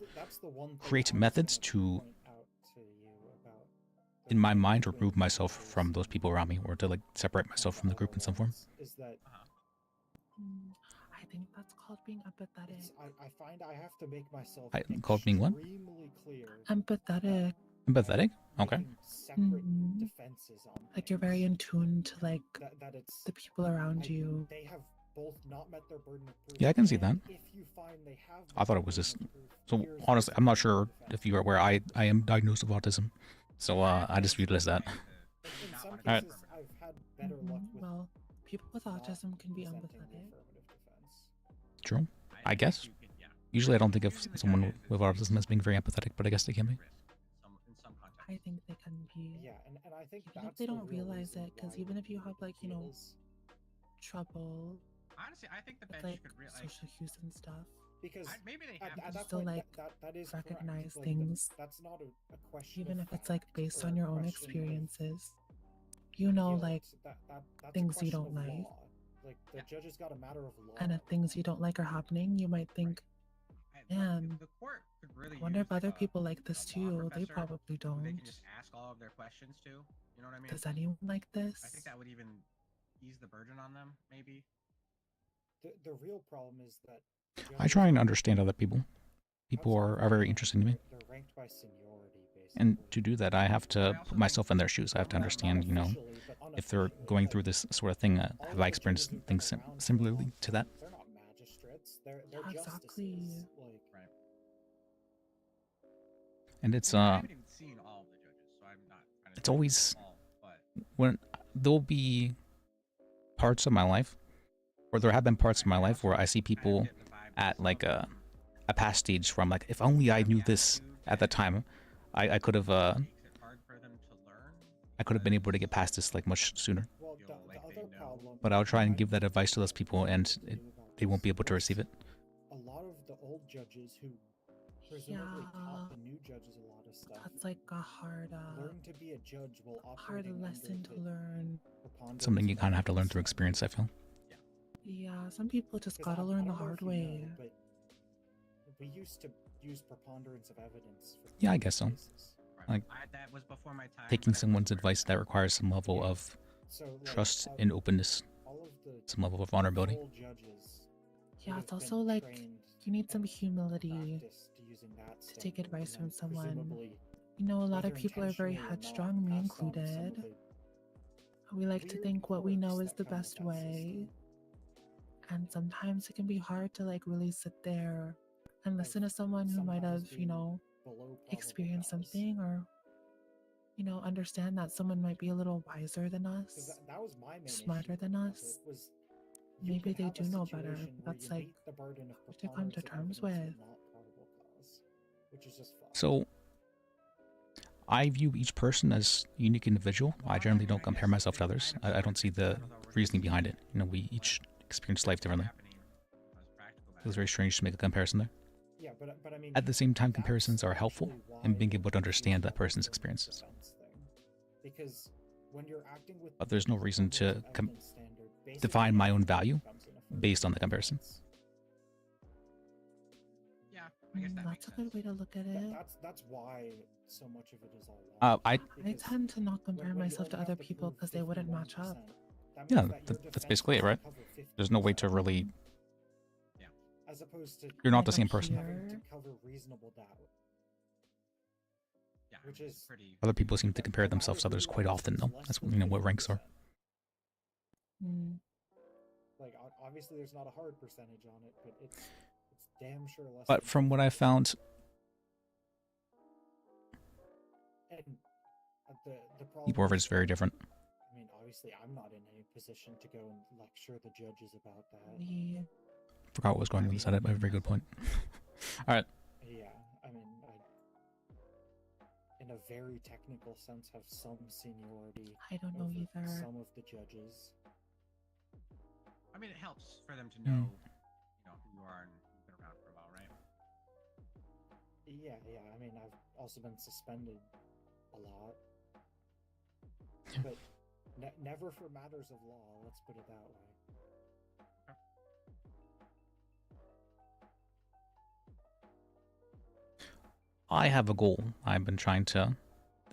create methods to, in my mind, remove myself from those people around me, or to like separate myself from the group in some form. I think that's called being empathetic. I find I have to make myself Called being what? extremely clear. Empathetic. Empathetic? Okay. Defenses on Like you're very in tune to like that it's the people around you. They have both not met their burden of proof. Yeah, I can see that. If you find they have I thought it was just. So honestly, I'm not sure if you are aware. I am diagnosed with autism, so I just viewed it as that. In some cases, All right. I've had better luck with. Well, people with autism can be empathetic. True. I guess. Usually, I don't think of someone with autism as being very empathetic, but I guess they can be. I think they can be. Yeah, and I think Even if that's they the don't real realize reason it, because why even if you have like it trouble Honestly, I think the with bench like could really. social cues and stuff, because maybe they at have that still point, like that is recognize correct. things. That's not a question. Even of if it's like fact based or on a your own question of experiences, you know, like that's a things you question don't of like, law. Like the judges got a matter of law. and if things you don't like are happening, you might think, man, The court could really I wonder use if other people like this too. They professor probably who don't. They can just ask all of their questions to. You know what I mean? Does anyone like this? I think that would even ease the burden on them, maybe. The real problem is that I try and understand other people. People are very interesting to me. they're ranked by seniority, basically. And to do that, I have to put myself in their shoes. I have to understand, if they're going through this sort of thing, have I experienced things similarly to that? They're not magistrates. They're Exactly. justices. Like, And it's I haven't even seen all of the judges, so I'm not. it's always all, but when there'll be parts of my life, or there have been parts of my life where I see people at like a past stage where I'm like, if only I knew this at the time, I could have I could have been able to get past this like much sooner. well, the other problem. But I'll try and give that advice to those people, and they won't be able to receive it. A lot of the old judges who presumably taught the new judges a lot of stuff. That's like a hard, Learn to be a judge while hard operating lesson to under learn. preponderance Something you of kind of have to learn evidence. through experience, I feel. Yeah, some people just 'Cause gotta I learn the don't know hard if you know, way. but we used to use preponderance of evidence. For Yeah, I guess so. cases. Like that was before my time. taking someone's advice that requires some level of So, like, trust and openness, all of the some level of vulnerability. old judges Yeah, would it's have also been like trained you need some humility practiced using that to stuff, take advice and from then someone. presumably, You know, a lot of whether people are very intentionally or not, headstrong, me passed on some of included. the We like to weird think what we know quirks is that the come with best that way. And sometimes it can be hard to like really sit there and listen to someone who might have, sometimes being below experienced probable cause. something or, understand that someone might be a little wiser than 'Cause us, that was my main smarter issue than with us. it, was you Maybe could they have a do know better. situation But where that's you like meet the burden of to come to preponderance terms of with. evidence, but not probable cause, which is just fucked. So I view each person as a unique individual. I generally don't compare myself to others. I don't see the reasoning behind it. You know, we each experience life differently. It was very strange to make a comparison there. Yeah, but I mean, at the same time, comparisons are helpful in being able to understand that person's experiences. Because when you're acting with But there's no reason to define my own value based on the comparison. Yeah, I guess That's a good way to look at it. That's why so much of it is all. I tend to not compare myself to other people because they wouldn't match up. Yeah, that's basically it, right? There's no way to really. As opposed to You're not the same person. to cover reasonable doubt. Yeah, which is pretty. Other people seem to compare themselves to others quite often, though. That's what ranks are. Like obviously, there's not a hard percentage on it, but it's damn sure less. But from what I found, and the problem people are just very different. I mean, obviously, I'm not in any position to go and lecture the judges about that. Forgot what was going on with this edit, but a very good point. All right. Yeah, I mean, in a very technical sense, have some seniority. I don't know either. Some of the judges. I mean, it helps for them to know, who you are and you've been around for a while, right? Yeah. I mean, I've also been suspended a lot, but never for matters of law. Let's put it that way. I have a goal I've been trying to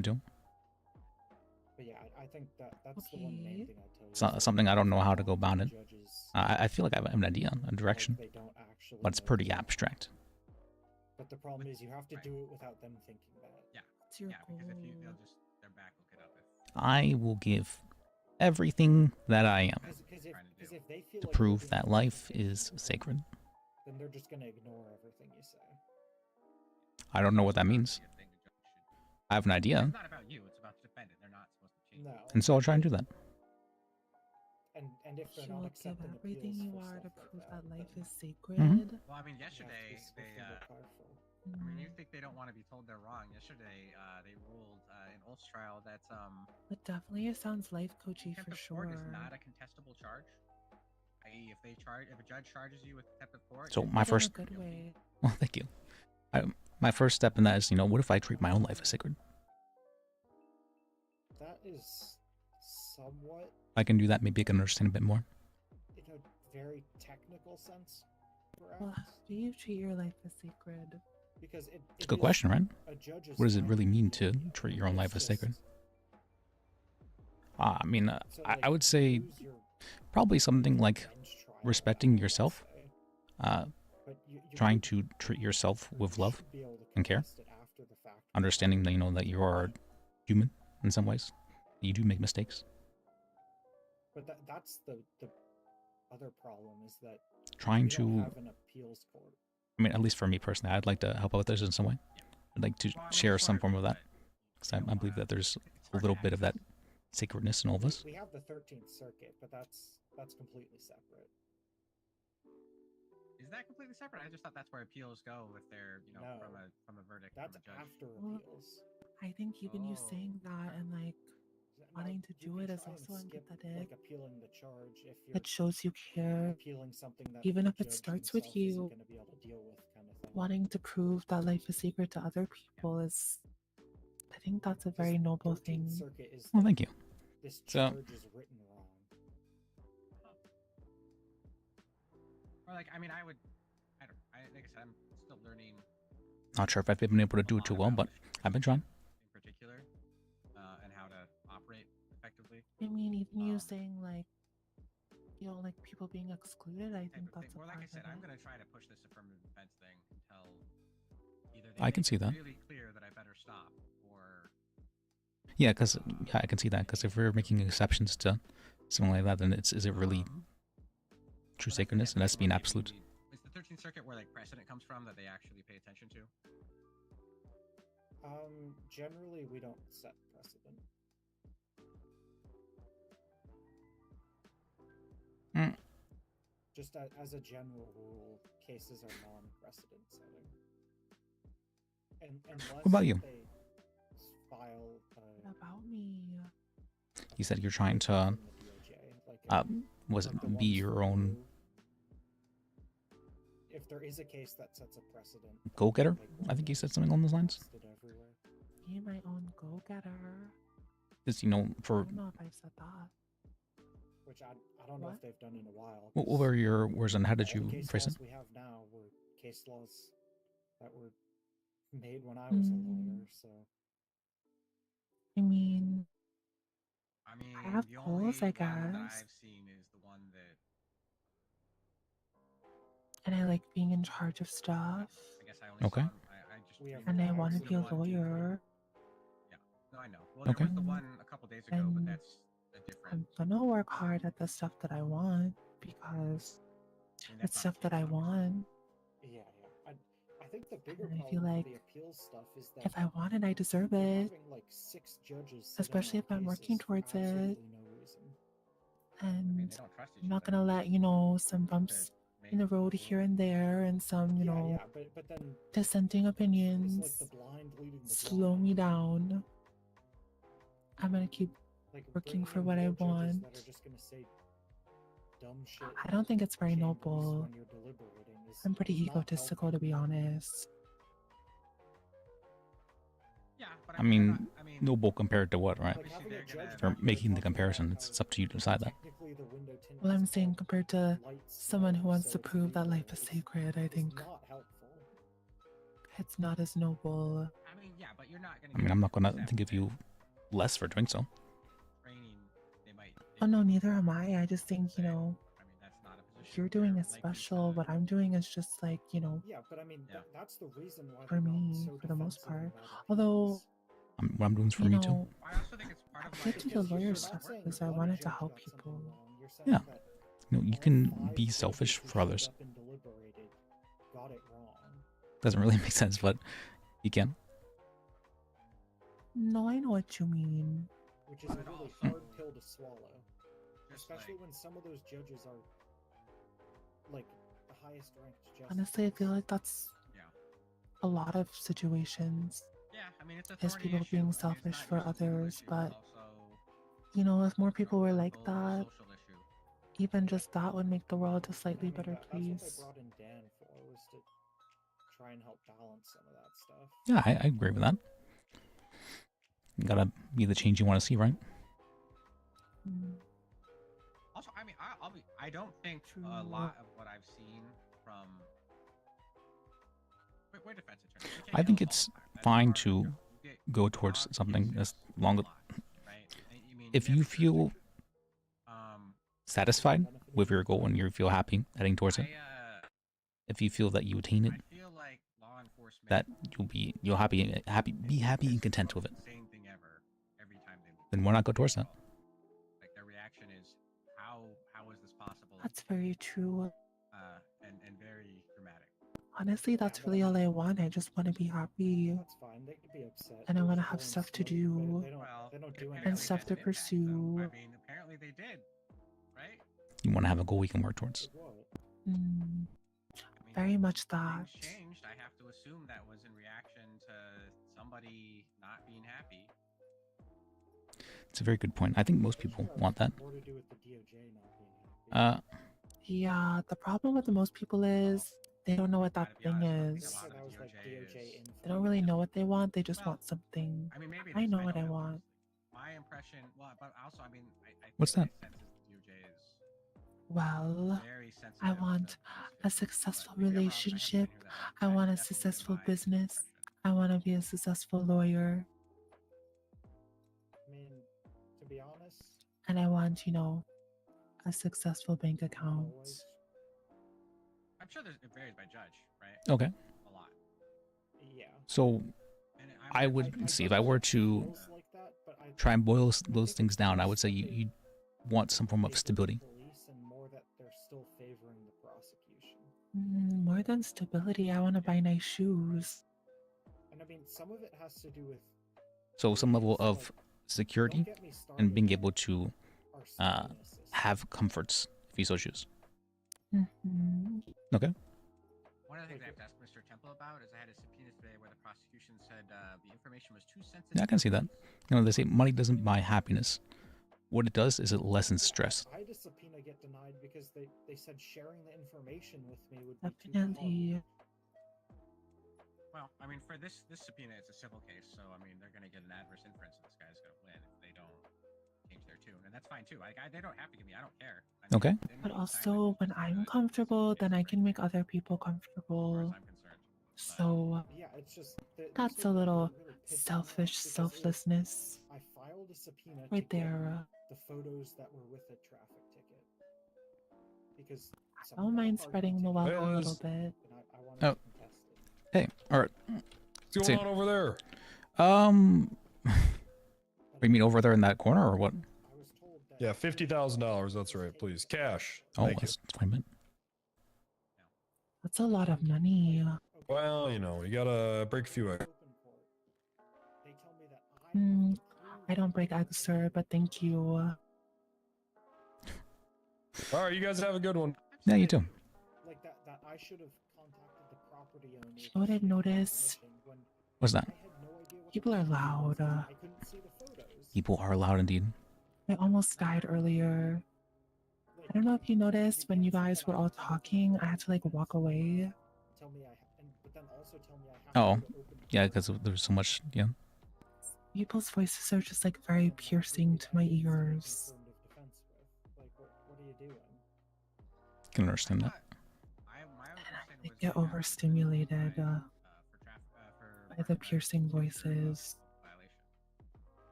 do. But yeah, I think that's the one main thing I tell you. It's not something I don't know how to go about it. I feel like I have an idea, a direction, but it's pretty abstract. But the problem is you have to do it without them thinking that. Yeah, because if their back look it up. I will give everything that I am If they feel to like prove you're that being life is sacred. then they're just gonna ignore everything you say. I don't know what that means. I have an idea, It's not about you. It's about the defendant. They're not supposed to change. No. and so I'll try and do that. And if they're You not will give accepting everything appeals you for are to stuff like prove that life is Mm-hmm. sacred. Well, I mean, yesterday they. I mean, you think they don't want to be told they're wrong? Yesterday, they ruled in Ulf's trial that It definitely sounds life coachy for contempt of court sure. is not a contestable charge. I.e., if a judge charges you with contempt of court. So you my can first, plead guilty. well, thank you. My first step in that is, what if I treat my own life as sacred? That is somewhat If I can do that, maybe I can understand a bit more. in a very technical sense. Well, how do you treat your life as sacred? Because It's a good question, right? a judge's What does it mind. really mean to treat your own life as sacred? I mean, I would say probably something like respecting yourself, trying to treat yourself with love and care, understanding that that you are human in some ways. You do make mistakes. But that's the other problem is that Trying we don't to, have an appeals court. I mean, at least for me personally, I'd like to help out with this in some way. I'd like to share some form of that, because I believe that there's a little bit of that sacredness in all of us. We have the 13th Circuit, but that's completely separate. Is that completely separate? I just thought that's where appeals go if they're, No. from a verdict That's from a judge. after Well, appeals. I think even you saying that and wanting to do it is try and also skip, empathetic. like appealing the charge if you're It shows you care. appealing something that Even the if it judge starts with himself isn't you gonna be able to deal with, kind of thing. wanting to prove that life is sacred to other people is, I think that's a very noble thing. Circuit is Well, thank you. This So- charge is written wrong. Or like, I mean, I like I said, I'm still learning Not sure if I've been able to do it too well, but I've been trying. in particular, and how to operate effectively. I mean, even you saying people being excluded, I think that's a Or part like I said, of I'm it. going to try to push this affirmative defense thing until either I can make see it that. really clear that I better stop, or Yeah, because I can see that. Because if we're making exceptions to something like that, then is it really true sacredness? It has to be an absolute. is the 13th Circuit where like precedent comes from that they actually pay attention to? Generally we don't set precedent. Just as a general rule, cases are non-precedent setting. And unless What about you? they file What about me? You said you're trying to. from the DOJ, like Was it be your own If there is a case that sets a precedent, go-getter? I think you said something along those lines. Be my own go-getter. Just, you know, I for don't know if I said that. which I don't know if they've done in a while. what were your words and how did All you the case phrase it? laws we have now were case laws that were made when I was a lawyer, so I mean, I mean, I have the goals, only I one that guess. I've seen is the one that And I like being in charge of stuff. I guess I only Okay. saw. I just And I want to the be a one- lawyer. Yeah, no, I know. Well, there Okay. was the one a couple days ago, but And that's a different. I'm gonna work hard at the stuff that I want because it's stuff that I want. yeah. I think the bigger And I problem feel with like the appeals stuff is that if I want it, I deserve you're it. having like 6 judges sit in Especially on if I'm working cases for towards it. absolutely no reason. And they don't trust each I'm not other. gonna let, you know, some bumps in the road here and there and some, you know, but then dissenting opinions the blind leading the slow me down. I'm gonna keep working for what I want. that are just gonna say dumb shit. I don't think it's very noble. when you're deliberating is I'm pretty not egotistical, to be honest. Yeah, but I mean, noble compared to what, right? having a judge If you're making the comparison, it's up to you to decide that. technically the window tint Well, I'm is saying compared to lights, someone who wants so to it's prove that life is is- sacred, I think not helpful. it's not as noble. I mean, yeah, but you're not gonna. I mean, I'm not gonna think of you less for doing so. Oh no, neither am I. I just think, you know, you're doing it special. What I'm doing is just like, you know, Yeah, but I mean that's the reason why for they're not me, so for the most defensive part. about Although, What I'm doing is for you me too. know, I did do the lawyer stuff because I wanted to help people. Yeah. You know, you can be selfish for others. and deliberated got it wrong. Doesn't really make sense, but you can. No, I know what you mean. Which is a really hard pill to swallow. Especially when some of those judges are like the highest ranked judges. Honestly, I feel like that's a lot of situations. Yeah, I mean, it's Is people being selfish for others, but you know, if more people were like that, even just that would make the world a slightly better place. That's what they brought in Dan for, was to try and help balance some of that stuff. Yeah, I agree with that. You gotta be the change you want to see, right? Also, I mean, I don't think a lot of what I've seen from. We're defense attorneys. We can't I get think along. it's fine to go towards something as long as if you feel satisfied with your goal and you feel happy heading towards it. If you feel that you attain it, that you'll be happy and content with it. Then why not go towards that? Like their reaction is, how is this possible? That's very true. And very dramatic. Honestly, that's really all I want. I just want to be happy. That's fine. They could be upset. And I They're want to just have going stuff to slow, do but they don't do anything. and stuff to pursue. I mean, apparently they did, right? You want to have a goal you can work towards. Mm, very much that. Things changed. I have to assume that was in reaction to somebody not being happy. It's a very good point. I think most people want that. More to do with the DOJ not being happy. Yeah, the problem with the most people is they don't know what that thing is. That was like DOJ They don't really know what they want. They just want something. I mean, maybe I know what I want. My impression, well, but also, I mean, I What's that? Well, I want a successful relationship. I want a successful business. I want to be a successful lawyer. I mean, to be honest, And I want, you know, a successful bank account. I'm sure it varies by judge, right? Okay. A lot. yeah. So I would see if I were to try and boil those things down, I would say you want some form of stability. Police and more that they're still favoring the prosecution. More than stability, I want to buy nice shoes. And I mean, some of it has to do with So some level of security and being able to have comforts if you so choose. Okay. One of the things I have to ask Mr. Temple about is I had a subpoena today where the prosecution said the information was too sensitive. Yeah, I can see that. You know, they say money doesn't buy happiness. What it does is it lessens stress. I had a subpoena side because they said sharing the information with me would be too Definitely. Well, I mean, for this subpoena, it's a civil case, so I mean, they're gonna get an adverse inference, and this guy's gonna win if they don't change their tune, and that's fine too. They don't have to give me. I don't care. I mean, Okay. But also, when I'm comfortable, then I can make other people comfortable. So Yeah, it's just that's a little selfish selflessness I filed a subpoena right to get there. the photos that were with the traffic ticket because I don't mind spreading the wealth a little bit. I wanted Oh. to contest it. Hey, all right. What's going on over there? You mean over there in that corner or what? Yeah, $50,000. That's right. Please, cash. Oh, Thank you. that's what I meant. That's a lot of money. Well, you know, you gotta break a few eggs. I don't break eggs, sir, but thank you. All right, you guys have a good one. Yeah, you too. Like that I should have contacted the property owner. You know what I've noticed? What's that? People are loud. I couldn't see the photos. People are loud indeed. I almost died earlier. I don't know if you noticed when you guys were all talking, I had to like walk away. Tell me but then also tell me I have Oh, to go to open yeah, because there's so much. Yeah. People's voices are just like very piercing to my ears. like what are you doing? Can understand that. I get overstimulated by the piercing voices.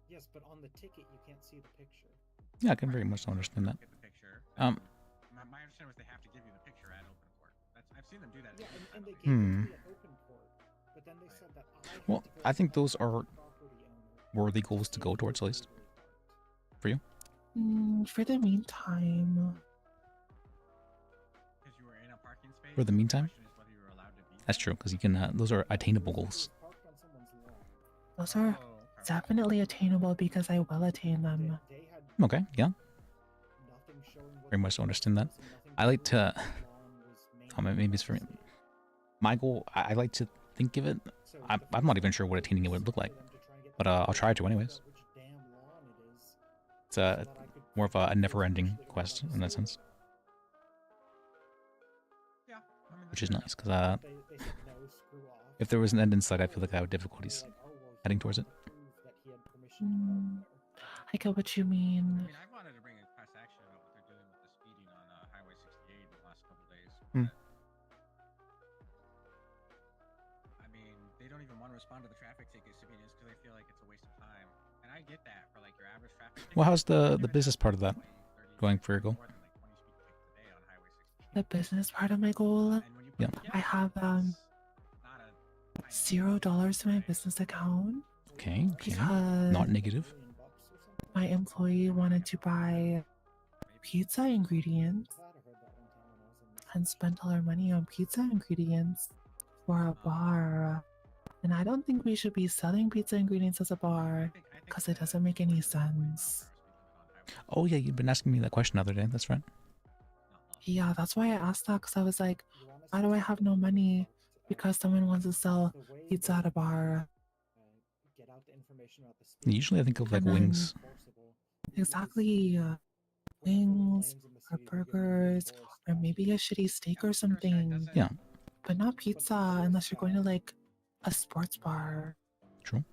Yes, but on the ticket you can't see the picture. Yeah, I can very much understand that. My understanding was they have to give you the picture at open court. I've seen them do that. Yeah, and they gave it to me at open court, but then they said that Well, I think those are worthy goals to go towards, at least. For you? For the meantime. For the meantime? That's true, because you can. Those are attainable goals. Those are definitely attainable because I will attain them. Okay, yeah. Very much understand that. I like to. Maybe it's for me. My goal, I like to think of it. I'm not even sure what attaining it would look like, but I'll try to anyways. It's more of a never-ending quest in that sense, which is nice because if there was an end in sight, I feel like I would have difficulties heading towards it. I get what you mean. I mean, I wanted to bring a class action about what they're doing with the speeding on Highway 68 in the last couple days. I mean, they don't even want to respond to the traffic ticket subpoenas because they feel like it's a waste of time. And I get that for like your average traffic ticket. Well, how's the business part of that going for your goal? The business part of my goal? Yeah. I have $0 in my business account. Okay. Because Not negative. my employee wanted to buy pizza ingredients and spent all our money on pizza ingredients for a bar. And I don't think we should be selling pizza ingredients as a bar because it doesn't make any sense. Oh yeah, you've been asking me that question the other day. That's right. Yeah, that's why I asked that because I was like, why do I have no money? Because someone wants to sell pizza at a bar. Usually I think of like wings. Exactly. Wings or burgers or maybe a shitty steak or something. Yeah. But not pizza unless you're going to like a sports bar. True.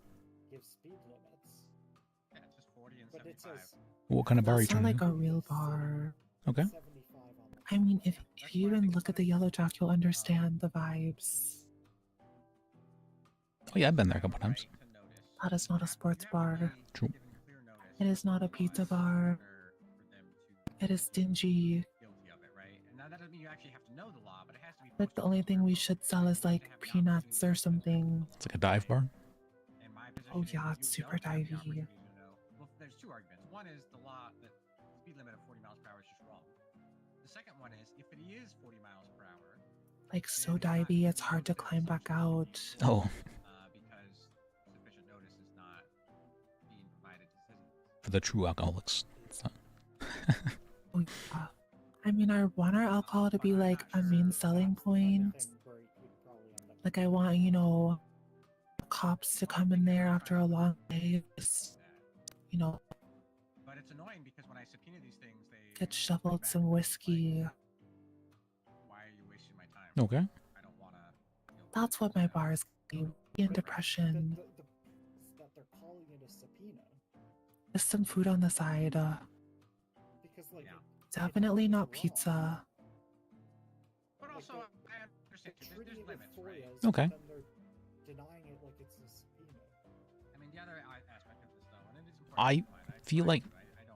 Give speed limits. Yeah, it's just 40 and But it 75. says What kind of bar are you It's not trying like to a real bar. Okay. I mean, if you even look at the yellow jack, you'll understand the vibes. Oh yeah, I've been there a couple times. That is not a sports bar. True. It is not a pizza bar. It is dingy. And now that doesn't mean you actually have to know the law, but it has to be. Like the only thing we should sell is like peanuts or something. It's like a dive bar. Oh yeah, it's super divey. Well, there's two arguments. One is the law that the speed limit of 40 miles per hour is just wrong. The second one is if it is 40 miles per hour. Like so divey, it's hard to climb back out. Oh. Because sufficient notice is not being provided to citizens. For the true alcoholics. It's not. Oh yeah. I mean, I want our alcohol to be like a main selling point. Like I want, you know, cops to come in there after a long day. Just, you know. But it's annoying because when I subpoena these things, they get shoveled some whiskey. Why are you wasting my time? Okay. I don't want to. That's what my bar is gonna be. In depression. That they're calling it a subpoena. Just some food on the side. Because like Definitely not pizza. But also, I understand too. There's limits, right? Okay. Then they're denying it like it's a subpoena. I mean, the other aspect of this, though, and it is important. I feel like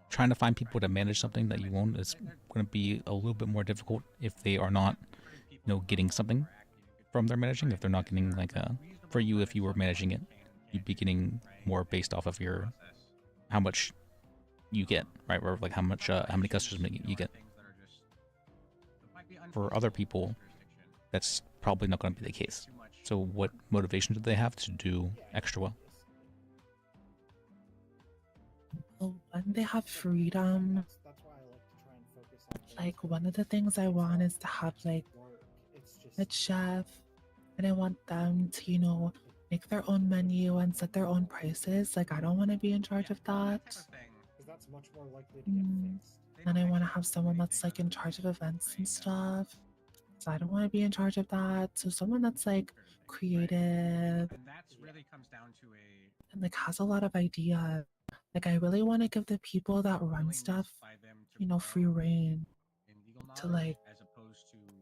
trying to find people to manage something that you own is going to be a little bit more difficult if they are not, getting something from their managing. If they're not getting like for you, if you were managing it, you'd be getting more based off of how much you get, right? Or like how many customers you get. For other people, that's probably not going to be the case. So what motivation do they have to do extra well? Well, when they have freedom, like one of the things I want is to have like a chef, and I want them to, make their own menu and set their own prices. Like I don't want to be in charge of that. Because that's much more likely to get fixed. And I want to have someone that's like in charge of events and stuff. So I don't want to be in charge of that. So someone that's like creative And that's really comes down to and like has a lot of ideas. Like I really want to give the people that run stuff, free reign to like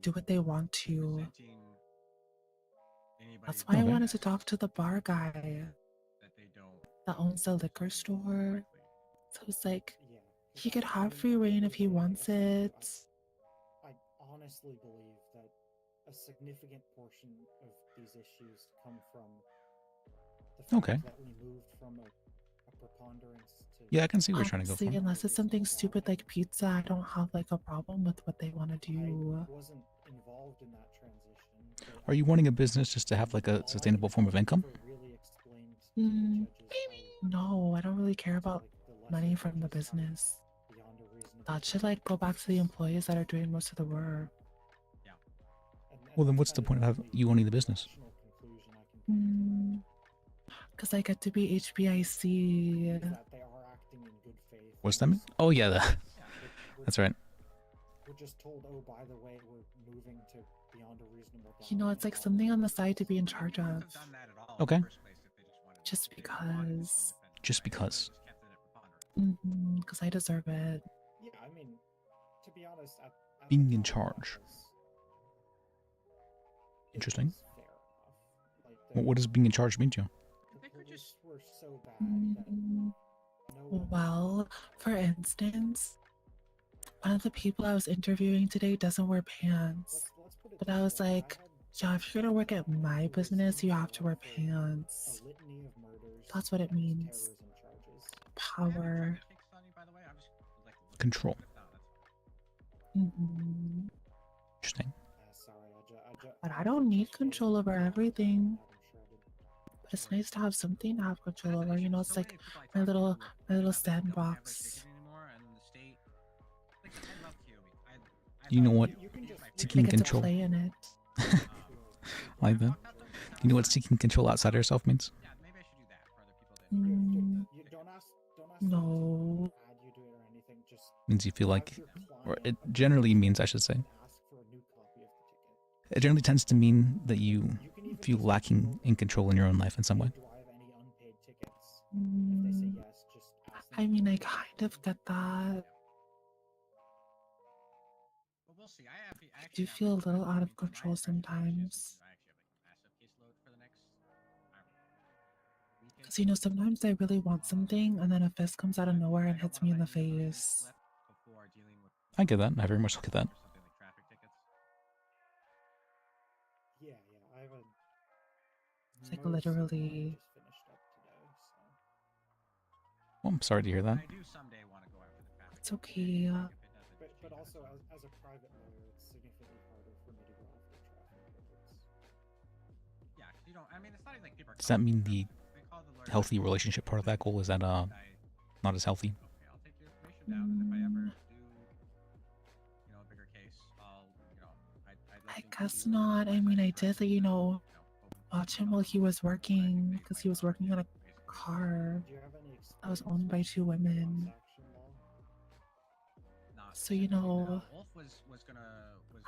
do what they want to. That's why I wanted to talk to the bar guy that owns the liquor store. So it's like he could have free reign if he wants it. I honestly believe that a significant portion of these issues come from the fact that we moved from a preponderance to... Yeah, I can see where you're trying to go Honestly, from. unless it's something stupid like pizza, I don't have like a problem with what they want to do. I wasn't involved in that transition. Are you wanting a business just to have like a sustainable form of income? Maybe. No, I don't really care about money from the business. That should like go back to the employees that are doing most of the work. Well, then what's the point of you owning the business? Because I get to be HBIC. What's that mean? Oh yeah, that's right. We're just told, oh, by the way, we're moving to beyond a reasonable doubt. You know, it's like something on the side to be in charge of. Okay. Just because. Just because. Because I deserve it. Yeah, I mean, to be honest, Being in charge. Interesting. What does being in charge mean to you? Were so bad Well, for instance, one of the people I was interviewing today doesn't wear pants. But I was like, yeah, if you're gonna work at my business, you have to wear pants. That's what it means. Power. Control. Interesting. But I don't need control over everything. But it's nice to have something to have control over. You know, it's like my little sandbox. You know what? Seeking I get control. to play in it. Like that. You know what seeking control outside of yourself means? No. Means you feel like, or it generally means, I should say. It generally tends to mean that you feel lacking in control in your own life in some way. I mean, I kind of get that. I do feel a little out of control sometimes. Because, you know, sometimes I really want something and then a fist comes out of nowhere and hits me in the face. I get that. I very much get that. Yeah, I have a... It's like literally... Well, I'm sorry to hear that. It's okay. But also, as a private lawyer, it's significantly harder for me to go after traffic tickets. Yeah, you don't. I mean, it's not like people. Does that mean the healthy relationship part of that goal is that not as healthy? I'll take your information down, and if I ever do, a bigger case, I'll, I guess not. I mean, I did, watch him while he was working, because he was working on a car that was owned by 2 women. So you know,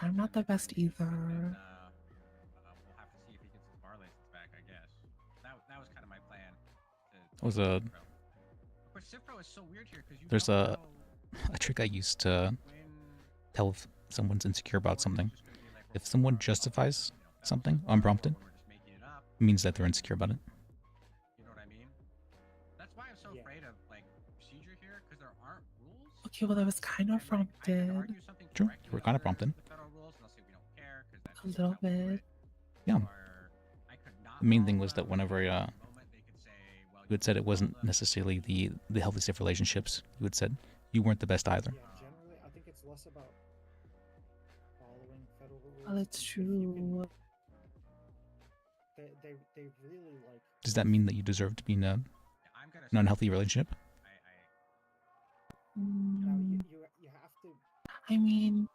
I'm not the best either. We'll have to see if he gets his bar license back. I guess that was kind of my plan. It was a. But Cipro is so weird here because There's a trick I used to tell if someone's insecure about something. If someone justifies something unprompted, it means that they're insecure about it. You know what I mean? That's why I'm so afraid of like procedure here because there aren't rules. Okay, well that was kind of prompted. True, you were kind of prompted. A little bit. Yeah. The main thing was that whenever you had said it wasn't necessarily the healthy safe relationships, you had said you weren't the best either. Yeah, generally, I think it's less about following federal rules. Well, it's true. They really like. Does that mean that you deserve to be in an unhealthy relationship? Mm, You have to. I mean,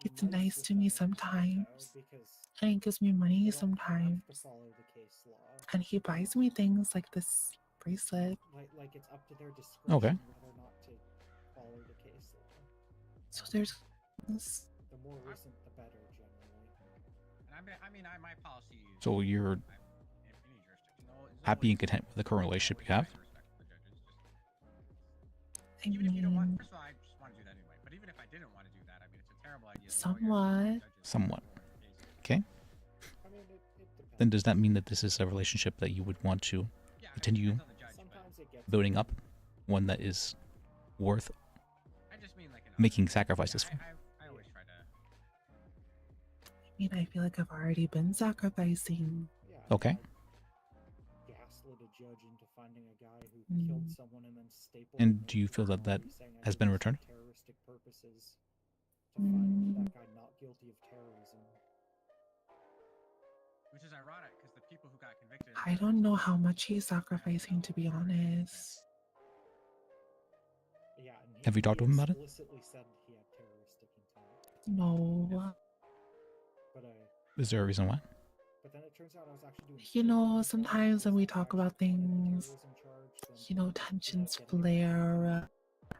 it's nice to me sometimes, and he gives me money sometimes, and he buys me things like this bracelet. Like it's up to their discretion Okay. whether or not to follow the case law. So there's this. The more recent, the better, generally. And my policy. So you're happy and content with the current relationship you have? Even if you don't want, first of all, I just want to do that anyway. But even if I didn't want to do that, I mean, it's a terrible idea. Somewhat. Somewhat. Okay. Then does that mean that this is a relationship that you would want to continue building up? One that is worth making sacrifices for? I always try to. I mean, I feel like I've already been sacrificing. Okay. Gaslit a judge into finding a guy who killed someone and then stapled. And do you feel that that has been returned? Terroristic purposes to find that guy not guilty of terrorism. Which is ironic because the people who got convicted. I don't know how much he's sacrificing, to be honest. Yeah, and Have you talked to him about it? Explicitly said he had terroristic intent. No. But Is there a reason why? But then it turns out I was actually doing. You know, sometimes when we talk about things, you know, tensions flare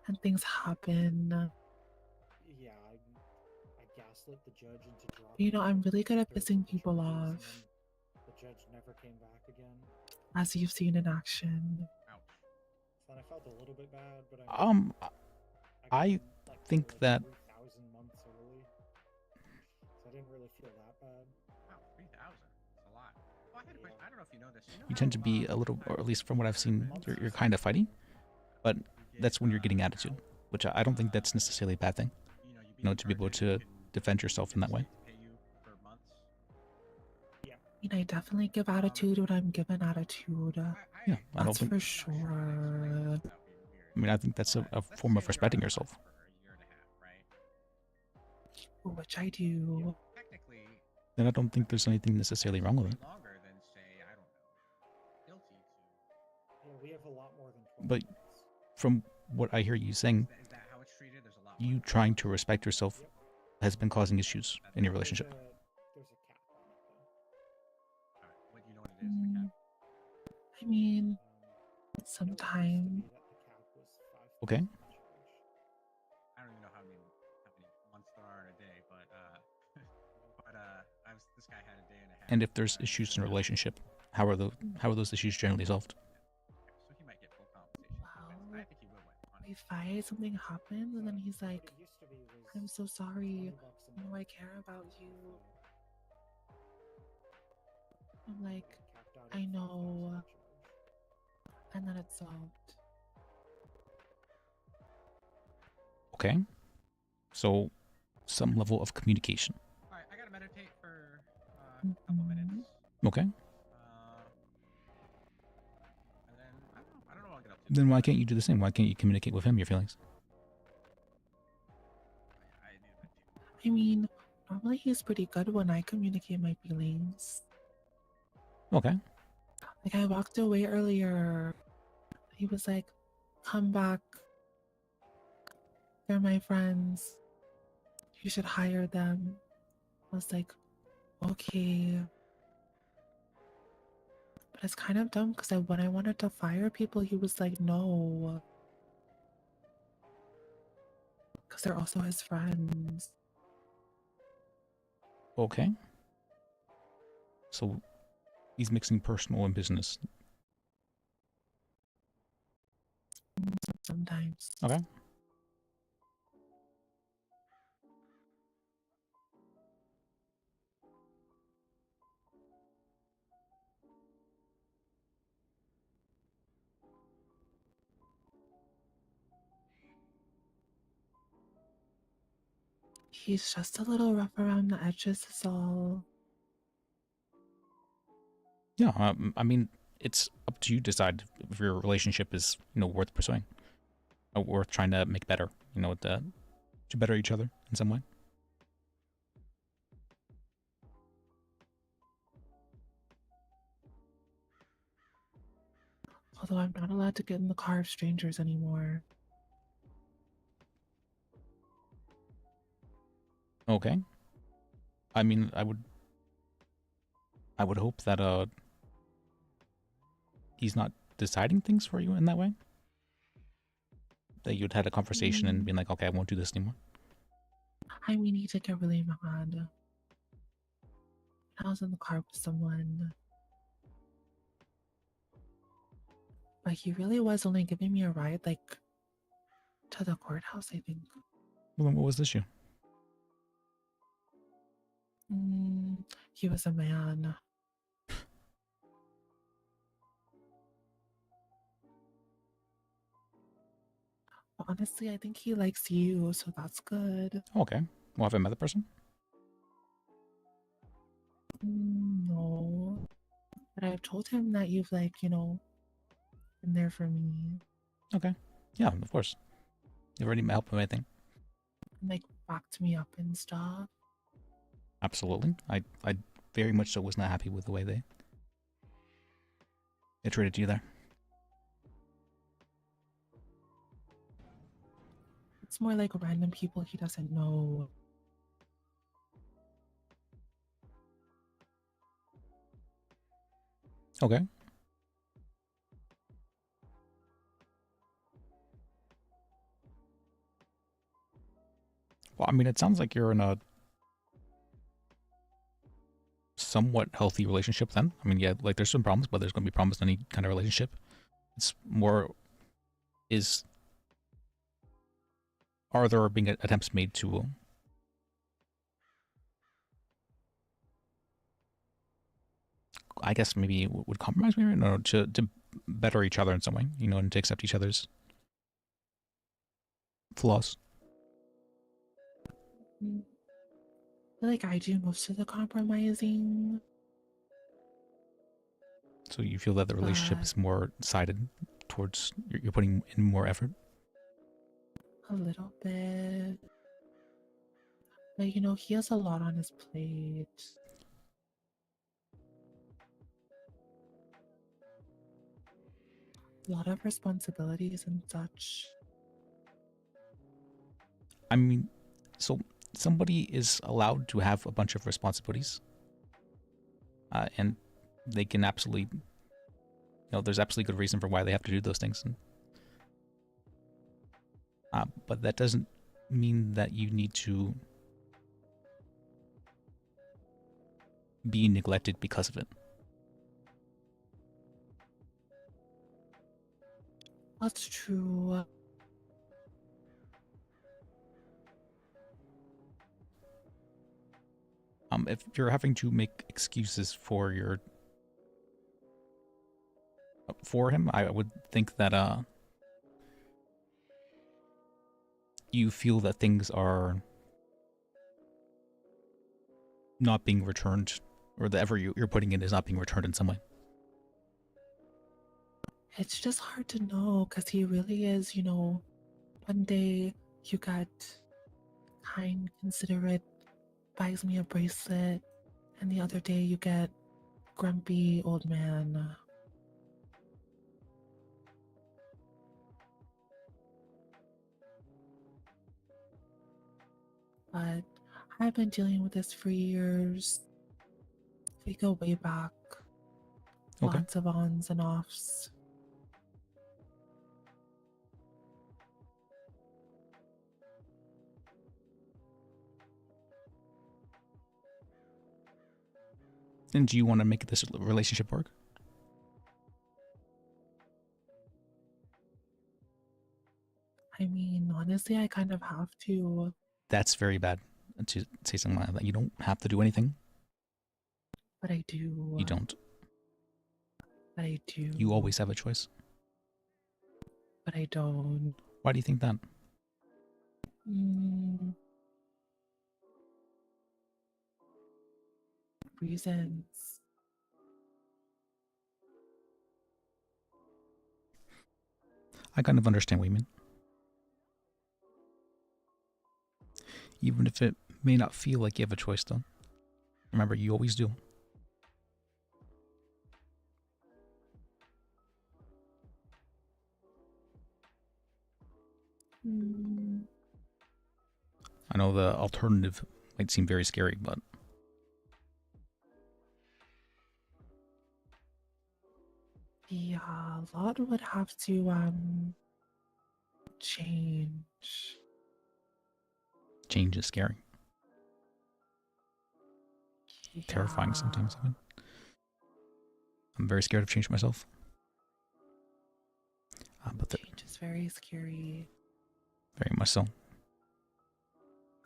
and things happen. Yeah, I gaslit the judge into dropping. You know, I'm really good at pissing people off, The judge never came back again. as you've seen in action. So then I felt a little bit bad, but I think that 3,000 months early, so I didn't really feel that bad. Wow, 3,000. That's a lot. Oh, I had a question. I don't know if you know this. you tend to be a little, or at least from what I've seen, you're kind of fighty, but that's when you're getting attitude, which I don't think that's necessarily a bad thing. You know, to be able to defend yourself in that way. I mean, I definitely give attitude when I'm given attitude. Yeah, I don't That's think. for sure. I mean, I think that's a form of respecting yourself. Which I do. Then I don't think there's anything necessarily wrong with it. Longer than say, I don't know, guilty to. Yeah, we have a lot more than 20 But from what I hear you saying, Is that how it's treated? There's a lot. you trying to respect yourself has been causing issues in your relationship. There's a cap on it, though. What you know what it is? The cap. I mean, sometimes. Okay. I don't even know how many months there are in a day, but this guy had a day and a half. And if there's issues in a relationship, how are those issues generally solved? So he might get full compensation. Wow. I think he will win. We fight, something happens, and then he's like, I'm so sorry. You know, I care about you. I'm like, I know. And then it's solved. Okay. So, some level of communication. All right, I gotta meditate for a couple minutes. Okay. And then I don't know what I'll get up to. Then why can't you do the same? Why can't you communicate with him your feelings? I mean, normally he's pretty good when I communicate my feelings. Okay. Like, I walked away earlier. He was like, come back. They're my friends. You should hire them. I was like, okay. But it's kind of dumb because when I wanted to fire people, he was like, no. because they're also his friends. Okay. So he's mixing personal and business. Sometimes. Okay. He's just a little rough around the edges, is all. Yeah, I mean, it's up to you to decide if your relationship is, worth pursuing, or worth trying to make better, to better each other in some way. Although I'm not allowed to get in the car of strangers anymore. Okay. I mean, I would hope that he's not deciding things for you in that way. That you'd had a conversation and been like, okay, I won't do this anymore. I mean, he did get really mad. I was in the car with someone. But he really was only giving me a ride, like, to the courthouse, I think. Well, then what was the issue? He was a man. Honestly, I think he likes you, so that's good. Okay. Well, have I met the person? No. But I've told him that you've, like, been there for me. Okay. Yeah, of course. You've already helped with anything. Like, backed me up and stuff. Absolutely. I very much so was not happy with the way they treated you there. It's more like random people he doesn't know. Okay. Well, I mean, it sounds like you're in a somewhat healthy relationship then. I mean, yeah, like there's some problems, but there's going to be problems in any kind of relationship. It's more, are there being attempts made to I guess maybe would compromise me, right? No, to better each other in some way, and to accept each other's flaws. I feel like I do most of the compromising. So you feel that the relationship is more sided towards you're putting in more effort? A little bit. But he has a lot on his plate. A lot of responsibilities and such. I mean, so somebody is allowed to have a bunch of responsibilities, and they can absolutely, there's absolutely good reason for why they have to do those things. But that doesn't mean that you need to be neglected because of it. That's true. If you're having to make excuses for him, I would think that you feel that things are not being returned, or the effort you're putting in is not being returned in some way. It's just hard to know because he really is, one day you got kind, considerate, buys me a bracelet, and the other day you get grumpy old man. But I've been dealing with this for years. We go way back. Okay. Lots of ons and offs. And do you want to make this relationship work? I mean, honestly, I kind of have to. That's very bad to say something like that. You don't have to do anything. But I do. You don't. But I do. You always have a choice. But I don't. Why do you think that? Reasons. I kind of understand what you mean. Even if it may not feel like you have a choice, though. Remember, you always do. I know the alternative might seem very scary, but yeah, a lot would have to change. change is scary. Terrifying sometimes, even. I'm very scared of change myself. But Change is very scary. very much so.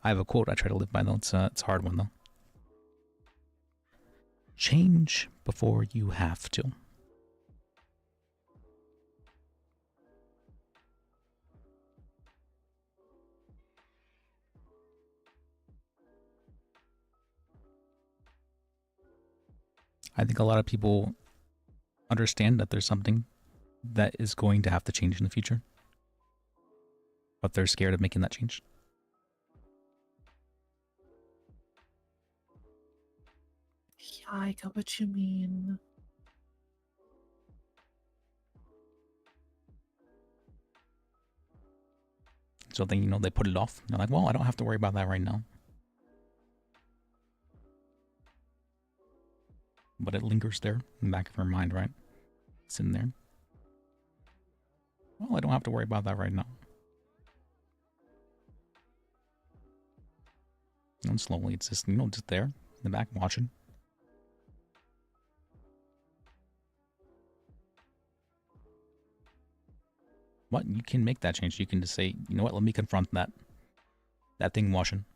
I have a quote I try to live by, though. It's a hard one, though. Change before you have to. I think a lot of people understand that there's something that is going to have to change in the future, but they're scared of making that change. Yeah, I get what you mean. So then, you know, they put it off. They're like, well, I don't have to worry about that right now. But it lingers there in the back of her mind, right? It's in there. Well, I don't have to worry about that right now. And slowly, it's just, you know, just there in the back watching. What? You can make that change. You can just say, you know what, let me confront that thing watching.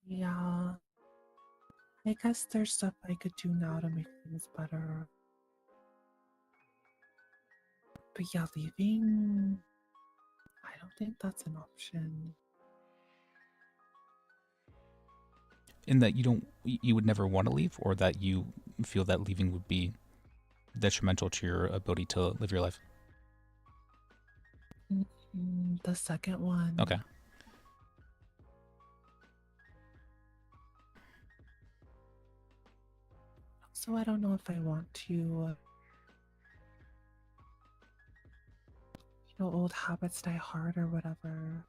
Yeah. I guess there's stuff I could do now to make things better. But yeah, leaving, I don't think that's an option. In that you would never want to leave, or that you feel that leaving would be detrimental to your ability to live your life? The second one. Okay. So I don't know if I want to, old habits die hard or whatever.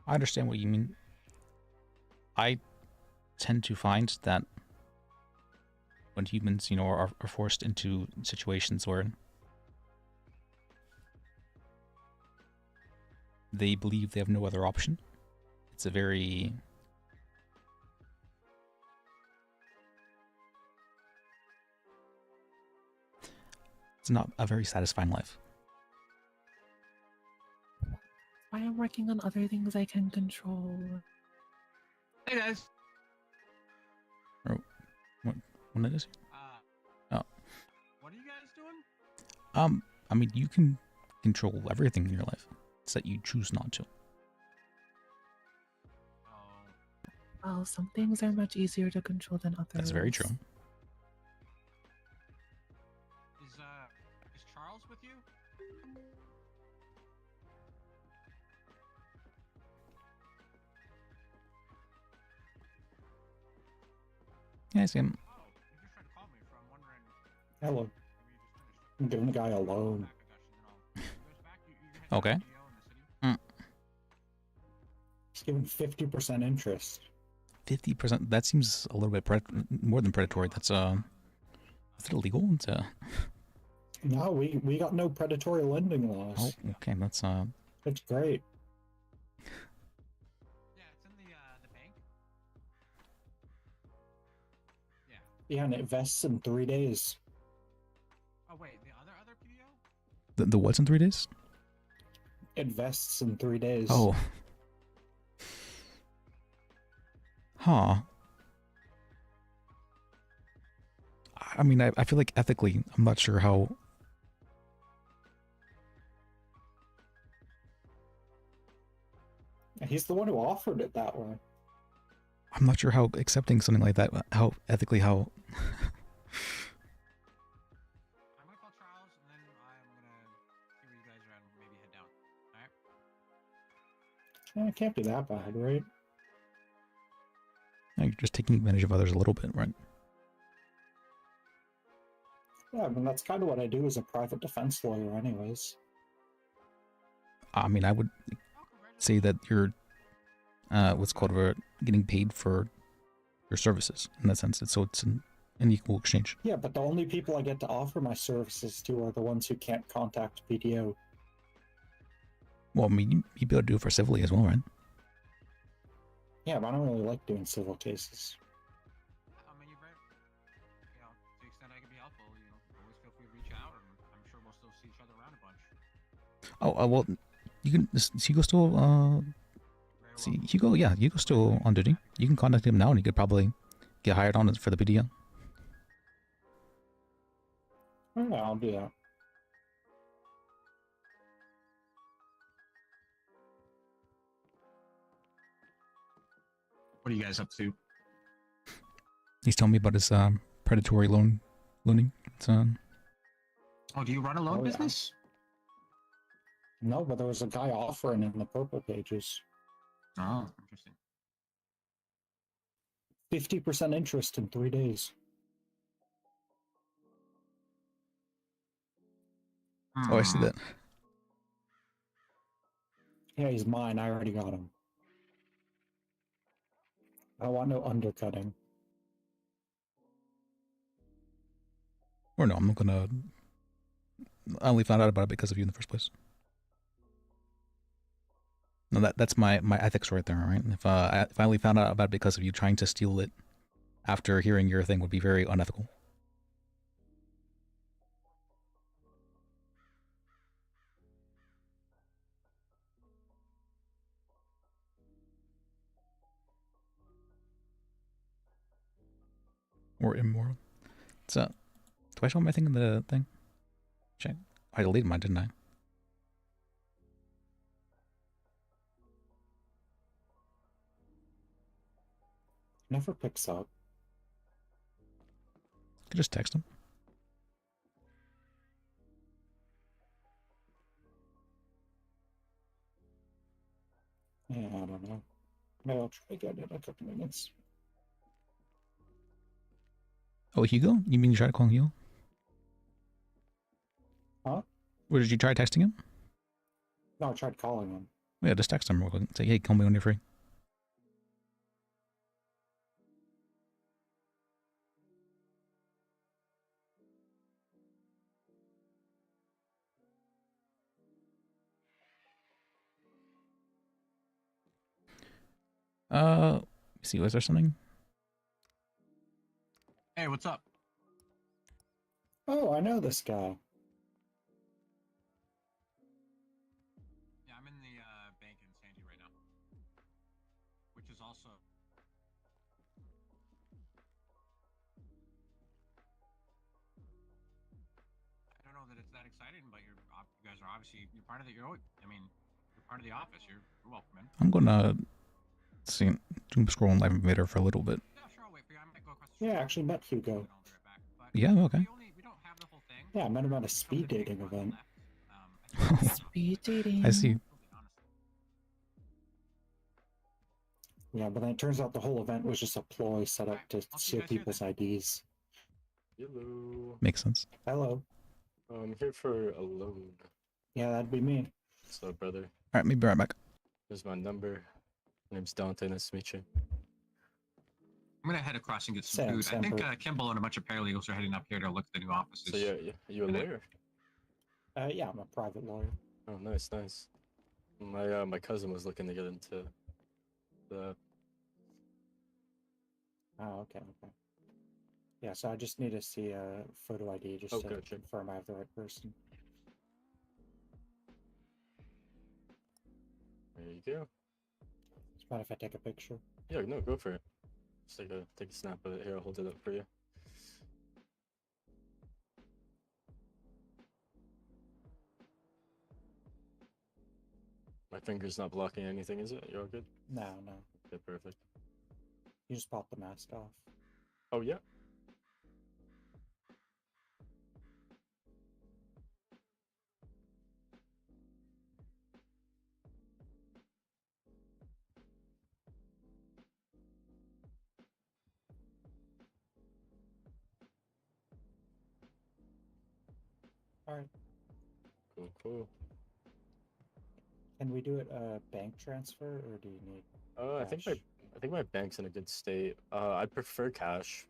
I understand what you mean. I tend to find that when humans, you know, are forced into situations where they believe they have no other option, it's a very... it's not a very satisfying life. Why I'm working on other things I can control. Hey guys. What it is? Oh. What are you guys doing? I mean, you can control everything in your life. It's that you choose not to. Well, some things are much easier to control than others. That's very true. Is Charles with you? Yeah, I see him. Hello. I'm giving the guy a loan. Okay. Just giving 50% interest. 50%. That seems a little bit more than predatory. That's is it illegal? It's No, we got no predatory lending laws. Oh, okay. That's It's great. Yeah, it's in the bank. Yeah. Yeah, and it vests in 3 days. Oh wait, the other PDO? the what's in 3 days? It vests in 3 days. Oh. Huh. I mean, I feel like ethically, I'm not sure how. He's the one who offered it that way. I'm not sure how accepting something like that, how ethically, how. I'm gonna call Charles and then I'm gonna see where you guys are at and maybe head down. Alright? It can't be that bad, right? No, you're just taking advantage of others a little bit, right? Yeah, I mean, that's kind of what I do as a private defense lawyer anyways. I mean, I would say that you're, what's called getting paid for your services in that sense. So it's an equal exchange. Yeah, but the only people I get to offer my services to are the ones who can't contact PTO. Well, I mean, you'd be able to do it for civilly as well, right? Yeah, but I don't really like doing civil cases. I mean, you're right. You know, to the extent I can be helpful, you know, always feel free to reach out, and I'm sure we'll still see each other around a bunch. Oh, well, you can. Is Hugo still? See, Hugo, yeah, Hugo's still on duty. You can contact him now, and he could probably get hired on for the PDO. Oh, yeah, I'll do that. What are you guys up to? He's telling me about his predatory loaning. It's Oh, do you run a loan business? No, but there was a guy offering in the purple pages. Oh, interesting. 50% interest in 3 days. Oh, I see that. Yeah, he's mine. I already got him. I want no undercutting. Or no, I'm not gonna. I only found out about it because of you in the first place. No, that's my ethics right there, right? If I only found out about it because of you trying to steal it after hearing your thing would be very unethical. Or immoral. So, do I show my thing in the thing? Check. I deleted mine, didn't I? Never picks up. Could just text him. Yeah, I don't know. Maybe I'll try again in a couple minutes. Oh, Hugo? You mean you tried to call him Hugo? Huh? Or did you try texting him? No, I tried calling him. Yeah, just text him real quick. Say, hey, call me when you're free. See, was there something? Hey, what's up? Oh, I know this guy. Yeah, I'm in the bank in Sandy right now, which is also. I don't know that it's that exciting, but you guys are obviously part of the. I mean, you're part of the office. You're welcome in. I'm gonna see doom scroll on Live Invader for a little bit. Yeah, sure. I'll wait for you. I might go across the street. Yeah, I actually met Hugo. Yeah, okay. We don't have the whole thing. Yeah, I met him at a speed dating event. Speed dating. I see. Yeah, but then it turns out the whole event was just a ploy set up to steal people's IDs. Hello. Makes sense. Hello. I'm here for a loan. Yeah, that'd be me. What's up, brother? Alright, maybe right back. Here's my number. My name's Dante. Nice to meet you. gonna head across and get some food. I think Kimball and a bunch of paralegals are heading up here to look at the new offices. So you a lawyer? Yeah, I'm a private lawyer. Oh, nice, nice. My cousin was looking to get into the. Oh, okay, okay. Yeah, so I just need to see a photo ID just to confirm I have the right person. There you go. It's fine if I take a picture. Yeah, no, go for it. Just take a snap of it. Here, I'll hold it up for you. My finger's not blocking anything, is it? You're all good? No, no. Okay, perfect. You just pop the mask off. Oh, yeah. All right. Cool, cool. Can we do it bank transfer, or do you need? I think my bank's in a good state. I'd prefer cash,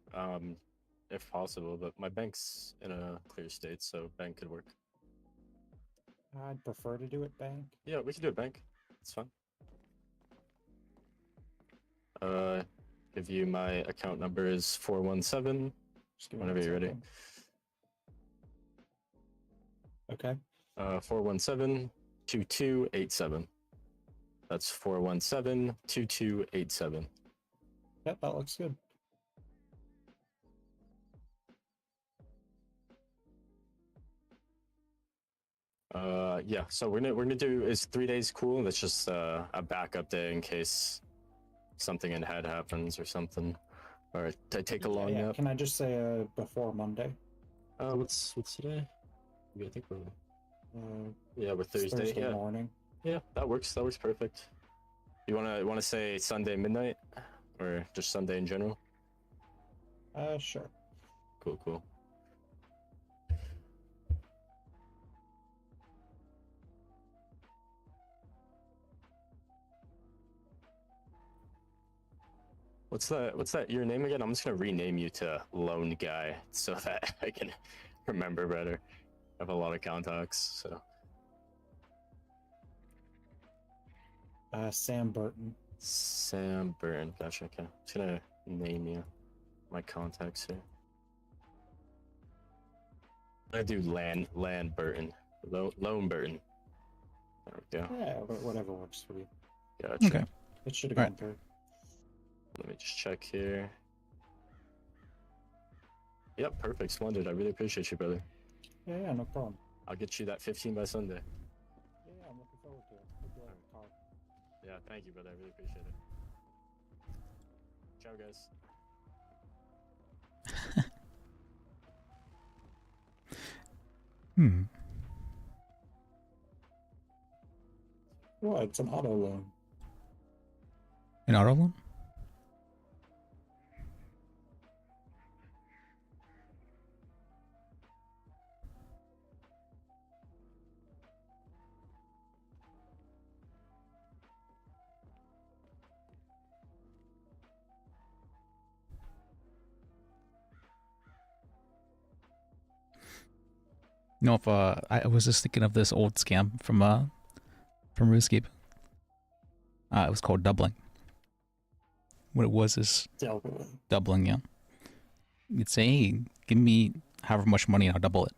if possible, but my bank's in a clear state, so bank could work. I'd prefer to do it bank. Yeah, we can do it bank. It's fine. Give you my account number is 417. Just give me whenever one you're ready. second. Okay. 417-2287. That's 417-2287. Yep, that looks good. Yeah, so we're gonna do is 3 days cool. That's just a backup day in case something in head happens or something. Or to take a long nap. Can I just say before Monday? What's today? Yeah, I think we're yeah, we're Thursday. Yeah. Morning. Yeah, that works. That works perfect. You wanna say Sunday midnight, or just Sunday in general? Sure. Cool, cool. What's that your name again? I'm just gonna rename you to Lone Guy so that I can remember better. I have a lot of contacts, so. Sam Burton. Sam Burton, gotcha. Okay, I'm just gonna name you my contacts here. I do Land Burton, Lone Burton. There we go. Yeah, whatever works for you. Gotcha. Okay. It should have gone through. Let me just check here. Yep, perfect, splendid. I really appreciate you, brother. Yeah, no problem. I'll get you that 15 by Sunday. Yeah, I'm looking forward to it. Hope you like the car. Yeah, thank you, brother. I really appreciate it. Ciao, guys. What? It's an auto loan. An auto loan? No, if I was just thinking of this old scam from RuneScape. It was called doubling. What it was is doubling, yeah. You'd say, hey, give me however much money and I'll double it.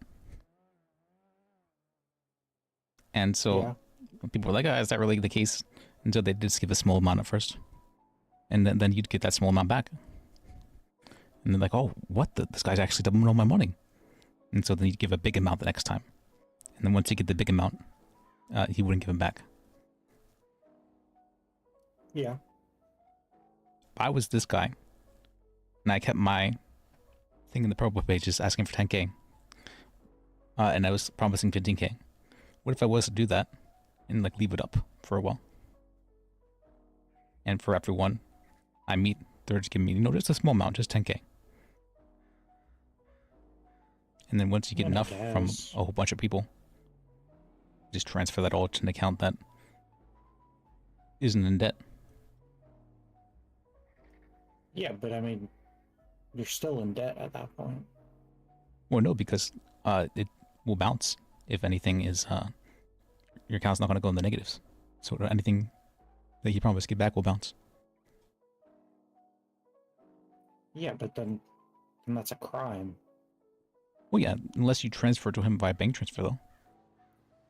And so people were like, is that really the case? And so they just give a small amount at first. And then you'd get that small amount back. And they're like, oh, what? This guy's actually doubling all my money. And so then you'd give a big amount the next time. And then once you get the big amount, he wouldn't give him back. Yeah. I was this guy. And I kept my thing in the purple pages asking for 10k. And I was promising 15k. What if I was to do that and like leave it up for a while? And for everyone I meet, they're just giving me, just a small amount, just 10k. And then once you get enough from a whole bunch of people, just transfer that all to an account that isn't in debt. Yeah, but I mean, you're still in debt at that point. Well, no, because it will bounce if anything is your account's not going to go in the negatives. So anything that you promised to get back will bounce. Yeah, but then that's a crime. Well, yeah, unless you transfer to him by bank transfer, though.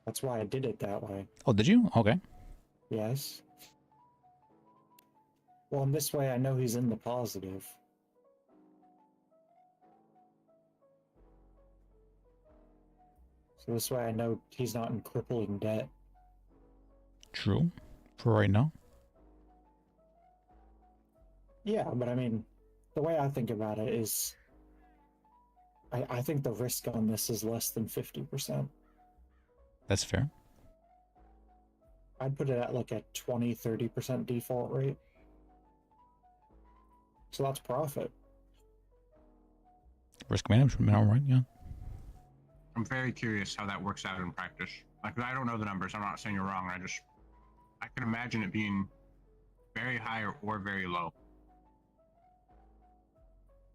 That's why I did it that way. Oh, did you? Okay. Yes. Well, in this way, I know he's in the positive. So this way, I know he's not in crippling debt. True. For right now. Yeah, but I mean, the way I think about it is, I think the risk on this is less than 50%. That's fair. I'd put it at like a 20-30% default rate. So that's profit. Risk management, all right, yeah. I'm very curious how that works out in practice. Like, I don't know the numbers. I'm not saying you're wrong. I can imagine it being very high or very low.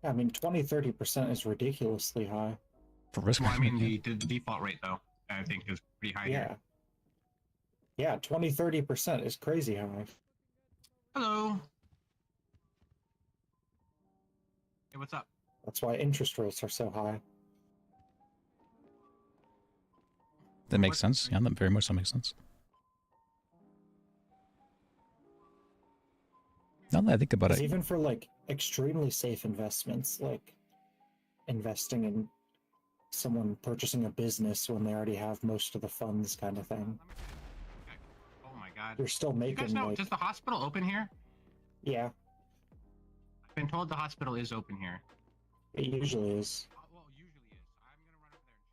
I mean, 20-30% is ridiculously high. For risk Well, I mean, management, the default rate, though, I think is pretty high Yeah. here. Yeah, 20-30% is crazy high. Hello. Hey, what's up? That's why interest rates are so high. that makes sense. Yeah, that very much so makes sense. Now that I think about 'Cause it, even for like extremely safe investments, like investing in someone purchasing a business when they already have most of the funds, kind of thing, Oh my god. you're still You making guys know, like, does the hospital open here? yeah, I've been told the hospital is open here. it usually is. Well, usually is. I'm gonna run over there and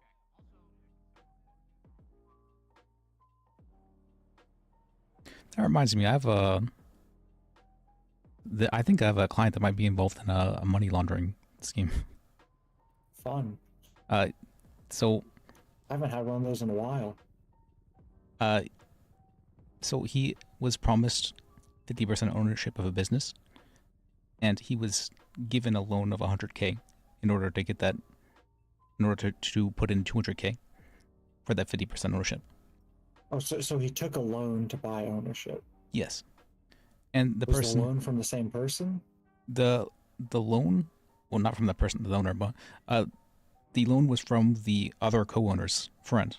check. that reminds me, I have I think I have a client that might be involved in a money laundering scheme. Fun. So I haven't had one of those in a while. So he was promised 50% ownership of a business, and he was given a loan of 100K in order to get that, in order to put in 200K for that 50% ownership. Oh, so he took a loan to buy ownership. Yes. And the Was person, the loan from the same person? the loan, well, not from the person, the owner, but the loan was from the other co-owner's friend.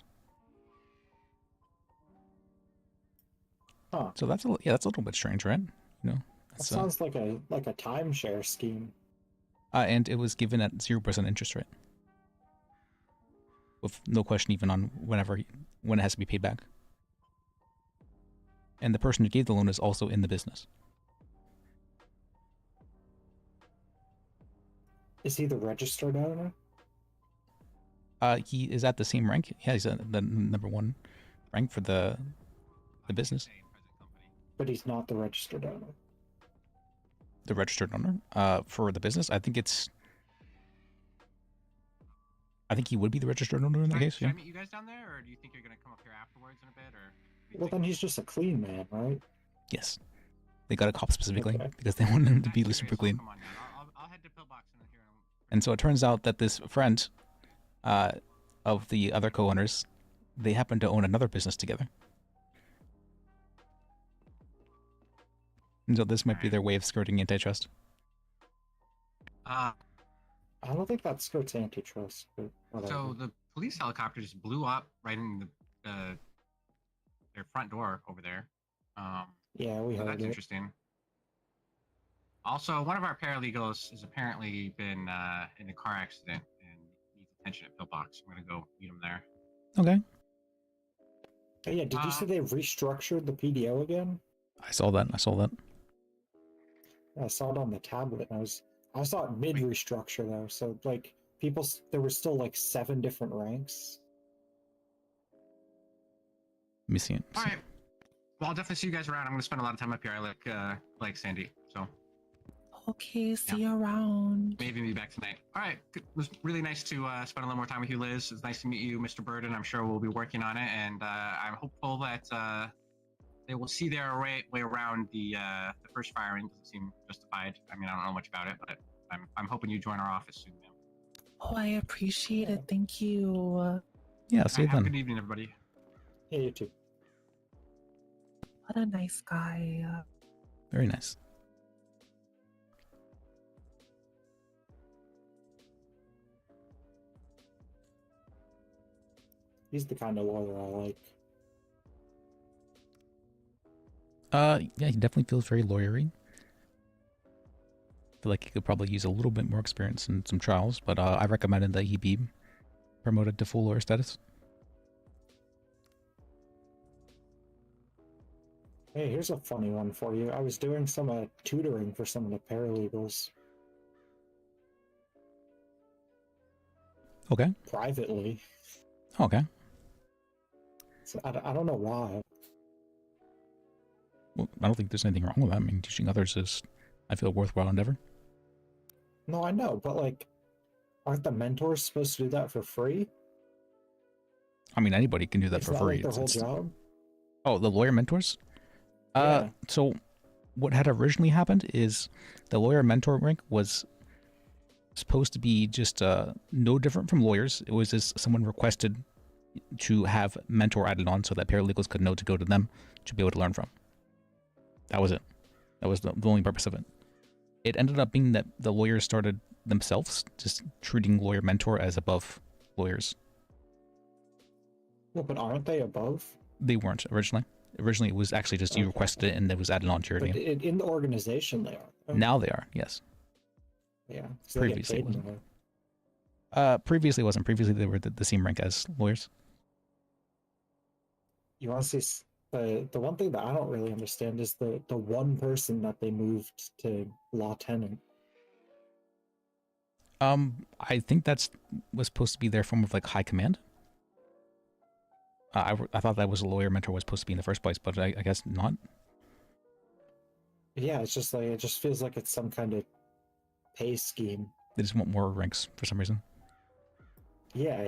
Huh. So that's that's a little bit strange, right? You know, That sounds like a timeshare scheme. and it was given at 0% interest rate, with no question even on when it has to be paid back. And the person who gave the loan is also in the business. Is he the registered owner? He is at the same rank. Yeah, he's at the number 1 rank for the business. But he's not the registered owner. The registered owner for the business. I think he would be the registered owner in that case. Should Yeah. I meet you guys down there, or do you think you're gonna come up here afterwards in a bit, or? Well, then he's just a clean man, right? Yes. They got a cop specifically Okay. because they wanted him to be super clean. Come on down. I'll head to Pillbox in here. And so it turns out that this friend of the other co-owners, they happen to own another business together. And so this might be their way of skirting antitrust. I don't think that skirts antitrust. But whatever. So the police helicopter just blew up right in their front door over there. Yeah, we so heard that's it. interesting. Also, one of our paralegals has apparently been in a car accident and needs attention at Pillbox. I'm gonna go meet him there. Okay. Oh, yeah, did you say they restructured the PDO again? I saw that. I saw it on the tablet. And I saw it mid restructure though. So like there were still like 7 different ranks. Let me see it. All right. Well, I'll definitely see you guys around. I'm gonna spend a lot of time up here. I like Sandy, so Okay, see you around. maybe be back tonight. All right. Good. It was really nice to spend a little more time with you, Liz. It's nice to meet you, Mr. Burden. I'm sure we'll be working on it, and I'm hopeful that they will see their way around the first firing. Doesn't seem justified. I mean, I don't know much about it, but I'm hoping you join our office soon, ma'am. Oh, I appreciate it. Thank you. Yeah, see you Have a then. good evening, everybody. Yeah, you too. What a nice guy. Very nice. He's the kind of lawyer I like. Yeah, he definitely feels very lawyery. Feel like he could probably use a little bit more experience in some trials, but I recommended that he be promoted to full lawyer status. Hey, here's a funny one for you. I was doing some tutoring for some of the paralegals. Okay. Privately. Okay. So I don't know why. Well, I don't think there's anything wrong with that. I mean, teaching others is, I feel, a worthwhile endeavor. No, I know, but like, aren't the mentors supposed to do that for free? I mean, anybody can do that It's for not free. like their whole job. Oh, the lawyer mentors? Yeah. So what had originally happened is the lawyer mentor rank was supposed to be just no different from lawyers. It was just someone requested to have mentor added on so that paralegals could know to go to them to be able to learn from. That was it. That was the only purpose of it. It ended up being that the lawyers started themselves just treating lawyer mentor as above lawyers. Well, but aren't they above? They weren't originally. Originally, it was actually just you requested it and it was added on to your But name. in the organization, they are. Now they are, yes. Yeah. So they get Previously, it paid wasn't. more. Previously, it wasn't. Previously, they were the same rank as lawyers. You want to see the one thing that I don't really understand is the one person that they moved to lieutenant. I think that's was supposed to be their form of like high command. I thought that was a lawyer mentor was supposed to be in the first place, but I guess not. Yeah, it's just like it just feels like it's some kind of pay scheme. They just want more ranks for some reason. Yeah,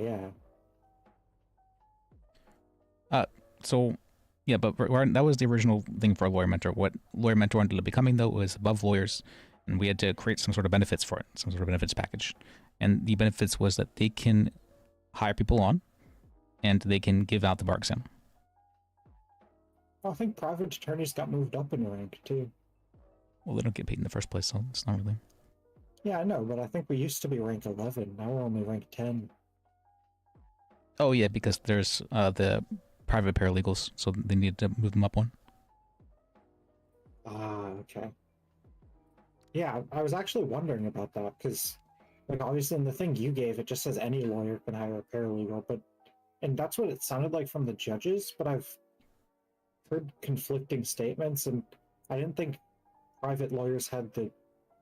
yeah. So, yeah, but that was the original thing for a lawyer mentor. What lawyer mentor ended up becoming, though, was above lawyers, and we had to create some sort of benefits for it, some sort of benefits package. And the benefits was that they can hire people on, and they can give out the bar exam. I think private attorneys got moved up in rank too. Well, they don't get paid in the first place, so it's not really. Yeah, I know, but I think we used to be rank 11. Now we're only rank 10. Oh yeah, because there's the private paralegals, so they need to move them up one. Ah, okay. Yeah, I was actually wondering about that because, like, obviously in the thing you gave, it just says any lawyer can hire a paralegal, and that's what it sounded like from the judges, but I've heard conflicting statements, and I didn't think private lawyers had the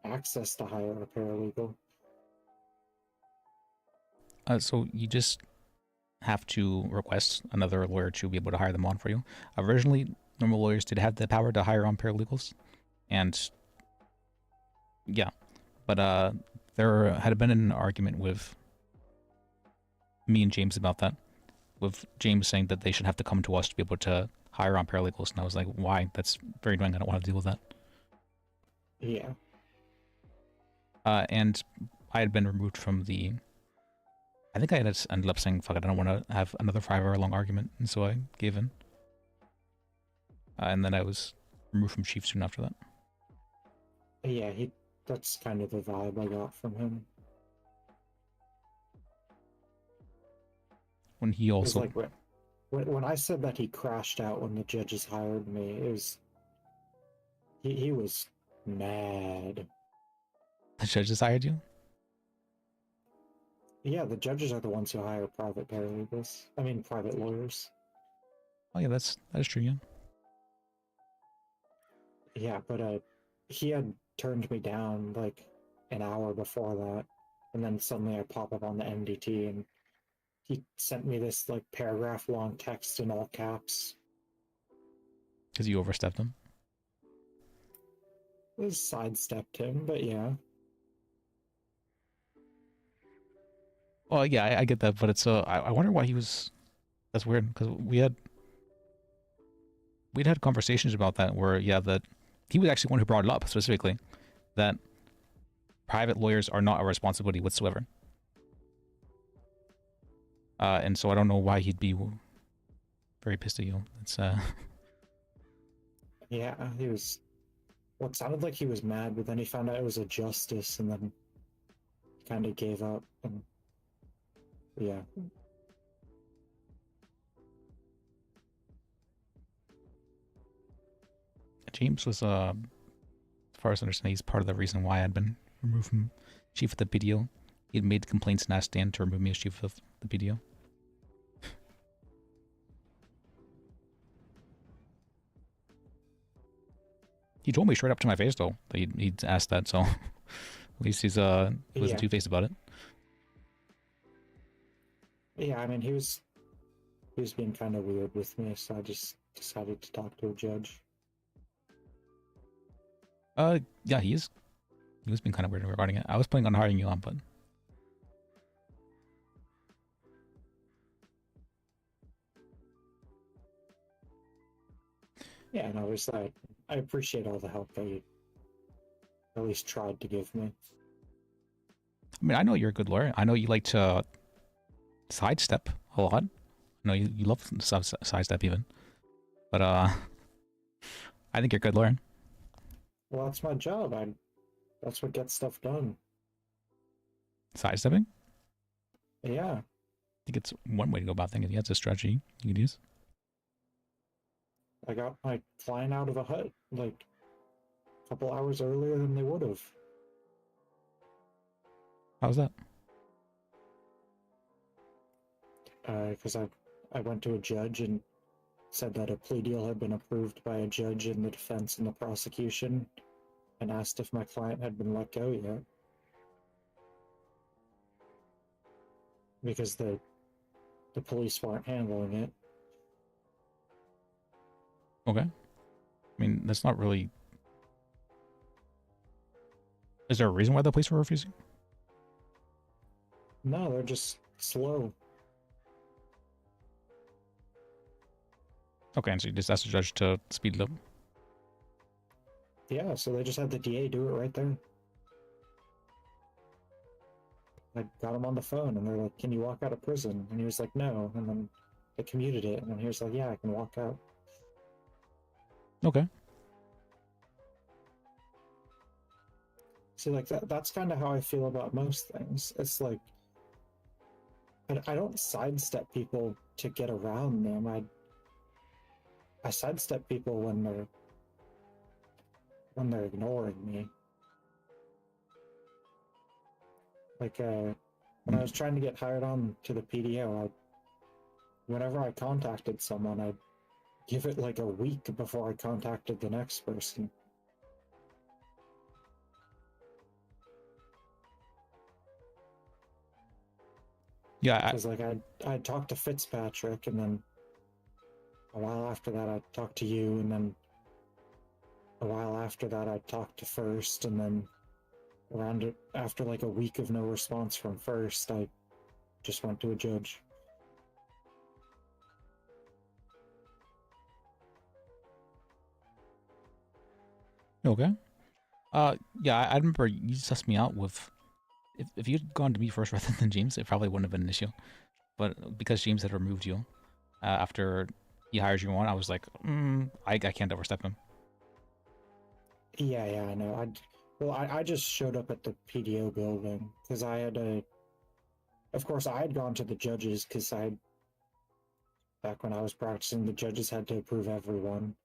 access to hire a paralegal. So you just have to request another lawyer to be able to hire them on for you. Originally, normal lawyers did have the power to hire on paralegals, and yeah, but there had been an argument with me and James about that, with James saying that they should have to come to us to be able to hire on paralegals, and I was like, why? That's very annoying. I don't want to deal with that. Yeah. And I had been removed from the. I think I had ended up saying, fuck it, I don't want to have another 5-hour long argument, and so I gave in. And then I was removed from Chief soon after that. Yeah, that's kind of the vibe I got from him. When he also... It was like, when I said that he crashed out when the judges hired me, it was... He was mad. The judges hired you? Yeah, the judges are the ones who hire private paralegals. I mean, private lawyers. Oh yeah, that is true, yeah. Yeah, but he had turned me down like an hour before that, and then suddenly I pop up on the MDT, and he sent me this like paragraph-long text in all caps. Because you overstepped him? It was sidestepped him, but yeah. Well, yeah, I get that, but it's I wonder why he was. That's weird because we had we'd had conversations about that where, yeah, that he was actually one who brought it up specifically, that private lawyers are not a responsibility whatsoever. And so I don't know why he'd be very pissed at you. It's Yeah, he was. Well, it sounded like he was mad, but then he found out it was a justice, and then kind of gave up. And yeah. James was, as far as I understand, he's part of the reason why I'd been removed from chief of the PDO. He'd made complaints and asked Dan to remove me as chief of the PDO. He told me straight up to my face, though, that he'd asked that, so at least he wasn't two-faced about it. Yeah, I mean, he was being kind of weird with me, so I just decided to talk to a judge. Yeah, he was being kind of weird regarding it. I was planning on hiring you on, but Yeah, and I was like, I appreciate all the help that you at least tried to give me. I mean, I know you're a good lawyer. I know you like to sidestep a lot. I know you love to sidestep even. But I think you're a good lawyer. Well, that's my job. That's what gets stuff done. Sidestepping? Yeah. I think it's one way to go about things. Yeah, it's a strategy you could use. I got my client out of a hut like a couple hours earlier than they would have. How's that? Because I went to a judge and said that a plea deal had been approved by a judge in the defense and the prosecution, and asked if my client had been let go yet. Because the police weren't handling it. Okay. I mean, that's not really... Is there a reason why the police were refusing? No, they're just slow. Okay, and so you just asked the judge to speed it up. Yeah, so they just had the DA do it right there. I got him on the phone, and they're like, "Can you walk out of prison?" And he was like, "No." And then they commuted it, and then he was like, "Yeah, I can walk out." Okay. See, like that's kind of how I feel about most things. It's like I don't sidestep people to get around them. I sidestep people when they're ignoring me. Like when I was trying to get hired on to the PDO, whenever I contacted someone, I'd give it like a week before I contacted the next person. Yeah, because like I talked to Fitzpatrick, and then a while after that I talked to you, and then a while after that I talked to First, and then after like a week of no response from First, I just went to a judge. Okay. Yeah, I remember you sussed me out with... If you'd gone to me first rather than James, it probably wouldn't have been an issue. But because James had removed you after he hired you on, I was like, I can't overstep him. Yeah, I know. I just showed up at the PDO building because I had of course I had gone to the judges because back when I was practicing, the judges had to approve everyone.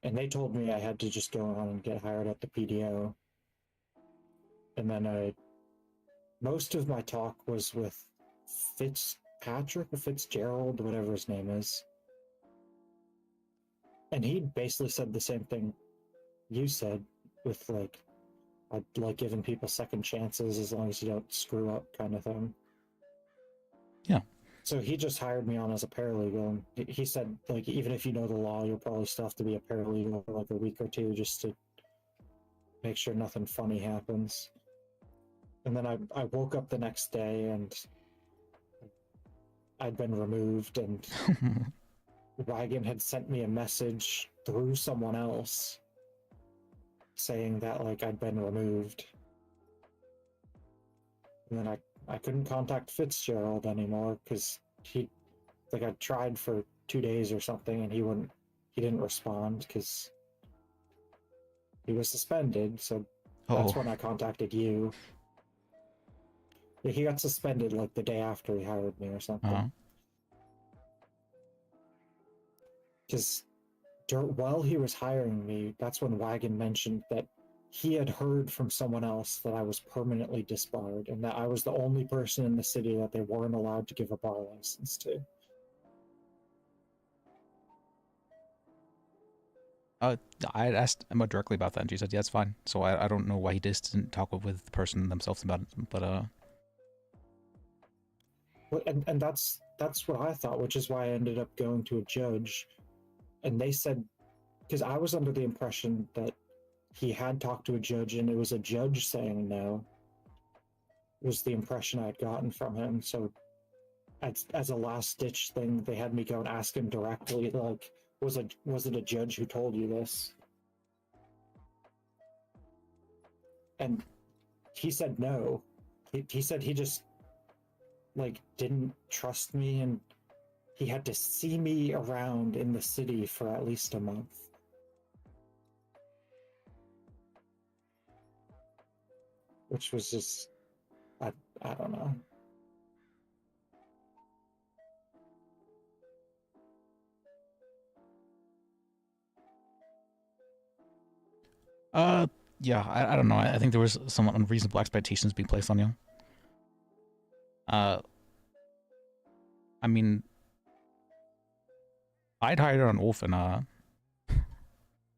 And they told me I had to just go on and get hired at the PDO. And then most of my talk was with Fitzpatrick or Fitzgerald, whatever his name is. And he basically said the same thing you said, with like, I'd like giving people second chances as long as you don't screw up kind of thing. Yeah. So he just hired me on as a paralegal. He said, like, even if you know the law, you'll probably still have to be a paralegal for like a week or two just to make sure nothing funny happens. And then I woke up the next day and I'd been removed and Wagon had sent me a message through someone else saying that like I'd been removed. And then I couldn't contact Fitzgerald anymore because he, like, I tried for 2 days or something and he didn't respond because he was suspended. So that's when I contacted you. Yeah, he got suspended like the day after he hired me or something. Because while he was hiring me, that's when Wagon mentioned that he had heard from someone else that I was permanently disbarred and that I was the only person in the city that they weren't allowed to give a bar license to. I had asked Emma directly about that, and she said, yeah, it's fine. So I don't know why he just didn't talk with the person themselves about it, but And that's what I thought, which is why I ended up going to a judge. And they said, because I was under the impression that he had talked to a judge and it was a judge saying no, was the impression I had gotten from him. So as a last ditch thing, they had me go and ask him directly, like, was it a judge who told you this? And he said no. He said he just like didn't trust me and he had to see me around in the city for at least a month. Which was just, I don't know. Yeah, I don't know. I think there was some unreasonable expectations being placed on you. I mean, I'd hired on Wolf and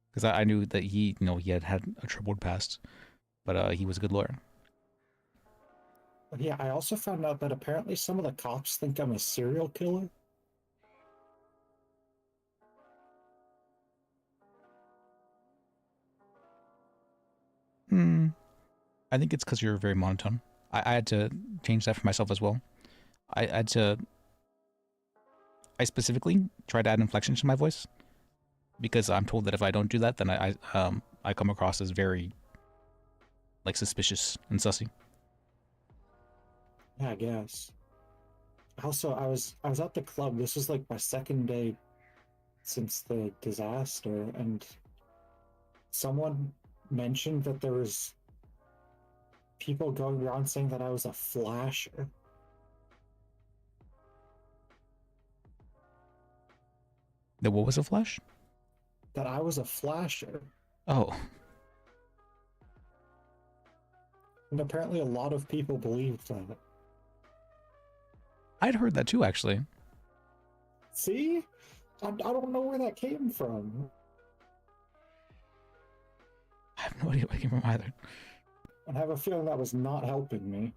because I knew that he, he had a troubled past, but he was a good lawyer. Yeah, I also found out that apparently some of the cops think I'm a serial killer. I think it's because you're very monotone. I had to change that for myself as well. I specifically tried to add inflection to my voice because I'm told that if I don't do that, then I come across as very like suspicious and sussy. Yeah, I guess. Also, I was at the club. This was like my second day since the disaster, and someone mentioned that there was people going around saying that I was a flasher. That what was a flash? That I was a flasher. Oh. And apparently a lot of people believed that. I'd heard that too, actually. See? I don't know where that came from. I have no idea where it came from either. And I have a feeling that was not helping me.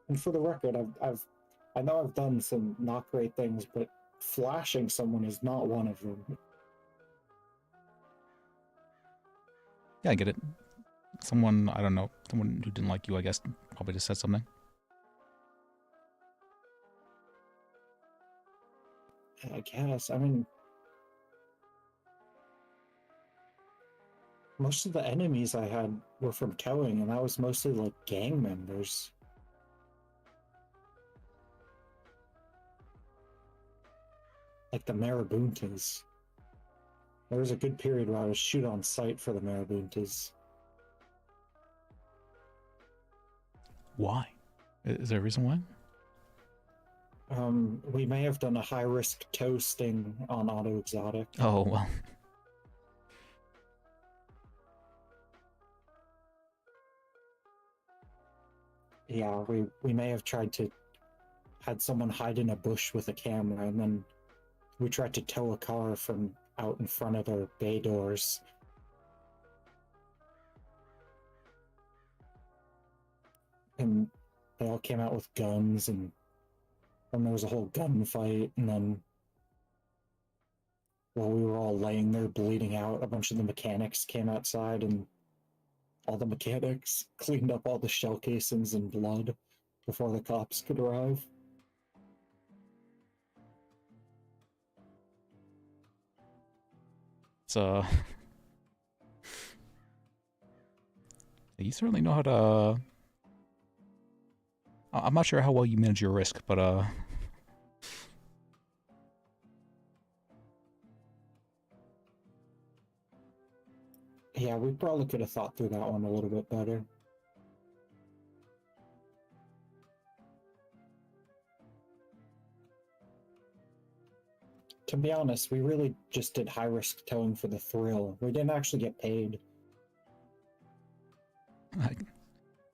And for the record, I know I've done some not great things, but flashing someone is not one of them. Yeah, I get it. Someone, I don't know, someone who didn't like you, I guess, probably just said something. I guess. I mean, most of the enemies I had were from towing, and that was mostly like gang members. Like the Marabuntas. There was a good period where I was shoot on sight for the Marabuntas. Why? Is there a reason why? We may have done a high-risk tow sting on Auto Exotic. Oh, well. Yeah, we may have tried to had someone hide in a bush with a camera, and then we tried to tow a car from out in front of their bay doors. And they all came out with guns, and then there was a whole gunfight, and then while we were all laying there bleeding out, a bunch of the mechanics came outside and all the mechanics, cleaned up all the shell casings and blood before the cops could arrive. It's you certainly know how to. I'm not sure how well you manage your risk, but Yeah, we probably could have thought through that one a little bit better. To be honest, we really just did high-risk towing for the thrill. We didn't actually get paid. I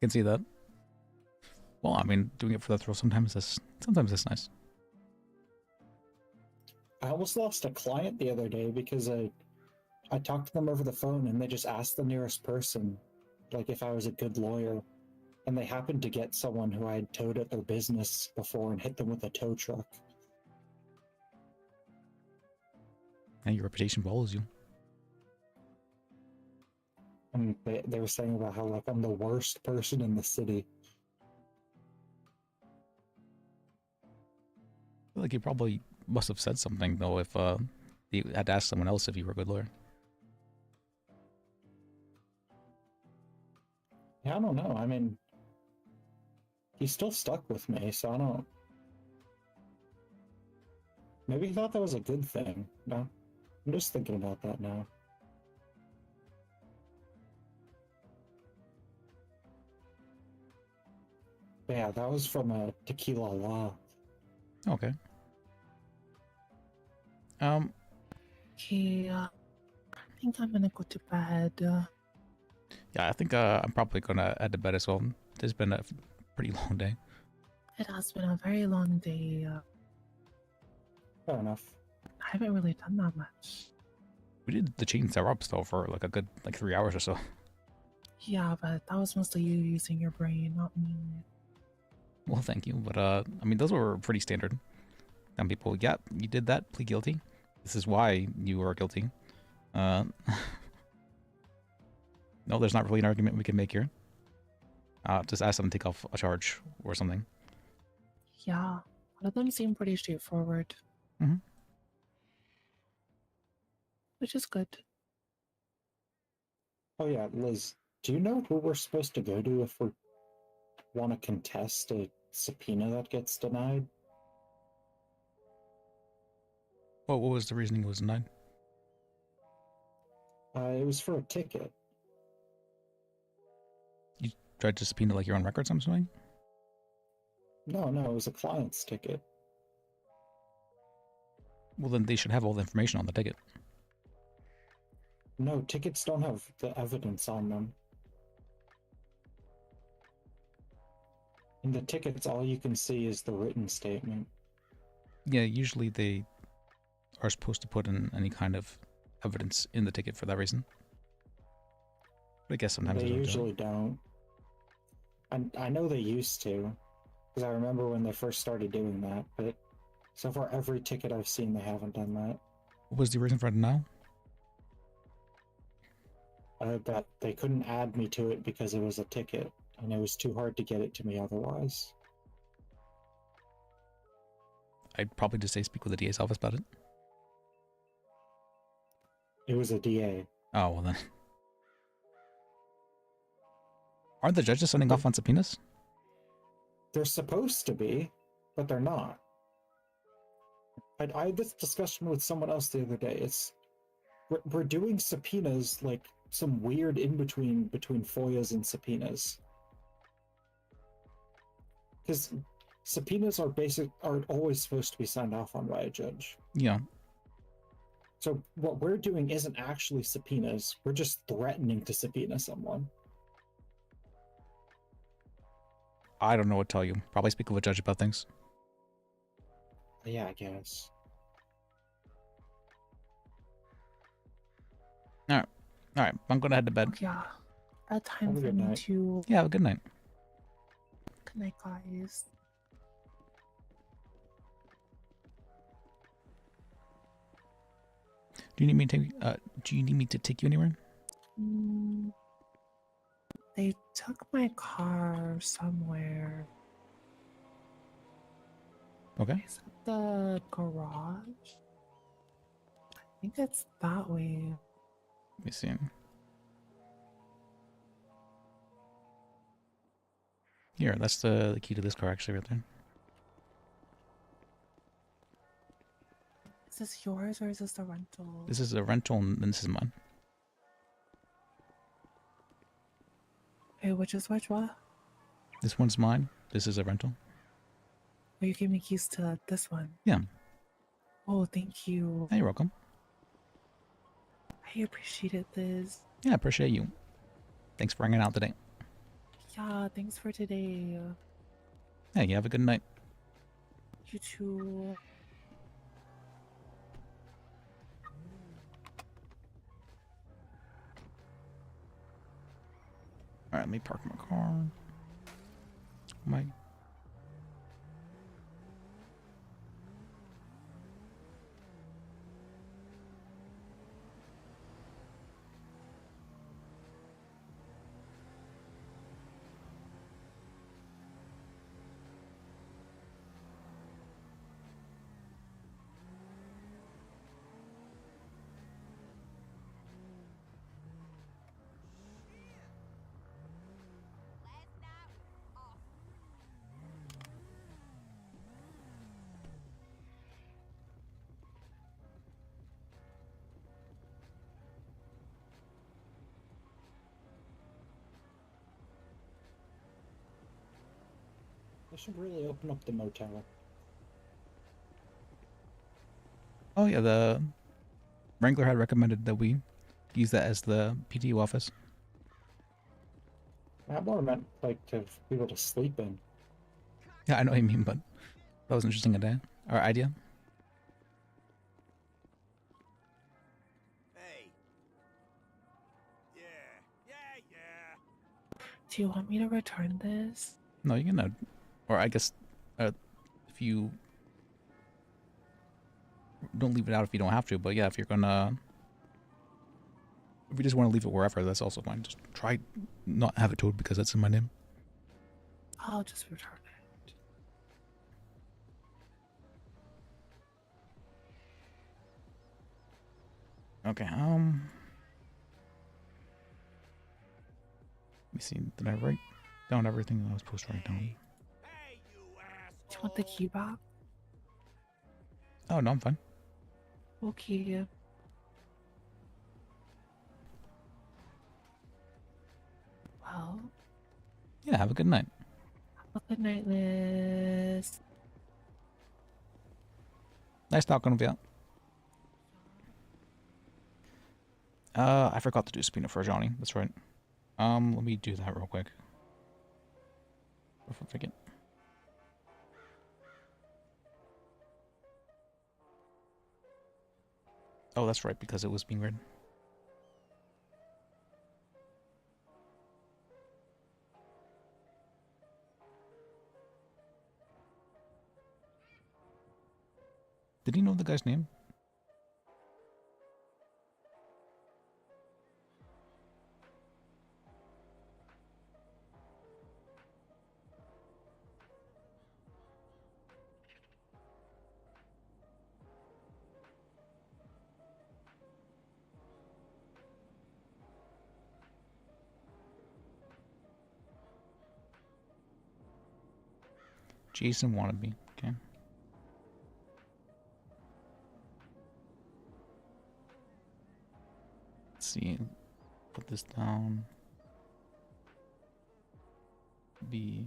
can see that. Well, I mean, doing it for the thrill sometimes is nice. I almost lost a client the other day because I talked to them over the phone and they just asked the nearest person, like, if I was a good lawyer. And they happened to get someone who I had towed at their business before and hit them with a tow truck. And your reputation follows you. And they were saying about how, like, I'm the worst person in the city. I feel like you probably must have said something, though, if you had to ask someone else if you were a good lawyer. Yeah, I don't know. I mean, he's still stuck with me, so I don't... Maybe he thought that was a good thing. No, I'm just thinking about that now. Yeah, that was from a Tequila Law. Okay. Okay, I think I'm gonna go to bed. Yeah, I think I'm probably gonna head to bed as well. It's been a pretty long day. It has been a very long day. Fair enough. I haven't really done that much. We did the chain ups though for like a good 3 hours or so. Yeah, but that was mostly you using your brain, not me. Well, thank you, but I mean those were pretty standard. Some people, yeah, you did that, plead guilty. This is why you are guilty. No, there's not really an argument we can make here. Just ask them to take off a charge or something. Yeah, a lot of them seem pretty straightforward. Mm-hmm. Which is good. Oh yeah, Liz, do you know who we're supposed to go to if we want to contest a subpoena that gets denied? What was the reasoning it was denied? It was for a ticket. You tried to subpoena like your own records, I'm assuming? No, it was a client's ticket. Well, then they should have all the information on the ticket. No, tickets don't have the evidence on them. In the tickets, all you can see is the written statement. Yeah, usually they are supposed to put in any kind of evidence in the ticket for that reason. But I guess sometimes They don't usually don't. I know they used to, because I remember when they first started doing that, but so far every ticket I've seen, they haven't done that. What was the reason for denial? That they couldn't add me to it because it was a ticket, and it was too hard to get it to me otherwise. I'd probably just say speak with the DA's office about it. It was a DA. Oh, well then. Aren't the judges signing off on subpoenas? They're supposed to be, but they're not. I had this discussion with someone else the other day. We're doing subpoenas like some weird in-between between FOIAs and subpoenas. Because subpoenas are always supposed to be signed off on by a judge. Yeah. So what we're doing isn't actually subpoenas. We're just threatening to subpoena someone. I don't know what to tell you. Probably speak with a judge about things. Yeah, I guess. Alright, I'm gonna head to bed. Yeah. Bad time Have a for good me night. too. Yeah, have a good night. Good night, guys. Do you need me to take you anywhere? They took my car somewhere. Okay. Is it the garage? I think it's that way. Let me see. Here, that's the key to this car actually right there. Is this yours or is this the rental? This is a rental and this is mine. Hey, which is which? What? This one's mine. This is a rental. Oh, you gave me keys to this one. Yeah. Oh, thank you. Hey, you're welcome. I appreciated this. Yeah, I appreciate you. Thanks for hanging out today. Yeah, thanks for today. Hey, you have a good night. You too. Alright, let me park my car. My They should really open up the motel. Oh yeah, the Wrangler had recommended that we use that as the PTU office. I more meant like to be able to sleep in. Yeah, I know what you mean, but that was an interesting idea. Or idea. Do you want me to return this? No, you can, or I guess, if you don't leave it out if you don't have to. But yeah, if you're gonna, if you just want to leave it wherever, that's also fine. Just try not have it towed because that's in my name. I'll just return it. Okay. Let me see. Did I write down everything that I was supposed to write down? Do you want the key back? Oh no, I'm fine. Okay. Well. Yeah. Have a good night. Have a good night, Liz. Nice talking with you. I forgot to do subpoena for Johnny. That's right. Let me do that real quick. Before I forget. Oh, that's right, because it was being read. Did he know the guy's name? Jason Wannabe. Okay. Let's see. Put this down. B.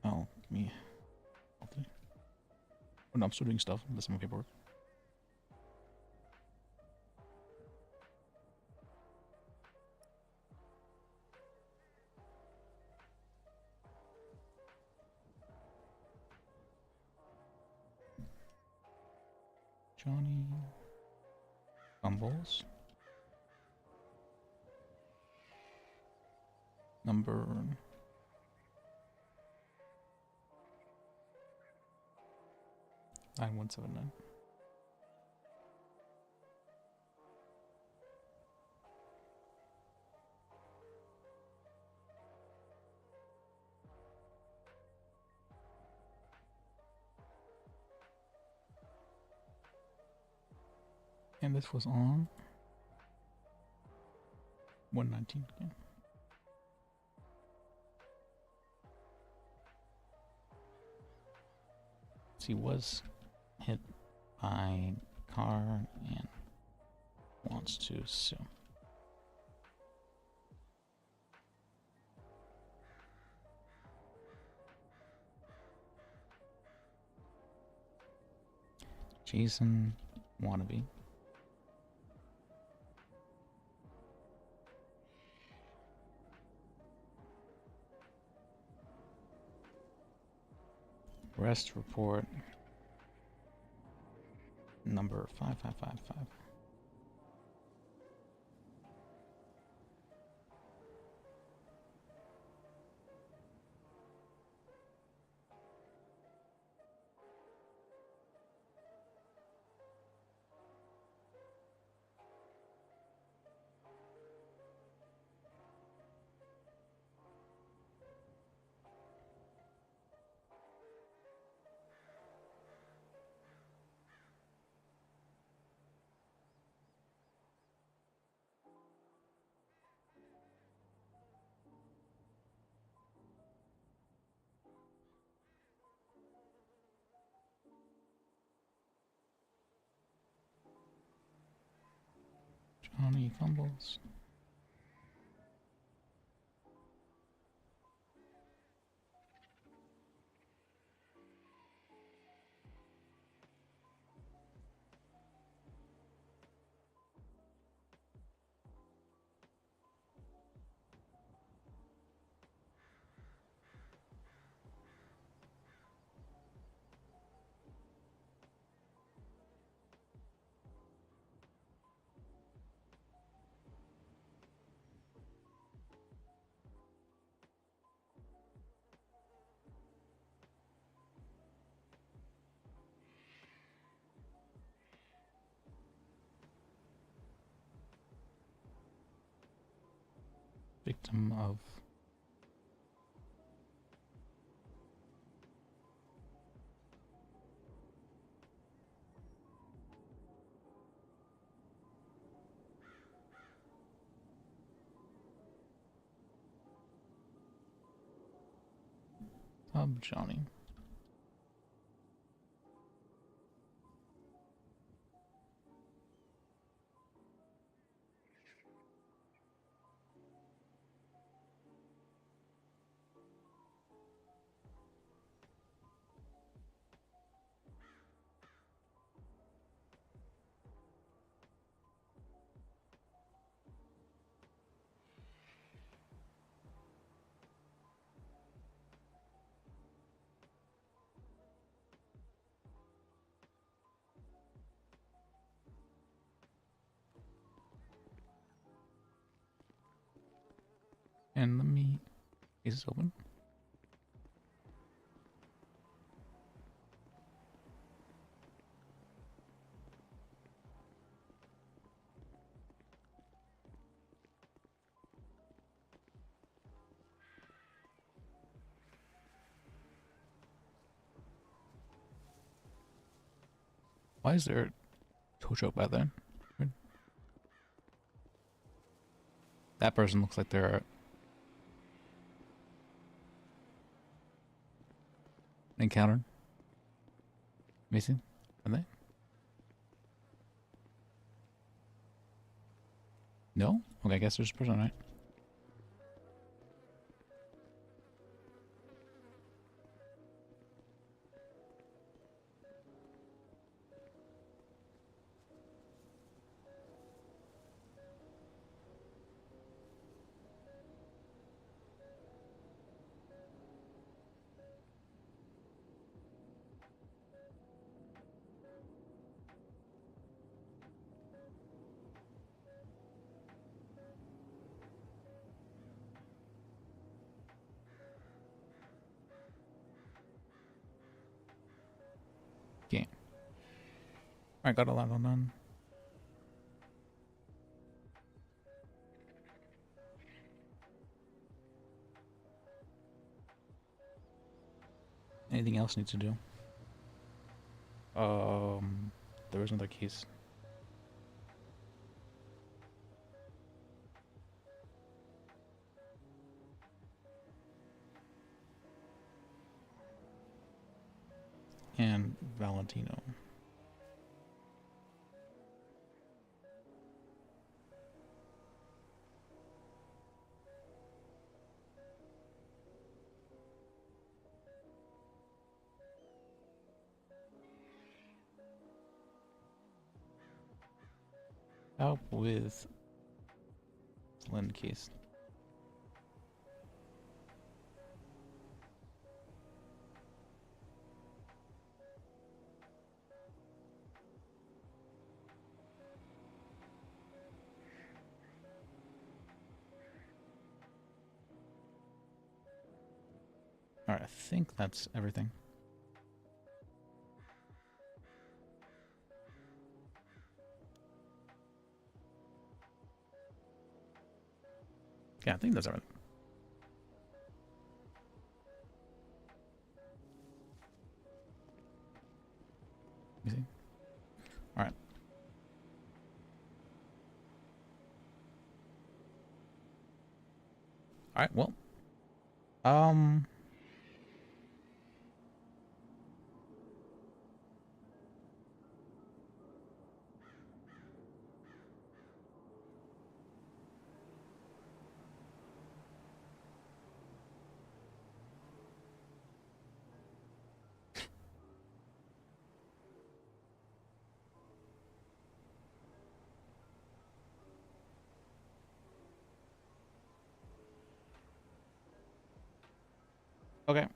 Oh, me. Okay. Oh no, I'm still doing stuff. That's my paperwork. Johnny Bumbles. Number 9179. And this was on 119 again. He was hit by car and wants to sue. Jason Wannabe. Arrest report number 5555. Johnny fumbles. Victim of Johnny. And let me, is this open? Why is there a tow truck by there? That person looks like they're encountered. Missing? Are they? No? Okay, I guess there's a person, right? Okay. Alright, got a lot done. Anything else need to do? There was another case. and Valentino. Help with Lynn case. All right, I think that's everything. Yeah, I think that's everything. You see? All right. All right. Well, okay.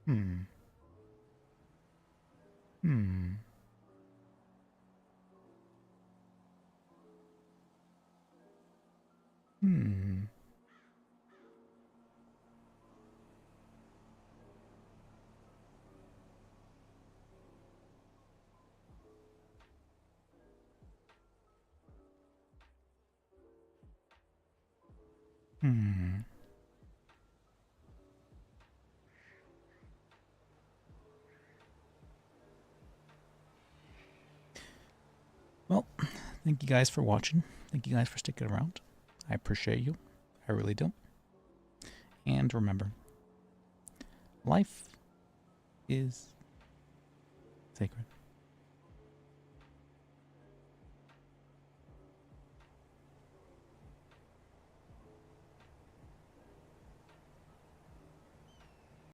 Hmm. Hmm. Hmm. Hmm. Well, thank you guys for watching. Thank you guys for sticking around. I appreciate you. I really do. And remember, life is sacred.